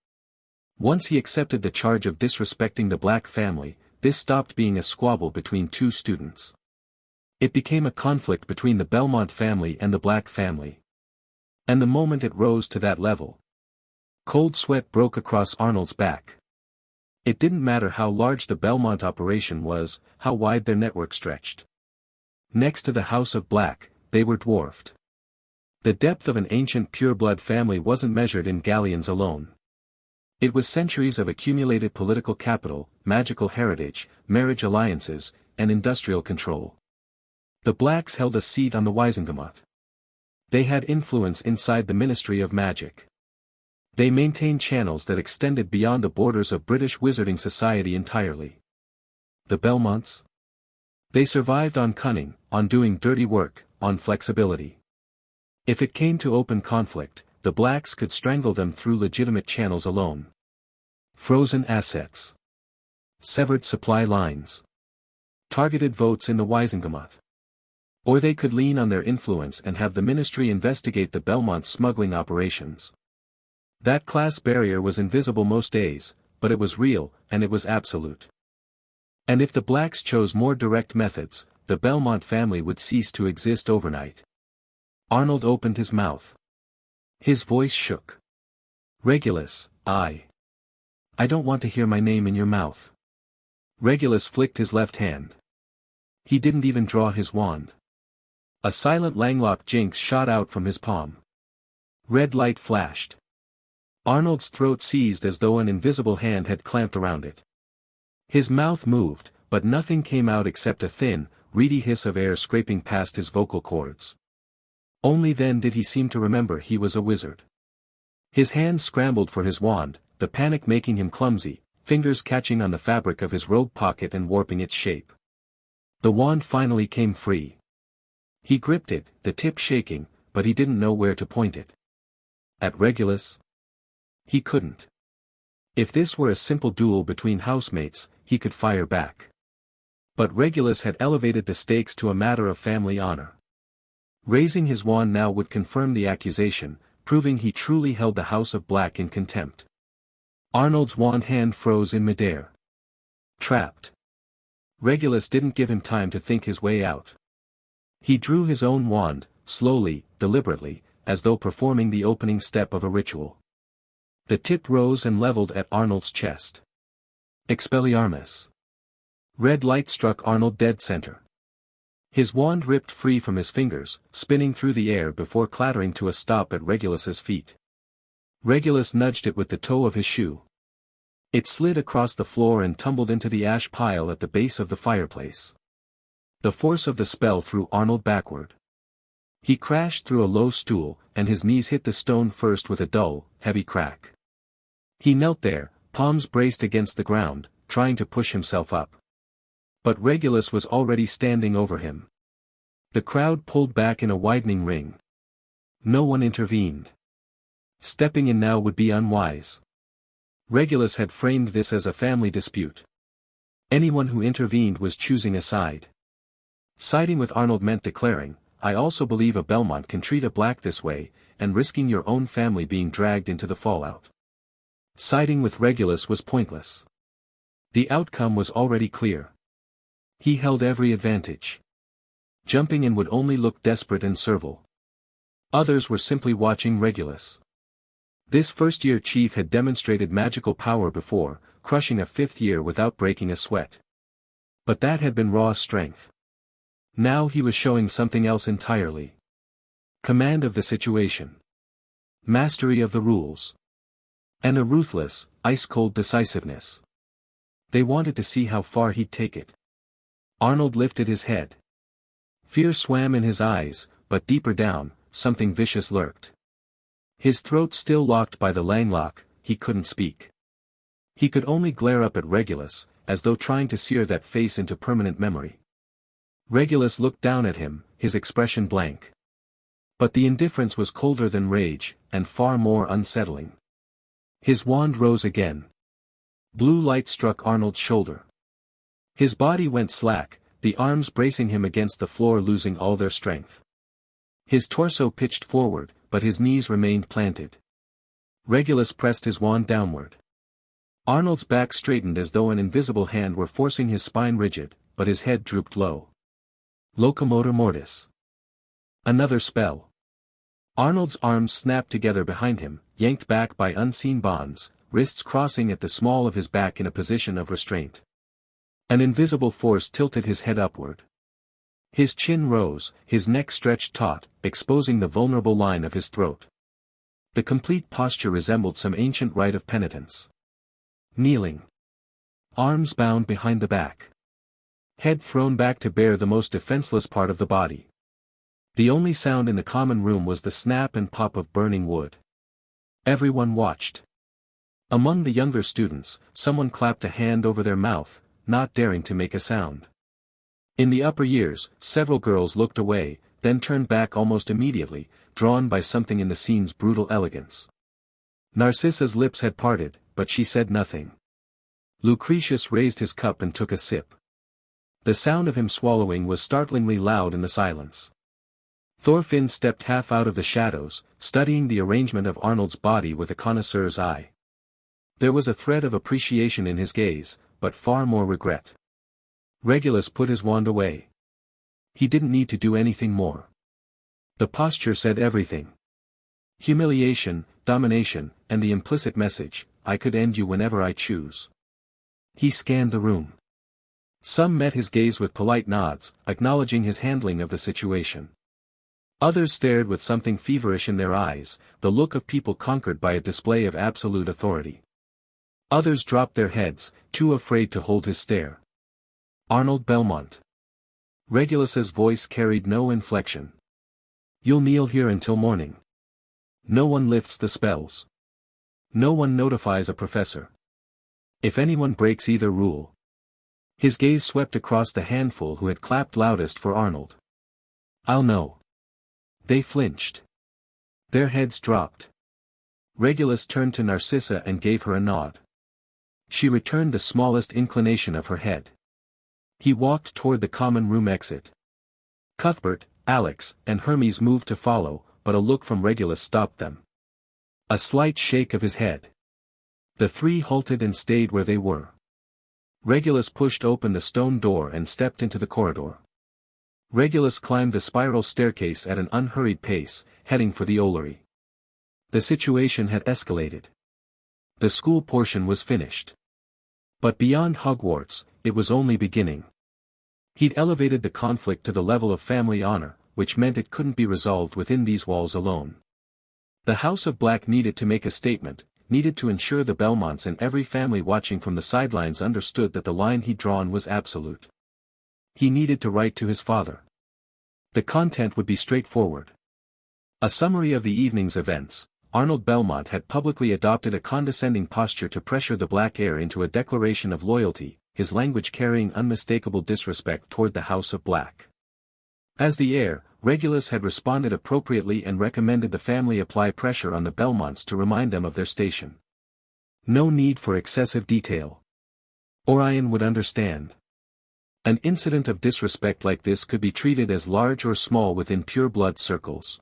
Once he accepted the charge of disrespecting the Black family, this stopped being a squabble between two students. It became a conflict between the Belmont family and the Black family. And the moment it rose to that level, cold sweat broke across Arnold's back. It didn't matter how large the Belmont operation was, how wide their network stretched. Next to the House of Black, they were dwarfed. The depth of an ancient pureblood family wasn't measured in galleons alone. It was centuries of accumulated political capital, magical heritage, marriage alliances, and industrial control. The Blacks held a seat on the Wisengamot. They had influence inside the Ministry of Magic. They maintained channels that extended beyond the borders of British wizarding society entirely. The Belmonts? They survived on cunning, on doing dirty work, on flexibility. If it came to open conflict, the Blacks could strangle them through legitimate channels alone. Frozen assets. Severed supply lines. Targeted votes in the Wisengamot. Or they could lean on their influence and have the ministry investigate the Belmont smuggling operations. That class barrier was invisible most days, but it was real, and it was absolute. And if the Blacks chose more direct methods, the Belmont family would cease to exist overnight. Arnold opened his mouth. His voice shook. "Regulus, I don't want to hear my name in your mouth." Regulus flicked his left hand. He didn't even draw his wand. A silent Langlock jinx shot out from his palm. Red light flashed. Arnold's throat seized as though an invisible hand had clamped around it. His mouth moved, but nothing came out except a thin, reedy hiss of air scraping past his vocal cords. Only then did he seem to remember he was a wizard. His hands scrambled for his wand, the panic making him clumsy, fingers catching on the fabric of his robe pocket and warping its shape. The wand finally came free. He gripped it, the tip shaking, but he didn't know where to point it. At Regulus? He couldn't. If this were a simple duel between housemates, he could fire back. But Regulus had elevated the stakes to a matter of family honor. Raising his wand now would confirm the accusation, proving he truly held the House of Black in contempt. Arnold's wand hand froze in midair. Trapped. Regulus didn't give him time to think his way out. He drew his own wand, slowly, deliberately, as though performing the opening step of a ritual. The tip rose and leveled at Arnold's chest. Expelliarmus. Red light struck Arnold dead center. His wand ripped free from his fingers, spinning through the air before clattering to a stop at Regulus's feet. Regulus nudged it with the toe of his shoe. It slid across the floor and tumbled into the ash pile at the base of the fireplace. The force of the spell threw Arnold backward. He crashed through a low stool, and his knees hit the stone first with a dull, heavy crack. He knelt there, palms braced against the ground, trying to push himself up. But Regulus was already standing over him. The crowd pulled back in a widening ring. No one intervened. Stepping in now would be unwise. Regulus had framed this as a family dispute. Anyone who intervened was choosing a side. Siding with Arnold meant declaring, "I also believe a Belmont can treat a Black this way," and risking your own family being dragged into the fallout. Siding with Regulus was pointless. The outcome was already clear. He held every advantage. Jumping in would only look desperate and servile. Others were simply watching Regulus. This first-year chief had demonstrated magical power before, crushing a fifth year without breaking a sweat. But that had been raw strength. Now he was showing something else entirely. Command of the situation. Mastery of the rules. And a ruthless, ice-cold decisiveness. They wanted to see how far he'd take it. Arnold lifted his head. Fear swam in his eyes, but deeper down, something vicious lurked. His throat still locked by the langlock, he couldn't speak. He could only glare up at Regulus, as though trying to sear that face into permanent memory. Regulus looked down at him, his expression blank. But the indifference was colder than rage, and far more unsettling. His wand rose again. Blue light struck Arnold's shoulder. His body went slack, the arms bracing him against the floor losing all their strength. His torso pitched forward, but his knees remained planted. Regulus pressed his wand downward. Arnold's back straightened as though an invisible hand were forcing his spine rigid, but his head drooped low. Locomotor mortis. Another spell. Arnold's arms snapped together behind him, yanked back by unseen bonds, wrists crossing at the small of his back in a position of restraint. An invisible force tilted his head upward. His chin rose, his neck stretched taut, exposing the vulnerable line of his throat. The complete posture resembled some ancient rite of penitence. Kneeling. Arms bound behind the back. Head thrown back to bare the most defenseless part of the body. The only sound in the common room was the snap and pop of burning wood. Everyone watched. Among the younger students, someone clapped a hand over their mouth, not daring to make a sound. In the upper years, several girls looked away, then turned back almost immediately, drawn by something in the scene's brutal elegance. Narcissa's lips had parted, but she said nothing. Lucretius raised his cup and took a sip. The sound of him swallowing was startlingly loud in the silence. Thorfinn stepped half out of the shadows, studying the arrangement of Arnold's body with a connoisseur's eye. There was a thread of appreciation in his gaze, but far more regret. Regulus put his wand away. He didn't need to do anything more. The posture said everything. Humiliation, domination, and the implicit message, I could end you whenever I choose. He scanned the room. Some met his gaze with polite nods, acknowledging his handling of the situation. Others stared with something feverish in their eyes, the look of people conquered by a display of absolute authority. Others dropped their heads, too afraid to hold his stare. Arnold Belmont. Regulus's voice carried no inflection. You'll kneel here until morning. No one lifts the spells. No one notifies a professor. If anyone breaks either rule. His gaze swept across the handful who had clapped loudest for Arnold. I'll know. They flinched. Their heads dropped. Regulus turned to Narcissa and gave her a nod. She returned the smallest inclination of her head. He walked toward the common room exit. Cuthbert, Alex, and Hermes moved to follow, but a look from Regulus stopped them. A slight shake of his head. The three halted and stayed where they were. Regulus pushed open the stone door and stepped into the corridor. Regulus climbed the spiral staircase at an unhurried pace, heading for the Olary. The situation had escalated. The school portion was finished. But beyond Hogwarts, it was only beginning. He'd elevated the conflict to the level of family honor, which meant it couldn't be resolved within these walls alone. The House of Black needed to make a statement, needed to ensure the Belmonts and every family watching from the sidelines understood that the line he'd drawn was absolute. He needed to write to his father. The content would be straightforward. A summary of the evening's events. Arnold Belmont had publicly adopted a condescending posture to pressure the Black heir into a declaration of loyalty, his language carrying unmistakable disrespect toward the House of Black. As the heir, Regulus had responded appropriately and recommended the family apply pressure on the Belmonts to remind them of their station. No need for excessive detail. Orion would understand. An incident of disrespect like this could be treated as large or small within pure-blood circles.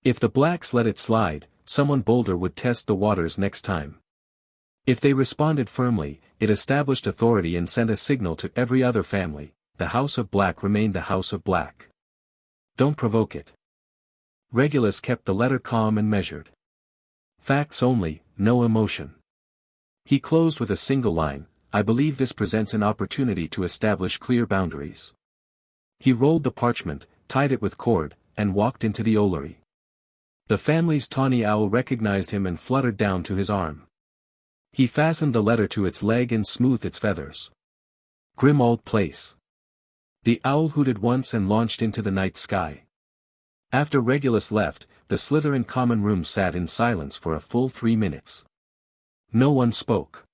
If the Blacks let it slide, someone bolder would test the waters next time. If they responded firmly, it established authority and sent a signal to every other family, the House of Black remained the House of Black. Don't provoke it. Regulus kept the letter calm and measured. Facts only, no emotion. He closed with a single line, "I believe this presents an opportunity to establish clear boundaries." He rolled the parchment, tied it with cord, and walked into the owlery. The family's tawny owl recognized him and fluttered down to his arm. He fastened the letter to its leg and smoothed its feathers. Grim old place. The owl hooted once and launched into the night sky. After Regulus left, the Slytherin common room sat in silence for a full 3 minutes. No one spoke.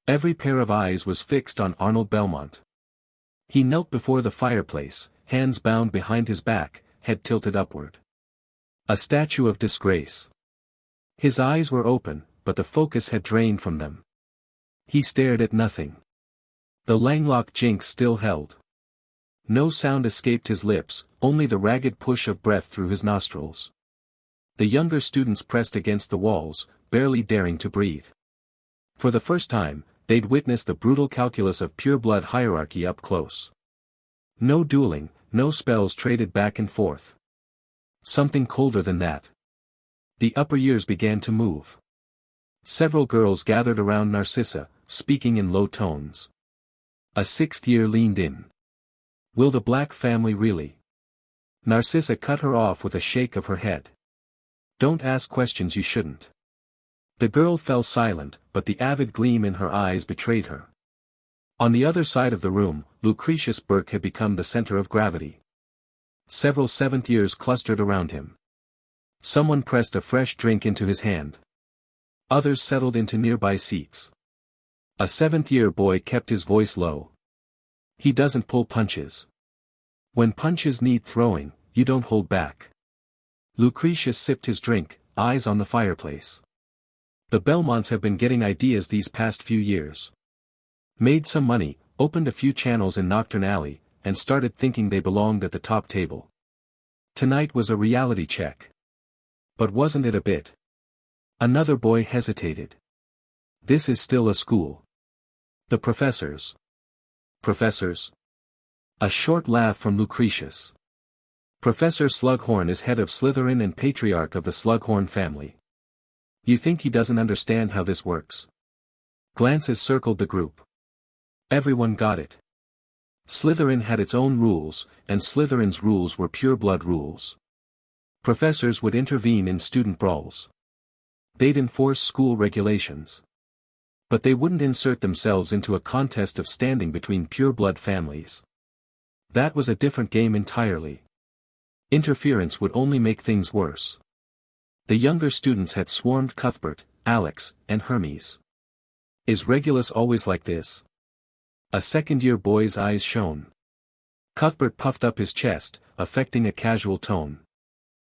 Every pair of eyes was fixed on Arnold Belmont. He knelt before the fireplace, hands bound behind his back, head tilted upward. A statue of disgrace. His eyes were open, but the focus had drained from them. He stared at nothing. The Langlock jinx still held. No sound escaped his lips, only the ragged push of breath through his nostrils. The younger students pressed against the walls, barely daring to breathe. For the first time, they'd witnessed the brutal calculus of pure-blood hierarchy up close. No dueling, no spells traded back and forth. Something colder than that. The upper years began to move. Several girls gathered around Narcissa, speaking in low tones. A 6th year leaned in. "Will the Black family really?" Narcissa cut her off with a shake of her head. "Don't ask questions you shouldn't." The girl fell silent, but the avid gleam in her eyes betrayed her. On the other side of the room, Lucretius Burke had become the center of gravity. Several 7th years clustered around him. Someone pressed a fresh drink into his hand. Others settled into nearby seats. A 7th year boy kept his voice low. "He doesn't pull punches. When punches need throwing, you don't hold back." Lucretius sipped his drink, eyes on the fireplace. "The Belmonts have been getting ideas these past few years. Made some money, opened a few channels in Nocturne Alley, and started thinking they belonged at the top table. Tonight was a reality check. But wasn't it a bit?" Another boy hesitated. "This is still a school." "The professors." "Professors?" A short laugh from Lucretius. "Professor Slughorn is head of Slytherin and patriarch of the Slughorn family. You think he doesn't understand how this works?" Glances circled the group. Everyone got it. Slytherin had its own rules, and Slytherin's rules were pure-blood rules. Professors would intervene in student brawls. They'd enforce school regulations. But they wouldn't insert themselves into a contest of standing between pure-blood families. That was a different game entirely. Interference would only make things worse. The younger students had swarmed Cuthbert, Alex, and Hermes. "Is Regulus always like this?" A 2nd-year boy's eyes shone. Cuthbert puffed up his chest, affecting a casual tone.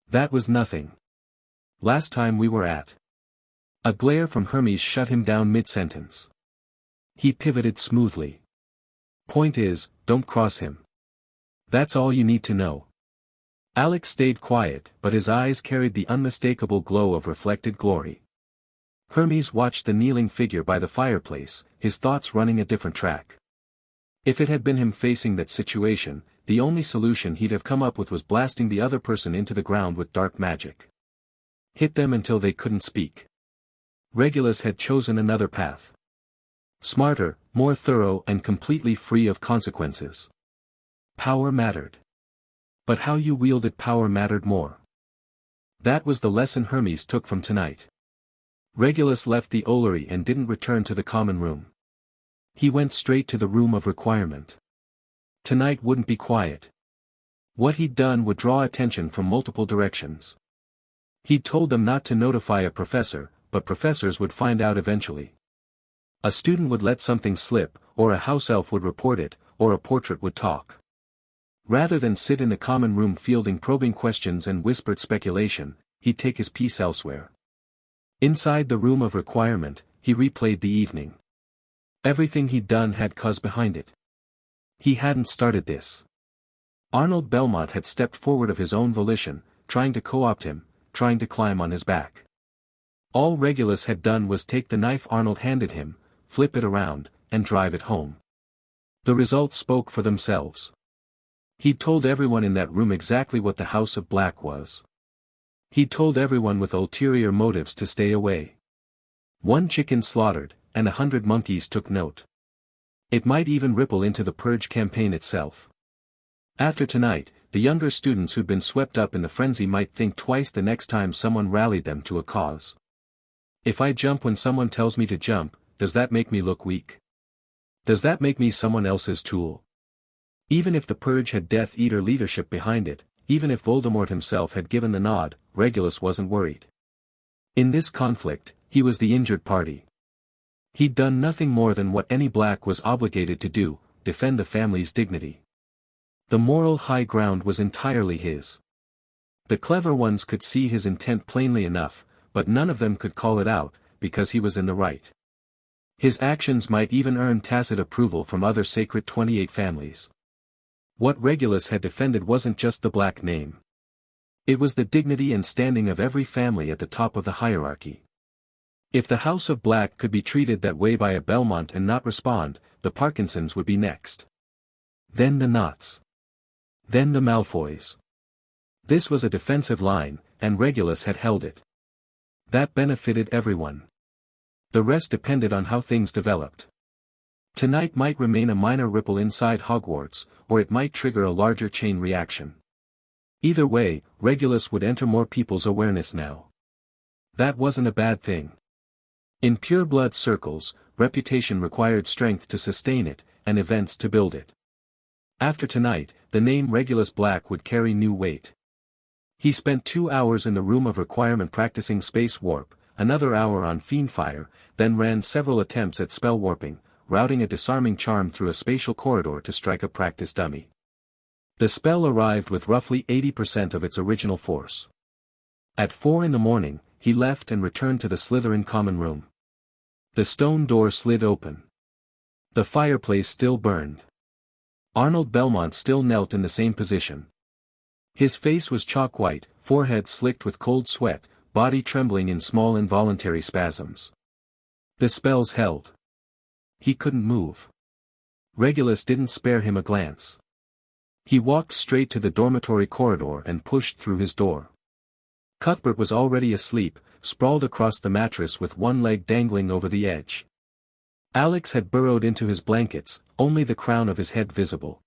"That was nothing. Last time we were at." A glare from Hermes shut him down mid-sentence. He pivoted smoothly. "Point is, don't cross him. That's all you need to know." Alex stayed quiet, but his eyes carried the unmistakable glow of reflected glory. Hermes watched the kneeling figure by the fireplace, his thoughts running a different track. If it had been him facing that situation, the only solution he'd have come up with was blasting the other person into the ground with dark magic. Hit them until they couldn't speak. Regulus had chosen another path. Smarter, more thorough and completely free of consequences. Power mattered. But how you wielded power mattered more. That was the lesson Hermes took from tonight. Regulus left the owlery and didn't return to the common room. He went straight to the room of requirement. Tonight wouldn't be quiet. What he'd done would draw attention from multiple directions. He'd told them not to notify a professor, but professors would find out eventually. A student would let something slip, or a house elf would report it, or a portrait would talk. Rather than sit in the common room fielding probing questions and whispered speculation, he'd take his piece elsewhere. Inside the room of requirement, he replayed the evening. Everything he'd done had cause behind it. He hadn't started this. Arnold Belmont had stepped forward of his own volition, trying to co-opt him, trying to climb on his back. All Regulus had done was take the knife Arnold handed him, flip it around, and drive it home. The results spoke for themselves. He'd told everyone in that room exactly what the House of Black was. He'd told everyone with ulterior motives to stay away. One chicken slaughtered, and 100 monkeys took note. It might even ripple into the purge campaign itself. After tonight, the younger students who'd been swept up in the frenzy might think twice the next time someone rallied them to a cause. If I jump when someone tells me to jump, does that make me look weak? Does that make me someone else's tool? Even if the purge had Death Eater leadership behind it, even if Voldemort himself had given the nod, Regulus wasn't worried. In this conflict, he was the injured party. He'd done nothing more than what any Black was obligated to do, defend the family's dignity. The moral high ground was entirely his. The clever ones could see his intent plainly enough, but none of them could call it out, because he was in the right. His actions might even earn tacit approval from other Sacred 28 families. What Regulus had defended wasn't just the Black name. It was the dignity and standing of every family at the top of the hierarchy. If the House of Black could be treated that way by a Belmont and not respond, the Parkinsons would be next. Then the Knots. Then the Malfoys. This was a defensive line, and Regulus had held it. That benefited everyone. The rest depended on how things developed. Tonight might remain a minor ripple inside Hogwarts, or it might trigger a larger chain reaction. Either way, Regulus would enter more people's awareness now. That wasn't a bad thing. In pure-blood circles, reputation required strength to sustain it, and events to build it. After tonight, the name Regulus Black would carry new weight. He spent 2 hours in the room of requirement practicing space warp, another hour on Fiendfire, then ran several attempts at spell warping, routing a disarming charm through a spatial corridor to strike a practice dummy. The spell arrived with roughly 80% of its original force. At 4 a.m, he left and returned to the Slytherin common room. The stone door slid open. The fireplace still burned. Arnold Belmont still knelt in the same position. His face was chalk white, forehead slicked with cold sweat, body trembling in small involuntary spasms. The spells held. He couldn't move. Regulus didn't spare him a glance. He walked straight to the dormitory corridor and pushed through his door. Cuthbert was already asleep, sprawled across the mattress with one leg dangling over the edge. Alex had burrowed into his blankets, only the crown of his head visible.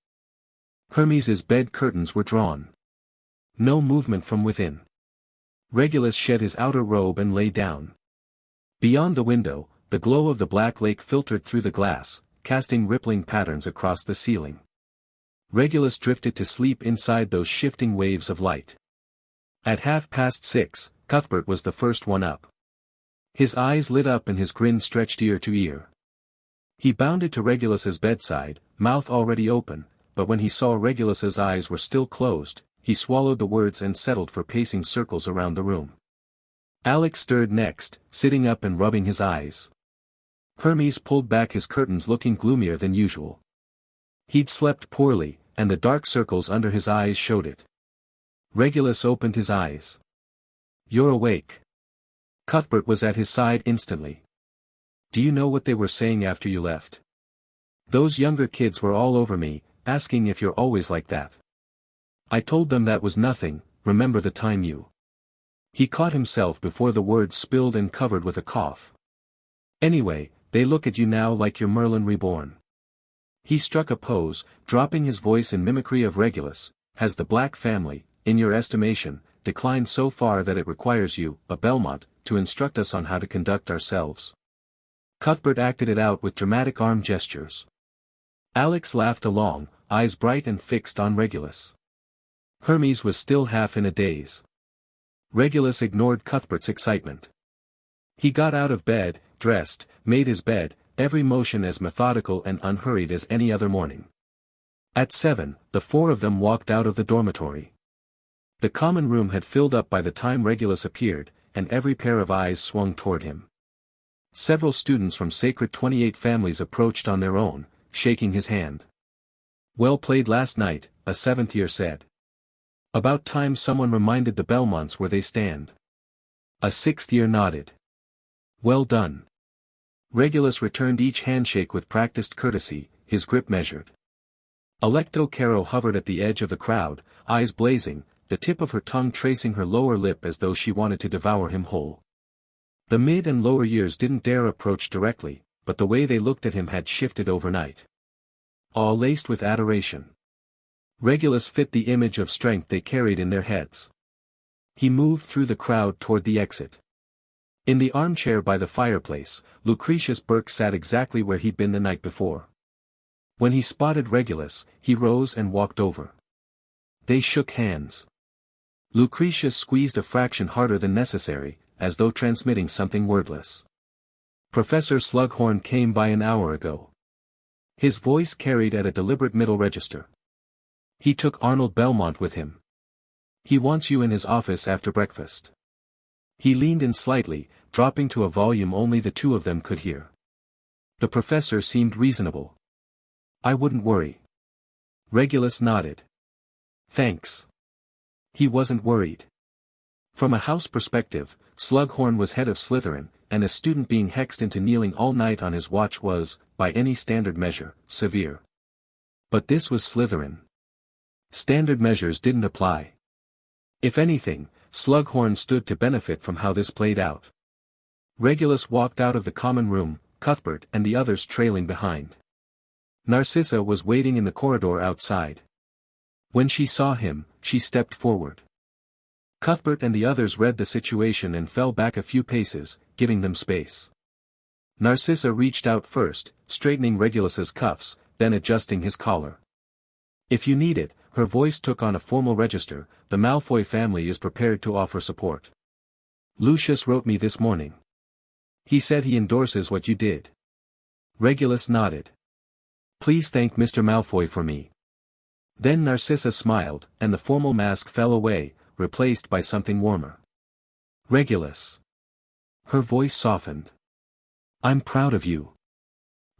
Hermes's bed curtains were drawn. No movement from within. Regulus shed his outer robe and lay down. Beyond the window, the glow of the Black Lake filtered through the glass, casting rippling patterns across the ceiling. Regulus drifted to sleep inside those shifting waves of light. At 6:30, Cuthbert was the first one up. His eyes lit up and his grin stretched ear to ear. He bounded to Regulus's bedside, mouth already open, but when he saw Regulus's eyes were still closed, he swallowed the words and settled for pacing circles around the room. Alex stirred next, sitting up and rubbing his eyes. Hermes pulled back his curtains looking gloomier than usual. He'd slept poorly, and the dark circles under his eyes showed it. Regulus opened his eyes. "You're awake." Cuthbert was at his side instantly. "Do you know what they were saying after you left? Those younger kids were all over me, asking if you're always like that. I told them that was nothing, remember the time you..." He caught himself before the words spilled and covered with a cough. "Anyway, they look at you now like you're Merlin reborn." He struck a pose, dropping his voice in mimicry of Regulus. "Has the Black family, in your estimation, declined so far that it requires you, a Belmont, to instruct us on how to conduct ourselves?" Cuthbert acted it out with dramatic arm gestures. Alex laughed along, eyes bright and fixed on Regulus. Hermes was still half in a daze. Regulus ignored Cuthbert's excitement. He got out of bed, dressed, made his bed, every motion as methodical and unhurried as any other morning. At 7, the four of them walked out of the dormitory. The common room had filled up by the time Regulus appeared, and every pair of eyes swung toward him. Several students from Sacred 28 families approached on their own, shaking his hand. "Well played last night," a seventh-year said. "About time someone reminded the Belmonts where they stand." A sixth-year nodded. "Well done." Regulus returned each handshake with practiced courtesy, his grip measured. Alecto Caro hovered at the edge of the crowd, eyes blazing, the tip of her tongue tracing her lower lip as though she wanted to devour him whole. The mid and lower years didn't dare approach directly, but the way they looked at him had shifted overnight. All laced with adoration. Regulus fit the image of strength they carried in their heads. He moved through the crowd toward the exit. In the armchair by the fireplace, Lucretius Burke sat exactly where he'd been the night before. When he spotted Regulus, he rose and walked over. They shook hands. Lucretius squeezed a fraction harder than necessary, as though transmitting something wordless. Professor Slughorn came by an hour ago. His voice carried at a deliberate middle register. He took Arnold Belmont with him. He wants you in his office after breakfast. He leaned in slightly, dropping to a volume only the two of them could hear. The professor seemed reasonable. I wouldn't worry. Regulus nodded. Thanks. He wasn't worried. From a house perspective, Slughorn was head of Slytherin, and a student being hexed into kneeling all night on his watch was, by any standard measure, severe. But this was Slytherin. Standard measures didn't apply. If anything, Slughorn stood to benefit from how this played out. Regulus walked out of the common room, Cuthbert and the others trailing behind. Narcissa was waiting in the corridor outside. When she saw him, she stepped forward. Cuthbert and the others read the situation and fell back a few paces, giving them space. Narcissa reached out first, straightening Regulus's cuffs, then adjusting his collar. If you need it, her voice took on a formal register, the Malfoy family is prepared to offer support. Lucius wrote me this morning. He said he endorses what you did. Regulus nodded. Please thank Mr. Malfoy for me. Then Narcissa smiled, and the formal mask fell away, replaced by something warmer. Regulus. Her voice softened. I'm proud of you.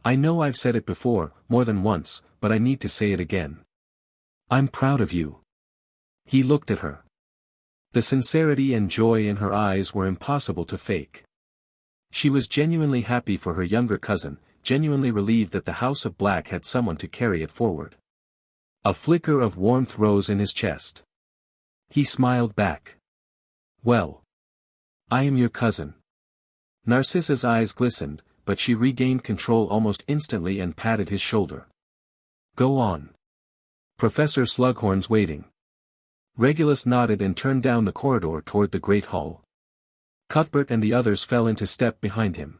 I know I've said it before, more than once, but I need to say it again. I'm proud of you. He looked at her. The sincerity and joy in her eyes were impossible to fake. She was genuinely happy for her younger cousin, genuinely relieved that the House of Black had someone to carry it forward. A flicker of warmth rose in his chest. He smiled back. Well. I am your cousin. Narcissa's eyes glistened, but she regained control almost instantly and patted his shoulder. Go on. Professor Slughorn's waiting. Regulus nodded and turned down the corridor toward the great hall. Cuthbert and the others fell into step behind him.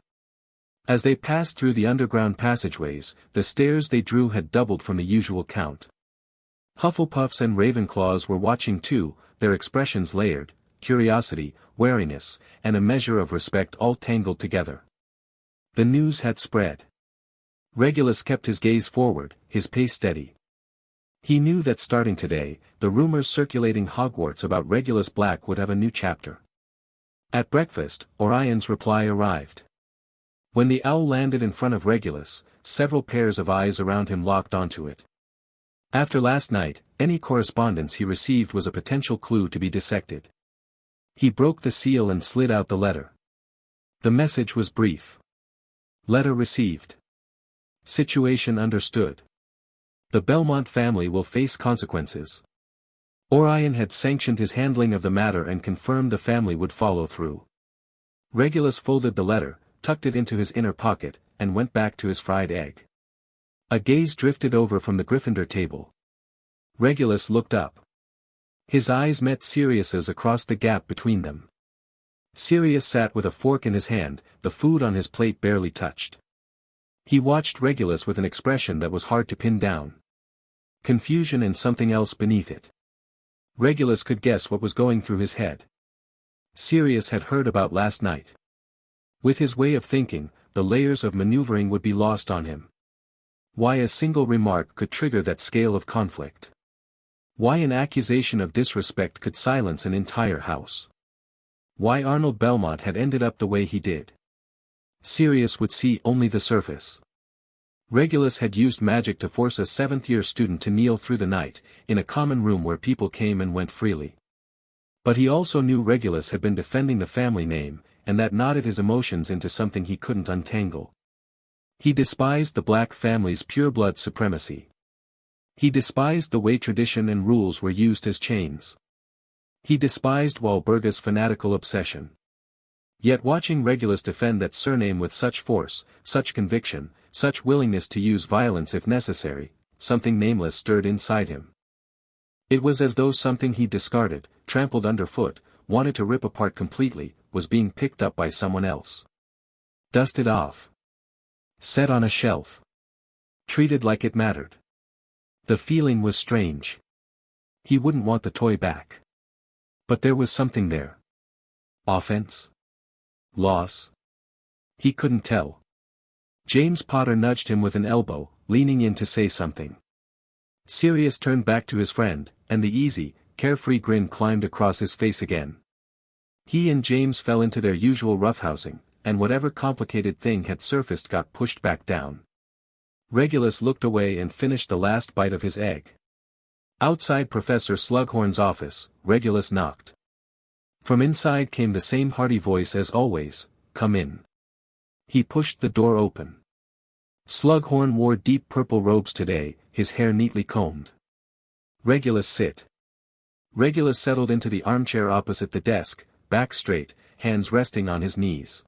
As they passed through the underground passageways, the stairs they drew had doubled from the usual count. Hufflepuffs and Ravenclaws were watching too, their expressions layered, curiosity, wariness, and a measure of respect all tangled together. The news had spread. Regulus kept his gaze forward, his pace steady. He knew that starting today, the rumors circulating Hogwarts about Regulus Black would have a new chapter. At breakfast, Orion's reply arrived. When the owl landed in front of Regulus, several pairs of eyes around him locked onto it. After last night, any correspondence he received was a potential clue to be dissected. He broke the seal and slid out the letter. The message was brief. Letter received. Situation understood. The Belmont family will face consequences. Orion had sanctioned his handling of the matter and confirmed the family would follow through. Regulus folded the letter, tucked it into his inner pocket, and went back to his fried egg. A gaze drifted over from the Gryffindor table. Regulus looked up. His eyes met Sirius's across the gap between them. Sirius sat with a fork in his hand, the food on his plate barely touched. He watched Regulus with an expression that was hard to pin down. Confusion and something else beneath it. Regulus could guess what was going through his head. Sirius had heard about last night. With his way of thinking, the layers of maneuvering would be lost on him. Why a single remark could trigger that scale of conflict? Why an accusation of disrespect could silence an entire house? Why Arnold Belmont had ended up the way he did? Sirius would see only the surface. Regulus had used magic to force a 7th-year student to kneel through the night, in a common room where people came and went freely. But he also knew Regulus had been defending the family name, and that knotted his emotions into something he couldn't untangle. He despised the Black family's pure-blood supremacy. He despised the way tradition and rules were used as chains. He despised Walburga's fanatical obsession. Yet watching Regulus defend that surname with such force, such conviction, such willingness to use violence if necessary, something nameless stirred inside him. It was as though something he'd discarded, trampled underfoot, wanted to rip apart completely, was being picked up by someone else. Dusted off. Set on a shelf. Treated like it mattered. The feeling was strange. He wouldn't want the toy back. But there was something there. Offense? Loss? He couldn't tell. James Potter nudged him with an elbow, leaning in to say something. Sirius turned back to his friend, and the easy, carefree grin climbed across his face again. He and James fell into their usual roughhousing, and whatever complicated thing had surfaced got pushed back down. Regulus looked away and finished the last bite of his egg. Outside Professor Slughorn's office, Regulus knocked. From inside came the same hearty voice as always, "Come in." He pushed the door open. Slughorn wore deep purple robes today, his hair neatly combed. "Regulus, sit." Regulus settled into the armchair opposite the desk, back straight, hands resting on his knees.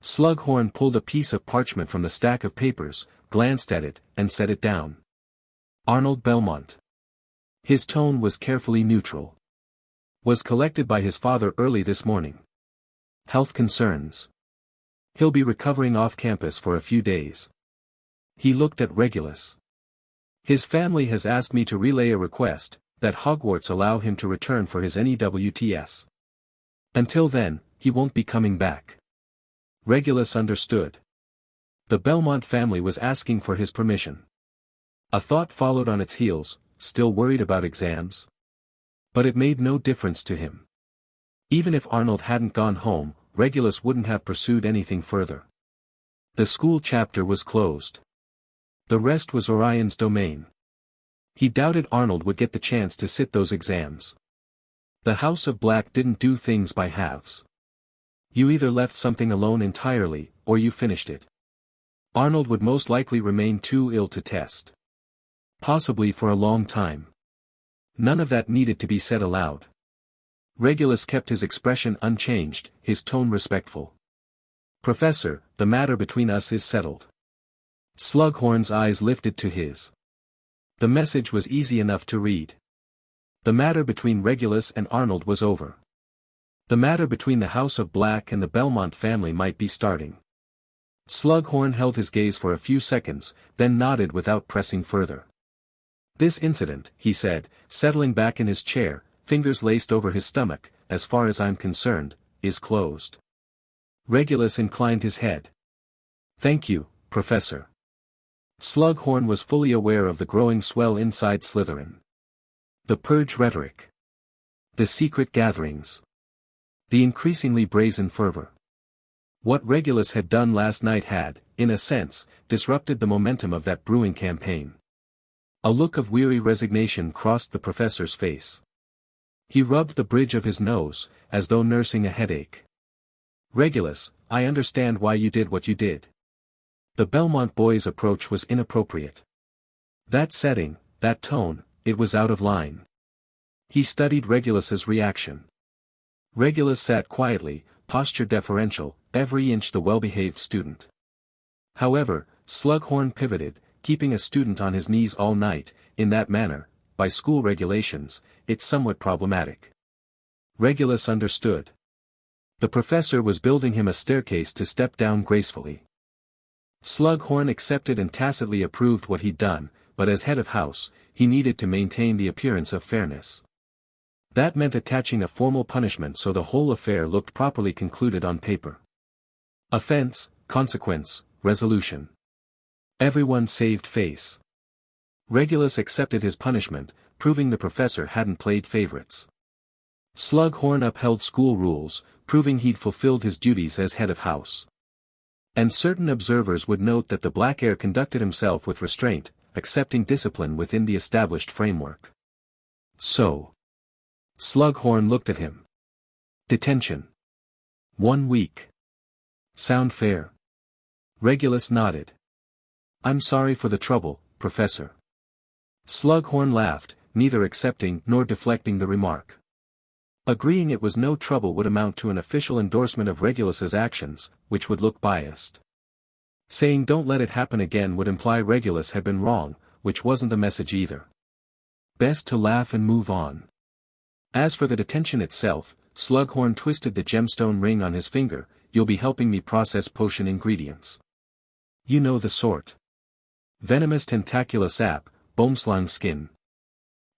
Slughorn pulled a piece of parchment from the stack of papers, glanced at it, and set it down. "Arnold Belmont." His tone was carefully neutral. "Was collected by his father early this morning. Health concerns. He'll be recovering off campus for a few days." He looked at Regulus. "His family has asked me to relay a request, that Hogwarts allow him to return for his NEWTS. Until then, he won't be coming back." Regulus understood. The Belmont family was asking for his permission. A thought followed on its heels, still worried about exams? But it made no difference to him. Even if Arnold hadn't gone home, Regulus wouldn't have pursued anything further. The school chapter was closed. The rest was Orion's domain. He doubted Arnold would get the chance to sit those exams. The House of Black didn't do things by halves. You either left something alone entirely, or you finished it. Arnold would most likely remain too ill to test. Possibly for a long time. None of that needed to be said aloud. Regulus kept his expression unchanged, his tone respectful. "Professor, the matter between us is settled." Slughorn's eyes lifted to his. The message was easy enough to read. The matter between Regulus and Arnold was over. The matter between the House of Black and the Belmont family might be starting. Slughorn held his gaze for a few seconds, then nodded without pressing further. "This incident," he said, settling back in his chair, fingers laced over his stomach, "as far as I'm concerned, is closed." Regulus inclined his head. "Thank you, Professor." Slughorn was fully aware of the growing swell inside Slytherin. The purge rhetoric. The secret gatherings. The increasingly brazen fervor. What Regulus had done last night had, in a sense, disrupted the momentum of that brewing campaign. A look of weary resignation crossed the professor's face. He rubbed the bridge of his nose, as though nursing a headache. "Regulus, I understand why you did what you did." The Belmont boy's approach was inappropriate. That setting, that tone, it was out of line. He studied Regulus's reaction. Regulus sat quietly, posture deferential, every inch the well-behaved student. However, Slughorn pivoted, keeping a student on his knees all night, in that manner, by school regulations, it's somewhat problematic. Regulus understood. The professor was building him a staircase to step down gracefully. Slughorn accepted and tacitly approved what he'd done, but as head of house, he needed to maintain the appearance of fairness. That meant attaching a formal punishment so the whole affair looked properly concluded on paper. Offense, consequence, resolution. Everyone saved face. Regulus accepted his punishment, proving the professor hadn't played favorites. Slughorn upheld school rules, proving he'd fulfilled his duties as head of house. And certain observers would note that the Black Heir conducted himself with restraint, accepting discipline within the established framework. So. Slughorn looked at him. Detention. 1 week. Sound fair? Regulus nodded. "I'm sorry for the trouble, Professor." Slughorn laughed, neither accepting nor deflecting the remark. Agreeing it was no trouble would amount to an official endorsement of Regulus's actions, which would look biased. Saying don't let it happen again would imply Regulus had been wrong, which wasn't the message either. Best to laugh and move on. As for the detention itself, Slughorn twisted the gemstone ring on his finger. You'll be helping me process potion ingredients. You know the sort. Venomous tentacula sap, boomslang skin.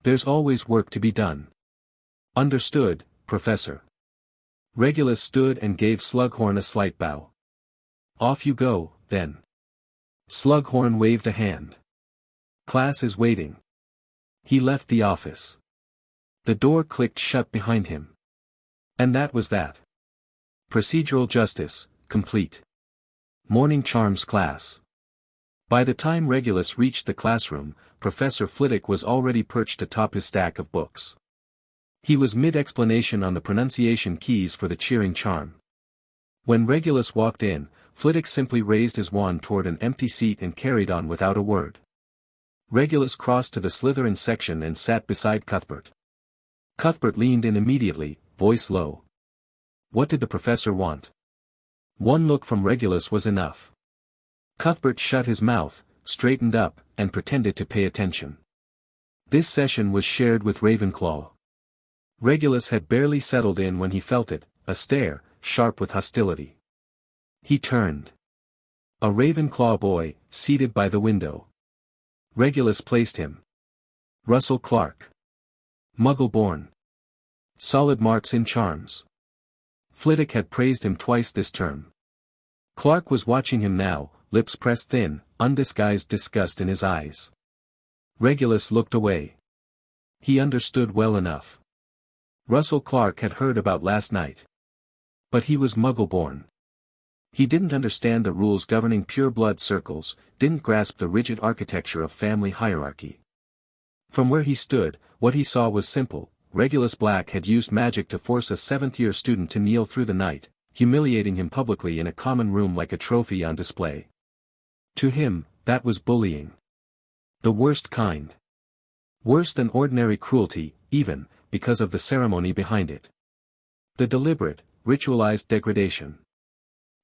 There's always work to be done. Understood, Professor. Regulus stood and gave Slughorn a slight bow. Off you go, then. Slughorn waved a hand. Class is waiting. He left the office. The door clicked shut behind him. And that was that. Procedural justice, complete. Morning charms class. By the time Regulus reached the classroom, Professor Flitwick was already perched atop his stack of books. He was mid-explanation on the pronunciation keys for the cheering charm. When Regulus walked in, Flitwick simply raised his wand toward an empty seat and carried on without a word. Regulus crossed to the Slytherin section and sat beside Cuthbert. Cuthbert leaned in immediately, voice low. What did the professor want? One look from Regulus was enough. Cuthbert shut his mouth, straightened up, and pretended to pay attention. This session was shared with Ravenclaw. Regulus had barely settled in when he felt it, a stare, sharp with hostility. He turned. A Ravenclaw boy, seated by the window. Regulus placed him. Russell Clark. Muggle-born. Solid marks in charms. Flitwick had praised him twice this term. Clark was watching him now, lips pressed thin, undisguised disgust in his eyes. Regulus looked away. He understood well enough. Russell Clark had heard about last night. But he was Muggle-born. He didn't understand the rules governing pure-blood circles, didn't grasp the rigid architecture of family hierarchy. From where he stood, what he saw was simple. Regulus Black had used magic to force a 7th-year student to kneel through the night, humiliating him publicly in a common room like a trophy on display. To him, that was bullying. The worst kind. Worse than ordinary cruelty, even, because of the ceremony behind it. The deliberate, ritualized degradation.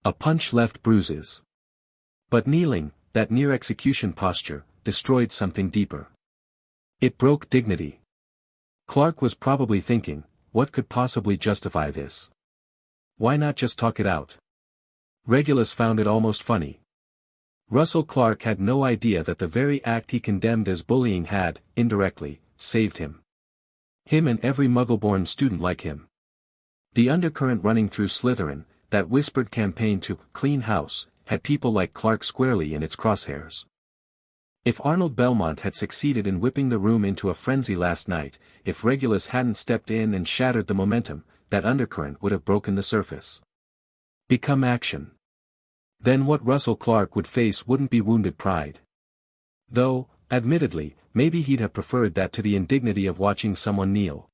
A punch left bruises. But kneeling, that near-execution posture, destroyed something deeper. It broke dignity. Clark was probably thinking, what could possibly justify this? Why not just talk it out? Regulus found it almost funny. Russell Clark had no idea that the very act he condemned as bullying had, indirectly, saved him. Him and every Muggle-born student like him. The undercurrent running through Slytherin, that whispered campaign to clean house, had people like Clark squarely in its crosshairs. If Arnold Belmont had succeeded in whipping the room into a frenzy last night, if Regulus hadn't stepped in and shattered the momentum, that undercurrent would have broken the surface. Become action. Then what Russell Clark would face wouldn't be wounded pride. Though, admittedly, maybe he'd have preferred that to the indignity of watching someone kneel.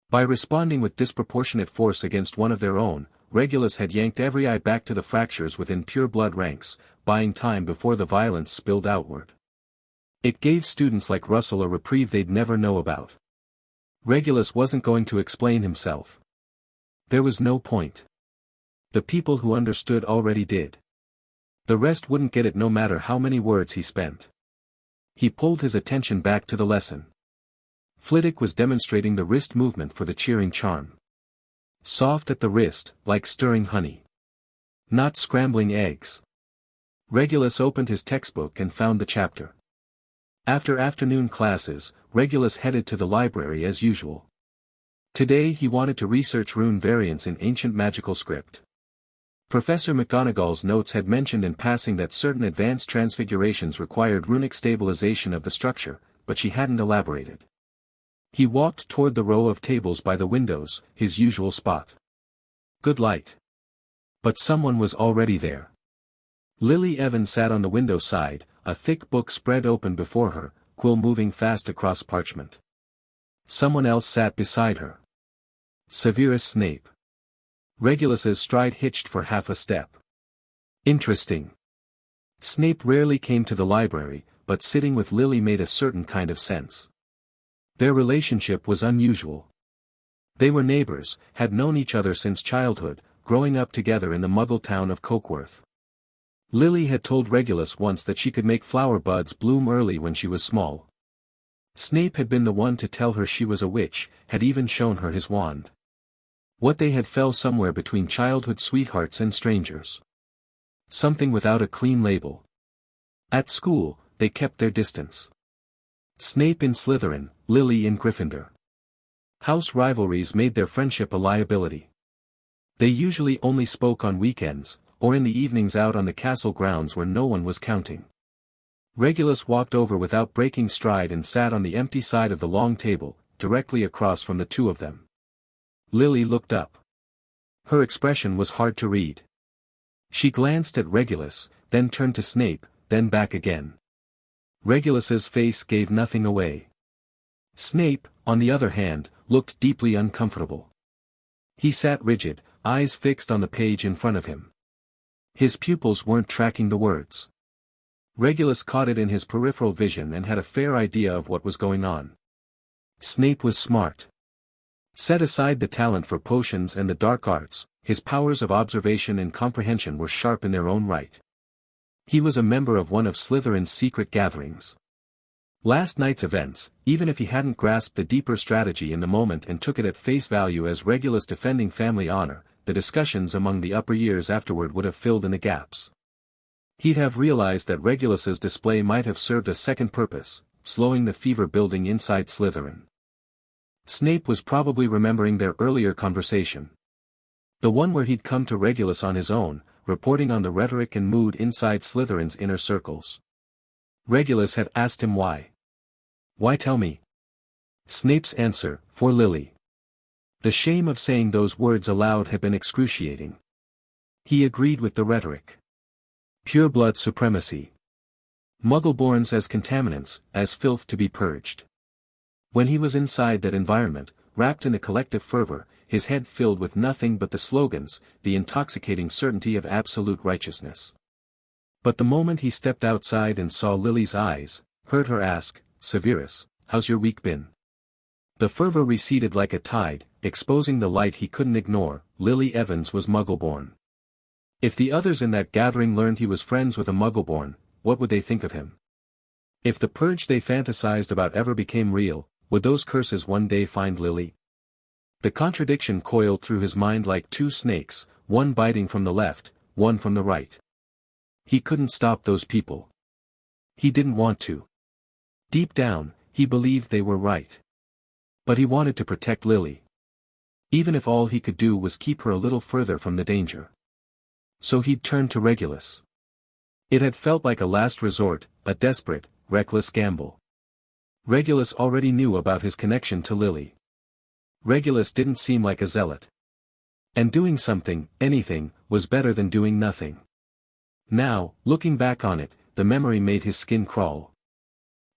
By responding with disproportionate force against one of their own, Regulus had yanked every eye back to the fractures within pure blood ranks, buying time before the violence spilled outward. It gave students like Russell a reprieve they'd never know about. Regulus wasn't going to explain himself. There was no point. The people who understood already did. The rest wouldn't get it no matter how many words he spent. He pulled his attention back to the lesson. Flitwick was demonstrating the wrist movement for the cheering charm. Soft at the wrist, like stirring honey. Not scrambling eggs. Regulus opened his textbook and found the chapter. After afternoon classes, Regulus headed to the library as usual. Today he wanted to research rune variants in ancient magical script. Professor McGonagall's notes had mentioned in passing that certain advanced transfigurations required runic stabilization of the structure, but she hadn't elaborated. He walked toward the row of tables by the windows, his usual spot. Good light. But someone was already there. Lily Evans sat on the window side, a thick book spread open before her, quill moving fast across parchment. Someone else sat beside her. Severus Snape. Regulus's stride hitched for half a step. Interesting. Snape rarely came to the library, but sitting with Lily made a certain kind of sense. Their relationship was unusual. They were neighbors, had known each other since childhood, growing up together in the Muggle town of Cokeworth. Lily had told Regulus once that she could make flower buds bloom early when she was small. Snape had been the one to tell her she was a witch, had even shown her his wand. What they had fell somewhere between childhood sweethearts and strangers. Something without a clean label. At school, they kept their distance. Snape in Slytherin, Lily in Gryffindor. House rivalries made their friendship a liability. They usually only spoke on weekends, or in the evenings out on the castle grounds where no one was counting. Regulus walked over without breaking stride and sat on the empty side of the long table, directly across from the two of them. Lily looked up. Her expression was hard to read. She glanced at Regulus, then turned to Snape, then back again. Regulus's face gave nothing away. Snape, on the other hand, looked deeply uncomfortable. He sat rigid, eyes fixed on the page in front of him. His pupils weren't tracking the words. Regulus caught it in his peripheral vision and had a fair idea of what was going on. Snape was smart. Set aside the talent for potions and the dark arts, his powers of observation and comprehension were sharp in their own right. He was a member of one of Slytherin's secret gatherings. Last night's events, even if he hadn't grasped the deeper strategy in the moment and took it at face value as Regulus defending family honor, the discussions among the upper years afterward would have filled in the gaps. He'd have realized that Regulus's display might have served a second purpose, slowing the fever building inside Slytherin. Snape was probably remembering their earlier conversation. The one where he'd come to Regulus on his own, reporting on the rhetoric and mood inside Slytherin's inner circles. Regulus had asked him why. Why tell me? Snape's answer, for Lily. The shame of saying those words aloud had been excruciating. He agreed with the rhetoric. Pure-blood supremacy. Muggleborns as contaminants, as filth to be purged. When he was inside that environment, wrapped in a collective fervor, his head filled with nothing but the slogans, the intoxicating certainty of absolute righteousness. But the moment he stepped outside and saw Lily's eyes, heard her ask, "Severus, how's your week been?" The fervor receded like a tide, exposing the light he couldn't ignore. Lily Evans was Muggleborn. If the others in that gathering learned he was friends with a Muggleborn, what would they think of him? If the purge they fantasized about ever became real, would those curses one day find Lily? The contradiction coiled through his mind like two snakes, one biting from the left, one from the right. He couldn't stop those people. He didn't want to. Deep down, he believed they were right. But he wanted to protect Lily. Even if all he could do was keep her a little further from the danger. So he'd turned to Regulus. It had felt like a last resort, a desperate, reckless gamble. Regulus already knew about his connection to Lily. Regulus didn't seem like a zealot. And doing something, anything, was better than doing nothing. Now, looking back on it, the memory made his skin crawl.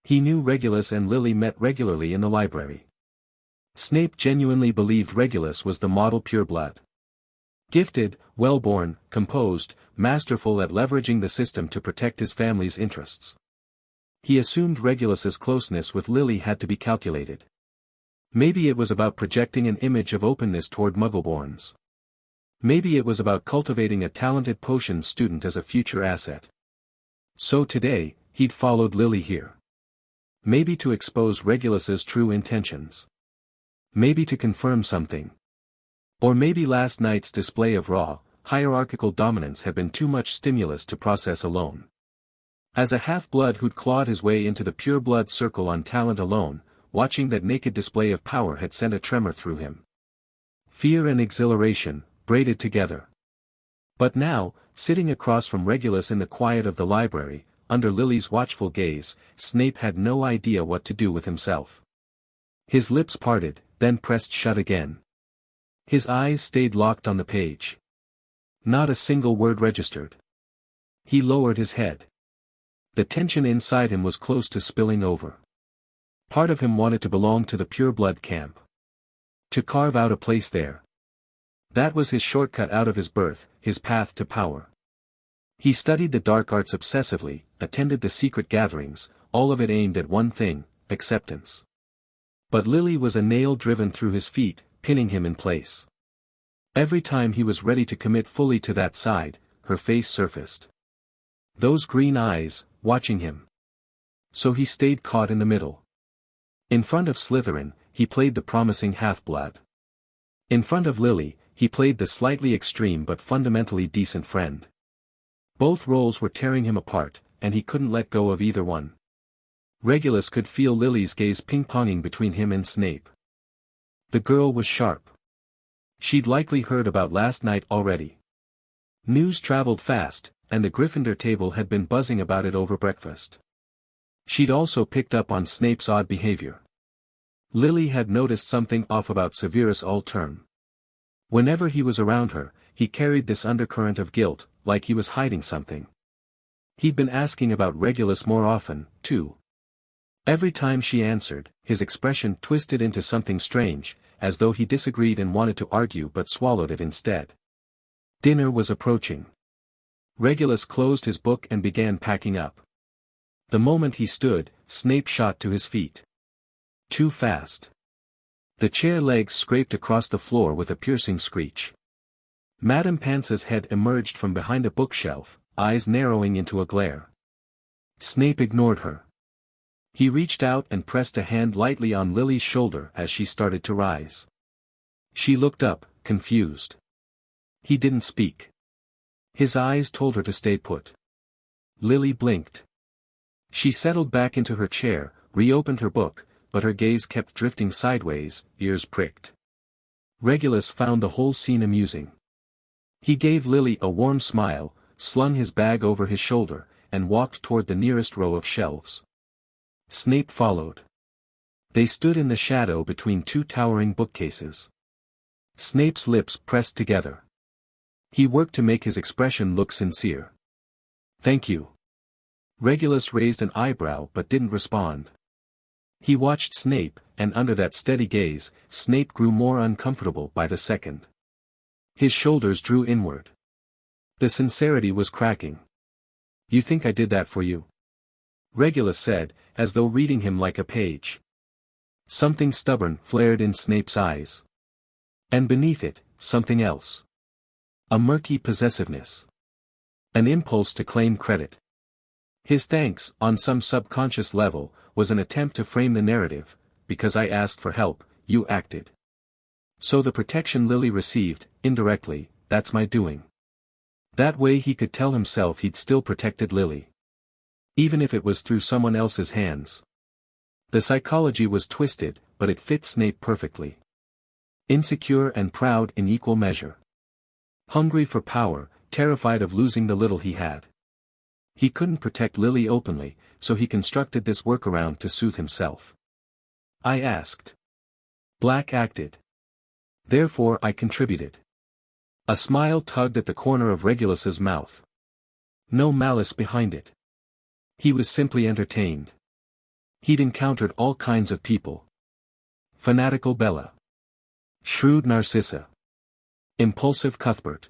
He knew Regulus and Lily met regularly in the library. Snape genuinely believed Regulus was the model pureblood. Gifted, well-born, composed, masterful at leveraging the system to protect his family's interests. He assumed Regulus's closeness with Lily had to be calculated. Maybe it was about projecting an image of openness toward Muggleborns. Maybe it was about cultivating a talented potions student as a future asset. So today, he'd followed Lily here. Maybe to expose Regulus's true intentions. Maybe to confirm something. Or maybe last night's display of raw, hierarchical dominance had been too much stimulus to process alone. As a half-blood who'd clawed his way into the pure-blood circle on talent alone, watching that naked display of power had sent a tremor through him. Fear and exhilaration, braided together. But now, sitting across from Regulus in the quiet of the library, under Lily's watchful gaze, Snape had no idea what to do with himself. His lips parted, then pressed shut again. His eyes stayed locked on the page. Not a single word registered. He lowered his head. The tension inside him was close to spilling over. Part of him wanted to belong to the pure-blood camp. To carve out a place there. That was his shortcut out of his birth, his path to power. He studied the dark arts obsessively, attended the secret gatherings, all of it aimed at one thing, acceptance. But Lily was a nail driven through his feet, pinning him in place. Every time he was ready to commit fully to that side, her face surfaced. Those green eyes, watching him. So he stayed caught in the middle. In front of Slytherin, he played the promising half-blood. In front of Lily, he played the slightly extreme but fundamentally decent friend. Both roles were tearing him apart, and he couldn't let go of either one. Regulus could feel Lily's gaze ping-ponging between him and Snape. The girl was sharp. She'd likely heard about last night already. News traveled fast, and the Gryffindor table had been buzzing about it over breakfast. She'd also picked up on Snape's odd behavior. Lily had noticed something off about Severus all term. Whenever he was around her, he carried this undercurrent of guilt, like he was hiding something. He'd been asking about Regulus more often, too. Every time she answered, his expression twisted into something strange, as though he disagreed and wanted to argue but swallowed it instead. Dinner was approaching. Regulus closed his book and began packing up. The moment he stood, Snape shot to his feet. Too fast. The chair legs scraped across the floor with a piercing screech. Madame Pansa's head emerged from behind a bookshelf, eyes narrowing into a glare. Snape ignored her. He reached out and pressed a hand lightly on Lily's shoulder as she started to rise. She looked up, confused. He didn't speak. His eyes told her to stay put. Lily blinked. She settled back into her chair, reopened her book, but her gaze kept drifting sideways, ears pricked. Regulus found the whole scene amusing. He gave Lily a warm smile, slung his bag over his shoulder, and walked toward the nearest row of shelves. Snape followed. They stood in the shadow between two towering bookcases. Snape's lips pressed together. He worked to make his expression look sincere. "Thank you." Regulus raised an eyebrow but didn't respond. He watched Snape, and under that steady gaze, Snape grew more uncomfortable by the second. His shoulders drew inward. The sincerity was cracking. "You think I did that for you?" Regulus said, as though reading him like a page. Something stubborn flared in Snape's eyes. And beneath it, something else. A murky possessiveness. An impulse to claim credit. His thanks, on some subconscious level, was an attempt to frame the narrative, because I asked for help, you acted. So the protection Lily received, indirectly, that's my doing. That way he could tell himself he'd still protected Lily. Even if it was through someone else's hands. The psychology was twisted, but it fit Snape perfectly. Insecure and proud in equal measure. Hungry for power, terrified of losing the little he had. He couldn't protect Lily openly, so he constructed this workaround to soothe himself. I asked. Black acted. Therefore I contributed. A smile tugged at the corner of Regulus's mouth. No malice behind it. He was simply entertained. He'd encountered all kinds of people. Fanatical Bella. Shrewd Narcissa. Impulsive Cuthbert.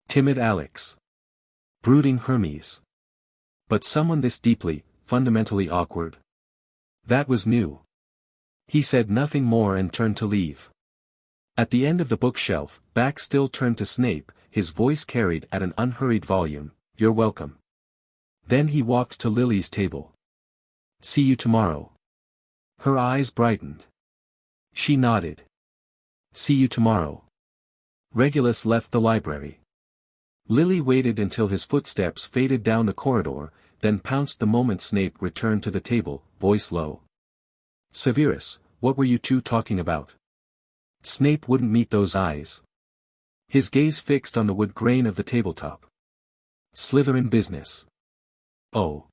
Timid Alex. Brooding Hermes. But someone this deeply, fundamentally awkward? That was new. He said nothing more and turned to leave. At the end of the bookshelf, back still turned to Snape, his voice carried at an unhurried volume, "You're welcome." Then he walked to Lily's table. "See you tomorrow." Her eyes brightened. She nodded. "See you tomorrow." Regulus left the library. Lily waited until his footsteps faded down the corridor, then pounced the moment Snape returned to the table, voice low. "Severus, what were you two talking about?" Snape wouldn't meet those eyes. His gaze fixed on the wood grain of the tabletop. "Slytherin business." "Oh."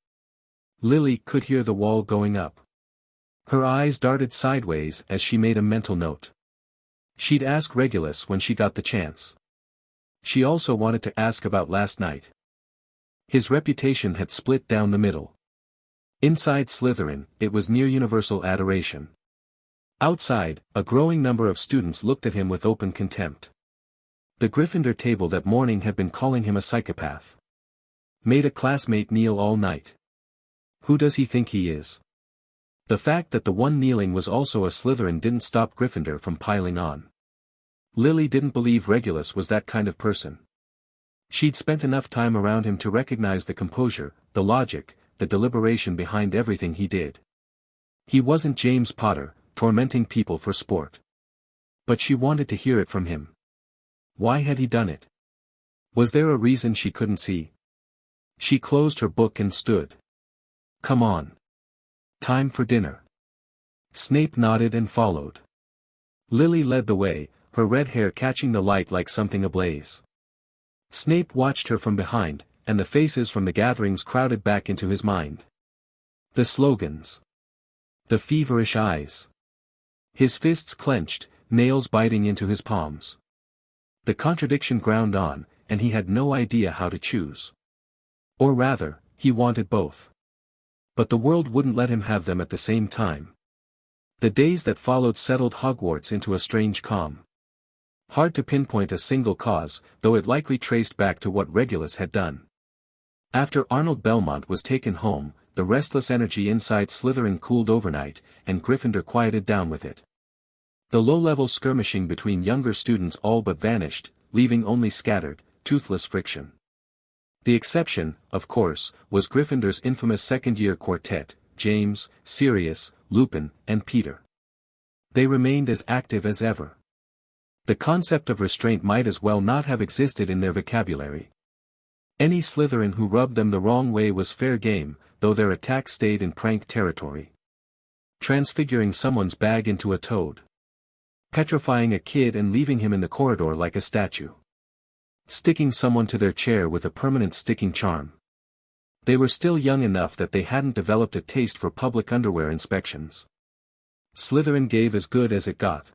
Lily could hear the wall going up. Her eyes darted sideways as she made a mental note. She'd ask Regulus when she got the chance. She also wanted to ask about last night. His reputation had split down the middle. Inside Slytherin, it was near universal adoration. Outside, a growing number of students looked at him with open contempt. The Gryffindor table that morning had been calling him a psychopath. Made a classmate kneel all night. Who does he think he is? The fact that the one kneeling was also a Slytherin didn't stop Gryffindor from piling on. Lily didn't believe Regulus was that kind of person. She'd spent enough time around him to recognize the composure, the logic, the deliberation behind everything he did. He wasn't James Potter, tormenting people for sport. But she wanted to hear it from him. Why had he done it? Was there a reason she couldn't see? She closed her book and stood. Come on. Time for dinner. Snape nodded and followed. Lily led the way, her red hair catching the light like something ablaze. Snape watched her from behind, and the faces from the gatherings crowded back into his mind. The slogans. The feverish eyes. His fists clenched, nails biting into his palms. The contradiction ground on, and he had no idea how to choose. Or rather, he wanted both. But the world wouldn't let him have them at the same time. The days that followed settled Hogwarts into a strange calm. Hard to pinpoint a single cause, though it likely traced back to what Regulus had done. After Arnold Belmont was taken home, the restless energy inside Slytherin cooled overnight, and Gryffindor quieted down with it. The low-level skirmishing between younger students all but vanished, leaving only scattered, toothless friction. The exception, of course, was Gryffindor's infamous second-year quartet, James, Sirius, Lupin, and Peter. They remained as active as ever. The concept of restraint might as well not have existed in their vocabulary. Any Slytherin who rubbed them the wrong way was fair game, though their attack stayed in prank territory. Transfiguring someone's bag into a toad. Petrifying a kid and leaving him in the corridor like a statue. Sticking someone to their chair with a permanent sticking charm. They were still young enough that they hadn't developed a taste for public underwear inspections. Slytherin gave as good as it got.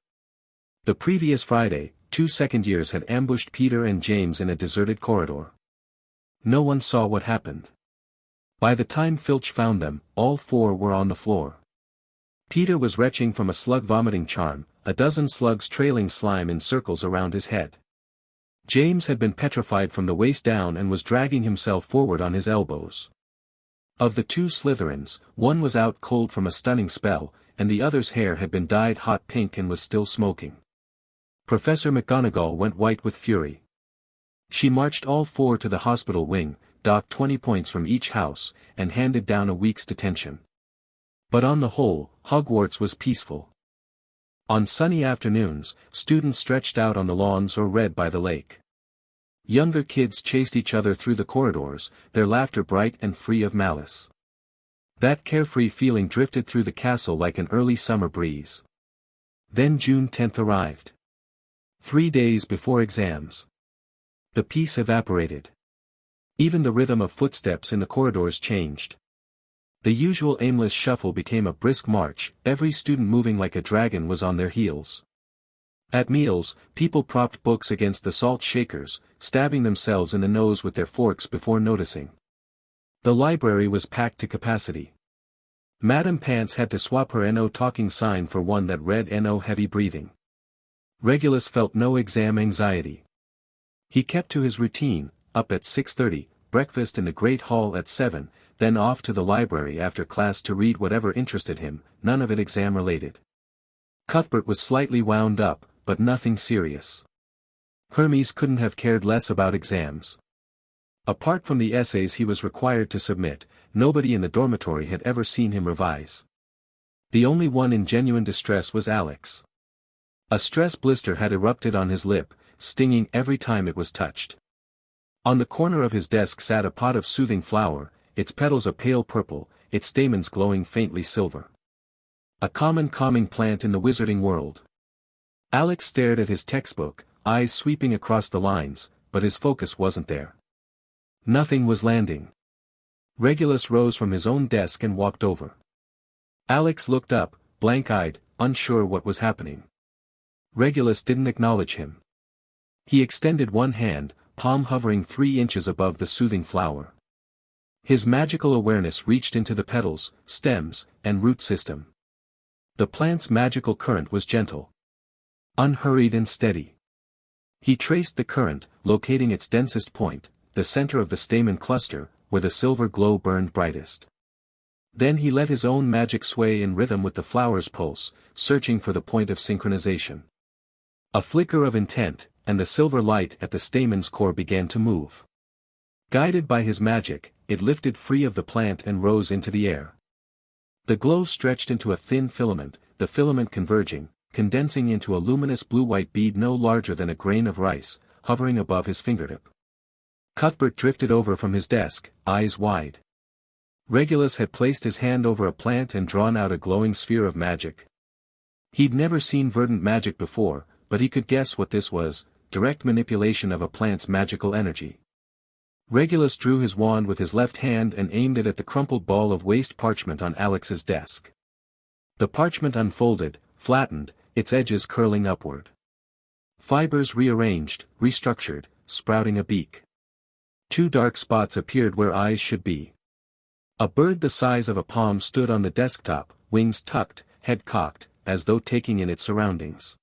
The previous Friday, 2 second-years had ambushed Peter and James in a deserted corridor. No one saw what happened. By the time Filch found them, all 4 were on the floor. Peter was retching from a slug-vomiting charm, a dozen slugs trailing slime in circles around his head. James had been petrified from the waist down and was dragging himself forward on his elbows. Of the 2 Slytherins, one was out cold from a stunning spell, and the other's hair had been dyed hot pink and was still smoking. Professor McGonagall went white with fury. She marched all 4 to the hospital wing, docked 20 points from each house, and handed down a week's detention. But on the whole, Hogwarts was peaceful. On sunny afternoons, students stretched out on the lawns or read by the lake. Younger kids chased each other through the corridors, their laughter bright and free of malice. That carefree feeling drifted through the castle like an early summer breeze. Then June 10th arrived. 3 days before exams. The peace evaporated. Even the rhythm of footsteps in the corridors changed. The usual aimless shuffle became a brisk march, every student moving like a dragon was on their heels. At meals, people propped books against the salt shakers, stabbing themselves in the nose with their forks before noticing. The library was packed to capacity. Madame Pants had to swap her NO talking sign for one that read NO heavy breathing. Regulus felt no exam anxiety. He kept to his routine, up at 6:30, breakfast in the Great Hall at 7, then off to the library after class to read whatever interested him, none of it exam-related. Cuthbert was slightly wound up, but nothing serious. Hermes couldn't have cared less about exams. Apart from the essays he was required to submit, nobody in the dormitory had ever seen him revise. The only one in genuine distress was Alex. A stress blister had erupted on his lip, stinging every time it was touched. On the corner of his desk sat a pot of soothing flower, its petals a pale purple, its stamens glowing faintly silver. A common calming plant in the wizarding world. Alex stared at his textbook, eyes sweeping across the lines, but his focus wasn't there. Nothing was landing. Regulus rose from his own desk and walked over. Alex looked up, blank-eyed, unsure what was happening. Regulus didn't acknowledge him. He extended one hand, palm hovering 3 inches above the soothing flower. His magical awareness reached into the petals, stems, and root system. The plant's magical current was gentle. Unhurried and steady. He traced the current, locating its densest point, the center of the stamen cluster, where the silver glow burned brightest. Then he let his own magic sway in rhythm with the flower's pulse, searching for the point of synchronization. A flicker of intent, and the silver light at the stamen's core began to move. Guided by his magic, it lifted free of the plant and rose into the air. The glow stretched into a thin filament, the filament converging, condensing into a luminous blue-white bead no larger than a grain of rice, hovering above his fingertip. Cuthbert drifted over from his desk, eyes wide. Regulus had placed his hand over a plant and drawn out a glowing sphere of magic. He'd never seen verdant magic before, but he could guess what this was: direct manipulation of a plant's magical energy. Regulus drew his wand with his left hand and aimed it at the crumpled ball of waste parchment on Alex's desk. The parchment unfolded, flattened, its edges curling upward. Fibers rearranged, restructured, sprouting a beak. 2 dark spots appeared where eyes should be. A bird the size of a palm stood on the desktop, wings tucked, head cocked, as though taking in its surroundings.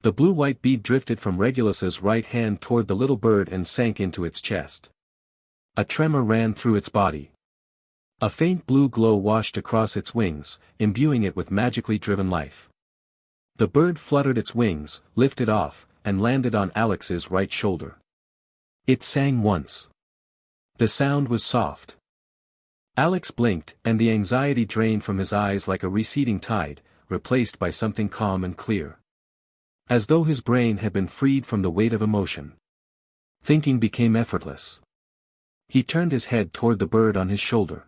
The blue-white bead drifted from Regulus's right hand toward the little bird and sank into its chest. A tremor ran through its body. A faint blue glow washed across its wings, imbuing it with magically driven life. The bird fluttered its wings, lifted off, and landed on Alex's right shoulder. It sang once. The sound was soft. Alex blinked, and the anxiety drained from his eyes like a receding tide, replaced by something calm and clear. As though his brain had been freed from the weight of emotion. Thinking became effortless. He turned his head toward the bird on his shoulder.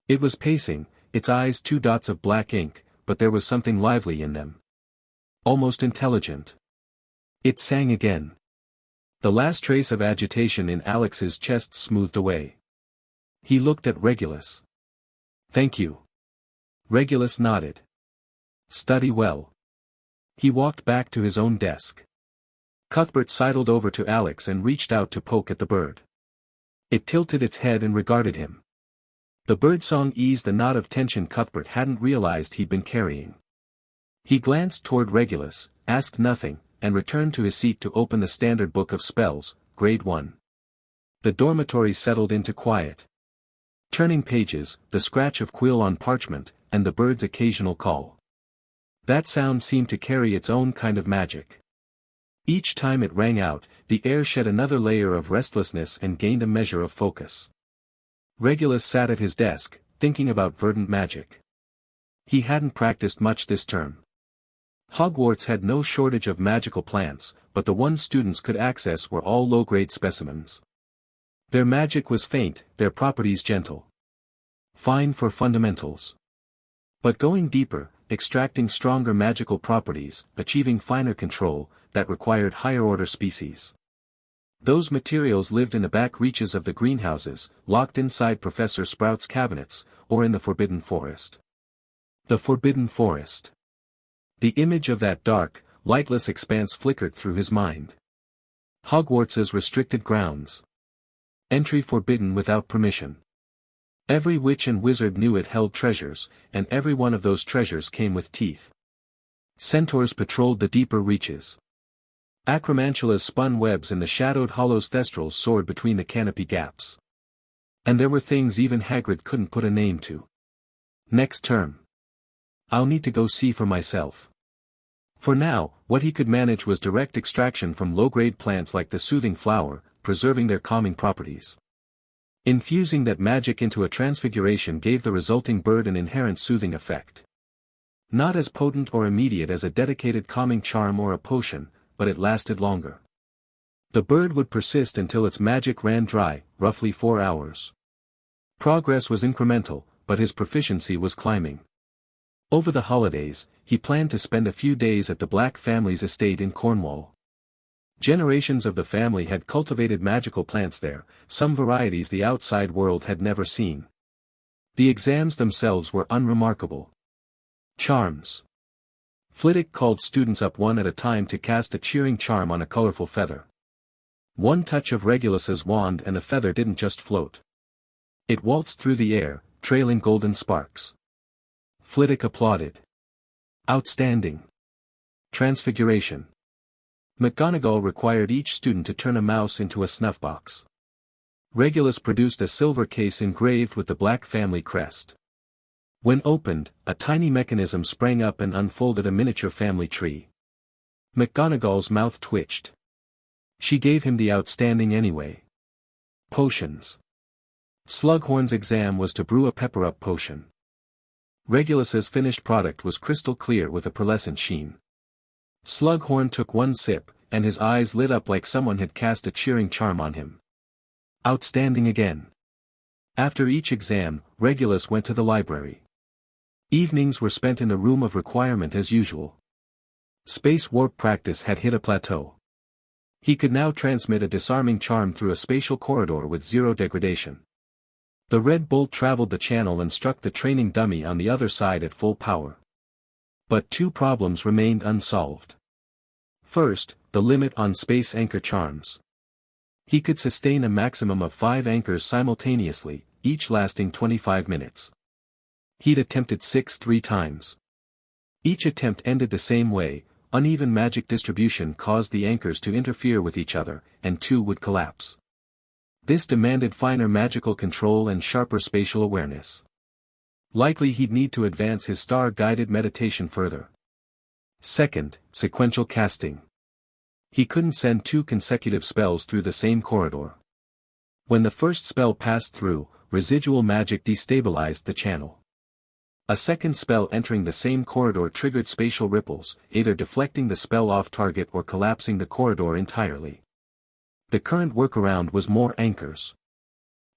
It was pacing, its eyes 2 dots of black ink, but there was something lively in them. Almost intelligent. It sang again. The last trace of agitation in Alex's chest smoothed away. He looked at Regulus. "Thank you." Regulus nodded. "Study well." He walked back to his own desk. Cuthbert sidled over to Alex and reached out to poke at the bird. It tilted its head and regarded him. The birdsong eased the knot of tension Cuthbert hadn't realized he'd been carrying. He glanced toward Regulus, asked nothing, and returned to his seat to open the standard book of spells, Grade 1. The dormitory settled into quiet. Turning pages, the scratch of quill on parchment, and the bird's occasional call. That sound seemed to carry its own kind of magic. Each time it rang out, the air shed another layer of restlessness and gained a measure of focus. Regulus sat at his desk, thinking about verdant magic. He hadn't practiced much this term. Hogwarts had no shortage of magical plants, but the ones students could access were all low-grade specimens. Their magic was faint, their properties gentle. Fine for fundamentals. But going deeper, extracting stronger magical properties, achieving finer control, that required higher-order species. Those materials lived in the back reaches of the greenhouses, locked inside Professor Sprout's cabinets, or in the Forbidden Forest. The Forbidden Forest. The image of that dark, lightless expanse flickered through his mind. Hogwarts's restricted grounds. Entry forbidden without permission. Every witch and wizard knew it held treasures, and every one of those treasures came with teeth. Centaurs patrolled the deeper reaches. Acromantulas spun webs in the shadowed hollows. Thestrals soared between the canopy gaps. And there were things even Hagrid couldn't put a name to. Next term. I'll need to go see for myself. For now, what he could manage was direct extraction from low-grade plants like the soothing flower, preserving their calming properties. Infusing that magic into a transfiguration gave the resulting bird an inherent soothing effect. Not as potent or immediate as a dedicated calming charm or a potion, but it lasted longer. The bird would persist until its magic ran dry, roughly 4 hours. Progress was incremental, but his proficiency was climbing. Over the holidays, he planned to spend a few days at the Black family's estate in Cornwall. Generations of the family had cultivated magical plants there, some varieties the outside world had never seen. The exams themselves were unremarkable. Charms. Flitwick called students up one at a time to cast a cheering charm on a colorful feather. One touch of Regulus's wand and the feather didn't just float. It waltzed through the air, trailing golden sparks. Flitwick applauded. Outstanding. Transfiguration. McGonagall required each student to turn a mouse into a snuffbox. Regulus produced a silver case engraved with the Black family crest. When opened, a tiny mechanism sprang up and unfolded a miniature family tree. McGonagall's mouth twitched. She gave him the outstanding anyway. Potions. Slughorn's exam was to brew a pepper-up potion. Regulus's finished product was crystal clear with a pearlescent sheen. Slughorn took one sip, and his eyes lit up like someone had cast a cheering charm on him. Outstanding again. After each exam, Regulus went to the library. Evenings were spent in the room of requirement as usual. Space warp practice had hit a plateau. He could now transmit a disarming charm through a spatial corridor with zero degradation. The red bolt traveled the channel and struck the training dummy on the other side at full power. But two problems remained unsolved. First, the limit on space anchor charms. He could sustain a maximum of 5 anchors simultaneously, each lasting 25 minutes. He'd attempted 6 3 times. Each attempt ended the same way. Uneven magic distribution caused the anchors to interfere with each other, and 2 would collapse. This demanded finer magical control and sharper spatial awareness. Likely he'd need to advance his star-guided meditation further. Second, sequential casting. He couldn't send 2 consecutive spells through the same corridor. When the first spell passed through, residual magic destabilized the channel. A second spell entering the same corridor triggered spatial ripples, either deflecting the spell off target or collapsing the corridor entirely. The current workaround was more anchors.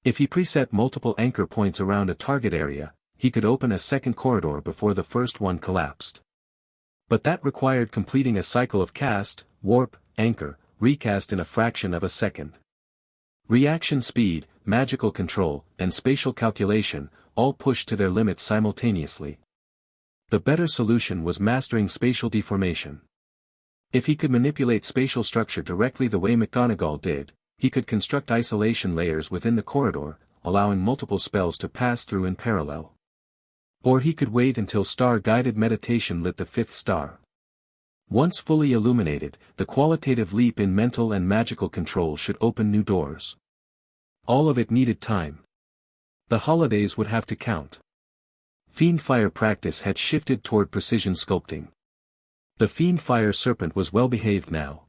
If he preset multiple anchor points around a target area, he could open a second corridor before the first one collapsed. But that required completing a cycle of cast, warp, anchor, recast in a fraction of a second. Reaction speed, magical control, and spatial calculation, all pushed to their limits simultaneously. The better solution was mastering spatial deformation. If he could manipulate spatial structure directly the way McGonagall did, he could construct isolation layers within the corridor, allowing multiple spells to pass through in parallel. Or he could wait until star-guided meditation lit the 5th star. Once fully illuminated, the qualitative leap in mental and magical control should open new doors. All of it needed time. The holidays would have to count. Fiendfire practice had shifted toward precision sculpting. The Fiendfire serpent was well behaved now.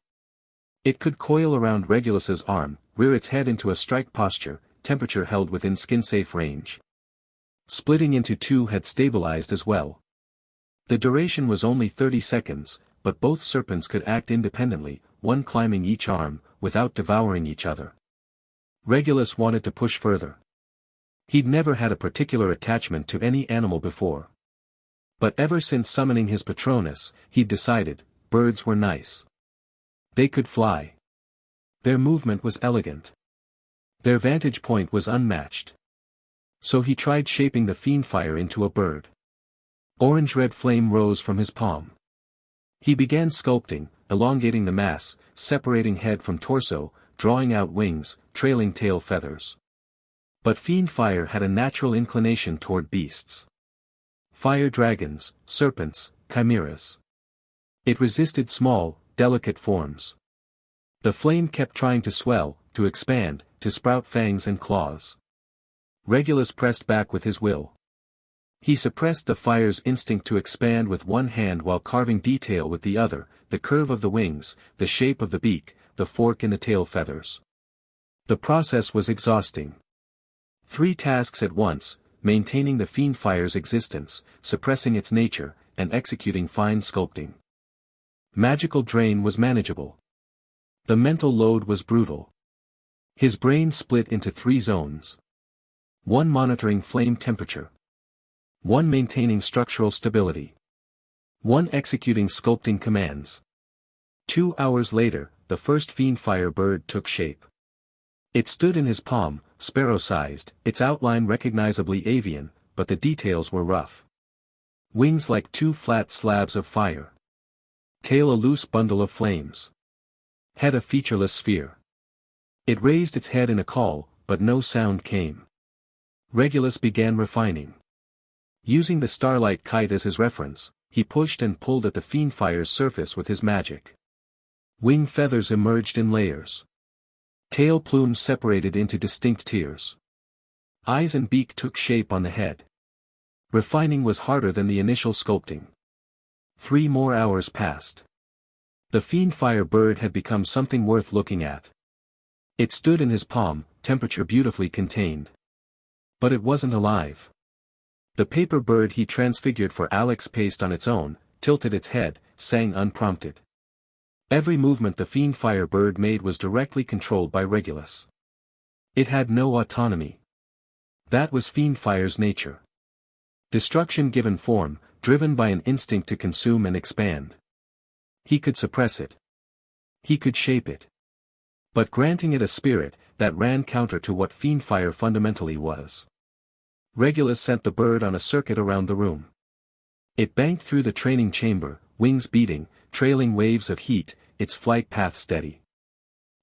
It could coil around Regulus's arm, rear its head into a strike posture, temperature held within skin-safe range. Splitting into 2 had stabilized as well. The duration was only 30 seconds, but both serpents could act independently, one climbing each arm, without devouring each other. Regulus wanted to push further. He'd never had a particular attachment to any animal before. But ever since summoning his Patronus, he'd decided, birds were nice. They could fly. Their movement was elegant. Their vantage point was unmatched. So he tried shaping the Fiendfire into a bird. Orange-red flame rose from his palm. He began sculpting, elongating the mass, separating head from torso, drawing out wings, trailing tail feathers. But Fiendfire had a natural inclination toward beasts. Fire dragons, serpents, chimeras. It resisted small, delicate forms. The flame kept trying to swell, to expand, to sprout fangs and claws. Regulus pressed back with his will. He suppressed the fire's instinct to expand with one hand while carving detail with the other, the curve of the wings, the shape of the beak, the fork in the tail feathers. The process was exhausting. 3 tasks at once, maintaining the Fiendfire's existence, suppressing its nature, and executing fine sculpting. Magical drain was manageable. The mental load was brutal. His brain split into 3 zones. 1 monitoring flame temperature. 1 maintaining structural stability. 1 executing sculpting commands. 2 hours later, the first Fiendfire bird took shape. It stood in his palm, sparrow-sized, its outline recognizably avian, but the details were rough. Wings like 2 flat slabs of fire. Tail a loose bundle of flames. Head a featureless sphere. It raised its head in a call, but no sound came. Regulus began refining. Using the starlight kite as his reference, he pushed and pulled at the Fiendfire's surface with his magic. Wing feathers emerged in layers. Tail plumes separated into distinct tiers. Eyes and beak took shape on the head. Refining was harder than the initial sculpting. 3 more hours passed. The fiend fire bird had become something worth looking at. It stood in his palm, temperature beautifully contained. But it wasn't alive. The paper bird he transfigured for Alex paced on its own, tilted its head, sang unprompted. Every movement the fiend fire bird made was directly controlled by Regulus. It had no autonomy. That was fiend fire's nature. Destruction given form, driven by an instinct to consume and expand. He could suppress it. He could shape it. But granting it a spirit, that ran counter to what fiend fire fundamentally was. Regulus sent the bird on a circuit around the room. It banked through the training chamber, wings beating, trailing waves of heat, its flight path steady.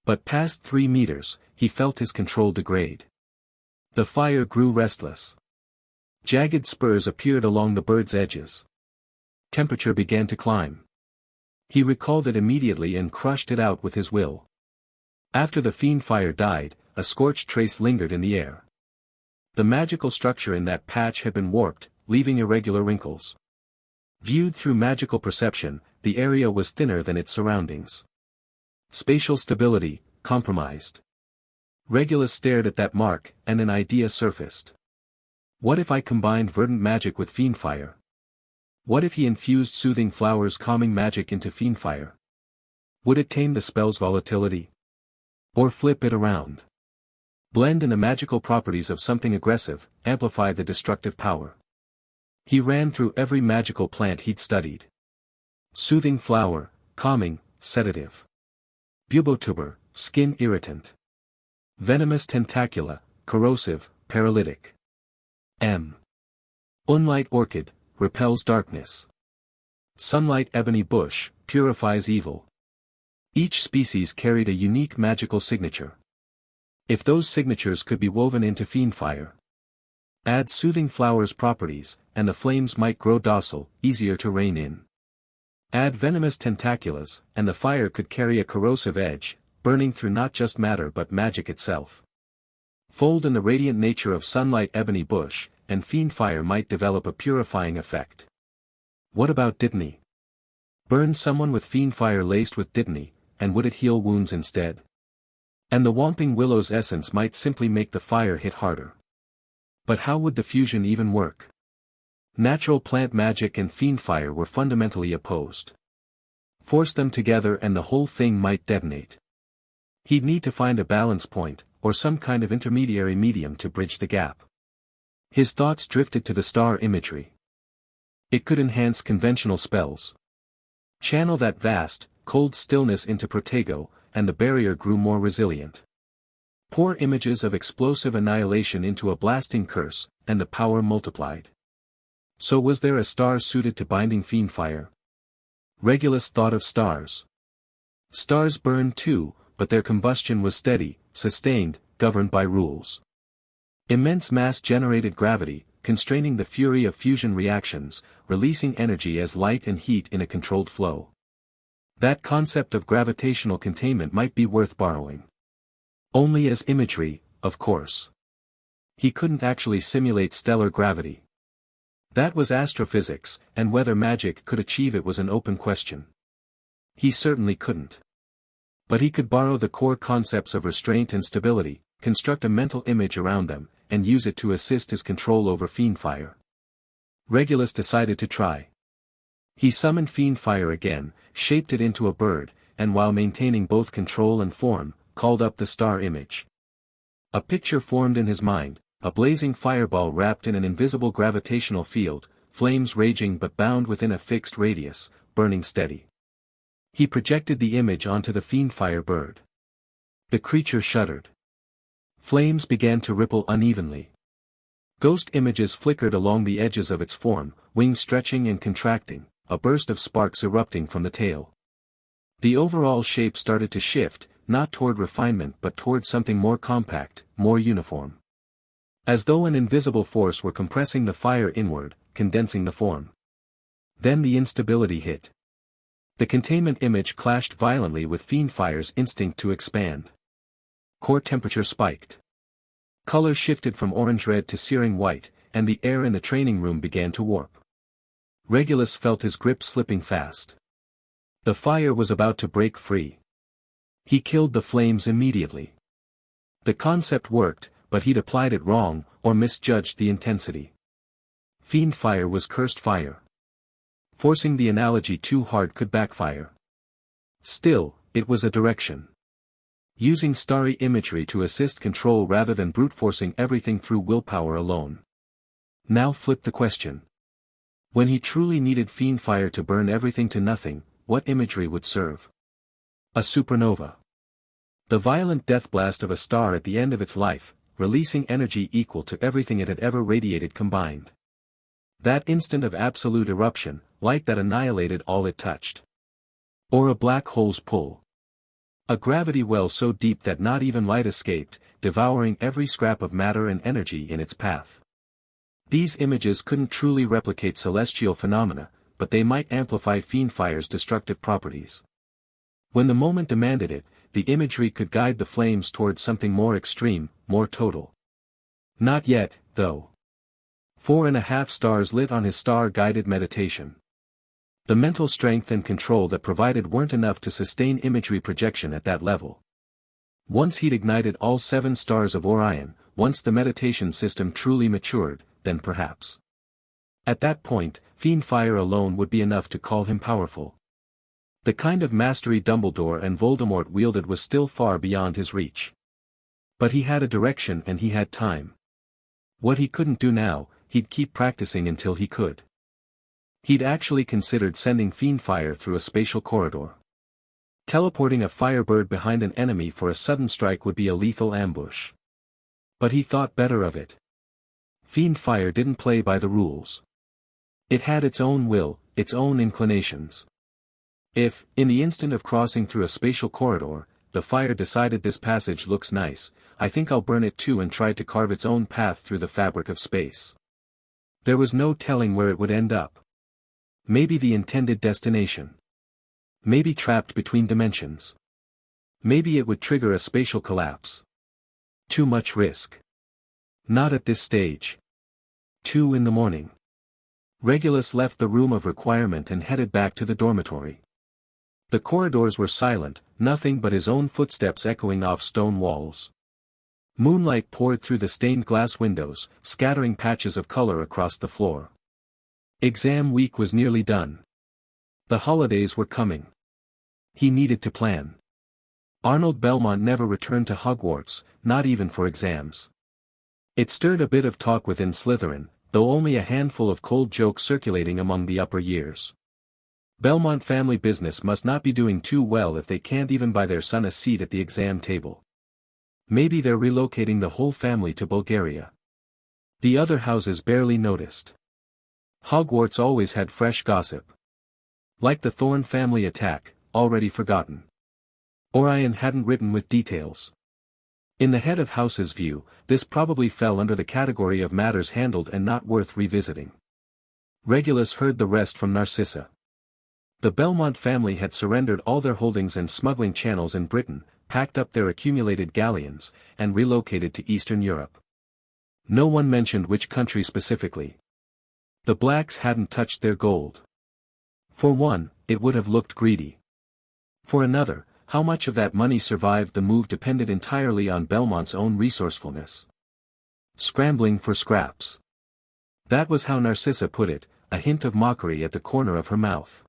But past 3 meters, he felt his control degrade. The fire grew restless. Jagged spurs appeared along the bird's edges. Temperature began to climb. He recalled it immediately and crushed it out with his will. After the fiend fire died, a scorched trace lingered in the air. The magical structure in that patch had been warped, leaving irregular wrinkles. Viewed through magical perception, the area was thinner than its surroundings. Spatial stability, compromised. Regulus stared at that mark, and an idea surfaced. What if I combined verdant magic with fiend fire? What if he infused soothing flowers calming magic into fiend fire? Would it tame the spell's volatility? Or flip it around? Blend in the magical properties of something aggressive, amplify the destructive power. He ran through every magical plant he'd studied. Soothing flower, calming, sedative. Bubotuber, skin irritant. Venomous tentacula, corrosive, paralytic. Unlight orchid, repels darkness. Sunlight ebony bush, purifies evil. Each species carried a unique magical signature. If those signatures could be woven into fiend fire. Add soothing flowers properties, and the flames might grow docile, easier to rein in. Add venomous tentaculas, and the fire could carry a corrosive edge, burning through not just matter but magic itself. Fold in the radiant nature of sunlight ebony bush, and fiend fire might develop a purifying effect. What about dittany? Burn someone with fiend fire laced with dittany, and would it heal wounds instead? And the whomping willow's essence might simply make the fire hit harder. But how would the fusion even work? Natural plant magic and fiend fire were fundamentally opposed. Force them together and the whole thing might detonate. He'd need to find a balance point, or some kind of intermediary medium to bridge the gap. His thoughts drifted to the star imagery. It could enhance conventional spells. Channel that vast, cold stillness into Protego, and the barrier grew more resilient. Pour images of explosive annihilation into a blasting curse, and the power multiplied. So was there a star suited to binding fiend fire? Regulus thought of stars. Stars burned too, but their combustion was steady, sustained, governed by rules. Immense mass generated gravity, constraining the fury of fusion reactions, releasing energy as light and heat in a controlled flow. That concept of gravitational containment might be worth borrowing. Only as imagery, of course. He couldn't actually simulate stellar gravity. That was astrophysics, and whether magic could achieve it was an open question. He certainly couldn't. But he could borrow the core concepts of restraint and stability, construct a mental image around them, and use it to assist his control over fiend fire. Regulus decided to try. He summoned fiend fire again, shaped it into a bird, and while maintaining both control and form, called up the star image. A picture formed in his mind, a blazing fireball wrapped in an invisible gravitational field, flames raging but bound within a fixed radius, burning steady. He projected the image onto the fiend fire bird. The creature shuddered. Flames began to ripple unevenly. Ghost images flickered along the edges of its form, wings stretching and contracting, a burst of sparks erupting from the tail. The overall shape started to shift, not toward refinement but toward something more compact, more uniform. As though an invisible force were compressing the fire inward, condensing the form. Then the instability hit. The containment image clashed violently with fiend fire's instinct to expand. Core temperature spiked. Color shifted from orange-red to searing white, and the air in the training room began to warp. Regulus felt his grip slipping fast. The fire was about to break free. He killed the flames immediately. The concept worked, but he'd applied it wrong, or misjudged the intensity. Fiend fire was cursed fire. Forcing the analogy too hard could backfire. Still, it was a direction. Using starry imagery to assist control rather than brute-forcing everything through willpower alone. Now flip the question. When he truly needed fiend fire to burn everything to nothing, what imagery would serve? A supernova. The violent death blast of a star at the end of its life, releasing energy equal to everything it had ever radiated combined. That instant of absolute eruption, light that annihilated all it touched. Or a black hole's pull. A gravity well so deep that not even light escaped, devouring every scrap of matter and energy in its path. These images couldn't truly replicate celestial phenomena, but they might amplify fiend fire's destructive properties. When the moment demanded it, the imagery could guide the flames towards something more extreme, more total. Not yet, though. 4.5 stars lit on his star-guided meditation. The mental strength and control that provided weren't enough to sustain imagery projection at that level. Once he'd ignited all 7 stars of Orion, once the meditation system truly matured, then perhaps. At that point, fiend fire alone would be enough to call him powerful. The kind of mastery Dumbledore and Voldemort wielded was still far beyond his reach. But he had a direction and he had time. What he couldn't do now, he'd keep practicing until he could. He'd actually considered sending fiend fire through a spatial corridor. Teleporting a firebird behind an enemy for a sudden strike would be a lethal ambush. But he thought better of it. Fiend fire didn't play by the rules. It had its own will, its own inclinations. If, in the instant of crossing through a spatial corridor, the fire decided this passage looks nice, I think I'll burn it too, and tried to carve its own path through the fabric of space. There was no telling where it would end up. Maybe the intended destination. Maybe trapped between dimensions. Maybe it would trigger a spatial collapse. Too much risk. Not at this stage. 2 in the morning. Regulus left the room of requirement and headed back to the dormitory. The corridors were silent, nothing but his own footsteps echoing off stone walls. Moonlight poured through the stained glass windows, scattering patches of color across the floor. Exam week was nearly done. The holidays were coming. He needed to plan. Arnold Belmont never returned to Hogwarts, not even for exams. It stirred a bit of talk within Slytherin, though only a handful of cold jokes circulating among the upper years. Belmont family business must not be doing too well if they can't even buy their son a seat at the exam table. Maybe they're relocating the whole family to Bulgaria. The other houses barely noticed. Hogwarts always had fresh gossip. Like the Thorn family attack, already forgotten. Orion hadn't written with details. In the head of house's view, this probably fell under the category of matters handled and not worth revisiting. Regulus heard the rest from Narcissa. The Belmont family had surrendered all their holdings and smuggling channels in Britain, packed up their accumulated galleons, and relocated to Eastern Europe. No one mentioned which country specifically. The blacks hadn't touched their gold. For one, it would have looked greedy. For another, how much of that money survived the move depended entirely on Belmont's own resourcefulness. Scrambling for scraps. That was how Narcissa put it, a hint of mockery at the corner of her mouth.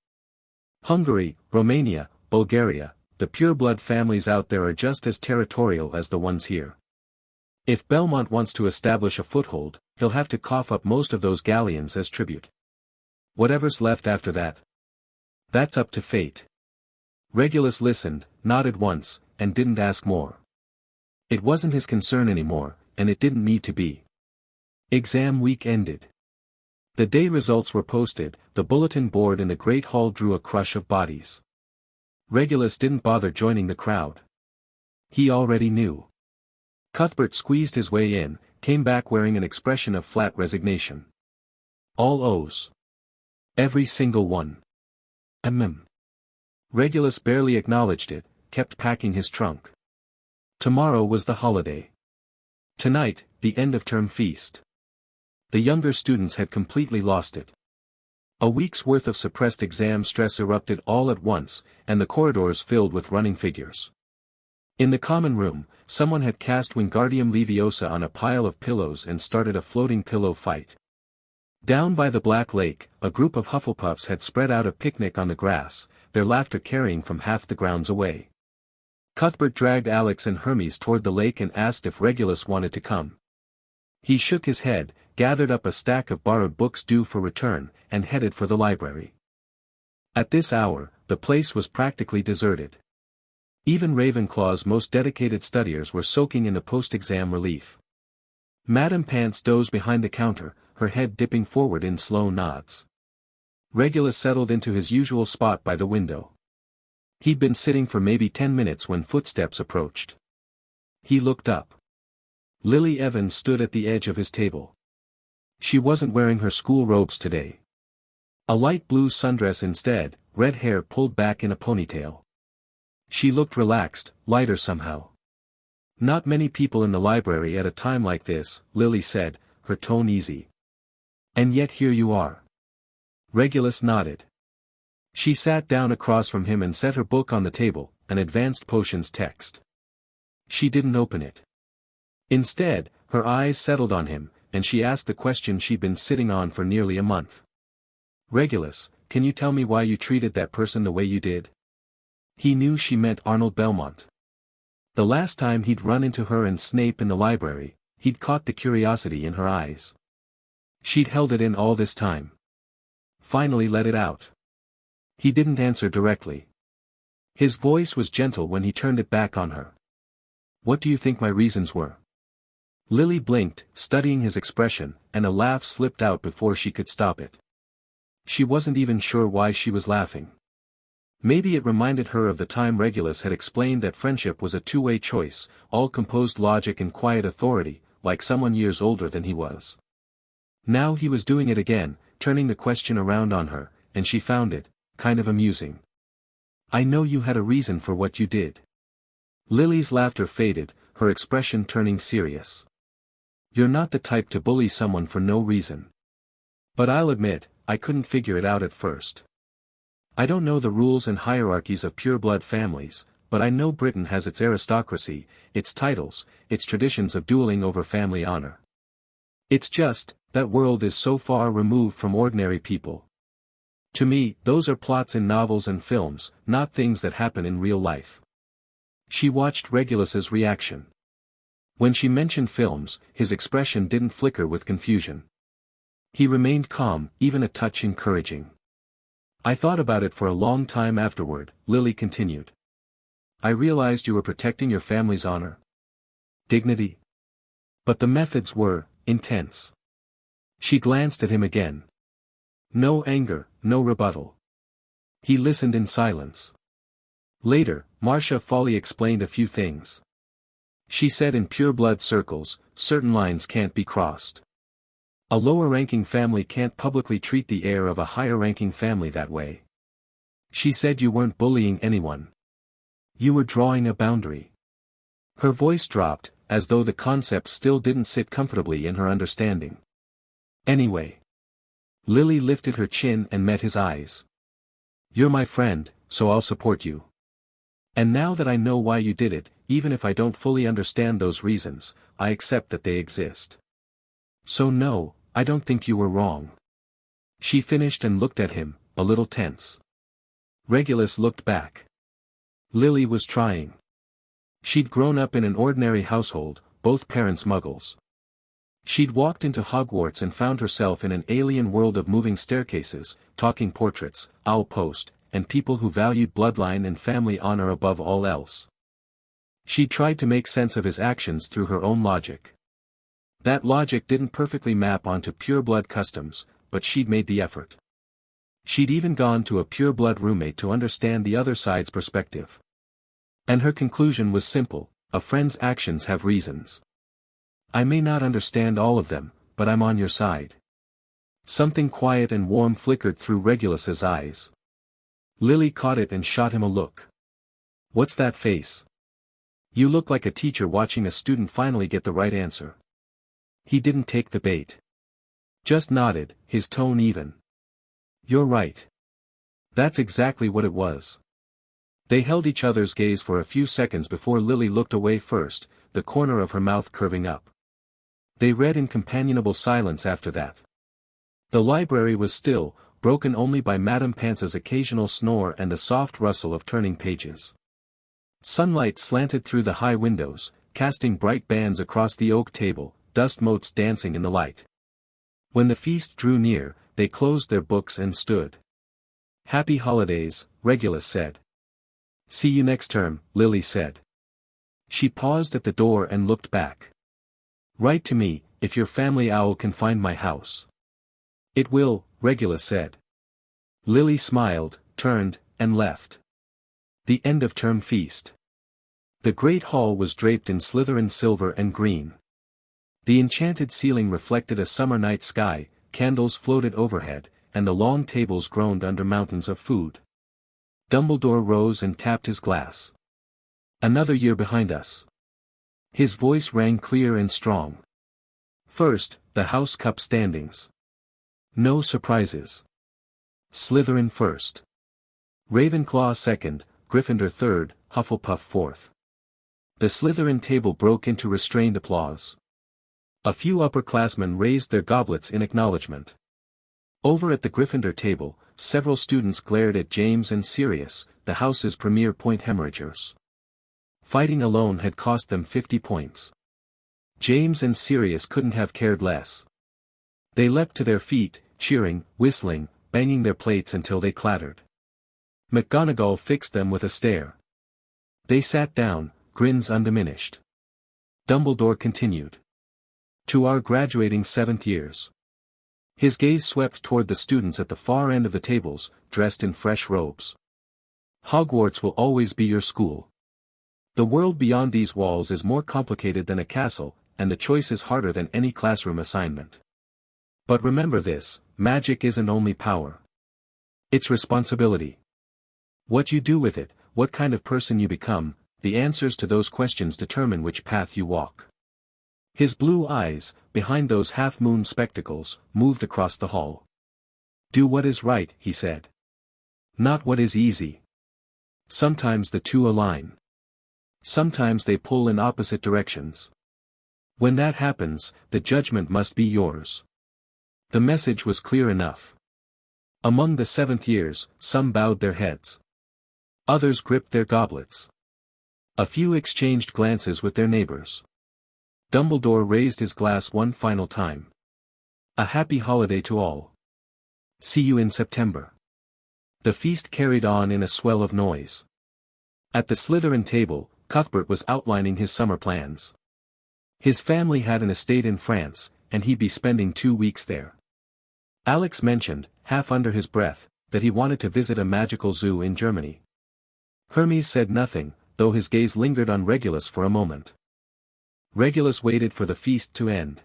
Hungary, Romania, Bulgaria, the pureblood families out there are just as territorial as the ones here. If Belmont wants to establish a foothold, he'll have to cough up most of those galleons as tribute. Whatever's left after that. That's up to fate. Regulus listened, nodded once, and didn't ask more. It wasn't his concern anymore, and it didn't need to be. Exam week ended. The day results were posted, the bulletin board in the Great Hall drew a crush of bodies. Regulus didn't bother joining the crowd. He already knew. Cuthbert squeezed his way in, came back wearing an expression of flat resignation. All O's. Every single one. Regulus barely acknowledged it, kept packing his trunk. Tomorrow was the holiday. Tonight, the end-of-term feast. The younger students had completely lost it. A week's worth of suppressed exam stress erupted all at once, and the corridors filled with running figures. In the common room, someone had cast Wingardium Leviosa on a pile of pillows and started a floating pillow fight. Down by the Black Lake, a group of Hufflepuffs had spread out a picnic on the grass, their laughter carrying from half the grounds away. Cuthbert dragged Alex and Hermes toward the lake and asked if Regulus wanted to come. He shook his head, gathered up a stack of borrowed books due for return, and headed for the library. At this hour, the place was practically deserted. Even Ravenclaw's most dedicated studiers were soaking in the post-exam relief. Madame Pants dozed behind the counter, her head dipping forward in slow nods. Regulus settled into his usual spot by the window. He'd been sitting for maybe 10 minutes when footsteps approached. He looked up. Lily Evans stood at the edge of his table. She wasn't wearing her school robes today. A light blue sundress instead, red hair pulled back in a ponytail. She looked relaxed, lighter somehow. Not many people in the library at a time like this, Lily said, her tone easy. And yet here you are. Regulus nodded. She sat down across from him and set her book on the table, an advanced potions text. She didn't open it. Instead, her eyes settled on him, and she asked the question she'd been sitting on for nearly a month. Regulus, can you tell me why you treated that person the way you did? He knew she meant Arnold Belmont. The last time he'd run into her and Snape in the library, he'd caught the curiosity in her eyes. She'd held it in all this time. Finally let it out. He didn't answer directly. His voice was gentle when he turned it back on her. What do you think my reasons were? Lily blinked, studying his expression, and a laugh slipped out before she could stop it. She wasn't even sure why she was laughing. Maybe it reminded her of the time Regulus had explained that friendship was a two-way choice, all composed logic and quiet authority, like someone years older than he was. Now he was doing it again, turning the question around on her, and she found it kind of amusing. I know you had a reason for what you did. Lily's laughter faded, her expression turning serious. You're not the type to bully someone for no reason. But I'll admit, I couldn't figure it out at first. I don't know the rules and hierarchies of pureblood families, but I know Britain has its aristocracy, its titles, its traditions of dueling over family honor. It's just, that world is so far removed from ordinary people. To me, those are plots in novels and films, not things that happen in real life. She watched Regulus's reaction. When she mentioned films, his expression didn't flicker with confusion. He remained calm, even a touch encouraging. I thought about it for a long time afterward, Lily continued. I realized you were protecting your family's honor. Dignity. But the methods were intense. She glanced at him again. No anger, no rebuttal. He listened in silence. Later, Marcia Foley explained a few things. She said in pureblood circles, certain lines can't be crossed. A lower-ranking family can't publicly treat the heir of a higher-ranking family that way. She said you weren't bullying anyone. You were drawing a boundary. Her voice dropped, as though the concept still didn't sit comfortably in her understanding. Anyway. Lily lifted her chin and met his eyes. You're my friend, so I'll support you. And now that I know why you did it, even if I don't fully understand those reasons, I accept that they exist. So no, I don't think you were wrong. She finished and looked at him, a little tense. Regulus looked back. Lily was trying. She'd grown up in an ordinary household, both parents muggles. She'd walked into Hogwarts and found herself in an alien world of moving staircases, talking portraits, owl post, and people who valued bloodline and family honor above all else. She tried to make sense of his actions through her own logic. That logic didn't perfectly map onto pureblood customs, but she'd made the effort. She'd even gone to a pureblood roommate to understand the other side's perspective. And her conclusion was simple: a friend's actions have reasons. I may not understand all of them, but I'm on your side. Something quiet and warm flickered through Regulus's eyes. Lily caught it and shot him a look. What's that face? You look like a teacher watching a student finally get the right answer. He didn't take the bait. Just nodded, his tone even. You're right. That's exactly what it was. They held each other's gaze for a few seconds before Lily looked away first, the corner of her mouth curving up. They read in companionable silence after that. The library was still, broken only by Madame Pance's occasional snore and the soft rustle of turning pages. Sunlight slanted through the high windows, casting bright bands across the oak table, dust motes dancing in the light. When the feast drew near, they closed their books and stood. "Happy holidays," Regulus said. "See you next term," Lily said. She paused at the door and looked back. "Write to me, if your family owl can find my house." "It will," Regulus said. Lily smiled, turned, and left. The end of term feast. The great hall was draped in Slytherin silver and green. The enchanted ceiling reflected a summer night sky, candles floated overhead, and the long tables groaned under mountains of food. Dumbledore rose and tapped his glass. "Another year behind us." His voice rang clear and strong. First, the House Cup standings. No surprises. Slytherin first. Ravenclaw second, Gryffindor third, Hufflepuff fourth. The Slytherin table broke into restrained applause. A few upperclassmen raised their goblets in acknowledgement. Over at the Gryffindor table, several students glared at James and Sirius, the house's premier point hemorrhagers. Fighting alone had cost them 50 points. James and Sirius couldn't have cared less. They leapt to their feet, cheering, whistling, banging their plates until they clattered. McGonagall fixed them with a stare. They sat down, grins undiminished. Dumbledore continued. "To our graduating 7th years." His gaze swept toward the students at the far end of the tables, dressed in fresh robes. "Hogwarts will always be your school. The world beyond these walls is more complicated than a castle, and the choice is harder than any classroom assignment. But remember this, magic isn't only power. It's responsibility. What you do with it, what kind of person you become, the answers to those questions determine which path you walk." His blue eyes, behind those half-moon spectacles, moved across the hall. "Do what is right," he said. "Not what is easy. Sometimes the two align. Sometimes they pull in opposite directions. When that happens, the judgment must be yours." The message was clear enough. Among the 7th years, some bowed their heads. Others gripped their goblets. A few exchanged glances with their neighbors. Dumbledore raised his glass one final time. "A happy holiday to all. See you in September." The feast carried on in a swell of noise. At the Slytherin table, Cuthbert was outlining his summer plans. His family had an estate in France, and he'd be spending 2 weeks there. Alex mentioned, half under his breath, that he wanted to visit a magical zoo in Germany. Hermes said nothing, though his gaze lingered on Regulus for a moment. Regulus waited for the feast to end.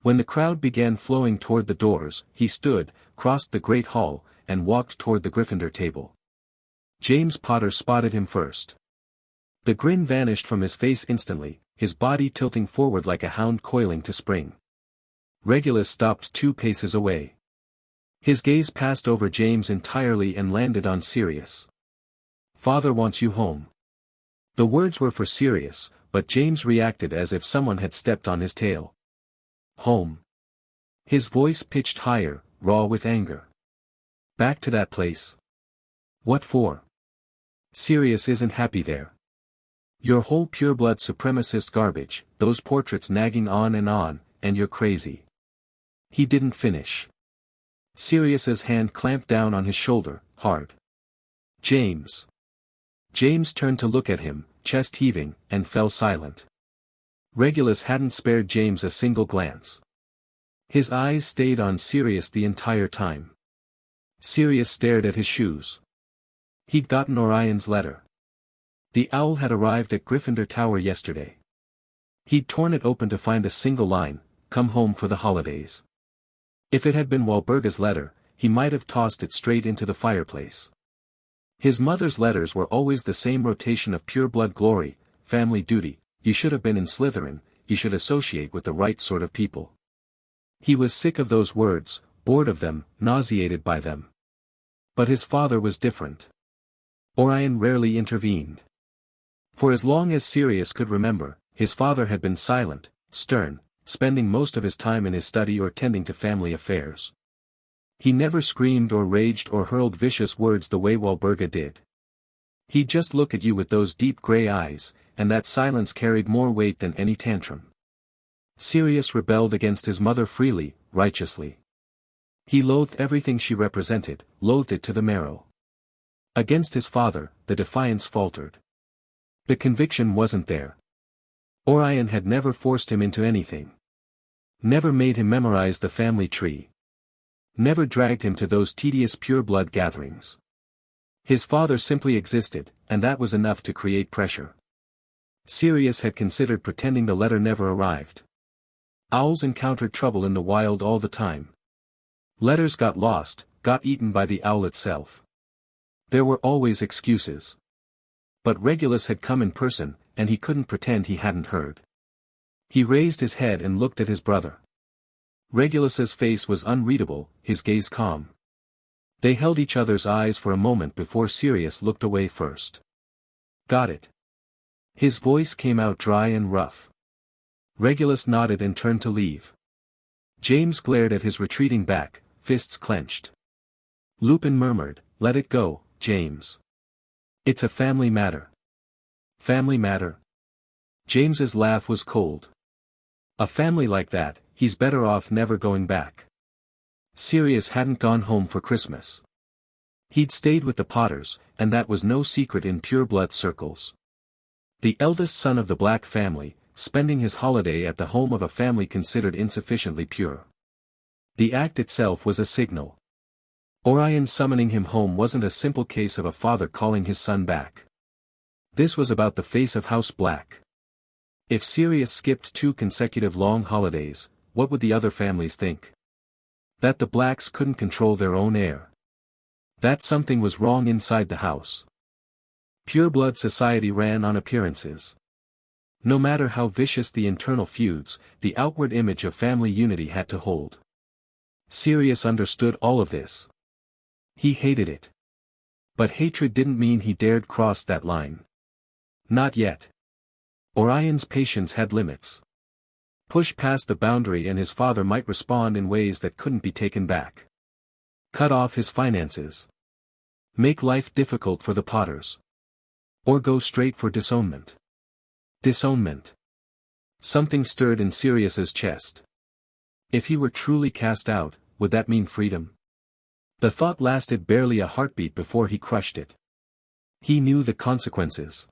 When the crowd began flowing toward the doors, he stood, crossed the great hall, and walked toward the Gryffindor table. James Potter spotted him first. The grin vanished from his face instantly, his body tilting forward like a hound coiling to spring. Regulus stopped 2 paces away. His gaze passed over James entirely and landed on Sirius. "Father wants you home." The words were for Sirius, but James reacted as if someone had stepped on his tail. "Home." His voice pitched higher, raw with anger. "Back to that place." "What for?" "Sirius isn't happy there. Your whole pureblood supremacist garbage, those portraits nagging on, and you're crazy." He didn't finish. Sirius's hand clamped down on his shoulder, hard. "James." James turned to look at him, chest heaving, and fell silent. Regulus hadn't spared James a single glance. His eyes stayed on Sirius the entire time. Sirius stared at his shoes. He'd gotten Orion's letter. The owl had arrived at Gryffindor Tower yesterday. He'd torn it open to find a single line, "Come home for the holidays." If it had been Walburga's letter, he might have tossed it straight into the fireplace. His mother's letters were always the same rotation of pure-blood glory, family duty, you should have been in Slytherin, you should associate with the right sort of people. He was sick of those words, bored of them, nauseated by them. But his father was different. Orion rarely intervened. For as long as Sirius could remember, his father had been silent, stern, spending most of his time in his study or tending to family affairs. He never screamed or raged or hurled vicious words the way Walburga did. He'd just look at you with those deep gray eyes, and that silence carried more weight than any tantrum. Sirius rebelled against his mother freely, righteously. He loathed everything she represented, loathed it to the marrow. Against his father, the defiance faltered. The conviction wasn't there. Orion had never forced him into anything. Never made him memorize the family tree. Never dragged him to those tedious pure-blood gatherings. His father simply existed, and that was enough to create pressure. Sirius had considered pretending the letter never arrived. Owls encountered trouble in the wild all the time. Letters got lost, got eaten by the owl itself. There were always excuses. But Regulus had come in person, and he couldn't pretend he hadn't heard. He raised his head and looked at his brother. Regulus's face was unreadable, his gaze calm. They held each other's eyes for a moment before Sirius looked away first. Got it. His voice came out dry and rough. Regulus nodded and turned to leave. James glared at his retreating back, fists clenched. Lupin murmured, "Let it go, James. It's a family matter." Family matter? James's laugh was cold. A family like that, he's better off never going back. Sirius hadn't gone home for Christmas. He'd stayed with the Potters, and that was no secret in pure-blood circles. The eldest son of the Black family, spending his holiday at the home of a family considered insufficiently pure. The act itself was a signal. Orion summoning him home wasn't a simple case of a father calling his son back. This was about the face of House Black. If Sirius skipped 2 consecutive long holidays, what would the other families think? That the Blacks couldn't control their own heir. That something was wrong inside the house. Pure-blood society ran on appearances. No matter how vicious the internal feuds, the outward image of family unity had to hold. Sirius understood all of this. He hated it. But hatred didn't mean he dared cross that line. Not yet. Orion's patience had limits. Push past the boundary and his father might respond in ways that couldn't be taken back. Cut off his finances. Make life difficult for the Potters. Or go straight for disownment. Disownment. Something stirred in Sirius's chest. If he were truly cast out, would that mean freedom? The thought lasted barely a heartbeat before he crushed it. He knew the consequences.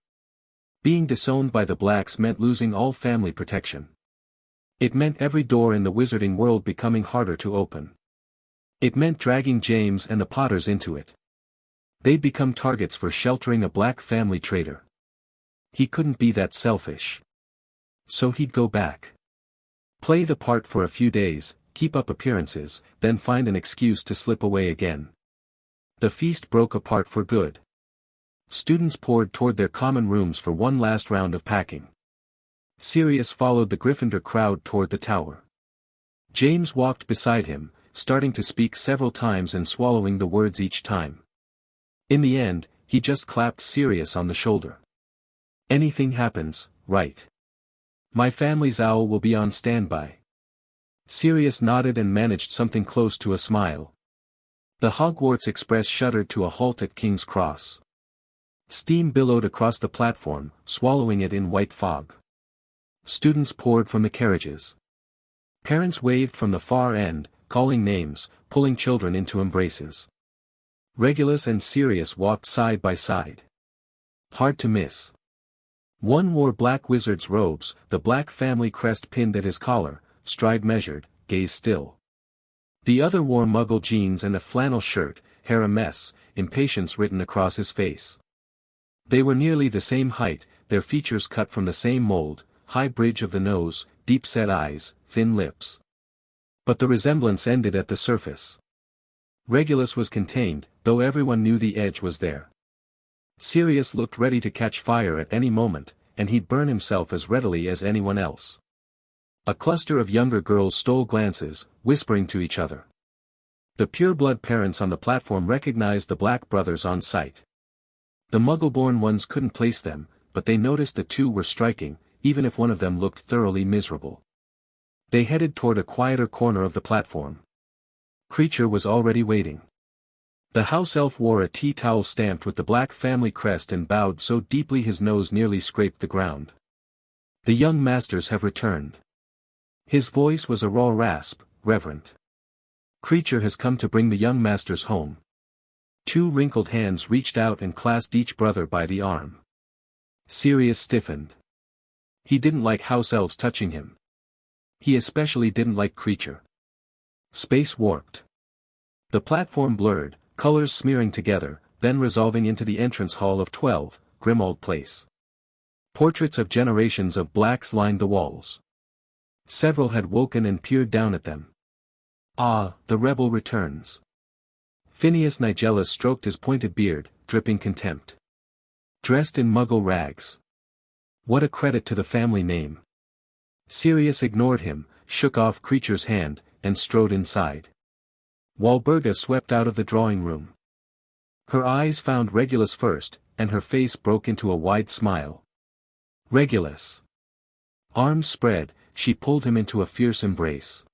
Being disowned by the Blacks meant losing all family protection. It meant every door in the wizarding world becoming harder to open. It meant dragging James and the Potters into it. They'd become targets for sheltering a Black family traitor. He couldn't be that selfish. So he'd go back. Play the part for a few days, keep up appearances, then find an excuse to slip away again. The feast broke apart for good. Students poured toward their common rooms for one last round of packing. Sirius followed the Gryffindor crowd toward the tower. James walked beside him, starting to speak several times and swallowing the words each time. In the end, he just clapped Sirius on the shoulder. "Anything happens, right? My family's owl will be on standby." Sirius nodded and managed something close to a smile. The Hogwarts Express shuddered to a halt at King's Cross. Steam billowed across the platform, swallowing it in white fog. Students poured from the carriages. Parents waved from the far end, calling names, pulling children into embraces. Regulus and Sirius walked side by side. Hard to miss. One wore black wizard's robes, the Black family crest pinned at his collar, stride measured, gaze still. The other wore muggle jeans and a flannel shirt, hair a mess, impatience written across his face. They were nearly the same height, their features cut from the same mold, high bridge of the nose, deep-set eyes, thin lips. But the resemblance ended at the surface. Regulus was contained, though everyone knew the edge was there. Sirius looked ready to catch fire at any moment, and he'd burn himself as readily as anyone else. A cluster of younger girls stole glances, whispering to each other. The pure-blood parents on the platform recognized the Black brothers on sight. The Muggle-born ones couldn't place them, but they noticed the two were striking, even if one of them looked thoroughly miserable. They headed toward a quieter corner of the platform. Creature was already waiting. The house elf wore a tea towel stamped with the Black family crest and bowed so deeply his nose nearly scraped the ground. The young masters have returned. His voice was a raw rasp, reverent. Creature has come to bring the young masters home. Two wrinkled hands reached out and clasped each brother by the arm. Sirius stiffened. He didn't like house elves touching him. He especially didn't like Creature. Space warped. The platform blurred, colors smearing together, then resolving into the entrance hall of 12, Grimmauld Place. Portraits of generations of Blacks lined the walls. Several had woken and peered down at them. Ah, the rebel returns. Phineas Nigella stroked his pointed beard, dripping contempt. Dressed in Muggle rags. What a credit to the family name. Sirius ignored him, shook off Creature's hand, and strode inside. Walburga swept out of the drawing room. Her eyes found Regulus first, and her face broke into a wide smile. Regulus. Arms spread, she pulled him into a fierce embrace.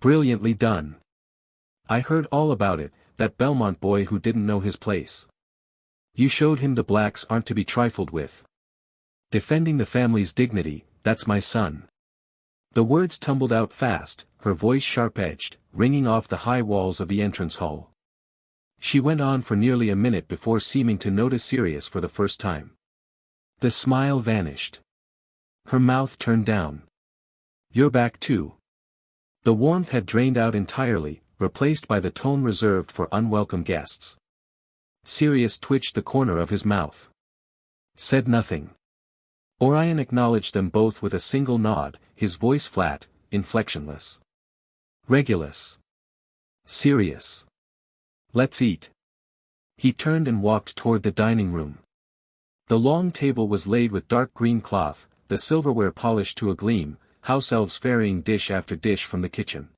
Brilliantly done. I heard all about it, that Belmont boy who didn't know his place. You showed him the Blacks aren't to be trifled with. Defending the family's dignity, that's my son. The words tumbled out fast, her voice sharp-edged, ringing off the high walls of the entrance hall. She went on for nearly a minute before seeming to notice Sirius for the first time. The smile vanished. Her mouth turned down. You're back too. The warmth had drained out entirely, replaced by the tone reserved for unwelcome guests. Sirius twitched the corner of his mouth. Said nothing. Orion acknowledged them both with a single nod, his voice flat, inflectionless. Regulus. Sirius. Let's eat. He turned and walked toward the dining room. The long table was laid with dark green cloth, the silverware polished to a gleam, house elves ferrying dish after dish from the kitchen.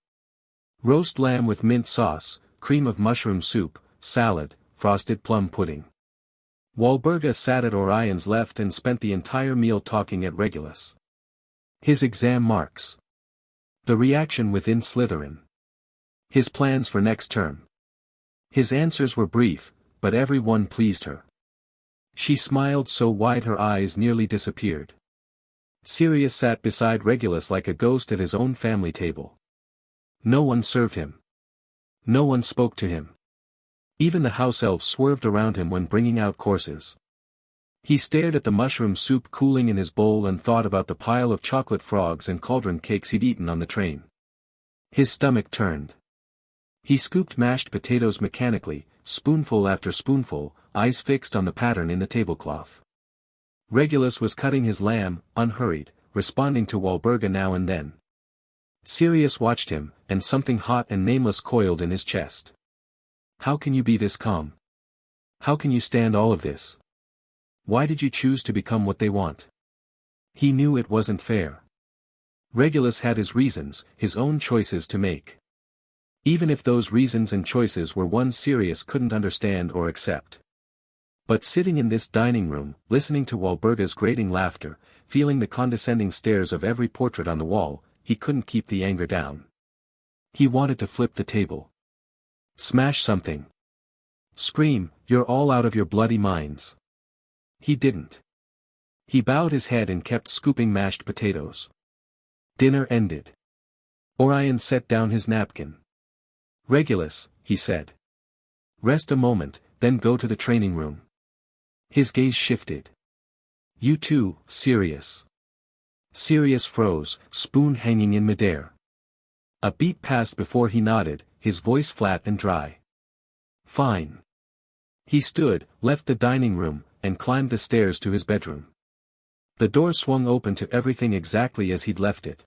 Roast lamb with mint sauce, cream of mushroom soup, salad, frosted plum pudding. Walburga sat at Orion's left and spent the entire meal talking at Regulus. His exam marks. The reaction within Slytherin. His plans for next term. His answers were brief, but every one pleased her. She smiled so wide her eyes nearly disappeared. Sirius sat beside Regulus like a ghost at his own family table. No one served him. No one spoke to him. Even the house elves swerved around him when bringing out courses. He stared at the mushroom soup cooling in his bowl and thought about the pile of chocolate frogs and cauldron cakes he'd eaten on the train. His stomach turned. He scooped mashed potatoes mechanically, spoonful after spoonful, eyes fixed on the pattern in the tablecloth. Regulus was cutting his lamb, unhurried, responding to Walburga now and then. Sirius watched him, and something hot and nameless coiled in his chest. How can you be this calm? How can you stand all of this? Why did you choose to become what they want? He knew it wasn't fair. Regulus had his reasons, his own choices to make. Even if those reasons and choices were ones Sirius couldn't understand or accept. But sitting in this dining room, listening to Walburga's grating laughter, feeling the condescending stares of every portrait on the wall, he couldn't keep the anger down. He wanted to flip the table. Smash something. Scream, you're all out of your bloody minds. He didn't. He bowed his head and kept scooping mashed potatoes. Dinner ended. Orion set down his napkin. Regulus, he said. Rest a moment, then go to the training room. His gaze shifted. You too, Sirius. Sirius froze, spoon hanging in midair. A beat passed before he nodded, his voice flat and dry. Fine. He stood, left the dining room, and climbed the stairs to his bedroom. The door swung open to everything exactly as he'd left it.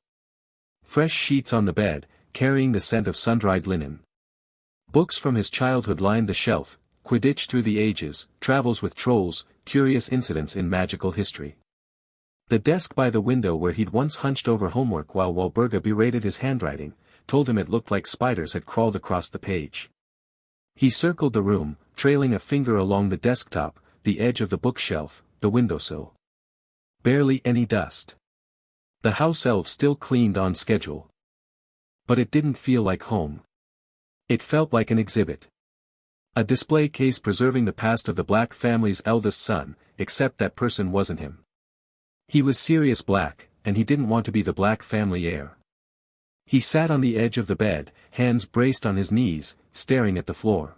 Fresh sheets on the bed, carrying the scent of sun-dried linen. Books from his childhood lined the shelf, Quidditch through the ages, travels with trolls, curious incidents in magical history. The desk by the window where he'd once hunched over homework while Walburga berated his handwriting, told him it looked like spiders had crawled across the page. He circled the room, trailing a finger along the desktop, the edge of the bookshelf, the windowsill. Barely any dust. The house elf still cleaned on schedule. But it didn't feel like home. It felt like an exhibit. A display case preserving the past of the Black family's eldest son, except that person wasn't him. He was Sirius Black, and he didn't want to be the Black family heir. He sat on the edge of the bed, hands braced on his knees, staring at the floor.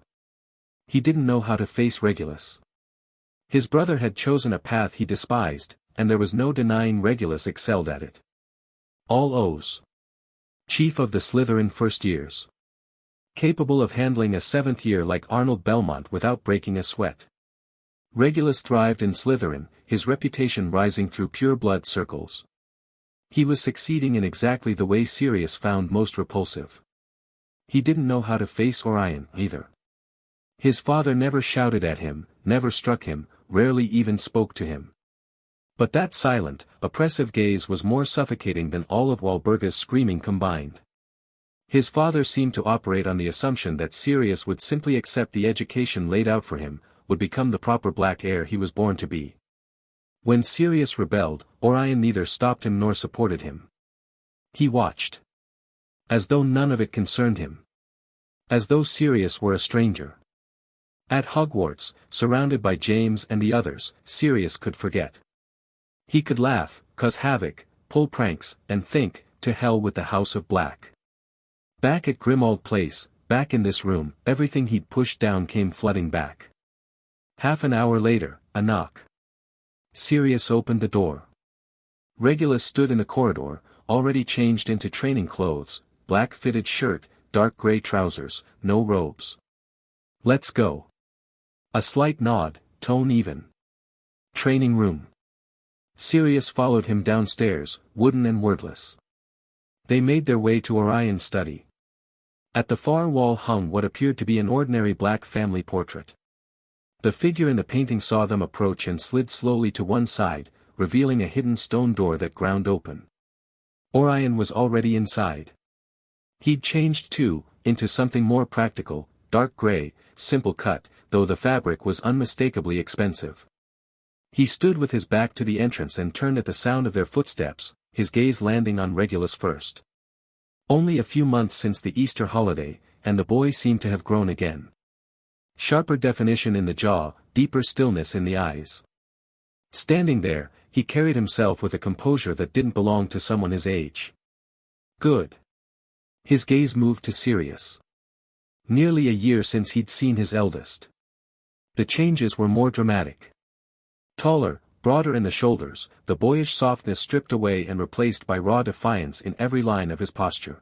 He didn't know how to face Regulus. His brother had chosen a path he despised, and there was no denying Regulus excelled at it. All O's. Chief of the Slytherin first years. Capable of handling a 7th year like Arnold Belmont without breaking a sweat. Regulus thrived in Slytherin, his reputation rising through pure-blood circles. He was succeeding in exactly the way Sirius found most repulsive. He didn't know how to face Orion, either. His father never shouted at him, never struck him, rarely even spoke to him. But that silent, oppressive gaze was more suffocating than all of Walburga's screaming combined. His father seemed to operate on the assumption that Sirius would simply accept the education laid out for him, would become the proper Black heir he was born to be. When Sirius rebelled, Orion neither stopped him nor supported him. He watched. As though none of it concerned him. As though Sirius were a stranger. At Hogwarts, surrounded by James and the others, Sirius could forget. He could laugh, cause havoc, pull pranks, and think, to hell with the House of Black. Back at Grimmauld Place, back in this room, everything he'd pushed down came flooding back. Half an hour later, a knock. Sirius opened the door. Regulus stood in the corridor, already changed into training clothes, black fitted shirt, dark gray trousers, no robes. Let's go. A slight nod, tone even. Training room. Sirius followed him downstairs, wooden and wordless. They made their way to Orion's study. At the far wall hung what appeared to be an ordinary Black family portrait. The figure in the painting saw them approach and slid slowly to one side, revealing a hidden stone door that ground open. Orion was already inside. He'd changed too, into something more practical, dark gray, simple cut, though the fabric was unmistakably expensive. He stood with his back to the entrance and turned at the sound of their footsteps, his gaze landing on Regulus first. Only a few months since the Easter holiday, and the boy seemed to have grown again. Sharper definition in the jaw, deeper stillness in the eyes. Standing there, he carried himself with a composure that didn't belong to someone his age. Good. His gaze moved to Sirius. Nearly a year since he'd seen his eldest. The changes were more dramatic. Taller, broader in the shoulders, the boyish softness stripped away and replaced by raw defiance in every line of his posture.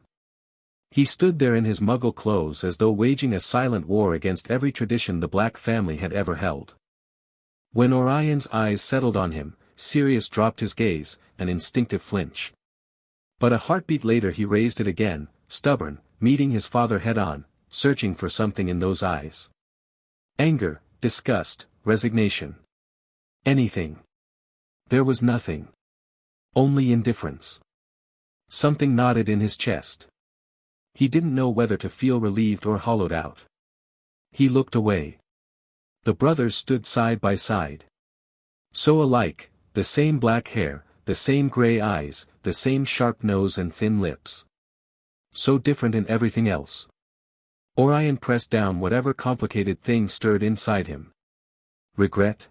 He stood there in his muggle clothes as though waging a silent war against every tradition the Black family had ever held. When Orion's eyes settled on him, Sirius dropped his gaze, an instinctive flinch. But a heartbeat later he raised it again, stubborn, meeting his father head-on, searching for something in those eyes. Anger, disgust, resignation. Anything. There was nothing. Only indifference. Something knotted in his chest. He didn't know whether to feel relieved or hollowed out. He looked away. The brothers stood side by side. So alike, the same black hair, the same gray eyes, the same sharp nose and thin lips. So different in everything else. Orion pressed down whatever complicated thing stirred inside him. Regret?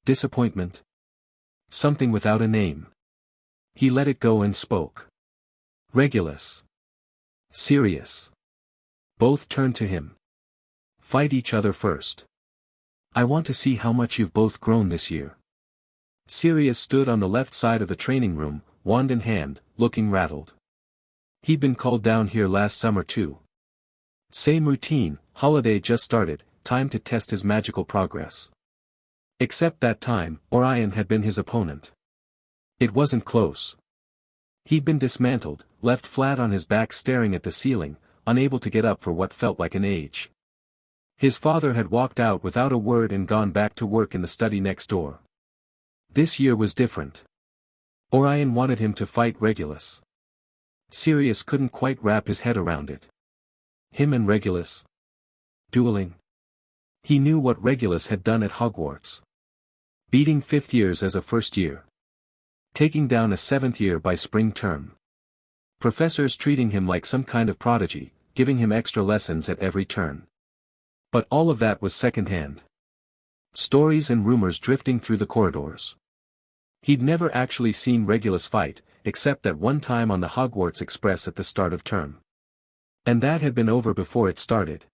Disappointment? Something without a name. He let it go and spoke. Regulus. Sirius. Both turned to him. Fight each other first. I want to see how much you've both grown this year. Sirius stood on the left side of the training room, wand in hand, looking rattled. He'd been called down here last summer too. Same routine, holiday just started, time to test his magical progress. Except that time, Orion had been his opponent. It wasn't close. He'd been dismantled, left flat on his back staring at the ceiling, unable to get up for what felt like an age. His father had walked out without a word and gone back to work in the study next door. This year was different. Orion wanted him to fight Regulus. Sirius couldn't quite wrap his head around it. Him and Regulus. Dueling. He knew what Regulus had done at Hogwarts. Beating 5th years as a first year. Taking down a 7th year by spring term. Professors treating him like some kind of prodigy, giving him extra lessons at every turn. But all of that was second-hand. Stories and rumors drifting through the corridors. He'd never actually seen Regulus fight, except that one time on the Hogwarts Express at the start of term. And that had been over before it started.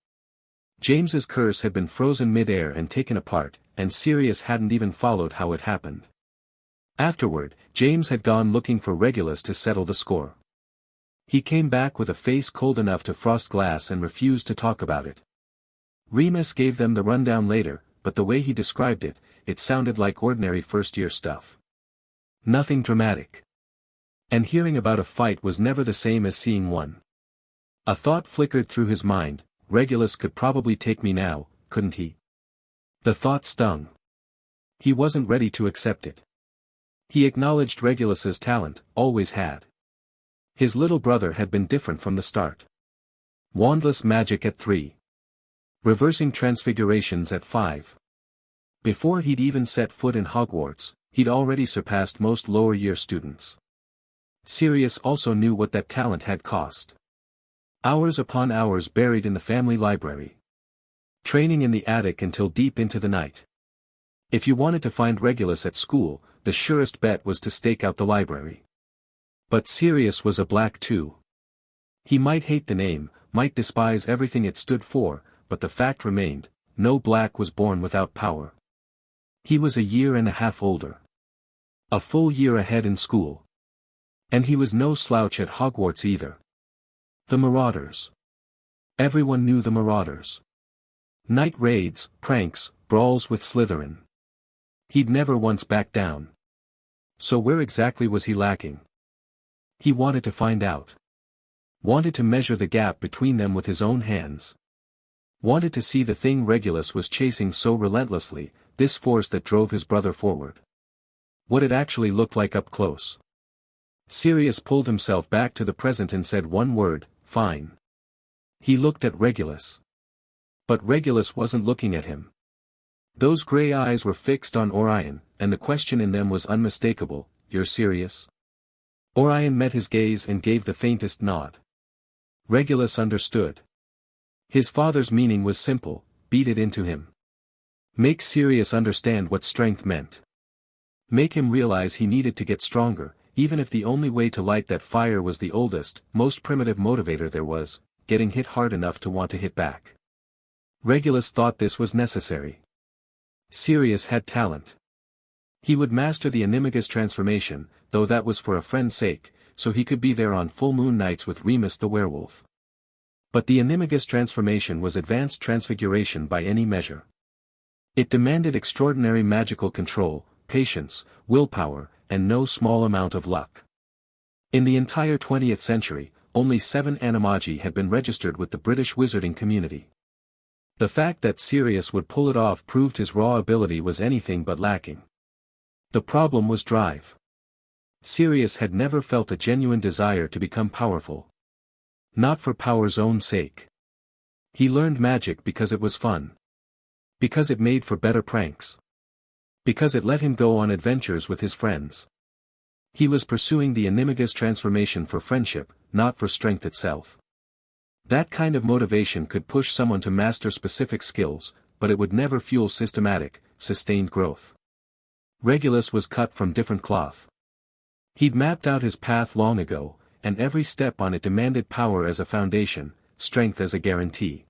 James's curse had been frozen mid-air and taken apart, and Sirius hadn't even followed how it happened. Afterward, James had gone looking for Regulus to settle the score. He came back with a face cold enough to frost glass and refused to talk about it. Remus gave them the rundown later, but the way he described it, it sounded like ordinary first-year stuff. Nothing dramatic. And hearing about a fight was never the same as seeing one. A thought flickered through his mind, Regulus could probably take me now, couldn't he? The thought stung. He wasn't ready to accept it. He acknowledged Regulus's talent, always had. His little brother had been different from the start. Wandless magic at 3. Reversing transfigurations at 5. Before he'd even set foot in Hogwarts, he'd already surpassed most lower-year students. Sirius also knew what that talent had cost. Hours upon hours buried in the family library. Training in the attic until deep into the night. If you wanted to find Regulus at school, the surest bet was to stake out the library. But Sirius was a black too. He might hate the name, might despise everything it stood for, but the fact remained, no black was born without power. He was a year and a half older. A full year ahead in school. And he was no slouch at Hogwarts either. The Marauders. Everyone knew the Marauders. Night raids, pranks, brawls with Slytherin. He'd never once backed down. So where exactly was he lacking? He wanted to find out. Wanted to measure the gap between them with his own hands. Wanted to see the thing Regulus was chasing so relentlessly, this force that drove his brother forward. What it actually looked like up close. Sirius pulled himself back to the present and said one word, fine. He looked at Regulus. But Regulus wasn't looking at him. Those gray eyes were fixed on Orion, and the question in them was unmistakable, "You're serious?" Orion met his gaze and gave the faintest nod. Regulus understood. His father's meaning was simple, beat it into him. Make Sirius understand what strength meant. Make him realize he needed to get stronger, even if the only way to light that fire was the oldest, most primitive motivator there was, getting hit hard enough to want to hit back. Regulus thought this was necessary. Sirius had talent. He would master the animagus transformation, though that was for a friend's sake, so he could be there on full moon nights with Remus the werewolf. But the animagus transformation was advanced transfiguration by any measure. It demanded extraordinary magical control, patience, willpower, and no small amount of luck. In the entire 20th century, only 7 animagi had been registered with the British wizarding community. The fact that Sirius would pull it off proved his raw ability was anything but lacking. The problem was drive. Sirius had never felt a genuine desire to become powerful. Not for power's own sake. He learned magic because it was fun. Because it made for better pranks. Because it let him go on adventures with his friends. He was pursuing the animagus transformation for friendship, not for strength itself. That kind of motivation could push someone to master specific skills, but it would never fuel systematic, sustained growth. Regulus was cut from different cloth. He'd mapped out his path long ago, and every step on it demanded power as a foundation, strength as a guarantee.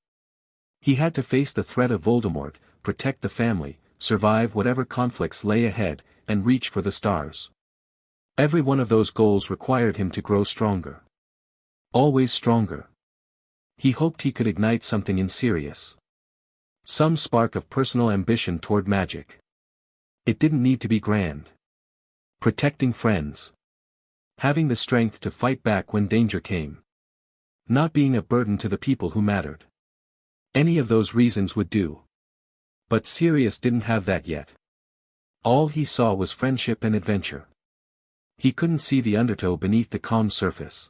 He had to face the threat of Voldemort, protect the family, survive whatever conflicts lay ahead, and reach for the stars. Every one of those goals required him to grow stronger. Always stronger. He hoped he could ignite something in Sirius. Some spark of personal ambition toward magic. It didn't need to be grand. Protecting friends. Having the strength to fight back when danger came. Not being a burden to the people who mattered. Any of those reasons would do. But Sirius didn't have that yet. All he saw was friendship and adventure. He couldn't see the undertow beneath the calm surface.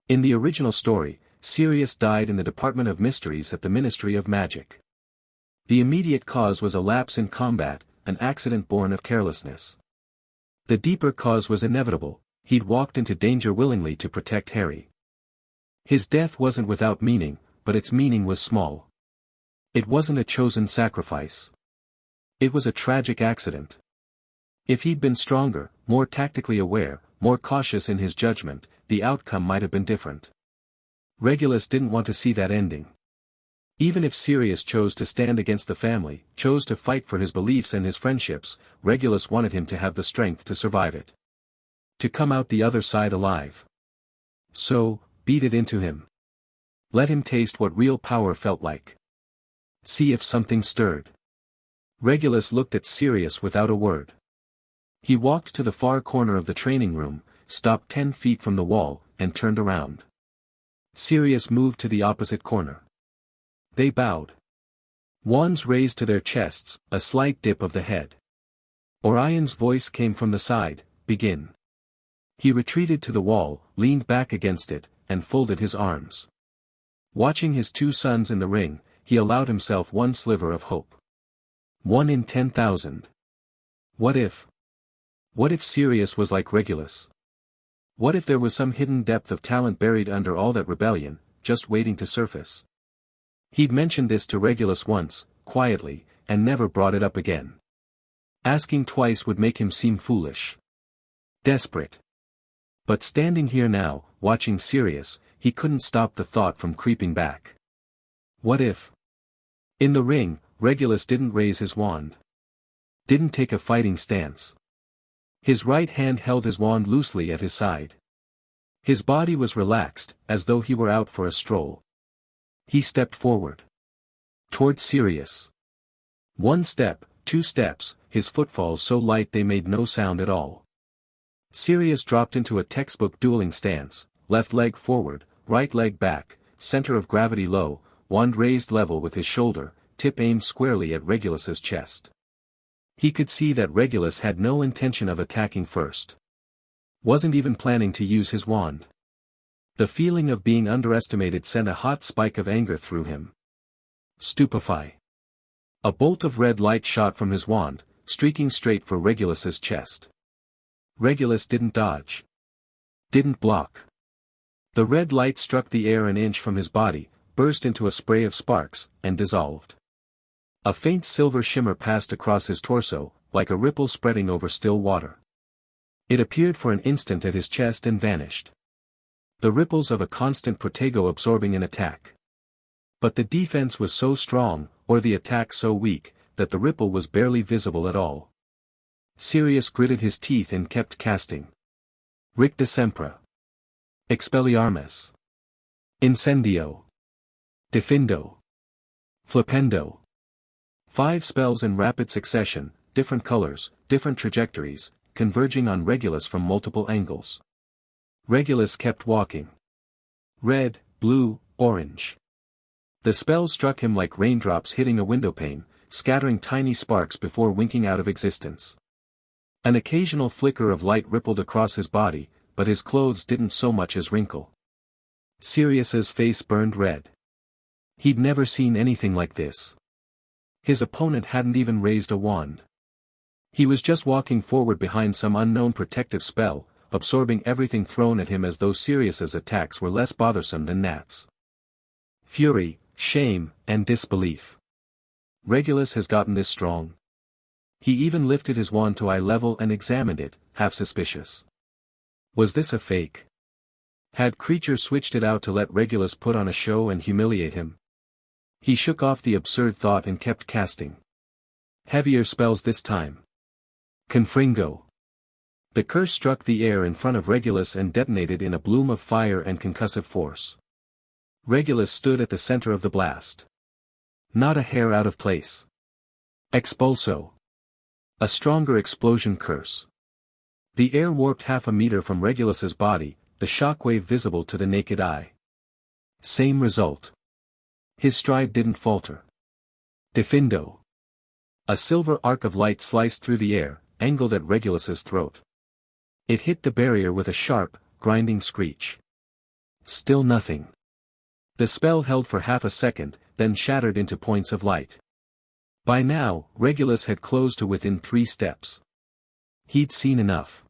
In the original story, Sirius died in the Department of Mysteries at the Ministry of Magic. The immediate cause was a lapse in combat, an accident born of carelessness. The deeper cause was inevitable, he'd walked into danger willingly to protect Harry. His death wasn't without meaning, but its meaning was small. It wasn't a chosen sacrifice. It was a tragic accident. If he'd been stronger, more tactically aware, more cautious in his judgment, the outcome might have been different. Regulus didn't want to see that ending. Even if Sirius chose to stand against the family, chose to fight for his beliefs and his friendships, Regulus wanted him to have the strength to survive it. To come out the other side alive. So, beat it into him. Let him taste what real power felt like. See if something stirred. Regulus looked at Sirius without a word. He walked to the far corner of the training room, stopped 10 feet from the wall, and turned around. Sirius moved to the opposite corner. They bowed. Wands raised to their chests, a slight dip of the head. Orion's voice came from the side, begin. He retreated to the wall, leaned back against it, and folded his arms. Watching his two sons in the ring, he allowed himself one sliver of hope. 1 in 10,000. What if? What if Sirius was like Regulus? What if there was some hidden depth of talent buried under all that rebellion, just waiting to surface? He'd mentioned this to Regulus once, quietly, and never brought it up again. Asking twice would make him seem foolish. Desperate. But standing here now, watching Sirius, he couldn't stop the thought from creeping back. What if? In the ring, Regulus didn't raise his wand. Didn't take a fighting stance. His right hand held his wand loosely at his side. His body was relaxed, as though he were out for a stroll. He stepped forward. Toward Sirius. 1 step, 2 steps, his footfalls so light they made no sound at all. Sirius dropped into a textbook dueling stance, left leg forward, right leg back, center of gravity low, wand raised level with his shoulder, tip aimed squarely at Regulus's chest. He could see that Regulus had no intention of attacking first. Wasn't even planning to use his wand. The feeling of being underestimated sent a hot spike of anger through him. Stupefy. A bolt of red light shot from his wand, streaking straight for Regulus's chest. Regulus didn't dodge. Didn't block. The red light struck the air an inch from his body, burst into a spray of sparks, and dissolved. A faint silver shimmer passed across his torso, like a ripple spreading over still water. It appeared for an instant at his chest and vanished. The ripples of a constant protego absorbing an attack. But the defense was so strong, or the attack so weak, that the ripple was barely visible at all. Sirius gritted his teeth and kept casting. Ric Desempra. Expelliarmus. Incendio. Defindo. Flipendo. 5 spells in rapid succession, different colors, different trajectories, converging on Regulus from multiple angles. Regulus kept walking. Red, blue, orange. The spells struck him like raindrops hitting a windowpane, scattering tiny sparks before winking out of existence. An occasional flicker of light rippled across his body, but his clothes didn't so much as wrinkle. Sirius's face burned red. He'd never seen anything like this. His opponent hadn't even raised a wand. He was just walking forward behind some unknown protective spell, absorbing everything thrown at him as though Sirius's attacks were less bothersome than gnats. Fury, shame, and disbelief. Regulus has gotten this strong. He even lifted his wand to eye level and examined it, half suspicious. Was this a fake? Had Creature switched it out to let Regulus put on a show and humiliate him? He shook off the absurd thought and kept casting. Heavier spells this time. Confringo. The curse struck the air in front of Regulus and detonated in a bloom of fire and concussive force. Regulus stood at the center of the blast. Not a hair out of place. Expulso. A stronger explosion curse. The air warped half a meter from Regulus's body, the shockwave visible to the naked eye. Same result. His stride didn't falter. Defindo. A silver arc of light sliced through the air, angled at Regulus's throat. It hit the barrier with a sharp, grinding screech. Still nothing. The spell held for half a second, then shattered into points of light. By now, Regulus had closed to within 3 steps. He'd seen enough.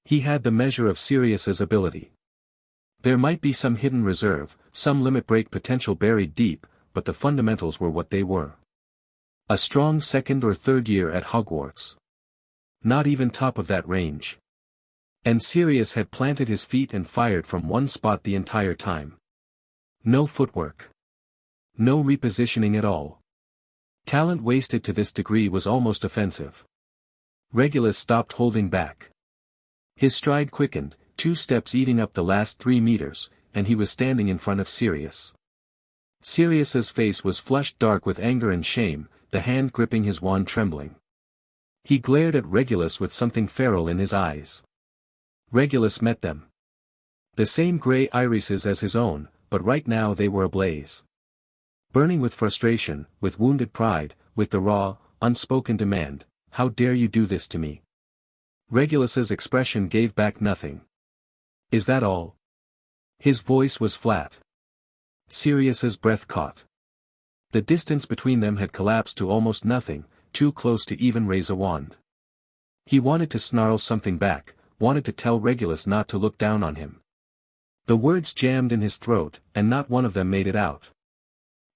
He had the measure of Sirius's ability. There might be some hidden reserve, some limit break potential buried deep, but the fundamentals were what they were. A strong second or third year at Hogwarts. Not even top of that range. And Sirius had planted his feet and fired from one spot the entire time. No footwork. No repositioning at all. Talent wasted to this degree was almost offensive. Regulus stopped holding back. His stride quickened, 2 steps eating up the last 3 meters, and he was standing in front of Sirius. Sirius's face was flushed dark with anger and shame, the hand gripping his wand trembling. He glared at Regulus with something feral in his eyes. Regulus met them. The same grey irises as his own, but right now they were ablaze. Burning with frustration, with wounded pride, with the raw, unspoken demand, "How dare you do this to me?" Regulus's expression gave back nothing. "Is that all?" His voice was flat. Sirius's breath caught. The distance between them had collapsed to almost nothing, too close to even raise a wand. He wanted to snarl something back, wanted to tell Regulus not to look down on him. The words jammed in his throat, and not one of them made it out.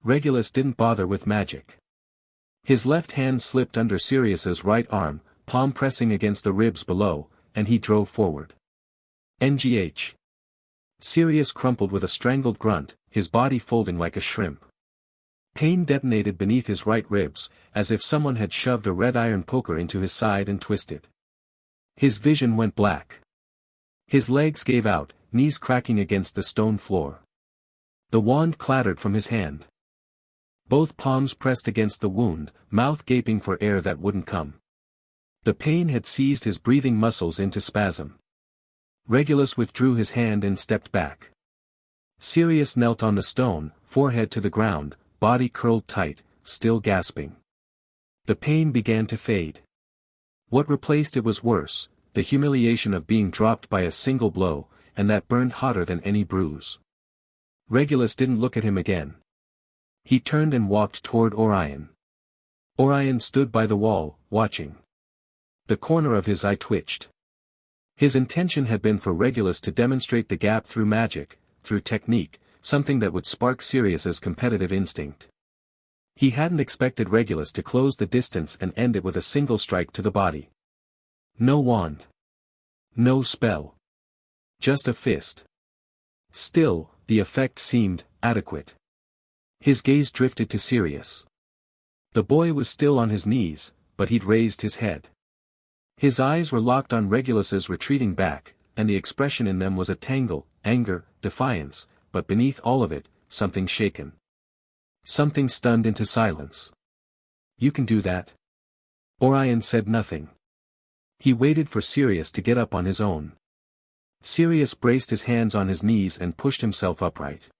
Regulus didn't bother with magic. His left hand slipped under Sirius's right arm, palm pressing against the ribs below, and he drove forward. NGH. Sirius crumpled with a strangled grunt, his body folding like a shrimp. Pain detonated beneath his right ribs, as if someone had shoved a red iron poker into his side and twisted. His vision went black. His legs gave out, knees cracking against the stone floor. The wand clattered from his hand. Both palms pressed against the wound, mouth gaping for air that wouldn't come. The pain had seized his breathing muscles into spasm. Regulus withdrew his hand and stepped back. Sirius knelt on the stone, forehead to the ground, body curled tight, still gasping. The pain began to fade. What replaced it was worse, the humiliation of being dropped by a single blow, and that burned hotter than any bruise. Regulus didn't look at him again. He turned and walked toward Orion. Orion stood by the wall, watching. The corner of his eye twitched. His intention had been for Regulus to demonstrate the gap through magic, through technique, something that would spark Sirius's competitive instinct. He hadn't expected Regulus to close the distance and end it with a single strike to the body. No wand. No spell. Just a fist. Still, the effect seemed adequate. His gaze drifted to Sirius. The boy was still on his knees, but he'd raised his head. His eyes were locked on Regulus's retreating back, and the expression in them was a tangle, anger, defiance, but beneath all of it, something shaken. Something stunned into silence. "You can do that?" Orion said nothing. He waited for Sirius to get up on his own. Sirius braced his hands on his knees and pushed himself upright.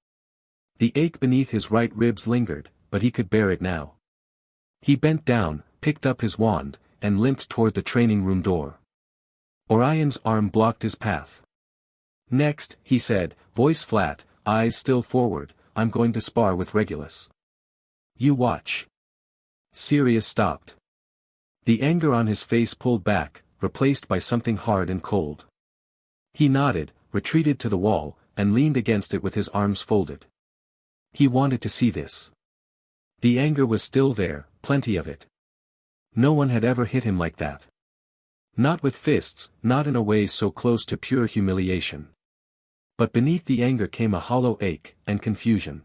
The ache beneath his right ribs lingered, but he could bear it now. He bent down, picked up his wand, and limped toward the training room door. Orion's arm blocked his path. "Next," he said, voice flat, eyes still forward, "I'm going to spar with Regulus. You watch." Sirius stopped. The anger on his face pulled back, replaced by something hard and cold. He nodded, retreated to the wall, and leaned against it with his arms folded. He wanted to see this. The anger was still there, plenty of it. No one had ever hit him like that. Not with fists, not in a way so close to pure humiliation. But beneath the anger came a hollow ache, and confusion.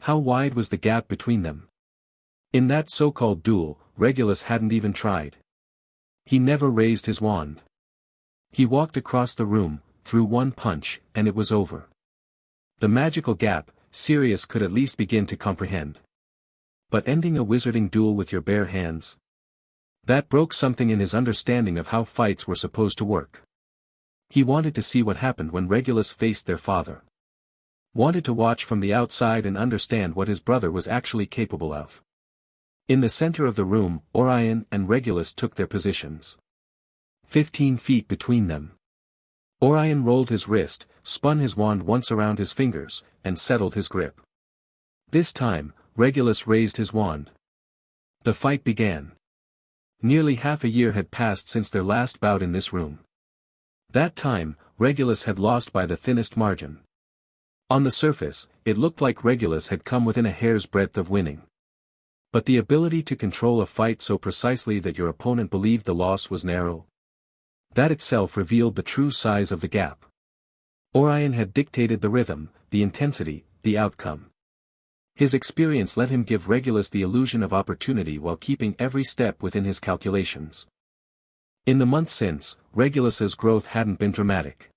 How wide was the gap between them? In that so-called duel, Regulus hadn't even tried. He never raised his wand. He walked across the room, threw one punch, and it was over. The magical gap, Sirius could at least begin to comprehend. But ending a wizarding duel with your bare hands? That broke something in his understanding of how fights were supposed to work. He wanted to see what happened when Regulus faced their father. Wanted to watch from the outside and understand what his brother was actually capable of. In the center of the room, Orion and Regulus took their positions. 15 feet between them. Orion rolled his wrist, spun his wand once around his fingers, and settled his grip. This time, Regulus raised his wand. The fight began. Nearly half a year had passed since their last bout in this room. That time, Regulus had lost by the thinnest margin. On the surface, it looked like Regulus had come within a hair's breadth of winning. But the ability to control a fight so precisely that your opponent believed the loss was narrow, that itself revealed the true size of the gap. Orion had dictated the rhythm, the intensity, the outcome. His experience let him give Regulus the illusion of opportunity while keeping every step within his calculations. In the months since, Regulus's growth hadn't been dramatic.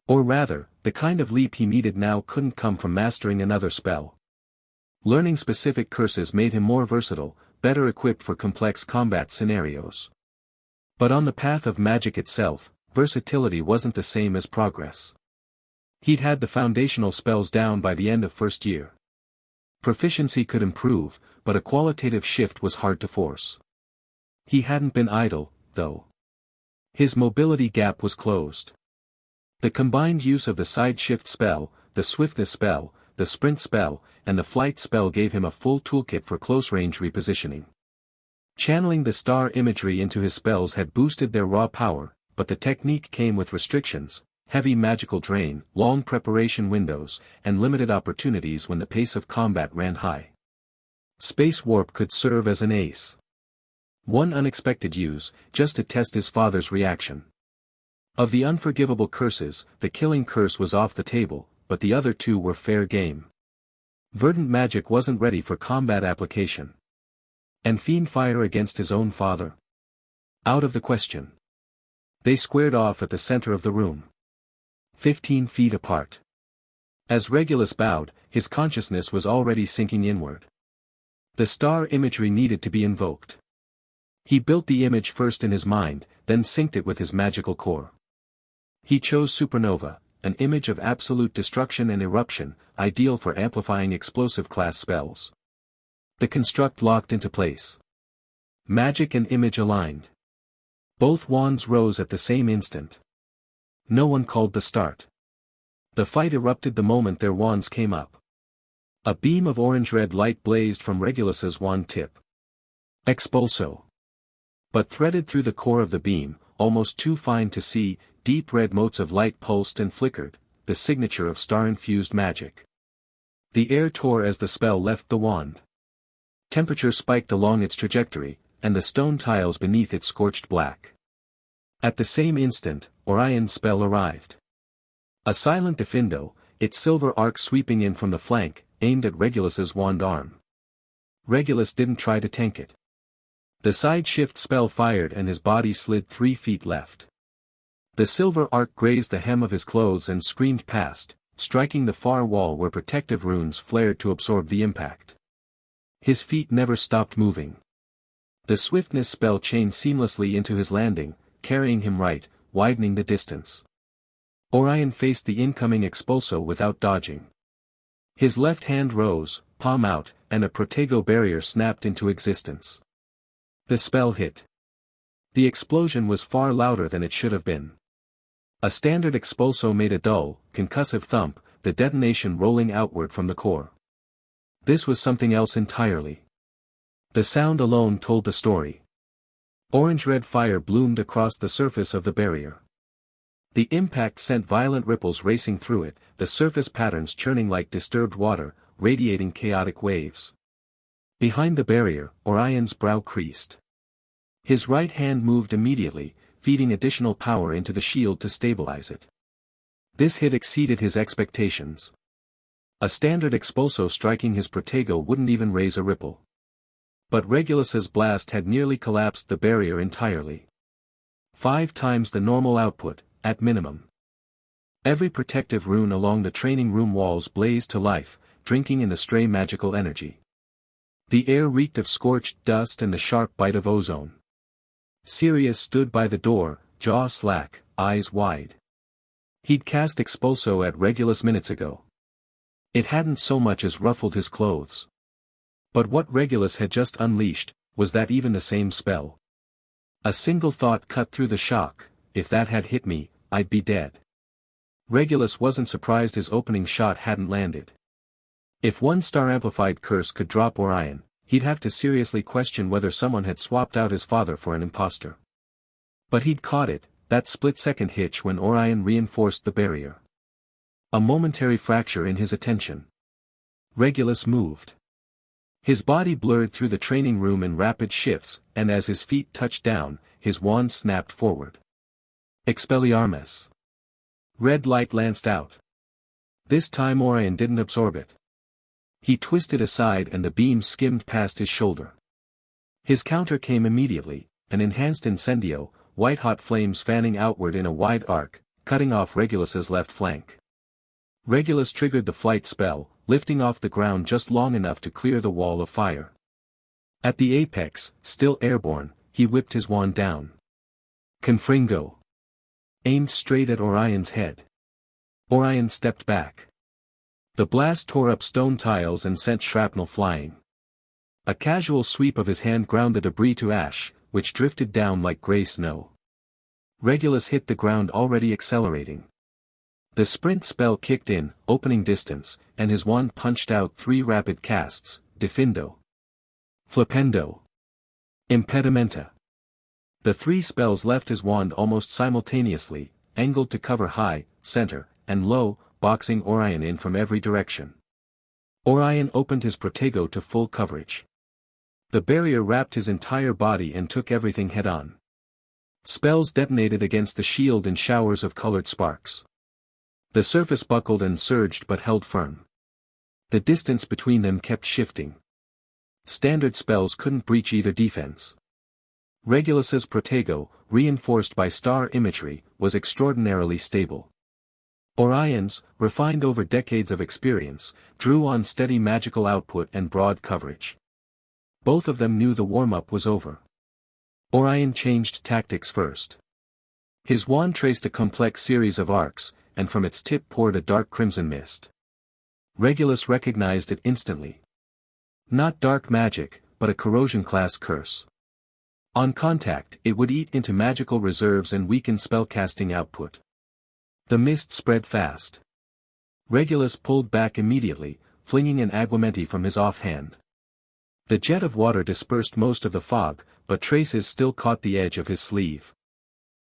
Or rather, the kind of leap he needed now couldn't come from mastering another spell. Learning specific curses made him more versatile, better equipped for complex combat scenarios. But on the path of magic itself, versatility wasn't the same as progress. He'd had the foundational spells down by the end of first year. Proficiency could improve, but a qualitative shift was hard to force. He hadn't been idle, though. His mobility gap was closed. The combined use of the side shift spell, the swiftness spell, the sprint spell, and the flight spell gave him a full toolkit for close-range repositioning. Channeling the star imagery into his spells had boosted their raw power, but the technique came with restrictions: heavy magical drain, long preparation windows, and limited opportunities when the pace of combat ran high. Space warp could serve as an ace. One unexpected use, just to test his father's reaction. Of the unforgivable curses, the killing curse was off the table, but the other two were fair game. Verdant magic wasn't ready for combat application. And fiend fire against his own father? Out of the question. They squared off at the center of the room. 15 feet apart. As Regulus bowed, his consciousness was already sinking inward. The star imagery needed to be invoked. He built the image first in his mind, then synced it with his magical core. He chose Supernova, an image of absolute destruction and eruption, ideal for amplifying explosive class spells. The construct locked into place. Magic and image aligned. Both wands rose at the same instant. No one called the start. The fight erupted the moment their wands came up. A beam of orange-red light blazed from Regulus's wand tip. Expulso. But threaded through the core of the beam, almost too fine to see, deep red motes of light pulsed and flickered, the signature of star-infused magic. The air tore as the spell left the wand. Temperature spiked along its trajectory, and the stone tiles beneath it scorched black. At the same instant, Orion's spell arrived. A silent diffindo, its silver arc sweeping in from the flank, aimed at Regulus's wand arm. Regulus didn't try to tank it. The side shift spell fired and his body slid 3 feet left. The silver arc grazed the hem of his clothes and screamed past, striking the far wall where protective runes flared to absorb the impact. His feet never stopped moving. The swiftness spell chained seamlessly into his landing, carrying him right, widening the distance. Orion faced the incoming expulso without dodging. His left hand rose, palm out, and a protego barrier snapped into existence. The spell hit. The explosion was far louder than it should have been. A standard expulso made a dull, concussive thump, the detonation rolling outward from the core. This was something else entirely. The sound alone told the story. Orange-red fire bloomed across the surface of the barrier. The impact sent violent ripples racing through it, the surface patterns churning like disturbed water, radiating chaotic waves. Behind the barrier, Orion's brow creased. His right hand moved immediately, feeding additional power into the shield to stabilize it. This hit exceeded his expectations. A standard expulso striking his protego wouldn't even raise a ripple. But Regulus's blast had nearly collapsed the barrier entirely. 5 times the normal output, at minimum. Every protective rune along the training room walls blazed to life, drinking in the stray magical energy. The air reeked of scorched dust and the sharp bite of ozone. Sirius stood by the door, jaw slack, eyes wide. He'd cast expulso at Regulus minutes ago. It hadn't so much as ruffled his clothes. But what Regulus had just unleashed, was that even the same spell? A single thought cut through the shock: if that had hit me, I'd be dead. Regulus wasn't surprised his opening shot hadn't landed. If one star amplified curse could drop Orion, he'd have to seriously question whether someone had swapped out his father for an imposter. But he'd caught it, that split-second hitch when Orion reinforced the barrier. A momentary fracture in his attention. Regulus moved. His body blurred through the training room in rapid shifts, and as his feet touched down, his wand snapped forward. Expelliarmus. Red light lanced out. This time Orion didn't absorb it. He twisted aside and the beam skimmed past his shoulder. His counter came immediately, an enhanced incendio, white-hot flames fanning outward in a wide arc, cutting off Regulus's left flank. Regulus triggered the flight spell, lifting off the ground just long enough to clear the wall of fire. At the apex, still airborne, he whipped his wand down. Confringo. Aimed straight at Orion's head. Orion stepped back. The blast tore up stone tiles and sent shrapnel flying. A casual sweep of his hand ground the debris to ash, which drifted down like gray snow. Regulus hit the ground already accelerating. The sprint spell kicked in, opening distance, and his wand punched out 3 rapid casts, Defindo, Flipendo, Impedimenta. The 3 spells left his wand almost simultaneously, angled to cover high, center, and low, boxing Orion in from every direction. Orion opened his protego to full coverage. The barrier wrapped his entire body and took everything head-on. Spells detonated against the shield in showers of colored sparks. The surface buckled and surged but held firm. The distance between them kept shifting. Standard spells couldn't breach either defense. Regulus's protego, reinforced by star imagery, was extraordinarily stable. Orion's, refined over decades of experience, drew on steady magical output and broad coverage. Both of them knew the warm-up was over. Orion changed tactics first. His wand traced a complex series of arcs, and from its tip poured a dark crimson mist. Regulus recognized it instantly. Not dark magic, but a corrosion-class curse. On contact, it would eat into magical reserves and weaken spellcasting output. The mist spread fast. Regulus pulled back immediately, flinging an aguamenti from his offhand. The jet of water dispersed most of the fog, but traces still caught the edge of his sleeve.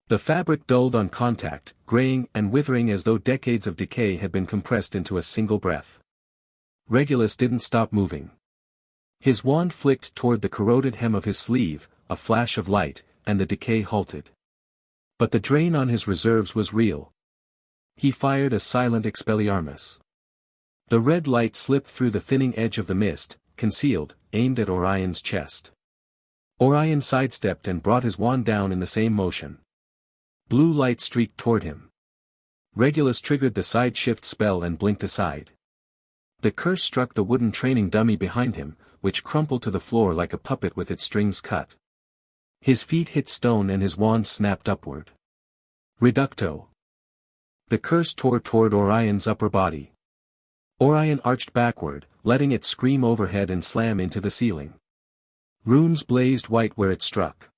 The fabric dulled on contact, graying and withering as though decades of decay had been compressed into a single breath. Regulus didn't stop moving. His wand flicked toward the corroded hem of his sleeve, a flash of light, and the decay halted. But the drain on his reserves was real. He fired a silent Expelliarmus. The red light slipped through the thinning edge of the mist, concealed, aimed at Orion's chest. Orion sidestepped and brought his wand down in the same motion. Blue light streaked toward him. Regulus triggered the side shift spell and blinked aside. The curse struck the wooden training dummy behind him, which crumpled to the floor like a puppet with its strings cut. His feet hit stone and his wand snapped upward. Reducto. The curse tore toward Orion's upper body. Orion arched backward, letting it scream overhead and slam into the ceiling. Runes blazed white where it struck.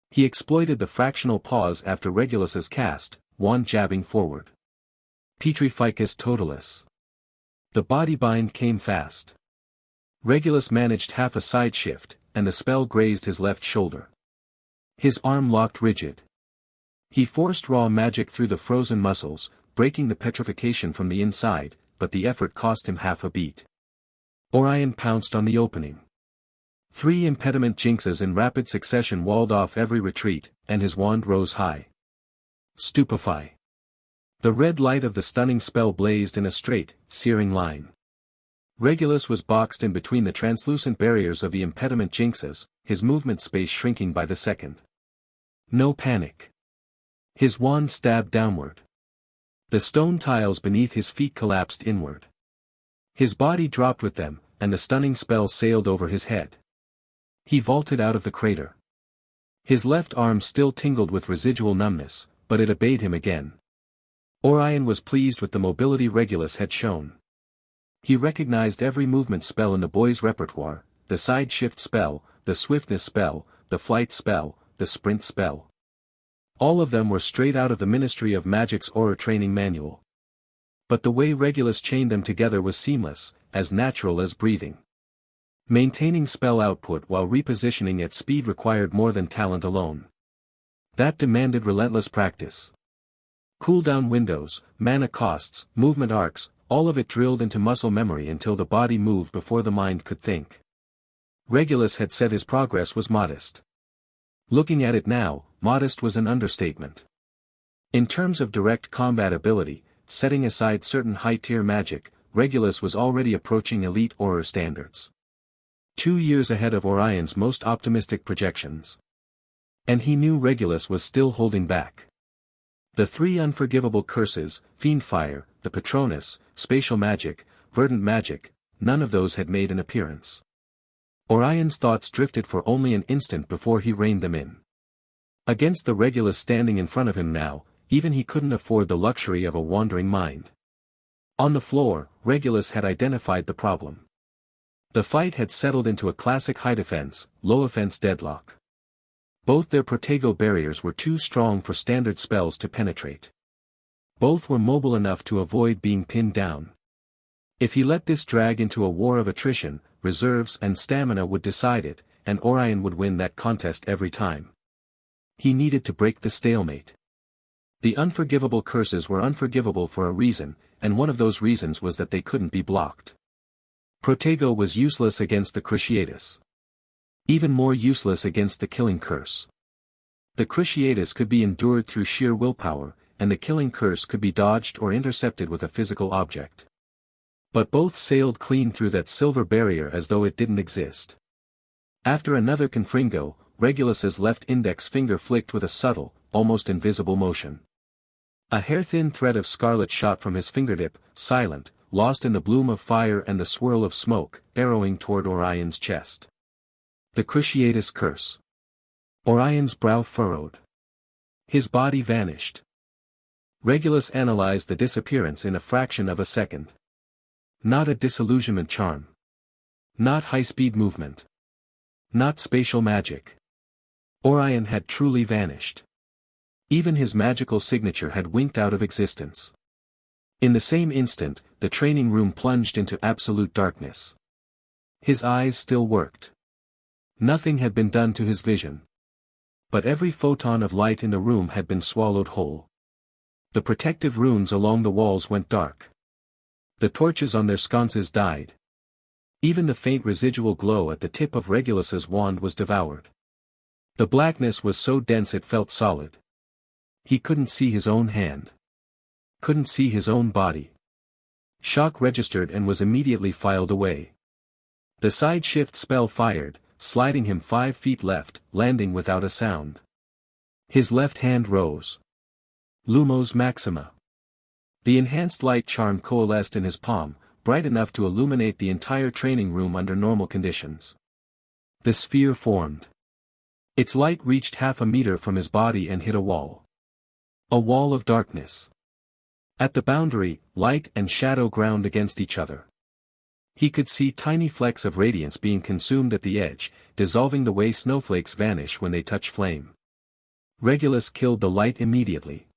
He exploited the fractional pause after Regulus's cast, wand jabbing forward. Petrificus totalis. The body bind came fast. Regulus managed half a side shift, and the spell grazed his left shoulder. His arm locked rigid. He forced raw magic through the frozen muscles, breaking the petrification from the inside, but the effort cost him half a beat. Orion pounced on the opening. 3 impediment jinxes in rapid succession walled off every retreat, and his wand rose high. Stupefy. The red light of the stunning spell blazed in a straight, searing line. Regulus was boxed in between the translucent barriers of the impediment jinxes, his movement space shrinking by the second. No panic. His wand stabbed downward. The stone tiles beneath his feet collapsed inward. His body dropped with them, and the stunning spell sailed over his head. He vaulted out of the crater. His left arm still tingled with residual numbness, but it obeyed him again. Orion was pleased with the mobility Regulus had shown. He recognized every movement spell in the boy's repertoire, the side shift spell, the swiftness spell, the flight spell, the sprint spell. All of them were straight out of the Ministry of Magic's Aura training manual. But the way Regulus chained them together was seamless, as natural as breathing. Maintaining spell output while repositioning at speed required more than talent alone. That demanded relentless practice. Cooldown windows, mana costs, movement arcs, all of it drilled into muscle memory until the body moved before the mind could think. Regulus had said his progress was modest. Looking at it now, modest was an understatement. In terms of direct combat ability, setting aside certain high-tier magic, Regulus was already approaching elite Aura standards. 2 years ahead of Orion's most optimistic projections. And he knew Regulus was still holding back. The 3 unforgivable curses, Fiendfire, the Patronus, Spatial Magic, Verdant Magic, none of those had made an appearance. Orion's thoughts drifted for only an instant before he reined them in. Against the Regulus standing in front of him now, even he couldn't afford the luxury of a wandering mind. On the floor, Regulus had identified the problem. The fight had settled into a classic high defense, low offense deadlock. Both their Protego barriers were too strong for standard spells to penetrate. Both were mobile enough to avoid being pinned down. If he let this drag into a war of attrition, reserves and stamina would decide it, and Orion would win that contest every time. He needed to break the stalemate. The unforgivable curses were unforgivable for a reason, and one of those reasons was that they couldn't be blocked. Protego was useless against the Cruciatus. Even more useless against the Killing Curse. The Cruciatus could be endured through sheer willpower, and the Killing Curse could be dodged or intercepted with a physical object. But both sailed clean through that silver barrier as though it didn't exist. After another confringo, Regulus's left index finger flicked with a subtle, almost invisible motion. A hair-thin thread of scarlet shot from his fingertip, silent, lost in the bloom of fire and the swirl of smoke, arrowing toward Orion's chest. The Cruciatus Curse. Orion's brow furrowed. His body vanished. Regulus analyzed the disappearance in a fraction of a second. Not a disillusionment charm. Not high-speed movement. Not spatial magic. Orion had truly vanished. Even his magical signature had winked out of existence. In the same instant, the training room plunged into absolute darkness. His eyes still worked. Nothing had been done to his vision. But every photon of light in the room had been swallowed whole. The protective runes along the walls went dark. The torches on their sconces died. Even the faint residual glow at the tip of Regulus's wand was devoured. The blackness was so dense it felt solid. He couldn't see his own hand. Couldn't see his own body. Shock registered and was immediately filed away. The side shift spell fired, sliding him 5 feet left, landing without a sound. His left hand rose. Lumos Maxima. The enhanced light charm coalesced in his palm, bright enough to illuminate the entire training room under normal conditions. The sphere formed. Its light reached half a meter from his body and hit a wall. A wall of darkness. At the boundary, light and shadow ground against each other. He could see tiny flecks of radiance being consumed at the edge, dissolving the way snowflakes vanish when they touch flame. Regulus killed the light immediately.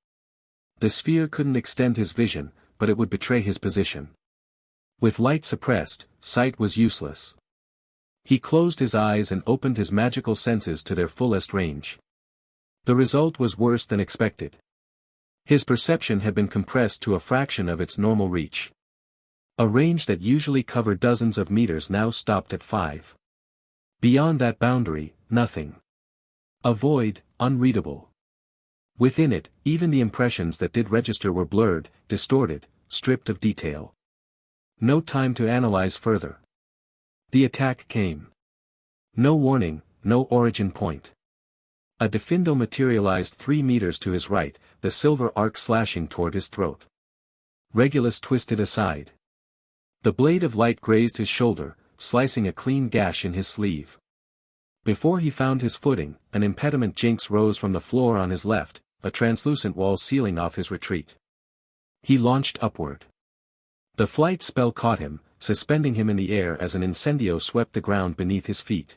The sphere couldn't extend his vision, but it would betray his position. With light suppressed, sight was useless. He closed his eyes and opened his magical senses to their fullest range. The result was worse than expected. His perception had been compressed to a fraction of its normal reach. A range that usually covered dozens of meters now stopped at 5. Beyond that boundary, nothing. A void, unreadable. Within it, even the impressions that did register were blurred, distorted, stripped of detail. No time to analyze further. The attack came. No warning, no origin point. A diffindo materialized 3 meters to his right, the silver arc slashing toward his throat. Regulus twisted aside. The blade of light grazed his shoulder, slicing a clean gash in his sleeve. Before he found his footing, an impediment jinx rose from the floor on his left, a translucent wall sealing off his retreat. He launched upward. The flight spell caught him, suspending him in the air as an incendio swept the ground beneath his feet.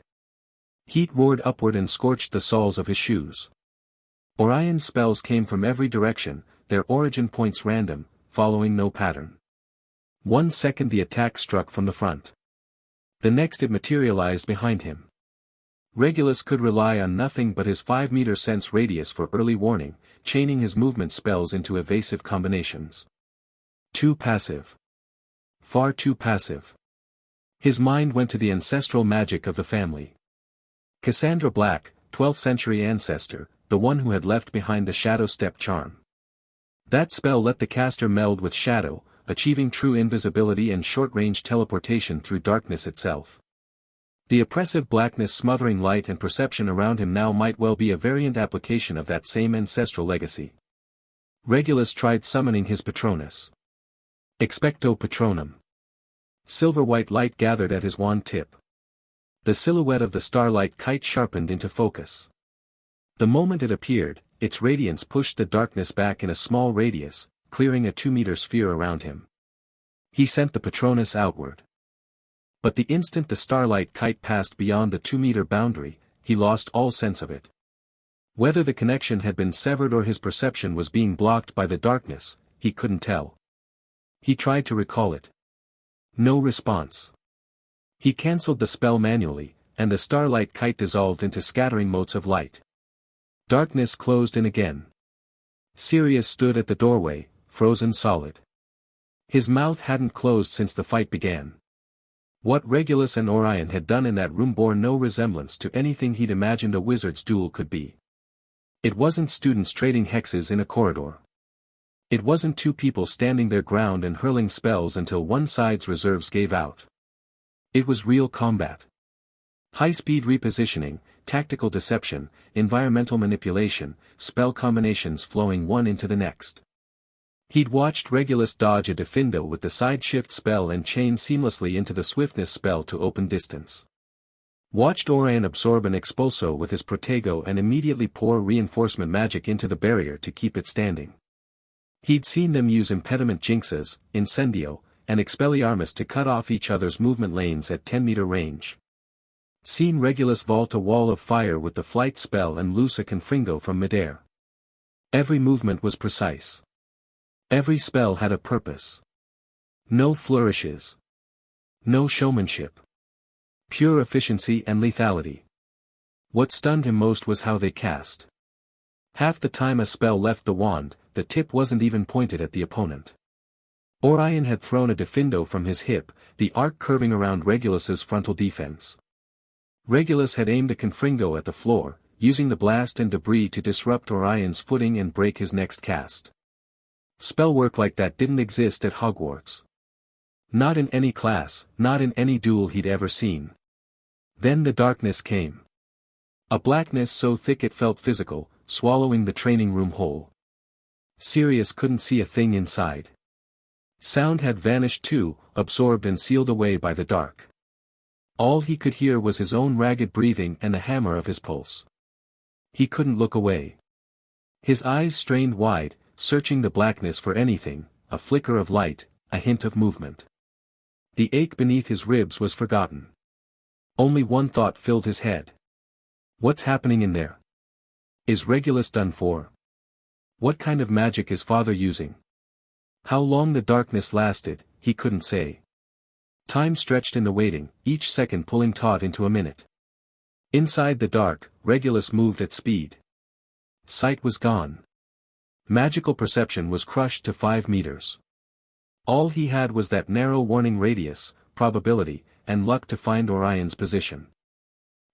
Heat roared upward and scorched the soles of his shoes. Orion's spells came from every direction, their origin points random, following no pattern. 1 second the attack struck from the front. The next it materialized behind him. Regulus could rely on nothing but his 5-meter sense radius for early warning, chaining his movement spells into evasive combinations. Too passive. Far too passive. His mind went to the ancestral magic of the family. Cassandra Black, 12th century ancestor, the one who had left behind the Shadow Step charm. That spell let the caster meld with shadow, achieving true invisibility and short-range teleportation through darkness itself. The oppressive blackness smothering light and perception around him now might well be a variant application of that same ancestral legacy. Regulus tried summoning his Patronus. Expecto Patronum. Silver-white light gathered at his wand tip. The silhouette of the starlight kite sharpened into focus. The moment it appeared, its radiance pushed the darkness back in a small radius, clearing a 2-meter sphere around him. He sent the Patronus outward. But the instant the starlight kite passed beyond the 2-meter boundary, he lost all sense of it. Whether the connection had been severed or his perception was being blocked by the darkness, he couldn't tell. He tried to recall it. No response. He cancelled the spell manually, and the starlight kite dissolved into scattering motes of light. Darkness closed in again. Sirius stood at the doorway, frozen solid. His mouth hadn't closed since the fight began. What Regulus and Orion had done in that room bore no resemblance to anything he'd imagined a wizard's duel could be. It wasn't students trading hexes in a corridor. It wasn't two people standing their ground and hurling spells until one side's reserves gave out. It was real combat. High-speed repositioning, tactical deception, environmental manipulation, spell combinations flowing one into the next. He'd watched Regulus dodge a Defindo with the side shift spell and chain seamlessly into the swiftness spell to open distance. Watched Orion absorb an Expulso with his Protego and immediately pour reinforcement magic into the barrier to keep it standing. He'd seen them use impediment jinxes, Incendio, and Expelliarmus to cut off each other's movement lanes at 10-meter range. Seen Regulus vault a wall of fire with the flight spell and loose a Confringo from midair. Every movement was precise. Every spell had a purpose. No flourishes. No showmanship. Pure efficiency and lethality. What stunned him most was how they cast. Half the time a spell left the wand, the tip wasn't even pointed at the opponent. Orion had thrown a Defindo from his hip, the arc curving around Regulus's frontal defense. Regulus had aimed a Confringo at the floor, using the blast and debris to disrupt Orion's footing and break his next cast. Spellwork like that didn't exist at Hogwarts. Not in any class, not in any duel he'd ever seen. Then the darkness came. A blackness so thick it felt physical, swallowing the training room whole. Sirius couldn't see a thing inside. Sound had vanished too, absorbed and sealed away by the dark. All he could hear was his own ragged breathing and the hammer of his pulse. He couldn't look away. His eyes strained wide, searching the blackness for anything, a flicker of light, a hint of movement. The ache beneath his ribs was forgotten. Only one thought filled his head. What's happening in there? Is Regulus done for? What kind of magic is father using? How long the darkness lasted, he couldn't say. Time stretched in the waiting, each second pulling taut into a minute. Inside the dark, Regulus moved at speed. Sight was gone. Magical perception was crushed to 5 meters. All he had was that narrow warning radius, probability, and luck to find Orion's position.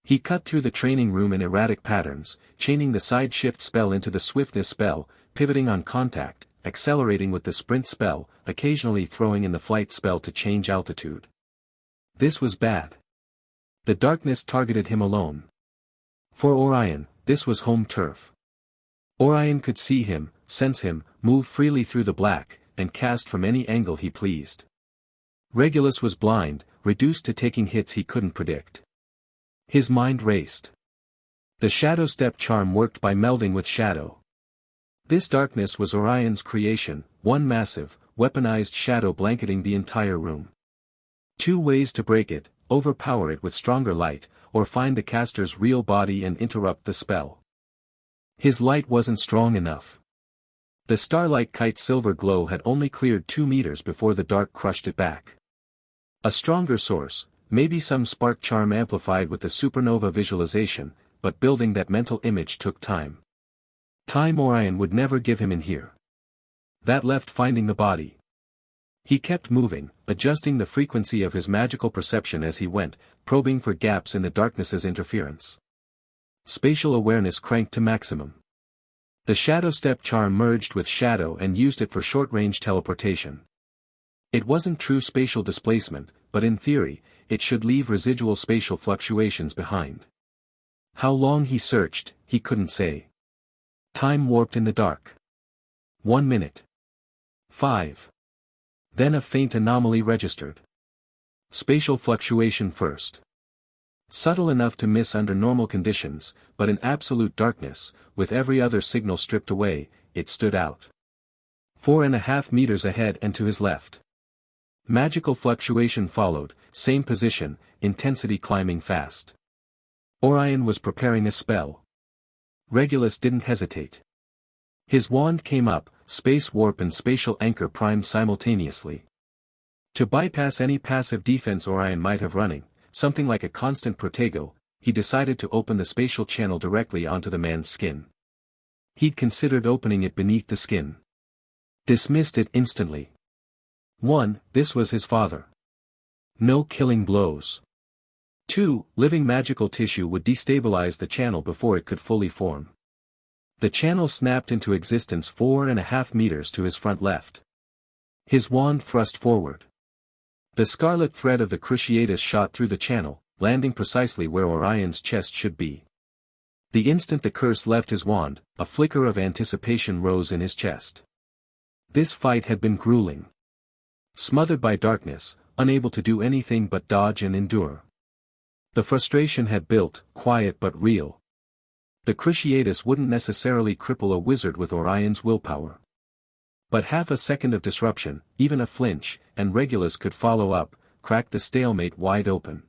He cut through the training room in erratic patterns, chaining the side shift spell into the swiftness spell, pivoting on contact, accelerating with the sprint spell, occasionally throwing in the flight spell to change altitude. This was bad. The darkness targeted him alone. For Orion, this was home turf. Orion could see him, sense him, move freely through the black, and cast from any angle he pleased. Regulus was blind, reduced to taking hits he couldn't predict. His mind raced. The Shadow Step charm worked by melding with shadow. This darkness was Orion's creation, one massive, weaponized shadow blanketing the entire room. 2 ways to break it: overpower it with stronger light, or find the caster's real body and interrupt the spell. His light wasn't strong enough. The starlight kite's silver glow had only cleared 2 meters before the dark crushed it back. A stronger source, maybe some spark charm amplified with the supernova visualization, but building that mental image took time. Time Orion would never give him in here. That left finding the body. He kept moving, adjusting the frequency of his magical perception as he went, probing for gaps in the darkness's interference. Spatial awareness cranked to maximum. The shadow step charm merged with shadow and used it for short-range teleportation. It wasn't true spatial displacement, but in theory, it should leave residual spatial fluctuations behind. How long he searched, he couldn't say. Time warped in the dark. 1 minute. 5. Then a faint anomaly registered. Spatial fluctuation first. Subtle enough to miss under normal conditions, but in absolute darkness, with every other signal stripped away, it stood out. 4.5 meters ahead and to his left. Magical fluctuation followed, same position, intensity climbing fast. Orion was preparing a spell. Regulus didn't hesitate. His wand came up, space warp and spatial anchor primed simultaneously. To bypass any passive defense Orion might have running, something like a constant protego, he decided to open the spatial channel directly onto the man's skin. He'd considered opening it beneath the skin. Dismissed it instantly. 1. This was his father. No killing blows. 2. Living magical tissue would destabilize the channel before it could fully form. The channel snapped into existence 4.5 meters to his front left. His wand thrust forward. The scarlet thread of the cruciatus shot through the channel, landing precisely where Orion's chest should be. The instant the curse left his wand, a flicker of anticipation rose in his chest. This fight had been grueling. Smothered by darkness, unable to do anything but dodge and endure. The frustration had built, quiet but real. The cruciatus wouldn't necessarily cripple a wizard with Orion's willpower. But half a second of disruption, even a flinch, and Regulus could follow up, crack the stalemate wide open.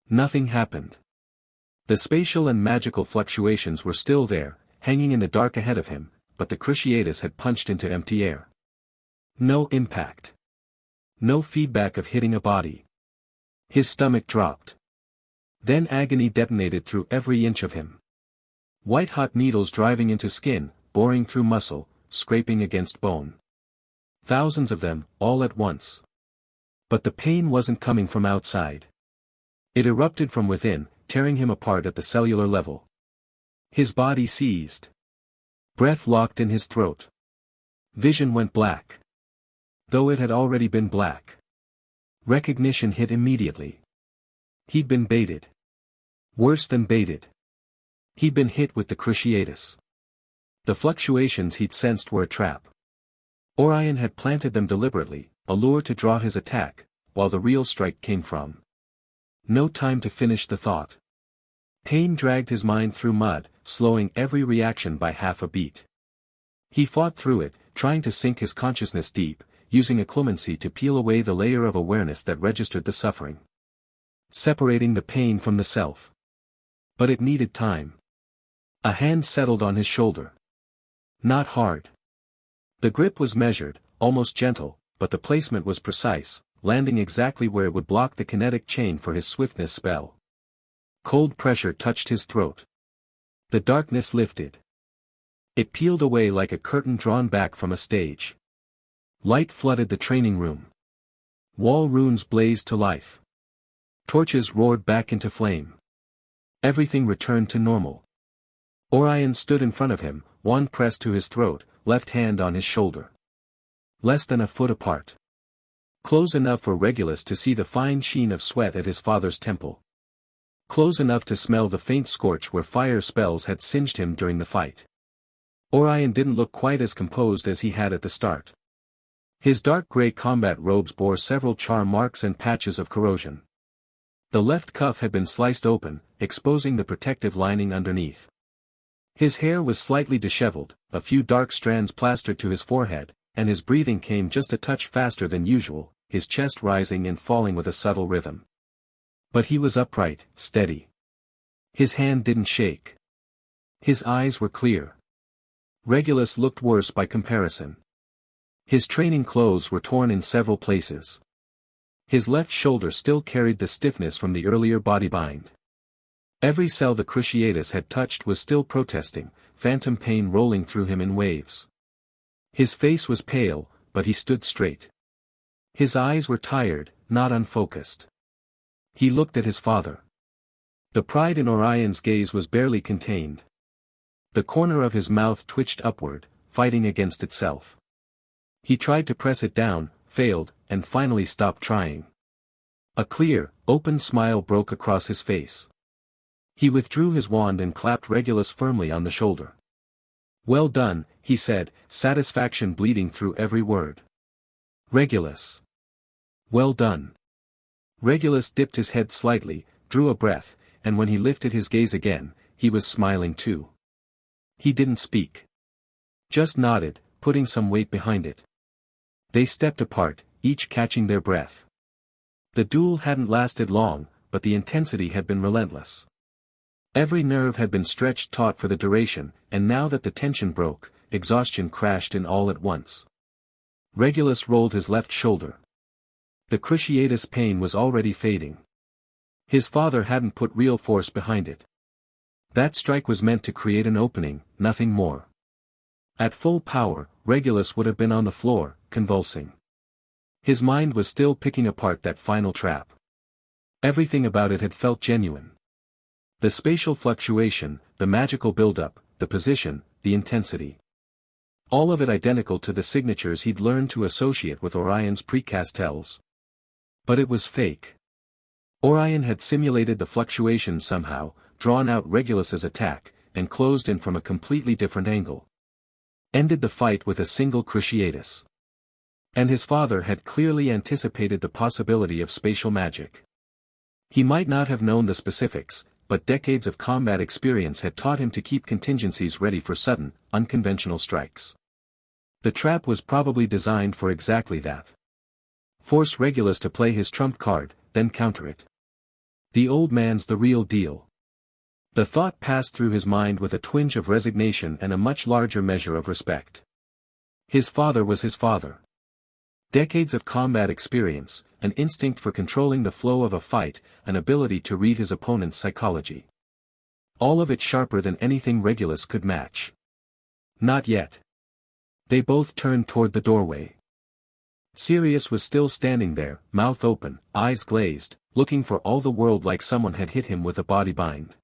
Nothing happened. The spatial and magical fluctuations were still there, hanging in the dark ahead of him, but the cruciatus had punched into empty air. No impact. No feedback of hitting a body. His stomach dropped. Then agony detonated through every inch of him. White-hot needles driving into skin, boring through muscle, scraping against bone. Thousands of them, all at once. But the pain wasn't coming from outside. It erupted from within, tearing him apart at the cellular level. His body seized. Breath locked in his throat. Vision went black. Though it had already been black. Recognition hit immediately. He'd been baited. Worse than baited. He'd been hit with the cruciatus. The fluctuations he'd sensed were a trap. Orion had planted them deliberately, a lure to draw his attack, while the real strike came from. No time to finish the thought. Pain dragged his mind through mud, slowing every reaction by half a beat. He fought through it, trying to sink his consciousness deep, using a clemency to peel away the layer of awareness that registered the suffering. Separating the pain from the self. But it needed time. A hand settled on his shoulder. Not hard. The grip was measured, almost gentle, but the placement was precise, landing exactly where it would block the kinetic chain for his swiftness spell. Cold pressure touched his throat. The darkness lifted. It peeled away like a curtain drawn back from a stage. Light flooded the training room. Wall runes blazed to life. Torches roared back into flame. Everything returned to normal. Orion stood in front of him, wand pressed to his throat, left hand on his shoulder. Less than a foot apart. Close enough for Regulus to see the fine sheen of sweat at his father's temple. Close enough to smell the faint scorch where fire spells had singed him during the fight. Orion didn't look quite as composed as he had at the start. His dark gray combat robes bore several char marks and patches of corrosion. The left cuff had been sliced open, exposing the protective lining underneath. His hair was slightly disheveled, a few dark strands plastered to his forehead, and his breathing came just a touch faster than usual, his chest rising and falling with a subtle rhythm. But he was upright, steady. His hand didn't shake. His eyes were clear. Regulus looked worse by comparison. His training clothes were torn in several places. His left shoulder still carried the stiffness from the earlier body bind. Every cell the cruciatus had touched was still protesting, phantom pain rolling through him in waves. His face was pale, but he stood straight. His eyes were tired, not unfocused. He looked at his father. The pride in Orion's gaze was barely contained. The corner of his mouth twitched upward, fighting against itself. He tried to press it down, failed, and finally stopped trying. A clear, open smile broke across his face. He withdrew his wand and clapped Regulus firmly on the shoulder. "Well done," he said, satisfaction bleeding through every word. "Regulus. Well done." Regulus dipped his head slightly, drew a breath, and when he lifted his gaze again, he was smiling too. He didn't speak. Just nodded, putting some weight behind it. They stepped apart, each catching their breath. The duel hadn't lasted long, but the intensity had been relentless. Every nerve had been stretched taut for the duration, and now that the tension broke, exhaustion crashed in all at once. Regulus rolled his left shoulder. The cruciatus pain was already fading. His father hadn't put real force behind it. That strike was meant to create an opening, nothing more. At full power, Regulus would have been on the floor, convulsing. His mind was still picking apart that final trap. Everything about it had felt genuine. The spatial fluctuation, the magical build-up, the position, the intensity. All of it identical to the signatures he'd learned to associate with Orion's precastels. But it was fake. Orion had simulated the fluctuations somehow, drawn out Regulus's attack, and closed in from a completely different angle. Ended the fight with a single cruciatus. And his father had clearly anticipated the possibility of spatial magic. He might not have known the specifics, but decades of combat experience had taught him to keep contingencies ready for sudden, unconventional strikes. The trap was probably designed for exactly that. Force Regulus to play his trump card, then counter it. The old man's the real deal. The thought passed through his mind with a twinge of resignation and a much larger measure of respect. His father was his father. Decades of combat experience, an instinct for controlling the flow of a fight, an ability to read his opponent's psychology. All of it sharper than anything Regulus could match. Not yet. They both turned toward the doorway. Sirius was still standing there, mouth open, eyes glazed, looking for all the world like someone had hit him with a body bind.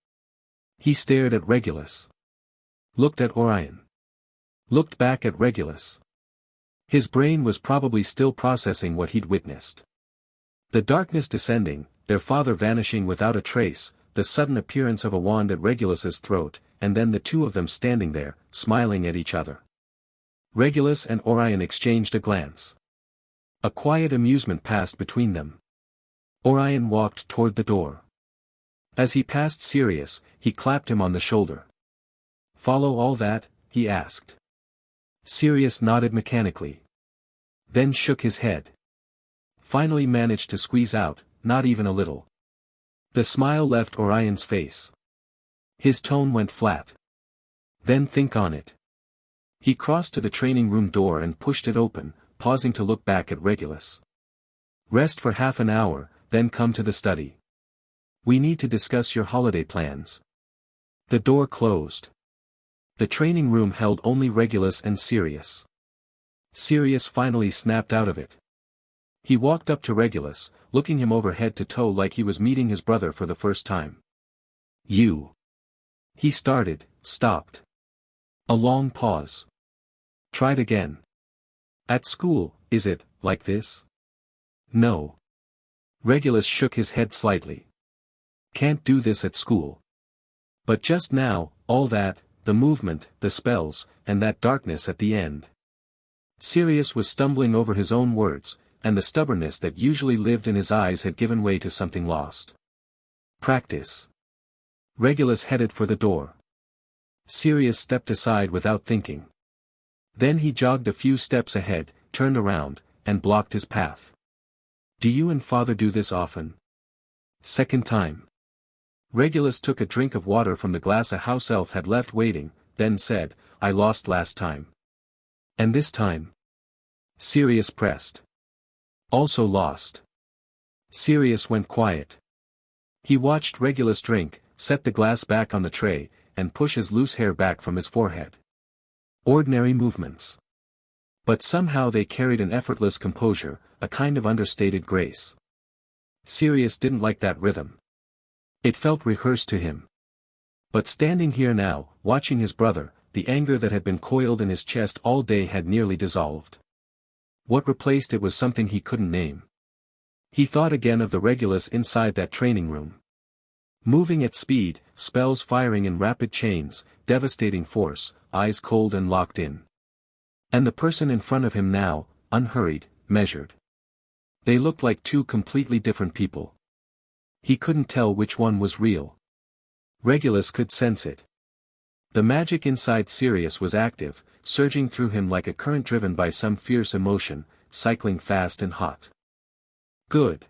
He stared at Regulus. Looked at Orion. Looked back at Regulus. His brain was probably still processing what he'd witnessed. The darkness descending, their father vanishing without a trace, the sudden appearance of a wand at Regulus's throat, and then the two of them standing there, smiling at each other. Regulus and Orion exchanged a glance. A quiet amusement passed between them. Orion walked toward the door. As he passed Sirius, he clapped him on the shoulder. "Follow all that?" he asked. Sirius nodded mechanically. Then shook his head. Finally managed to squeeze out, "Not even a little." The smile left Orion's face. His tone went flat. "Then think on it." He crossed to the training room door and pushed it open, pausing to look back at Regulus. "Rest for half an hour, then come to the study. We need to discuss your holiday plans." The door closed. The training room held only Regulus and Sirius. Sirius finally snapped out of it. He walked up to Regulus, looking him over head to toe like he was meeting his brother for the first time. "You." He started, stopped. A long pause. Tried again. "At school, is it, like this?" "No." Regulus shook his head slightly. "Can't do this at school. But just now, all that, the movement, the spells, and that darkness at the end." Sirius was stumbling over his own words, and the stubbornness that usually lived in his eyes had given way to something lost. "Practice." Regulus headed for the door. Sirius stepped aside without thinking. Then he jogged a few steps ahead, turned around, and blocked his path. "Do you and father do this often?" "Second time." Regulus took a drink of water from the glass a house elf had left waiting, then said, "I lost last time." "And this time?" Sirius pressed. "Also lost." Sirius went quiet. He watched Regulus drink, set the glass back on the tray, and push his loose hair back from his forehead. Ordinary movements. But somehow they carried an effortless composure, a kind of understated grace. Sirius didn't like that rhythm. It felt rehearsed to him. But standing here now, watching his brother, the anger that had been coiled in his chest all day had nearly dissolved. What replaced it was something he couldn't name. He thought again of the Regulus inside that training room. Moving at speed, spells firing in rapid chains, devastating force, eyes cold and locked in. And the person in front of him now, unhurried, measured. They looked like two completely different people. He couldn't tell which one was real. Regulus could sense it. The magic inside Sirius was active, surging through him like a current driven by some fierce emotion, cycling fast and hot. Good.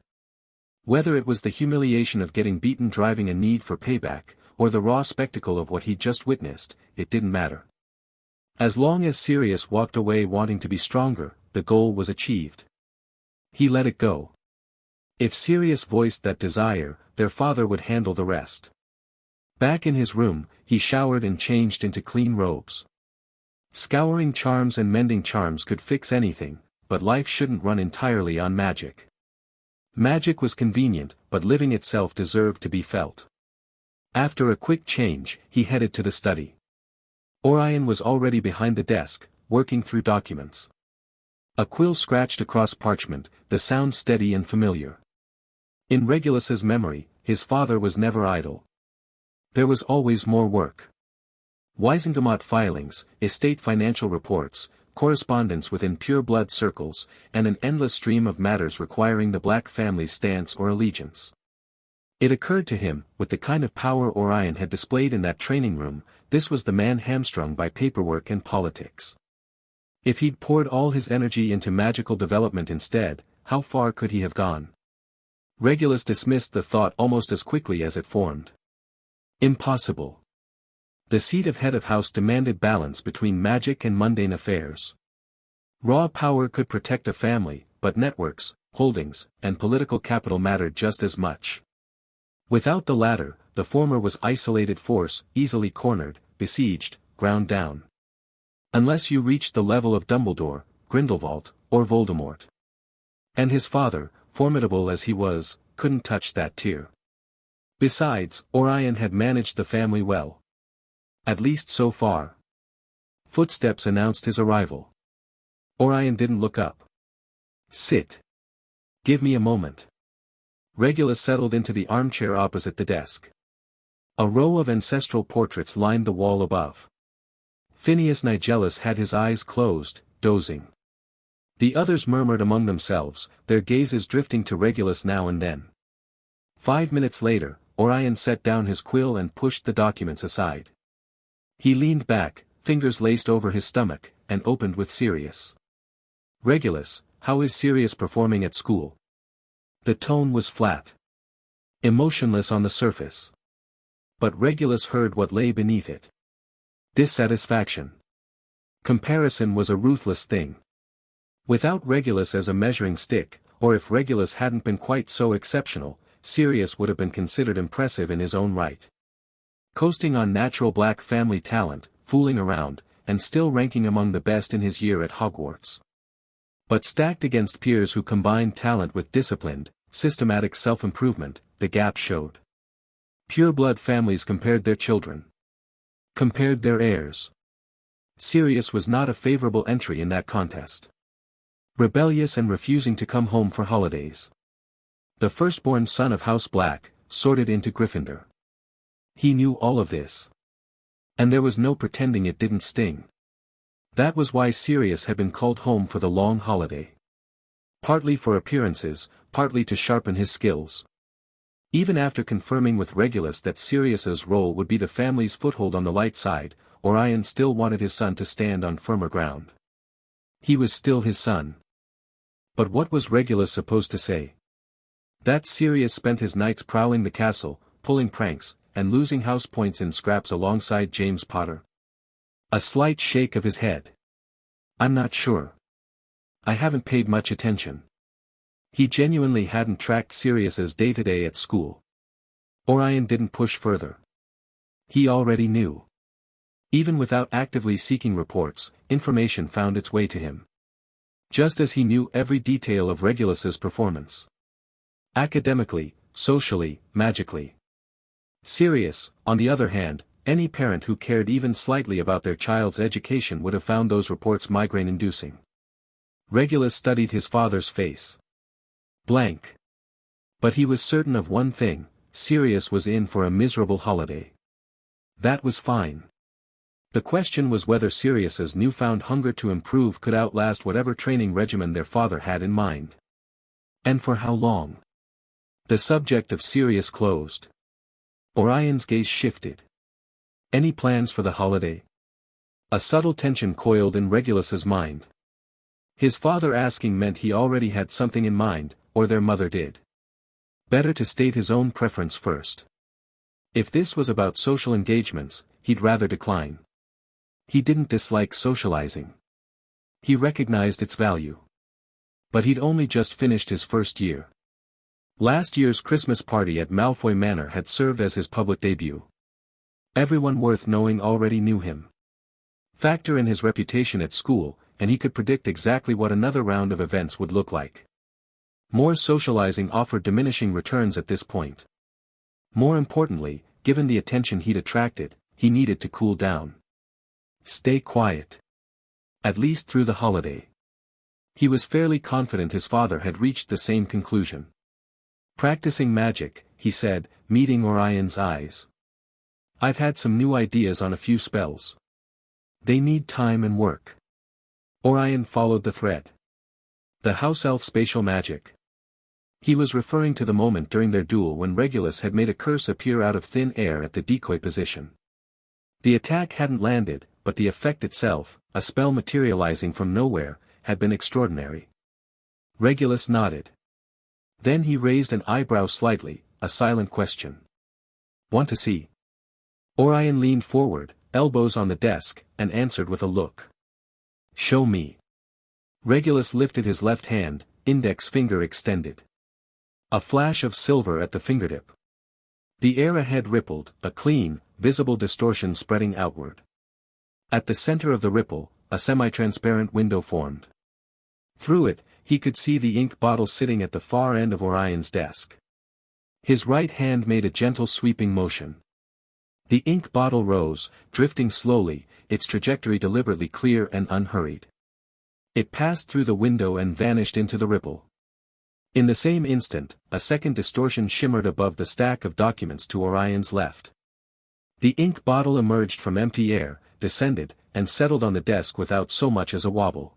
Whether it was the humiliation of getting beaten driving a need for payback, or the raw spectacle of what he'd just witnessed, it didn't matter. As long as Sirius walked away wanting to be stronger, the goal was achieved. He let it go. If Sirius voiced that desire, their father would handle the rest. Back in his room, he showered and changed into clean robes. Scouring charms and mending charms could fix anything, but life shouldn't run entirely on magic. Magic was convenient, but living itself deserved to be felt. After a quick change, he headed to the study. Orion was already behind the desk, working through documents. A quill scratched across parchment, the sound steady and familiar. In Regulus's memory, his father was never idle. There was always more work. Wiesengemot filings, estate financial reports, correspondence within pure-blood circles, and an endless stream of matters requiring the Black family's stance or allegiance. It occurred to him, with the kind of power Orion had displayed in that training room, this was the man hamstrung by paperwork and politics. If he'd poured all his energy into magical development instead, how far could he have gone? Regulus dismissed the thought almost as quickly as it formed. Impossible. The seat of head of house demanded balance between magic and mundane affairs. Raw power could protect a family, but networks, holdings, and political capital mattered just as much. Without the latter, the former was isolated force, easily cornered, besieged, ground down. Unless you reached the level of Dumbledore, Grindelwald, or Voldemort. And his father, formidable as he was, couldn't touch that tier. Besides, Orion had managed the family well. At least so far. Footsteps announced his arrival. Orion didn't look up. "Sit. Give me a moment." Regulus settled into the armchair opposite the desk. A row of ancestral portraits lined the wall above. Phineas Nigellus had his eyes closed, dozing. The others murmured among themselves, their gazes drifting to Regulus now and then. 5 minutes later, Orion set down his quill and pushed the documents aside. He leaned back, fingers laced over his stomach, and opened with Sirius. "Regulus, how is Sirius performing at school?" The tone was flat. Emotionless on the surface. But Regulus heard what lay beneath it. Dissatisfaction. Comparison was a ruthless thing. Without Regulus as a measuring stick, or if Regulus hadn't been quite so exceptional, Sirius would have been considered impressive in his own right. Coasting on natural Black family talent, fooling around, and still ranking among the best in his year at Hogwarts. But stacked against peers who combined talent with disciplined, systematic self-improvement, the gap showed. Pure-blood families compared their children. Compared their heirs. Sirius was not a favorable entry in that contest. Rebellious and refusing to come home for holidays. The firstborn son of House Black, sorted into Gryffindor. He knew all of this. And there was no pretending it didn't sting. That was why Sirius had been called home for the long holiday. Partly for appearances, partly to sharpen his skills. Even after confirming with Regulus that Sirius's role would be the family's foothold on the light side, Orion still wanted his son to stand on firmer ground. He was still his son. But what was Regulus supposed to say? That Sirius spent his nights prowling the castle, pulling pranks, and losing house points in scraps alongside James Potter? A slight shake of his head. I'm not sure. I haven't paid much attention. He genuinely hadn't tracked Sirius's day-to-day at school. Orion didn't push further. He already knew. Even without actively seeking reports, information found its way to him. Just as he knew every detail of Regulus's performance. Academically, socially, magically. Sirius, on the other hand, any parent who cared even slightly about their child's education would have found those reports migraine-inducing. Regulus studied his father's face. Blank. But he was certain of one thing: Sirius was in for a miserable holiday. That was fine. The question was whether Sirius's newfound hunger to improve could outlast whatever training regimen their father had in mind. And for how long? The subject of Sirius closed. Orion's gaze shifted. Any plans for the holiday? A subtle tension coiled in Regulus's mind. His father asking meant he already had something in mind, or their mother did. Better to state his own preference first. If this was about social engagements, he'd rather decline. He didn't dislike socializing. He recognized its value. But he'd only just finished his first year. Last year's Christmas party at Malfoy Manor had served as his public debut. Everyone worth knowing already knew him. Factor in his reputation at school, and he could predict exactly what another round of events would look like. More socializing offered diminishing returns at this point. More importantly, given the attention he'd attracted, he needed to cool down. Stay quiet. At least through the holiday. He was fairly confident his father had reached the same conclusion. Practicing magic, he said, meeting Orion's eyes. I've had some new ideas on a few spells. They need time and work. Orion followed the thread. The house elf spatial magic. He was referring to the moment during their duel when Regulus had made a curse appear out of thin air at the decoy position. The attack hadn't landed, but the effect itself, a spell materializing from nowhere, had been extraordinary. Regulus nodded. Then he raised an eyebrow slightly, a silent question. Want to see? Orion leaned forward, elbows on the desk, and answered with a look. Show me. Regulus lifted his left hand, index finger extended. A flash of silver at the fingertip. The air ahead rippled, a clean, visible distortion spreading outward. At the center of the ripple, a semi-transparent window formed. Through it, he could see the ink bottle sitting at the far end of Orion's desk. His right hand made a gentle sweeping motion. The ink bottle rose, drifting slowly, its trajectory deliberately clear and unhurried. It passed through the window and vanished into the ripple. In the same instant, a second distortion shimmered above the stack of documents to Orion's left. The ink bottle emerged from empty air, descended, and settled on the desk without so much as a wobble.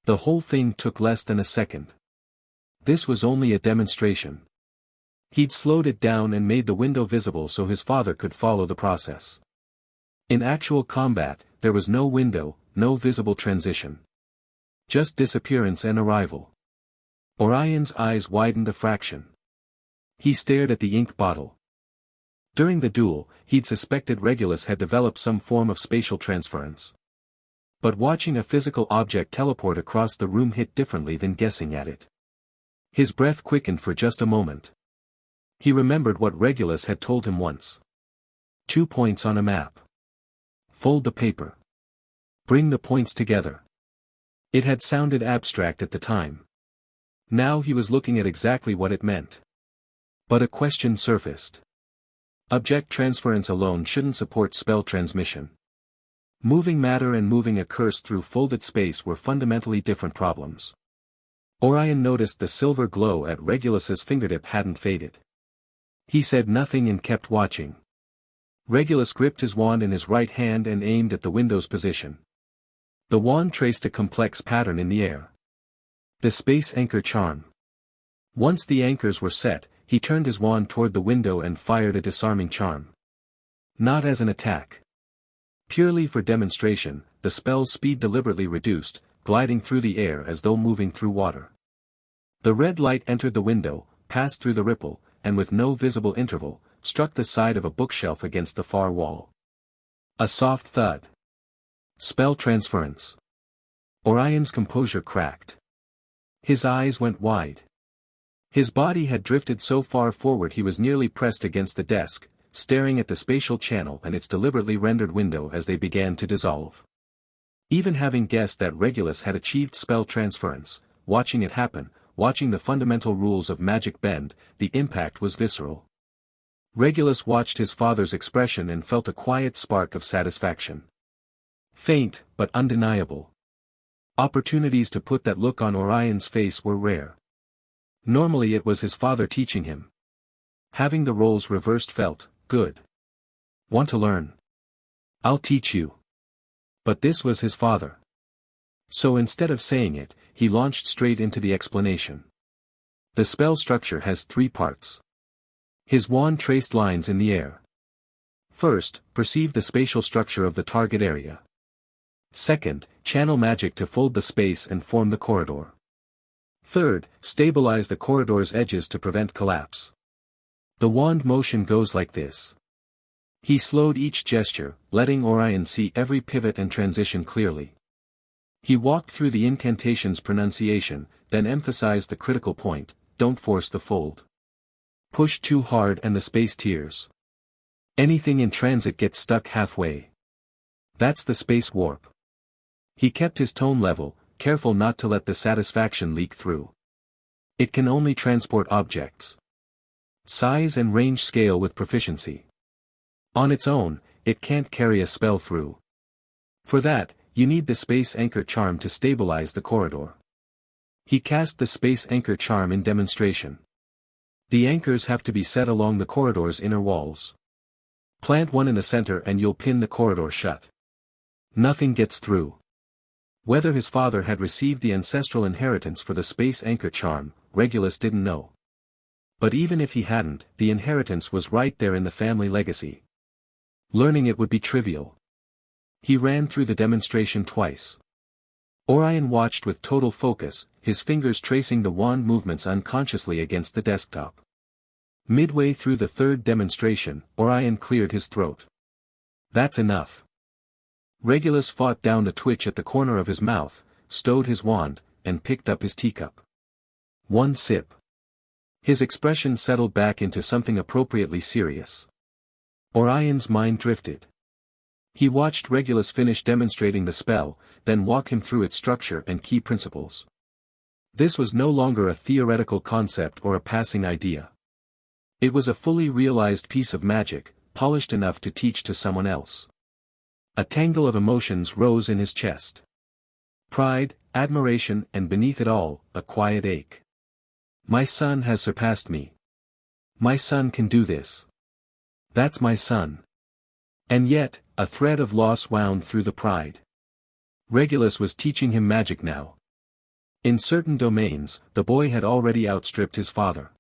The whole thing took less than a second. This was only a demonstration. He'd slowed it down and made the window visible so his father could follow the process. In actual combat, there was no window, no visible transition. Just disappearance and arrival. Orion's eyes widened a fraction. He stared at the ink bottle. During the duel, he'd suspected Regulus had developed some form of spatial transference. But watching a physical object teleport across the room hit differently than guessing at it. His breath quickened for just a moment. He remembered what Regulus had told him once. 2 points on a map. Fold the paper. Bring the points together. It had sounded abstract at the time. Now he was looking at exactly what it meant. But a question surfaced. Object transference alone shouldn't support spell transmission. Moving matter and moving a curse through folded space were fundamentally different problems. Orion noticed the silver glow at Regulus's fingertip hadn't faded. He said nothing and kept watching. Regulus gripped his wand in his right hand and aimed at the window's position. The wand traced a complex pattern in the air. The space anchor charm. Once the anchors were set, he turned his wand toward the window and fired a disarming charm. Not as an attack. Purely for demonstration, the spell's speed deliberately reduced, gliding through the air as though moving through water. The red light entered the window, passed through the ripple, and with no visible interval, struck the side of a bookshelf against the far wall. A soft thud. Spell transference. Orion's composure cracked. His eyes went wide. His body had drifted so far forward he was nearly pressed against the desk, staring at the spatial channel and its deliberately rendered window as they began to dissolve. Even having guessed that Regulus had achieved spell transference, watching it happen, watching the fundamental rules of magic bend, the impact was visceral. Regulus watched his father's expression and felt a quiet spark of satisfaction. Faint, but undeniable. Opportunities to put that look on Orion's face were rare. Normally it was his father teaching him. Having the roles reversed felt good. Want to learn? I'll teach you. But this was his father. So instead of saying it, he launched straight into the explanation. The spell structure has 3 parts. His wand traced lines in the air. First, perceive the spatial structure of the target area. Second, channel magic to fold the space and form the corridor. Third, stabilize the corridor's edges to prevent collapse. The wand motion goes like this. He slowed each gesture, letting Orion see every pivot and transition clearly. He walked through the incantation's pronunciation, then emphasized the critical point: don't force the fold. Push too hard and the space tears. Anything in transit gets stuck halfway. That's the space warp. He kept his tone level, careful not to let the satisfaction leak through. It can only transport objects. Size and range scale with proficiency. On its own, it can't carry a spell through. For that, you need the space anchor charm to stabilize the corridor. He cast the space anchor charm in demonstration. The anchors have to be set along the corridor's inner walls. Plant one in the center and you'll pin the corridor shut. Nothing gets through. Whether his father had received the ancestral inheritance for the space anchor charm, Regulus didn't know. But even if he hadn't, the inheritance was right there in the family legacy. Learning it would be trivial. He ran through the demonstration twice. Orion watched with total focus, his fingers tracing the wand movements unconsciously against the desktop. Midway through the third demonstration, Orion cleared his throat. That's enough. Regulus fought down the twitch at the corner of his mouth, stowed his wand, and picked up his teacup. One sip. His expression settled back into something appropriately serious. Orion's mind drifted. He watched Regulus finish demonstrating the spell, then walk him through its structure and key principles. This was no longer a theoretical concept or a passing idea. It was a fully realized piece of magic, polished enough to teach to someone else. A tangle of emotions rose in his chest. Pride, admiration, and beneath it all, a quiet ache. My son has surpassed me. My son can do this. That's my son. And yet, a thread of loss wound through the pride. Regulus was teaching him magic now. In certain domains, the boy had already outstripped his father.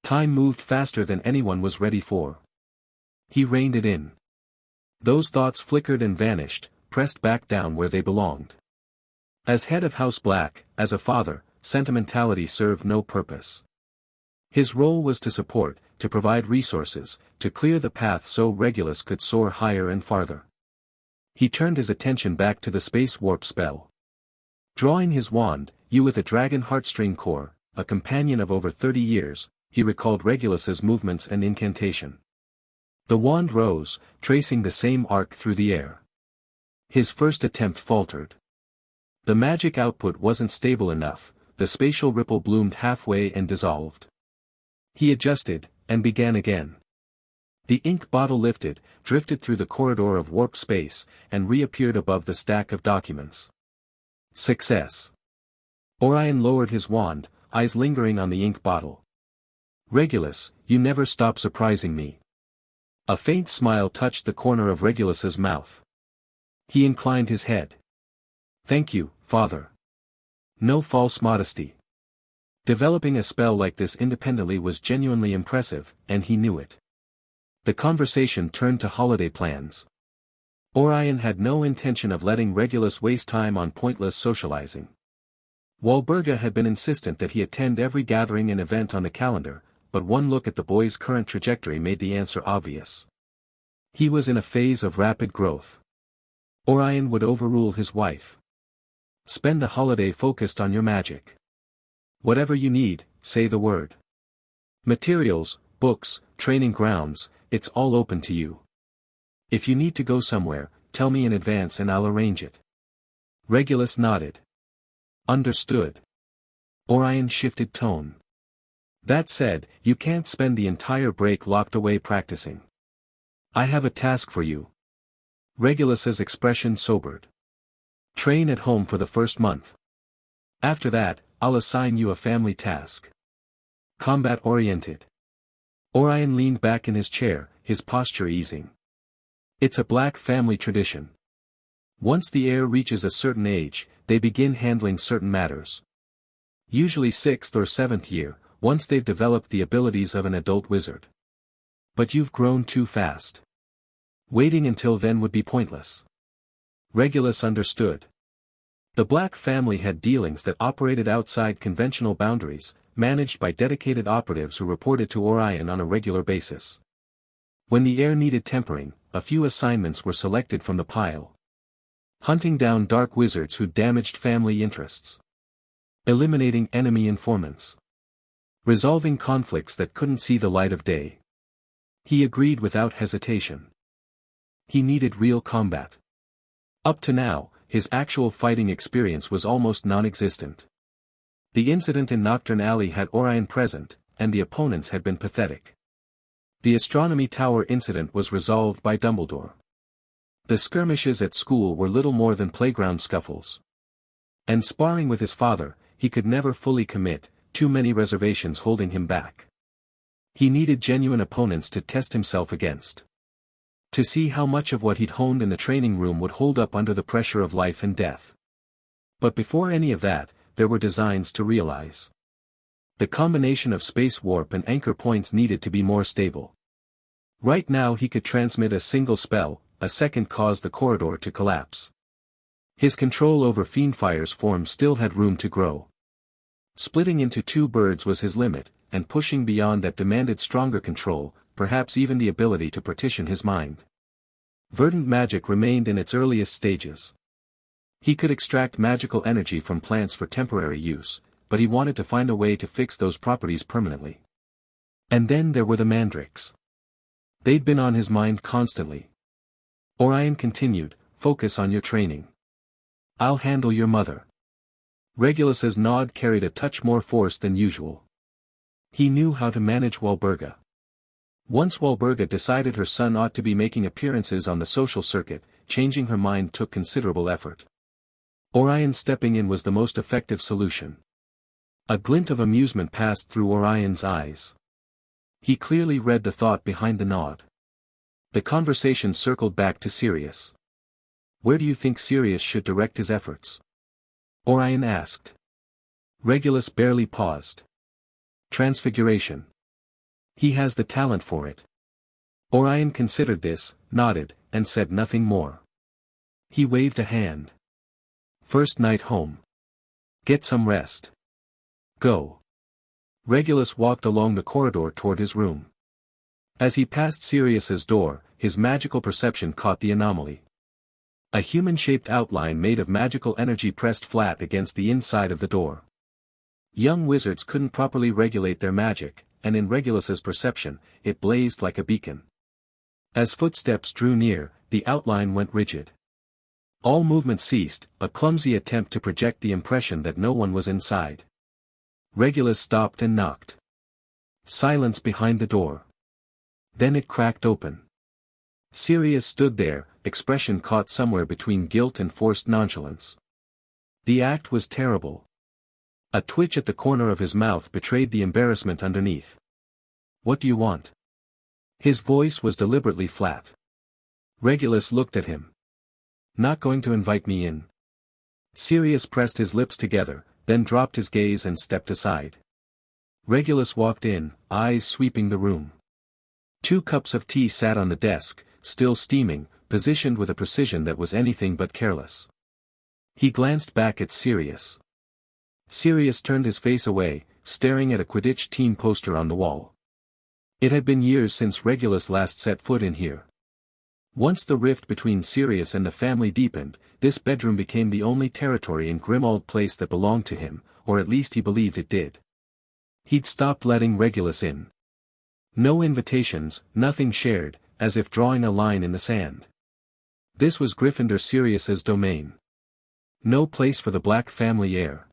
Time moved faster than anyone was ready for. He reined it in. Those thoughts flickered and vanished, pressed back down where they belonged. As head of House Black, as a father, sentimentality served no purpose. His role was to support, to provide resources, to clear the path so Regulus could soar higher and farther. He turned his attention back to the space warp spell. Drawing his wand, you with a dragon heartstring core, a companion of over 30 years, he recalled Regulus's movements and incantation. The wand rose, tracing the same arc through the air. His first attempt faltered. The magic output wasn't stable enough, the spatial ripple bloomed halfway and dissolved. He adjusted, and began again. The ink bottle lifted, drifted through the corridor of warp space, and reappeared above the stack of documents. Success. Orion lowered his wand, eyes lingering on the ink bottle. Regulus, you never stop surprising me. A faint smile touched the corner of Regulus's mouth. He inclined his head. Thank you, father. No false modesty. Developing a spell like this independently was genuinely impressive, and he knew it. The conversation turned to holiday plans. Orion had no intention of letting Regulus waste time on pointless socializing. Walburga had been insistent that he attend every gathering and event on the calendar, but one look at the boy's current trajectory made the answer obvious. He was in a phase of rapid growth. Orion would overrule his wife. Spend the holiday focused on your magic. Whatever you need, say the word. Materials, books, training grounds, it's all open to you. If you need to go somewhere, tell me in advance and I'll arrange it. Regulus nodded. Understood. Orion shifted tone. That said, you can't spend the entire break locked away practicing. I have a task for you. Regulus's expression sobered. Train at home for the first month. After that, I'll assign you a family task. Combat-oriented. Orion leaned back in his chair, his posture easing. It's a black family tradition. Once the heir reaches a certain age, they begin handling certain matters. Usually 6th or 7th year, once they've developed the abilities of an adult wizard. But you've grown too fast. Waiting until then would be pointless. Regulus understood. The Black family had dealings that operated outside conventional boundaries, managed by dedicated operatives who reported to Orion on a regular basis. When the heir needed tempering, a few assignments were selected from the pile. Hunting down dark wizards who damaged family interests. Eliminating enemy informants. Resolving conflicts that couldn't see the light of day. He agreed without hesitation. He needed real combat. Up to now, his actual fighting experience was almost non-existent. The incident in Nocturne Alley had Orion present, and the opponents had been pathetic. The astronomy tower incident was resolved by Dumbledore. The skirmishes at school were little more than playground scuffles. And sparring with his father, he could never fully commit, too many reservations holding him back. He needed genuine opponents to test himself against. To see how much of what he'd honed in the training room would hold up under the pressure of life and death. But before any of that, there were designs to realize. The combination of space warp and anchor points needed to be more stable. Right now he could transmit a single spell, a second caused the corridor to collapse. His control over Fiendfire's form still had room to grow. Splitting into two birds was his limit, and pushing beyond that demanded stronger control, perhaps even the ability to partition his mind. Verdant magic remained in its earliest stages. He could extract magical energy from plants for temporary use, but he wanted to find a way to fix those properties permanently. And then there were the mandrakes. They'd been on his mind constantly. Orion continued, focus on your training. I'll handle your mother. Regulus's nod carried a touch more force than usual. He knew how to manage Walburga. Once Walburga decided her son ought to be making appearances on the social circuit, changing her mind took considerable effort. Orion stepping in was the most effective solution. A glint of amusement passed through Orion's eyes. He clearly read the thought behind the nod. The conversation circled back to Sirius. Where do you think Sirius should direct his efforts? Orion asked. Regulus barely paused. Transfiguration. He has the talent for it. Orion considered this, nodded, and said nothing more. He waved a hand. First night home. Get some rest. Go. Regulus walked along the corridor toward his room. As he passed Sirius's door, his magical perception caught the anomaly. A human-shaped outline made of magical energy pressed flat against the inside of the door. Young wizards couldn't properly regulate their magic, and in Regulus's perception, it blazed like a beacon. As footsteps drew near, the outline went rigid. All movement ceased, a clumsy attempt to project the impression that no one was inside. Regulus stopped and knocked. Silence behind the door. Then it cracked open. Sirius stood there, expression caught somewhere between guilt and forced nonchalance. The act was terrible. A twitch at the corner of his mouth betrayed the embarrassment underneath. What do you want? His voice was deliberately flat. Regulus looked at him. Not going to invite me in. Sirius pressed his lips together, then dropped his gaze and stepped aside. Regulus walked in, eyes sweeping the room. 2 cups of tea sat on the desk, still steaming, positioned with a precision that was anything but careless. He glanced back at Sirius. Sirius turned his face away, staring at a Quidditch team poster on the wall. It had been years since Regulus last set foot in here. Once the rift between Sirius and the family deepened, this bedroom became the only territory in Grimmauld Place that belonged to him, or at least he believed it did. He'd stopped letting Regulus in. No invitations, nothing shared, as if drawing a line in the sand. This was Gryffindor Sirius's domain. No place for the Black family heir.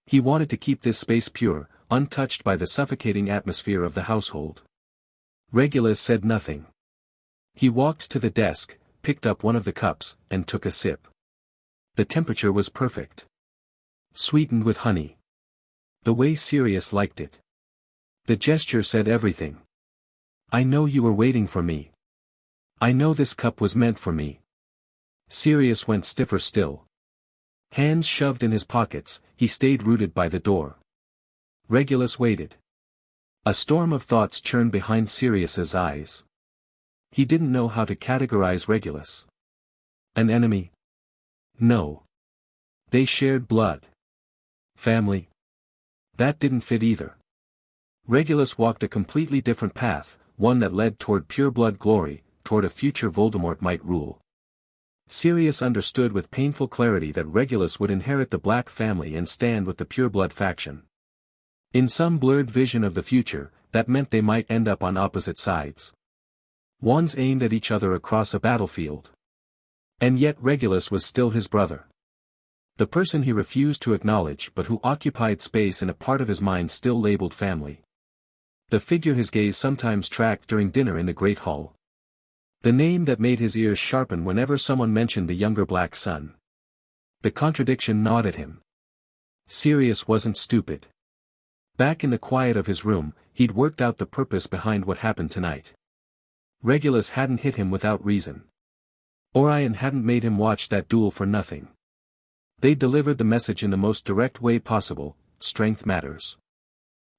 He wanted to keep this space pure, untouched by the suffocating atmosphere of the household. Regulus said nothing. He walked to the desk, picked up one of the cups, and took a sip. The temperature was perfect. Sweetened with honey. The way Sirius liked it. The gesture said everything. I know you were waiting for me. I know this cup was meant for me. Sirius went stiffer still. Hands shoved in his pockets, he stayed rooted by the door. Regulus waited. A storm of thoughts churned behind Sirius's eyes. He didn't know how to categorize Regulus. An enemy? No. They shared blood. Family? That didn't fit either. Regulus walked a completely different path, one that led toward pure-blood glory, toward a future Voldemort might rule. Sirius understood with painful clarity that Regulus would inherit the Black family and stand with the pure-blood faction. In some blurred vision of the future, that meant they might end up on opposite sides. Wands aimed at each other across a battlefield. And yet Regulus was still his brother. The person he refused to acknowledge but who occupied space in a part of his mind still labeled family. The figure his gaze sometimes tracked during dinner in the Great Hall. The name that made his ears sharpen whenever someone mentioned the younger Black son. The contradiction gnawed at him. Sirius wasn't stupid. Back in the quiet of his room, he'd worked out the purpose behind what happened tonight. Regulus hadn't hit him without reason. Orion hadn't made him watch that duel for nothing. They delivered the message in the most direct way possible: strength matters.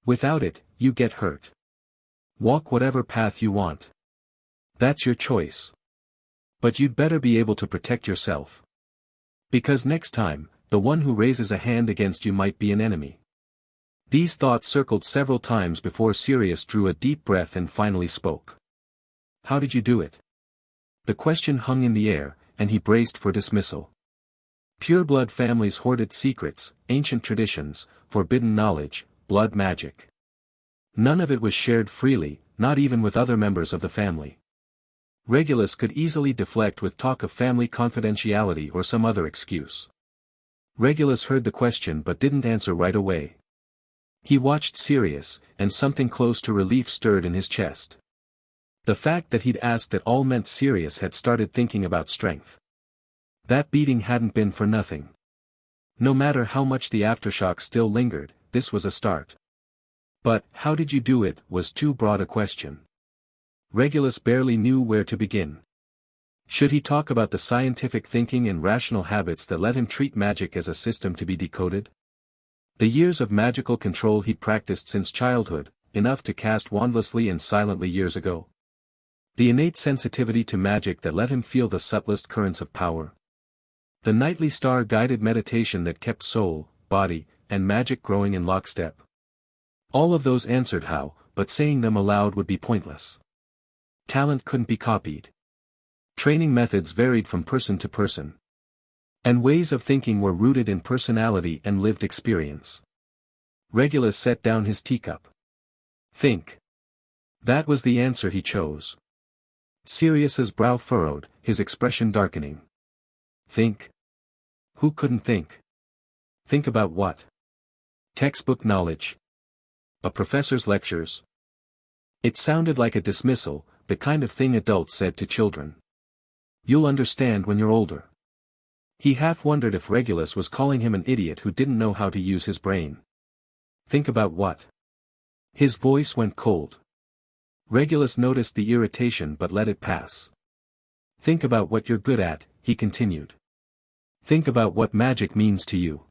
Without it, you get hurt. Walk whatever path you want. That's your choice. But you'd better be able to protect yourself. Because next time, the one who raises a hand against you might be an enemy. These thoughts circled several times before Sirius drew a deep breath and finally spoke. How did you do it? The question hung in the air, and he braced for dismissal. Pure-blood families hoarded secrets, ancient traditions, forbidden knowledge, blood magic. None of it was shared freely, not even with other members of the family. Regulus could easily deflect with talk of family confidentiality or some other excuse. Regulus heard the question but didn't answer right away. He watched Sirius, and something close to relief stirred in his chest. The fact that he'd asked at all meant Sirius had started thinking about strength. That beating hadn't been for nothing. No matter how much the aftershock still lingered, this was a start. But, how did you do it, was too broad a question. Regulus barely knew where to begin. Should he talk about the scientific thinking and rational habits that let him treat magic as a system to be decoded? The years of magical control he'd practiced since childhood, enough to cast wandlessly and silently years ago. The innate sensitivity to magic that let him feel the subtlest currents of power. The nightly star-guided meditation that kept soul, body, and magic growing in lockstep. All of those answered how, but saying them aloud would be pointless. Talent couldn't be copied. Training methods varied from person to person. And ways of thinking were rooted in personality and lived experience. Regulus set down his teacup. Think. That was the answer he chose. Sirius's brow furrowed, his expression darkening. Think? Who couldn't think? Think about what? Textbook knowledge. A professor's lectures. It sounded like a dismissal, the kind of thing adults said to children. You'll understand when you're older. He half wondered if Regulus was calling him an idiot who didn't know how to use his brain. Think about what? His voice went cold. Regulus noticed the irritation but let it pass. Think about what you're good at, he continued. Think about what magic means to you.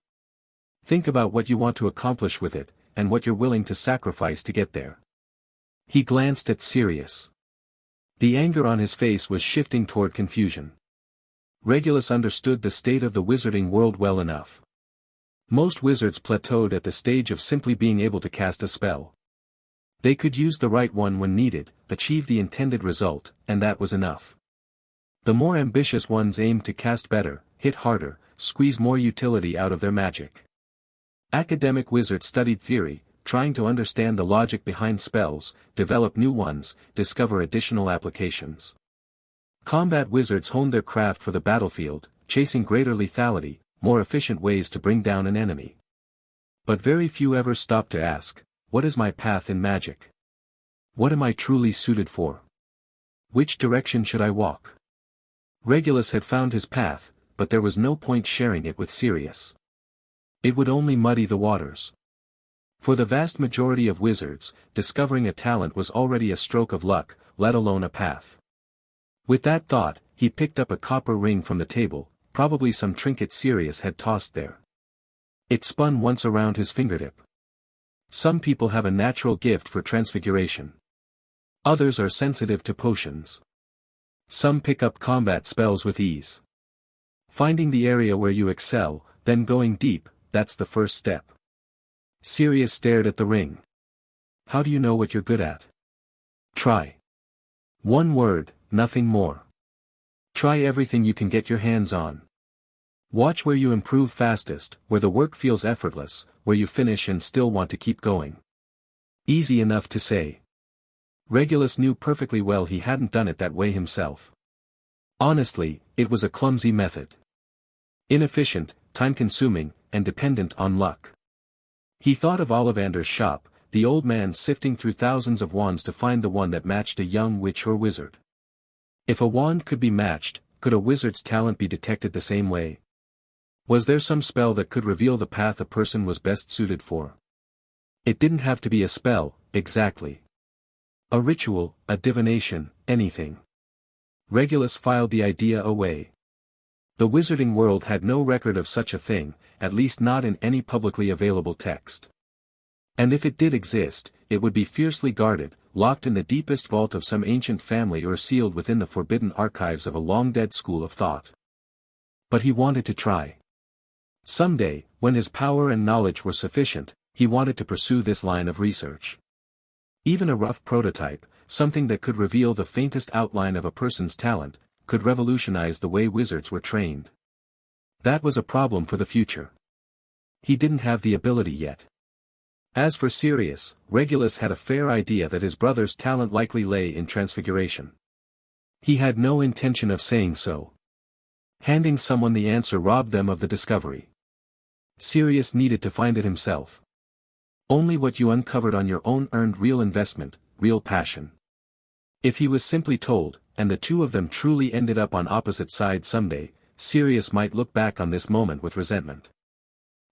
Think about what you want to accomplish with it, and what you're willing to sacrifice to get there. He glanced at Sirius. The anger on his face was shifting toward confusion. Regulus understood the state of the wizarding world well enough. Most wizards plateaued at the stage of simply being able to cast a spell. They could use the right one when needed, achieve the intended result, and that was enough. The more ambitious ones aimed to cast better, hit harder, squeeze more utility out of their magic. Academic wizards studied theory, trying to understand the logic behind spells, develop new ones, discover additional applications. Combat wizards honed their craft for the battlefield, chasing greater lethality, more efficient ways to bring down an enemy. But very few ever stopped to ask, what is my path in magic? What am I truly suited for? Which direction should I walk? Regulus had found his path, but there was no point sharing it with Sirius. It would only muddy the waters. For the vast majority of wizards, discovering a talent was already a stroke of luck, let alone a path. With that thought, he picked up a copper ring from the table, probably some trinket Sirius had tossed there. It spun once around his fingertip. Some people have a natural gift for transfiguration. Others are sensitive to potions. Some pick up combat spells with ease. Finding the area where you excel, then going deep, that's the first step. Sirius stared at the ring. How do you know what you're good at? Try. One word, nothing more. Try everything you can get your hands on. Watch where you improve fastest, where the work feels effortless, where you finish and still want to keep going. Easy enough to say. Regulus knew perfectly well he hadn't done it that way himself. Honestly, it was a clumsy method. Inefficient, time-consuming, and dependent on luck. He thought of Ollivander's shop, the old man sifting through thousands of wands to find the one that matched a young witch or wizard. If a wand could be matched, could a wizard's talent be detected the same way? Was there some spell that could reveal the path a person was best suited for? It didn't have to be a spell, exactly. A ritual, a divination, anything. Regulus filed the idea away. The wizarding world had no record of such a thing, at least not in any publicly available text. And if it did exist, it would be fiercely guarded, locked in the deepest vault of some ancient family or sealed within the forbidden archives of a long-dead school of thought. But he wanted to try. Someday, when his power and knowledge were sufficient, he wanted to pursue this line of research. Even a rough prototype, something that could reveal the faintest outline of a person's talent, could revolutionize the way wizards were trained. That was a problem for the future. He didn't have the ability yet. As for Sirius, Regulus had a fair idea that his brother's talent likely lay in transfiguration. He had no intention of saying so. Handing someone the answer robbed them of the discovery. Sirius needed to find it himself. Only what you uncovered on your own earned real investment, real passion. If he was simply told, and the two of them truly ended up on opposite sides someday, Sirius might look back on this moment with resentment.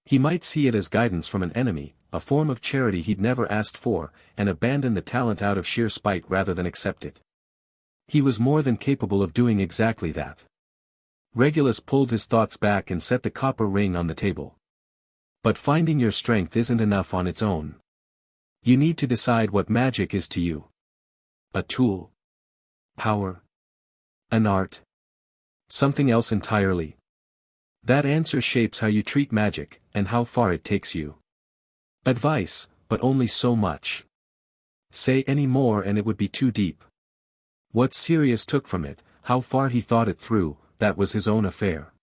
He might see it as guidance from an enemy, a form of charity he'd never asked for, and abandon the talent out of sheer spite rather than accept it. He was more than capable of doing exactly that. Regulus pulled his thoughts back and set the copper ring on the table. But finding your strength isn't enough on its own. You need to decide what magic is to you. A tool? Power? An art? Something else entirely? That answer shapes how you treat magic, and how far it takes you. Advice, but only so much. Say any more and it would be too deep. What Sirius took from it, how far he thought it through, that was his own affair.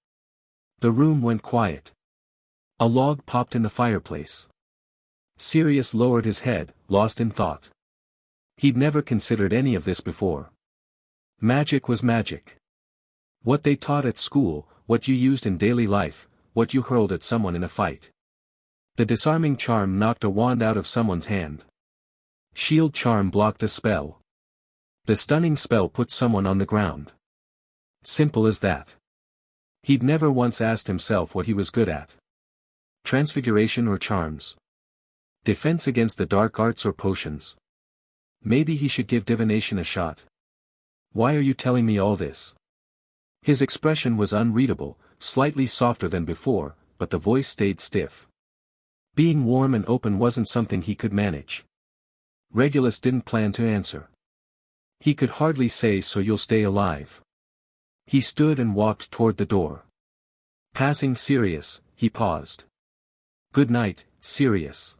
The room went quiet. A log popped in the fireplace. Sirius lowered his head, lost in thought. He'd never considered any of this before. Magic was magic. What they taught at school, what you used in daily life, what you hurled at someone in a fight. The disarming charm knocked a wand out of someone's hand. Shield charm blocked a spell. The stunning spell put someone on the ground. Simple as that. He'd never once asked himself what he was good at. Transfiguration or charms? Defense against the dark arts or potions? Maybe he should give divination a shot. Why are you telling me all this? His expression was unreadable, slightly softer than before, but the voice stayed stiff. Being warm and open wasn't something he could manage. Regulus didn't plan to answer. He could hardly say, "So you'll stay alive." He stood and walked toward the door. Passing Sirius, he paused. "Good night, Sirius."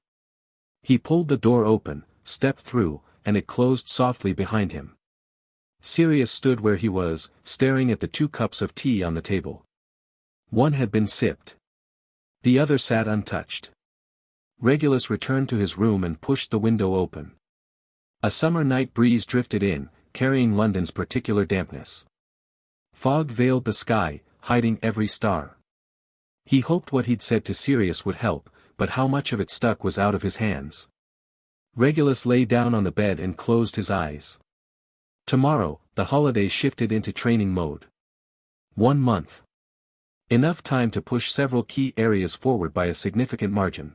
He pulled the door open, stepped through, and it closed softly behind him. Sirius stood where he was, staring at the 2 cups of tea on the table. One had been sipped. The other sat untouched. Regulus returned to his room and pushed the window open. A summer night breeze drifted in, carrying London's particular dampness. Fog veiled the sky, hiding every star. He hoped what he'd said to Sirius would help, but how much of it stuck was out of his hands. Regulus lay down on the bed and closed his eyes. Tomorrow, the holiday shifted into training mode. 1 month. Enough time to push several key areas forward by a significant margin.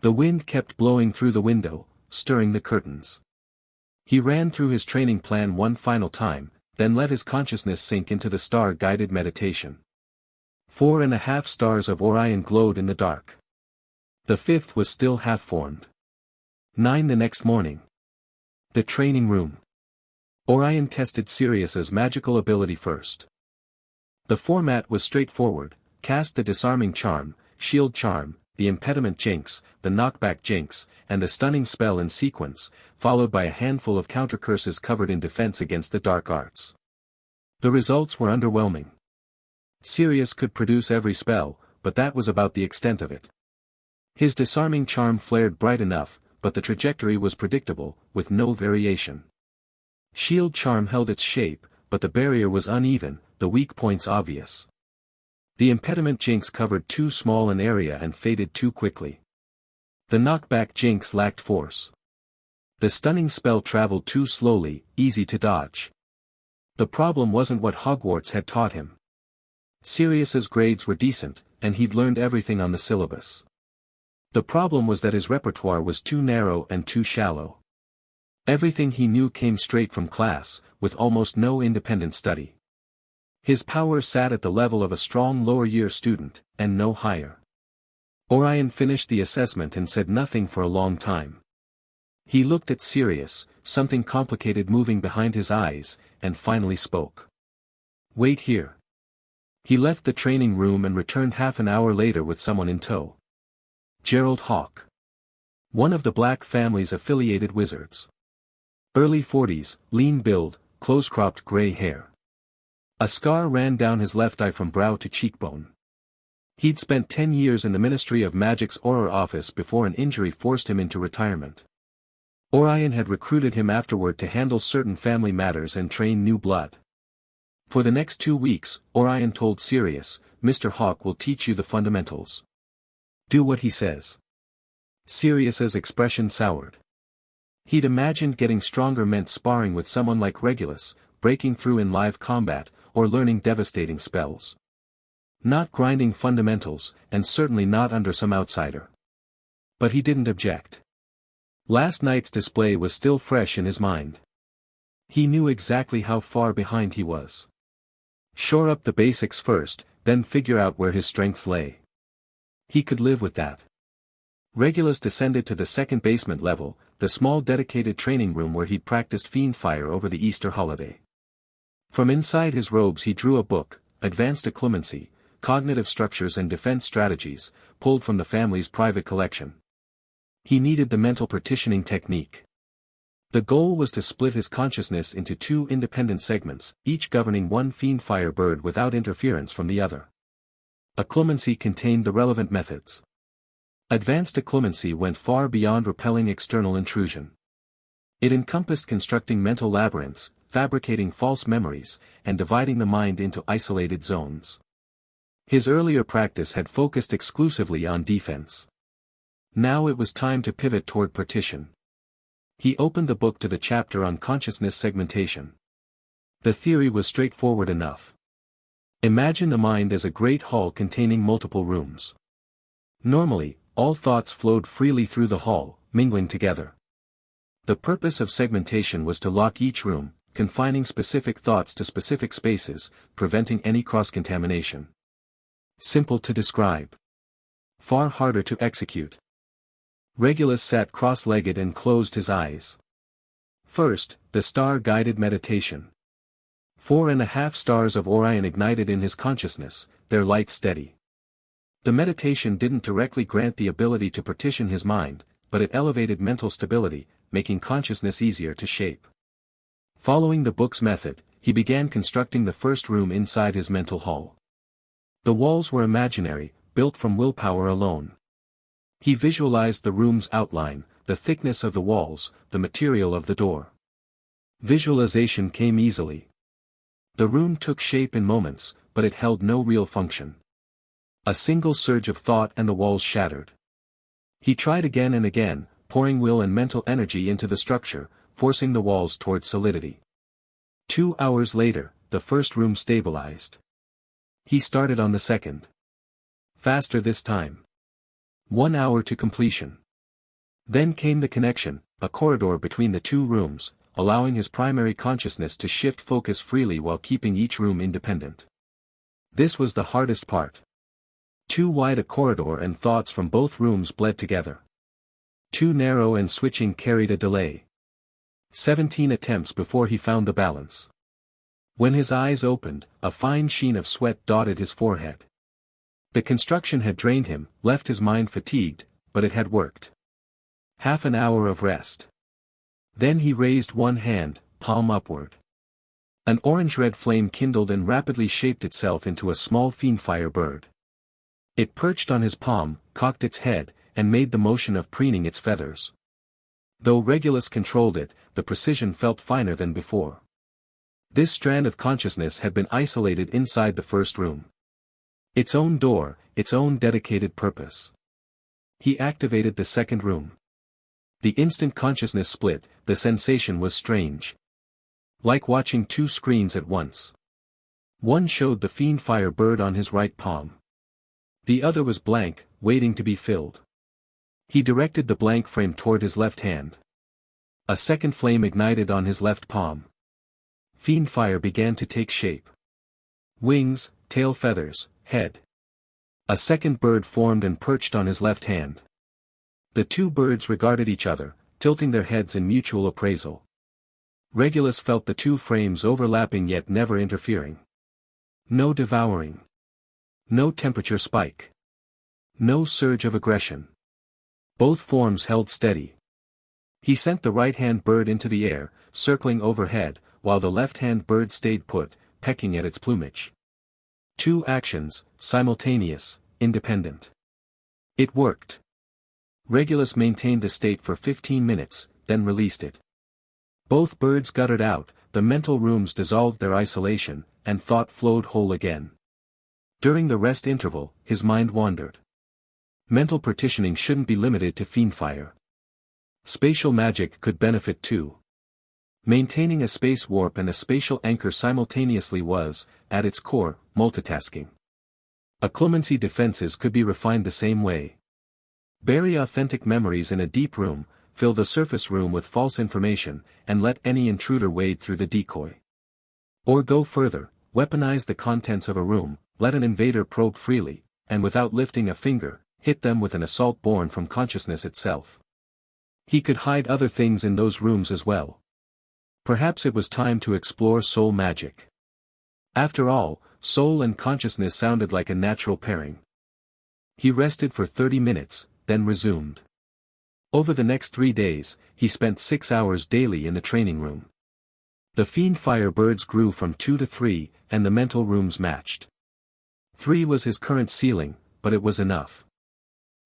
The wind kept blowing through the window, stirring the curtains. He ran through his training plan one final time, then let his consciousness sink into the star-guided meditation. 4.5 stars of Orion glowed in the dark. The 5th was still half-formed. 9 the next morning. The training room. Orion tested Sirius's magical ability first. The format was straightforward: cast the disarming charm, shield charm, the impediment jinx, the knockback jinx, and the stunning spell in sequence, followed by a handful of counter-curses covered in defense against the dark arts. The results were underwhelming. Sirius could produce every spell, but that was about the extent of it. His disarming charm flared bright enough, but the trajectory was predictable, with no variation. Shield charm held its shape, but the barrier was uneven, the weak points obvious. The impediment jinx covered too small an area and faded too quickly. The knockback jinx lacked force. The stunning spell traveled too slowly, easy to dodge. The problem wasn't what Hogwarts had taught him. Sirius's grades were decent, and he'd learned everything on the syllabus. The problem was that his repertoire was too narrow and too shallow. Everything he knew came straight from class, with almost no independent study. His power sat at the level of a strong lower-year student, and no higher. Orion finished the assessment and said nothing for a long time. He looked at Sirius, something complicated moving behind his eyes, and finally spoke. "Wait here." He left the training room and returned half an hour later with someone in tow. Gerald Hawke. One of the Black family's affiliated wizards. Early 40s, lean build, close-cropped gray hair. A scar ran down his left eye from brow to cheekbone. He'd spent 10 years in the Ministry of Magic's Auror office before an injury forced him into retirement. Orion had recruited him afterward to handle certain family matters and train new blood. For the next 2 weeks, Orion told Sirius, "Mr. Hawke will teach you the fundamentals. Do what he says." Sirius's expression soured. He'd imagined getting stronger meant sparring with someone like Regulus, breaking through in live combat, or learning devastating spells. Not grinding fundamentals, and certainly not under some outsider. But he didn't object. Last night's display was still fresh in his mind. He knew exactly how far behind he was. Shore up the basics first, then figure out where his strengths lay. He could live with that. Regulus descended to the second basement level, the small dedicated training room where he'd practiced fiendfire over the Easter holiday. From inside his robes he drew a book, Advanced Occlumency, Cognitive Structures and Defense Strategies, pulled from the family's private collection. He needed the mental partitioning technique. The goal was to split his consciousness into 2 independent segments, each governing one fiendfire bird without interference from the other. Occlumency contained the relevant methods. Advanced occlumency went far beyond repelling external intrusion. It encompassed constructing mental labyrinths, fabricating false memories, and dividing the mind into isolated zones. His earlier practice had focused exclusively on defense. Now it was time to pivot toward partition. He opened the book to the chapter on consciousness segmentation. The theory was straightforward enough. Imagine the mind as a great hall containing multiple rooms. Normally, all thoughts flowed freely through the hall, mingling together. The purpose of segmentation was to lock each room, confining specific thoughts to specific spaces, preventing any cross-contamination. Simple to describe. Far harder to execute. Regulus sat cross-legged and closed his eyes. First, the star-guided meditation. 4.5 stars of Orion ignited in his consciousness, their light steady. The meditation didn't directly grant the ability to partition his mind, but it elevated mental stability, making consciousness easier to shape. Following the book's method, he began constructing the first room inside his mental hull. The walls were imaginary, built from willpower alone. He visualized the room's outline, the thickness of the walls, the material of the door. Visualization came easily. The room took shape in moments, but it held no real function. A single surge of thought and the walls shattered. He tried again and again, pouring will and mental energy into the structure, forcing the walls toward solidity. 2 hours later, the first room stabilized. He started on the second. Faster this time. 1 hour to completion. Then came the connection, a corridor between the two rooms, allowing his primary consciousness to shift focus freely while keeping each room independent. This was the hardest part. Too wide a corridor and thoughts from both rooms bled together. Too narrow and switching carried a delay. 17 attempts before he found the balance. When his eyes opened, a fine sheen of sweat dotted his forehead. The construction had drained him, left his mind fatigued, but it had worked. Half an hour of rest. Then he raised one hand, palm upward. An orange-red flame kindled and rapidly shaped itself into a small fiendfire bird. It perched on his palm, cocked its head, and made the motion of preening its feathers. Though Regulus controlled it, the precision felt finer than before. This strand of consciousness had been isolated inside the first room. Its own door, its own dedicated purpose. He activated the second room. The instant consciousness split, the sensation was strange. Like watching two screens at once. One showed the fiendfire bird on his right palm. The other was blank, waiting to be filled. He directed the blank frame toward his left hand. A second flame ignited on his left palm. Fiendfire began to take shape. Wings, tail feathers, head. A second bird formed and perched on his left hand. The two birds regarded each other, tilting their heads in mutual appraisal. Regulus felt the two frames overlapping yet never interfering. No devouring. No temperature spike. No surge of aggression. Both forms held steady. He sent the right-hand bird into the air, circling overhead, while the left-hand bird stayed put, pecking at its plumage. Two actions, simultaneous, independent. It worked. Regulus maintained the state for 15 minutes, then released it. Both birds guttered out, the mental rooms dissolved their isolation, and thought flowed whole again. During the rest interval, his mind wandered. Mental partitioning shouldn't be limited to fiendfire. Spatial magic could benefit too. Maintaining a space warp and a spatial anchor simultaneously was, at its core, multitasking. Occlumency defenses could be refined the same way. Bury authentic memories in a deep room, fill the surface room with false information, and let any intruder wade through the decoy. Or go further, weaponize the contents of a room, let an invader probe freely, and without lifting a finger, hit them with an assault born from consciousness itself. He could hide other things in those rooms as well. Perhaps it was time to explore soul magic. After all, soul and consciousness sounded like a natural pairing. He rested for 30 minutes, then resumed. Over the next 3 days, he spent 6 hours daily in the training room. The fiendfire birds grew from 2 to 3, and the mental rooms matched. 3 was his current ceiling, but it was enough.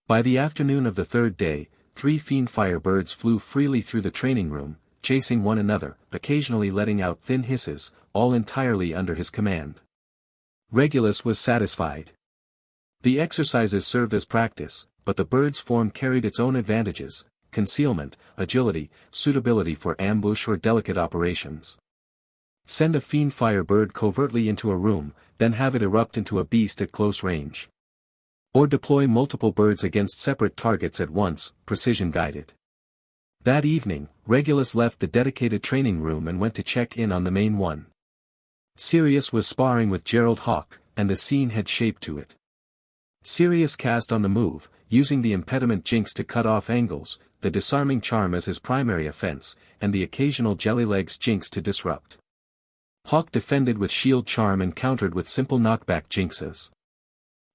By the afternoon of the third day, 3 fiendfire birds flew freely through the training room, chasing one another, occasionally letting out thin hisses, all entirely under his command. Regulus was satisfied. The exercises served as practice, but the bird's form carried its own advantages: concealment, agility, suitability for ambush or delicate operations. Send a fiendfire bird covertly into a room, then have it erupt into a beast at close range. Or deploy multiple birds against separate targets at once, precision-guided. That evening, Regulus left the dedicated training room and went to check in on the main one. Sirius was sparring with Gerald Hawke, and the scene had shape to it. Sirius cast on the move, using the impediment jinx to cut off angles, the disarming charm as his primary offense, and the occasional jellylegs jinx to disrupt. Hawke defended with shield charm and countered with simple knockback jinxes.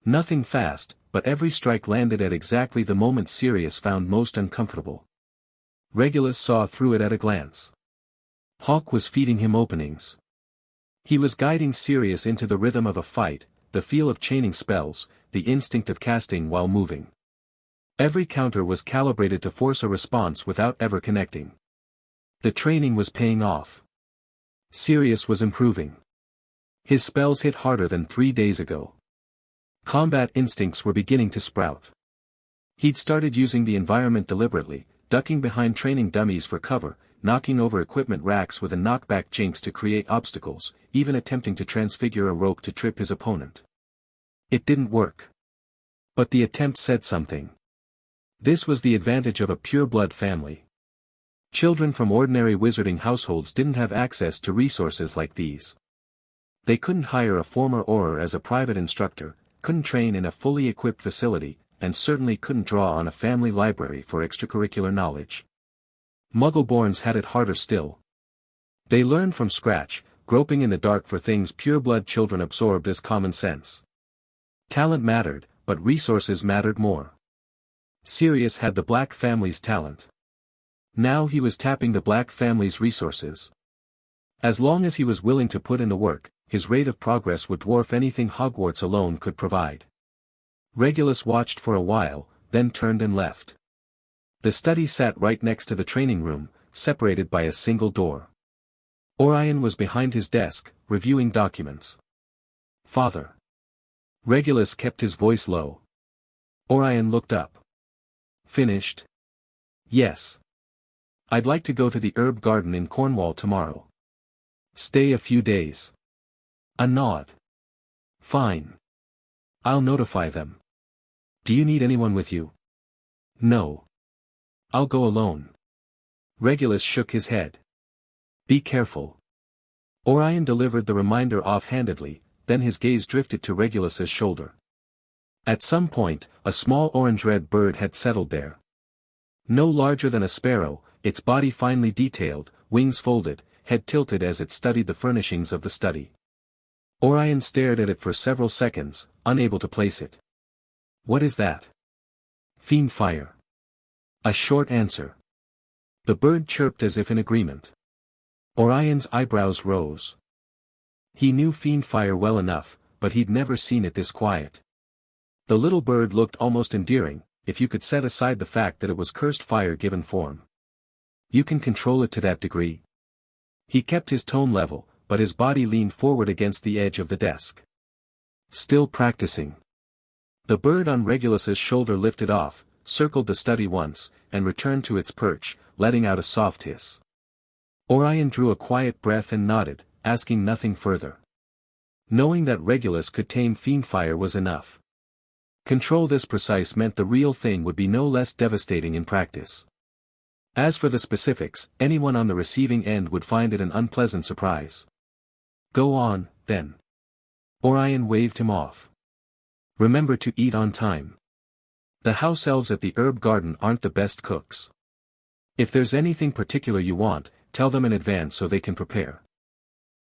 Nothing fast, but every strike landed at exactly the moment Sirius found most uncomfortable. Regulus saw through it at a glance. Hawk was feeding him openings. He was guiding Sirius into the rhythm of a fight, the feel of chaining spells, the instinct of casting while moving. Every counter was calibrated to force a response without ever connecting. The training was paying off. Sirius was improving. His spells hit harder than 3 days ago. Combat instincts were beginning to sprout. He'd started using the environment deliberately, ducking behind training dummies for cover, knocking over equipment racks with a knockback jinx to create obstacles, even attempting to transfigure a rope to trip his opponent. It didn't work. But the attempt said something. This was the advantage of a pure-blood family. Children from ordinary wizarding households didn't have access to resources like these. They couldn't hire a former Auror as a private instructor, couldn't train in a fully equipped facility, and certainly couldn't draw on a family library for extracurricular knowledge. Muggle-borns had it harder still. They learned from scratch, groping in the dark for things pure-blood children absorbed as common sense. Talent mattered, but resources mattered more. Sirius had the Black family's talent. Now he was tapping the Black family's resources. As long as he was willing to put in the work, his rate of progress would dwarf anything Hogwarts alone could provide. Regulus watched for a while, then turned and left. The study sat right next to the training room, separated by a single door. Orion was behind his desk, reviewing documents. "Father." Regulus kept his voice low. Orion looked up. "Finished?" "Yes. I'd like to go to the herb garden in Cornwall tomorrow. Stay a few days." A nod. "Fine. I'll notify them. Do you need anyone with you?" "No. I'll go alone." Regulus shook his head. "Be careful." Orion delivered the reminder offhandedly, then his gaze drifted to Regulus's shoulder. At some point, a small orange-red bird had settled there. No larger than a sparrow, its body finely detailed, wings folded, head tilted as it studied the furnishings of the study. Orion stared at it for several seconds, unable to place it. "What is that?" "Fiendfire." A short answer. The bird chirped as if in agreement. Orion's eyebrows rose. He knew fiendfire well enough, but he'd never seen it this quiet. The little bird looked almost endearing, if you could set aside the fact that it was cursed fire given form. "You can control it to that degree?" He kept his tone level, but his body leaned forward against the edge of the desk. "Still practicing." The bird on Regulus's shoulder lifted off, circled the study once, and returned to its perch, letting out a soft hiss. Orion drew a quiet breath and nodded, asking nothing further. Knowing that Regulus could tame fiendfire was enough. Control this precise meant the real thing would be no less devastating in practice. As for the specifics, anyone on the receiving end would find it an unpleasant surprise. "Go on, then." Orion waved him off. "Remember to eat on time. The house elves at the herb garden aren't the best cooks. If there's anything particular you want, tell them in advance so they can prepare."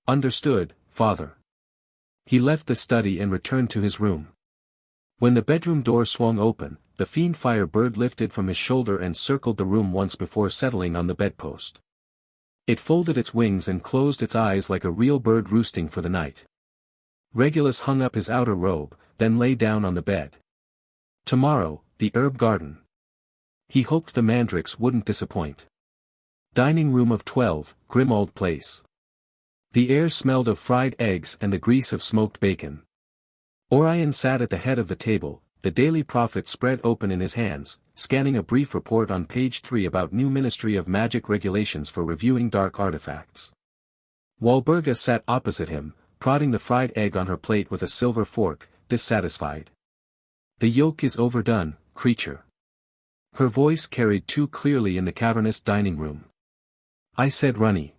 "Understood, Father." He left the study and returned to his room. When the bedroom door swung open, the fiendfire bird lifted from his shoulder and circled the room once before settling on the bedpost. It folded its wings and closed its eyes like a real bird roosting for the night. Regulus hung up his outer robe, then lay down on the bed. Tomorrow, the herb garden. He hoped the mandrakes wouldn't disappoint. Dining room of 12, Grimmauld Place. The air smelled of fried eggs and the grease of smoked bacon. Orion sat at the head of the table, the Daily Prophet spread open in his hands, scanning a brief report on page 3 about new Ministry of Magic regulations for reviewing dark artifacts. Walburga sat opposite him, prodding the fried egg on her plate with a silver fork, dissatisfied. "The yolk is overdone, creature." Her voice carried too clearly in the cavernous dining room. "I said runny.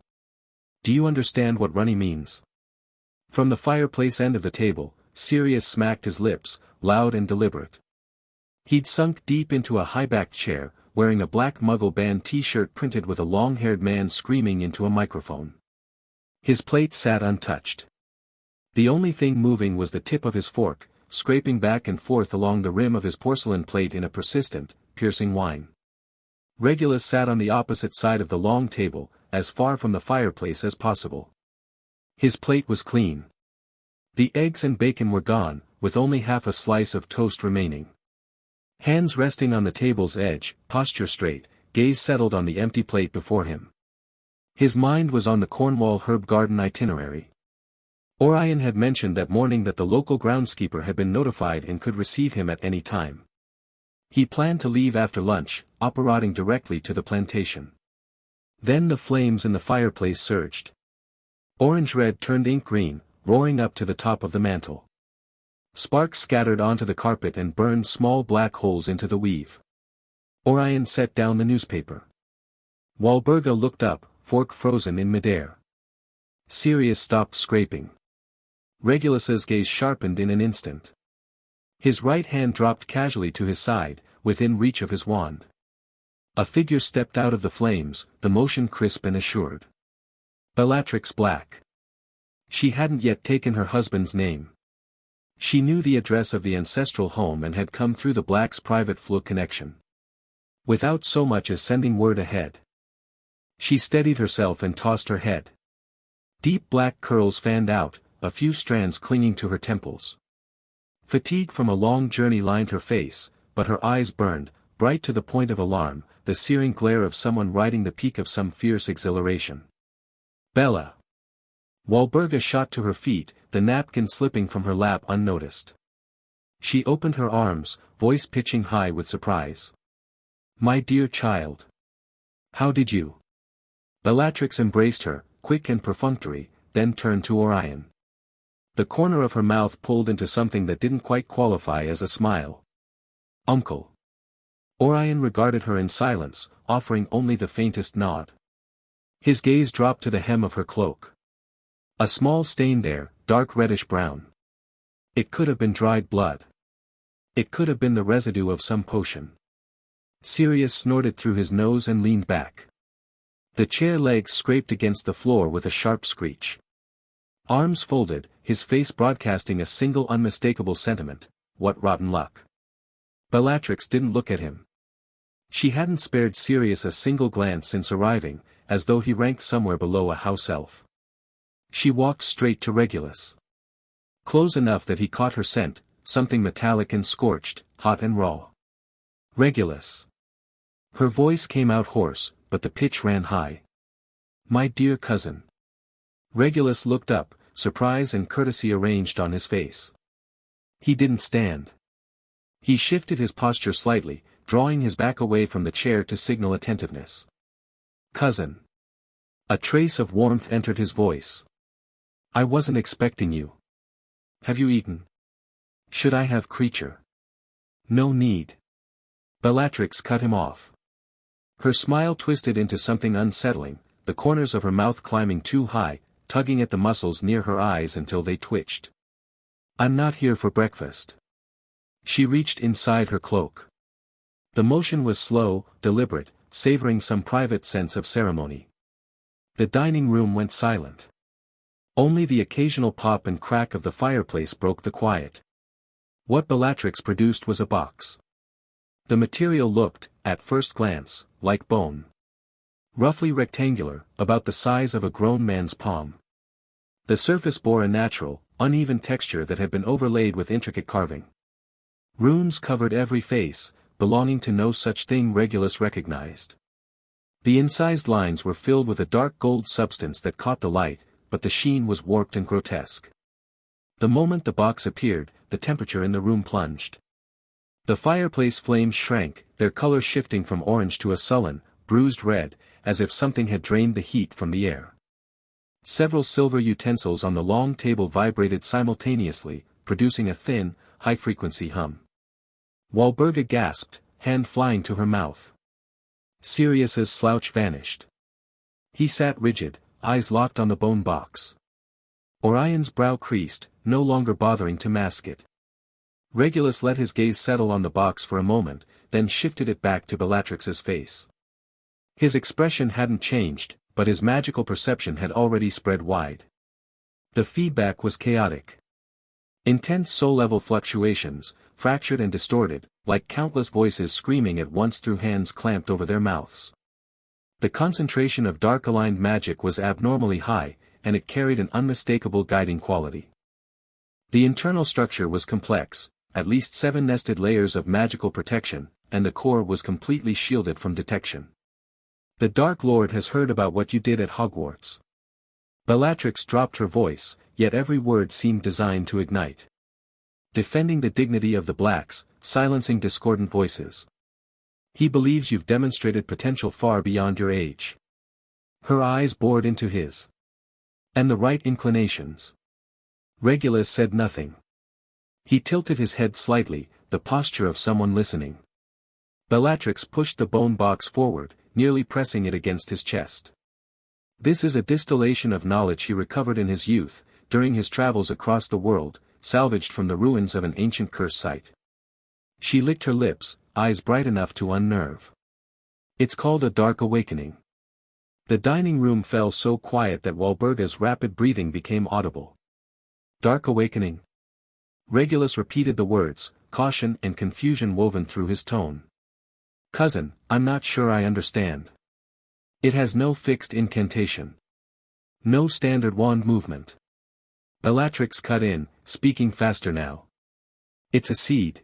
Do you understand what runny means?" From the fireplace end of the table, Sirius smacked his lips, loud and deliberate. He'd sunk deep into a high-backed chair, wearing a black Muggle band t-shirt printed with a long-haired man screaming into a microphone. His plate sat untouched. The only thing moving was the tip of his fork, scraping back and forth along the rim of his porcelain plate in a persistent, piercing whine. Regulus sat on the opposite side of the long table, as far from the fireplace as possible. His plate was clean. The eggs and bacon were gone, with only half a slice of toast remaining. Hands resting on the table's edge, posture straight, gaze settled on the empty plate before him. His mind was on the Cornwall herb garden itinerary. Orion had mentioned that morning that the local groundskeeper had been notified and could receive him at any time. He planned to leave after lunch, operating directly to the plantation. Then the flames in the fireplace surged. Orange-red turned ink-green, roaring up to the top of the mantel. Sparks scattered onto the carpet and burned small black holes into the weave. Orion set down the newspaper. Walburga looked up, fork frozen in midair. Sirius stopped scraping. Regulus's gaze sharpened in an instant. His right hand dropped casually to his side, within reach of his wand. A figure stepped out of the flames, the motion crisp and assured. Bellatrix Black. She hadn't yet taken her husband's name. She knew the address of the ancestral home and had come through the Black's private flu connection. Without so much as sending word ahead. She steadied herself and tossed her head. Deep black curls fanned out, a few strands clinging to her temples. Fatigue from a long journey lined her face, but her eyes burned, bright to the point of alarm, the searing glare of someone riding the peak of some fierce exhilaration. Bella. Walburga shot to her feet, the napkin slipping from her lap unnoticed. She opened her arms, voice pitching high with surprise. My dear child. How did you? Bellatrix embraced her, quick and perfunctory, then turned to Orion. The corner of her mouth pulled into something that didn't quite qualify as a smile. Uncle. Orion regarded her in silence, offering only the faintest nod. His gaze dropped to the hem of her cloak. A small stain there, dark reddish-brown. It could have been dried blood. It could have been the residue of some potion. Sirius snorted through his nose and leaned back. The chair legs scraped against the floor with a sharp screech. Arms folded, his face broadcasting a single unmistakable sentiment: what rotten luck. Bellatrix didn't look at him. She hadn't spared Sirius a single glance since arriving, as though he ranked somewhere below a house elf. She walked straight to Regulus. Close enough that he caught her scent, something metallic and scorched, hot and raw. Regulus. Her voice came out hoarse, but the pitch ran high. My dear cousin. Regulus looked up, surprise and courtesy arranged on his face. He didn't stand. He shifted his posture slightly, drawing his back away from the chair to signal attentiveness. Cousin. A trace of warmth entered his voice. I wasn't expecting you. Have you eaten? Should I have creature? No need. Bellatrix cut him off. Her smile twisted into something unsettling, the corners of her mouth climbing too high, tugging at the muscles near her eyes until they twitched. I'm not here for breakfast. She reached inside her cloak. The motion was slow, deliberate, savoring some private sense of ceremony. The dining room went silent. Only the occasional pop and crack of the fireplace broke the quiet. What Bellatrix produced was a box. The material looked, at first glance, like bone. Roughly rectangular, about the size of a grown man's palm. The surface bore a natural, uneven texture that had been overlaid with intricate carving. Runes covered every face, belonging to no such thing Regulus recognized. The incised lines were filled with a dark gold substance that caught the light, but the sheen was warped and grotesque. The moment the box appeared, the temperature in the room plunged. The fireplace flames shrank, their color shifting from orange to a sullen, bruised red, as if something had drained the heat from the air. Several silver utensils on the long table vibrated simultaneously, producing a thin, high-frequency hum. Walburga gasped, hand flying to her mouth. Sirius's slouch vanished. He sat rigid, eyes locked on the bone box. Orion's brow creased, no longer bothering to mask it. Regulus let his gaze settle on the box for a moment, then shifted it back to Bellatrix's face. His expression hadn't changed, but his magical perception had already spread wide. The feedback was chaotic. Intense soul-level fluctuations, fractured and distorted, like countless voices screaming at once through hands clamped over their mouths. The concentration of dark-aligned magic was abnormally high, and it carried an unmistakable guiding quality. The internal structure was complex, at least 7 nested layers of magical protection, and the core was completely shielded from detection. The Dark Lord has heard about what you did at Hogwarts. Bellatrix dropped her voice, yet every word seemed designed to ignite. Defending the dignity of the Blacks, silencing discordant voices. He believes you've demonstrated potential far beyond your age. Her eyes bored into his. And the right inclinations. Regulus said nothing. He tilted his head slightly, the posture of someone listening. Bellatrix pushed the bone box forward, nearly pressing it against his chest. This is a distillation of knowledge he recovered in his youth, during his travels across the world, salvaged from the ruins of an ancient cursed site. She licked her lips, eyes bright enough to unnerve. It's called a dark awakening. The dining room fell so quiet that Walburga's rapid breathing became audible. Dark awakening? Regulus repeated the words, caution and confusion woven through his tone. Cousin, I'm not sure I understand. It has no fixed incantation. No standard wand movement. Bellatrix cut in, speaking faster now. It's a seed.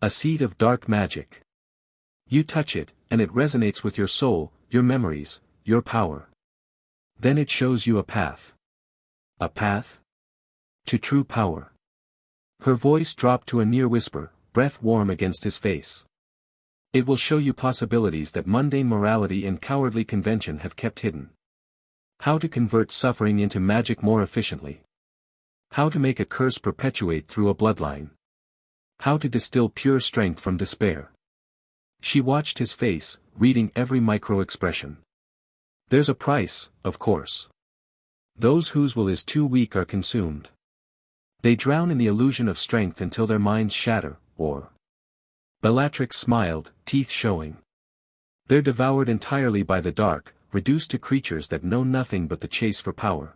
A seed of dark magic. You touch it, and it resonates with your soul, your memories, your power. Then it shows you a path. A path? To true power. Her voice dropped to a near whisper, breath warm against his face. It will show you possibilities that mundane morality and cowardly convention have kept hidden. How to convert suffering into magic more efficiently. How to make a curse perpetuate through a bloodline. How to distill pure strength from despair. She watched his face, reading every micro-expression. There's a price, of course. Those whose will is too weak are consumed. They drown in the illusion of strength until their minds shatter, or... Bellatrix smiled, teeth showing. They're devoured entirely by the dark, reduced to creatures that know nothing but the chase for power.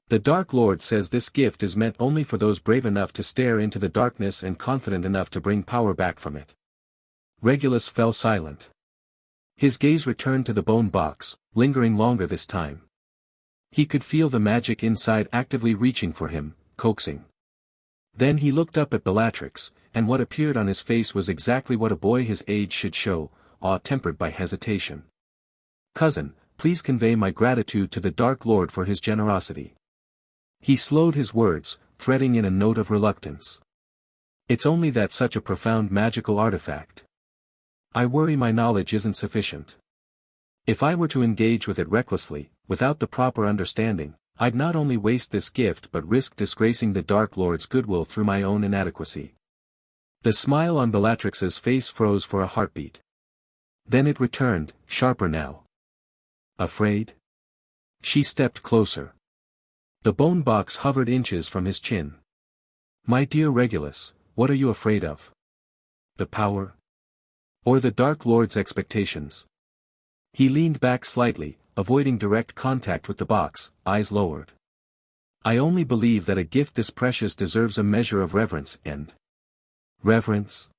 The Dark Lord says this gift is meant only for those brave enough to stare into the darkness and confident enough to bring power back from it. Regulus fell silent. His gaze returned to the bone box, lingering longer this time. He could feel the magic inside actively reaching for him, coaxing. Then he looked up at Bellatrix, and what appeared on his face was exactly what a boy his age should show, awe tempered by hesitation. Cousin, please convey my gratitude to the Dark Lord for his generosity. He slowed his words, threading in a note of reluctance. It's only that such a profound magical artifact. I worry my knowledge isn't sufficient. If I were to engage with it recklessly, without the proper understanding, I'd not only waste this gift but risk disgracing the Dark Lord's goodwill through my own inadequacy. The smile on Bellatrix's face froze for a heartbeat. Then it returned, sharper now. Afraid? She stepped closer. The bone box hovered inches from his chin. My dear Regulus, what are you afraid of? The power? Or the Dark Lord's expectations? He leaned back slightly, avoiding direct contact with the box, eyes lowered. I only believe that a gift this precious deserves a measure of reverence and... Reverence?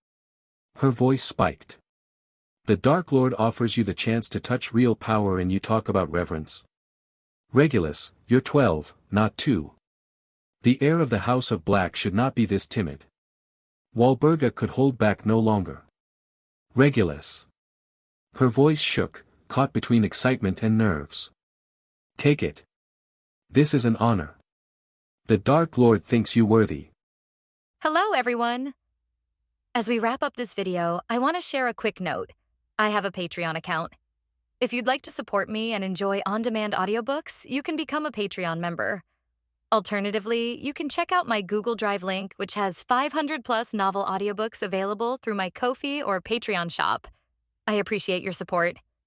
Her voice spiked. The Dark Lord offers you the chance to touch real power and you talk about reverence. Regulus, you're 12, not 2. The heir of the House of Black should not be this timid. Walburga could hold back no longer. Regulus. Her voice shook, caught between excitement and nerves. Take it. This is an honor. The Dark Lord thinks you worthy. Hello, everyone. As we wrap up this video, I want to share a quick note. I have a Patreon account. If you'd like to support me and enjoy on-demand audiobooks, you can become a Patreon member. Alternatively, you can check out my Google Drive link, which has 500+ novel audiobooks available through my Ko-fi or Patreon shop. I appreciate your support.